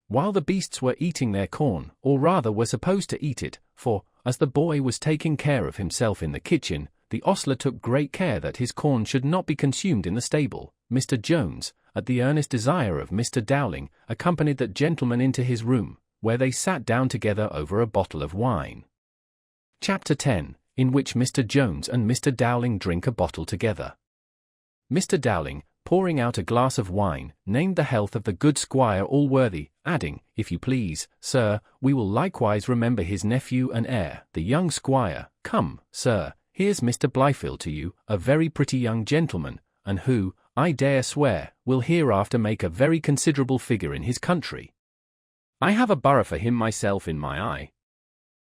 While the beasts were eating their corn, or rather were supposed to eat it, for, as the boy was taking care of himself in the kitchen, the ostler took great care that his corn should not be consumed in the stable, Mr. Jones, at the earnest desire of Mr. Dowling, accompanied that gentleman into his room, where they sat down together over a bottle of wine. Chapter 10, in which Mr. Jones and Mr. Dowling drink a bottle together. Mr. Dowling, pouring out a glass of wine, named the health of the good Squire Allworthy, adding, "If you please, sir, we will likewise remember his nephew and heir, the young squire. Come, sir, here's Mr. Blyfield to you, a very pretty young gentleman, and who, I dare swear, will hereafter make a very considerable figure in his country. I have a borough for him myself in my eye."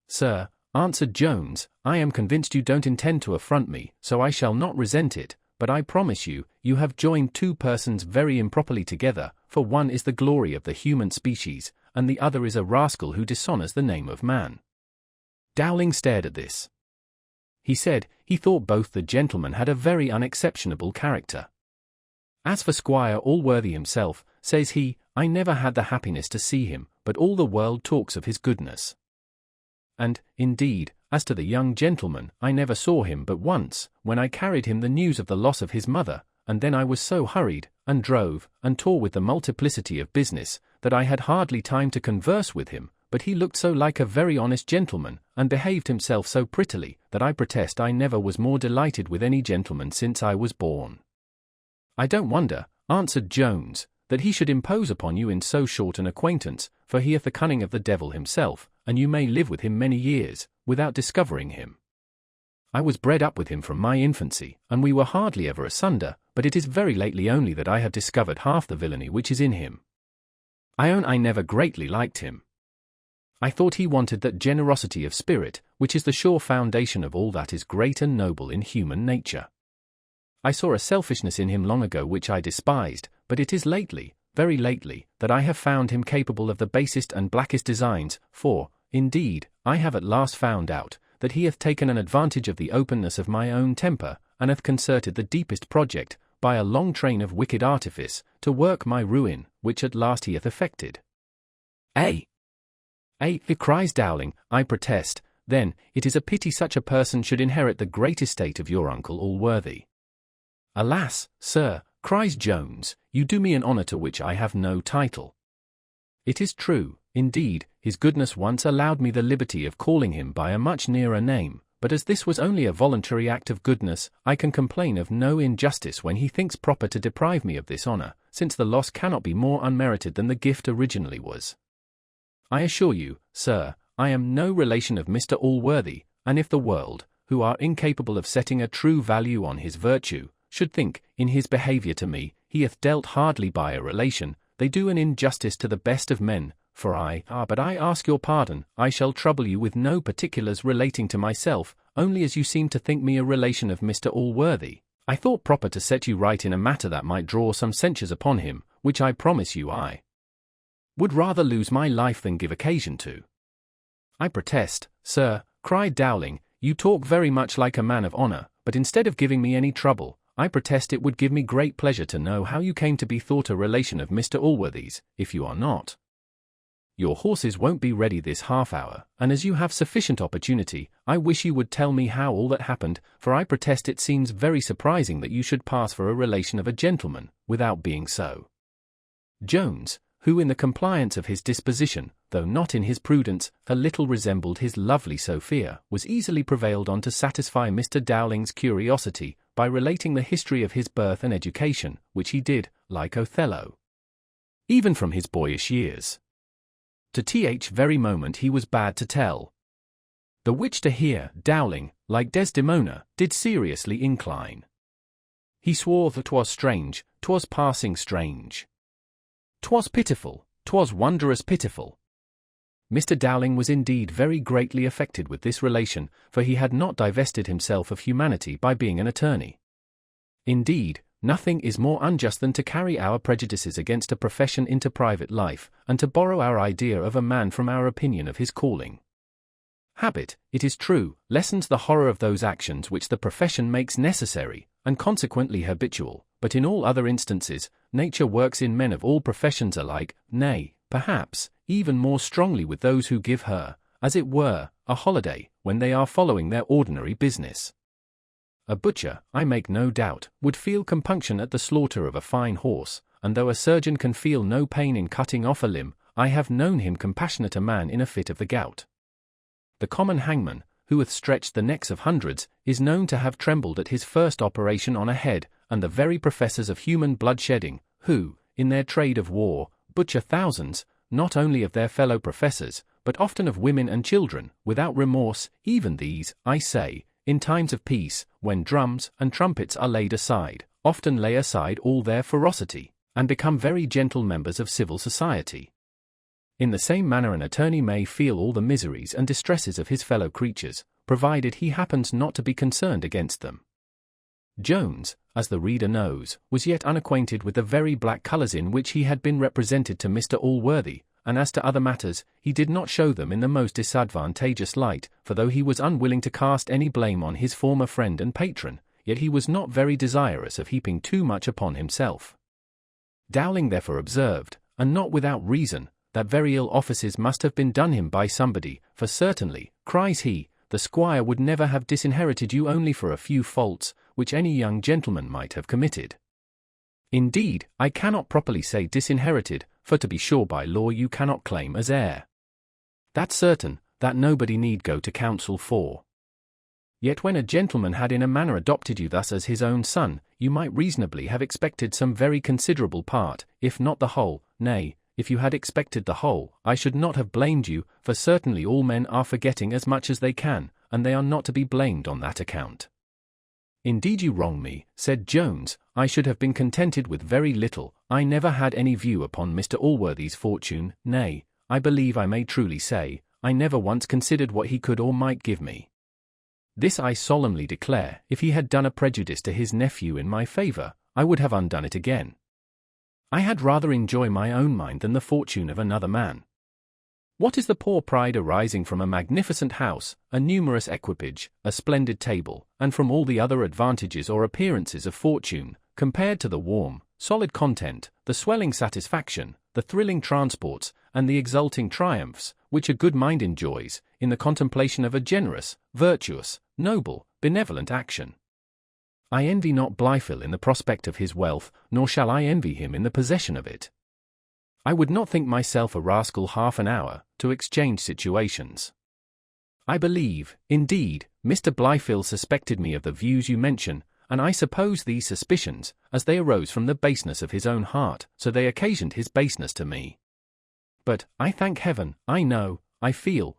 "Sir," answered Jones, "I am convinced you don't intend to affront me, so I shall not resent it, but I promise you, you have joined 2 persons very improperly together, for one is the glory of the human species, and the other is a rascal who dishonors the name of man." Dowling stared at this. He said, he thought both the gentlemen had a very unexceptionable character. As for Squire Allworthy himself, says he, I never had the happiness to see him, but all the world talks of his goodness. And, indeed, as to the young gentleman, I never saw him but once, when I carried him the news of the loss of his mother, and then I was so hurried, and drove, and tore with the multiplicity of business, that I had hardly time to converse with him, but he looked so like a very honest gentleman, and behaved himself so prettily, that I protest I never was more delighted with any gentleman since I was born. I don't wonder, answered Jones, that he should impose upon you in so short an acquaintance, for he hath the cunning of the devil himself, and you may live with him many years, without discovering him. I was bred up with him from my infancy, and we were hardly ever asunder, but it is very lately only that I have discovered half the villainy which is in him. I own I never greatly liked him. I thought he wanted that generosity of spirit, which is the sure foundation of all that is great and noble in human nature. I saw a selfishness in him long ago which I despised, but it is lately, very lately, that I have found him capable of the basest and blackest designs, for, indeed, I have at last found out, that he hath taken an advantage of the openness of my own temper, and hath concerted the deepest project, by a long train of wicked artifice, to work my ruin, which at last he hath effected. Cries Dowling, I protest, then, it is a pity such a person should inherit the great estate of your uncle Allworthy. Alas, sir, cries Jones, you do me an honour to which I have no title. It is true, indeed, his goodness once allowed me the liberty of calling him by a much nearer name, but as this was only a voluntary act of goodness, I can complain of no injustice when he thinks proper to deprive me of this honour, since the loss cannot be more unmerited than the gift originally was. I assure you, sir, I am no relation of Mr. Allworthy, and if the world, who are incapable of setting a true value on his virtue, should think, in his behaviour to me, he hath dealt hardly by a relation, they do an injustice to the best of men, but I ask your pardon, I shall trouble you with no particulars relating to myself, only as you seem to think me a relation of Mr. Allworthy, I thought proper to set you right in a matter that might draw some censures upon him, which I promise you I would rather lose my life than give occasion to. I protest, sir, cried Dowling, you talk very much like a man of honour, but instead of giving me any trouble, I protest it would give me great pleasure to know how you came to be thought a relation of Mr. Allworthy's, if you are not. Your horses won't be ready this half hour, and as you have sufficient opportunity, I wish you would tell me how all that happened, for I protest it seems very surprising that you should pass for a relation of a gentleman, without being so. Jones, who in the compliance of his disposition, though not in his prudence, a little resembled his lovely Sophia, was easily prevailed on to satisfy Mr. Dowling's curiosity, by relating the history of his birth and education, which he did, like Othello, even from his boyish years. To th very moment he was bad to tell. The which to hear, Dowling, like Desdemona, did seriously incline. He swore that 'twas strange, 'twas passing strange. 'Twas pitiful, 'twas wondrous pitiful. Mr. Dowling was indeed very greatly affected with this relation, for he had not divested himself of humanity by being an attorney. Indeed, nothing is more unjust than to carry our prejudices against a profession into private life, and to borrow our idea of a man from our opinion of his calling. Habit, it is true, lessens the horror of those actions which the profession makes necessary, and consequently habitual, but in all other instances, nature works in men of all professions alike, nay, perhaps, even more strongly with those who give her, as it were, a holiday, when they are following their ordinary business. A butcher, I make no doubt, would feel compunction at the slaughter of a fine horse, and though a surgeon can feel no pain in cutting off a limb, I have known him compassionate a man in a fit of the gout. The common hangman, who hath stretched the necks of hundreds, is known to have trembled at his first operation on a head, and the very professors of human bloodshedding, who, in their trade of war, butcher thousands, not only of their fellow professors, but often of women and children, without remorse, even these, I say, in times of peace, when drums and trumpets are laid aside, often lay aside all their ferocity, and become very gentle members of civil society. In the same manner an attorney may feel all the miseries and distresses of his fellow creatures, provided he happens not to be concerned against them. Jones, as the reader knows, was yet unacquainted with the very black colours in which he had been represented to Mr. Allworthy, and as to other matters, he did not show them in the most disadvantageous light, for though he was unwilling to cast any blame on his former friend and patron, yet he was not very desirous of heaping too much upon himself. Dowling therefore observed, and not without reason, that very ill offices must have been done him by somebody, for certainly, cries he, the squire would never have disinherited you only for a few faults, which any young gentleman might have committed. Indeed, I cannot properly say disinherited, for to be sure by law you cannot claim as heir. That's certain, that nobody need go to council for. Yet when a gentleman had in a manner adopted you thus as his own son, you might reasonably have expected some very considerable part, if not the whole, nay, if you had expected the whole, I should not have blamed you, for certainly all men are forgetting as much as they can, and they are not to be blamed on that account. Indeed you wrong me, said Jones, I should have been contented with very little, I never had any view upon Mr. Allworthy's fortune, nay, I believe I may truly say, I never once considered what he could or might give me. This I solemnly declare, if he had done a prejudice to his nephew in my favour, I would have undone it again. I had rather enjoy my own mind than the fortune of another man. What is the poor pride arising from a magnificent house, a numerous equipage, a splendid table, and from all the other advantages or appearances of fortune, compared to the warm, solid content, the swelling satisfaction, the thrilling transports, and the exulting triumphs, which a good mind enjoys, in the contemplation of a generous, virtuous, noble, benevolent action? I envy not Blifil in the prospect of his wealth, nor shall I envy him in the possession of it. I would not think myself a rascal half an hour, to exchange situations. I believe, indeed, Mr. Blifil suspected me of the views you mention, and I suppose these suspicions, as they arose from the baseness of his own heart, so they occasioned his baseness to me. But, I thank heaven, I know, I feel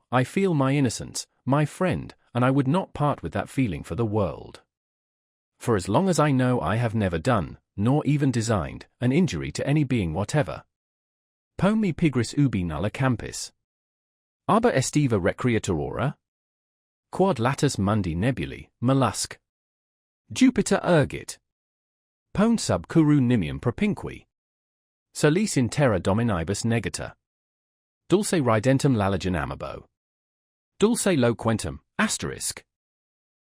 my innocence, my friend, and I would not part with that feeling for the world. For as long as I know I have never done, nor even designed, an injury to any being whatever. Pomi pigris ubi nulla campis. Arbor estiva recreatur ora? Quod latus mundi nebulae, mollusc. Jupiter ergit. Pone sub curu nimium propinqui. Solis in terra dominibus negata. Dulce ridentum laligen amabo. Dulce loquentum, asterisk.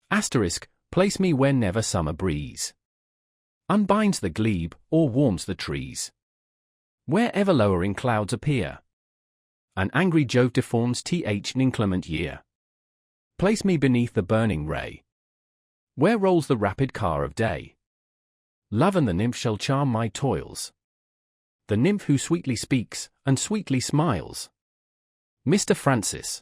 Asterisk, place me where never summer breeze unbinds the glebe, or warms the trees. Where ever lowering clouds appear. An angry Jove deforms th inclement year. Place me beneath the burning ray. Where rolls the rapid car of day. Love and the nymph shall charm my toils. The nymph who sweetly speaks, and sweetly smiles. Mr. Francis.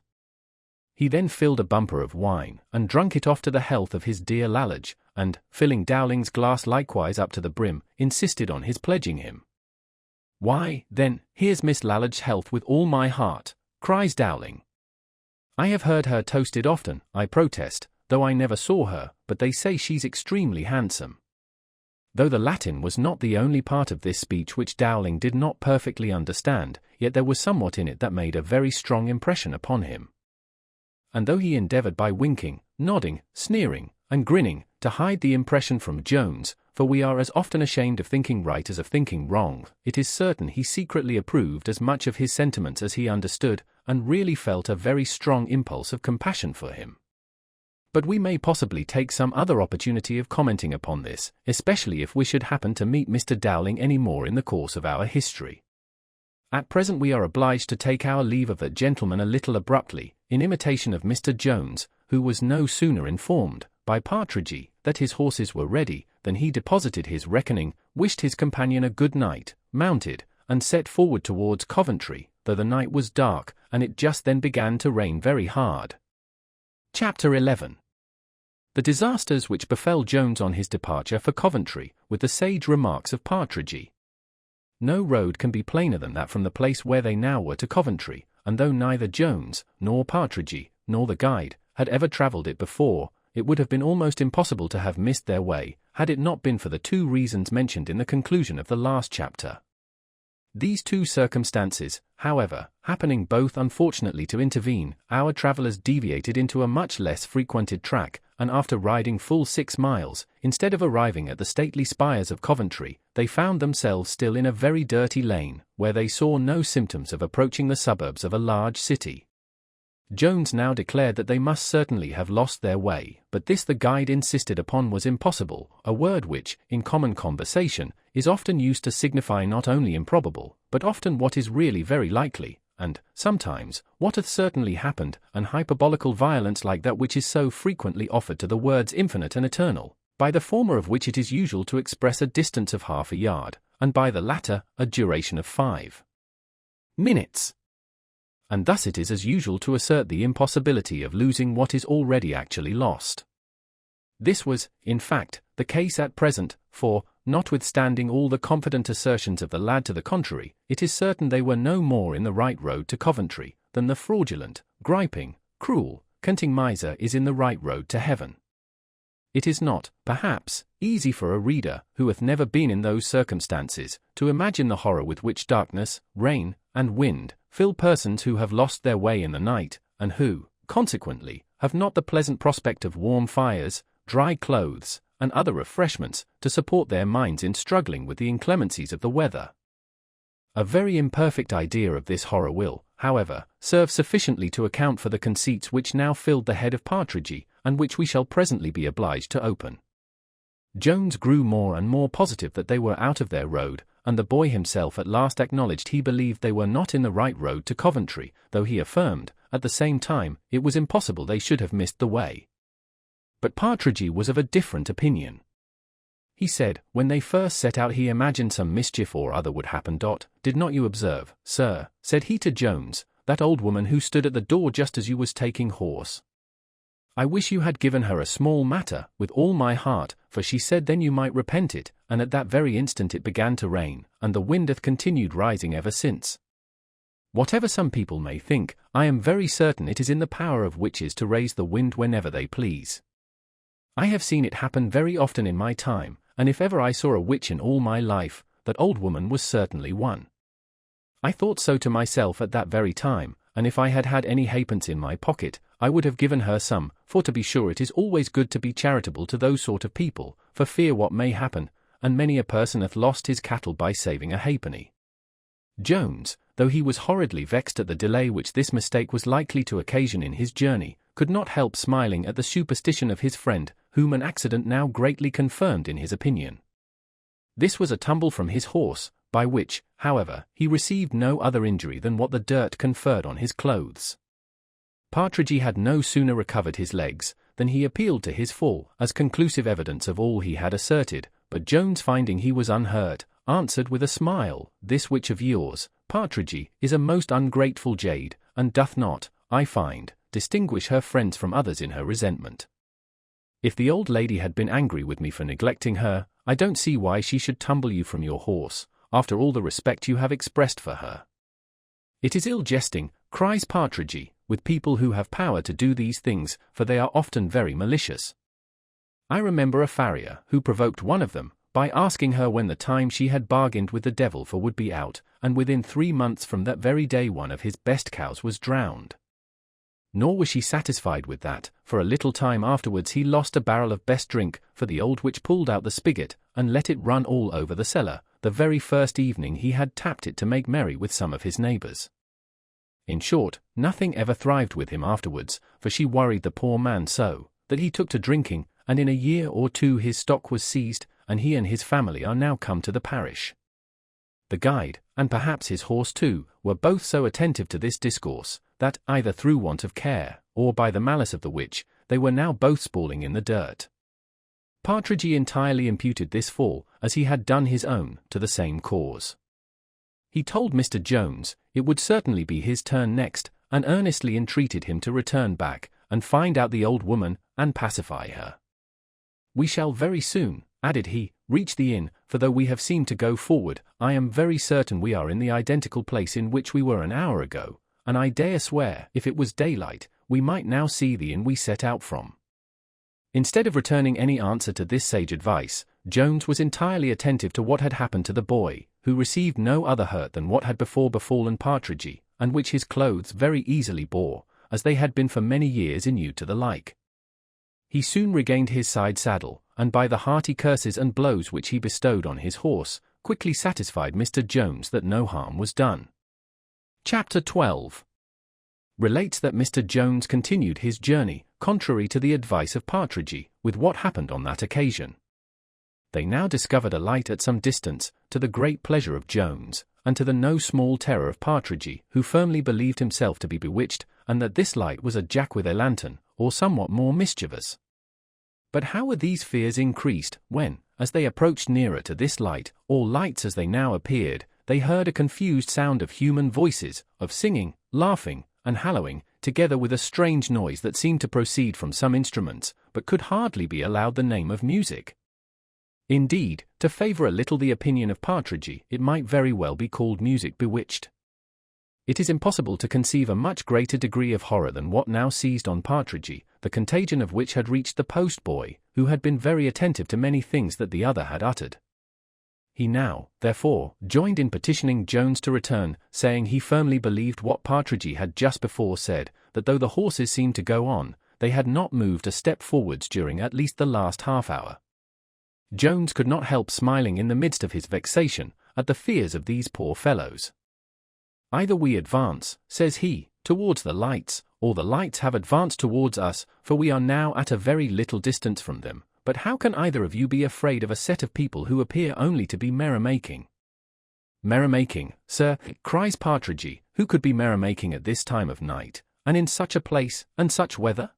He then filled a bumper of wine, and drunk it off to the health of his dear Lalage, and, filling Dowling's glass likewise up to the brim, insisted on his pledging him. Why, then, here's Miss Lalage's health with all my heart, cries Dowling. I have heard her toasted often, I protest, though I never saw her, but they say she's extremely handsome. Though the Latin was not the only part of this speech which Dowling did not perfectly understand, yet there was somewhat in it that made a very strong impression upon him. And though he endeavoured by winking, nodding, sneering, and grinning, to hide the impression from Jones, for we are as often ashamed of thinking right as of thinking wrong, it is certain he secretly approved as much of his sentiments as he understood, and really felt a very strong impulse of compassion for him. But we may possibly take some other opportunity of commenting upon this, especially if we should happen to meet Mr. Dowling any more in the course of our history. At present we are obliged to take our leave of that gentleman a little abruptly, in imitation of Mr. Jones, who was no sooner informed, by Partridge, that his horses were ready, than he deposited his reckoning, wished his companion a good night, mounted, and set forward towards Coventry, though the night was dark, and it just then began to rain very hard. Chapter 11. The disasters which befell Jones on his departure for Coventry, with the sage remarks of Partridge. No road can be plainer than that from the place where they now were to Coventry, and though neither Jones, nor Partridge, nor the guide, had ever travelled it before, it would have been almost impossible to have missed their way, had it not been for the two reasons mentioned in the conclusion of the last chapter. These two circumstances, however, happening both unfortunately to intervene, our travellers deviated into a much less frequented track, and after riding full 6 miles, instead of arriving at the stately spires of Coventry, they found themselves still in a very dirty lane, where they saw no symptoms of approaching the suburbs of a large city. Jones now declared that they must certainly have lost their way, but this the guide insisted upon was impossible, a word which, in common conversation, is often used to signify not only improbable, but often what is really very likely, and, sometimes, what hath certainly happened, an hyperbolical violence like that which is so frequently offered to the words infinite and eternal, by the former of which it is usual to express a distance of half a yard, and by the latter, a duration of 5 minutes. And thus it is as usual to assert the impossibility of losing what is already actually lost. This was, in fact, the case at present, for, notwithstanding all the confident assertions of the lad to the contrary, it is certain they were no more in the right road to Coventry, than the fraudulent, griping, cruel, canting miser is in the right road to heaven. It is not, perhaps, easy for a reader, who hath never been in those circumstances, to imagine the horror with which darkness, rain, and wind fill persons who have lost their way in the night, and who, consequently, have not the pleasant prospect of warm fires, dry clothes, and other refreshments, to support their minds in struggling with the inclemencies of the weather. A very imperfect idea of this horror will, however, serve sufficiently to account for the conceits which now filled the head of Partridge, and which we shall presently be obliged to open. Jones grew more and more positive that they were out of their road, and the boy himself at last acknowledged he believed they were not in the right road to Coventry, though he affirmed, at the same time, it was impossible they should have missed the way. But Partridge was of a different opinion. He said, when they first set out he imagined some mischief or other would happen. Did not you observe, sir, said he to Jones, that old woman who stood at the door just as you was taking horse? I wish you had given her a small matter, with all my heart, for she said then you might repent it, and at that very instant it began to rain, and the wind hath continued rising ever since. Whatever some people may think, I am very certain it is in the power of witches to raise the wind whenever they please. I have seen it happen very often in my time, and if ever I saw a witch in all my life, that old woman was certainly one. I thought so to myself at that very time, and if I had had any halfpence in my pocket, I would have given her some, for to be sure it is always good to be charitable to those sort of people, for fear what may happen, and many a person hath lost his cattle by saving a halfpenny. Jones, though he was horridly vexed at the delay which this mistake was likely to occasion in his journey, could not help smiling at the superstition of his friend, whom an accident now greatly confirmed in his opinion. This was a tumble from his horse, by which, however, he received no other injury than what the dirt conferred on his clothes. Partridge had no sooner recovered his legs than he appealed to his fall as conclusive evidence of all he had asserted, but Jones, finding he was unhurt, answered with a smile, "This witch of yours, Partridge, is a most ungrateful jade, and doth not, I find, distinguish her friends from others in her resentment. If the old lady had been angry with me for neglecting her, I don't see why she should tumble you from your horse, after all the respect you have expressed for her." "It is ill jesting," cries Partridge, "with people who have power to do these things, for they are often very malicious. I remember a farrier who provoked one of them, by asking her when the time she had bargained with the devil for would be out, and within 3 months from that very day one of his best cows was drowned. Nor was she satisfied with that, for a little time afterwards he lost a barrel of best drink, for the old witch pulled out the spigot, and let it run all over the cellar, the very first evening he had tapped it to make merry with some of his neighbours. In short, nothing ever thrived with him afterwards, for she worried the poor man so, that he took to drinking, and in a year or 2 his stock was seized, and he and his family are now come to the parish." The guide, and perhaps his horse too, were both so attentive to this discourse, that, either through want of care, or by the malice of the witch, they were now both sprawling in the dirt. Partridge entirely imputed this fall, as he had done his own, to the same cause. He told Mr. Jones it would certainly be his turn next, and earnestly entreated him to return back, and find out the old woman, and pacify her. "We shall very soon," added he, "reach the inn, for though we have seemed to go forward, I am very certain we are in the identical place in which we were an hour ago, and I dare swear, if it was daylight, we might now see the inn we set out from." Instead of returning any answer to this sage advice, Jones was entirely attentive to what had happened to the boy, who received no other hurt than what had before befallen Partridge, and which his clothes very easily bore, as they had been for many years inured to the like. He soon regained his side saddle, and by the hearty curses and blows which he bestowed on his horse, quickly satisfied Mr. Jones that no harm was done. Chapter 12 relates that Mr. Jones continued his journey, contrary to the advice of Partridge, with what happened on that occasion. They now discovered a light at some distance, to the great pleasure of Jones, and to the no small terror of Partridge, who firmly believed himself to be bewitched, and that this light was a jack with a lantern, or somewhat more mischievous. But how were these fears increased, when, as they approached nearer to this light, or lights as they now appeared, they heard a confused sound of human voices, of singing, laughing, and hallooing, together with a strange noise that seemed to proceed from some instruments, but could hardly be allowed the name of music. Indeed, to favour a little the opinion of Partridge, it might very well be called music bewitched. It is impossible to conceive a much greater degree of horror than what now seized on Partridge, the contagion of which had reached the post-boy, who had been very attentive to many things that the other had uttered. He now, therefore, joined in petitioning Jones to return, saying he firmly believed what Partridge had just before said, that though the horses seemed to go on, they had not moved a step forwards during at least the last half-hour. Jones could not help smiling in the midst of his vexation, at the fears of these poor fellows. "Either we advance," says he, "towards the lights, or the lights have advanced towards us, for we are now at a very little distance from them. But how can either of you be afraid of a set of people who appear only to be merrymaking?" "Merrymaking, sir," cries Partridge, "who could be merrymaking at this time of night, and in such a place, and such weather?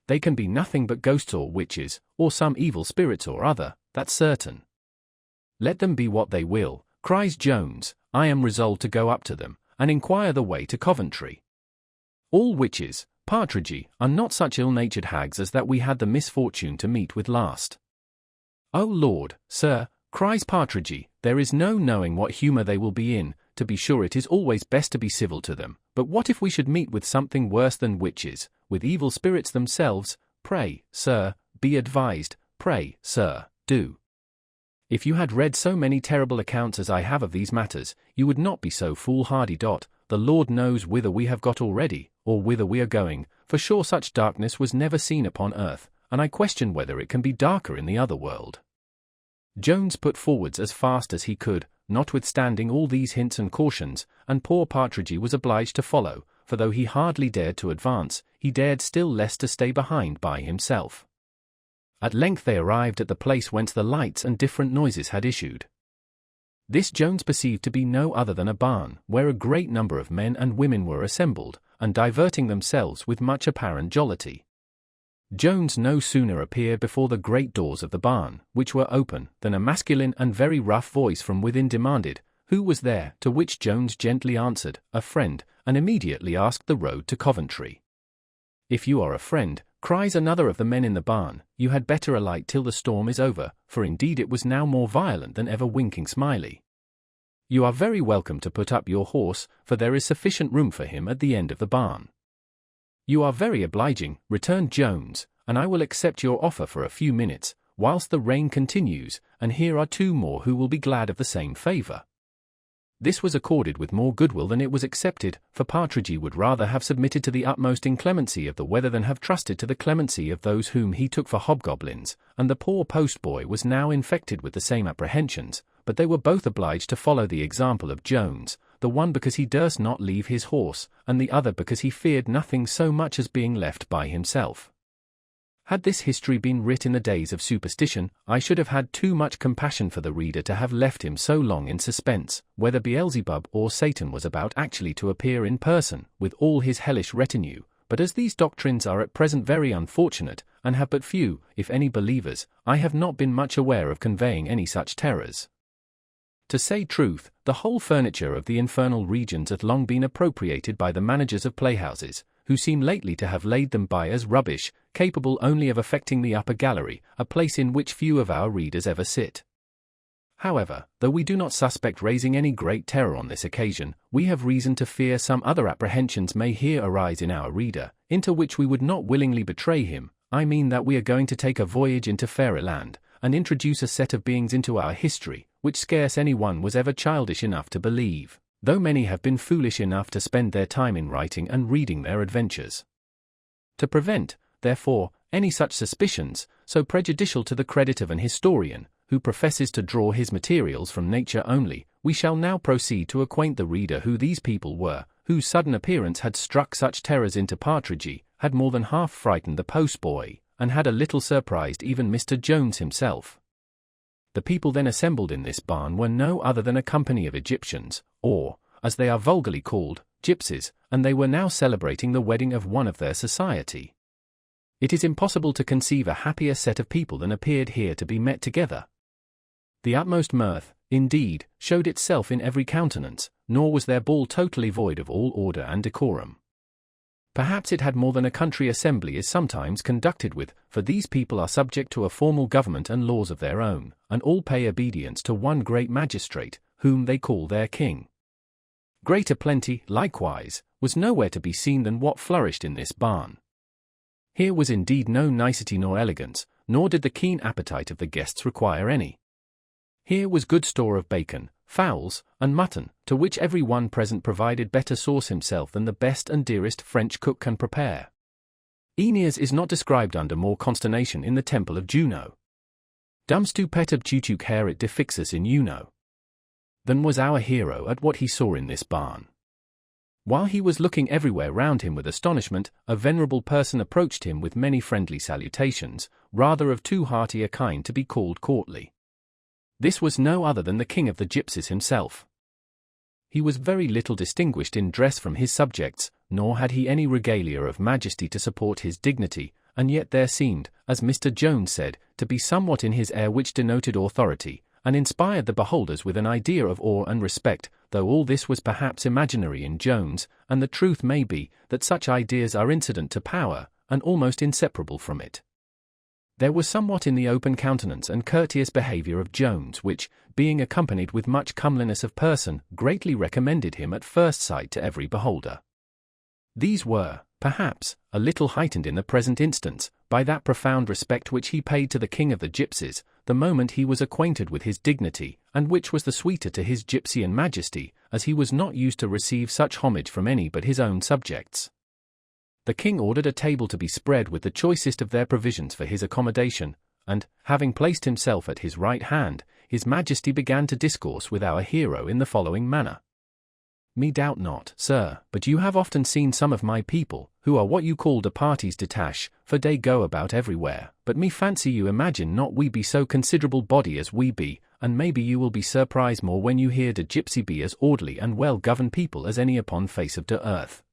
They can be nothing but ghosts or witches, or some evil spirits or other, that's certain." "Let them be what they will," cries Jones, "I am resolved to go up to them, and inquire the way to Coventry. All witches, Partridge, are not such ill-natured hags as that we had the misfortune to meet with last." "O Lord, sir," cries Partridge, "there is no knowing what humour they will be in. To be sure it is always best to be civil to them, but what if we should meet with something worse than witches, with evil spirits themselves? Pray, sir, be advised, pray, sir, do." If you had read so many terrible accounts as I have of these matters, you would not be so foolhardy. The Lord knows whither we have got already, or whither we are going, for sure such darkness was never seen upon earth, and I question whether it can be darker in the other world. Jones put forwards as fast as he could, notwithstanding all these hints and cautions, and poor Partridge was obliged to follow, for though he hardly dared to advance, he dared still less to stay behind by himself. At length they arrived at the place whence the lights and different noises had issued. This Jones perceived to be no other than a barn, where a great number of men and women were assembled, and diverting themselves with much apparent jollity. Jones no sooner appeared before the great doors of the barn, which were open, than a masculine and very rough voice from within demanded, who was there, to which Jones gently answered, a friend, and immediately asked the road to Coventry. If you are a friend, cries another of the men in the barn, you had better alight till the storm is over, for indeed it was now more violent than ever. Winking Smiley. You are very welcome to put up your horse, for there is sufficient room for him at the end of the barn. You are very obliging, returned Jones, and I will accept your offer for a few minutes, whilst the rain continues, and here are two more who will be glad of the same favour. This was accorded with more goodwill than it was accepted, for Partridge would rather have submitted to the utmost inclemency of the weather than have trusted to the clemency of those whom he took for hobgoblins, and the poor postboy was now infected with the same apprehensions, but they were both obliged to follow the example of Jones, the one because he durst not leave his horse, and the other because he feared nothing so much as being left by himself. Had this history been writ in the days of superstition, I should have had too much compassion for the reader to have left him so long in suspense, whether Beelzebub or Satan was about actually to appear in person, with all his hellish retinue, but as these doctrines are at present very unfortunate, and have but few, if any believers, I have not been much aware of conveying any such terrors. To say truth, the whole furniture of the infernal regions hath long been appropriated by the managers of playhouses, who seem lately to have laid them by as rubbish, capable only of affecting the upper gallery, a place in which few of our readers ever sit. However, though we do not suspect raising any great terror on this occasion, we have reason to fear some other apprehensions may here arise in our reader, into which we would not willingly betray him. I mean that we are going to take a voyage into fairyland, and introduce a set of beings into our history, which scarce any one was ever childish enough to believe, though many have been foolish enough to spend their time in writing and reading their adventures. To prevent, therefore, any such suspicions, so prejudicial to the credit of an historian, who professes to draw his materials from nature only, we shall now proceed to acquaint the reader who these people were, whose sudden appearance had struck such terrors into Partridge, had more than half frightened the postboy, and had a little surprised even Mr. Jones himself. The people then assembled in this barn were no other than a company of Egyptians, or, as they are vulgarly called, gypsies, and they were now celebrating the wedding of one of their society. It is impossible to conceive a happier set of people than appeared here to be met together. The utmost mirth, indeed, showed itself in every countenance, nor was their ball totally void of all order and decorum. Perhaps it had more than a country assembly is sometimes conducted with, for these people are subject to a formal government and laws of their own, and all pay obedience to one great magistrate, whom they call their king. Greater plenty, likewise, was nowhere to be seen than what flourished in this barn. Here was indeed no nicety nor elegance, nor did the keen appetite of the guests require any. Here was good store of bacon, fowls, and mutton, to which every one present provided better sauce himself than the best and dearest French cook can prepare. Aeneas is not described under more consternation in the temple of Juno. Dum stupetum tutuque haeret defixus in Juno. Than was our hero at what he saw in this barn. While he was looking everywhere round him with astonishment, a venerable person approached him with many friendly salutations, rather of too hearty a kind to be called courtly. This was no other than the king of the gypsies himself. He was very little distinguished in dress from his subjects, nor had he any regalia of majesty to support his dignity, and yet there seemed, as Mr. Jones said, to be somewhat in his air which denoted authority, and inspired the beholders with an idea of awe and respect, though all this was perhaps imaginary in Jones, and the truth may be that such ideas are incident to power, and almost inseparable from it. There was somewhat in the open countenance and courteous behaviour of Jones which, being accompanied with much comeliness of person, greatly recommended him at first sight to every beholder. These were, perhaps, a little heightened in the present instance, by that profound respect which he paid to the king of the gypsies, the moment he was acquainted with his dignity, and which was the sweeter to his Gypsy and majesty, as he was not used to receive such homage from any but his own subjects. The king ordered a table to be spread with the choicest of their provisions for his accommodation, and, having placed himself at his right hand, his majesty began to discourse with our hero in the following manner. Me doubt not, sir, but you have often seen some of my people, who are what you call de parties detache, for they go about everywhere, but me fancy you imagine not we be so considerable body as we be, and maybe you will be surprised more when you hear de Gypsy be as orderly and well-governed people as any upon face of de earth.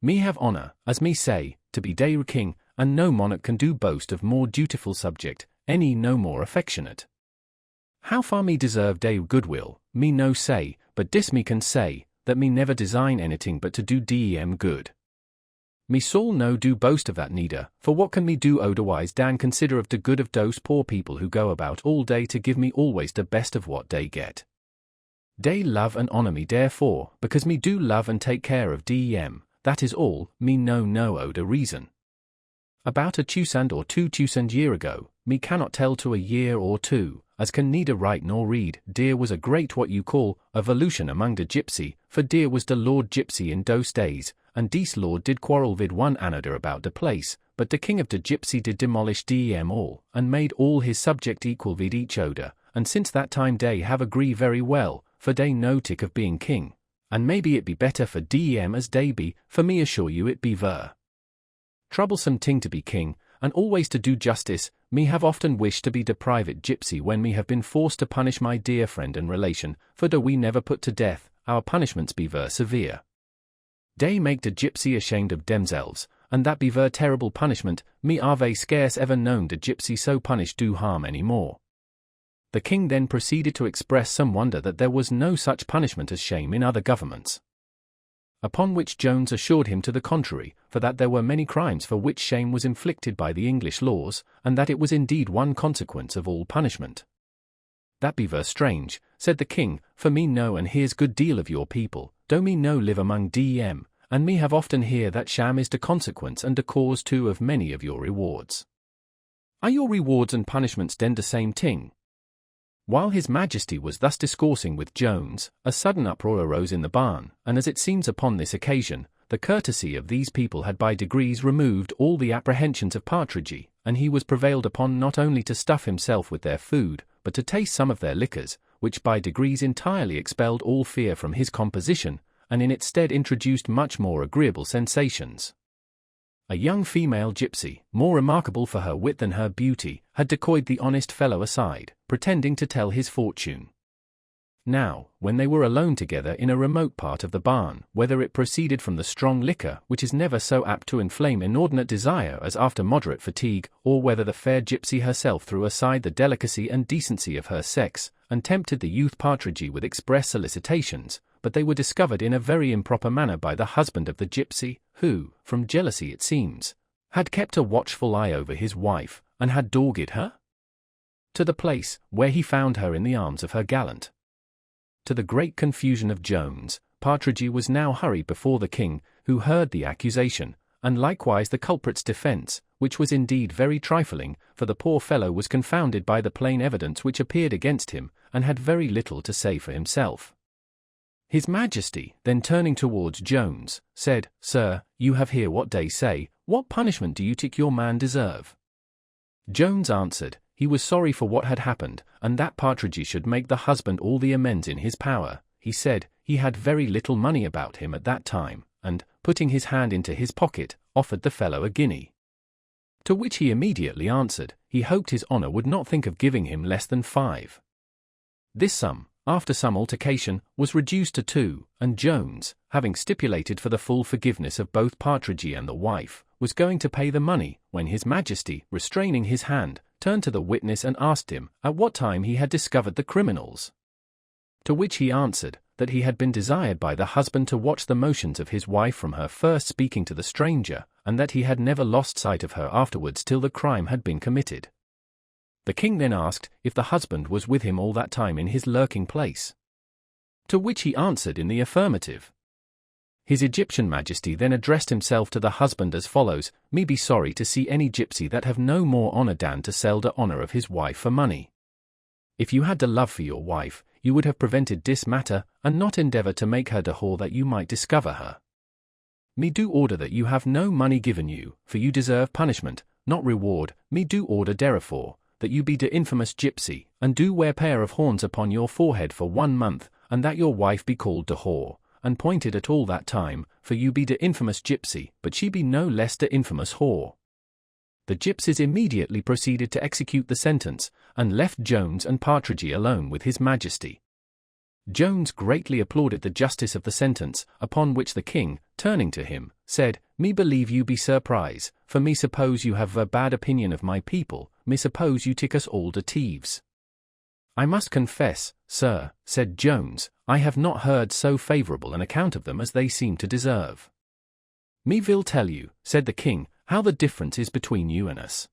Me have honour, as me say, to be de king, and no monarch can do boast of more dutiful subject, any no more affectionate. How far me deserve de goodwill, me no say, but dis me can say, that me never design anything but to do dem good. Me soul no do boast of that neither, for what can me do otherwise dan consider of the good of those poor people who go about all day to give me always the best of what they get. They love and honour me therefore, because me do love and take care of dem, that is all, me no owed a reason. About a tusand or 2 tusand year ago, me cannot tell to a year or 2, as can neither write nor read, dear was a great what you call, evolution among the Gypsy, for dear was the Lord Gypsy in those days, and dis Lord did quarrel vid one another about the place, but the king of the Gypsy did demolish dem all, and made all his subject equal vid each other, and since that time they have agree very well, for they no tick of being king, and maybe it be better for dem as they be, for me assure you it be ver. Troublesome ting to be king, and always to do justice, me have often wished to be de private Gypsy when me have been forced to punish my dear friend and relation, for though we never put to death, our punishments be ver severe. They make de Gypsy ashamed of themselves, and that be ver terrible punishment, me ave scarce ever known de Gypsy so punished do harm any more. The king then proceeded to express some wonder that there was no such punishment as shame in other governments. Upon which Jones assured him to the contrary, for that there were many crimes for which shame was inflicted by the English laws, and that it was indeed one consequence of all punishment. That be ver strange, said the king, for me know and hears good deal of your people, though me no live among dem, and me have often hear that sham is the consequence and the cause too of many of your rewards. Are your rewards and punishments then the same thing? While his majesty was thus discoursing with Jones, a sudden uproar arose in the barn, and as it seems upon this occasion, the courtesy of these people had by degrees removed all the apprehensions of Partridge, and he was prevailed upon not only to stuff himself with their food, but to taste some of their liquors, which by degrees entirely expelled all fear from his composition, and in its stead introduced much more agreeable sensations. A young female Gypsy, more remarkable for her wit than her beauty, had decoyed the honest fellow aside, pretending to tell his fortune. Now, when they were alone together in a remote part of the barn, whether it proceeded from the strong liquor, which is never so apt to inflame inordinate desire as after moderate fatigue, or whether the fair Gypsy herself threw aside the delicacy and decency of her sex, and tempted the youth Partridge with express solicitations, but they were discovered in a very improper manner by the husband of the Gypsy, who, from jealousy it seems, had kept a watchful eye over his wife, and had dogged her to the place, where he found her in the arms of her gallant. To the great confusion of Jones, Partridge was now hurried before the king, who heard the accusation, and likewise the culprit's defence, which was indeed very trifling, for the poor fellow was confounded by the plain evidence which appeared against him, and had very little to say for himself. His Majesty, then turning towards Jones, said, Sir, you have heard what they say, what punishment do you think your man deserve? Jones answered, he was sorry for what had happened, and that Partridge should make the husband all the amends in his power. He said, he had very little money about him at that time, and, putting his hand into his pocket, offered the fellow a guinea. To which he immediately answered, he hoped his honour would not think of giving him less than 5. This sum, after some altercation, was reduced to 2, and Jones, having stipulated for the full forgiveness of both Partridge and the wife, was going to pay the money, when his Majesty, restraining his hand, turned to the witness and asked him, at what time he had discovered the criminals. To which he answered, that he had been desired by the husband to watch the motions of his wife from her first speaking to the stranger, and that he had never lost sight of her afterwards till the crime had been committed. The king then asked if the husband was with him all that time in his lurking place. To which he answered in the affirmative. His Egyptian Majesty then addressed himself to the husband as follows: "Me be sorry to see any gypsy that have no more honor than to sell the honor of his wife for money. If you had the love for your wife, you would have prevented this matter, and not endeavor to make her the whore that you might discover her. Me do order that you have no money given you, for you deserve punishment, not reward. Me do order therefore, that you be the infamous gypsy, and do wear pair of horns upon your forehead for 1 month, and that your wife be called the whore, and pointed at all that time, for you be the infamous gypsy, but she be no less the infamous whore." The gypsies immediately proceeded to execute the sentence, and left Jones and Partridge alone with his Majesty. Jones greatly applauded the justice of the sentence, upon which the king, turning to him, said, "Me believe you be surprise, for me suppose you have a bad opinion of my people, me suppose you tick us all the thieves." "I must confess, sir," said Jones, "I have not heard so favourable an account of them as they seem to deserve." "Me will tell you," said the king, "how the difference is between you and us.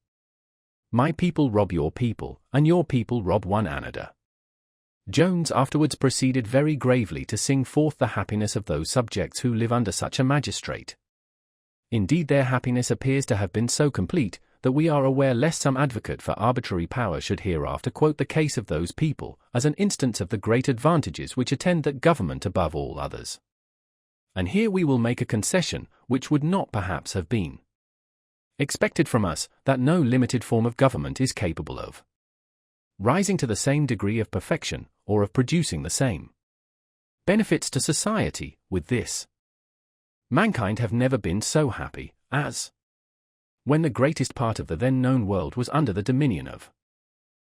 My people rob your people, and your people rob one another." Jones afterwards proceeded very gravely to sing forth the happiness of those subjects who live under such a magistrate. Indeed, their happiness appears to have been so complete, that we are aware lest some advocate for arbitrary power should hereafter quote the case of those people, as an instance of the great advantages which attend that government above all others. And here we will make a concession, which would not perhaps have been expected from us, that no limited form of government is capable of rising to the same degree of perfection, or of producing the same benefits to society, with this. Mankind have never been so happy, as when the greatest part of the then known world was under the dominion of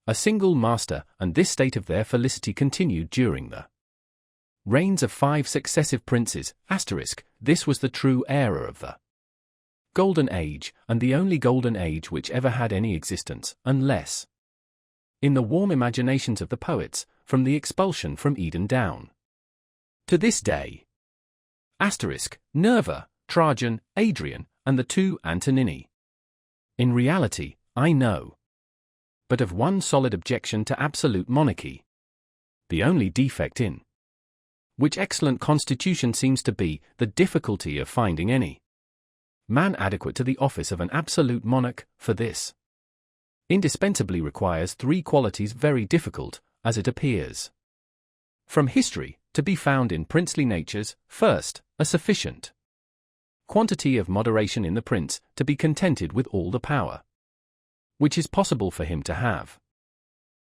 a single master, and this state of their felicity continued during the reigns of 5 successive princes, *. This was the true era of the Golden Age, and the only Golden Age which ever had any existence, unless in the warm imaginations of the poets, from the expulsion from Eden down to this day. Nerva, Trajan, Adrian, and the 2 Antonini. In reality, I know but of one solid objection to absolute monarchy, the only defect in which excellent constitution seems to be the difficulty of finding any man adequate to the office of an absolute monarch, for this indispensably requires 3 qualities very difficult, as it appears from history, to be found in princely natures: first, a sufficient quantity of moderation in the prince, to be contented with all the power which is possible for him to have.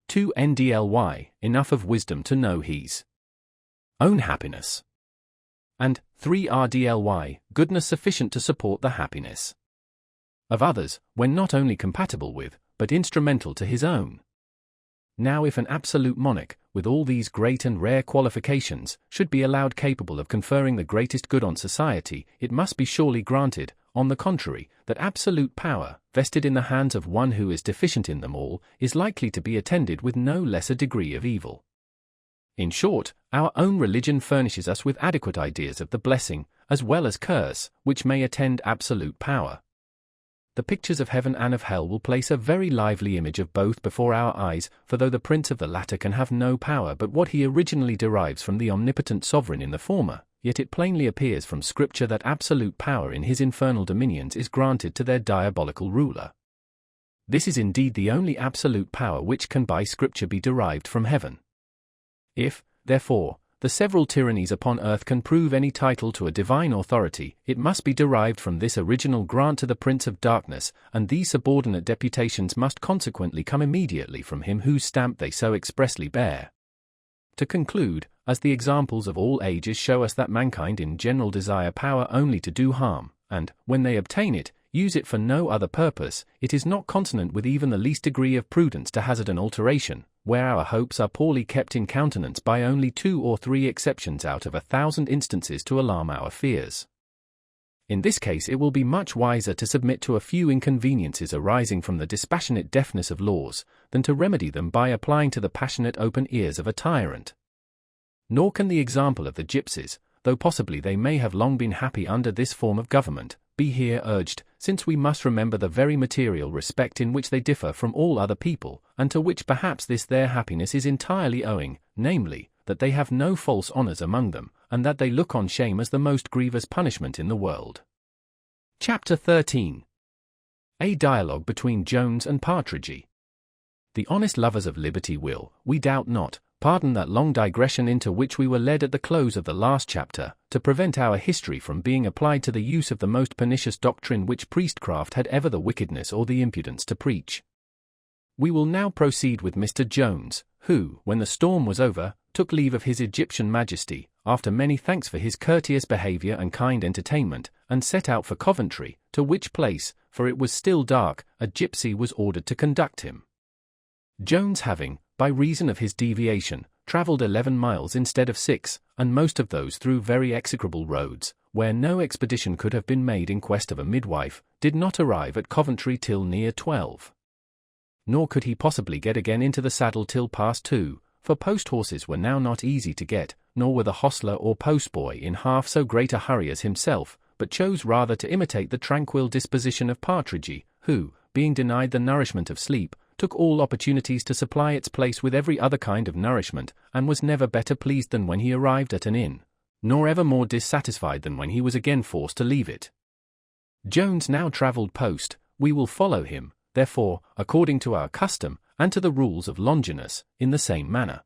2. Enough of wisdom to know his own happiness. And 3. Goodness sufficient to support the happiness of others, when not only compatible with, but instrumental to his own. Now, if an absolute monarch, with all these great and rare qualifications, should be allowed capable of conferring the greatest good on society, it must be surely granted, on the contrary, that absolute power, vested in the hands of one who is deficient in them all, is likely to be attended with no lesser degree of evil. In short, our own religion furnishes us with adequate ideas of the blessing, as well as curse, which may attend absolute power. The pictures of heaven and of hell will place a very lively image of both before our eyes, for though the prince of the latter can have no power but what he originally derives from the omnipotent sovereign in the former, yet it plainly appears from Scripture that absolute power in his infernal dominions is granted to their diabolical ruler. This is indeed the only absolute power which can by Scripture be derived from heaven. If, therefore, the several tyrannies upon earth can prove any title to a divine authority, it must be derived from this original grant to the Prince of Darkness, and these subordinate deputations must consequently come immediately from him whose stamp they so expressly bear. To conclude, as the examples of all ages show us that mankind in general desire power only to do harm, and, when they obtain it, use it for no other purpose, it is not consonant with even the least degree of prudence to hazard an alteration, where our hopes are poorly kept in countenance by only 2 or 3 exceptions out of 1,000 instances to alarm our fears. In this case it will be much wiser to submit to a few inconveniences arising from the dispassionate deafness of laws, than to remedy them by applying to the passionate open ears of a tyrant. Nor can the example of the gypsies, though possibly they may have long been happy under this form of government, be here urged, since we must remember the very material respect in which they differ from all other people, and to which perhaps this their happiness is entirely owing, namely, that they have no false honours among them, and that they look on shame as the most grievous punishment in the world. Chapter 13. A dialogue between Jones and Partridge. The honest lovers of liberty will, we doubt not, pardon that long digression into which we were led at the close of the last chapter, to prevent our history from being applied to the use of the most pernicious doctrine which priestcraft had ever the wickedness or the impudence to preach. We will now proceed with Mr. Jones, who, when the storm was over, took leave of his Egyptian Majesty, after many thanks for his courteous behaviour and kind entertainment, and set out for Coventry, to which place, for it was still dark, a gypsy was ordered to conduct him. Jones having, by reason of his deviation, travelled 11 miles instead of 6, and most of those through very execrable roads, where no expedition could have been made in quest of a midwife, did not arrive at Coventry till near 12. Nor could he possibly get again into the saddle till past 2, for post-horses were now not easy to get, nor were the hostler or post-boy in half so great a hurry as himself, but chose rather to imitate the tranquil disposition of Partridge, who, being denied the nourishment of sleep, took all opportunities to supply its place with every other kind of nourishment, and was never better pleased than when he arrived at an inn, nor ever more dissatisfied than when he was again forced to leave it. Jones now travelled post. We will follow him, therefore, according to our custom, and to the rules of Longinus, in the same manner.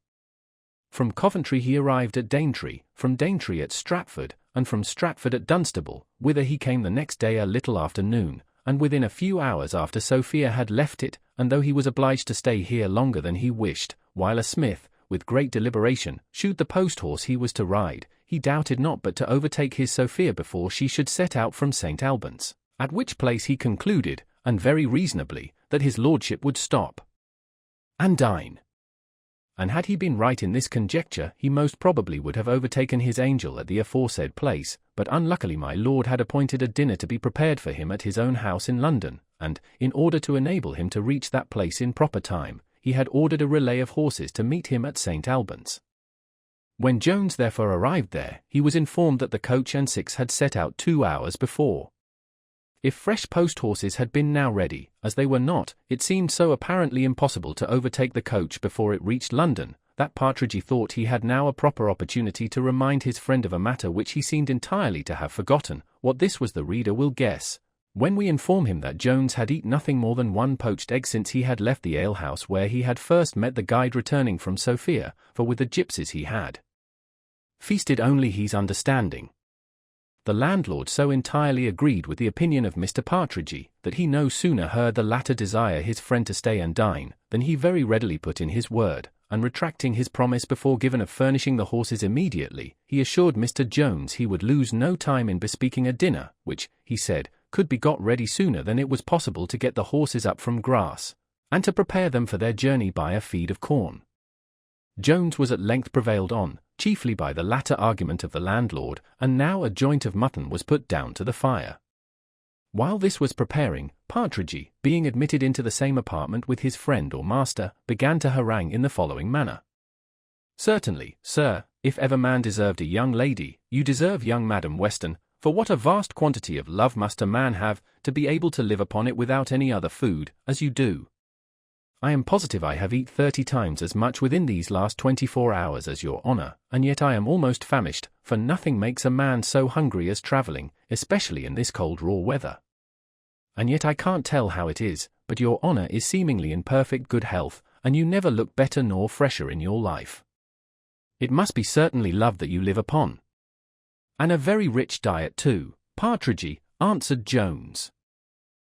From Coventry he arrived at Daintree, from Daintree at Stratford, and from Stratford at Dunstable, whither he came the next day a little after noon, and within a few hours after Sophia had left it, and though he was obliged to stay here longer than he wished, while a smith, with great deliberation, shoed the post-horse he was to ride, he doubted not but to overtake his Sophia before she should set out from St. Albans, at which place he concluded, and very reasonably, that his lordship would stop and dine. And had he been right in this conjecture, he most probably would have overtaken his angel at the aforesaid place, but unluckily my lord had appointed a dinner to be prepared for him at his own house in London, and, in order to enable him to reach that place in proper time, he had ordered a relay of horses to meet him at St. Albans. When Jones therefore arrived there, he was informed that the coach and 6 had set out 2 hours before. If fresh post-horses had been now ready, as they were not, it seemed so apparently impossible to overtake the coach before it reached London, that Partridge thought he had now a proper opportunity to remind his friend of a matter which he seemed entirely to have forgotten. What this was the reader will guess, when we inform him that Jones had eaten nothing more than 1 poached egg since he had left the alehouse where he had first met the guide returning from Sophia, for with the gypsies he had feasted only his understanding. The landlord so entirely agreed with the opinion of Mr. Partridge, that he no sooner heard the latter desire his friend to stay and dine, than he very readily put in his word, and retracting his promise before given of furnishing the horses immediately, he assured Mr. Jones he would lose no time in bespeaking a dinner, which, he said, could be got ready sooner than it was possible to get the horses up from grass, and to prepare them for their journey by a feed of corn. Jones was at length prevailed on, chiefly by the latter argument of the landlord, and now a joint of mutton was put down to the fire. While this was preparing, Partridge, being admitted into the same apartment with his friend or master, began to harangue in the following manner. "Certainly, sir, if ever man deserved a young lady, you deserve young Madam Weston, for what a vast quantity of love must a man have, to be able to live upon it without any other food, as you do. I am positive I have eat 30 times as much within these last 24 hours as your honour, and yet I am almost famished, for nothing makes a man so hungry as travelling, especially in this cold raw weather. And yet I can't tell how it is, but your honour is seemingly in perfect good health, and you never look better nor fresher in your life. It must be certainly love that you live upon." "And a very rich diet too, Partridge," answered Jones.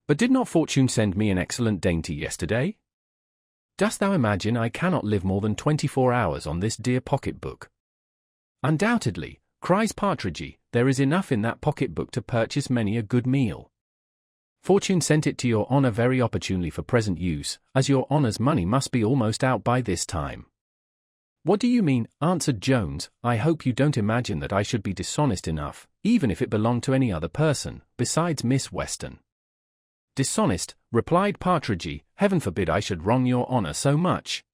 "But did not fortune send me an excellent dainty yesterday? Dost thou imagine I cannot live more than 24 hours on this dear pocket-book?" "Undoubtedly," cries Partridge, "there is enough in that pocket-book to purchase many a good meal. Fortune sent it to your honour very opportunely for present use, as your honour's money must be almost out by this time." "What do you mean?" answered Jones. "I hope you don't imagine that I should be dishonest enough, even if it belonged to any other person, besides Miss Weston." "Dishonest," replied Partridge, "heaven forbid I should wrong your honour so much.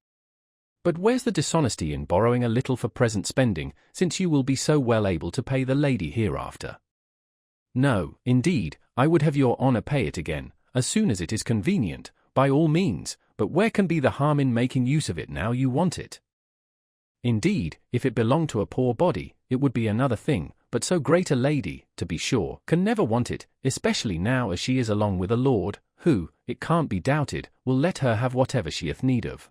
But where's the dishonesty in borrowing a little for present spending, since you will be so well able to pay the lady hereafter? No, indeed, I would have your honour pay it again, as soon as it is convenient, by all means, but where can be the harm in making use of it now you want it? Indeed, if it belonged to a poor body, it would be another thing, but so great a lady, to be sure, can never want it, especially now as she is along with a lord, who, it can't be doubted, will let her have whatever she hath need of.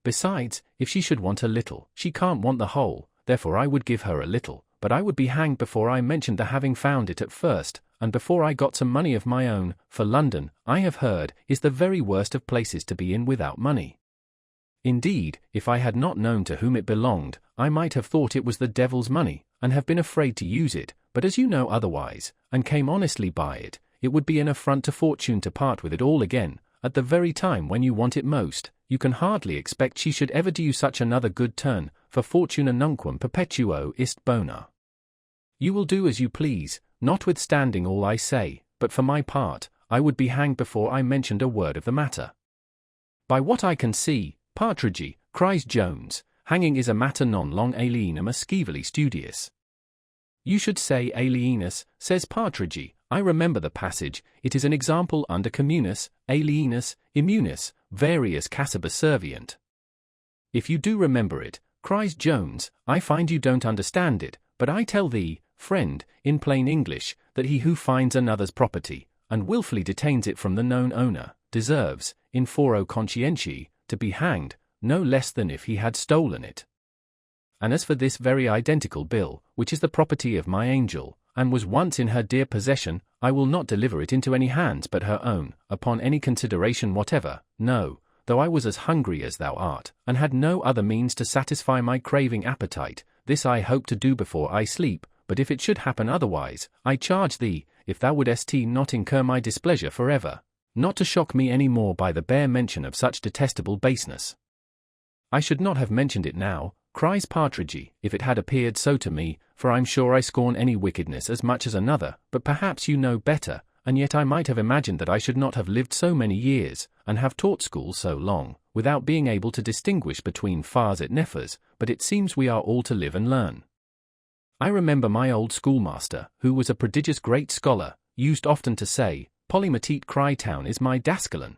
Besides, if she should want a little, she can't want the whole, therefore I would give her a little, but I would be hanged before I mentioned the having found it at first, and before I got some money of my own, for London, I have heard, is the very worst of places to be in without money. Indeed, if I had not known to whom it belonged, I might have thought it was the devil's money, and have been afraid to use it, but as you know otherwise, and came honestly by it, it would be an affront to fortune to part with it all again, at the very time when you want it most. You can hardly expect she should ever do you such another good turn, for fortuna nunquam perpetuo ist bona. You will do as you please, notwithstanding all I say, but for my part, I would be hanged before I mentioned a word of the matter. By what I can see, Partridge, cries Jones, hanging is a matter non long alienum scivili studius. You should say alienus, says Partridge. I remember the passage, it is an example under communis, alienus, immunis, various casibus servient. If you do remember it, cries Jones, I find you don't understand it, but I tell thee, friend, in plain English, that he who finds another's property, and wilfully detains it from the known owner, deserves, in foro conscientiae, to be hanged, no less than if he had stolen it. And as for this very identical bill, which is the property of my angel, and was once in her dear possession, I will not deliver it into any hands but her own, upon any consideration whatever, no, though I was as hungry as thou art, and had no other means to satisfy my craving appetite, this I hope to do before I sleep, but if it should happen otherwise, I charge thee, if thou wouldst not incur my displeasure for ever, not to shock me any more by the bare mention of such detestable baseness. I should not have mentioned it now, cries Partridge, if it had appeared so to me, for I'm sure I scorn any wickedness as much as another, but perhaps you know better, and yet I might have imagined that I should not have lived so many years, and have taught school so long, without being able to distinguish between fars et nefers, but it seems we are all to live and learn. I remember my old schoolmaster, who was a prodigious great scholar, used often to say, Polymatete Crytown is my daskalon.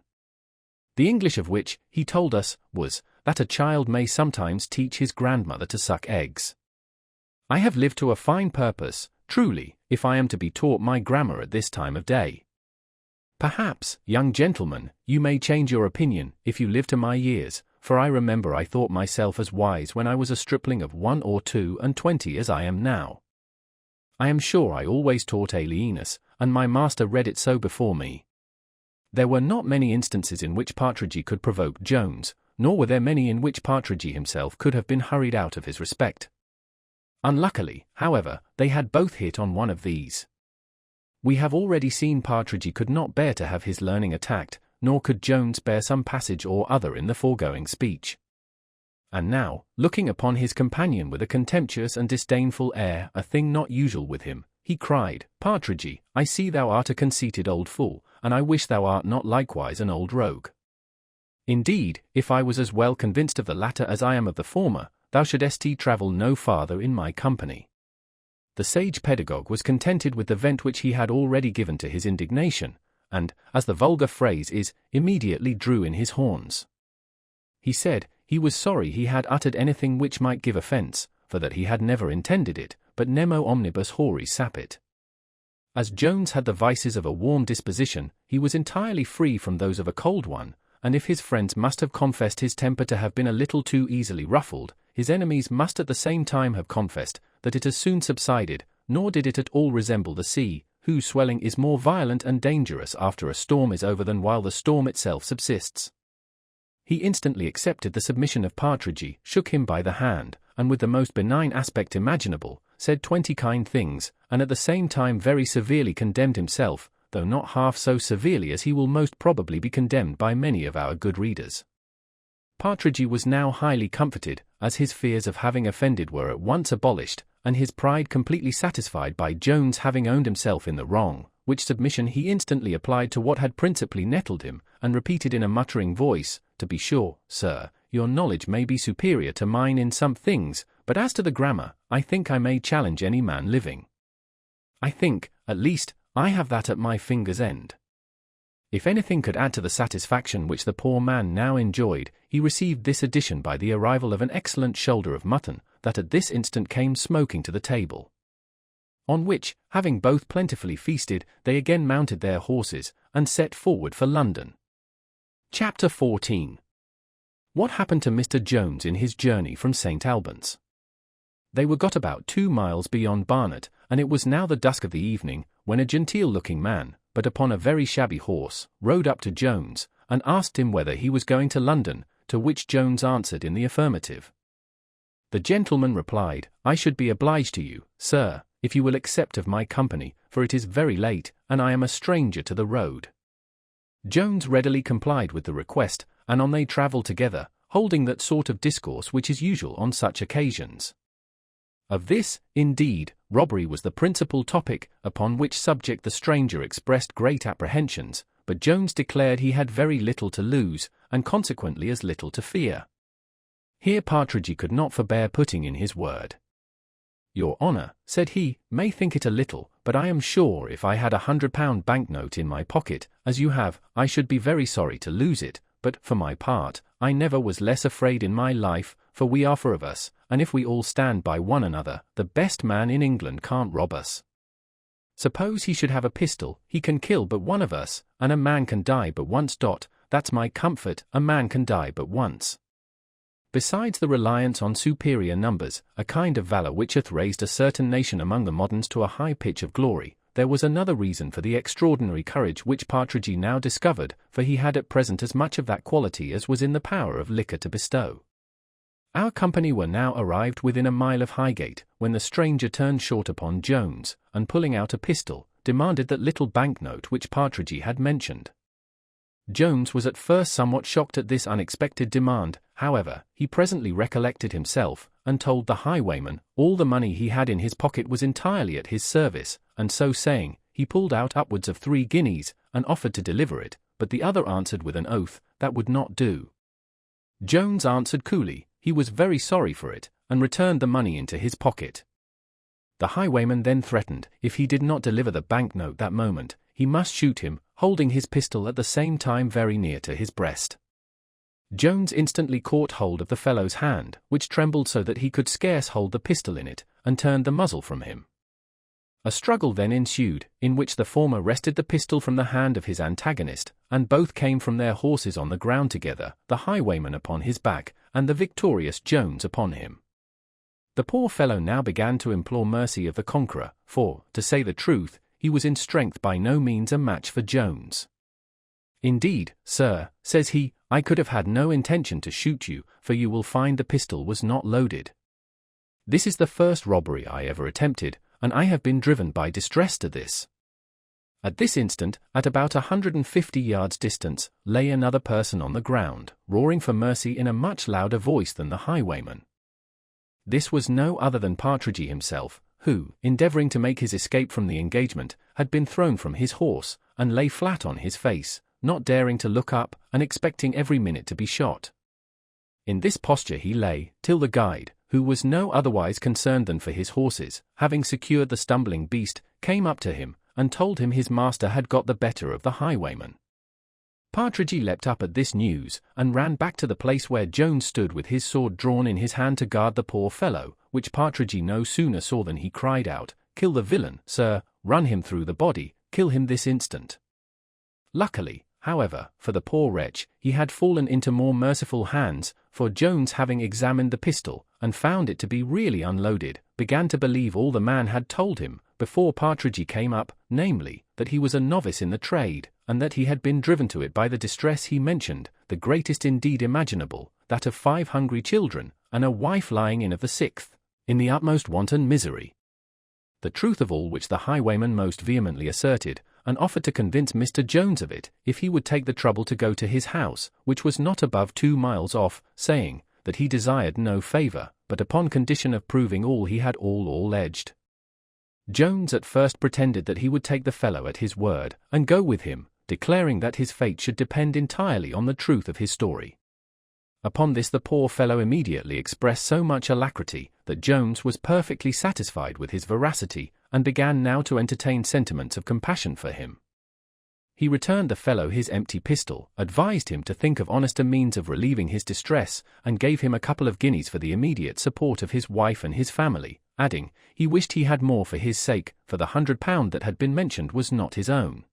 The English of which, he told us, was, that a child may sometimes teach his grandmother to suck eggs. I have lived to a fine purpose, truly, if I am to be taught my grammar at this time of day. Perhaps, young gentleman, you may change your opinion, if you live to my years, for I remember I thought myself as wise when I was a stripling of 1 or 2 and 20 as I am now. I am sure I always taught alienus, and my master read it so before me. There were not many instances in which Partridge could provoke Jones, nor were there many in which Partridge himself could have been hurried out of his respect. Unluckily, however, they had both hit on one of these. We have already seen Partridge could not bear to have his learning attacked, nor could Jones bear some passage or other in the foregoing speech. And now, looking upon his companion with a contemptuous and disdainful air, a thing not usual with him, he cried, Partridge, I see thou art a conceited old fool, and I wish thou art not likewise an old rogue. Indeed, if I was as well convinced of the latter as I am of the former, thou shouldst travel no farther in my company. The sage pedagogue was contented with the vent which he had already given to his indignation, and, as the vulgar phrase is, immediately drew in his horns. He said, he was sorry he had uttered anything which might give offence, for that he had never intended it, but nemo omnibus horis sapit. As Jones had the vices of a warm disposition, he was entirely free from those of a cold one, and if his friends must have confessed his temper to have been a little too easily ruffled, his enemies must at the same time have confessed that it as soon subsided, nor did it at all resemble the sea, whose swelling is more violent and dangerous after a storm is over than while the storm itself subsists. He instantly accepted the submission of Partridge, shook him by the hand, and with the most benign aspect imaginable, said 20 kind things, and at the same time very severely condemned himself, though not half so severely as he will most probably be condemned by many of our good readers. Partridge was now highly comforted, as his fears of having offended were at once abolished, and his pride completely satisfied by Jones having owned himself in the wrong, which submission he instantly applied to what had principally nettled him, and repeated in a muttering voice, To be sure, sir, your knowledge may be superior to mine in some things, but as to the grammar, I think I may challenge any man living. I think, at least, I have that at my finger's end. If anything could add to the satisfaction which the poor man now enjoyed, he received this addition by the arrival of an excellent shoulder of mutton, that at this instant came smoking to the table. On which, having both plentifully feasted, they again mounted their horses, and set forward for London. Chapter 14. What happened to Mr. Jones in his journey from St. Albans? They were got about 2 miles beyond Barnet, and it was now the dusk of the evening, when a genteel-looking man, but upon a very shabby horse, rode up to Jones, and asked him whether he was going to London, to which Jones answered in the affirmative. The gentleman replied, "I should be obliged to you, sir, if you will accept of my company, for it is very late, and I am a stranger to the road." Jones readily complied with the request, and on they travelled together, holding that sort of discourse which is usual on such occasions. Of this, indeed, robbery was the principal topic, upon which subject the stranger expressed great apprehensions, but Jones declared he had very little to lose, and consequently as little to fear. Here Partridge could not forbear putting in his word. "Your honour," said he, "may think it a little, but I am sure if I had £100 banknote in my pocket, as you have, I should be very sorry to lose it, but, for my part, I never was less afraid in my life, for we are 4 of us, and if we all stand by one another, the best man in England can't rob us. Suppose he should have a pistol, he can kill but one of us, and a man can die but once. That's my comfort, a man can die but once. Besides the reliance on superior numbers, a kind of valour which hath raised a certain nation among the moderns to a high pitch of glory, there was another reason for the extraordinary courage which Partridge now discovered, for he had at present as much of that quality as was in the power of liquor to bestow. Our company were now arrived within a mile of Highgate, when the stranger turned short upon Jones, and pulling out a pistol, demanded that little banknote which Partridge had mentioned. Jones was at first somewhat shocked at this unexpected demand. However, he presently recollected himself, and told the highwayman all the money he had in his pocket was entirely at his service, and so saying, he pulled out upwards of 3 guineas, and offered to deliver it, but the other answered with an oath, that would not do. Jones answered coolly, he was very sorry for it, and returned the money into his pocket. The highwayman then threatened, if he did not deliver the banknote that moment, he must shoot him, holding his pistol at the same time very near to his breast. Jones instantly caught hold of the fellow's hand, which trembled so that he could scarce hold the pistol in it, and turned the muzzle from him. A struggle then ensued, in which the former wrested the pistol from the hand of his antagonist, and both came from their horses on the ground together, the highwayman upon his back, and the victorious Jones upon him. The poor fellow now began to implore mercy of the conqueror, for, to say the truth, he was in strength by no means a match for Jones. "Indeed, sir," says he, "I could have had no intention to shoot you, for you will find the pistol was not loaded. This is the first robbery I ever attempted, and I have been driven by distress to this." At this instant, at about 150 yards distance, lay another person on the ground, roaring for mercy in a much louder voice than the highwayman. This was no other than Partridge himself, who, endeavouring to make his escape from the engagement, had been thrown from his horse, and lay flat on his face, not daring to look up, and expecting every minute to be shot. In this posture he lay, till the guide, who was no otherwise concerned than for his horses, having secured the stumbling beast, came up to him, and told him his master had got the better of the highwayman. Partridge leapt up at this news, and ran back to the place where Jones stood with his sword drawn in his hand to guard the poor fellow, which Partridge no sooner saw than he cried out, "Kill the villain, sir, run him through the body, kill him this instant." Luckily, however, for the poor wretch, he had fallen into more merciful hands, for Jones, having examined the pistol, and found it to be really unloaded, began to believe all the man had told him, before Partridge came up, namely, that he was a novice in the trade, and that he had been driven to it by the distress he mentioned, the greatest indeed imaginable, that of 5 hungry children, and a wife lying in of the 6th, in the utmost want and misery. The truth of all which the highwayman most vehemently asserted, and offered to convince Mr. Jones of it, if he would take the trouble to go to his house, which was not above 2 miles off, saying, that he desired no favour, but upon condition of proving all he had all alleged. Jones at first pretended that he would take the fellow at his word, and go with him, declaring that his fate should depend entirely on the truth of his story. Upon this the poor fellow immediately expressed so much alacrity, that Jones was perfectly satisfied with his veracity, and began now to entertain sentiments of compassion for him. He returned the fellow his empty pistol, advised him to think of honester means of relieving his distress, and gave him a couple of guineas for the immediate support of his wife and his family, adding, he wished he had more for his sake, for the £100 that had been mentioned was not his own.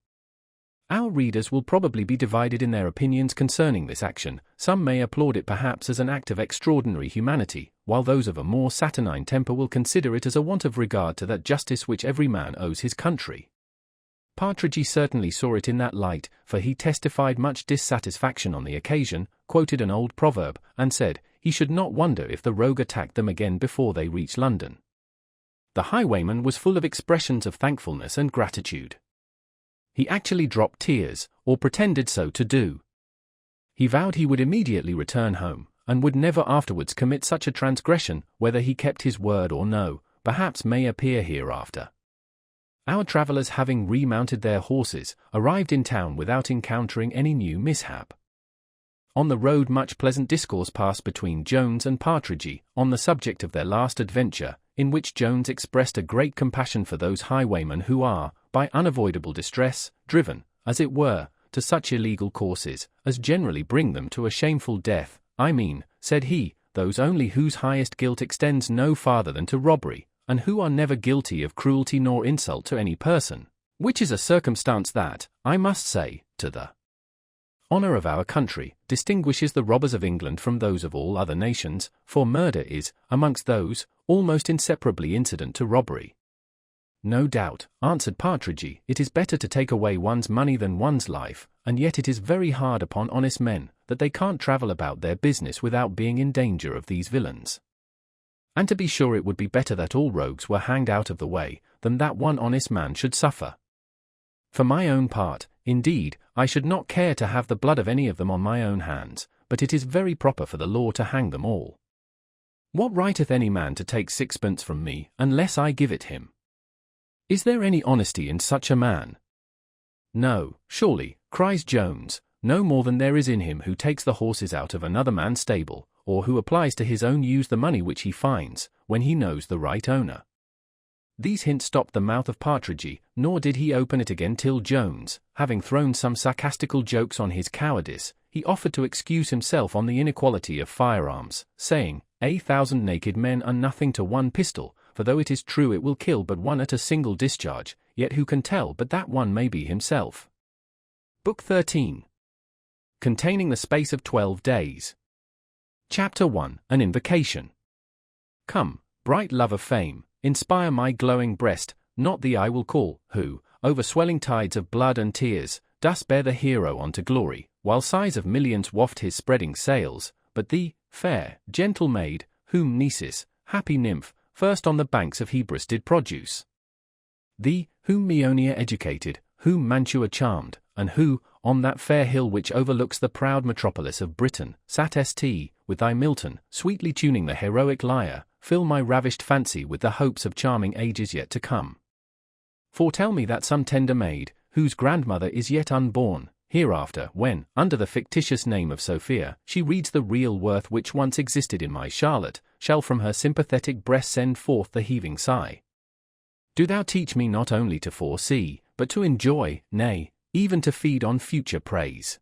Our readers will probably be divided in their opinions concerning this action. Some may applaud it perhaps as an act of extraordinary humanity, while those of a more saturnine temper will consider it as a want of regard to that justice which every man owes his country. Partridge certainly saw it in that light, for he testified much dissatisfaction on the occasion, quoted an old proverb, and said, he should not wonder if the rogue attacked them again before they reached London. The highwayman was full of expressions of thankfulness and gratitude. He actually dropped tears, or pretended so to do. He vowed he would immediately return home, and would never afterwards commit such a transgression, whether he kept his word or no, perhaps may appear hereafter. Our travellers, having remounted their horses, arrived in town without encountering any new mishap. On the road much pleasant discourse passed between Jones and Partridge on the subject of their last adventure, in which Jones expressed a great compassion for those highwaymen who are, by unavoidable distress, driven, as it were, to such illegal courses, as generally bring them to a shameful death. I mean, said he, those only whose highest guilt extends no farther than to robbery, and who are never guilty of cruelty nor insult to any person, which is a circumstance that, I must say, to the honour of our country, distinguishes the robbers of England from those of all other nations, for murder is, amongst those, almost inseparably incident to robbery. No doubt, answered Partridge, it is better to take away one's money than one's life, and yet it is very hard upon honest men, that they can't travel about their business without being in danger of these villains. And to be sure it would be better that all rogues were hanged out of the way, than that one honest man should suffer. For my own part, indeed, I should not care to have the blood of any of them on my own hands, but it is very proper for the law to hang them all. What righteth any man to take sixpence from me, unless I give it him? Is there any honesty in such a man? No, surely, cries Jones, no more than there is in him who takes the horses out of another man's stable, or who applies to his own use the money which he finds, when he knows the right owner. These hints stopped the mouth of Partridge, nor did he open it again till Jones, having thrown some sarcastical jokes on his cowardice, he offered to excuse himself on the inequality of firearms, saying, 1,000 naked men are nothing to one pistol, for though it is true it will kill but one at a single discharge, yet who can tell but that one may be himself? Book 13. Containing the space of 12 days. Chapter 1, An Invocation. Come, bright love of fame, inspire my glowing breast, not thee I will call, who, over swelling tides of blood and tears, dost bear the hero on to glory, while sighs of millions waft his spreading sails, but thee, fair, gentle maid, whom Nesis, happy nymph, first on the banks of Hebrus did produce. Thee, whom Maeonia educated, whom Mantua charmed, and who, on that fair hill which overlooks the proud metropolis of Britain, satst, with thy Milton, sweetly tuning the heroic lyre, fill my ravished fancy with the hopes of charming ages yet to come. Foretell me that some tender maid, whose grandmother is yet unborn, hereafter, when, under the fictitious name of Sophia, she reads the real worth which once existed in my Charlotte, shall from her sympathetic breast send forth the heaving sigh. Do thou teach me not only to foresee, but to enjoy, nay, even to feed on future praise.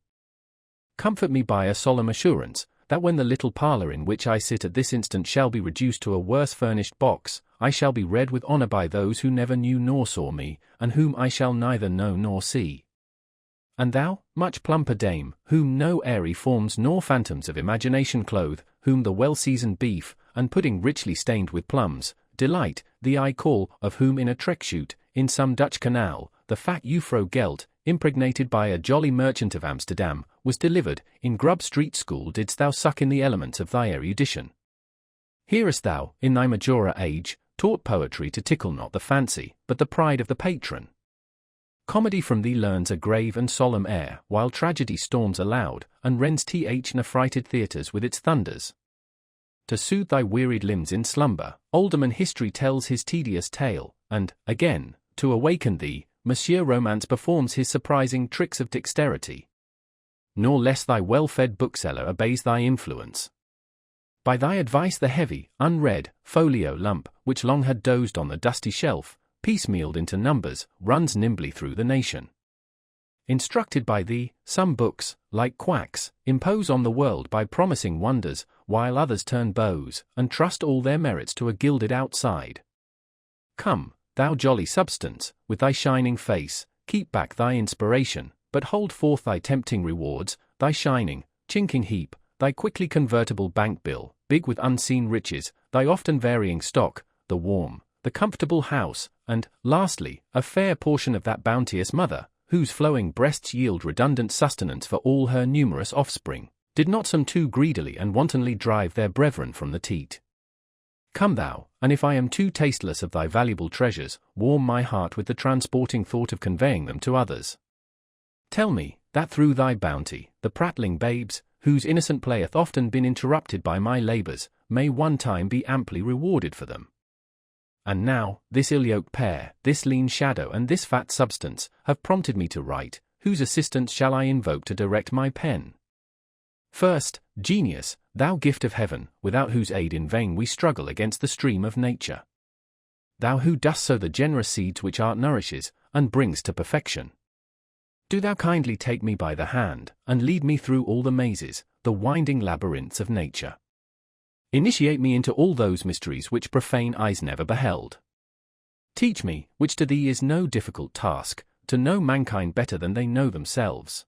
Comfort me by a solemn assurance, that when the little parlour in which I sit at this instant shall be reduced to a worse furnished box, I shall be read with honour by those who never knew nor saw me, and whom I shall neither know nor see. And thou, much plumper dame, whom no airy forms nor phantoms of imagination clothe, whom the well-seasoned beef, and pudding richly stained with plums, delight, thee I call, of whom in a trekshoot, in some Dutch canal, the fat Juffrouw Gelt, impregnated by a jolly merchant of Amsterdam, was delivered, in Grub Street School didst thou suck in the elements of thy erudition. Hearest thou, in thy majorer age, taught poetry to tickle not the fancy, but the pride of the patron. Comedy from thee learns a grave and solemn air, while tragedy storms aloud, and rends affrighted theatres with its thunders. To soothe thy wearied limbs in slumber, Alderman History tells his tedious tale, and, again, to awaken thee, Monsieur Romance performs his surprising tricks of dexterity. Nor less thy well-fed bookseller obeys thy influence. By thy advice the heavy, unread, folio lump, which long had dozed on the dusty shelf, piecemealed into numbers, runs nimbly through the nation. Instructed by thee, some books, like quacks, impose on the world by promising wonders, while others turn bows, and trust all their merits to a gilded outside. Come, thou jolly substance, with thy shining face, keep back thy inspiration, but hold forth thy tempting rewards, thy shining, chinking heap, thy quickly convertible bank bill, big with unseen riches, thy often varying stock, the warm, the comfortable house, and, lastly, a fair portion of that bounteous mother, whose flowing breasts yield redundant sustenance for all her numerous offspring, did not some too greedily and wantonly drive their brethren from the teat. Come thou, and if I am too tasteless of thy valuable treasures, warm my heart with the transporting thought of conveying them to others. Tell me, that through thy bounty, the prattling babes, whose innocent play hath often been interrupted by my labours, may one time be amply rewarded for them. And now, this ill-yoked pair, this lean shadow and this fat substance, have prompted me to write, whose assistance shall I invoke to direct my pen? First, genius, thou gift of heaven, without whose aid in vain we struggle against the stream of nature. Thou who dost sow the generous seeds which art nourishes, and brings to perfection. Do thou kindly take me by the hand, and lead me through all the mazes, the winding labyrinths of nature. Initiate me into all those mysteries which profane eyes never beheld. Teach me, which to thee is no difficult task, to know mankind better than they know themselves.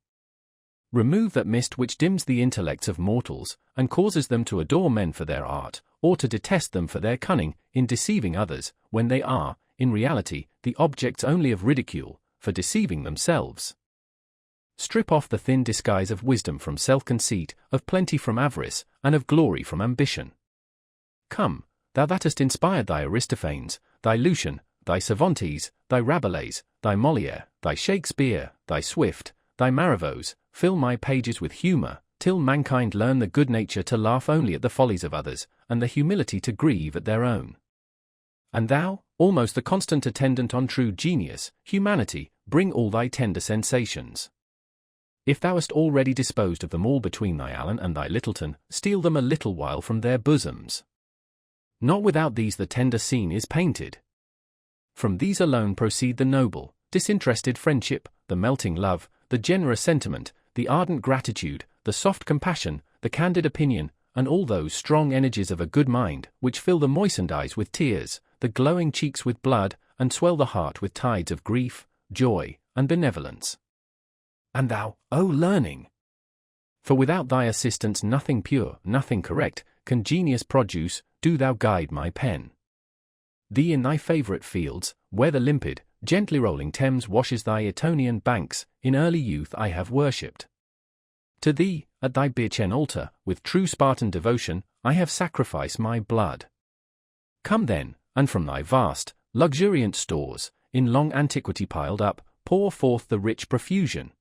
Remove that mist which dims the intellects of mortals, and causes them to adore men for their art, or to detest them for their cunning, in deceiving others, when they are, in reality, the objects only of ridicule, for deceiving themselves. Strip off the thin disguise of wisdom from self-conceit, of plenty from avarice, and of glory from ambition. Come, thou that hast inspired thy Aristophanes, thy Lucian, thy Cervantes, thy Rabelais, thy Molière, thy Shakespeare, thy Swift, thy Marivaux, fill my pages with humour, till mankind learn the good nature to laugh only at the follies of others, and the humility to grieve at their own. And thou, almost the constant attendant on true genius, humanity, bring all thy tender sensations. If thou hast already disposed of them all between thy Allen and thy Littleton, steal them a little while from their bosoms. Not without these the tender scene is painted. From these alone proceed the noble, disinterested friendship, the melting love, the generous sentiment, the ardent gratitude, the soft compassion, the candid opinion, and all those strong energies of a good mind, which fill the moistened eyes with tears, the glowing cheeks with blood, and swell the heart with tides of grief, joy, and benevolence. And thou, O learning! For without thy assistance nothing pure, nothing correct, can genius produce, do thou guide my pen. Thee in thy favourite fields, where the limpid, gently rolling Thames washes thy Etonian banks, in early youth I have worshipped. To thee, at thy Birchen altar, with true Spartan devotion, I have sacrificed my blood. Come then, and from thy vast, luxuriant stores, in long antiquity piled up, pour forth the rich profusion.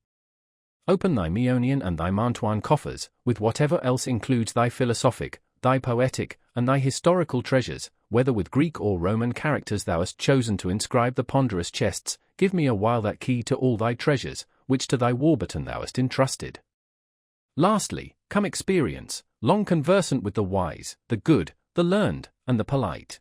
Open thy Meonian and thy Mantuan coffers, with whatever else includes thy philosophic, thy poetic, and thy historical treasures, whether with Greek or Roman characters thou hast chosen to inscribe the ponderous chests, give me a while that key to all thy treasures, which to thy Warburton thou hast entrusted. Lastly, come experience, long conversant with the wise, the good, the learned, and the polite.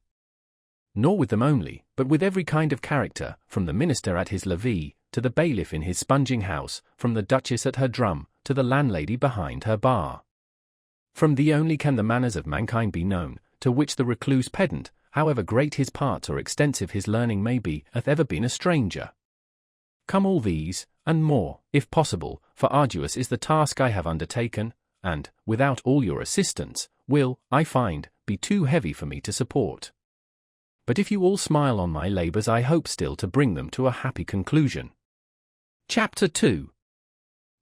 Nor with them only, but with every kind of character, from the minister at his levee, to the bailiff in his sponging house, from the duchess at her drum, to the landlady behind her bar. From thee only can the manners of mankind be known, to which the recluse pedant, however great his parts or extensive his learning may be, hath ever been a stranger. Come all these, and more, if possible, for arduous is the task I have undertaken, and, without all your assistance, will, I find, be too heavy for me to support. But if you all smile on my labours, I hope still to bring them to a happy conclusion. Chapter 2.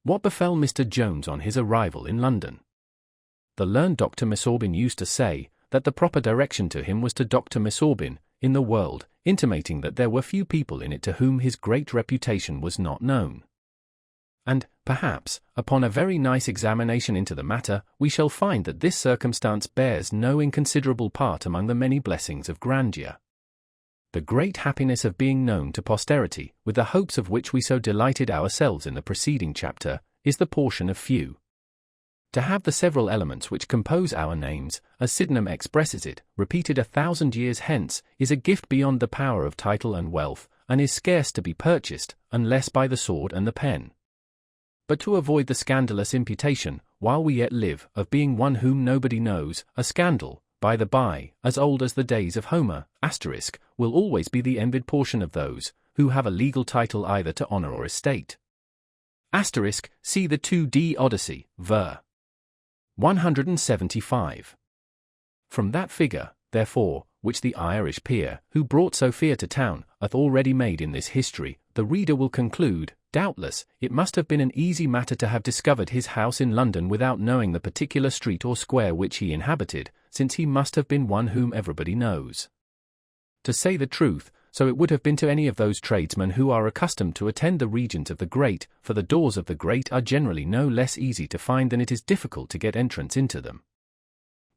What befell Mr. Jones on his arrival in London. The learned Dr. Misorbin used to say, that the proper direction to him was to Dr. Misorbin, in the world, intimating that there were few people in it to whom his great reputation was not known. And, perhaps, upon a very nice examination into the matter, we shall find that this circumstance bears no inconsiderable part among the many blessings of grandeur. The great happiness of being known to posterity, with the hopes of which we so delighted ourselves in the preceding chapter, is the portion of few. To have the several elements which compose our names, as Sydenham expresses it, repeated 1,000 years hence, is a gift beyond the power of title and wealth, and is scarce to be purchased, unless by the sword and the pen. but to avoid the scandalous imputation, while we yet live, of being one whom nobody knows, a scandal, by the by, as old as the days of Homer, will always be the envied portion of those who have a legal title either to honor or estate. See the 2D Odyssey, ver. 175. From that figure, therefore, which the Irish peer, who brought Sophia to town, hath already made in this history, the reader will conclude, doubtless, it must have been an easy matter to have discovered his house in London without knowing the particular street or square which he inhabited, since he must have been one whom everybody knows. To say the truth, so it would have been to any of those tradesmen who are accustomed to attend the regions of the great, for the doors of the great are generally no less easy to find than it is difficult to get entrance into them.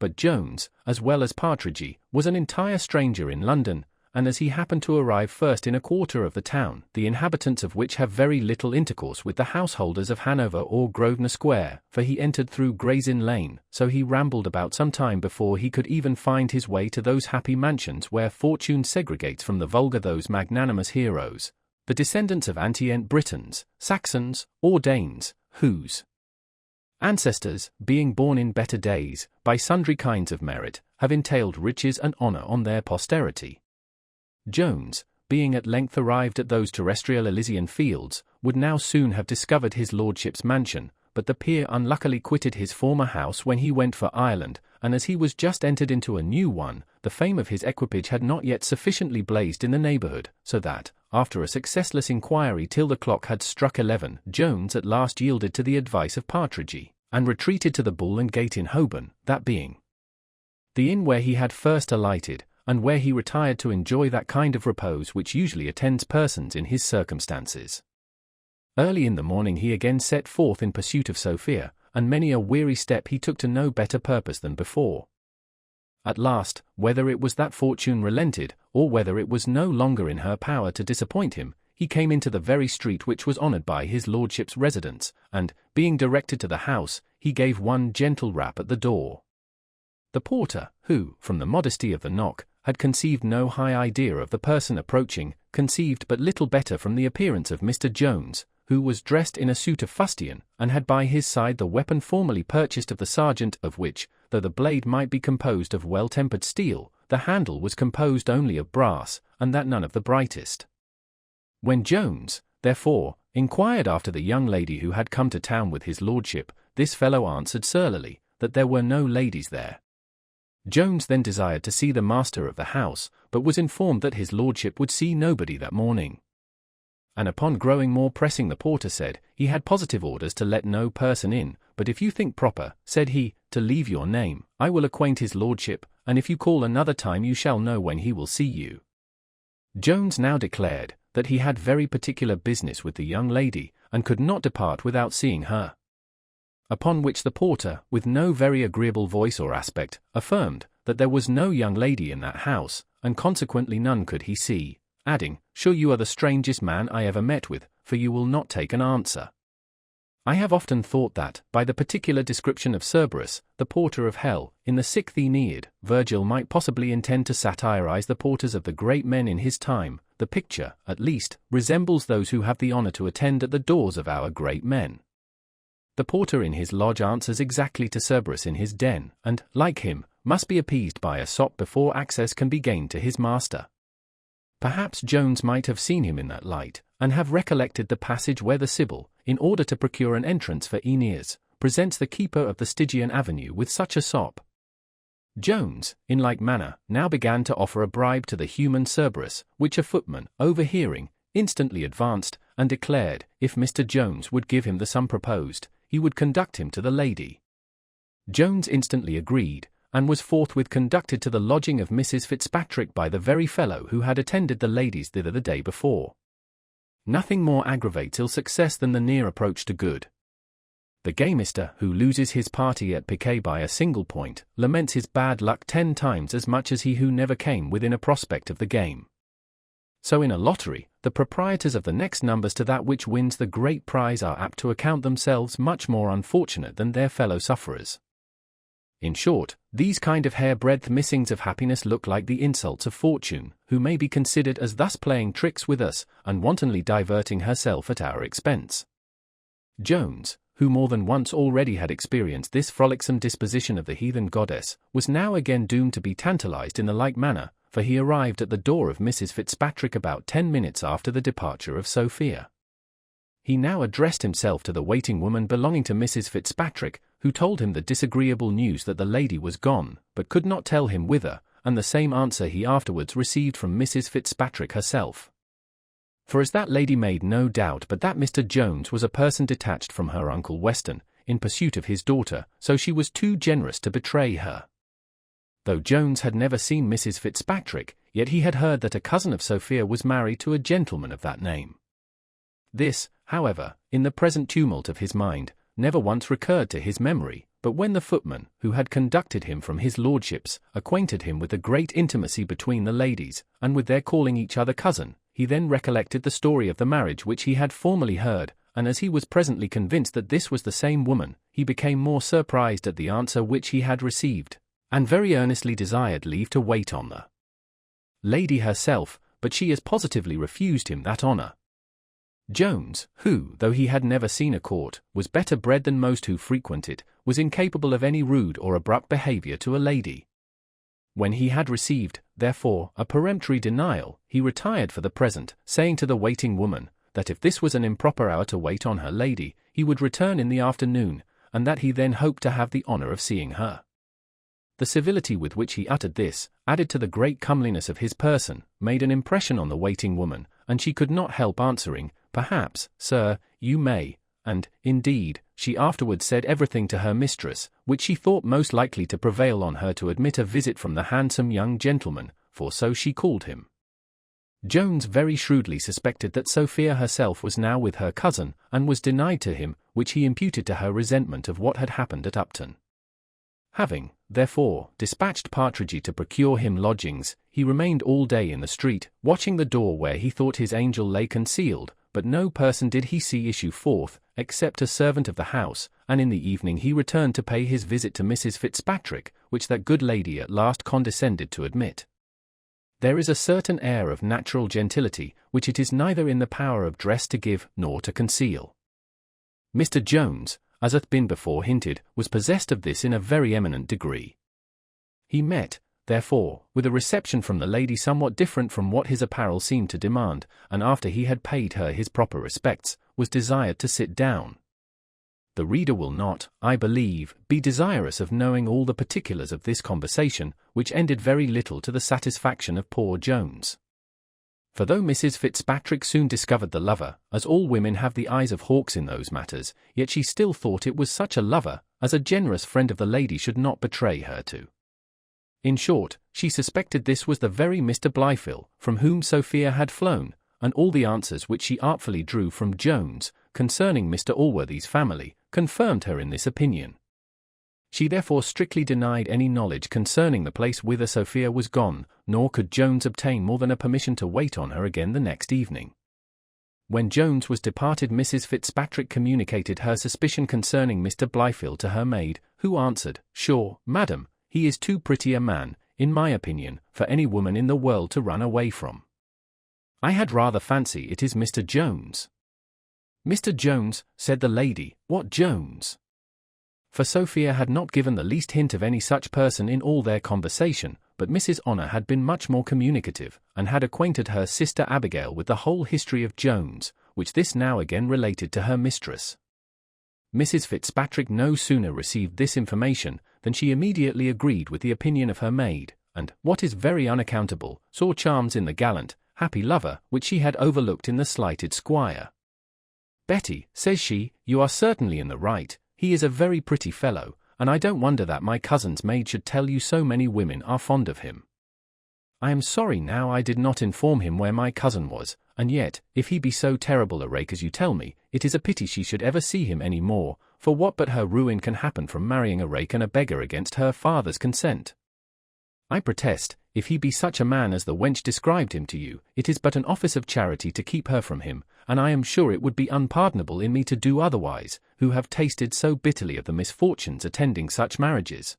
But Jones, as well as Partridge, was an entire stranger in London, and as he happened to arrive first in a quarter of the town, the inhabitants of which have very little intercourse with the householders of Hanover or Grosvenor Square, for he entered through Gray's Inn Lane, so he rambled about some time before he could even find his way to those happy mansions where fortune segregates from the vulgar those magnanimous heroes, the descendants of antient Britons, Saxons, or Danes, whose ancestors, being born in better days, by sundry kinds of merit, have entailed riches and honor on their posterity. Jones, being at length arrived at those terrestrial Elysian fields, would now soon have discovered his lordship's mansion, but the peer unluckily quitted his former house when he went for Ireland, and as he was just entered into a new one, the fame of his equipage had not yet sufficiently blazed in the neighbourhood, so that, after a successless inquiry till the clock had struck 11, Jones at last yielded to the advice of Partridge, and retreated to the Bull and Gate in Holborn, that being the inn where he had first alighted, and where he retired to enjoy that kind of repose which usually attends persons in his circumstances. Early in the morning he again set forth in pursuit of Sophia, and many a weary step he took to no better purpose than before. At last, whether it was that fortune relented, or whether it was no longer in her power to disappoint him, he came into the very street which was honoured by his lordship's residence, and, being directed to the house, he gave one gentle rap at the door. The porter, who, from the modesty of the knock, had conceived no high idea of the person approaching, conceived but little better from the appearance of Mr. Jones, who was dressed in a suit of fustian, and had by his side the weapon formerly purchased of the sergeant, of which, though the blade might be composed of well-tempered steel, the handle was composed only of brass, and that none of the brightest. When Jones, therefore, inquired after the young lady who had come to town with his lordship, this fellow answered surlily, that there were no ladies there. Jones then desired to see the master of the house, but was informed that his lordship would see nobody that morning. And upon growing more pressing, the porter said, he had positive orders to let no person in, but if you think proper, said he, to leave your name, I will acquaint his lordship, and if you call another time you shall know when he will see you. Jones now declared, that he had very particular business with the young lady, and could not depart without seeing her. Upon which the porter, with no very agreeable voice or aspect, affirmed, that there was no young lady in that house, and consequently none could he see, adding, sure you are the strangest man I ever met with, for you will not take an answer. I have often thought that, by the particular description of Cerberus, the porter of hell, in the 6th Aeneid, Virgil might possibly intend to satirize the porters of the great men in his time. The picture, at least, resembles those who have the honor to attend at the doors of our great men. The porter in his lodge answers exactly to Cerberus in his den, and, like him, must be appeased by a sop before access can be gained to his master. Perhaps Jones might have seen him in that light, and have recollected the passage where the Sibyl, in order to procure an entrance for Aeneas, presents the keeper of the Stygian avenue with such a sop. Jones, in like manner, now began to offer a bribe to the human Cerberus, which a footman, overhearing, instantly advanced, and declared, if Mr. Jones would give him the sum proposed, he would conduct him to the lady. Jones instantly agreed, and was forthwith conducted to the lodging of Mrs. Fitzpatrick by the very fellow who had attended the ladies thither the day before. Nothing more aggravates ill success than the near approach to good. The gamester who loses his party at piquet by a single point, laments his bad luck 10 times as much as he who never came within a prospect of the game. So in a lottery, the proprietors of the next numbers to that which wins the great prize are apt to account themselves much more unfortunate than their fellow sufferers. In short, these kind of hair-breadth missings of happiness look like the insults of fortune, who may be considered as thus playing tricks with us, and wantonly diverting herself at our expense. Jones, who more than once already had experienced this frolicsome disposition of the heathen goddess, was now again doomed to be tantalized in the like manner, for he arrived at the door of Mrs. Fitzpatrick about 10 minutes after the departure of Sophia. He now addressed himself to the waiting woman belonging to Mrs. Fitzpatrick, who told him the disagreeable news that the lady was gone, but could not tell him whither, and the same answer he afterwards received from Mrs. Fitzpatrick herself. For as that lady made no doubt but that Mr. Jones was a person detached from her uncle Weston, in pursuit of his daughter, so she was too generous to betray her. Though Jones had never seen Mrs. Fitzpatrick, yet he had heard that a cousin of Sophia was married to a gentleman of that name. This, however, in the present tumult of his mind, never once recurred to his memory, but when the footman, who had conducted him from his lordship's, acquainted him with the great intimacy between the ladies, and with their calling each other cousin, he then recollected the story of the marriage which he had formerly heard, and as he was presently convinced that this was the same woman, he became more surprised at the answer which he had received, and very earnestly desired leave to wait on the lady herself, but she as positively refused him that honour. Jones, who, though he had never seen a court, was better bred than most who frequented, was incapable of any rude or abrupt behaviour to a lady. When he had received, therefore, a peremptory denial, he retired for the present, saying to the waiting woman, that if this was an improper hour to wait on her lady, he would return in the afternoon, and that he then hoped to have the honour of seeing her. The civility with which he uttered this, added to the great comeliness of his person, made an impression on the waiting woman, and she could not help answering, "Perhaps, sir, you may," and, indeed, she afterwards said everything to her mistress, which she thought most likely to prevail on her to admit a visit from the handsome young gentleman, for so she called him. Jones very shrewdly suspected that Sophia herself was now with her cousin, and was denied to him, which he imputed to her resentment of what had happened at Upton. Having, therefore, dispatched Partridge to procure him lodgings, he remained all day in the street, watching the door where he thought his angel lay concealed, but no person did he see issue forth, except a servant of the house, and in the evening he returned to pay his visit to Mrs. Fitzpatrick, which that good lady at last condescended to admit. There is a certain air of natural gentility, which it is neither in the power of dress to give, nor to conceal. Mr. Jones, as hath been before hinted, was possessed of this in a very eminent degree. He met, therefore, with a reception from the lady somewhat different from what his apparel seemed to demand, and after he had paid her his proper respects, was desired to sit down. The reader will not, I believe, be desirous of knowing all the particulars of this conversation, which ended very little to the satisfaction of poor Jones. For though Mrs. Fitzpatrick soon discovered the lover, as all women have the eyes of hawks in those matters, yet she still thought it was such a lover, as a generous friend of the lady should not betray her to. In short, she suspected this was the very Mr. Blifil, from whom Sophia had flown, and all the answers which she artfully drew from Jones, concerning Mr. Allworthy's family, confirmed her in this opinion. She therefore strictly denied any knowledge concerning the place whither Sophia was gone, nor could Jones obtain more than a permission to wait on her again the next evening. When Jones was departed, Mrs. Fitzpatrick communicated her suspicion concerning Mr. Blifil to her maid, who answered, "Sure, madam, he is too pretty a man, in my opinion, for any woman in the world to run away from. I had rather fancy it is Mr. Jones." "Mr. Jones," said the lady, "what Jones?" For Sophia had not given the least hint of any such person in all their conversation, but Mrs. Honor had been much more communicative, and had acquainted her sister Abigail with the whole history of Jones, which this now again related to her mistress. Mrs. Fitzpatrick no sooner received this information, than she immediately agreed with the opinion of her maid, and, what is very unaccountable, saw charms in the gallant, happy lover, which she had overlooked in the slighted squire. "Betty," says she, "you are certainly in the right. He is a very pretty fellow, and I don't wonder that my cousin's maid should tell you so many women are fond of him. I am sorry now I did not inform him where my cousin was, and yet, if he be so terrible a rake as you tell me, it is a pity she should ever see him any more, for what but her ruin can happen from marrying a rake and a beggar against her father's consent? I protest, if he be such a man as the wench described him to you, it is but an office of charity to keep her from him, and I am sure it would be unpardonable in me to do otherwise, who have tasted so bitterly of the misfortunes attending such marriages.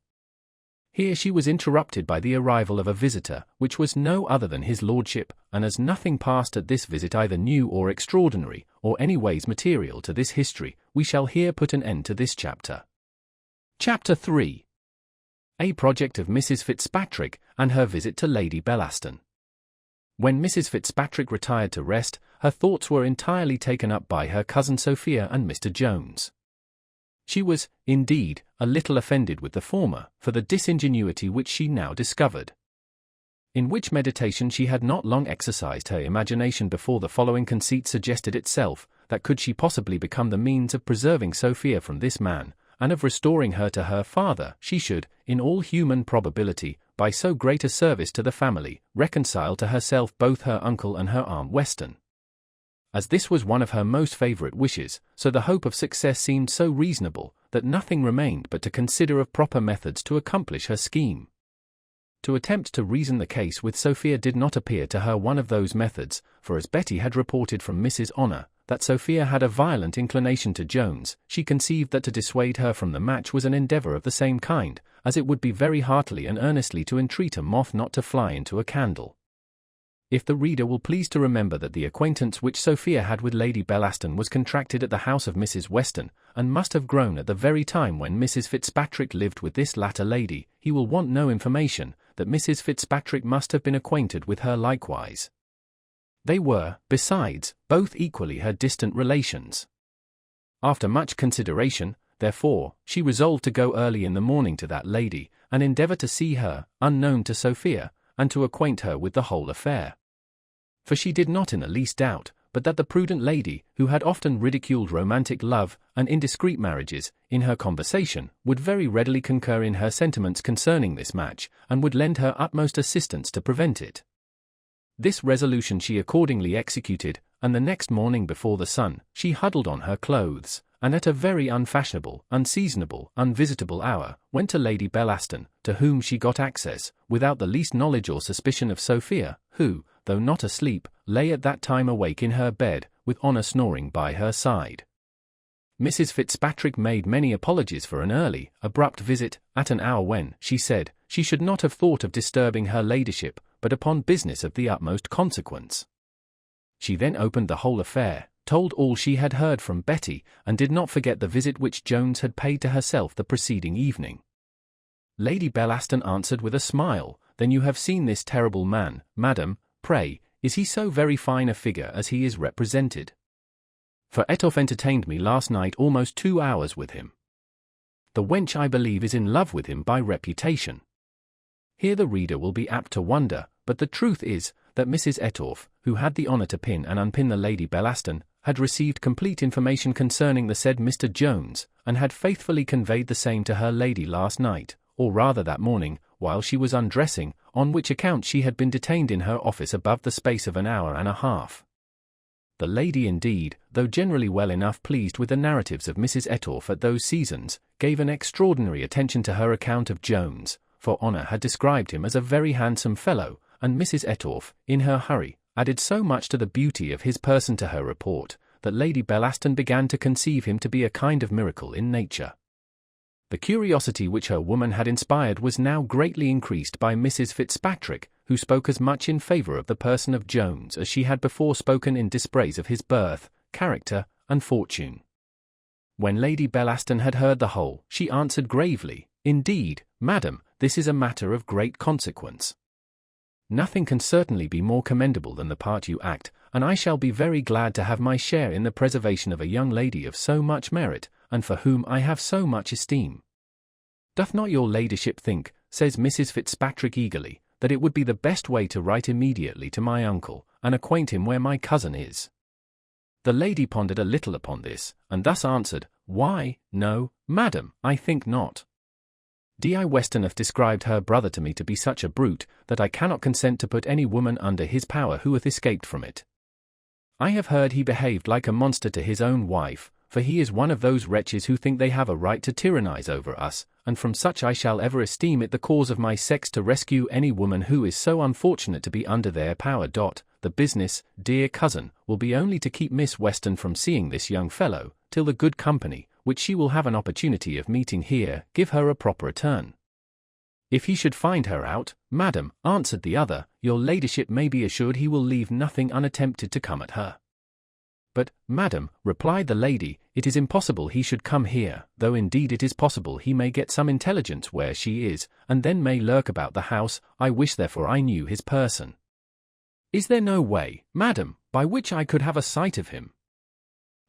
Here she was interrupted by the arrival of a visitor, which was no other than his lordship, and as nothing passed at this visit either new or extraordinary, or any ways material to this history, we shall here put an end to this chapter. Chapter 3. A project of Mrs. Fitzpatrick, and her visit to Lady Bellaston. When Mrs. Fitzpatrick retired to rest, her thoughts were entirely taken up by her cousin Sophia and Mr. Jones. She was, indeed, a little offended with the former, for the disingenuity which she now discovered. In which meditation she had not long exercised her imagination before the following conceit suggested itself, that could she possibly become the means of preserving Sophia from this man, and of restoring her to her father, she should, in all human probability, by so great a service to the family, reconcile to herself both her uncle and her Aunt Weston. As this was one of her most favourite wishes, so the hope of success seemed so reasonable, that nothing remained but to consider of proper methods to accomplish her scheme. To attempt to reason the case with Sophia did not appear to her one of those methods, for as Betty had reported from Mrs. Honor, that Sophia had a violent inclination to Jones, she conceived that to dissuade her from the match was an endeavour of the same kind, as it would be very heartily and earnestly to entreat a moth not to fly into a candle. If the reader will please to remember that the acquaintance which Sophia had with Lady Bellaston was contracted at the house of Mrs. Weston, and must have grown at the very time when Mrs. Fitzpatrick lived with this latter lady, he will want no information, that Mrs. Fitzpatrick must have been acquainted with her likewise. They were, besides, both equally her distant relations. After much consideration, therefore, she resolved to go early in the morning to that lady, and endeavour to see her, unknown to Sophia, and to acquaint her with the whole affair. For she did not in the least doubt, but that the prudent lady, who had often ridiculed romantic love and indiscreet marriages, in her conversation, would very readily concur in her sentiments concerning this match, and would lend her utmost assistance to prevent it. This resolution she accordingly executed, and the next morning before the sun, she huddled on her clothes, and at a very unfashionable, unseasonable, unvisitable hour, went to Lady Bellaston, to whom she got access, without the least knowledge or suspicion of Sophia, who, though not asleep, lay at that time awake in her bed, with Honor snoring by her side. Mrs. Fitzpatrick made many apologies for an early, abrupt visit, at an hour when, she said, she should not have thought of disturbing her ladyship, but upon business of the utmost consequence. She then opened the whole affair, told all she had heard from Betty, and did not forget the visit which Jones had paid to herself the preceding evening. Lady Bellaston answered with a smile, "Then you have seen this terrible man, madam. Pray, is he so very fine a figure as he is represented? For Etoffe entertained me last night almost 2 hours with him. The wench I believe is in love with him by reputation." Here the reader will be apt to wonder, but the truth is, that Mrs. Etoffe, who had the honour to pin and unpin the Lady Bellaston, had received complete information concerning the said Mr. Jones, and had faithfully conveyed the same to her lady last night, or rather that morning, while she was undressing, on which account she had been detained in her office above the space of an hour and a half. The lady indeed, though generally well enough pleased with the narratives of Mrs. Etoffe at those seasons, gave an extraordinary attention to her account of Jones, for Honor had described him as a very handsome fellow, and Mrs. Etoffe, in her hurry, added so much to the beauty of his person to her report, that Lady Bellaston began to conceive him to be a kind of miracle in nature. The curiosity which her woman had inspired was now greatly increased by Mrs. Fitzpatrick, who spoke as much in favour of the person of Jones as she had before spoken in dispraise of his birth, character, and fortune. When Lady Bellaston had heard the whole, she answered gravely, "Indeed, madam, this is a matter of great consequence. Nothing can certainly be more commendable than the part you act, and I shall be very glad to have my share in the preservation of a young lady of so much merit, and for whom I have so much esteem. Doth not your ladyship think," says Mrs. Fitzpatrick eagerly, "that it would be the best way to write immediately to my uncle, and acquaint him where my cousin is?" The lady pondered a little upon this, and thus answered, "Why, no, madam, I think not. D.I. Weston hath described her brother to me to be such a brute, that I cannot consent to put any woman under his power who hath escaped from it. I have heard he behaved like a monster to his own wife, for he is one of those wretches who think they have a right to tyrannize over us, and from such I shall ever esteem it the cause of my sex to rescue any woman who is so unfortunate to be under their power. The business, dear cousin, will be only to keep Miss Weston from seeing this young fellow, till the good company, which she will have an opportunity of meeting here, give her a proper return. If he should find her out, madam, answered the other, your ladyship may be assured he will leave nothing unattempted to come at her. But, madam, replied the lady, it is impossible he should come here, though indeed it is possible he may get some intelligence where she is, and then may lurk about the house. I wish therefore I knew his person. Is there no way, madam, by which I could have a sight of him?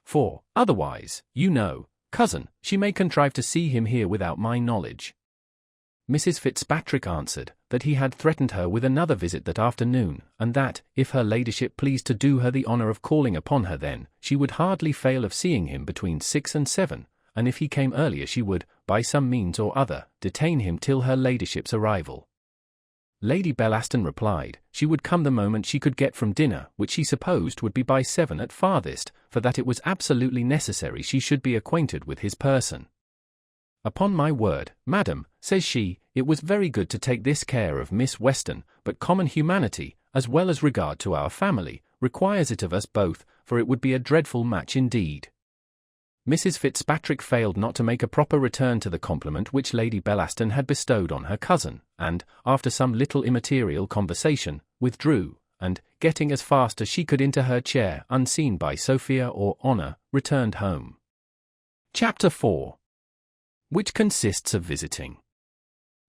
For, otherwise, you know, cousin, she may contrive to see him here without my knowledge. Mrs. Fitzpatrick answered, that he had threatened her with another visit that afternoon, and that, if her ladyship pleased to do her the honour of calling upon her then, she would hardly fail of seeing him between 6 and 7, and if he came earlier she would, by some means or other, detain him till her ladyship's arrival. Lady Bellaston replied, she would come the moment she could get from dinner, which she supposed would be by 7 at farthest, for that it was absolutely necessary she should be acquainted with his person. Upon my word, madam, says she, it was very good to take this care of Miss Weston, but common humanity, as well as regard to our family, requires it of us both, for it would be a dreadful match indeed. Mrs. Fitzpatrick failed not to make a proper return to the compliment which Lady Bellaston had bestowed on her cousin, and, after some little immaterial conversation, withdrew, and, getting as fast as she could into her chair, unseen by Sophia or Honour, returned home. Chapter 4. Which consists of visiting.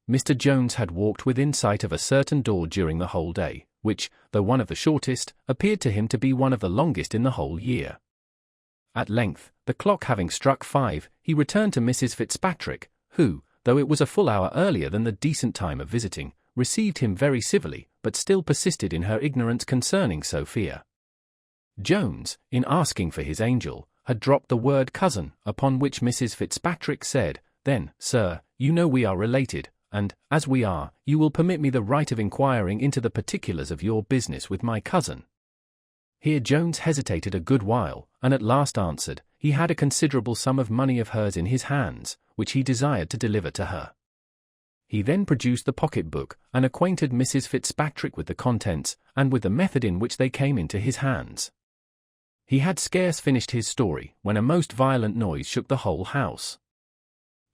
Mr. Jones had walked within sight of a certain door during the whole day, which, though one of the shortest, appeared to him to be one of the longest in the whole year. At length, the clock having struck 5, he returned to Mrs. Fitzpatrick, who, though it was a full hour earlier than the decent time of visiting, received him very civilly, but still persisted in her ignorance concerning Sophia. Jones, in asking for his angel, had dropped the word cousin, upon which Mrs. Fitzpatrick said, then, sir, you know we are related, and, as we are, you will permit me the right of inquiring into the particulars of your business with my cousin. Here Jones hesitated a good while, and at last answered, he had a considerable sum of money of hers in his hands, which he desired to deliver to her. He then produced the pocket-book, and acquainted Mrs. Fitzpatrick with the contents, and with the method in which they came into his hands. He had scarce finished his story, when a most violent noise shook the whole house.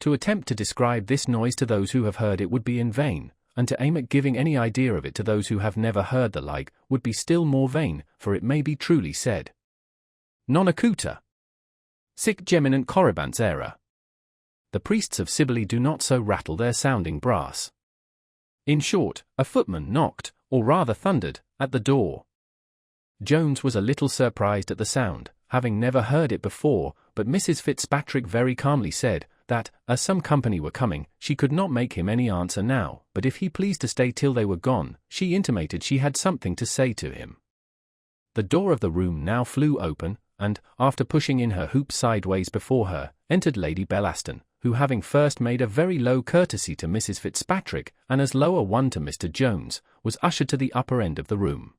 To attempt to describe this noise to those who have heard it would be in vain, and to aim at giving any idea of it to those who have never heard the like, would be still more vain, for it may be truly said. Non acuta. Sic geminant corribants era. The priests of Cybele do not so rattle their sounding brass. In short, a footman knocked, or rather thundered, at the door. Jones was a little surprised at the sound, having never heard it before, but Mrs. Fitzpatrick very calmly said, that, as some company were coming, she could not make him any answer now, but if he pleased to stay till they were gone, she intimated she had something to say to him. The door of the room now flew open, and, after pushing in her hoop sideways before her, entered Lady Bellaston, who having first made a very low courtesy to Mrs. Fitzpatrick, and as low a one to Mr. Jones, was ushered to the upper end of the room.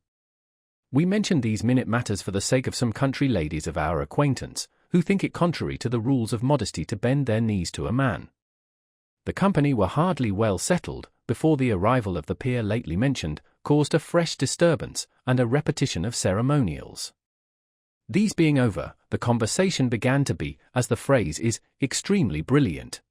We mention these minute matters for the sake of some country ladies of our acquaintance, who think it contrary to the rules of modesty to bend their knees to a man. The company were hardly well settled, before the arrival of the peer lately mentioned, caused a fresh disturbance, and a repetition of ceremonials. These being over, the conversation began to be, as the phrase is, extremely brilliant.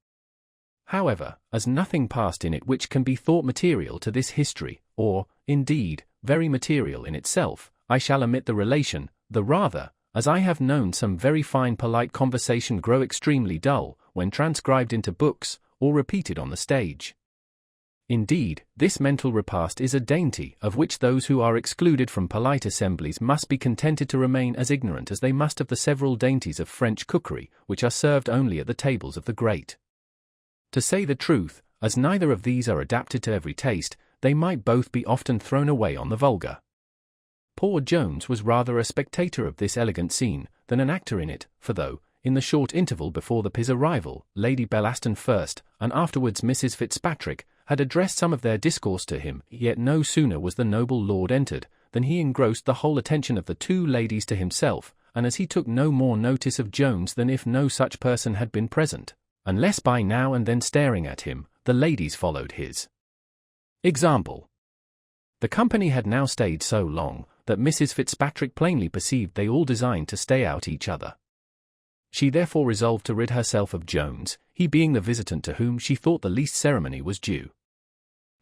However, as nothing passed in it which can be thought material to this history, or, indeed, very material in itself, I shall omit the relation, the rather, as I have known some very fine polite conversation grow extremely dull, when transcribed into books, or repeated on the stage. Indeed, this mental repast is a dainty, of which those who are excluded from polite assemblies must be contented to remain as ignorant as they must of the several dainties of French cookery, which are served only at the tables of the great. To say the truth, as neither of these are adapted to every taste, they might both be often thrown away on the vulgar. Poor Jones was rather a spectator of this elegant scene, than an actor in it, for though, in the short interval before the P's arrival, Lady Bellaston first, and afterwards Mrs. Fitzpatrick, had addressed some of their discourse to him, yet no sooner was the noble lord entered, than he engrossed the whole attention of the two ladies to himself, and as he took no more notice of Jones than if no such person had been present, unless by now and then staring at him, the ladies followed his example. The company had now stayed so long, that Mrs. Fitzpatrick plainly perceived they all designed to stay out each other. She therefore resolved to rid herself of Jones, he being the visitant to whom she thought the least ceremony was due.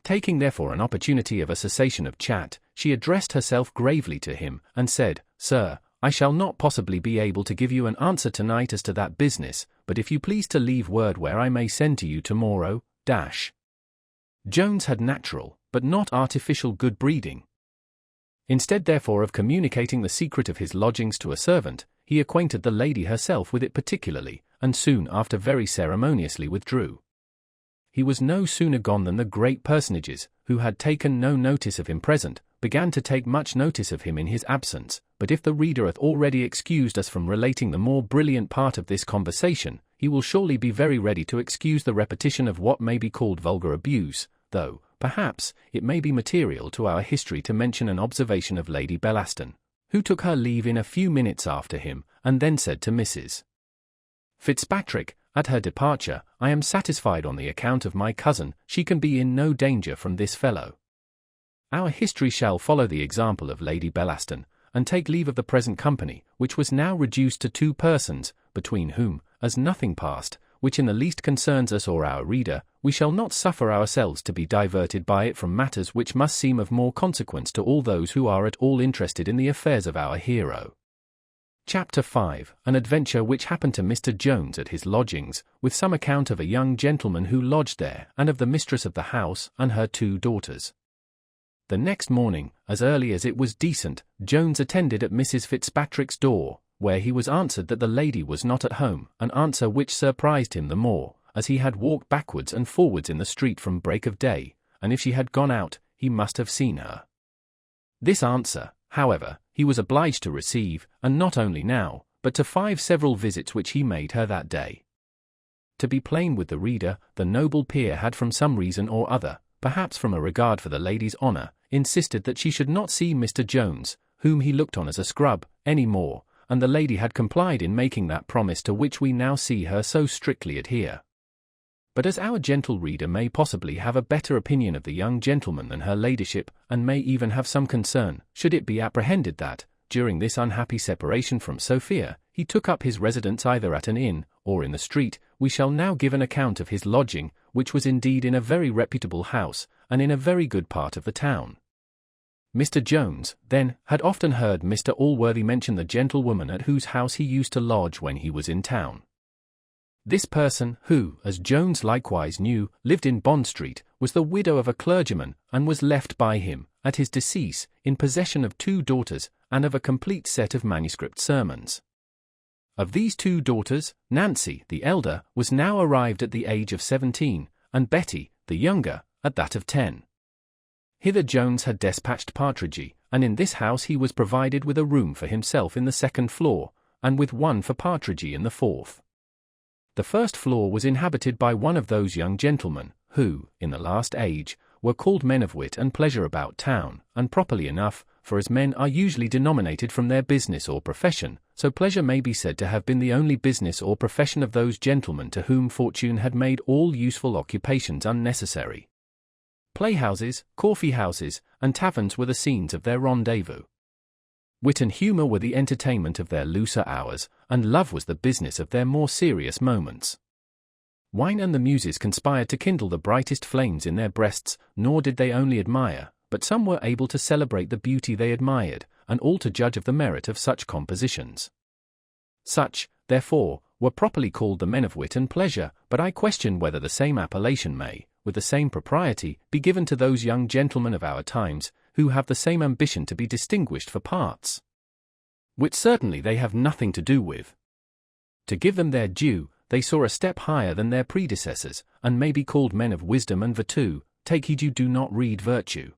Taking therefore an opportunity of a cessation of chat, she addressed herself gravely to him, and said, "Sir, I shall not possibly be able to give you an answer tonight as to that business, but if you please to leave word where I may send to you tomorrow, dash." Jones had natural, but not artificial good breeding. Instead therefore of communicating the secret of his lodgings to a servant, he acquainted the lady herself with it particularly, and soon after very ceremoniously withdrew. He was no sooner gone than the great personages, who had taken no notice of him present, began to take much notice of him in his absence. But if the reader hath already excused us from relating the more brilliant part of this conversation, he will surely be very ready to excuse the repetition of what may be called vulgar abuse, though, perhaps, it may be material to our history to mention an observation of Lady Bellaston, who took her leave in a few minutes after him, and then said to Mrs. Fitzpatrick, at her departure, "I am satisfied on the account of my cousin, she can be in no danger from this fellow." Our history shall follow the example of Lady Bellaston, and take leave of the present company, which was now reduced to 2 persons, between whom, as nothing passed, which in the least concerns us or our reader, we shall not suffer ourselves to be diverted by it from matters which must seem of more consequence to all those who are at all interested in the affairs of our hero. Chapter 5. An adventure which happened to Mr. Jones at his lodgings, with some account of a young gentleman who lodged there, and of the mistress of the house, and her 2 daughters. The next morning, as early as it was decent, Jones attended at Mrs. Fitzpatrick's door, where he was answered that the lady was not at home, an answer which surprised him the more, as he had walked backwards and forwards in the street from break of day, and if she had gone out, he must have seen her. This answer, however, he was obliged to receive, and not only now, but to 5 several visits which he made her that day. To be plain with the reader, the noble peer had from some reason or other, perhaps from a regard for the lady's honour, insisted that she should not see Mr. Jones, whom he looked on as a scrub, any more, and the lady had complied in making that promise to which we now see her so strictly adhere. But as our gentle reader may possibly have a better opinion of the young gentleman than her ladyship, and may even have some concern, should it be apprehended that, during this unhappy separation from Sophia, he took up his residence either at an inn, or in the street, we shall now give an account of his lodging, which was indeed in a very reputable house, and in a very good part of the town. Mr. Jones, then, had often heard Mr. Allworthy mention the gentlewoman at whose house he used to lodge when he was in town. This person, who, as Jones likewise knew, lived in Bond Street, was the widow of a clergyman, and was left by him, at his decease, in possession of 2 daughters, and of a complete set of manuscript sermons. Of these 2 daughters, Nancy, the elder, was now arrived at the age of 17, and Betty, the younger, at that of 10. Hither Jones had despatched Partridge, and in this house he was provided with a room for himself in the 2nd floor, and with one for Partridge in the 4th. The 1st floor was inhabited by one of those young gentlemen, who, in the last age, were called men of wit and pleasure about town, and properly enough, for as men are usually denominated from their business or profession, so pleasure may be said to have been the only business or profession of those gentlemen to whom fortune had made all useful occupations unnecessary. Playhouses, coffee-houses, and taverns were the scenes of their rendezvous. Wit and humour were the entertainment of their looser hours, and love was the business of their more serious moments. Wine and the muses conspired to kindle the brightest flames in their breasts, nor did they only admire, but some were able to celebrate the beauty they admired, and all to judge of the merit of such compositions. Such, therefore, were properly called the men of wit and pleasure, but I question whether the same appellation may, with the same propriety, be given to those young gentlemen of our times, who have the same ambition to be distinguished for parts, which certainly they have nothing to do with. To give them their due, they soar a step higher than their predecessors, and may be called men of wisdom and virtue. Take heed you do not read virtue.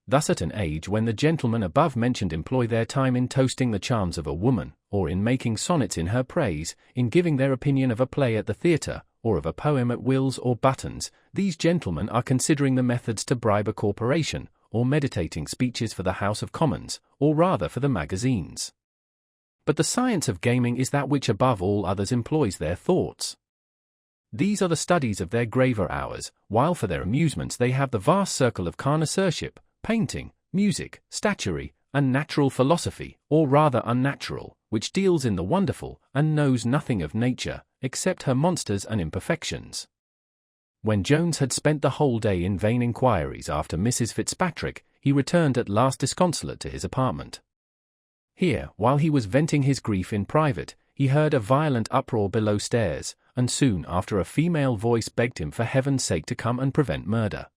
Thus at an age when the gentlemen above mentioned employ their time in toasting the charms of a woman, or in making sonnets in her praise, in giving their opinion of a play at the theatre, or of a poem at Will's or Button's, these gentlemen are considering the methods to bribe a corporation, or meditating speeches for the House of Commons, or rather for the magazines. But the science of gaming is that which above all others employs their thoughts. These are the studies of their graver hours, while for their amusements they have the vast circle of connoisseurship, painting, music, statuary, and natural philosophy, or rather unnatural, which deals in the wonderful, and knows nothing of nature, except her monsters and imperfections. When Jones had spent the whole day in vain inquiries after Mrs. Fitzpatrick, he returned at last disconsolate to his apartment. Here, while he was venting his grief in private, he heard a violent uproar below stairs, and soon after a female voice begged him for heaven's sake to come and prevent murder.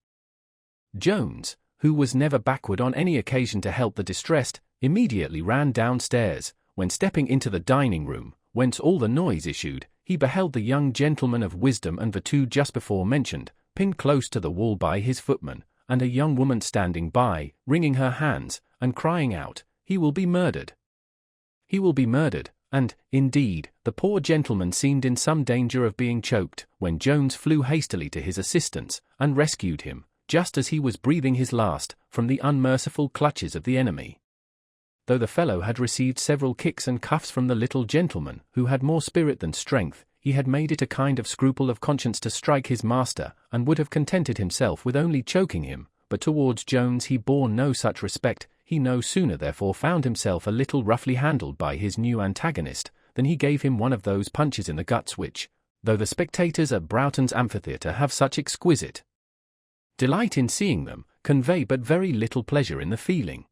Jones, who was never backward on any occasion to help the distressed, immediately ran downstairs, when stepping into the dining-room, whence all the noise issued, he beheld the young gentleman of wisdom and virtue just before mentioned, pinned close to the wall by his footman, and a young woman standing by, wringing her hands, and crying out, "He will be murdered! He will be murdered!" And, indeed, the poor gentleman seemed in some danger of being choked, when Jones flew hastily to his assistance, and rescued him, just as he was breathing his last, from the unmerciful clutches of the enemy. Though the fellow had received several kicks and cuffs from the little gentleman, who had more spirit than strength, he had made it a kind of scruple of conscience to strike his master, and would have contented himself with only choking him, but towards Jones he bore no such respect. He no sooner therefore found himself a little roughly handled by his new antagonist, than he gave him one of those punches in the guts which, though the spectators at Broughton's amphitheatre have such exquisite delight in seeing them, convey but very little pleasure in the feeling.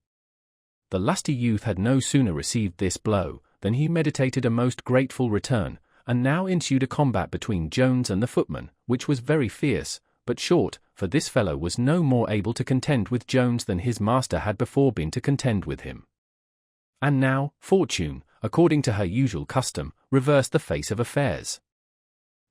The lusty youth had no sooner received this blow, than he meditated a most grateful return, and now ensued a combat between Jones and the footman, which was very fierce, but short, for this fellow was no more able to contend with Jones than his master had before been to contend with him. And now, fortune, according to her usual custom, reversed the face of affairs.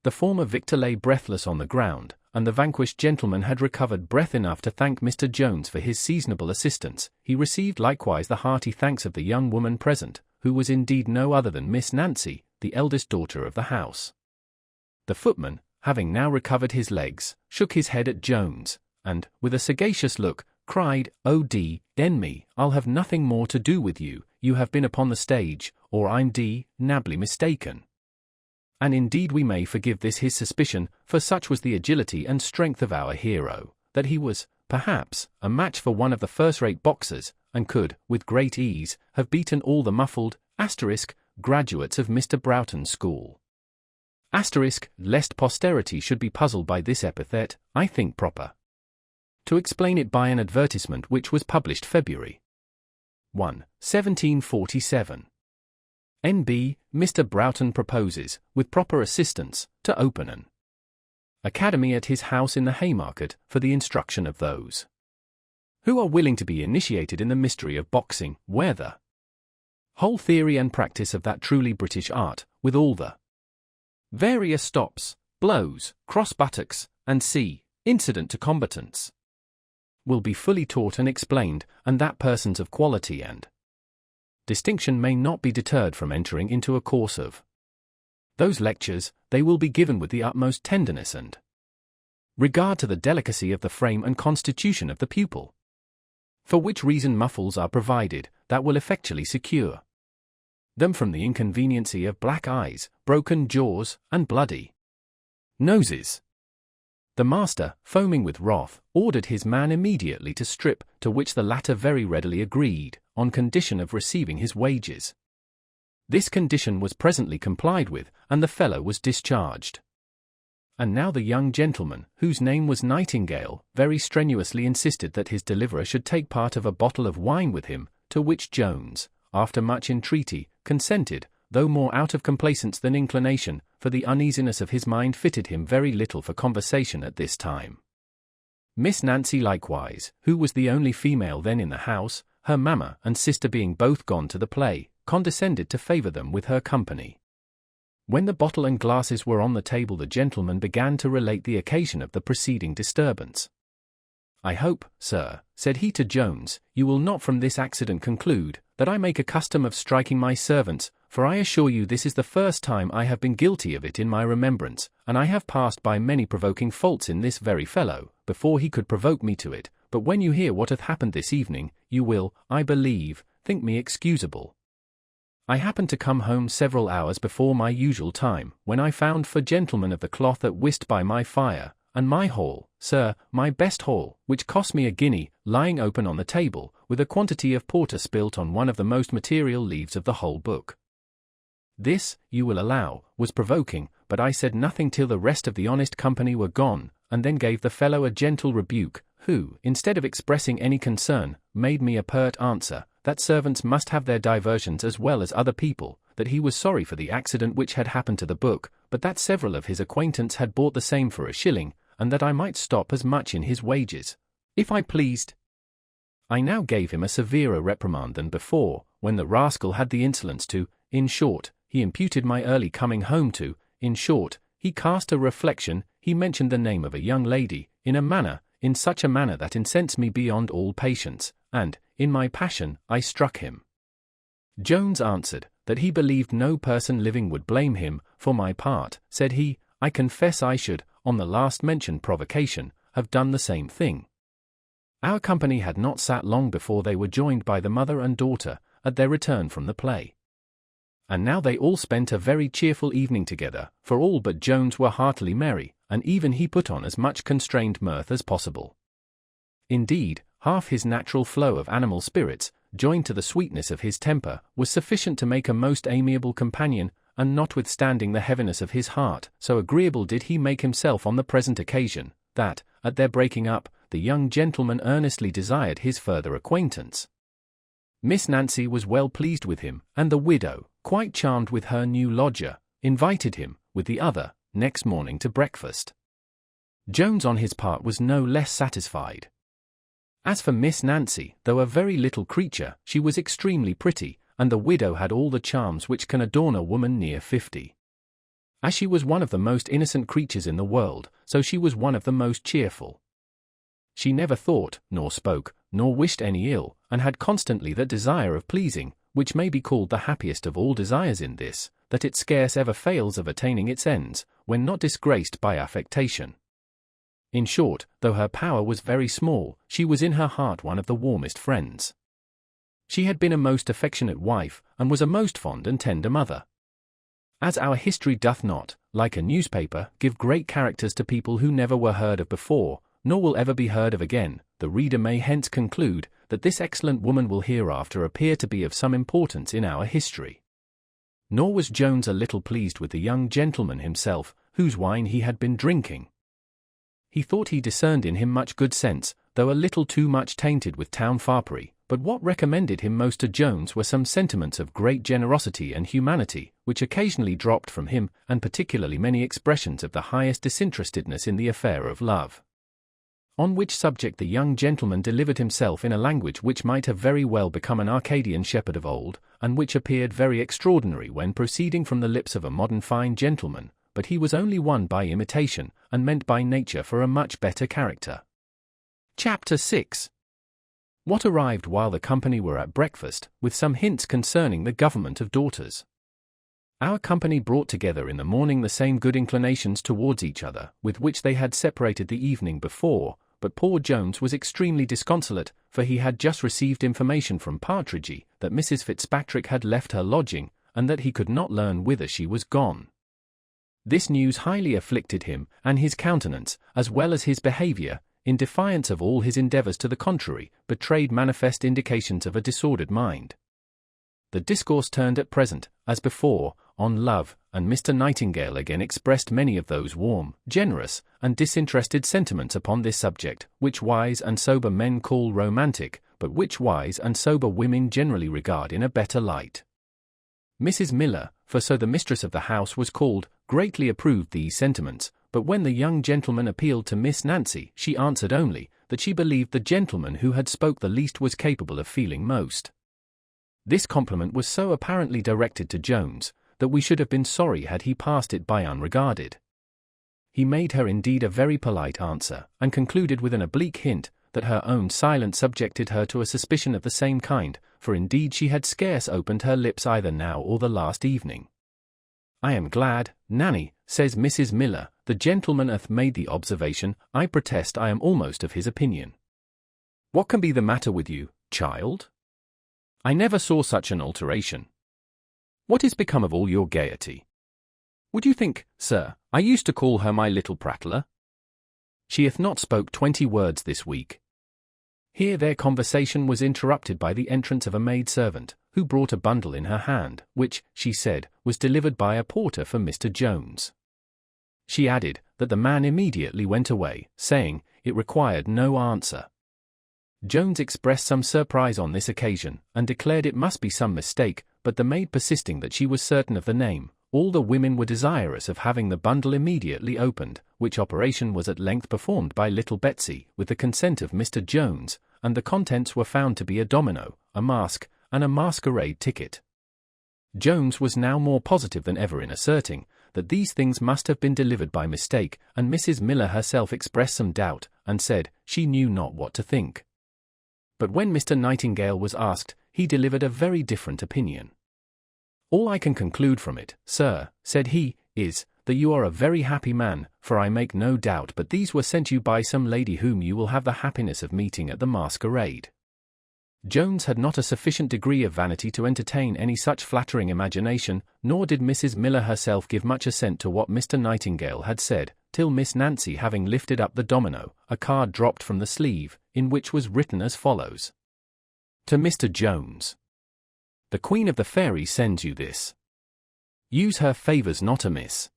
The former victor lay breathless on the ground, and the vanquished gentleman had recovered breath enough to thank Mr. Jones for his seasonable assistance. He received likewise the hearty thanks of the young woman present, who was indeed no other than Miss Nancy, the eldest daughter of the house. The footman, having now recovered his legs, shook his head at Jones, and, with a sagacious look, cried, "Oh d—n me, I'll have nothing more to do with you, you have been upon the stage, or I'm d—nably mistaken." And indeed we may forgive this his suspicion, for such was the agility and strength of our hero, that he was, perhaps, a match for one of the first-rate boxers, and could, with great ease, have beaten all the muffled, graduates of Mr. Broughton's school. Lest posterity should be puzzled by this epithet, I think proper to explain it by an advertisement which was published February 1, 1747. N.B. Mr. Broughton proposes, with proper assistance, to open an academy at his house in the Haymarket for the instruction of those who are willing to be initiated in the mystery of boxing, where the whole theory and practice of that truly British art, with all the various stops, blows, cross buttocks, and incident to combatants, will be fully taught and explained, and that persons of quality and distinction may not be deterred from entering into a course of those lectures. They will be given with the utmost tenderness and regard to the delicacy of the frame and constitution of the pupil, for which reason muffles are provided that will effectually secure them from the inconveniency of black eyes, broken jaws, and bloody noses. The master, foaming with wrath, ordered his man immediately to strip, to which the latter very readily agreed, on condition of receiving his wages. This condition was presently complied with, and the fellow was discharged. And now the young gentleman, whose name was Nightingale, very strenuously insisted that his deliverer should take part of a bottle of wine with him, to which Jones, after much entreaty, consented, though more out of complaisance than inclination, for the uneasiness of his mind fitted him very little for conversation at this time. Miss Nancy likewise, who was the only female then in the house, her mamma and sister being both gone to the play, condescended to favour them with her company. When the bottle and glasses were on the table, the gentleman began to relate the occasion of the preceding disturbance. "I hope, sir," said he to Jones, "you will not from this accident conclude that I make a custom of striking my servants, for I assure you this is the first time I have been guilty of it in my remembrance, and I have passed by many provoking faults in this very fellow, before he could provoke me to it, but when you hear what hath happened this evening, you will, I believe, think me excusable. I happened to come home several hours before my usual time, when I found 4 gentlemen of the cloth at whist by my fire, and my hall, sir, my best hall, which cost me a guinea, lying open on the table, with a quantity of porter spilt on one of the most material leaves of the whole book. This, you will allow, was provoking, but I said nothing till the rest of the honest company were gone, and then gave the fellow a gentle rebuke, who, instead of expressing any concern, made me a pert answer, that servants must have their diversions as well as other people, that he was sorry for the accident which had happened to the book, but that several of his acquaintance had bought the same for a shilling, and that I might stop as much in his wages, if I pleased. I now gave him a severer reprimand than before, when the rascal had the insolence to, in short, he imputed my early coming home to, in short, he cast a reflection, he mentioned the name of a young lady, in such a manner that incensed me beyond all patience, and, in my passion, I struck him. Jones answered, that he believed no person living would blame him. For my part, said he, I confess I should, on the last mentioned provocation, have done the same thing. Our company had not sat long before they were joined by the mother and daughter, at their return from the play. And now they all spent a very cheerful evening together, for all but Jones were heartily merry, and even he put on as much constrained mirth as possible. Indeed, half his natural flow of animal spirits, joined to the sweetness of his temper, was sufficient to make a most amiable companion, and notwithstanding the heaviness of his heart, so agreeable did he make himself on the present occasion, that, at their breaking up, the young gentleman earnestly desired his further acquaintance. Miss Nancy was well pleased with him, and the widow, quite charmed with her new lodger, invited him, with the other, next morning to breakfast. Jones on his part was no less satisfied. As for Miss Nancy, though a very little creature, she was extremely pretty, and the widow had all the charms which can adorn a woman near 50. As she was one of the most innocent creatures in the world, so she was one of the most cheerful. She never thought, nor spoke, nor wished any ill, and had constantly that desire of pleasing, which may be called the happiest of all desires in this, that it scarce ever fails of attaining its ends, when not disgraced by affectation. In short, though her power was very small, she was in her heart one of the warmest friends. She had been a most affectionate wife, and was a most fond and tender mother. As our history doth not, like a newspaper, give great characters to people who never were heard of before, nor will ever be heard of again, the reader may hence conclude, that this excellent woman will hereafter appear to be of some importance in our history. Nor was Jones a little pleased with the young gentleman himself, whose wine he had been drinking. He thought he discerned in him much good sense, though a little too much tainted with town foppery, but what recommended him most to Jones were some sentiments of great generosity and humanity, which occasionally dropped from him, and particularly many expressions of the highest disinterestedness in the affair of love. On which subject the young gentleman delivered himself in a language which might have very well become an Arcadian shepherd of old, and which appeared very extraordinary when proceeding from the lips of a modern fine gentleman, but he was only won by imitation, and meant by nature for a much better character. Chapter 6. What arrived while the company were at breakfast, with some hints concerning the government of daughters. Our company brought together in the morning the same good inclinations towards each other, with which they had separated the evening before, but poor Jones was extremely disconsolate, for he had just received information from Partridge that Mrs. Fitzpatrick had left her lodging, and that he could not learn whither she was gone. This news highly afflicted him, and his countenance, as well as his behaviour, in defiance of all his endeavours to the contrary, betrayed manifest indications of a disordered mind. The discourse turned at present, as before, on love, and Mr. Nightingale again expressed many of those warm, generous, and disinterested sentiments upon this subject, which wise and sober men call romantic, but which wise and sober women generally regard in a better light. Mrs. Miller, for so the mistress of the house was called, greatly approved these sentiments, but when the young gentleman appealed to Miss Nancy, she answered only, that she believed the gentleman who had spoke the least was capable of feeling most. This compliment was so apparently directed to Jones, that we should have been sorry had he passed it by unregarded. He made her indeed a very polite answer, and concluded with an oblique hint, that her own silence subjected her to a suspicion of the same kind, for indeed she had scarce opened her lips either now or the last evening. I am glad, Nanny, says Mrs. Miller, the gentleman hath made the observation. I protest I am almost of his opinion. What can be the matter with you, child? I never saw such an alteration. What is become of all your gaiety? Would you think, sir, I used to call her my little prattler? She hath not spoke 20 words this week. Here their conversation was interrupted by the entrance of a maid-servant, who brought a bundle in her hand, which, she said, was delivered by a porter for Mr. Jones. She added, that the man immediately went away, saying, it required no answer. Jones expressed some surprise on this occasion, and declared it must be some mistake, but the maid persisting that she was certain of the name, all the women were desirous of having the bundle immediately opened, which operation was at length performed by little Betsy, with the consent of Mr. Jones, and the contents were found to be a domino, a mask, and a masquerade ticket. Jones was now more positive than ever in asserting that these things must have been delivered by mistake, and Mrs. Miller herself expressed some doubt, and said she knew not what to think. But when Mr. Nightingale was asked, he delivered a very different opinion. All I can conclude from it, sir, said he, is, that you are a very happy man, for I make no doubt but these were sent you by some lady whom you will have the happiness of meeting at the masquerade. Jones had not a sufficient degree of vanity to entertain any such flattering imagination, nor did Mrs. Miller herself give much assent to what Mr. Nightingale had said, till Miss Nancy having lifted up the domino, a card dropped from the sleeve, in which was written as follows. To Mr. Jones. The Queen of the Fairies sends you this. Use her favours not amiss.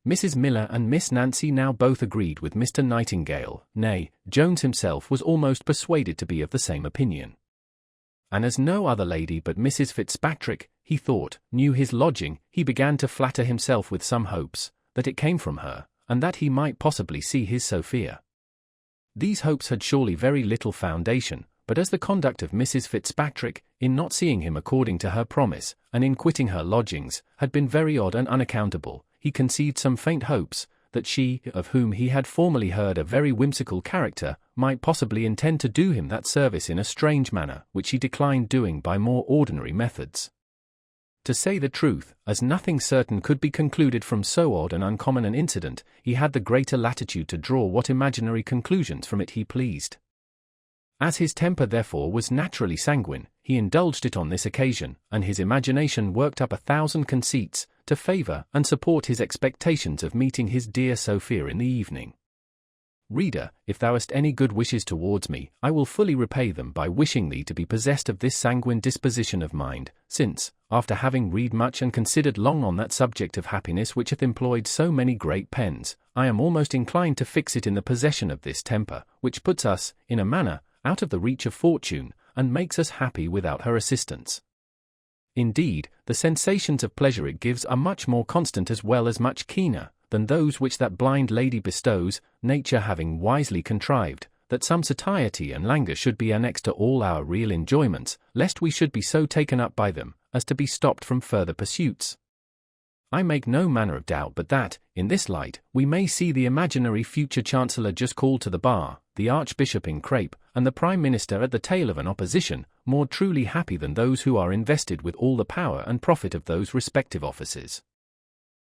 Mrs. Miller and Miss Nancy now both agreed with Mr. Nightingale, nay, Jones himself was almost persuaded to be of the same opinion. And as no other lady but Mrs. Fitzpatrick, he thought, knew his lodging, he began to flatter himself with some hopes, that it came from her, and that he might possibly see his Sophia. These hopes had surely very little foundation, but as the conduct of Mrs. Fitzpatrick, in not seeing him according to her promise, and in quitting her lodgings, had been very odd and unaccountable, he conceived some faint hopes, that she, of whom he had formerly heard a very whimsical character, might possibly intend to do him that service in a strange manner, which he declined doing by more ordinary methods. To say the truth, as nothing certain could be concluded from so odd and uncommon an incident, he had the greater latitude to draw what imaginary conclusions from it he pleased. As his temper therefore was naturally sanguine, he indulged it on this occasion, and his imagination worked up 1,000 conceits, to favour and support his expectations of meeting his dear Sophia in the evening. Reader, if thou hast any good wishes towards me, I will fully repay them by wishing thee to be possessed of this sanguine disposition of mind, since, after having read much and considered long on that subject of happiness which hath employed so many great pens, I am almost inclined to fix it in the possession of this temper, which puts us, in a manner, out of the reach of fortune, and makes us happy without her assistance. Indeed, the sensations of pleasure it gives are much more constant as well as much keener than those which that blind lady bestows, nature having wisely contrived that some satiety and languor should be annexed to all our real enjoyments, lest we should be so taken up by them as to be stopped from further pursuits. I make no manner of doubt but that, in this light, we may see the imaginary future Chancellor just called to the bar, the Archbishop in crape, and the Prime Minister at the tail of an opposition, more truly happy than those who are invested with all the power and profit of those respective offices.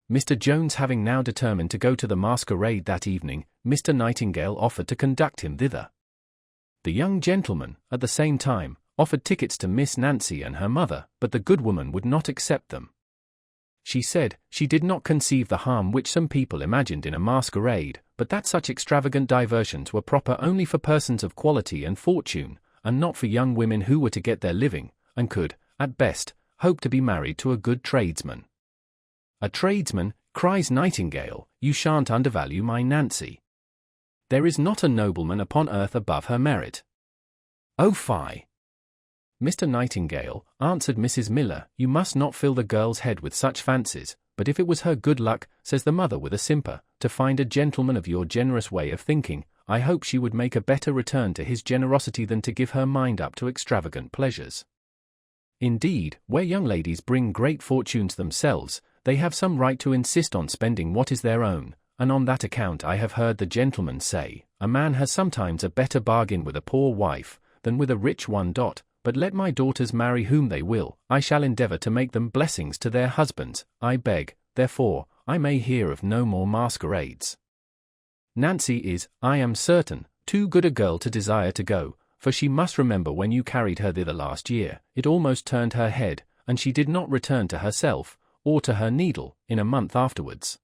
Mr. Jones having now determined to go to the masquerade that evening, Mr. Nightingale offered to conduct him thither. The young gentleman, at the same time, offered tickets to Miss Nancy and her mother, but the good woman would not accept them. She said, she did not conceive the harm which some people imagined in a masquerade, but that such extravagant diversions were proper only for persons of quality and fortune, and not for young women who were to get their living, and could, at best, hope to be married to a good tradesman. A tradesman, cries Nightingale, you shan't undervalue my Nancy. There is not a nobleman upon earth above her merit. Oh fie! Mr. Nightingale, answered Mrs. Miller, you must not fill the girl's head with such fancies, but if it was her good luck, says the mother with a simper, to find a gentleman of your generous way of thinking, I hope she would make a better return to his generosity than to give her mind up to extravagant pleasures. Indeed, where young ladies bring great fortunes themselves, they have some right to insist on spending what is their own, and on that account I have heard the gentleman say, a man has sometimes a better bargain with a poor wife, than with a rich one. But let my daughters marry whom they will, I shall endeavour to make them blessings to their husbands, I beg, therefore, I may hear of no more masquerades. Nancy is, I am certain, too good a girl to desire to go, for she must remember when you carried her thither last year, it almost turned her head, and she did not return to herself, or to her needle, in a month afterwards.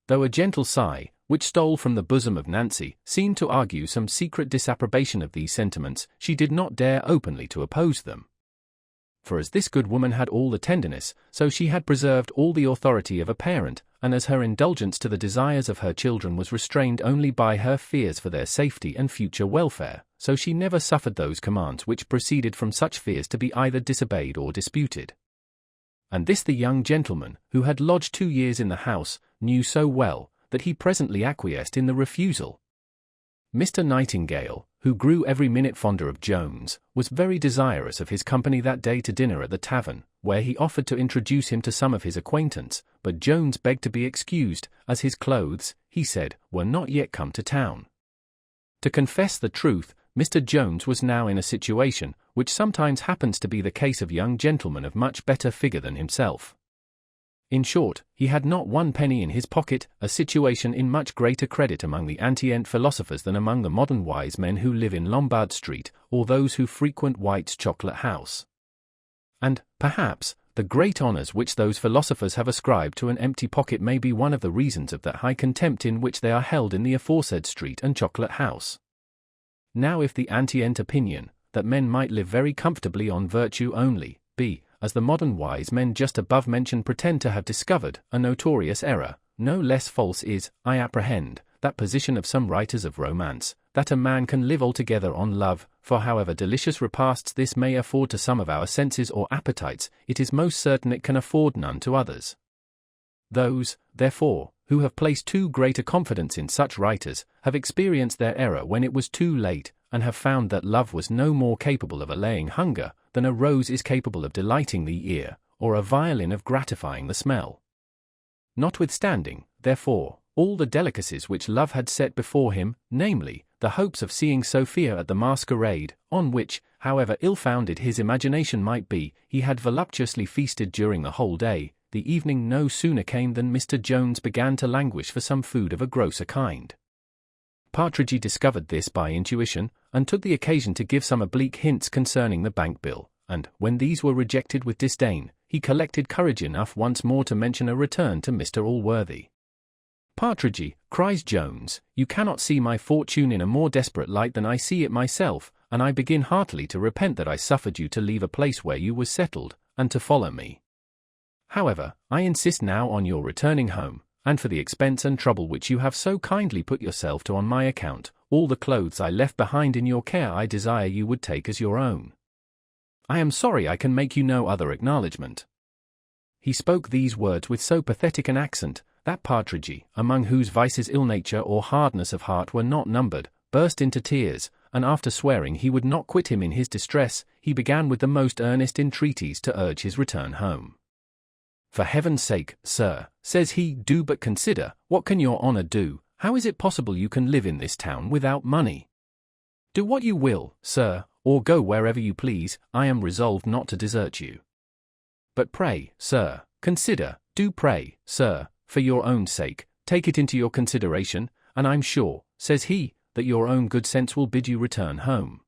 Though a gentle sigh, which stole from the bosom of Nancy, seemed to argue some secret disapprobation of these sentiments, she did not dare openly to oppose them. For as this good woman had all the tenderness, so she had preserved all the authority of a parent, and as her indulgence to the desires of her children was restrained only by her fears for their safety and future welfare, so she never suffered those commands which proceeded from such fears to be either disobeyed or disputed. And this the young gentleman, who had lodged 2 years in the house, knew so well, that he presently acquiesced in the refusal. Mr. Nightingale, who grew every minute fonder of Jones, was very desirous of his company that day to dinner at the tavern, where he offered to introduce him to some of his acquaintance, but Jones begged to be excused, as his clothes, he said, were not yet come to town. To confess the truth, Mr. Jones was now in a situation, which sometimes happens to be the case of young gentlemen of much better figure than himself. In short, he had not 1 penny in his pocket, a situation in much greater credit among the antient philosophers than among the modern wise men who live in Lombard Street, or those who frequent White's Chocolate House. And, perhaps, the great honours which those philosophers have ascribed to an empty pocket may be one of the reasons of that high contempt in which they are held in the aforesaid street and chocolate house. Now if the antient opinion, that men might live very comfortably on virtue only, be, as the modern wise men just above mentioned pretend to have discovered, a notorious error, no less false is, I apprehend, that position of some writers of romance, that a man can live altogether on love, for however delicious repasts this may afford to some of our senses or appetites, it is most certain it can afford none to others. Those, therefore, who have placed too great a confidence in such writers, have experienced their error when it was too late, and have found that love was no more capable of allaying hunger, than a rose is capable of delighting the ear, or a violin of gratifying the smell. Notwithstanding, therefore, all the delicacies which love had set before him, namely, the hopes of seeing Sophia at the masquerade, on which, however ill-founded his imagination might be, he had voluptuously feasted during the whole day, the evening no sooner came than Mr. Jones began to languish for some food of a grosser kind. Partridge discovered this by intuition, and took the occasion to give some oblique hints concerning the bank bill, and, when these were rejected with disdain, he collected courage enough once more to mention a return to Mr. Allworthy. Partridge, cries Jones, you cannot see my fortune in a more desperate light than I see it myself, and I begin heartily to repent that I suffered you to leave a place where you was settled, and to follow me. However, I insist now on your returning home, and for the expense and trouble which you have so kindly put yourself to on my account, all the clothes I left behind in your care I desire you would take as your own. I am sorry I can make you no other acknowledgment. He spoke these words with so pathetic an accent, that Partridge, among whose vices ill nature or hardness of heart were not numbered, burst into tears, and after swearing he would not quit him in his distress, he began with the most earnest entreaties to urge his return home. For heaven's sake, sir, says he, do but consider, what can your honour do? How is it possible you can live in this town without money? Do what you will, sir, or go wherever you please, I am resolved not to desert you. But pray, sir, consider, do pray, sir, for your own sake, take it into your consideration, and I'm sure, says he, that your own good sense will bid you return home.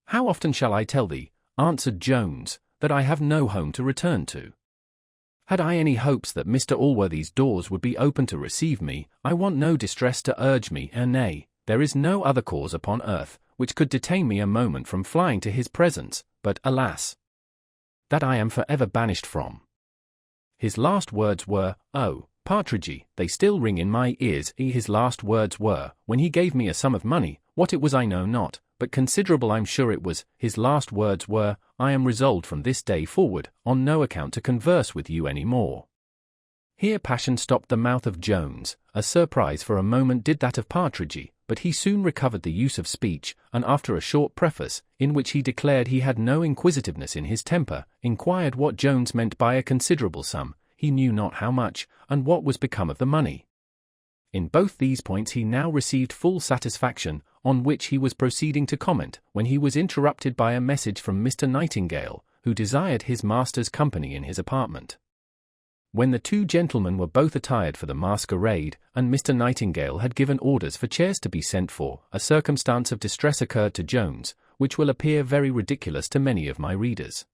How often shall I tell thee, answered Jones, that I have no home to return to? Had I any hopes that Mr. Allworthy's doors would be open to receive me, I want no distress to urge me, and nay, there is no other cause upon earth, which could detain me a moment from flying to his presence, but, alas, that I am for ever banished from. His last words were, oh, Partridge, they still ring in my ears. His last words were, when he gave me a sum of money, what it was I know not, but considerable I'm sure it was. His last words were, I am resolved from this day forward, on no account to converse with you any more. Here passion stopped the mouth of Jones, a surprise for a moment did that of Partridge, but he soon recovered the use of speech, and after a short preface, in which he declared he had no inquisitiveness in his temper, inquired what Jones meant by a considerable sum, he knew not how much, and what was become of the money. In both these points he now received full satisfaction, on which he was proceeding to comment, when he was interrupted by a message from Mr. Nightingale, who desired his master's company in his apartment. When the two gentlemen were both attired for the masquerade, and Mr. Nightingale had given orders for chairs to be sent for, a circumstance of distress occurred to Jones, which will appear very ridiculous to many of my readers.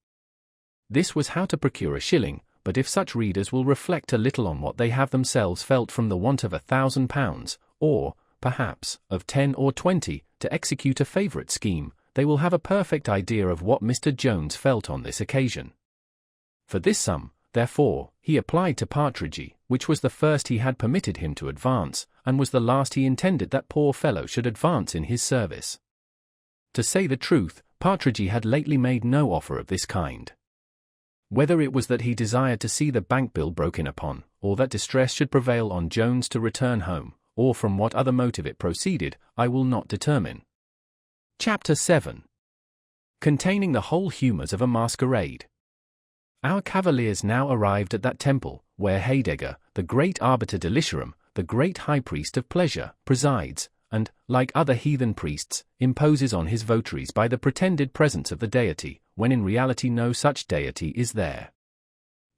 This was how to procure a shilling, but if such readers will reflect a little on what they have themselves felt from the want of £1,000, or, perhaps, of 10 or 20, to execute a favourite scheme, they will have a perfect idea of what Mr. Jones felt on this occasion. For this sum, therefore, he applied to Partridge, which was the first he had permitted him to advance, and was the last he intended that poor fellow should advance in his service. To say the truth, Partridge had lately made no offer of this kind. Whether it was that he desired to see the bank bill broken upon, or that distress should prevail on Jones to return home, or from what other motive it proceeded, I will not determine. Chapter 7. Containing the whole humours of a masquerade. Our cavaliers now arrived at that temple, where Heidegger, the great arbiter deliciarum, the great high priest of pleasure, presides, and, like other heathen priests, imposes on his votaries by the pretended presence of the deity, when in reality no such deity is there.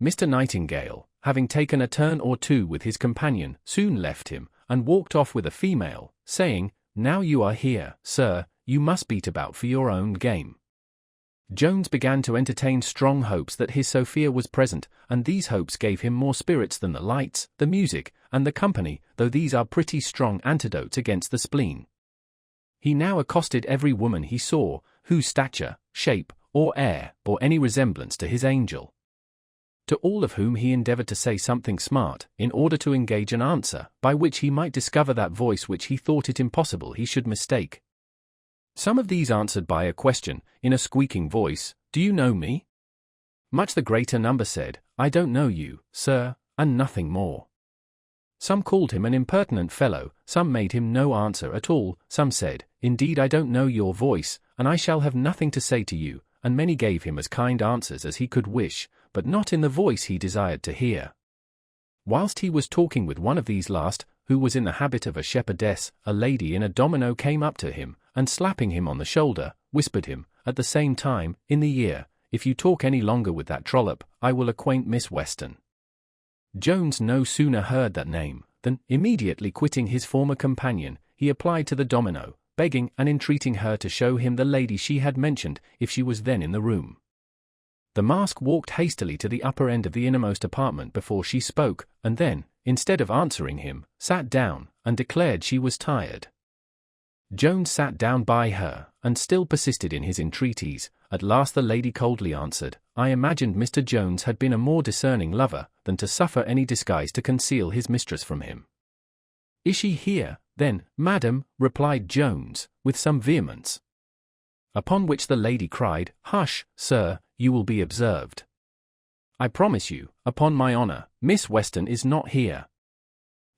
Mr. Nightingale, having taken a turn or two with his companion, soon left him, and walked off with a female, saying, "Now you are here, sir, you must beat about for your own game." Jones began to entertain strong hopes that his Sophia was present, and these hopes gave him more spirits than the lights, the music, and the company, though these are pretty strong antidotes against the spleen. He now accosted every woman he saw, whose stature, shape, or air bore any resemblance to his angel. To all of whom he endeavoured to say something smart, in order to engage an answer, by which he might discover that voice which he thought it impossible he should mistake. Some of these answered by a question, in a squeaking voice, "Do you know me?" Much the greater number said, "I don't know you, sir," and nothing more. Some called him an impertinent fellow, some made him no answer at all, some said, "Indeed I don't know your voice, and I shall have nothing to say to you," and many gave him as kind answers as he could wish, but not in the voice he desired to hear. Whilst he was talking with one of these last, who was in the habit of a shepherdess, a lady in a domino came up to him, and slapping him on the shoulder, whispered him, at the same time, in the ear, "If you talk any longer with that trollop, I will acquaint Miss Weston." Jones no sooner heard that name, than, immediately quitting his former companion, he applied to the domino, begging and entreating her to show him the lady she had mentioned, if she was then in the room. The mask walked hastily to the upper end of the innermost apartment before she spoke, and then, instead of answering him, sat down, and declared she was tired. Jones sat down by her, and still persisted in his entreaties. At last the lady coldly answered, "I imagined Mr. Jones had been a more discerning lover, than to suffer any disguise to conceal his mistress from him." "Is she here, then, madam?" replied Jones, with some vehemence. Upon which the lady cried, "Hush, sir, you will be observed. I promise you, upon my honour, Miss Weston is not here."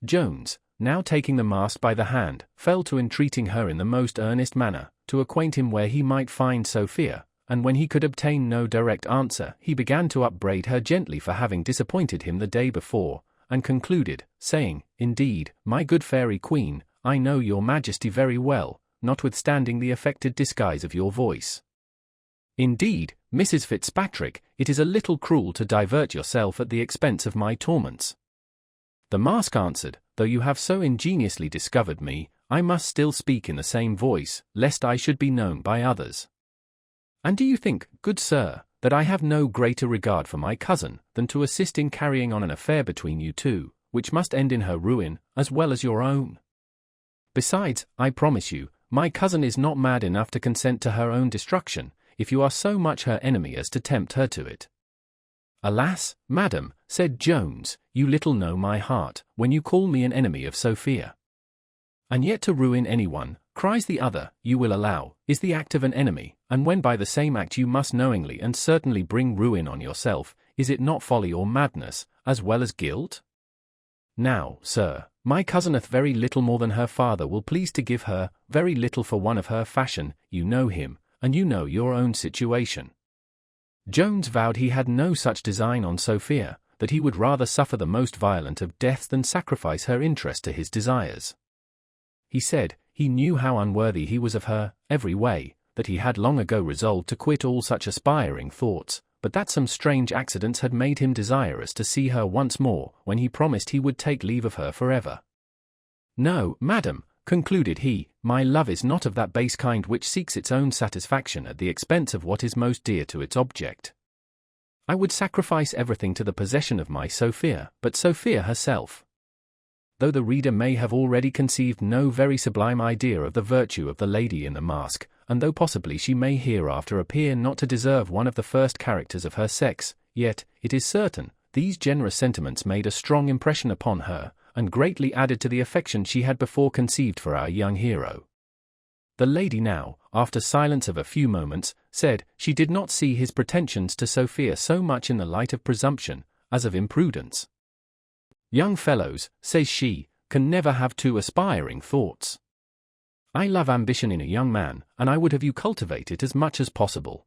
Jones, now taking the mask by the hand, fell to entreating her in the most earnest manner, to acquaint him where he might find Sophia, and when he could obtain no direct answer, he began to upbraid her gently for having disappointed him the day before, and concluded, saying, "Indeed, my good fairy queen, I know your majesty very well, notwithstanding the affected disguise of your voice. Indeed, Mrs. Fitzpatrick, it is a little cruel to divert yourself at the expense of my torments." The mask answered, "Though you have so ingeniously discovered me, I must still speak in the same voice, lest I should be known by others. And do you think, good sir, that I have no greater regard for my cousin, than to assist in carrying on an affair between you two, which must end in her ruin, as well as your own? Besides, I promise you, my cousin is not mad enough to consent to her own destruction, if you are so much her enemy as to tempt her to it." "Alas, madam," said Jones, "you little know my heart, when you call me an enemy of Sophia. And yet to ruin anyone, cries the other, you will allow, is the act of an enemy, and when by the same act you must knowingly and certainly bring ruin on yourself, is it not folly or madness, as well as guilt? Now, sir, my cousin hath very little more than her father will please to give her, very little for one of her fashion, you know him, and you know your own situation." Jones vowed he had no such design on Sophia, that he would rather suffer the most violent of deaths than sacrifice her interest to his desires. He said, he knew how unworthy he was of her, every way, that he had long ago resolved to quit all such aspiring thoughts, but that some strange accidents had made him desirous to see her once more, when he promised he would take leave of her forever. "No, madam," concluded he, "my love is not of that base kind which seeks its own satisfaction at the expense of what is most dear to its object. I would sacrifice everything to the possession of my Sophia, but Sophia herself." Though the reader may have already conceived no very sublime idea of the virtue of the lady in the mask, and though possibly she may hereafter appear not to deserve one of the first characters of her sex, yet, it is certain, these generous sentiments made a strong impression upon her, and greatly added to the affection she had before conceived for our young hero. The lady now, after silence of a few moments, said she did not see his pretensions to Sophia so much in the light of presumption, as of imprudence. Young fellows, says she, can never have too aspiring thoughts. I love ambition in a young man, and I would have you cultivate it as much as possible.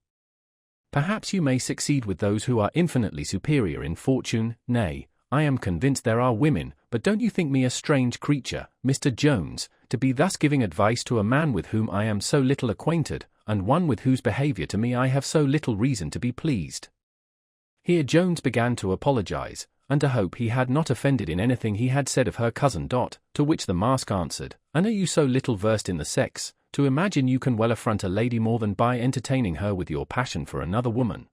Perhaps you may succeed with those who are infinitely superior in fortune. Nay, I am convinced there are women, but don't you think me a strange creature, Mr. Jones, to be thus giving advice to a man with whom I am so little acquainted, and one with whose behavior to me I have so little reason to be pleased? Here Jones began to apologize, and to hope he had not offended in anything he had said of her cousin Dot, to which the mask answered, "And are you so little versed in the sex, to imagine you can well affront a lady more than by entertaining her with your passion for another woman?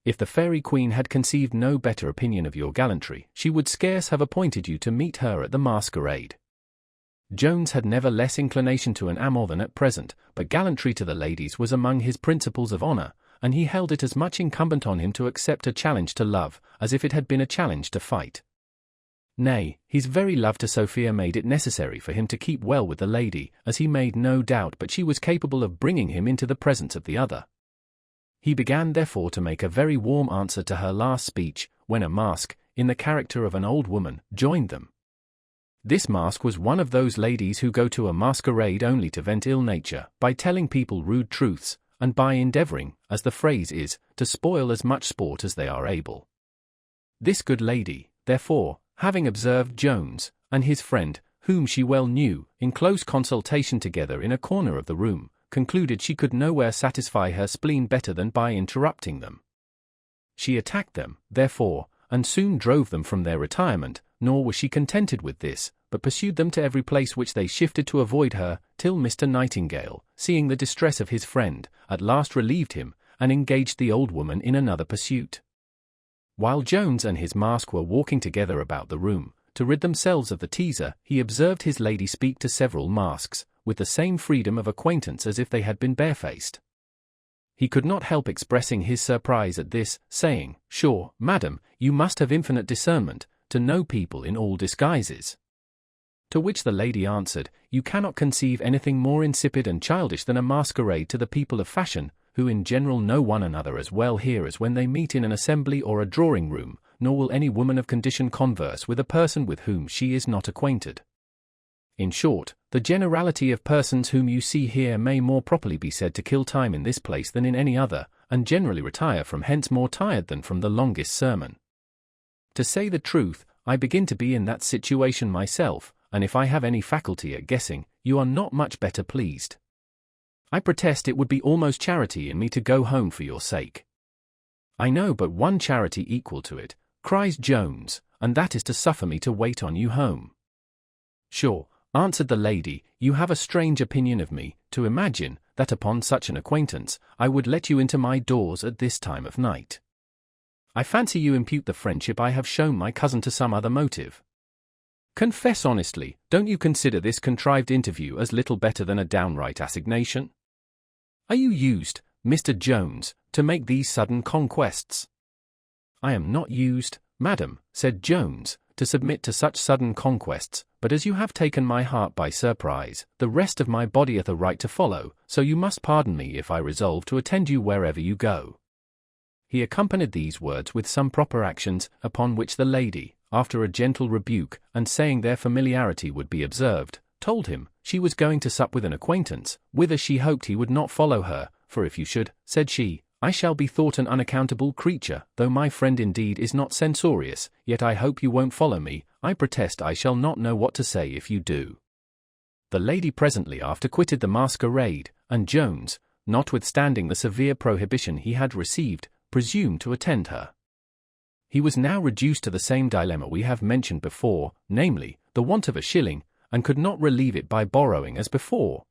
If the Fairy Queen had conceived no better opinion of your gallantry, she would scarce have appointed you to meet her at the masquerade." Jones had never less inclination to an amour than at present, but gallantry to the ladies was among his principles of honour, and he held it as much incumbent on him to accept a challenge to love, as if it had been a challenge to fight. Nay, his very love to Sophia made it necessary for him to keep well with the lady, as he made no doubt but she was capable of bringing him into the presence of the other. He began therefore to make a very warm answer to her last speech, when a mask, in the character of an old woman, joined them. This mask was one of those ladies who go to a masquerade only to vent ill nature, by telling people rude truths, and by endeavouring, as the phrase is, to spoil as much sport as they are able. This good lady, therefore, having observed Jones, and his friend, whom she well knew, in close consultation together in a corner of the room, concluded she could nowhere satisfy her spleen better than by interrupting them. She attacked them, therefore, and soon drove them from their retirement, nor was she contented with this, but pursued them to every place which they shifted to avoid her, till Mr. Nightingale, seeing the distress of his friend, at last relieved him, and engaged the old woman in another pursuit. While Jones and his mask were walking together about the room, to rid themselves of the teaser, he observed his lady speak to several masks, with the same freedom of acquaintance as if they had been barefaced. He could not help expressing his surprise at this, saying, "Sure, madam, you must have infinite discernment, to know people in all disguises." To which the lady answered, "You cannot conceive anything more insipid and childish than a masquerade to the people of fashion, who in general know one another as well here as when they meet in an assembly or a drawing-room, nor will any woman of condition converse with a person with whom she is not acquainted. In short, the generality of persons whom you see here may more properly be said to kill time in this place than in any other, and generally retire from hence more tired than from the longest sermon. To say the truth, I begin to be in that situation myself, and if I have any faculty at guessing, you are not much better pleased. I protest it would be almost charity in me to go home for your sake." "I know but one charity equal to it," cries Jones, "and that is to suffer me to wait on you home." "Sure," answered the lady, "you have a strange opinion of me, to imagine, that upon such an acquaintance, I would let you into my doors at this time of night. I fancy you impute the friendship I have shown my cousin to some other motive. Confess honestly, don't you consider this contrived interview as little better than a downright assignation? Are you used, Mr. Jones, to make these sudden conquests?" "I am not used, madam," said Jones, "to submit to such sudden conquests, but as you have taken my heart by surprise, the rest of my body hath a right to follow, so you must pardon me if I resolve to attend you wherever you go." He accompanied these words with some proper actions, upon which the lady, after a gentle rebuke, and saying their familiarity would be observed, told him, she was going to sup with an acquaintance, whither she hoped he would not follow her, "For if you should," said she, "I shall be thought an unaccountable creature, though my friend indeed is not censorious, yet I hope you won't follow me, I protest I shall not know what to say if you do." The lady presently after quitted the masquerade, and Jones, notwithstanding the severe prohibition he had received, presumed to attend her. He was now reduced to the same dilemma we have mentioned before, namely, the want of a shilling, and could not relieve it by borrowing as before.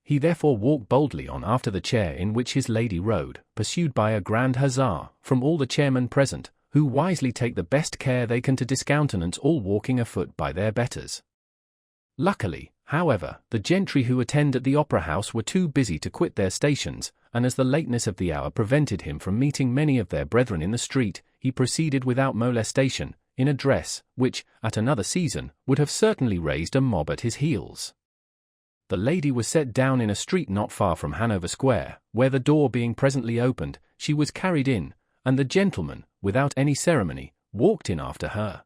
He therefore walked boldly on after the chair in which his lady rode, pursued by a grand huzzah from all the chairmen present, who wisely take the best care they can to discountenance all walking afoot by their betters. Luckily, however, the gentry who attend at the opera house were too busy to quit their stations, and as the lateness of the hour prevented him from meeting many of their brethren in the street, he proceeded without molestation, in a dress which, at another season, would have certainly raised a mob at his heels. The lady was set down in a street not far from Hanover Square, where the door being presently opened, she was carried in, and the gentleman, without any ceremony, walked in after her.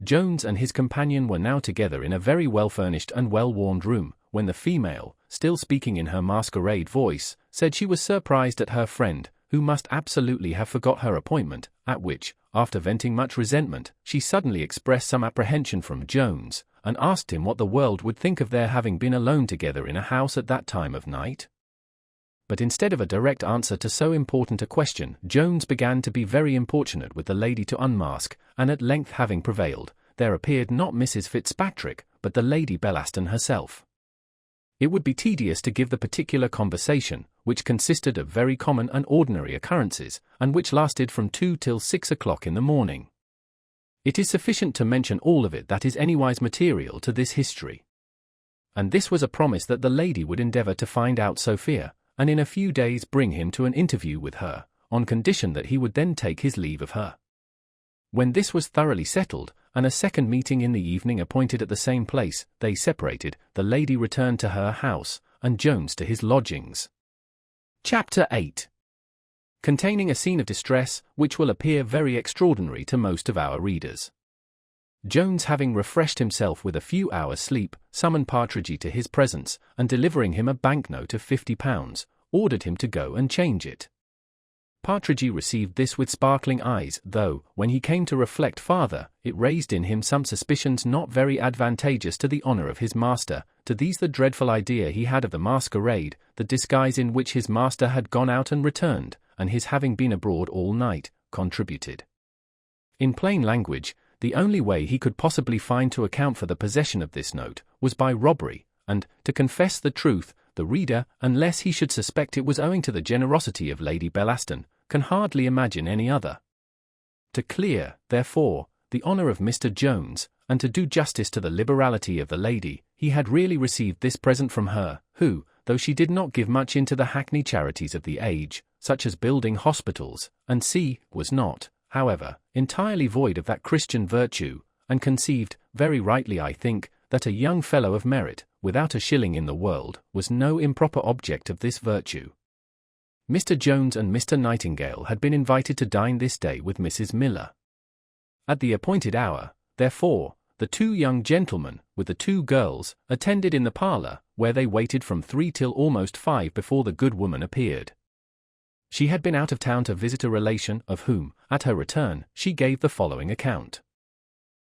Jones and his companion were now together in a very well-furnished and well-warmed room, when the female, still speaking in her masquerade voice, said she was surprised at her friend, who must absolutely have forgot her appointment, at which, after venting much resentment, she suddenly expressed some apprehension from Jones, and asked him what the world would think of their having been alone together in a house at that time of night. But instead of a direct answer to so important a question, Jones began to be very importunate with the lady to unmask, and at length having prevailed, there appeared not Mrs. Fitzpatrick, but the Lady Bellaston herself. It would be tedious to give the particular conversation, which consisted of very common and ordinary occurrences, and which lasted from 2 till 6 o'clock in the morning. It is sufficient to mention all of it that is anywise material to this history. And this was a promise that the lady would endeavour to find out Sophia, and in a few days bring him to an interview with her, on condition that he would then take his leave of her. When this was thoroughly settled, and a second meeting in the evening appointed at the same place, they separated, the lady returned to her house, and Jones to his lodgings. Chapter 8. Containing a scene of distress, which will appear very extraordinary to most of our readers. Jones, having refreshed himself with a few hours' sleep, summoned Partridge to his presence, and delivering him a banknote of £50, ordered him to go and change it. Partridge received this with sparkling eyes, though, when he came to reflect farther, it raised in him some suspicions not very advantageous to the honour of his master. To these the dreadful idea he had of the masquerade, the disguise in which his master had gone out and returned, and his having been abroad all night, contributed. In plain language, the only way he could possibly find to account for the possession of this note was by robbery, and, to confess the truth, the reader, unless he should suspect it was owing to the generosity of Lady Bellaston, can hardly imagine any other. To clear, therefore, the honour of Mr. Jones, and to do justice to the liberality of the lady, he had really received this present from her, who, though she did not give much into the hackney charities of the age, such as building hospitals, and was not, however, entirely void of that Christian virtue, and conceived, very rightly I think, that a young fellow of merit, without a shilling in the world, was no improper object of this virtue. Mr. Jones and Mr. Nightingale had been invited to dine this day with Mrs. Miller. At the appointed hour, therefore, the two young gentlemen, with the two girls, attended in the parlour, where they waited from 3 till almost 5 before the good woman appeared. She had been out of town to visit a relation, of whom, at her return, she gave the following account.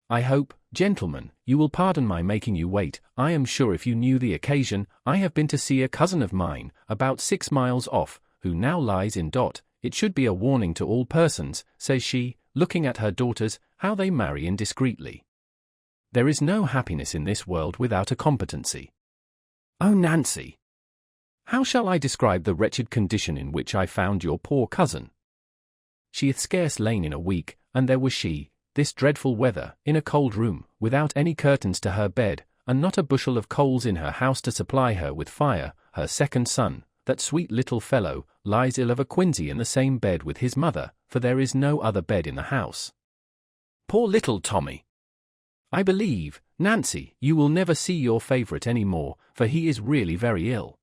I hope, gentlemen, you will pardon my making you wait. I am sure if you knew the occasion, I have been to see a cousin of mine, about 6 miles off, who now lies in . It should be a warning to all persons, says she, looking at her daughters, how they marry indiscreetly. There is no happiness in this world without a competency. Oh, Nancy! How shall I describe the wretched condition in which I found your poor cousin? She hath scarce lain in a week, and there was she, this dreadful weather, in a cold room, without any curtains to her bed, and not a bushel of coals in her house to supply her with fire. Her second son, that sweet little fellow, lies ill of a quinsy in the same bed with his mother, for there is no other bed in the house. Poor little Tommy! I believe, Nancy, you will never see your favourite any more, for he is really very ill.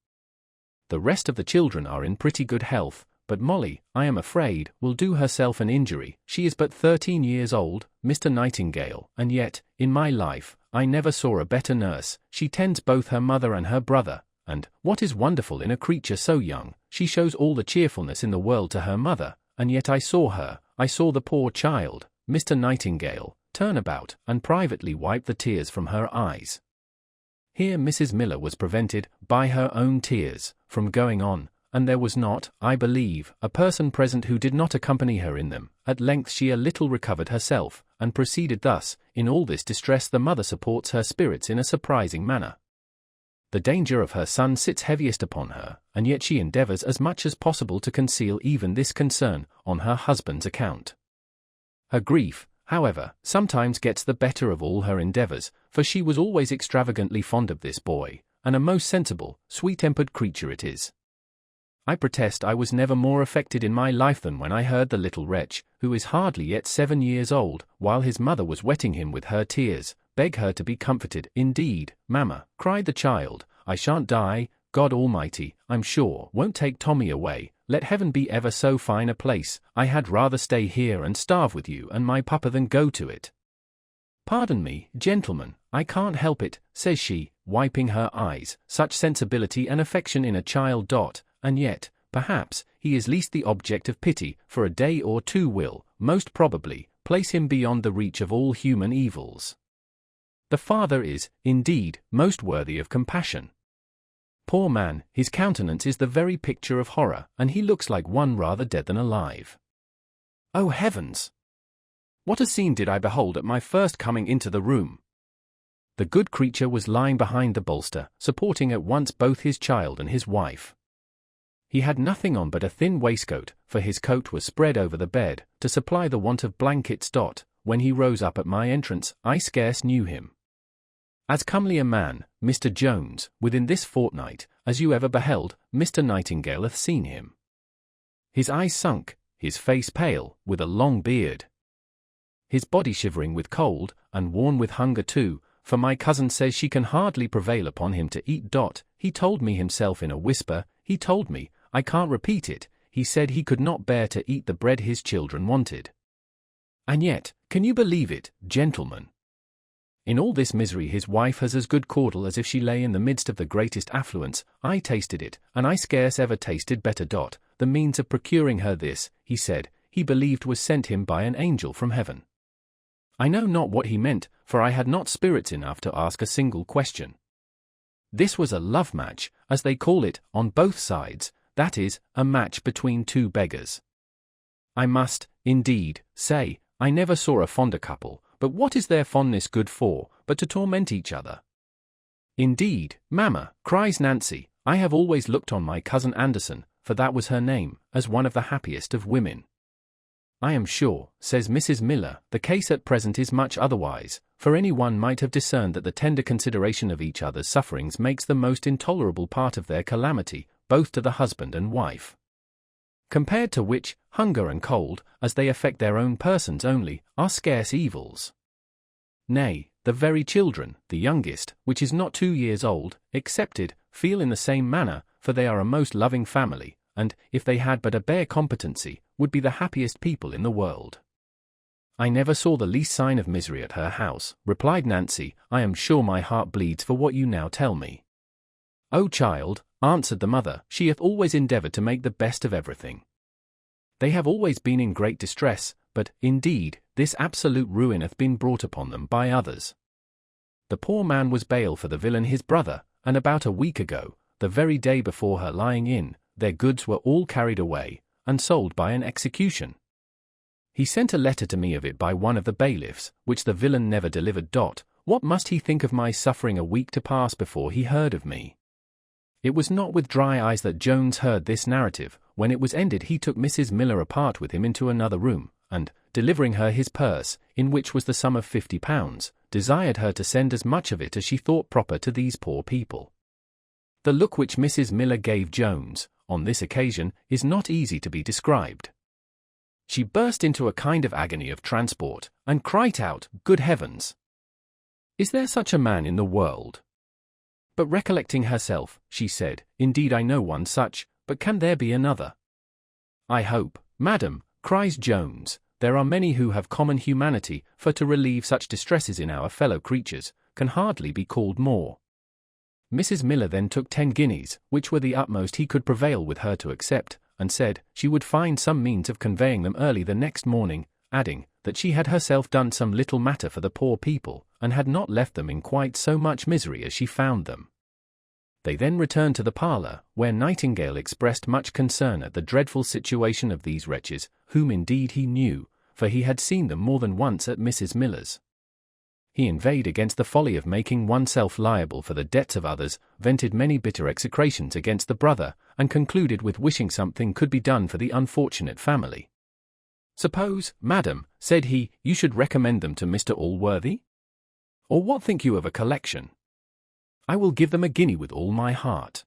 The rest of the children are in pretty good health, but Molly, I am afraid, will do herself an injury. She is but 13 years old, Mr. Nightingale, and yet, in my life, I never saw a better nurse. She tends both her mother and her brother, and, what is wonderful in a creature so young, she shows all the cheerfulness in the world to her mother, and yet I saw the poor child, Mr. Nightingale, turn about, and privately wipe the tears from her eyes. Here Mrs. Miller was prevented, by her own tears, from going on, and there was not, I believe, a person present who did not accompany her in them. At length she a little recovered herself, and proceeded thus: in all this distress the mother supports her spirits in a surprising manner. The danger of her son sits heaviest upon her, and yet she endeavours as much as possible to conceal even this concern, on her husband's account. Her grief, however, sometimes gets the better of all her endeavours, for she was always extravagantly fond of this boy, and a most sensible, sweet-tempered creature it is. I protest I was never more affected in my life than when I heard the little wretch, who is hardly yet 7 years old, while his mother was wetting him with her tears, beg her to be comforted. Indeed, mamma, cried the child, I shan't die. God Almighty, I'm sure, won't take Tommy away. Let heaven be ever so fine a place. I had rather stay here and starve with you and my papa than go to it. Pardon me, gentlemen, I can't help it, says she, wiping her eyes, such sensibility and affection in a child. And yet, perhaps, he is least the object of pity, for a day or two will, most probably, place him beyond the reach of all human evils. The father is, indeed, most worthy of compassion. Poor man, his countenance is the very picture of horror, and he looks like one rather dead than alive. Oh heavens! What a scene did I behold at my first coming into the room! The good creature was lying behind the bolster, supporting at once both his child and his wife. He had nothing on but a thin waistcoat, for his coat was spread over the bed, to supply the want of blankets. When he rose up at my entrance, I scarce knew him. As comely a man, Mr. Jones, within this fortnight, as you ever beheld, Mr. Nightingale hath seen him. His eyes sunk, his face pale, with a long beard. His body shivering with cold, and worn with hunger too, for my cousin says she can hardly prevail upon him to eat. He told me himself in a whisper, he told me, I can't repeat it, he said he could not bear to eat the bread his children wanted. And yet, can you believe it, gentlemen? In all this misery his wife has as good caudle as if she lay in the midst of the greatest affluence. I tasted it, and I scarce ever tasted better. The means of procuring her this, he said, he believed was sent him by an angel from heaven. I know not what he meant, for I had not spirits enough to ask a single question. This was a love match, as they call it, on both sides, that is, a match between two beggars. I must, indeed, say, I never saw a fonder couple, but what is their fondness good for, but to torment each other? Indeed, mamma, cries Nancy, I have always looked on my cousin Anderson, for that was her name, as one of the happiest of women. I am sure, says Mrs. Miller, the case at present is much otherwise, for any one might have discerned that the tender consideration of each other's sufferings makes the most intolerable part of their calamity, both to the husband and wife. Compared to which, hunger and cold, as they affect their own persons only, are scarce evils. Nay, the very children, the youngest, which is not 2 years old, excepted, feel in the same manner, for they are a most loving family, and, if they had but a bare competency, would be the happiest people in the world. I never saw the least sign of misery at her house, replied Nancy. I am sure my heart bleeds for what you now tell me. O child, answered the mother, she hath always endeavoured to make the best of everything. They have always been in great distress, but, indeed, this absolute ruin hath been brought upon them by others. The poor man was bail for the villain his brother, and about a week ago, the very day before her lying in, their goods were all carried away, and sold by an execution. He sent a letter to me of it by one of the bailiffs, which the villain never delivered. What must he think of my suffering a week to pass before he heard of me? It was not with dry eyes that Jones heard this narrative. When it was ended he took Mrs. Miller apart with him into another room, and, delivering her his purse, in which was the sum of £50, desired her to send as much of it as she thought proper to these poor people. The look which Mrs. Miller gave Jones, on this occasion, is not easy to be described. She burst into a kind of agony of transport, and cried out, Good heavens! Is there such a man in the world? But recollecting herself, she said, Indeed I know one such, but can there be another? I hope, madam, cries Jones, there are many who have common humanity, for to relieve such distresses in our fellow creatures, can hardly be called more. Mrs. Miller then took 10 guineas, which were the utmost he could prevail with her to accept, and said, she would find some means of conveying them early the next morning, adding, that she had herself done some little matter for the poor people, and had not left them in quite so much misery as she found them. They then returned to the parlour, where Nightingale expressed much concern at the dreadful situation of these wretches, whom indeed he knew, for he had seen them more than once at Mrs. Miller's. He inveighed against the folly of making oneself liable for the debts of others, vented many bitter execrations against the brother, and concluded with wishing something could be done for the unfortunate family. Suppose, madam, said he, you should recommend them to Mr. Allworthy? Or what think you of a collection? I will give them a guinea with all my heart.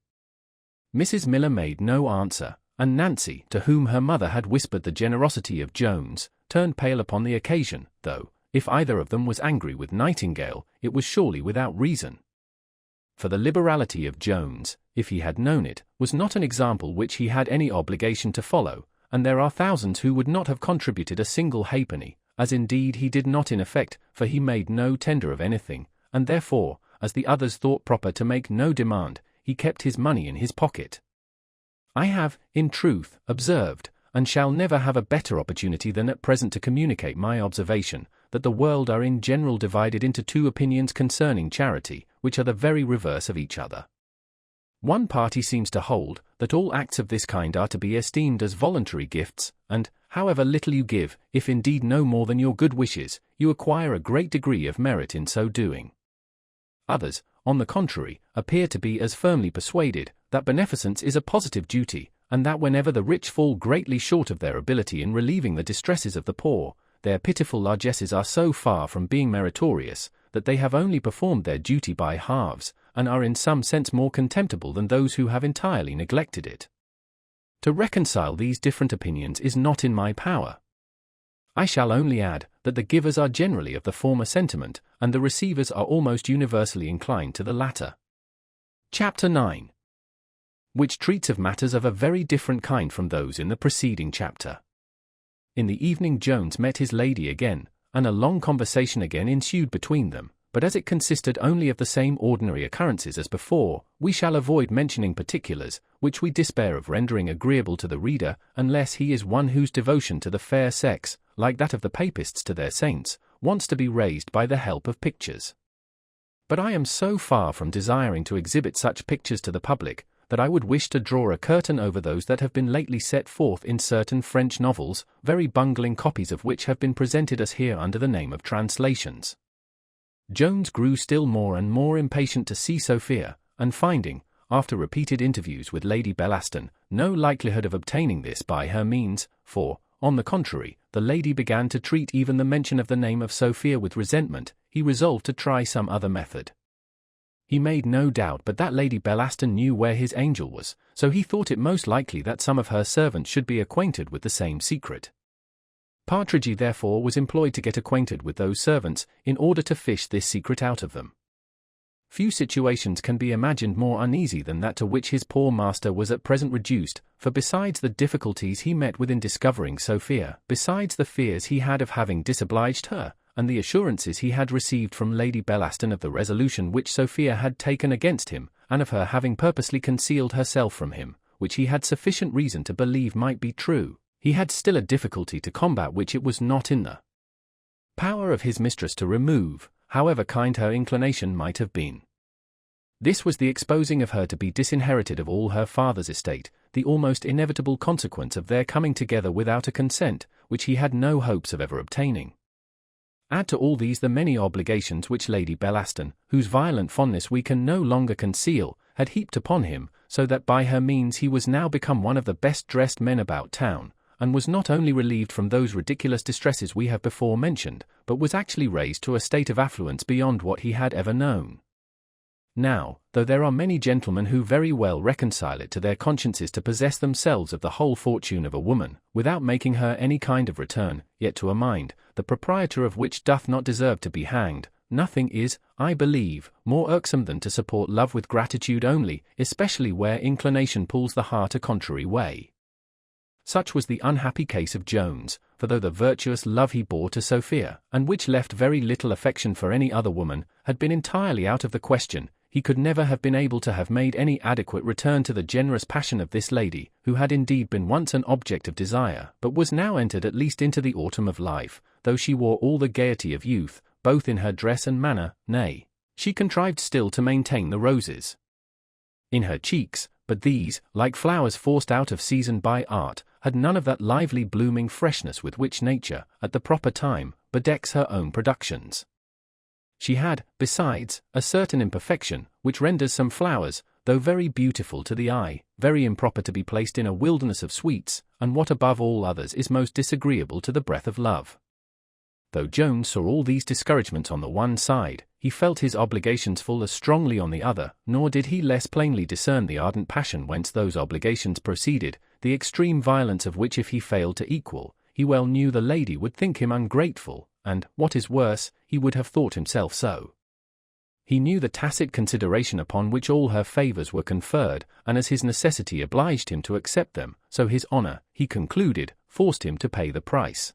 Mrs. Miller made no answer, and Nancy, to whom her mother had whispered the generosity of Jones, turned pale upon the occasion, though, if either of them was angry with Nightingale, it was surely without reason. For the liberality of Jones, if he had known it, was not an example which he had any obligation to follow, and there are thousands who would not have contributed a single halfpenny, as indeed he did not in effect, for he made no tender of anything, and therefore, as the others thought proper to make no demand, he kept his money in his pocket. I have, in truth, observed, and shall never have a better opportunity than at present to communicate my observation, that the world are in general divided into two opinions concerning charity, which are the very reverse of each other. One party seems to hold that all acts of this kind are to be esteemed as voluntary gifts, and, however little you give, if indeed no more than your good wishes, you acquire a great degree of merit in so doing. Others, on the contrary, appear to be as firmly persuaded that beneficence is a positive duty, and that whenever the rich fall greatly short of their ability in relieving the distresses of the poor, their pitiful largesses are so far from being meritorious, that they have only performed their duty by halves, and are in some sense more contemptible than those who have entirely neglected it. To reconcile these different opinions is not in my power. I shall only add that the givers are generally of the former sentiment, and the receivers are almost universally inclined to the latter. Chapter 9. Which treats of matters of a very different kind from those in the preceding chapter. In the evening Jones met his lady again, and a long conversation again ensued between them, but as it consisted only of the same ordinary occurrences as before, we shall avoid mentioning particulars, which we despair of rendering agreeable to the reader, unless he is one whose devotion to the fair sex, like that of the Papists to their saints, wants to be raised by the help of pictures. But I am so far from desiring to exhibit such pictures to the public, that I would wish to draw a curtain over those that have been lately set forth in certain French novels, very bungling copies of which have been presented us here under the name of translations. Jones grew still more and more impatient to see Sophia, and finding, after repeated interviews with Lady Bellaston, no likelihood of obtaining this by her means, for, on the contrary, the lady began to treat even the mention of the name of Sophia with resentment, he resolved to try some other method. He made no doubt but that Lady Bellaston knew where his angel was, so he thought it most likely that some of her servants should be acquainted with the same secret. Partridge therefore was employed to get acquainted with those servants, in order to fish this secret out of them. Few situations can be imagined more uneasy than that to which his poor master was at present reduced, for besides the difficulties he met with in discovering Sophia, besides the fears he had of having disobliged her, and the assurances he had received from Lady Bellaston of the resolution which Sophia had taken against him, and of her having purposely concealed herself from him, which he had sufficient reason to believe might be true, he had still a difficulty to combat which it was not in the power of his mistress to remove, however kind her inclination might have been. This was the exposing of her to be disinherited of all her father's estate, the almost inevitable consequence of their coming together without a consent, which he had no hopes of ever obtaining. Add to all these the many obligations which Lady Bellaston, whose violent fondness we can no longer conceal, had heaped upon him, so that by her means he was now become one of the best-dressed men about town, and was not only relieved from those ridiculous distresses we have before mentioned, but was actually raised to a state of affluence beyond what he had ever known. Now, though there are many gentlemen who very well reconcile it to their consciences to possess themselves of the whole fortune of a woman, without making her any kind of return, yet to a mind, the proprietor of which doth not deserve to be hanged, nothing is, I believe, more irksome than to support love with gratitude only, especially where inclination pulls the heart a contrary way. Such was the unhappy case of Jones, for though the virtuous love he bore to Sophia, and which left very little affection for any other woman, had been entirely out of the question, he could never have been able to have made any adequate return to the generous passion of this lady, who had indeed been once an object of desire, but was now entered at least into the autumn of life, though she wore all the gaiety of youth, both in her dress and manner, nay, she contrived still to maintain the roses in her cheeks, but these, like flowers forced out of season by art, had none of that lively blooming freshness with which nature, at the proper time, bedecks her own productions. She had, besides, a certain imperfection, which renders some flowers, though very beautiful to the eye, very improper to be placed in a wilderness of sweets, and what above all others is most disagreeable to the breath of love. Though Jones saw all these discouragements on the one side, he felt his obligations full as strongly on the other, nor did he less plainly discern the ardent passion whence those obligations proceeded, the extreme violence of which if he failed to equal, he well knew the lady would think him ungrateful, and, what is worse, he would have thought himself so. He knew the tacit consideration upon which all her favours were conferred, and as his necessity obliged him to accept them, so his honour, he concluded, forced him to pay the price.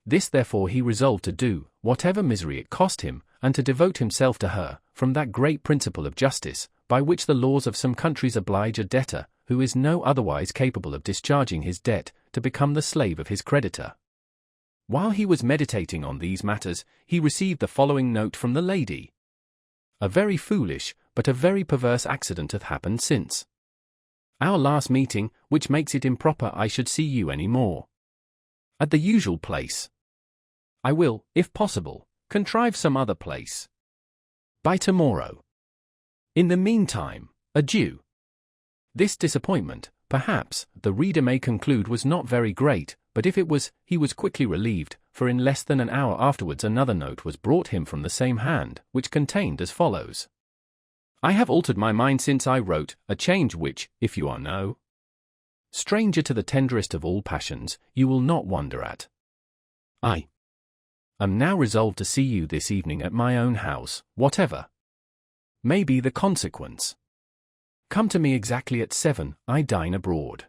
This therefore he resolved to do, whatever misery it cost him, and to devote himself to her, from that great principle of justice, by which the laws of some countries oblige a debtor, who is no otherwise capable of discharging his debt, to become the slave of his creditor. While he was meditating on these matters, he received the following note from the lady. A very foolish, but a very perverse accident hath happened since our last meeting, which makes it improper I should see you any more at the usual place. I will, if possible, contrive some other place by tomorrow. In the meantime, adieu. This disappointment, perhaps, the reader may conclude was not very great, but if it was, he was quickly relieved, for in less than an hour afterwards another note was brought him from the same hand, which contained as follows. I have altered my mind since I wrote, a change which, if you are no stranger to the tenderest of all passions, you will not wonder at. I am now resolved to see you this evening at my own house, whatever may be the consequence. Come to me exactly at 7, I dine abroad,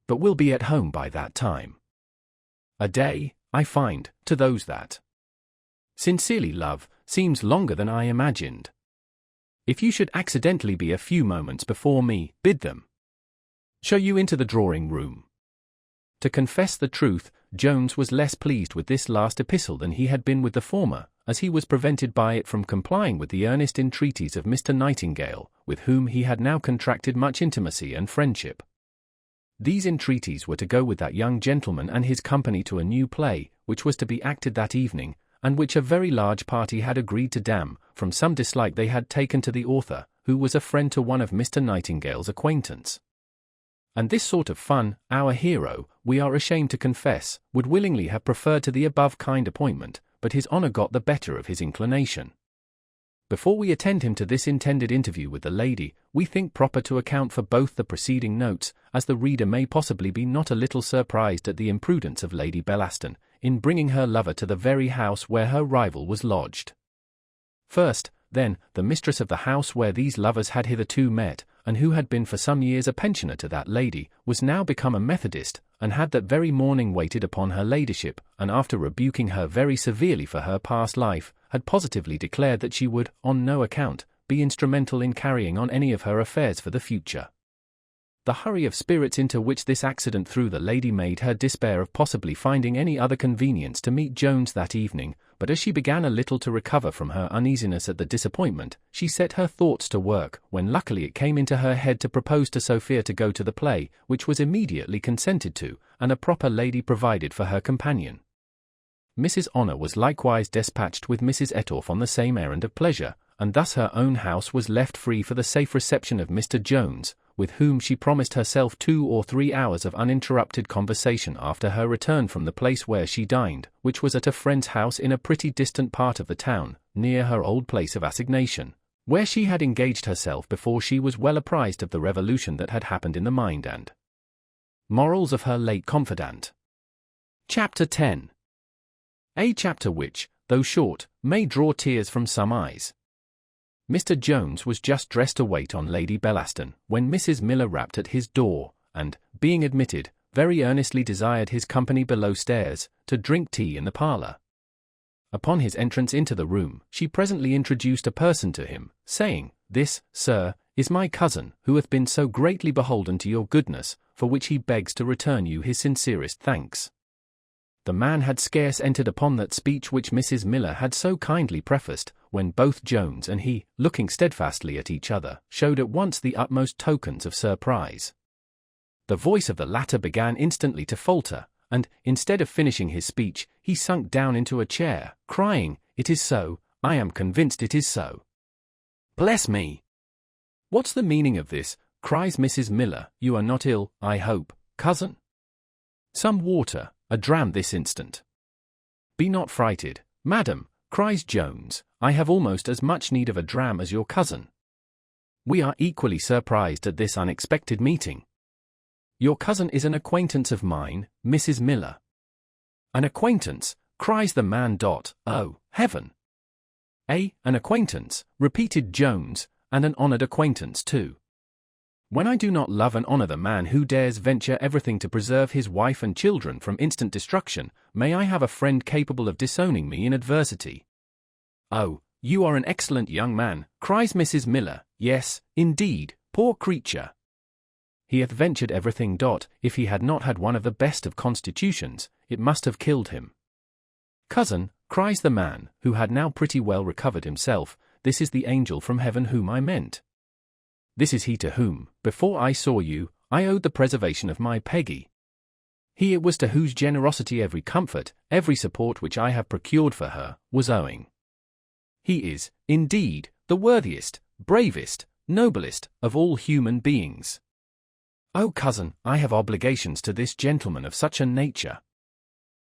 but will be at home by that time. A day, I find, to those that sincerely love, seems longer than I imagined. If you should accidentally be a few moments before me, bid them show you into the drawing-room. To confess the truth, Jones was less pleased with this last epistle than he had been with the former, as he was prevented by it from complying with the earnest entreaties of Mr. Nightingale, with whom he had now contracted much intimacy and friendship. These entreaties were to go with that young gentleman and his company to a new play, which was to be acted that evening, and which a very large party had agreed to damn, from some dislike they had taken to the author, who was a friend to one of Mr. Nightingale's acquaintance. And this sort of fun, our hero, we are ashamed to confess, would willingly have preferred to the above kind appointment, but his honour got the better of his inclination. Before we attend him to this intended interview with the lady, we think proper to account for both the preceding notes, as the reader may possibly be not a little surprised at the imprudence of Lady Bellaston, in bringing her lover to the very house where her rival was lodged. First, then, the mistress of the house where these lovers had hitherto met, and who had been for some years a pensioner to that lady, was now become a Methodist, and had that very morning waited upon her ladyship, and after rebuking her very severely for her past life, had positively declared that she would, on no account, be instrumental in carrying on any of her affairs for the future. The hurry of spirits into which this accident threw the lady made her despair of possibly finding any other convenience to meet Jones that evening, but as she began a little to recover from her uneasiness at the disappointment, she set her thoughts to work, when luckily it came into her head to propose to Sophia to go to the play, which was immediately consented to, and a proper lady provided for her companion. Mrs. Honour was likewise despatched with Mrs. Ettorf on the same errand of pleasure, and thus her own house was left free for the safe reception of Mr. Jones, with whom she promised herself 2 or 3 hours of uninterrupted conversation after her return from the place where she dined, which was at a friend's house in a pretty distant part of the town, near her old place of assignation, where she had engaged herself before she was well apprised of the revolution that had happened in the mind and morals of her late confidant. Chapter 10. A chapter which, though short, may draw tears from some eyes. Mr. Jones was just dressed to wait on Lady Bellaston, when Mrs. Miller rapped at his door, and, being admitted, very earnestly desired his company below stairs, to drink tea in the parlour. Upon his entrance into the room, she presently introduced a person to him, saying, "This, sir, is my cousin, who hath been so greatly beholden to your goodness, for which he begs to return you his sincerest thanks." The man had scarce entered upon that speech which Mrs. Miller had so kindly prefaced, when both Jones and he, looking steadfastly at each other, showed at once the utmost tokens of surprise. The voice of the latter began instantly to falter, and, instead of finishing his speech, he sunk down into a chair, crying, "It is so, I am convinced it is so. Bless me!" "What's the meaning of this?" cries Mrs. Miller. "You are not ill, I hope, cousin? Some water, a dram this instant." "Be not frighted, madam," cries Jones, "I have almost as much need of a dram as your cousin. We are equally surprised at this unexpected meeting. Your cousin is an acquaintance of mine, Mrs. Miller." "An acquaintance," cries the man. "Oh, heaven!" "An acquaintance," repeated Jones, "and an honored acquaintance too. When I do not love and honor the man who dares venture everything to preserve his wife and children from instant destruction, may I have a friend capable of disowning me in adversity." "Oh, you are an excellent young man," cries Mrs. Miller. "Yes, indeed, poor creature. He hath ventured everything. If he had not had one of the best of constitutions, it must have killed him." "Cousin," cries the man, who had now pretty well recovered himself, "this is the angel from heaven whom I meant. This is he to whom, before I saw you, I owed the preservation of my Peggy. He it was to whose generosity every comfort, every support which I have procured for her, was owing. He is, indeed, the worthiest, bravest, noblest of all human beings. Oh, cousin, I have obligations to this gentleman of such a nature."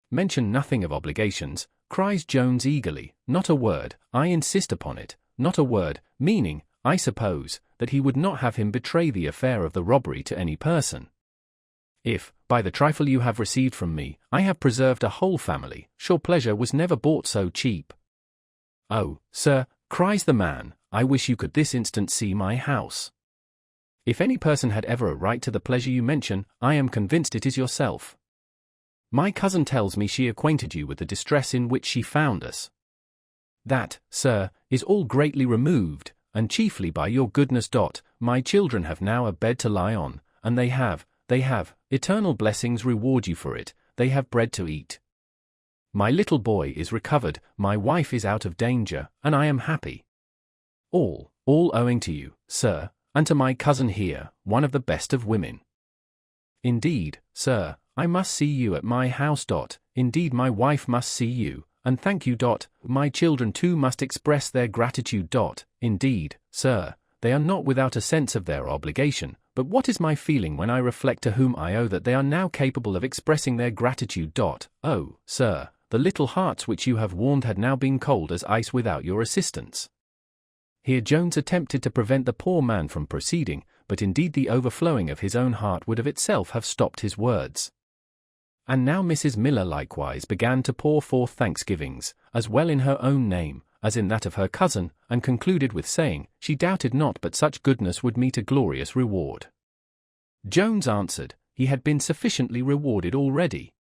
"Mention nothing of obligations," cries Jones eagerly, "not a word, I insist upon it, not a word, meaning, I suppose, that he would not have him betray the affair of the robbery to any person. If, by the trifle you have received from me, I have preserved a whole family, sure pleasure was never bought so cheap." "Oh, sir," cries the man, "I wish you could this instant see my house. If any person had ever a right to the pleasure you mention, I am convinced it is yourself. My cousin tells me she acquainted you with the distress in which she found us. That, sir, is all greatly removed, and chiefly by your goodness. My children have now a bed to lie on, and they have, eternal blessings reward you for it, they have bread to eat. My little boy is recovered, my wife is out of danger, and I am happy. All owing to you, sir, and to my cousin here, one of the best of women. Indeed, sir, I must see you at my house. Indeed, my wife must see you, and thank you. My children too must express their gratitude. Indeed, sir, they are not without a sense of their obligation, but what is my feeling when I reflect to whom I owe that they are now capable of expressing their gratitude. Oh, sir, the little hearts which you have warmed had now been cold as ice without your assistance." Here Jones attempted to prevent the poor man from proceeding, but indeed the overflowing of his own heart would of itself have stopped his words. And now Mrs. Miller likewise began to pour forth thanksgivings, as well in her own name, as in that of her cousin, and concluded with saying, she doubted not but such goodness would meet a glorious reward. Jones answered, he had been sufficiently rewarded already.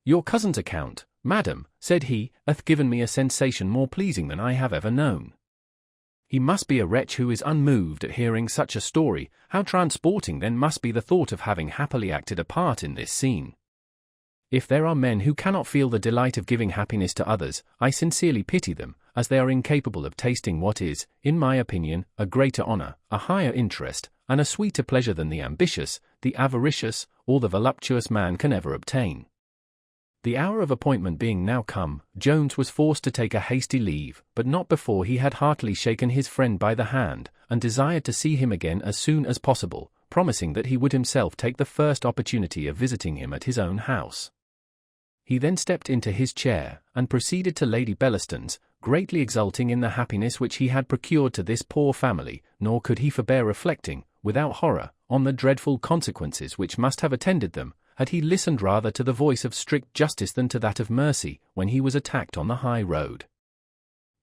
"Your cousin's account, madam," said he, "hath given me a sensation more pleasing than I have ever known. He must be a wretch who is unmoved at hearing such a story. How transporting then must be the thought of having happily acted a part in this scene. If there are men who cannot feel the delight of giving happiness to others, I sincerely pity them, as they are incapable of tasting what is, in my opinion, a greater honor, a higher interest, and a sweeter pleasure than the ambitious, the avaricious, or the voluptuous man can ever obtain." The hour of appointment being now come, Jones was forced to take a hasty leave, but not before he had heartily shaken his friend by the hand, and desired to see him again as soon as possible, promising that he would himself take the first opportunity of visiting him at his own house. He then stepped into his chair, and proceeded to Lady Bellaston's, greatly exulting in the happiness which he had procured to this poor family, nor could he forbear reflecting, without horror, on the dreadful consequences which must have attended them, had he listened rather to the voice of strict justice than to that of mercy, when he was attacked on the high road.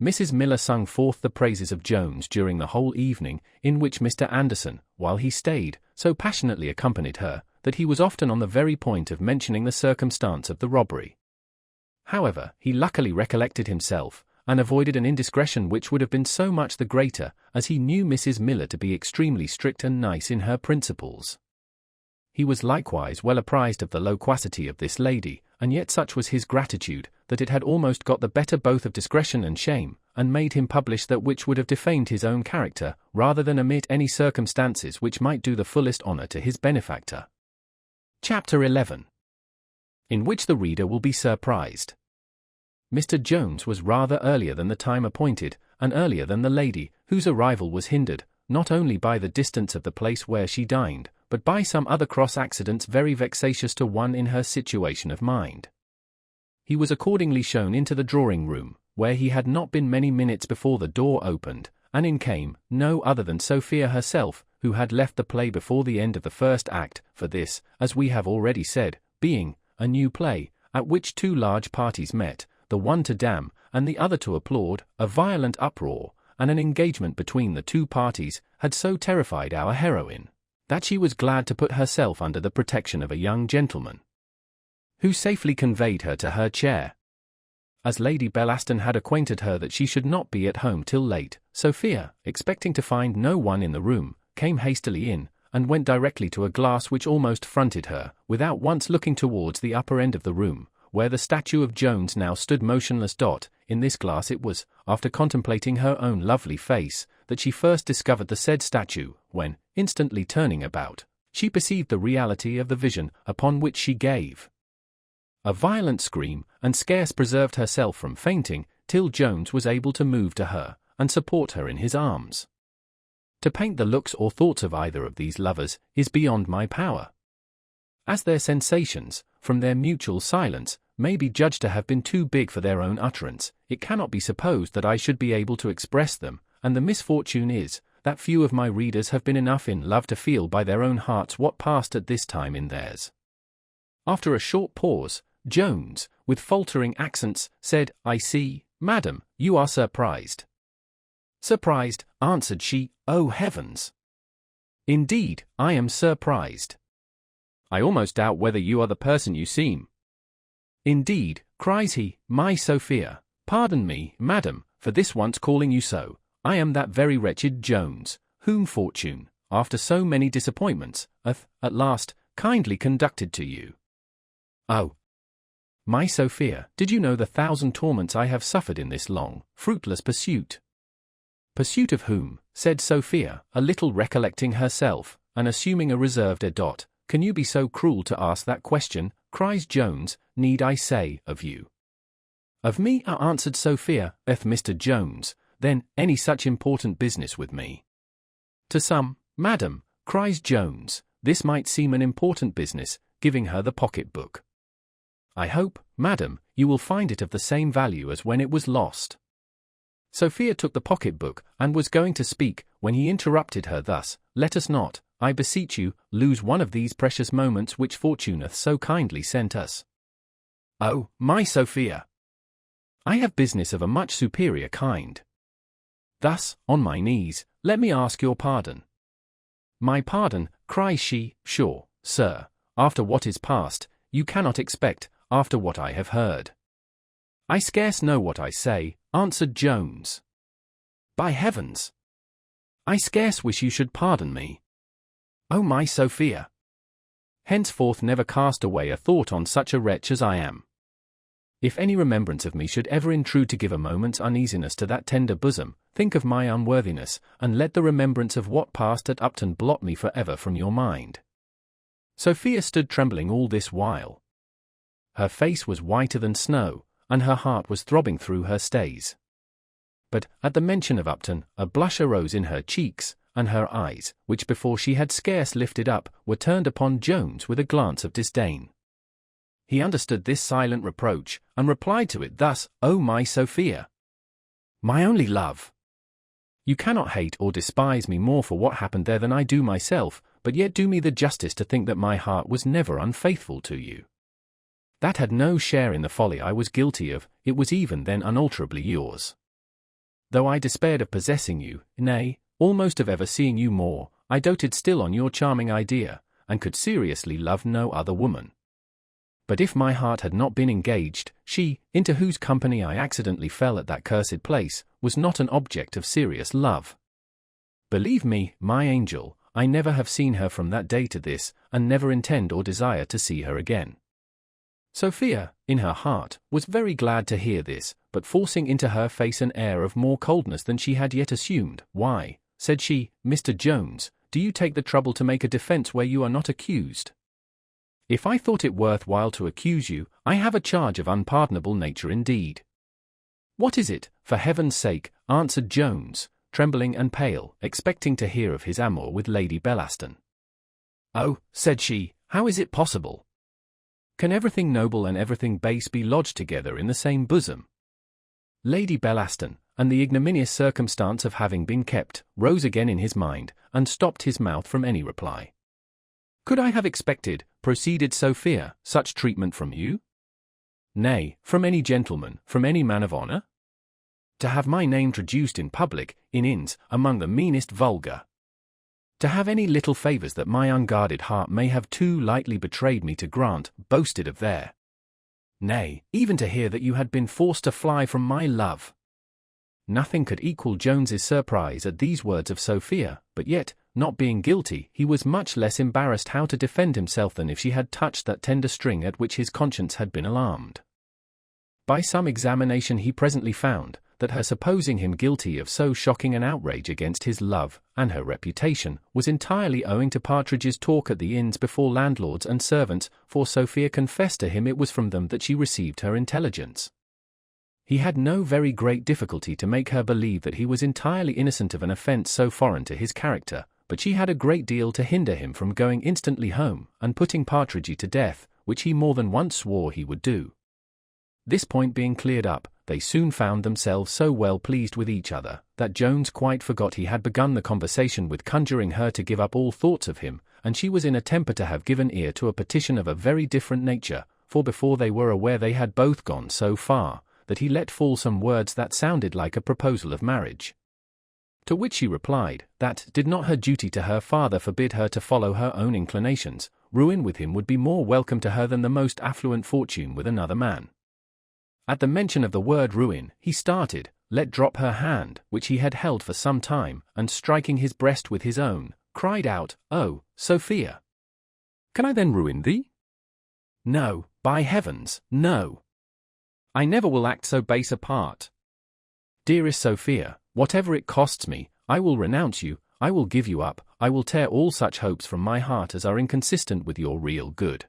Mrs. Miller sung forth the praises of Jones during the whole evening, in which Mr. Anderson, while he stayed, so passionately accompanied her, that he was often on the very point of mentioning the circumstance of the robbery. However, he luckily recollected himself, and avoided an indiscretion which would have been so much the greater, as he knew Mrs. Miller to be extremely strict and nice in her principles. He was likewise well apprised of the loquacity of this lady, and yet such was his gratitude, that it had almost got the better both of discretion and shame, and made him publish that which would have defamed his own character, rather than omit any circumstances which might do the fullest honor to his benefactor. Chapter 11. In which the reader will be surprised. Mr. Jones was rather earlier than the time appointed, and earlier than the lady, whose arrival was hindered, not only by the distance of the place where she dined, but by some other cross accidents very vexatious to one in her situation of mind. He was accordingly shown into the drawing-room, where he had not been many minutes before the door opened, and in came no other than Sophia herself, who had left the play before the end of the first act, for this, as we have already said, being a new play, at which two large parties met, the one to damn, and the other to applaud, a violent uproar, and an engagement between the two parties, had so terrified our heroine, that she was glad to put herself under the protection of a young gentleman, who safely conveyed her to her chair. As Lady Bellaston had acquainted her that she should not be at home till late, Sophia, expecting to find no one in the room, came hastily in, and went directly to a glass which almost fronted her, without once looking towards the upper end of the room, where the statue of Jones now stood motionless. In this glass it was, after contemplating her own lovely face, that she first discovered the said statue, when, instantly turning about, she perceived the reality of the vision, upon which she gave a violent scream, and scarce preserved herself from fainting, till Jones was able to move to her, and support her in his arms. To paint the looks or thoughts of either of these lovers is beyond my power. As their sensations, from their mutual silence, may be judged to have been too big for their own utterance, it cannot be supposed that I should be able to express them, and the misfortune is, that few of my readers have been enough in love to feel by their own hearts what passed at this time in theirs. After a short pause, Jones, with faltering accents, said, "I see, madam, you are surprised." "Surprised," answered she, "oh heavens! Indeed, I am surprised. I almost doubt whether you are the person you seem." "Indeed," cries he, "my Sophia, pardon me, madam, for this once calling you so, I am that very wretched Jones, whom fortune, after so many disappointments, hath, at last, kindly conducted to you." "Oh, my Sophia, did you know the 1,000 torments I have suffered in this long, fruitless pursuit?" "Pursuit of whom?" said Sophia, a little recollecting herself, and assuming a reserved air. "Can you be so cruel to ask that question?" cries Jones. "Need I say, of you?" "Of me," answered Sophia. Mr. Jones, then, any such important business with me?" "To some, madam," cries Jones, "this might seem an important business," giving her the pocket-book. "I hope, madam, you will find it of the same value as when it was lost." Sophia took the pocket-book, and was going to speak, when he interrupted her thus, "Let us not, I beseech you, lose one of these precious moments which fortune hath so kindly sent us." "Oh, my Sophia! I have business of a much superior kind. Thus, on my knees, let me ask your pardon." "My pardon," cries she, "sure, sir, after what is past, you cannot expect, after what I have heard." "I scarce know what I say," answered Jones. "By heavens! I scarce wish you should pardon me. Oh, my Sophia! Henceforth never cast away a thought on such a wretch as I am. If any remembrance of me should ever intrude to give a moment's uneasiness to that tender bosom, think of my unworthiness, and let the remembrance of what passed at Upton blot me for ever from your mind." Sophia stood trembling all this while. Her face was whiter than snow, and her heart was throbbing through her stays. But, at the mention of Upton, a blush arose in her cheeks, and her eyes, which before she had scarce lifted up, were turned upon Jones with a glance of disdain. He understood this silent reproach, and replied to it thus, "Oh, my Sophia! My only love! You cannot hate or despise me more for what happened there than I do myself, but yet do me the justice to think that my heart was never unfaithful to you. That had no share in the folly I was guilty of, it was even then unalterably yours. Though I despaired of possessing you, nay, almost of ever seeing you more, I doted still on your charming idea, and could seriously love no other woman. But if my heart had not been engaged, she, into whose company I accidentally fell at that cursed place, was not an object of serious love. Believe me, my angel, I never have seen her from that day to this, and never intend or desire to see her again." Sophia, in her heart, was very glad to hear this, but forcing into her face an air of more coldness than she had yet assumed, "Why," said she, "Mr. Jones, do you take the trouble to make a defense where you are not accused? If I thought it worth while to accuse you, I have a charge of unpardonable nature indeed." "What is it, for heaven's sake?" answered Jones, trembling and pale, expecting to hear of his amour with Lady Bellaston. "Oh," said she, "how is it possible? Can everything noble and everything base be lodged together in the same bosom? Lady Bellaston, and the ignominious circumstance of having been kept, rose again in his mind, and stopped his mouth from any reply. Could I have expected, proceeded Sophia, such treatment from you? Nay, from any gentleman, from any man of honour? To have my name traduced in public, in inns, among the meanest vulgar. To have any little favours that my unguarded heart may have too lightly betrayed me to grant, boasted of there. Nay, even to hear that you had been forced to fly from my love. Nothing could equal Jones's surprise at these words of Sophia, but yet, not being guilty, he was much less embarrassed how to defend himself than if she had touched that tender string at which his conscience had been alarmed. By some examination he presently found that her supposing him guilty of so shocking an outrage against his love and her reputation was entirely owing to Partridge's talk at the inns before landlords and servants, for Sophia confessed to him it was from them that she received her intelligence. He had no very great difficulty to make her believe that he was entirely innocent of an offence so foreign to his character, but she had a great deal to hinder him from going instantly home and putting Partridge to death, which he more than once swore he would do. This point being cleared up, they soon found themselves so well pleased with each other, that Jones quite forgot he had begun the conversation with conjuring her to give up all thoughts of him, and she was in a temper to have given ear to a petition of a very different nature, for before they were aware they had both gone so far, that he let fall some words that sounded like a proposal of marriage. To which she replied, that, did not her duty to her father forbid her to follow her own inclinations, ruin with him would be more welcome to her than the most affluent fortune with another man. At the mention of the word ruin, he started, let drop her hand, which he had held for some time, and striking his breast with his own, cried out, "Oh, Sophia! Can I then ruin thee? No, by heavens, no! I never will act so base a part. Dearest Sophia, whatever it costs me, I will renounce you, I will give you up, I will tear all such hopes from my heart as are inconsistent with your real good.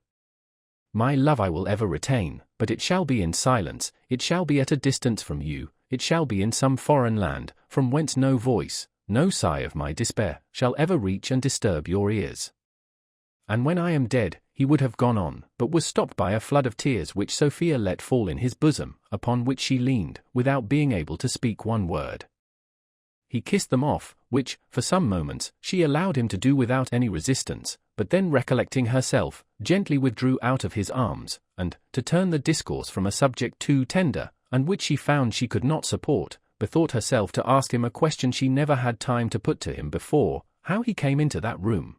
My love I will ever retain, but it shall be in silence, it shall be at a distance from you, it shall be in some foreign land, from whence no voice, no sigh of my despair, shall ever reach and disturb your ears." And when I am dead, he would have gone on, but was stopped by a flood of tears which Sophia let fall in his bosom, upon which she leaned, without being able to speak one word. He kissed them off, which, for some moments, she allowed him to do without any resistance, but then recollecting herself, gently withdrew out of his arms, and, to turn the discourse from a subject too tender, and which she found she could not support, bethought herself to ask him a question she never had time to put to him before, how he came into that room.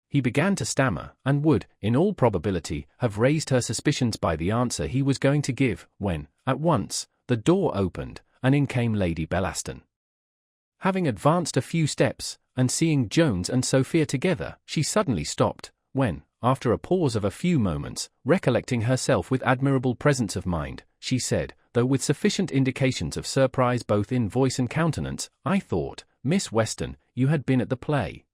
He began to stammer, and would, in all probability, have raised her suspicions by the answer he was going to give, when, at once, the door opened, and in came Lady Bellaston. Having advanced a few steps, and seeing Jones and Sophia together, she suddenly stopped, when, after a pause of a few moments, recollecting herself with admirable presence of mind, she said, though with sufficient indications of surprise both in voice and countenance, "I thought, Miss Weston, you had been at the play."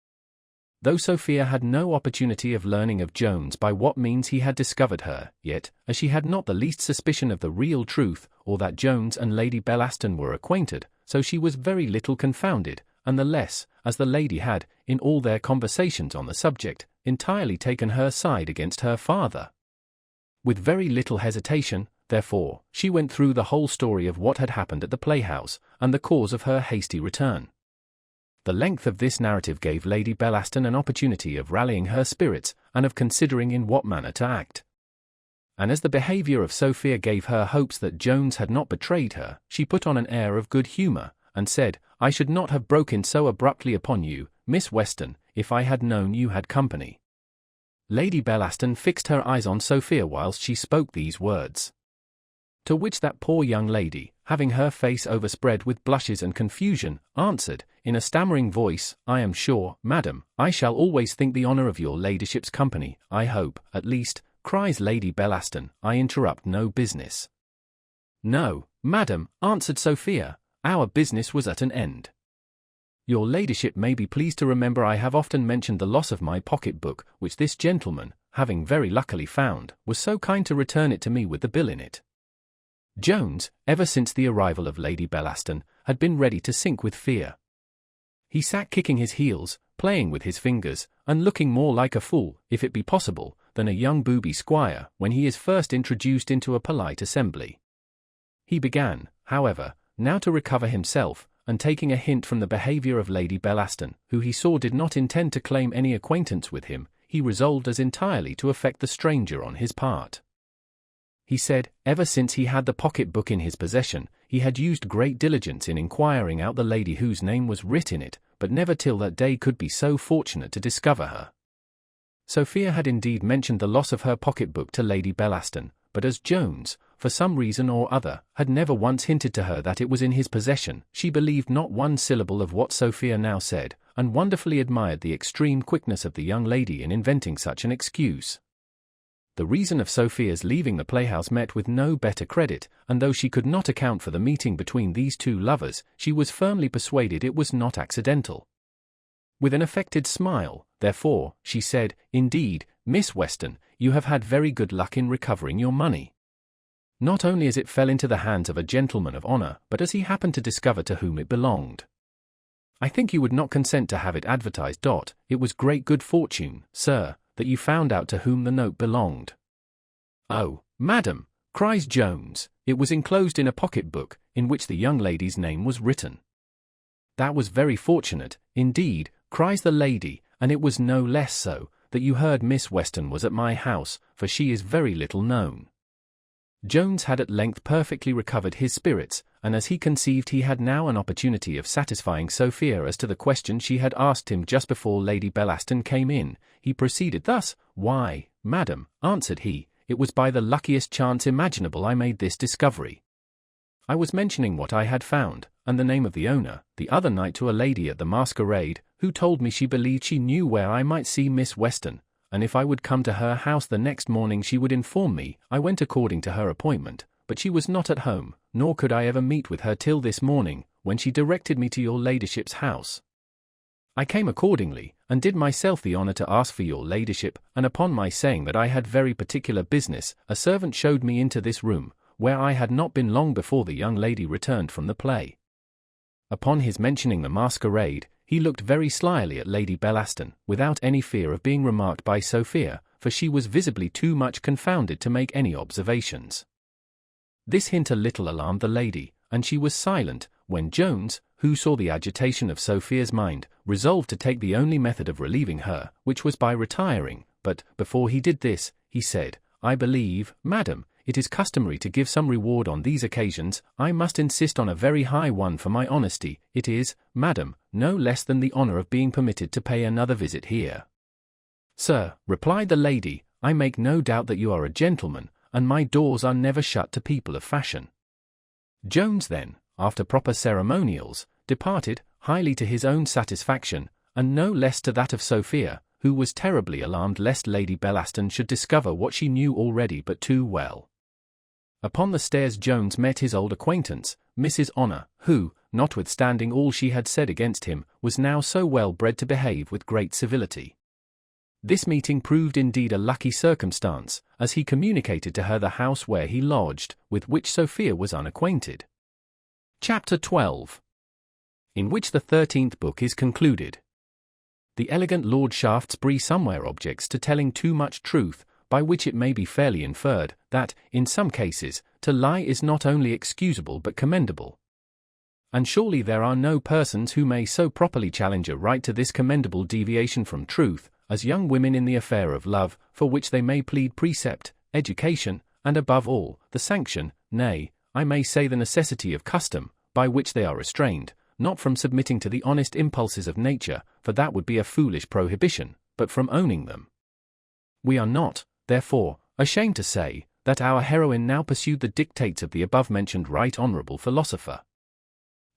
Though Sophia had no opportunity of learning of Jones by what means he had discovered her, yet, as she had not the least suspicion of the real truth, or that Jones and Lady Bellaston were acquainted, so she was very little confounded, and the less, as the lady had, in all their conversations on the subject, entirely taken her side against her father. With very little hesitation, therefore, she went through the whole story of what had happened at the playhouse, and the cause of her hasty return. The length of this narrative gave Lady Bellaston an opportunity of rallying her spirits, and of considering in what manner to act. And as the behaviour of Sophia gave her hopes that Jones had not betrayed her, she put on an air of good humour, and said, "I should not have broken so abruptly upon you, Miss Weston, if I had known you had company." Lady Bellaston fixed her eyes on Sophia whilst she spoke these words. To which that poor young lady, having her face overspread with blushes and confusion, answered, in a stammering voice, "I am sure, madam, I shall always think the honour of your ladyship's company, I hope, at least," cries Lady Bellaston, "I interrupt no business." "No, madam," answered Sophia, "our business was at an end. Your ladyship may be pleased to remember I have often mentioned the loss of my pocket-book, which this gentleman, having very luckily found, was so kind to return it to me with the bill in it." Jones, ever since the arrival of Lady Bellaston, had been ready to sink with fear. He sat kicking his heels, playing with his fingers, and looking more like a fool, if it be possible, than a young booby squire when he is first introduced into a polite assembly. He began, however, now to recover himself, and taking a hint from the behaviour of Lady Bellaston, who he saw did not intend to claim any acquaintance with him, he resolved as entirely to affect the stranger on his part. He said, ever since he had the pocket-book in his possession, he had used great diligence in inquiring out the lady whose name was writ in it, but never till that day could be so fortunate to discover her. Sophia had indeed mentioned the loss of her pocket-book to Lady Bellaston, but as Jones, for some reason or other, had never once hinted to her that it was in his possession, she believed not one syllable of what Sophia now said, and wonderfully admired the extreme quickness of the young lady in inventing such an excuse. The reason of Sophia's leaving the playhouse met with no better credit, and though she could not account for the meeting between these two lovers, she was firmly persuaded it was not accidental. With an affected smile, therefore, she said, "Indeed, Miss Weston, you have had very good luck in recovering your money. Not only as it fell into the hands of a gentleman of honour, but as he happened to discover to whom it belonged. I think you would not consent to have it advertised. It was great good fortune, sir, that you found out to whom the note belonged." "Oh, madam," cries Jones, "it was enclosed in a pocket-book, in which the young lady's name was written." "That was very fortunate, indeed," cries the lady, "and it was no less so, that you heard Miss Weston was at my house, for she is very little known." Jones had at length perfectly recovered his spirits, and as he conceived he had now an opportunity of satisfying Sophia as to the question she had asked him just before Lady Bellaston came in, he proceeded thus: "Why, madam," answered he, "it was by the luckiest chance imaginable I made this discovery. I was mentioning what I had found, and the name of the owner, the other night to a lady at the masquerade, who told me she believed she knew where I might see Miss Weston, and if I would come to her house the next morning she would inform me. I went according to her appointment, but she was not at home, nor could I ever meet with her till this morning, when she directed me to your ladyship's house. I came accordingly, and did myself the honour to ask for your ladyship, and upon my saying that I had very particular business, a servant showed me into this room, where I had not been long before the young lady returned from the play." Upon his mentioning the masquerade, he looked very slyly at Lady Bellaston, without any fear of being remarked by Sophia, for she was visibly too much confounded to make any observations. This hint a little alarmed the lady, and she was silent, when Jones, who saw the agitation of Sophia's mind, resolved to take the only method of relieving her, which was by retiring, but, before he did this, he said, "I believe, madam, it is customary to give some reward on these occasions. I must insist on a very high one for my honesty. It is, madam, no less than the honour of being permitted to pay another visit here." "Sir," replied the lady, "I make no doubt that you are a gentleman, and my doors are never shut to people of fashion." Jones then, after proper ceremonials, departed, highly to his own satisfaction, and no less to that of Sophia, who was terribly alarmed lest Lady Bellaston should discover what she knew already but too well. Upon the stairs Jones met his old acquaintance, Mrs. Honour, who, notwithstanding all she had said against him, was now so well bred to behave with great civility. This meeting proved indeed a lucky circumstance, as he communicated to her the house where he lodged, with which Sophia was unacquainted. Chapter 12. In which the 13th book is concluded. The elegant Lord Shaftesbury somewhere objects to telling too much truth, by which it may be fairly inferred, that, in some cases, to lie is not only excusable but commendable. And surely there are no persons who may so properly challenge a right to this commendable deviation from truth, as young women in the affair of love, for which they may plead precept, education, and above all, the sanction, nay, I may say the necessity of custom, by which they are restrained, not from submitting to the honest impulses of nature, for that would be a foolish prohibition, but from owning them. We are not, therefore, ashamed to say, that our heroine now pursued the dictates of the above-mentioned right honourable philosopher.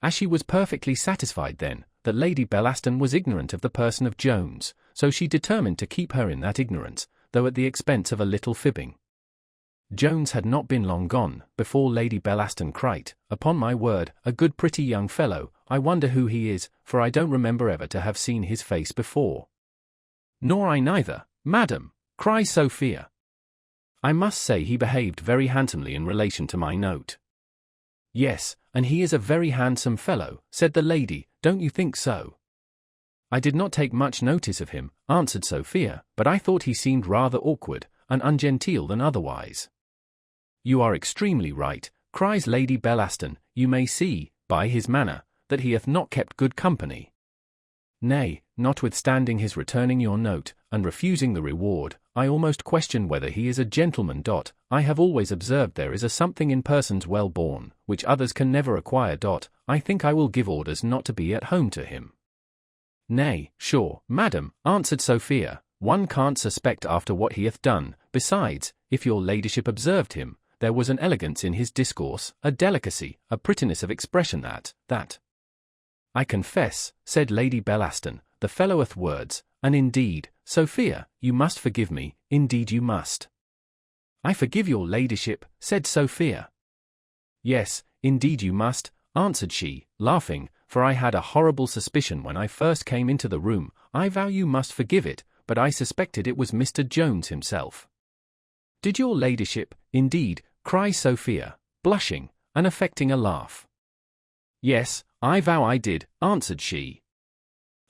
As she was perfectly satisfied then, that Lady Bellaston was ignorant of the person of Jones, so she determined to keep her in that ignorance, though at the expense of a little fibbing. Jones had not been long gone, before Lady Bellaston cried, "Upon my word, a good pretty young fellow, I wonder who he is, for I don't remember ever to have seen his face before." "Nor I neither, madam," cries Sophia. "I must say he behaved very handsomely in relation to my note." "Yes, and he is a very handsome fellow," said the lady, "don't you think so?" I did not take much notice of him, answered Sophia, but I thought he seemed rather awkward and ungenteel than otherwise. You are extremely right, cries Lady Bellaston, you may see, by his manner, that he hath not kept good company. Nay, notwithstanding his returning your note, and refusing the reward, I almost question whether he is a gentleman. I have always observed there is a something in persons well born, which others can never acquire. I think I will give orders not to be at home to him. Nay, sure, madam, answered Sophia, one can't suspect after what he hath done. Besides, if your ladyship observed him, there was an elegance in his discourse, a delicacy, a prettiness of expression that. I confess, said Lady Bellaston, the fellow hath words, and indeed, Sophia, you must forgive me, indeed you must. I forgive your ladyship, said Sophia. Yes, indeed you must, answered she, laughing, for I had a horrible suspicion when I first came into the room. I vow you must forgive it, but I suspected it was Mr. Jones himself. Did your ladyship, indeed, cries Sophia, blushing, and affecting a laugh. Yes, I vow I did, answered she.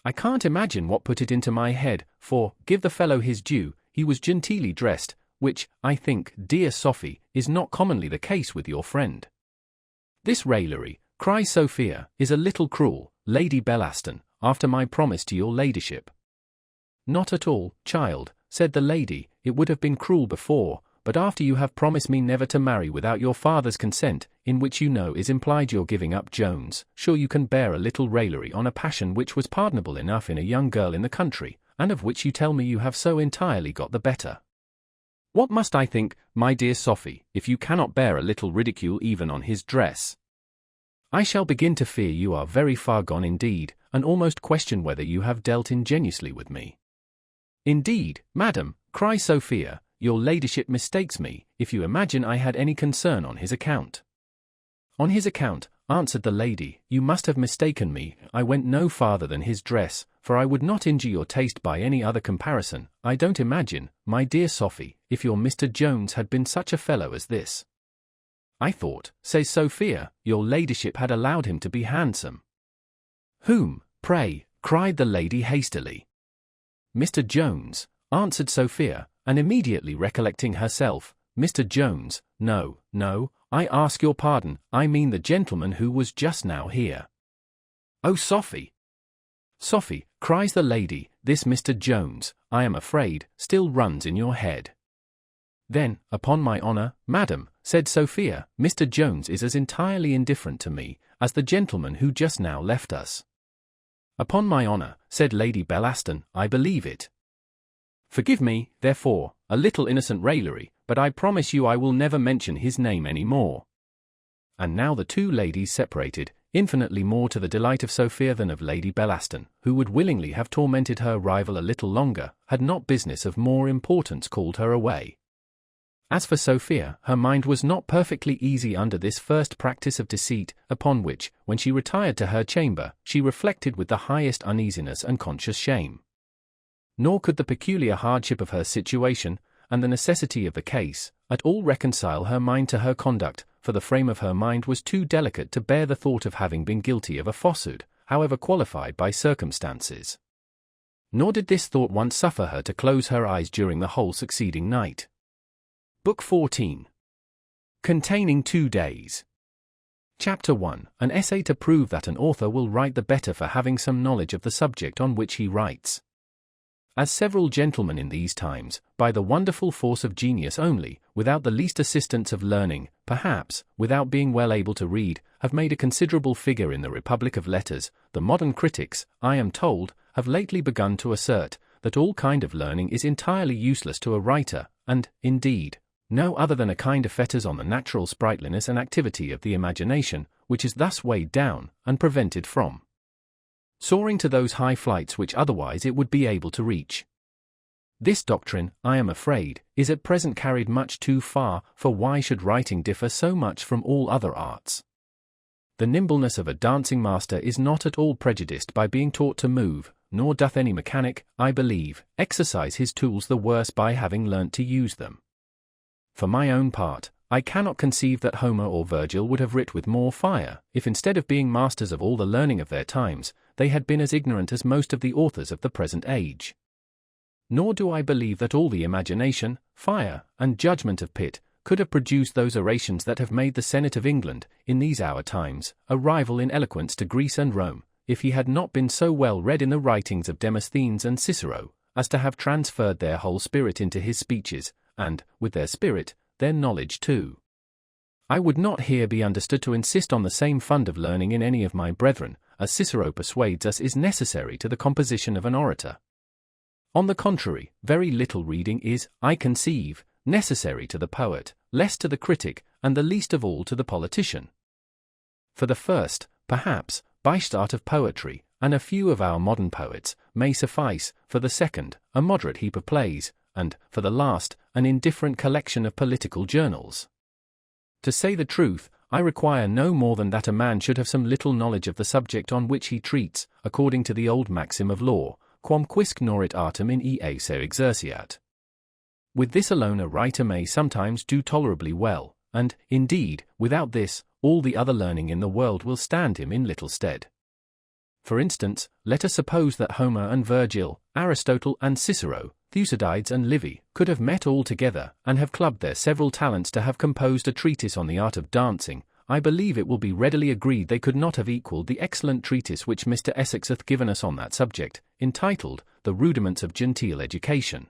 I can't imagine what put it into my head, for, give the fellow his due, he was genteelly dressed, which, I think, dear Sophie, is not commonly the case with your friend. This raillery, cries Sophia, is a little cruel, Lady Bellaston, after my promise to your ladyship. Not at all, child, said the lady, it would have been cruel before, but after you have promised me never to marry without your father's consent, in which you know is implied your giving up Jones, sure you can bear a little raillery on a passion which was pardonable enough in a young girl in the country, and of which you tell me you have so entirely got the better. What must I think, my dear Sophie, if you cannot bear a little ridicule even on his dress? I shall begin to fear you are very far gone indeed, and almost question whether you have dealt ingenuously with me. Indeed, madam, cries Sophia, your ladyship mistakes me, if you imagine I had any concern on his account. On his account, answered the lady, you must have mistaken me. I went no farther than his dress, for I would not injure your taste by any other comparison. I don't imagine, my dear Sophie, if your Mr. Jones had been such a fellow as this. I thought, says Sophia, your ladyship had allowed him to be handsome. Whom, pray, cried the lady hastily. Mr. Jones, answered Sophia, and immediately recollecting herself, Mr. Jones, no, I ask your pardon, I mean the gentleman who was just now here. Oh, Sophie! Sophie, cries the lady, this Mr. Jones, I am afraid, still runs in your head. Then, upon my honour, madam, said Sophia, Mr. Jones is as entirely indifferent to me, as the gentleman who just now left us. Upon my honour, said Lady Bellaston, I believe it. Forgive me, therefore, a little innocent raillery, but I promise you I will never mention his name any more. And now the two ladies separated, infinitely more to the delight of Sophia than of Lady Bellaston, who would willingly have tormented her rival a little longer, had not business of more importance called her away. As for Sophia, her mind was not perfectly easy under this first practice of deceit, upon which, when she retired to her chamber, she reflected with the highest uneasiness and conscious shame. Nor could the peculiar hardship of her situation, and the necessity of the case, at all reconcile her mind to her conduct, for the frame of her mind was too delicate to bear the thought of having been guilty of a falsehood, however qualified by circumstances. Nor did this thought once suffer her to close her eyes during the whole succeeding night. Book 14. Containing 2 days. Chapter 1. An essay to prove that an author will write the better for having some knowledge of the subject on which he writes. As several gentlemen in these times, by the wonderful force of genius only, without the least assistance of learning, perhaps, without being well able to read, have made a considerable figure in the Republic of Letters, the modern critics, I am told, have lately begun to assert, that all kind of learning is entirely useless to a writer, and, indeed, no other than a kind of fetters on the natural sprightliness and activity of the imagination, which is thus weighed down, and prevented from soaring to those high flights which otherwise it would be able to reach. This doctrine, I am afraid, is at present carried much too far, for why should writing differ so much from all other arts? The nimbleness of a dancing master is not at all prejudiced by being taught to move, nor doth any mechanic, I believe, exercise his tools the worse by having learnt to use them. For my own part, I cannot conceive that Homer or Virgil would have writ with more fire, if instead of being masters of all the learning of their times, they had been as ignorant as most of the authors of the present age. Nor do I believe that all the imagination, fire, and judgment of Pitt could have produced those orations that have made the Senate of England, in these our times, a rival in eloquence to Greece and Rome, if he had not been so well read in the writings of Demosthenes and Cicero, as to have transferred their whole spirit into his speeches, and, with their spirit, their knowledge too. I would not here be understood to insist on the same fund of learning in any of my brethren, as Cicero persuades us is necessary to the composition of an orator. On the contrary, very little reading is, I conceive, necessary to the poet, less to the critic, and the least of all to the politician. For the first, perhaps, Bystart of poetry, and a few of our modern poets, may suffice; for the second, a moderate heap of plays, and, for the last, an indifferent collection of political journals. To say the truth, I require no more than that a man should have some little knowledge of the subject on which he treats, according to the old maxim of law, quam quisque norit artem in ea se exerciat. With this alone a writer may sometimes do tolerably well, and, indeed, without this, all the other learning in the world will stand him in little stead. For instance, let us suppose that Homer and Virgil, Aristotle and Cicero, Thucydides and Livy, could have met all together, and have clubbed their several talents to have composed a treatise on the art of dancing. I believe it will be readily agreed they could not have equalled the excellent treatise which Mr. Essex hath given us on that subject, entitled, The Rudiments of Genteel Education.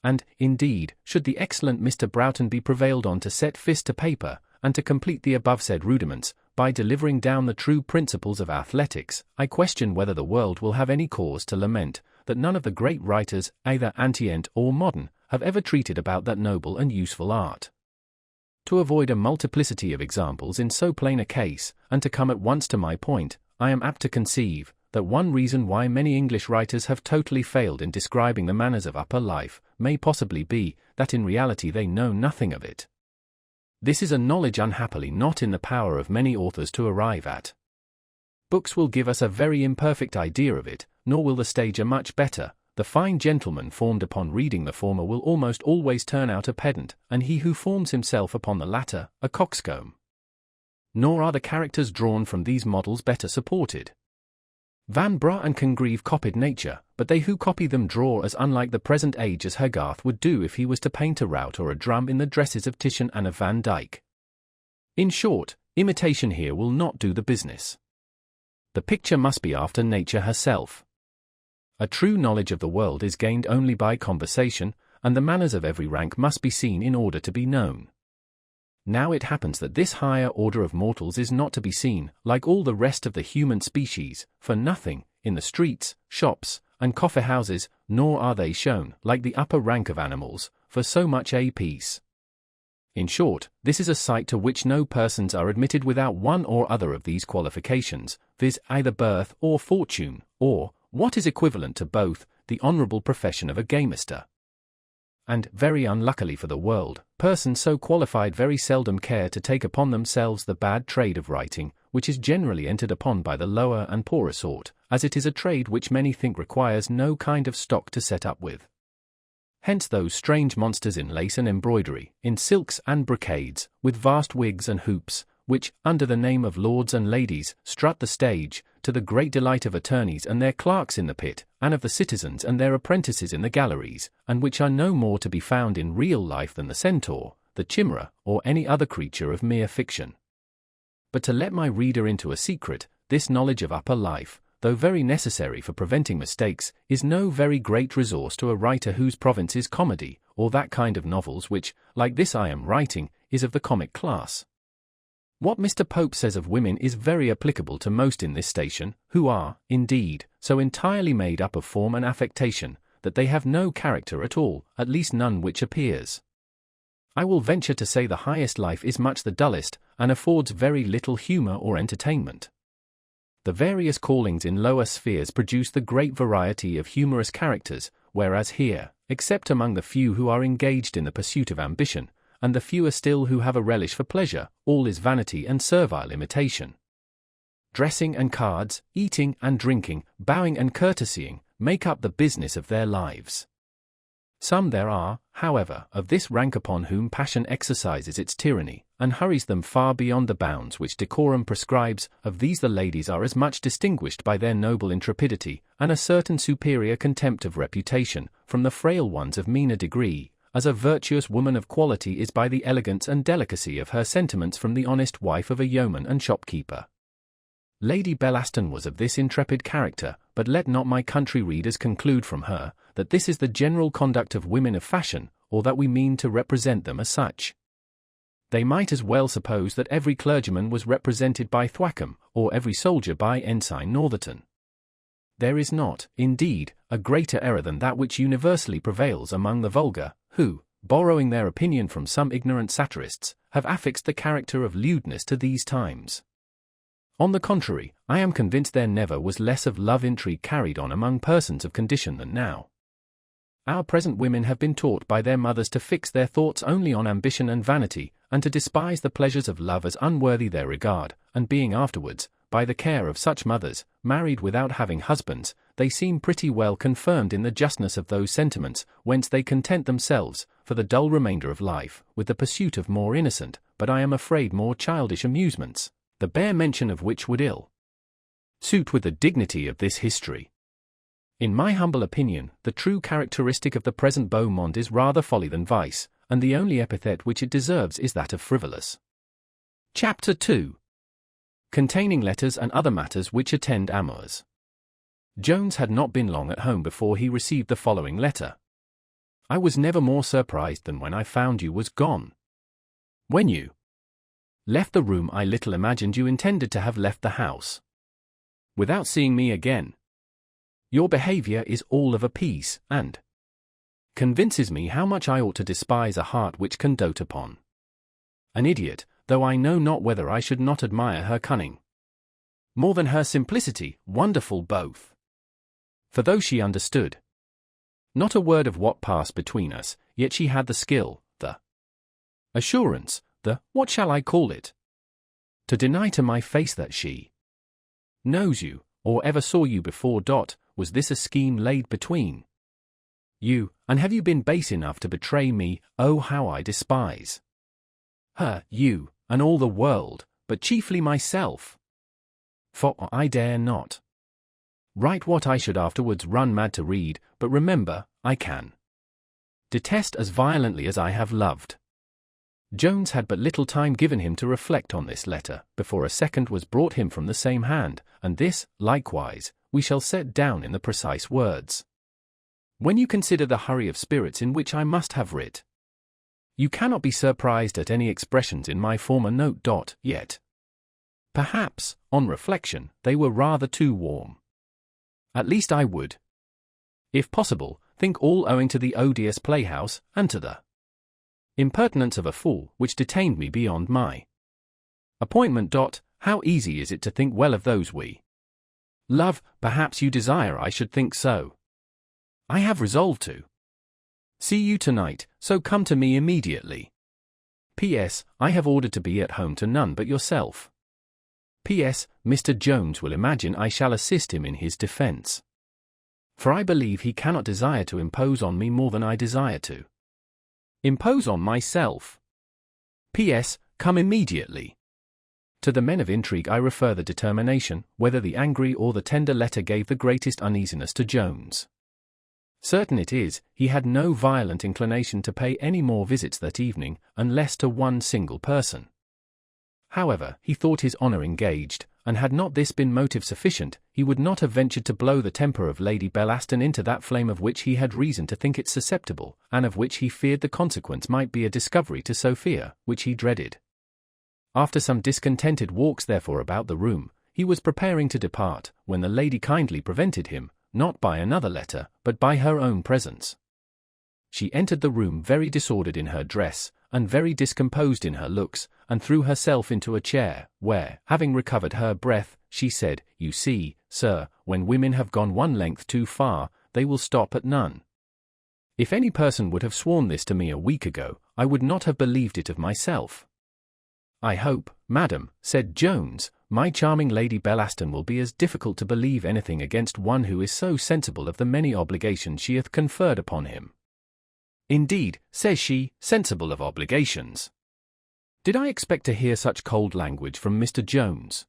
And, indeed, should the excellent Mr. Broughton be prevailed on to set fist to paper, and to complete the above-said rudiments, by delivering down the true principles of athletics, I question whether the world will have any cause to lament that none of the great writers, either antient or modern, have ever treated about that noble and useful art. To avoid a multiplicity of examples in so plain a case, and to come at once to my point, I am apt to conceive that one reason why many English writers have totally failed in describing the manners of upper life may possibly be that in reality they know nothing of it. This is a knowledge unhappily not in the power of many authors to arrive at. Books will give us a very imperfect idea of it, nor will the stage a much better. The fine gentleman formed upon reading the former will almost always turn out a pedant, and he who forms himself upon the latter, a coxcomb. Nor are the characters drawn from these models better supported. Van Brugh and Congreve copied nature, but they who copy them draw as unlike the present age as Hogarth would do if he was to paint a rout or a drum in the dresses of Titian and of Van Dyck. In short, imitation here will not do the business. The picture must be after nature herself. A true knowledge of the world is gained only by conversation, and the manners of every rank must be seen in order to be known. Now it happens that this higher order of mortals is not to be seen, like all the rest of the human species, for nothing, in the streets, shops, and coffee-houses, nor are they shown, like the upper rank of animals, for so much a piece. In short, this is a sight to which no persons are admitted without one or other of these qualifications, viz. Either birth or fortune, or, what is equivalent to both, the honourable profession of a gamester. And, very unluckily for the world, persons so qualified very seldom care to take upon themselves the bad trade of writing, which is generally entered upon by the lower and poorer sort, as it is a trade which many think requires no kind of stock to set up with. Hence those strange monsters in lace and embroidery, in silks and brocades, with vast wigs and hoops, which, under the name of lords and ladies, strut the stage, to the great delight of attorneys and their clerks in the pit, and of the citizens and their apprentices in the galleries, and which are no more to be found in real life than the centaur, the chimera, or any other creature of mere fiction. But to let my reader into a secret, this knowledge of upper life, though very necessary for preventing mistakes, is no very great resource to a writer whose province is comedy, or that kind of novels which, like this I am writing, is of the comic class. What Mr. Pope says of women is very applicable to most in this station, who are, indeed, so entirely made up of form and affectation, that they have no character at all, at least none which appears. I will venture to say the highest life is much the dullest, and affords very little humour or entertainment. The various callings in lower spheres produce the great variety of humorous characters, whereas here, except among the few who are engaged in the pursuit of ambition, and the fewer still who have a relish for pleasure, all is vanity and servile imitation. Dressing and cards, eating and drinking, bowing and courtesying, make up the business of their lives. Some there are, however, of this rank upon whom passion exercises its tyranny, and hurries them far beyond the bounds which decorum prescribes. Of these the ladies are as much distinguished by their noble intrepidity, and a certain superior contempt of reputation, from the frail ones of meaner degree, as a virtuous woman of quality is by the elegance and delicacy of her sentiments from the honest wife of a yeoman and shopkeeper. Lady Bellaston was of this intrepid character, but let not my country readers conclude from her, that this is the general conduct of women of fashion, or that we mean to represent them as such. They might as well suppose that every clergyman was represented by Thwackum, or every soldier by Ensign Northerton. There is not, indeed, a greater error than that which universally prevails among the vulgar, who, borrowing their opinion from some ignorant satirists, have affixed the character of lewdness to these times. On the contrary, I am convinced there never was less of love intrigue carried on among persons of condition than now. Our present women have been taught by their mothers to fix their thoughts only on ambition and vanity, and to despise the pleasures of love as unworthy their regard, and being afterwards, by the care of such mothers, married without having husbands, they seem pretty well confirmed in the justness of those sentiments, whence they content themselves, for the dull remainder of life, with the pursuit of more innocent, but I am afraid more childish amusements, the bare mention of which would ill suit with the dignity of this history. In my humble opinion, the true characteristic of the present beau monde is rather folly than vice, and the only epithet which it deserves is that of frivolous. Chapter 2. Containing letters and other matters which attend amours. Jones had not been long at home before he received the following letter. I was never more surprised than when I found you was gone. When you left the room, I little imagined you intended to have left the house without seeing me again. Your behavior is all of a piece, and convinces me how much I ought to despise a heart which can dote upon an idiot, though I know not whether I should not admire her cunning more than her simplicity, wonderful both. For though she understood not a word of what passed between us, yet she had the skill, the assurance, what shall I call it, to deny to my face that she knows you, or ever saw you before. Was this a scheme laid between you, and have you been base enough to betray me? Oh, how I despise her, you, and all the world, but chiefly myself. For I dare not write what I should afterwards run mad to read, but remember, I can detest as violently as I have loved. Jones had but little time given him to reflect on this letter, before a second was brought him from the same hand, and this, likewise, we shall set down in the precise words. When you consider the hurry of spirits in which I must have writ, you cannot be surprised at any expressions in my former note. Yet, perhaps, on reflection, they were rather too warm. At least I would, if possible, think all owing to the odious playhouse, and to the impertinence of a fool, which detained me beyond my appointment. How easy is it to think well of those we love? Perhaps you desire I should think so. I have resolved to see you tonight, so come to me immediately. P.S. I have ordered to be at home to none but yourself. P.S. Mr. Jones will imagine I shall assist him in his defence, for I believe he cannot desire to impose on me more than I desire to impose on myself. P.S. Come immediately. To the men of intrigue I refer the determination, whether the angry or the tender letter gave the greatest uneasiness to Jones. Certain it is, he had no violent inclination to pay any more visits that evening, unless to one single person. However, he thought his honour engaged, and had not this been motive sufficient, he would not have ventured to blow the temper of Lady Bellaston into that flame of which he had reason to think it susceptible, and of which he feared the consequence might be a discovery to Sophia, which he dreaded. After some discontented walks therefore about the room, he was preparing to depart, when the lady kindly prevented him, not by another letter, but by her own presence. She entered the room very disordered in her dress, and very discomposed in her looks, and threw herself into a chair, where, having recovered her breath, she said, "You see, sir, when women have gone one length too far, they will stop at none. If any person would have sworn this to me a week ago, I would not have believed it of myself." "I hope, madam," said Jones, "my charming Lady Bellaston will be as difficult to believe anything against one who is so sensible of the many obligations she hath conferred upon him." indeed, says she, sensible of obligations. Did I expect to hear such cold language from Mr. Jones?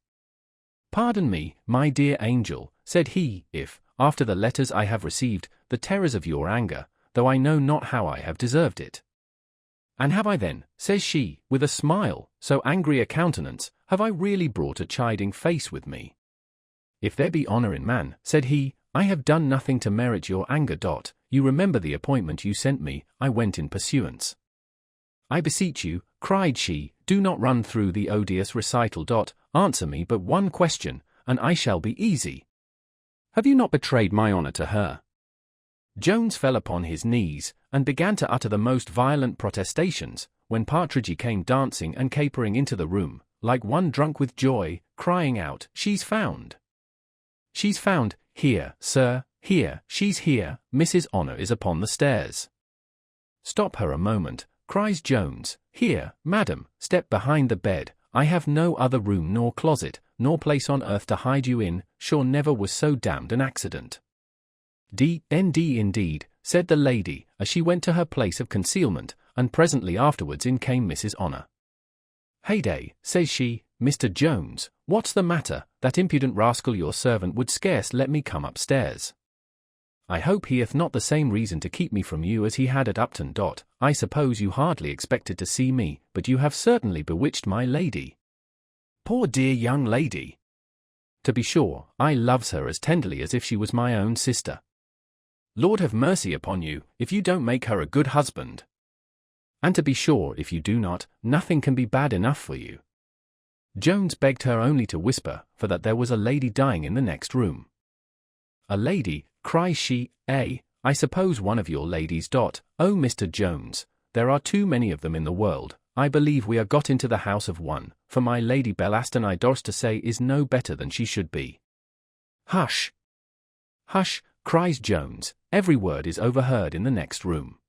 Pardon me, my dear angel, said he, if, after the letters I have received, the terrors of your anger, though I know not how I have deserved it. And have I then, says she, with a smile, so angry a countenance, have I really brought a chiding face with me? If there be honour in man, said he, I have done nothing to merit your anger. You remember the appointment you sent me, I went in pursuance. I beseech you, cried she, do not run through the odious recital. Answer me but one question, and I shall be easy. Have you not betrayed my honour to her? Jones fell upon his knees, and began to utter the most violent protestations, when Partridge came dancing and capering into the room, like one drunk with joy, crying out, She's found! She's found, here, sir, here, she's here, Mrs. Honour is upon the stairs. Stop her a moment, cries Jones, here, madam, step behind the bed, I have no other room nor closet, nor place on earth to hide you in, sure never was so damned an accident. D.N.D. indeed, said the lady, as she went to her place of concealment, and presently afterwards in came Mrs. Honour. Heyday, says she, Mr. Jones, what's the matter? That impudent rascal your servant would scarce let me come upstairs. I hope he hath not the same reason to keep me from you as he had at Upton. I suppose you hardly expected to see me, but you have certainly bewitched my lady. Poor dear young lady! To be sure, I loves her as tenderly as if she was my own sister. Lord have mercy upon you, if you don't make her a good husband. And to be sure, if you do not, nothing can be bad enough for you. Jones begged her only to whisper, for that there was a lady dying in the next room. A lady, cries she, I suppose one of your ladies. Oh, Mr. Jones, there are too many of them in the world. I believe we are got into the house of one, for my Lady Bellaston I durst to say is no better than she should be. Hush! Hush, cries Jones, every word is overheard in the next room.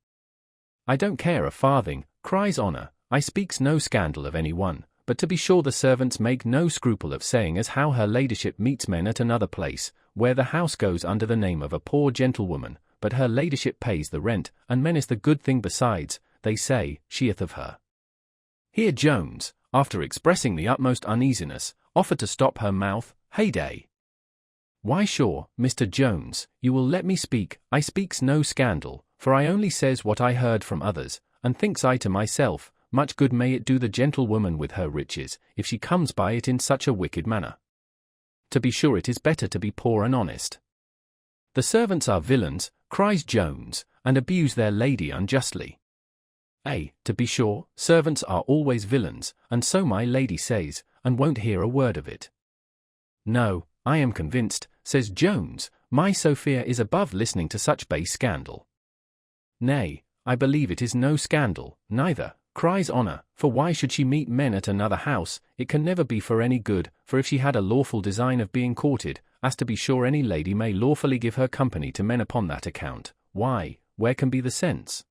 I don't care a farthing, cries Honour, I speaks no scandal of any one, but to be sure the servants make no scruple of saying as how her ladyship meets men at another place, where the house goes under the name of a poor gentlewoman, but her ladyship pays the rent, and men is the good thing besides, they say, she'eth of her. Here Jones, after expressing the utmost uneasiness, offered to stop her mouth. Heyday! Why sure, Mr. Jones, you will let me speak, I speaks no scandal, for I only says what I heard from others, and thinks I to myself, much good may it do the gentlewoman with her riches, if she comes by it in such a wicked manner. To be sure it is better to be poor and honest. The servants are villains, cries Jones, and abuse their lady unjustly. To be sure, servants are always villains, and so my lady says, and won't hear a word of it. No, I am convinced, says Jones, my Sophia is above listening to such base scandal. Nay, I believe it is no scandal, neither, cries Honour, for why should she meet men at another house? It can never be for any good, for if she had a lawful design of being courted, as to be sure any lady may lawfully give her company to men upon that account, why, where can be the sense?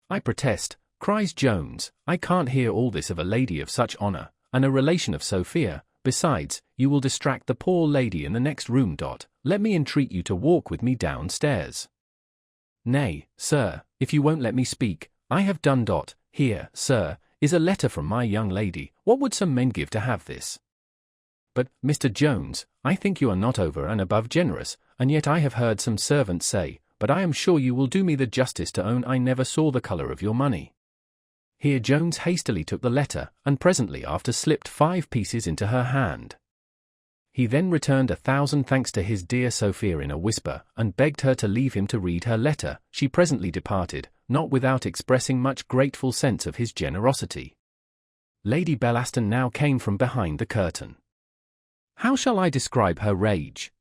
I protest, cries Jones, I can't hear all this of a lady of such honour, and a relation of Sophia. Besides, you will distract the poor lady in the next room. Let me entreat you to walk with me downstairs. Nay, sir, if you won't let me speak, I have done. Here, sir, is a letter from my young lady. What would some men give to have this? But, Mr. Jones, I think you are not over and above generous, and yet I have heard some servants say, but I am sure you will do me the justice to own I never saw the colour of your money. Here Jones hastily took the letter, and presently after slipped 5 pieces into her hand. He then returned 1,000 thanks to his dear Sophia in a whisper, and begged her to leave him to read her letter. She presently departed, not without expressing much grateful sense of his generosity. Lady Bellaston now came from behind the curtain. How shall I describe her rage?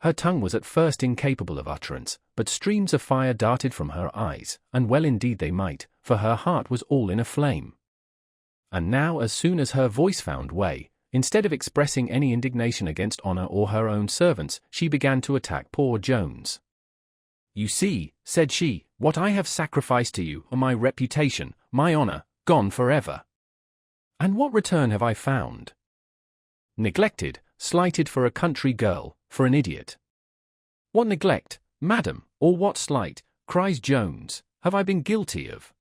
Her tongue was at first incapable of utterance, but streams of fire darted from her eyes, and well indeed they might, for her heart was all in a flame. And now as soon as her voice found way, instead of expressing any indignation against Honour or her own servants, she began to attack poor Jones. You see, said she, what I have sacrificed to you, my reputation, my honour, gone forever. And what return have I found? Neglected, slighted for a country girl, for an idiot. What neglect, madam, or what slight, cries Jones, have I been guilty of?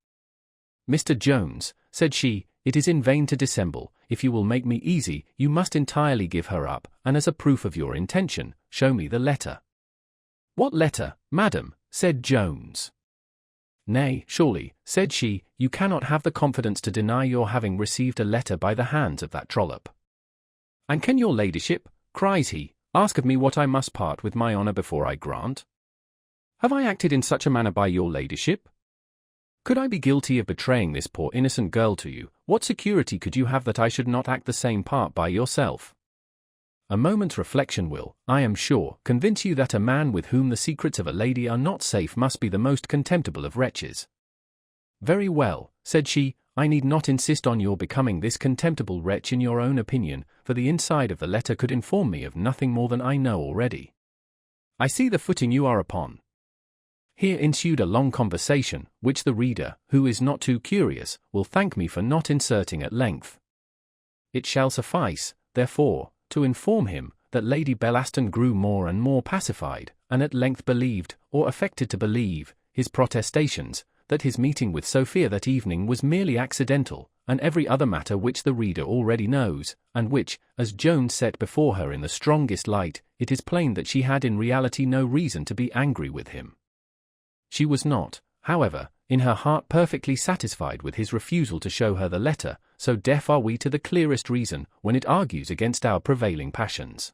Mr. Jones, said she, it is in vain to dissemble. If you will make me easy, you must entirely give her up, and as a proof of your intention, show me the letter. What letter, madam? Said Jones. Nay, surely, said she, you cannot have the confidence to deny your having received a letter by the hands of that trollop. And can your ladyship, cries he, ask of me what I must part with my honour before I grant? Have I acted in such a manner by your ladyship? Could I be guilty of betraying this poor innocent girl to you, what security could you have that I should not act the same part by yourself? A moment's reflection will, I am sure, convince you that a man with whom the secrets of a lady are not safe must be the most contemptible of wretches. Very well, said she, I need not insist on your becoming this contemptible wretch in your own opinion, for the inside of the letter could inform me of nothing more than I know already. I see the footing you are upon. Here ensued a long conversation, which the reader, who is not too curious, will thank me for not inserting at length. It shall suffice, therefore, to inform him that Lady Bellaston grew more and more pacified, and at length believed, or affected to believe, his protestations, that his meeting with Sophia that evening was merely accidental, and every other matter which the reader already knows, and which, as Jones set before her in the strongest light, it is plain that she had in reality no reason to be angry with him. She was not, however, in her heart perfectly satisfied with his refusal to show her the letter, so deaf are we to the clearest reason when it argues against our prevailing passions.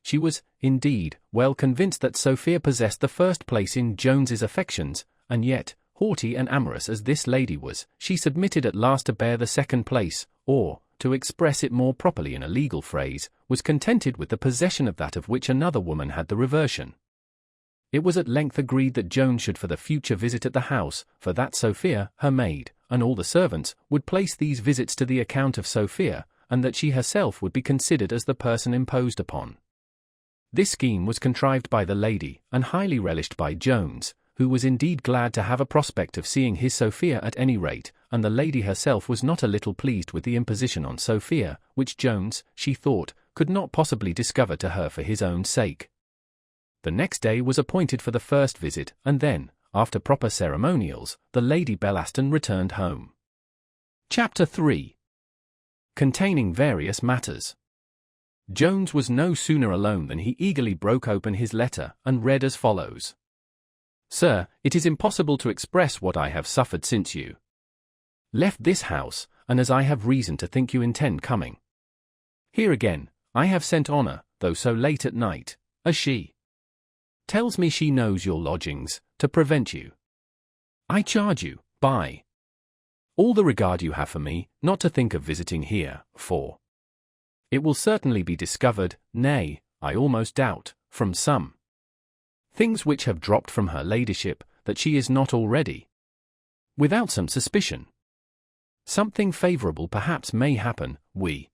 She was, indeed, well convinced that Sophia possessed the first place in Jones's affections, and yet, haughty and amorous as this lady was, she submitted at last to bear the second place, or, to express it more properly in a legal phrase, was contented with the possession of that of which another woman had the reversion. It was at length agreed that Jones should for the future visit at the house, for that Sophia, her maid, and all the servants, would place these visits to the account of Sophia, and that she herself would be considered as the person imposed upon. This scheme was contrived by the lady, and highly relished by Jones, who was indeed glad to have a prospect of seeing his Sophia at any rate, and the lady herself was not a little pleased with the imposition on Sophia, which Jones, she thought, could not possibly discover to her for his own sake. The next day was appointed for the first visit, and then, after proper ceremonials, the Lady Bellaston returned home. Chapter 3. Containing various matters. Jones was no sooner alone than he eagerly broke open his letter, and read as follows. Sir, it is impossible to express what I have suffered since you left this house, and as I have reason to think you intend coming. Here again, I have sent Honour, though so late at night, as she tells me she knows your lodgings, to prevent you. I charge you, by all the regard you have for me, not to think of visiting here, for it will certainly be discovered, nay, I almost doubt, from some things which have dropped from her ladyship, that she is not already without some suspicion. Something favourable perhaps may happen, we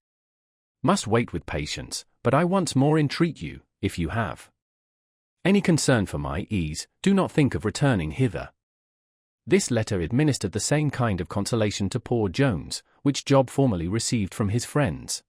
must wait with patience, but I once more entreat you, if you have any concern for my ease, do not think of returning hither. This letter administered the same kind of consolation to poor Jones, which Job formerly received from his friends.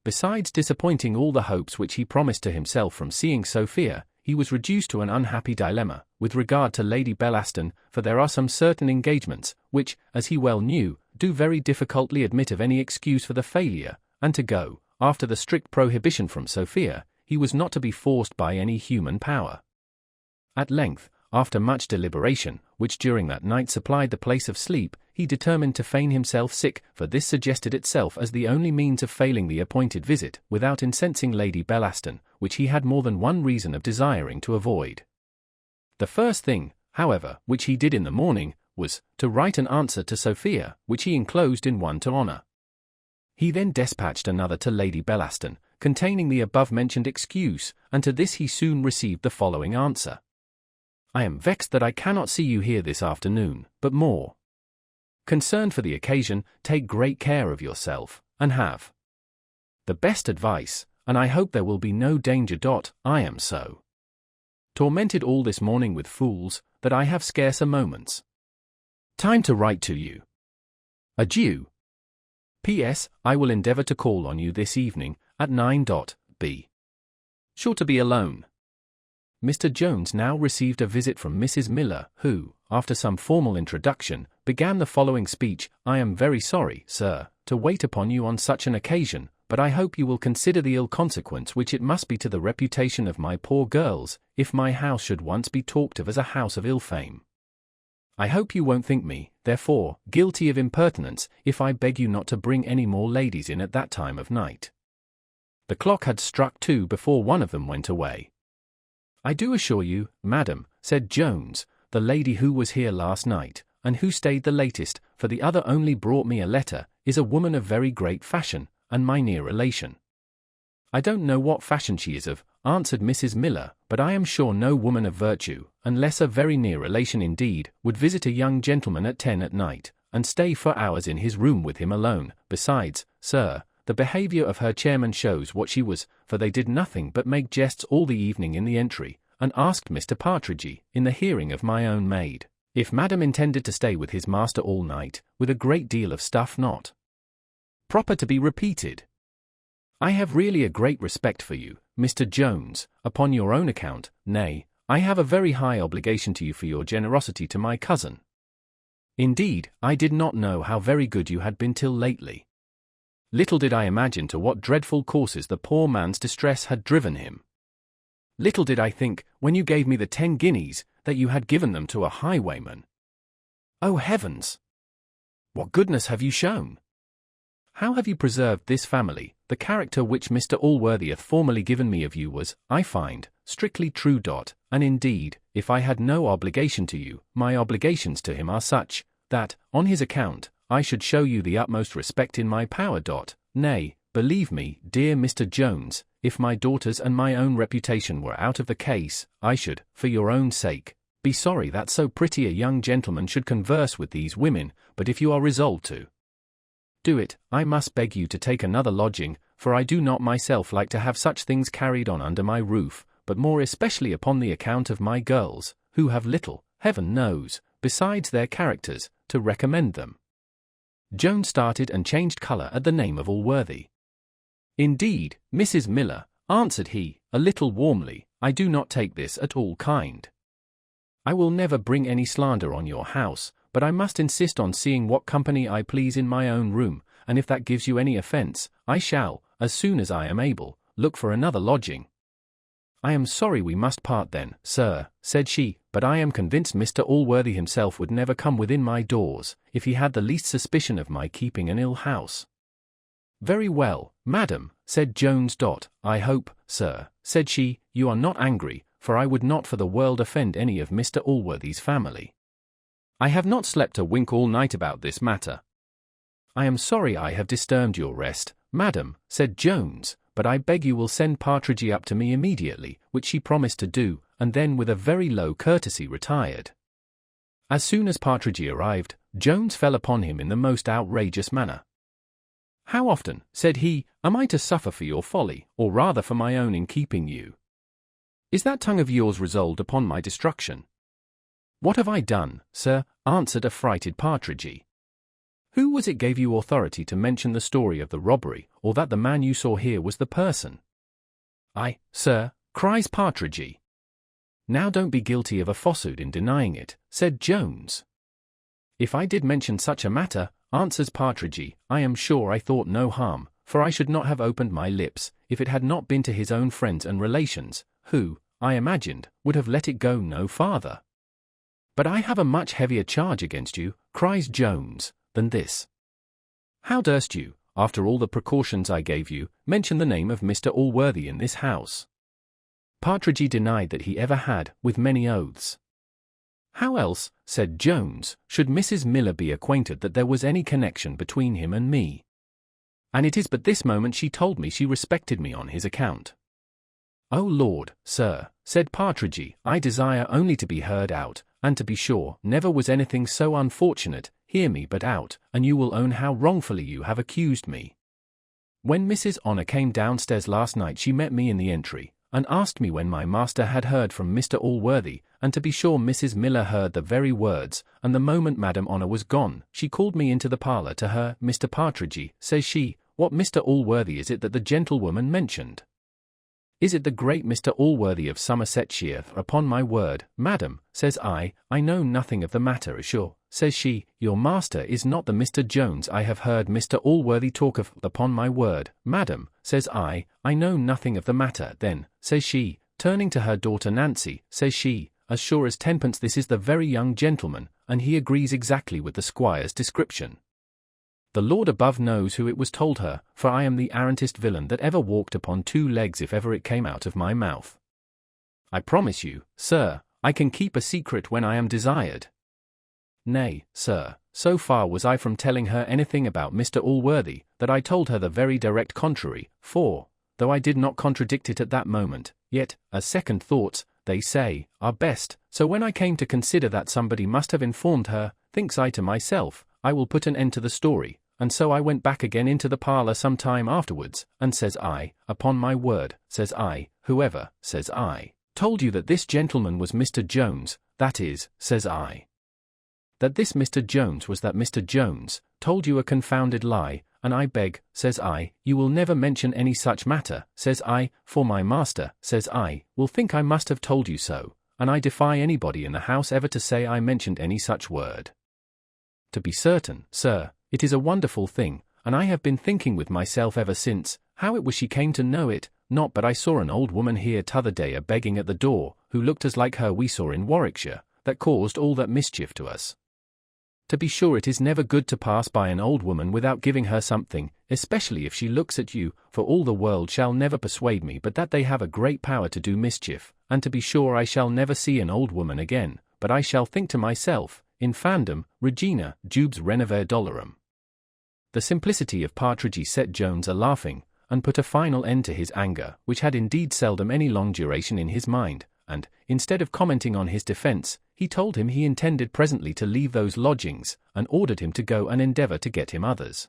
Besides disappointing all the hopes which he promised to himself from seeing Sophia, he was reduced to an unhappy dilemma, with regard to Lady Bellaston, for there are some certain engagements, which, as he well knew, do very difficultly admit of any excuse for the failure, and to go, after the strict prohibition from Sophia, he was not to be forced by any human power. At length, after much deliberation, which during that night supplied the place of sleep, he determined to feign himself sick, for this suggested itself as the only means of failing the appointed visit, without incensing Lady Bellaston, which he had more than one reason of desiring to avoid. The first thing, however, which he did in the morning, was to write an answer to Sophia, which he enclosed in one to Honour. He then despatched another to Lady Bellaston, containing the above-mentioned excuse, and to this he soon received the following answer. I am vexed that I cannot see you here this afternoon, but more concerned for the occasion, take great care of yourself, and have the best advice, and I hope there will be no danger. I am so tormented all this morning with fools, that I have scarce a moment's time to write to you. Adieu. P.S. I will endeavour to call on you this evening, at 9. Be sure to be alone. Mr. Jones now received a visit from Mrs. Miller, who, after some formal introduction, began the following speech: "I am very sorry, sir, to wait upon you on such an occasion, but I hope you will consider the ill consequence which it must be to the reputation of my poor girls, if my house should once be talked of as a house of ill fame. I hope you won't think me, therefore, guilty of impertinence, if I beg you not to bring any more ladies in at that time of night." The clock had struck 2 before one of them went away. "I do assure you, madam," said Jones, "the lady who was here last night, and who stayed the latest, for the other only brought me a letter, is a woman of very great fashion, and my near relation." "I don't know what fashion she is of," answered Mrs. Miller, "but I am sure no woman of virtue, unless a very near relation indeed, would visit a young gentleman at 10 at night, and stay for hours in his room with him alone. Besides, sir, the behaviour of her chairman shows what she was, for they did nothing but make jests all the evening in the entry, and asked Mr. Partridge, in the hearing of my own maid, if madam intended to stay with his master all night, with a great deal of stuff not proper to be repeated. I have really a great respect for you, Mr. Jones, upon your own account. Nay, I have a very high obligation to you for your generosity to my cousin. Indeed, I did not know how very good you had been till lately. Little did I imagine to what dreadful courses the poor man's distress had driven him. Little did I think, when you gave me the 10 guineas, that you had given them to a highwayman. Oh heavens! What goodness have you shown? How have you preserved this family? The character which Mr. Allworthy hath formerly given me of you was, I find, strictly true. And indeed, if I had no obligation to you, my obligations to him are such, that, on his account, I should show you the utmost respect in my power. Nay, believe me, dear Mr. Jones, if my daughter's and my own reputation were out of the case, I should, for your own sake, be sorry that so pretty a young gentleman should converse with these women, but if you are resolved to do it, I must beg you to take another lodging, for I do not myself like to have such things carried on under my roof, but more especially upon the account of my girls, who have little, heaven knows, besides their characters, to recommend them." Joan started and changed colour at the name of Allworthy. "Indeed, Mrs. Miller," answered he, a little warmly, "I do not take this at all kind. I will never bring any slander on your house, but I must insist on seeing what company I please in my own room, and if that gives you any offence, I shall, as soon as I am able, look for another lodging." "I am sorry we must part then, sir," said she, "but I am convinced Mr. Allworthy himself would never come within my doors, if he had the least suspicion of my keeping an ill house." "Very well, madam," said Jones. "I hope, sir," said she, "you are not angry, for I would not for the world offend any of Mr. Allworthy's family. I have not slept a wink all night about this matter." "I am sorry I have disturbed your rest, madam," said Jones, "but I beg you will send Partridge up to me immediately," which she promised to do, and then with a very low courtesy retired. As soon as Partridge arrived, Jones fell upon him in the most outrageous manner. "How often," said he, "am I to suffer for your folly, or rather for my own in keeping you? Is that tongue of yours resolved upon my destruction?" "What have I done, sir?" answered affrighted Partridge. "Who was it gave you authority to mention the story of the robbery, or that the man you saw here was the person?" "I, sir," cries Partridge. "Now don't be guilty of a falsehood in denying it," said Jones. "If I did mention such a matter," answers Partridge, "I am sure I thought no harm, for I should not have opened my lips, if it had not been to his own friends and relations, who, I imagined, would have let it go no farther." "But I have a much heavier charge against you," cries Jones, "than this. How durst you, after all the precautions I gave you, mention the name of Mr. Allworthy in this house?" Partridge denied that he ever had, with many oaths. "How else," said Jones, "should Mrs. Miller be acquainted that there was any connection between him and me? And it is but this moment she told me she respected me on his account." "O Lord, sir," said Partridge, "I desire only to be heard out, and to be sure, never was anything so unfortunate. Hear me but out, and you will own how wrongfully you have accused me. When Mrs. Honor came downstairs last night she met me in the entry, and asked me when my master had heard from Mr. Allworthy, and to be sure Mrs. Miller heard the very words, and the moment Madam Honor was gone, she called me into the parlour to her. "Mr. Partridge," says she, "what Mr. Allworthy is it that the gentlewoman mentioned?" Is it the great Mr. Allworthy of Somersetshire? Upon my word, madam, says I know nothing of the matter assure. Says she, your master is not the Mr. Jones I have heard Mr. Allworthy talk of. Upon my word, madam, says I know nothing of the matter. Then, says she, turning to her daughter Nancy, says she, as sure as tenpence this is the very young gentleman, and he agrees exactly with the squire's description. The Lord above knows who it was told her, for I am the arrantest villain that ever walked upon 2 legs if ever it came out of my mouth. I promise you, sir, I can keep a secret when I am desired. Nay, sir, so far was I from telling her anything about Mr. Allworthy, that I told her the very direct contrary, for, though I did not contradict it at that moment, yet, as second thoughts, they say, are best, so when I came to consider that somebody must have informed her, thinks I to myself, I will put an end to the story, and so I went back again into the parlour some time afterwards, and says I, upon my word, says I, whoever, says I, told you that this gentleman was Mr. Jones, that is, says I, that this Mr. Jones was that Mr. Jones, told you a confounded lie, and I beg, says I, you will never mention any such matter, says I, for my master, says I, will think I must have told you so, and I defy anybody in the house ever to say I mentioned any such word. To be certain, sir, it is a wonderful thing, and I have been thinking with myself ever since, how it was she came to know it, not but I saw an old woman here t'other day a begging at the door, who looked as like her we saw in Warwickshire, that caused all that mischief to us. To be sure it is never good to pass by an old woman without giving her something, especially if she looks at you, for all the world shall never persuade me but that they have a great power to do mischief, and to be sure I shall never see an old woman again, but I shall think to myself, Infandum, Regina, Jubes Renover Dolorum. The simplicity of Partridge set Jones a-laughing, and put a final end to his anger, which had indeed seldom any long duration in his mind, and, instead of commenting on his defence, he told him he intended presently to leave those lodgings, and ordered him to go and endeavour to get him others.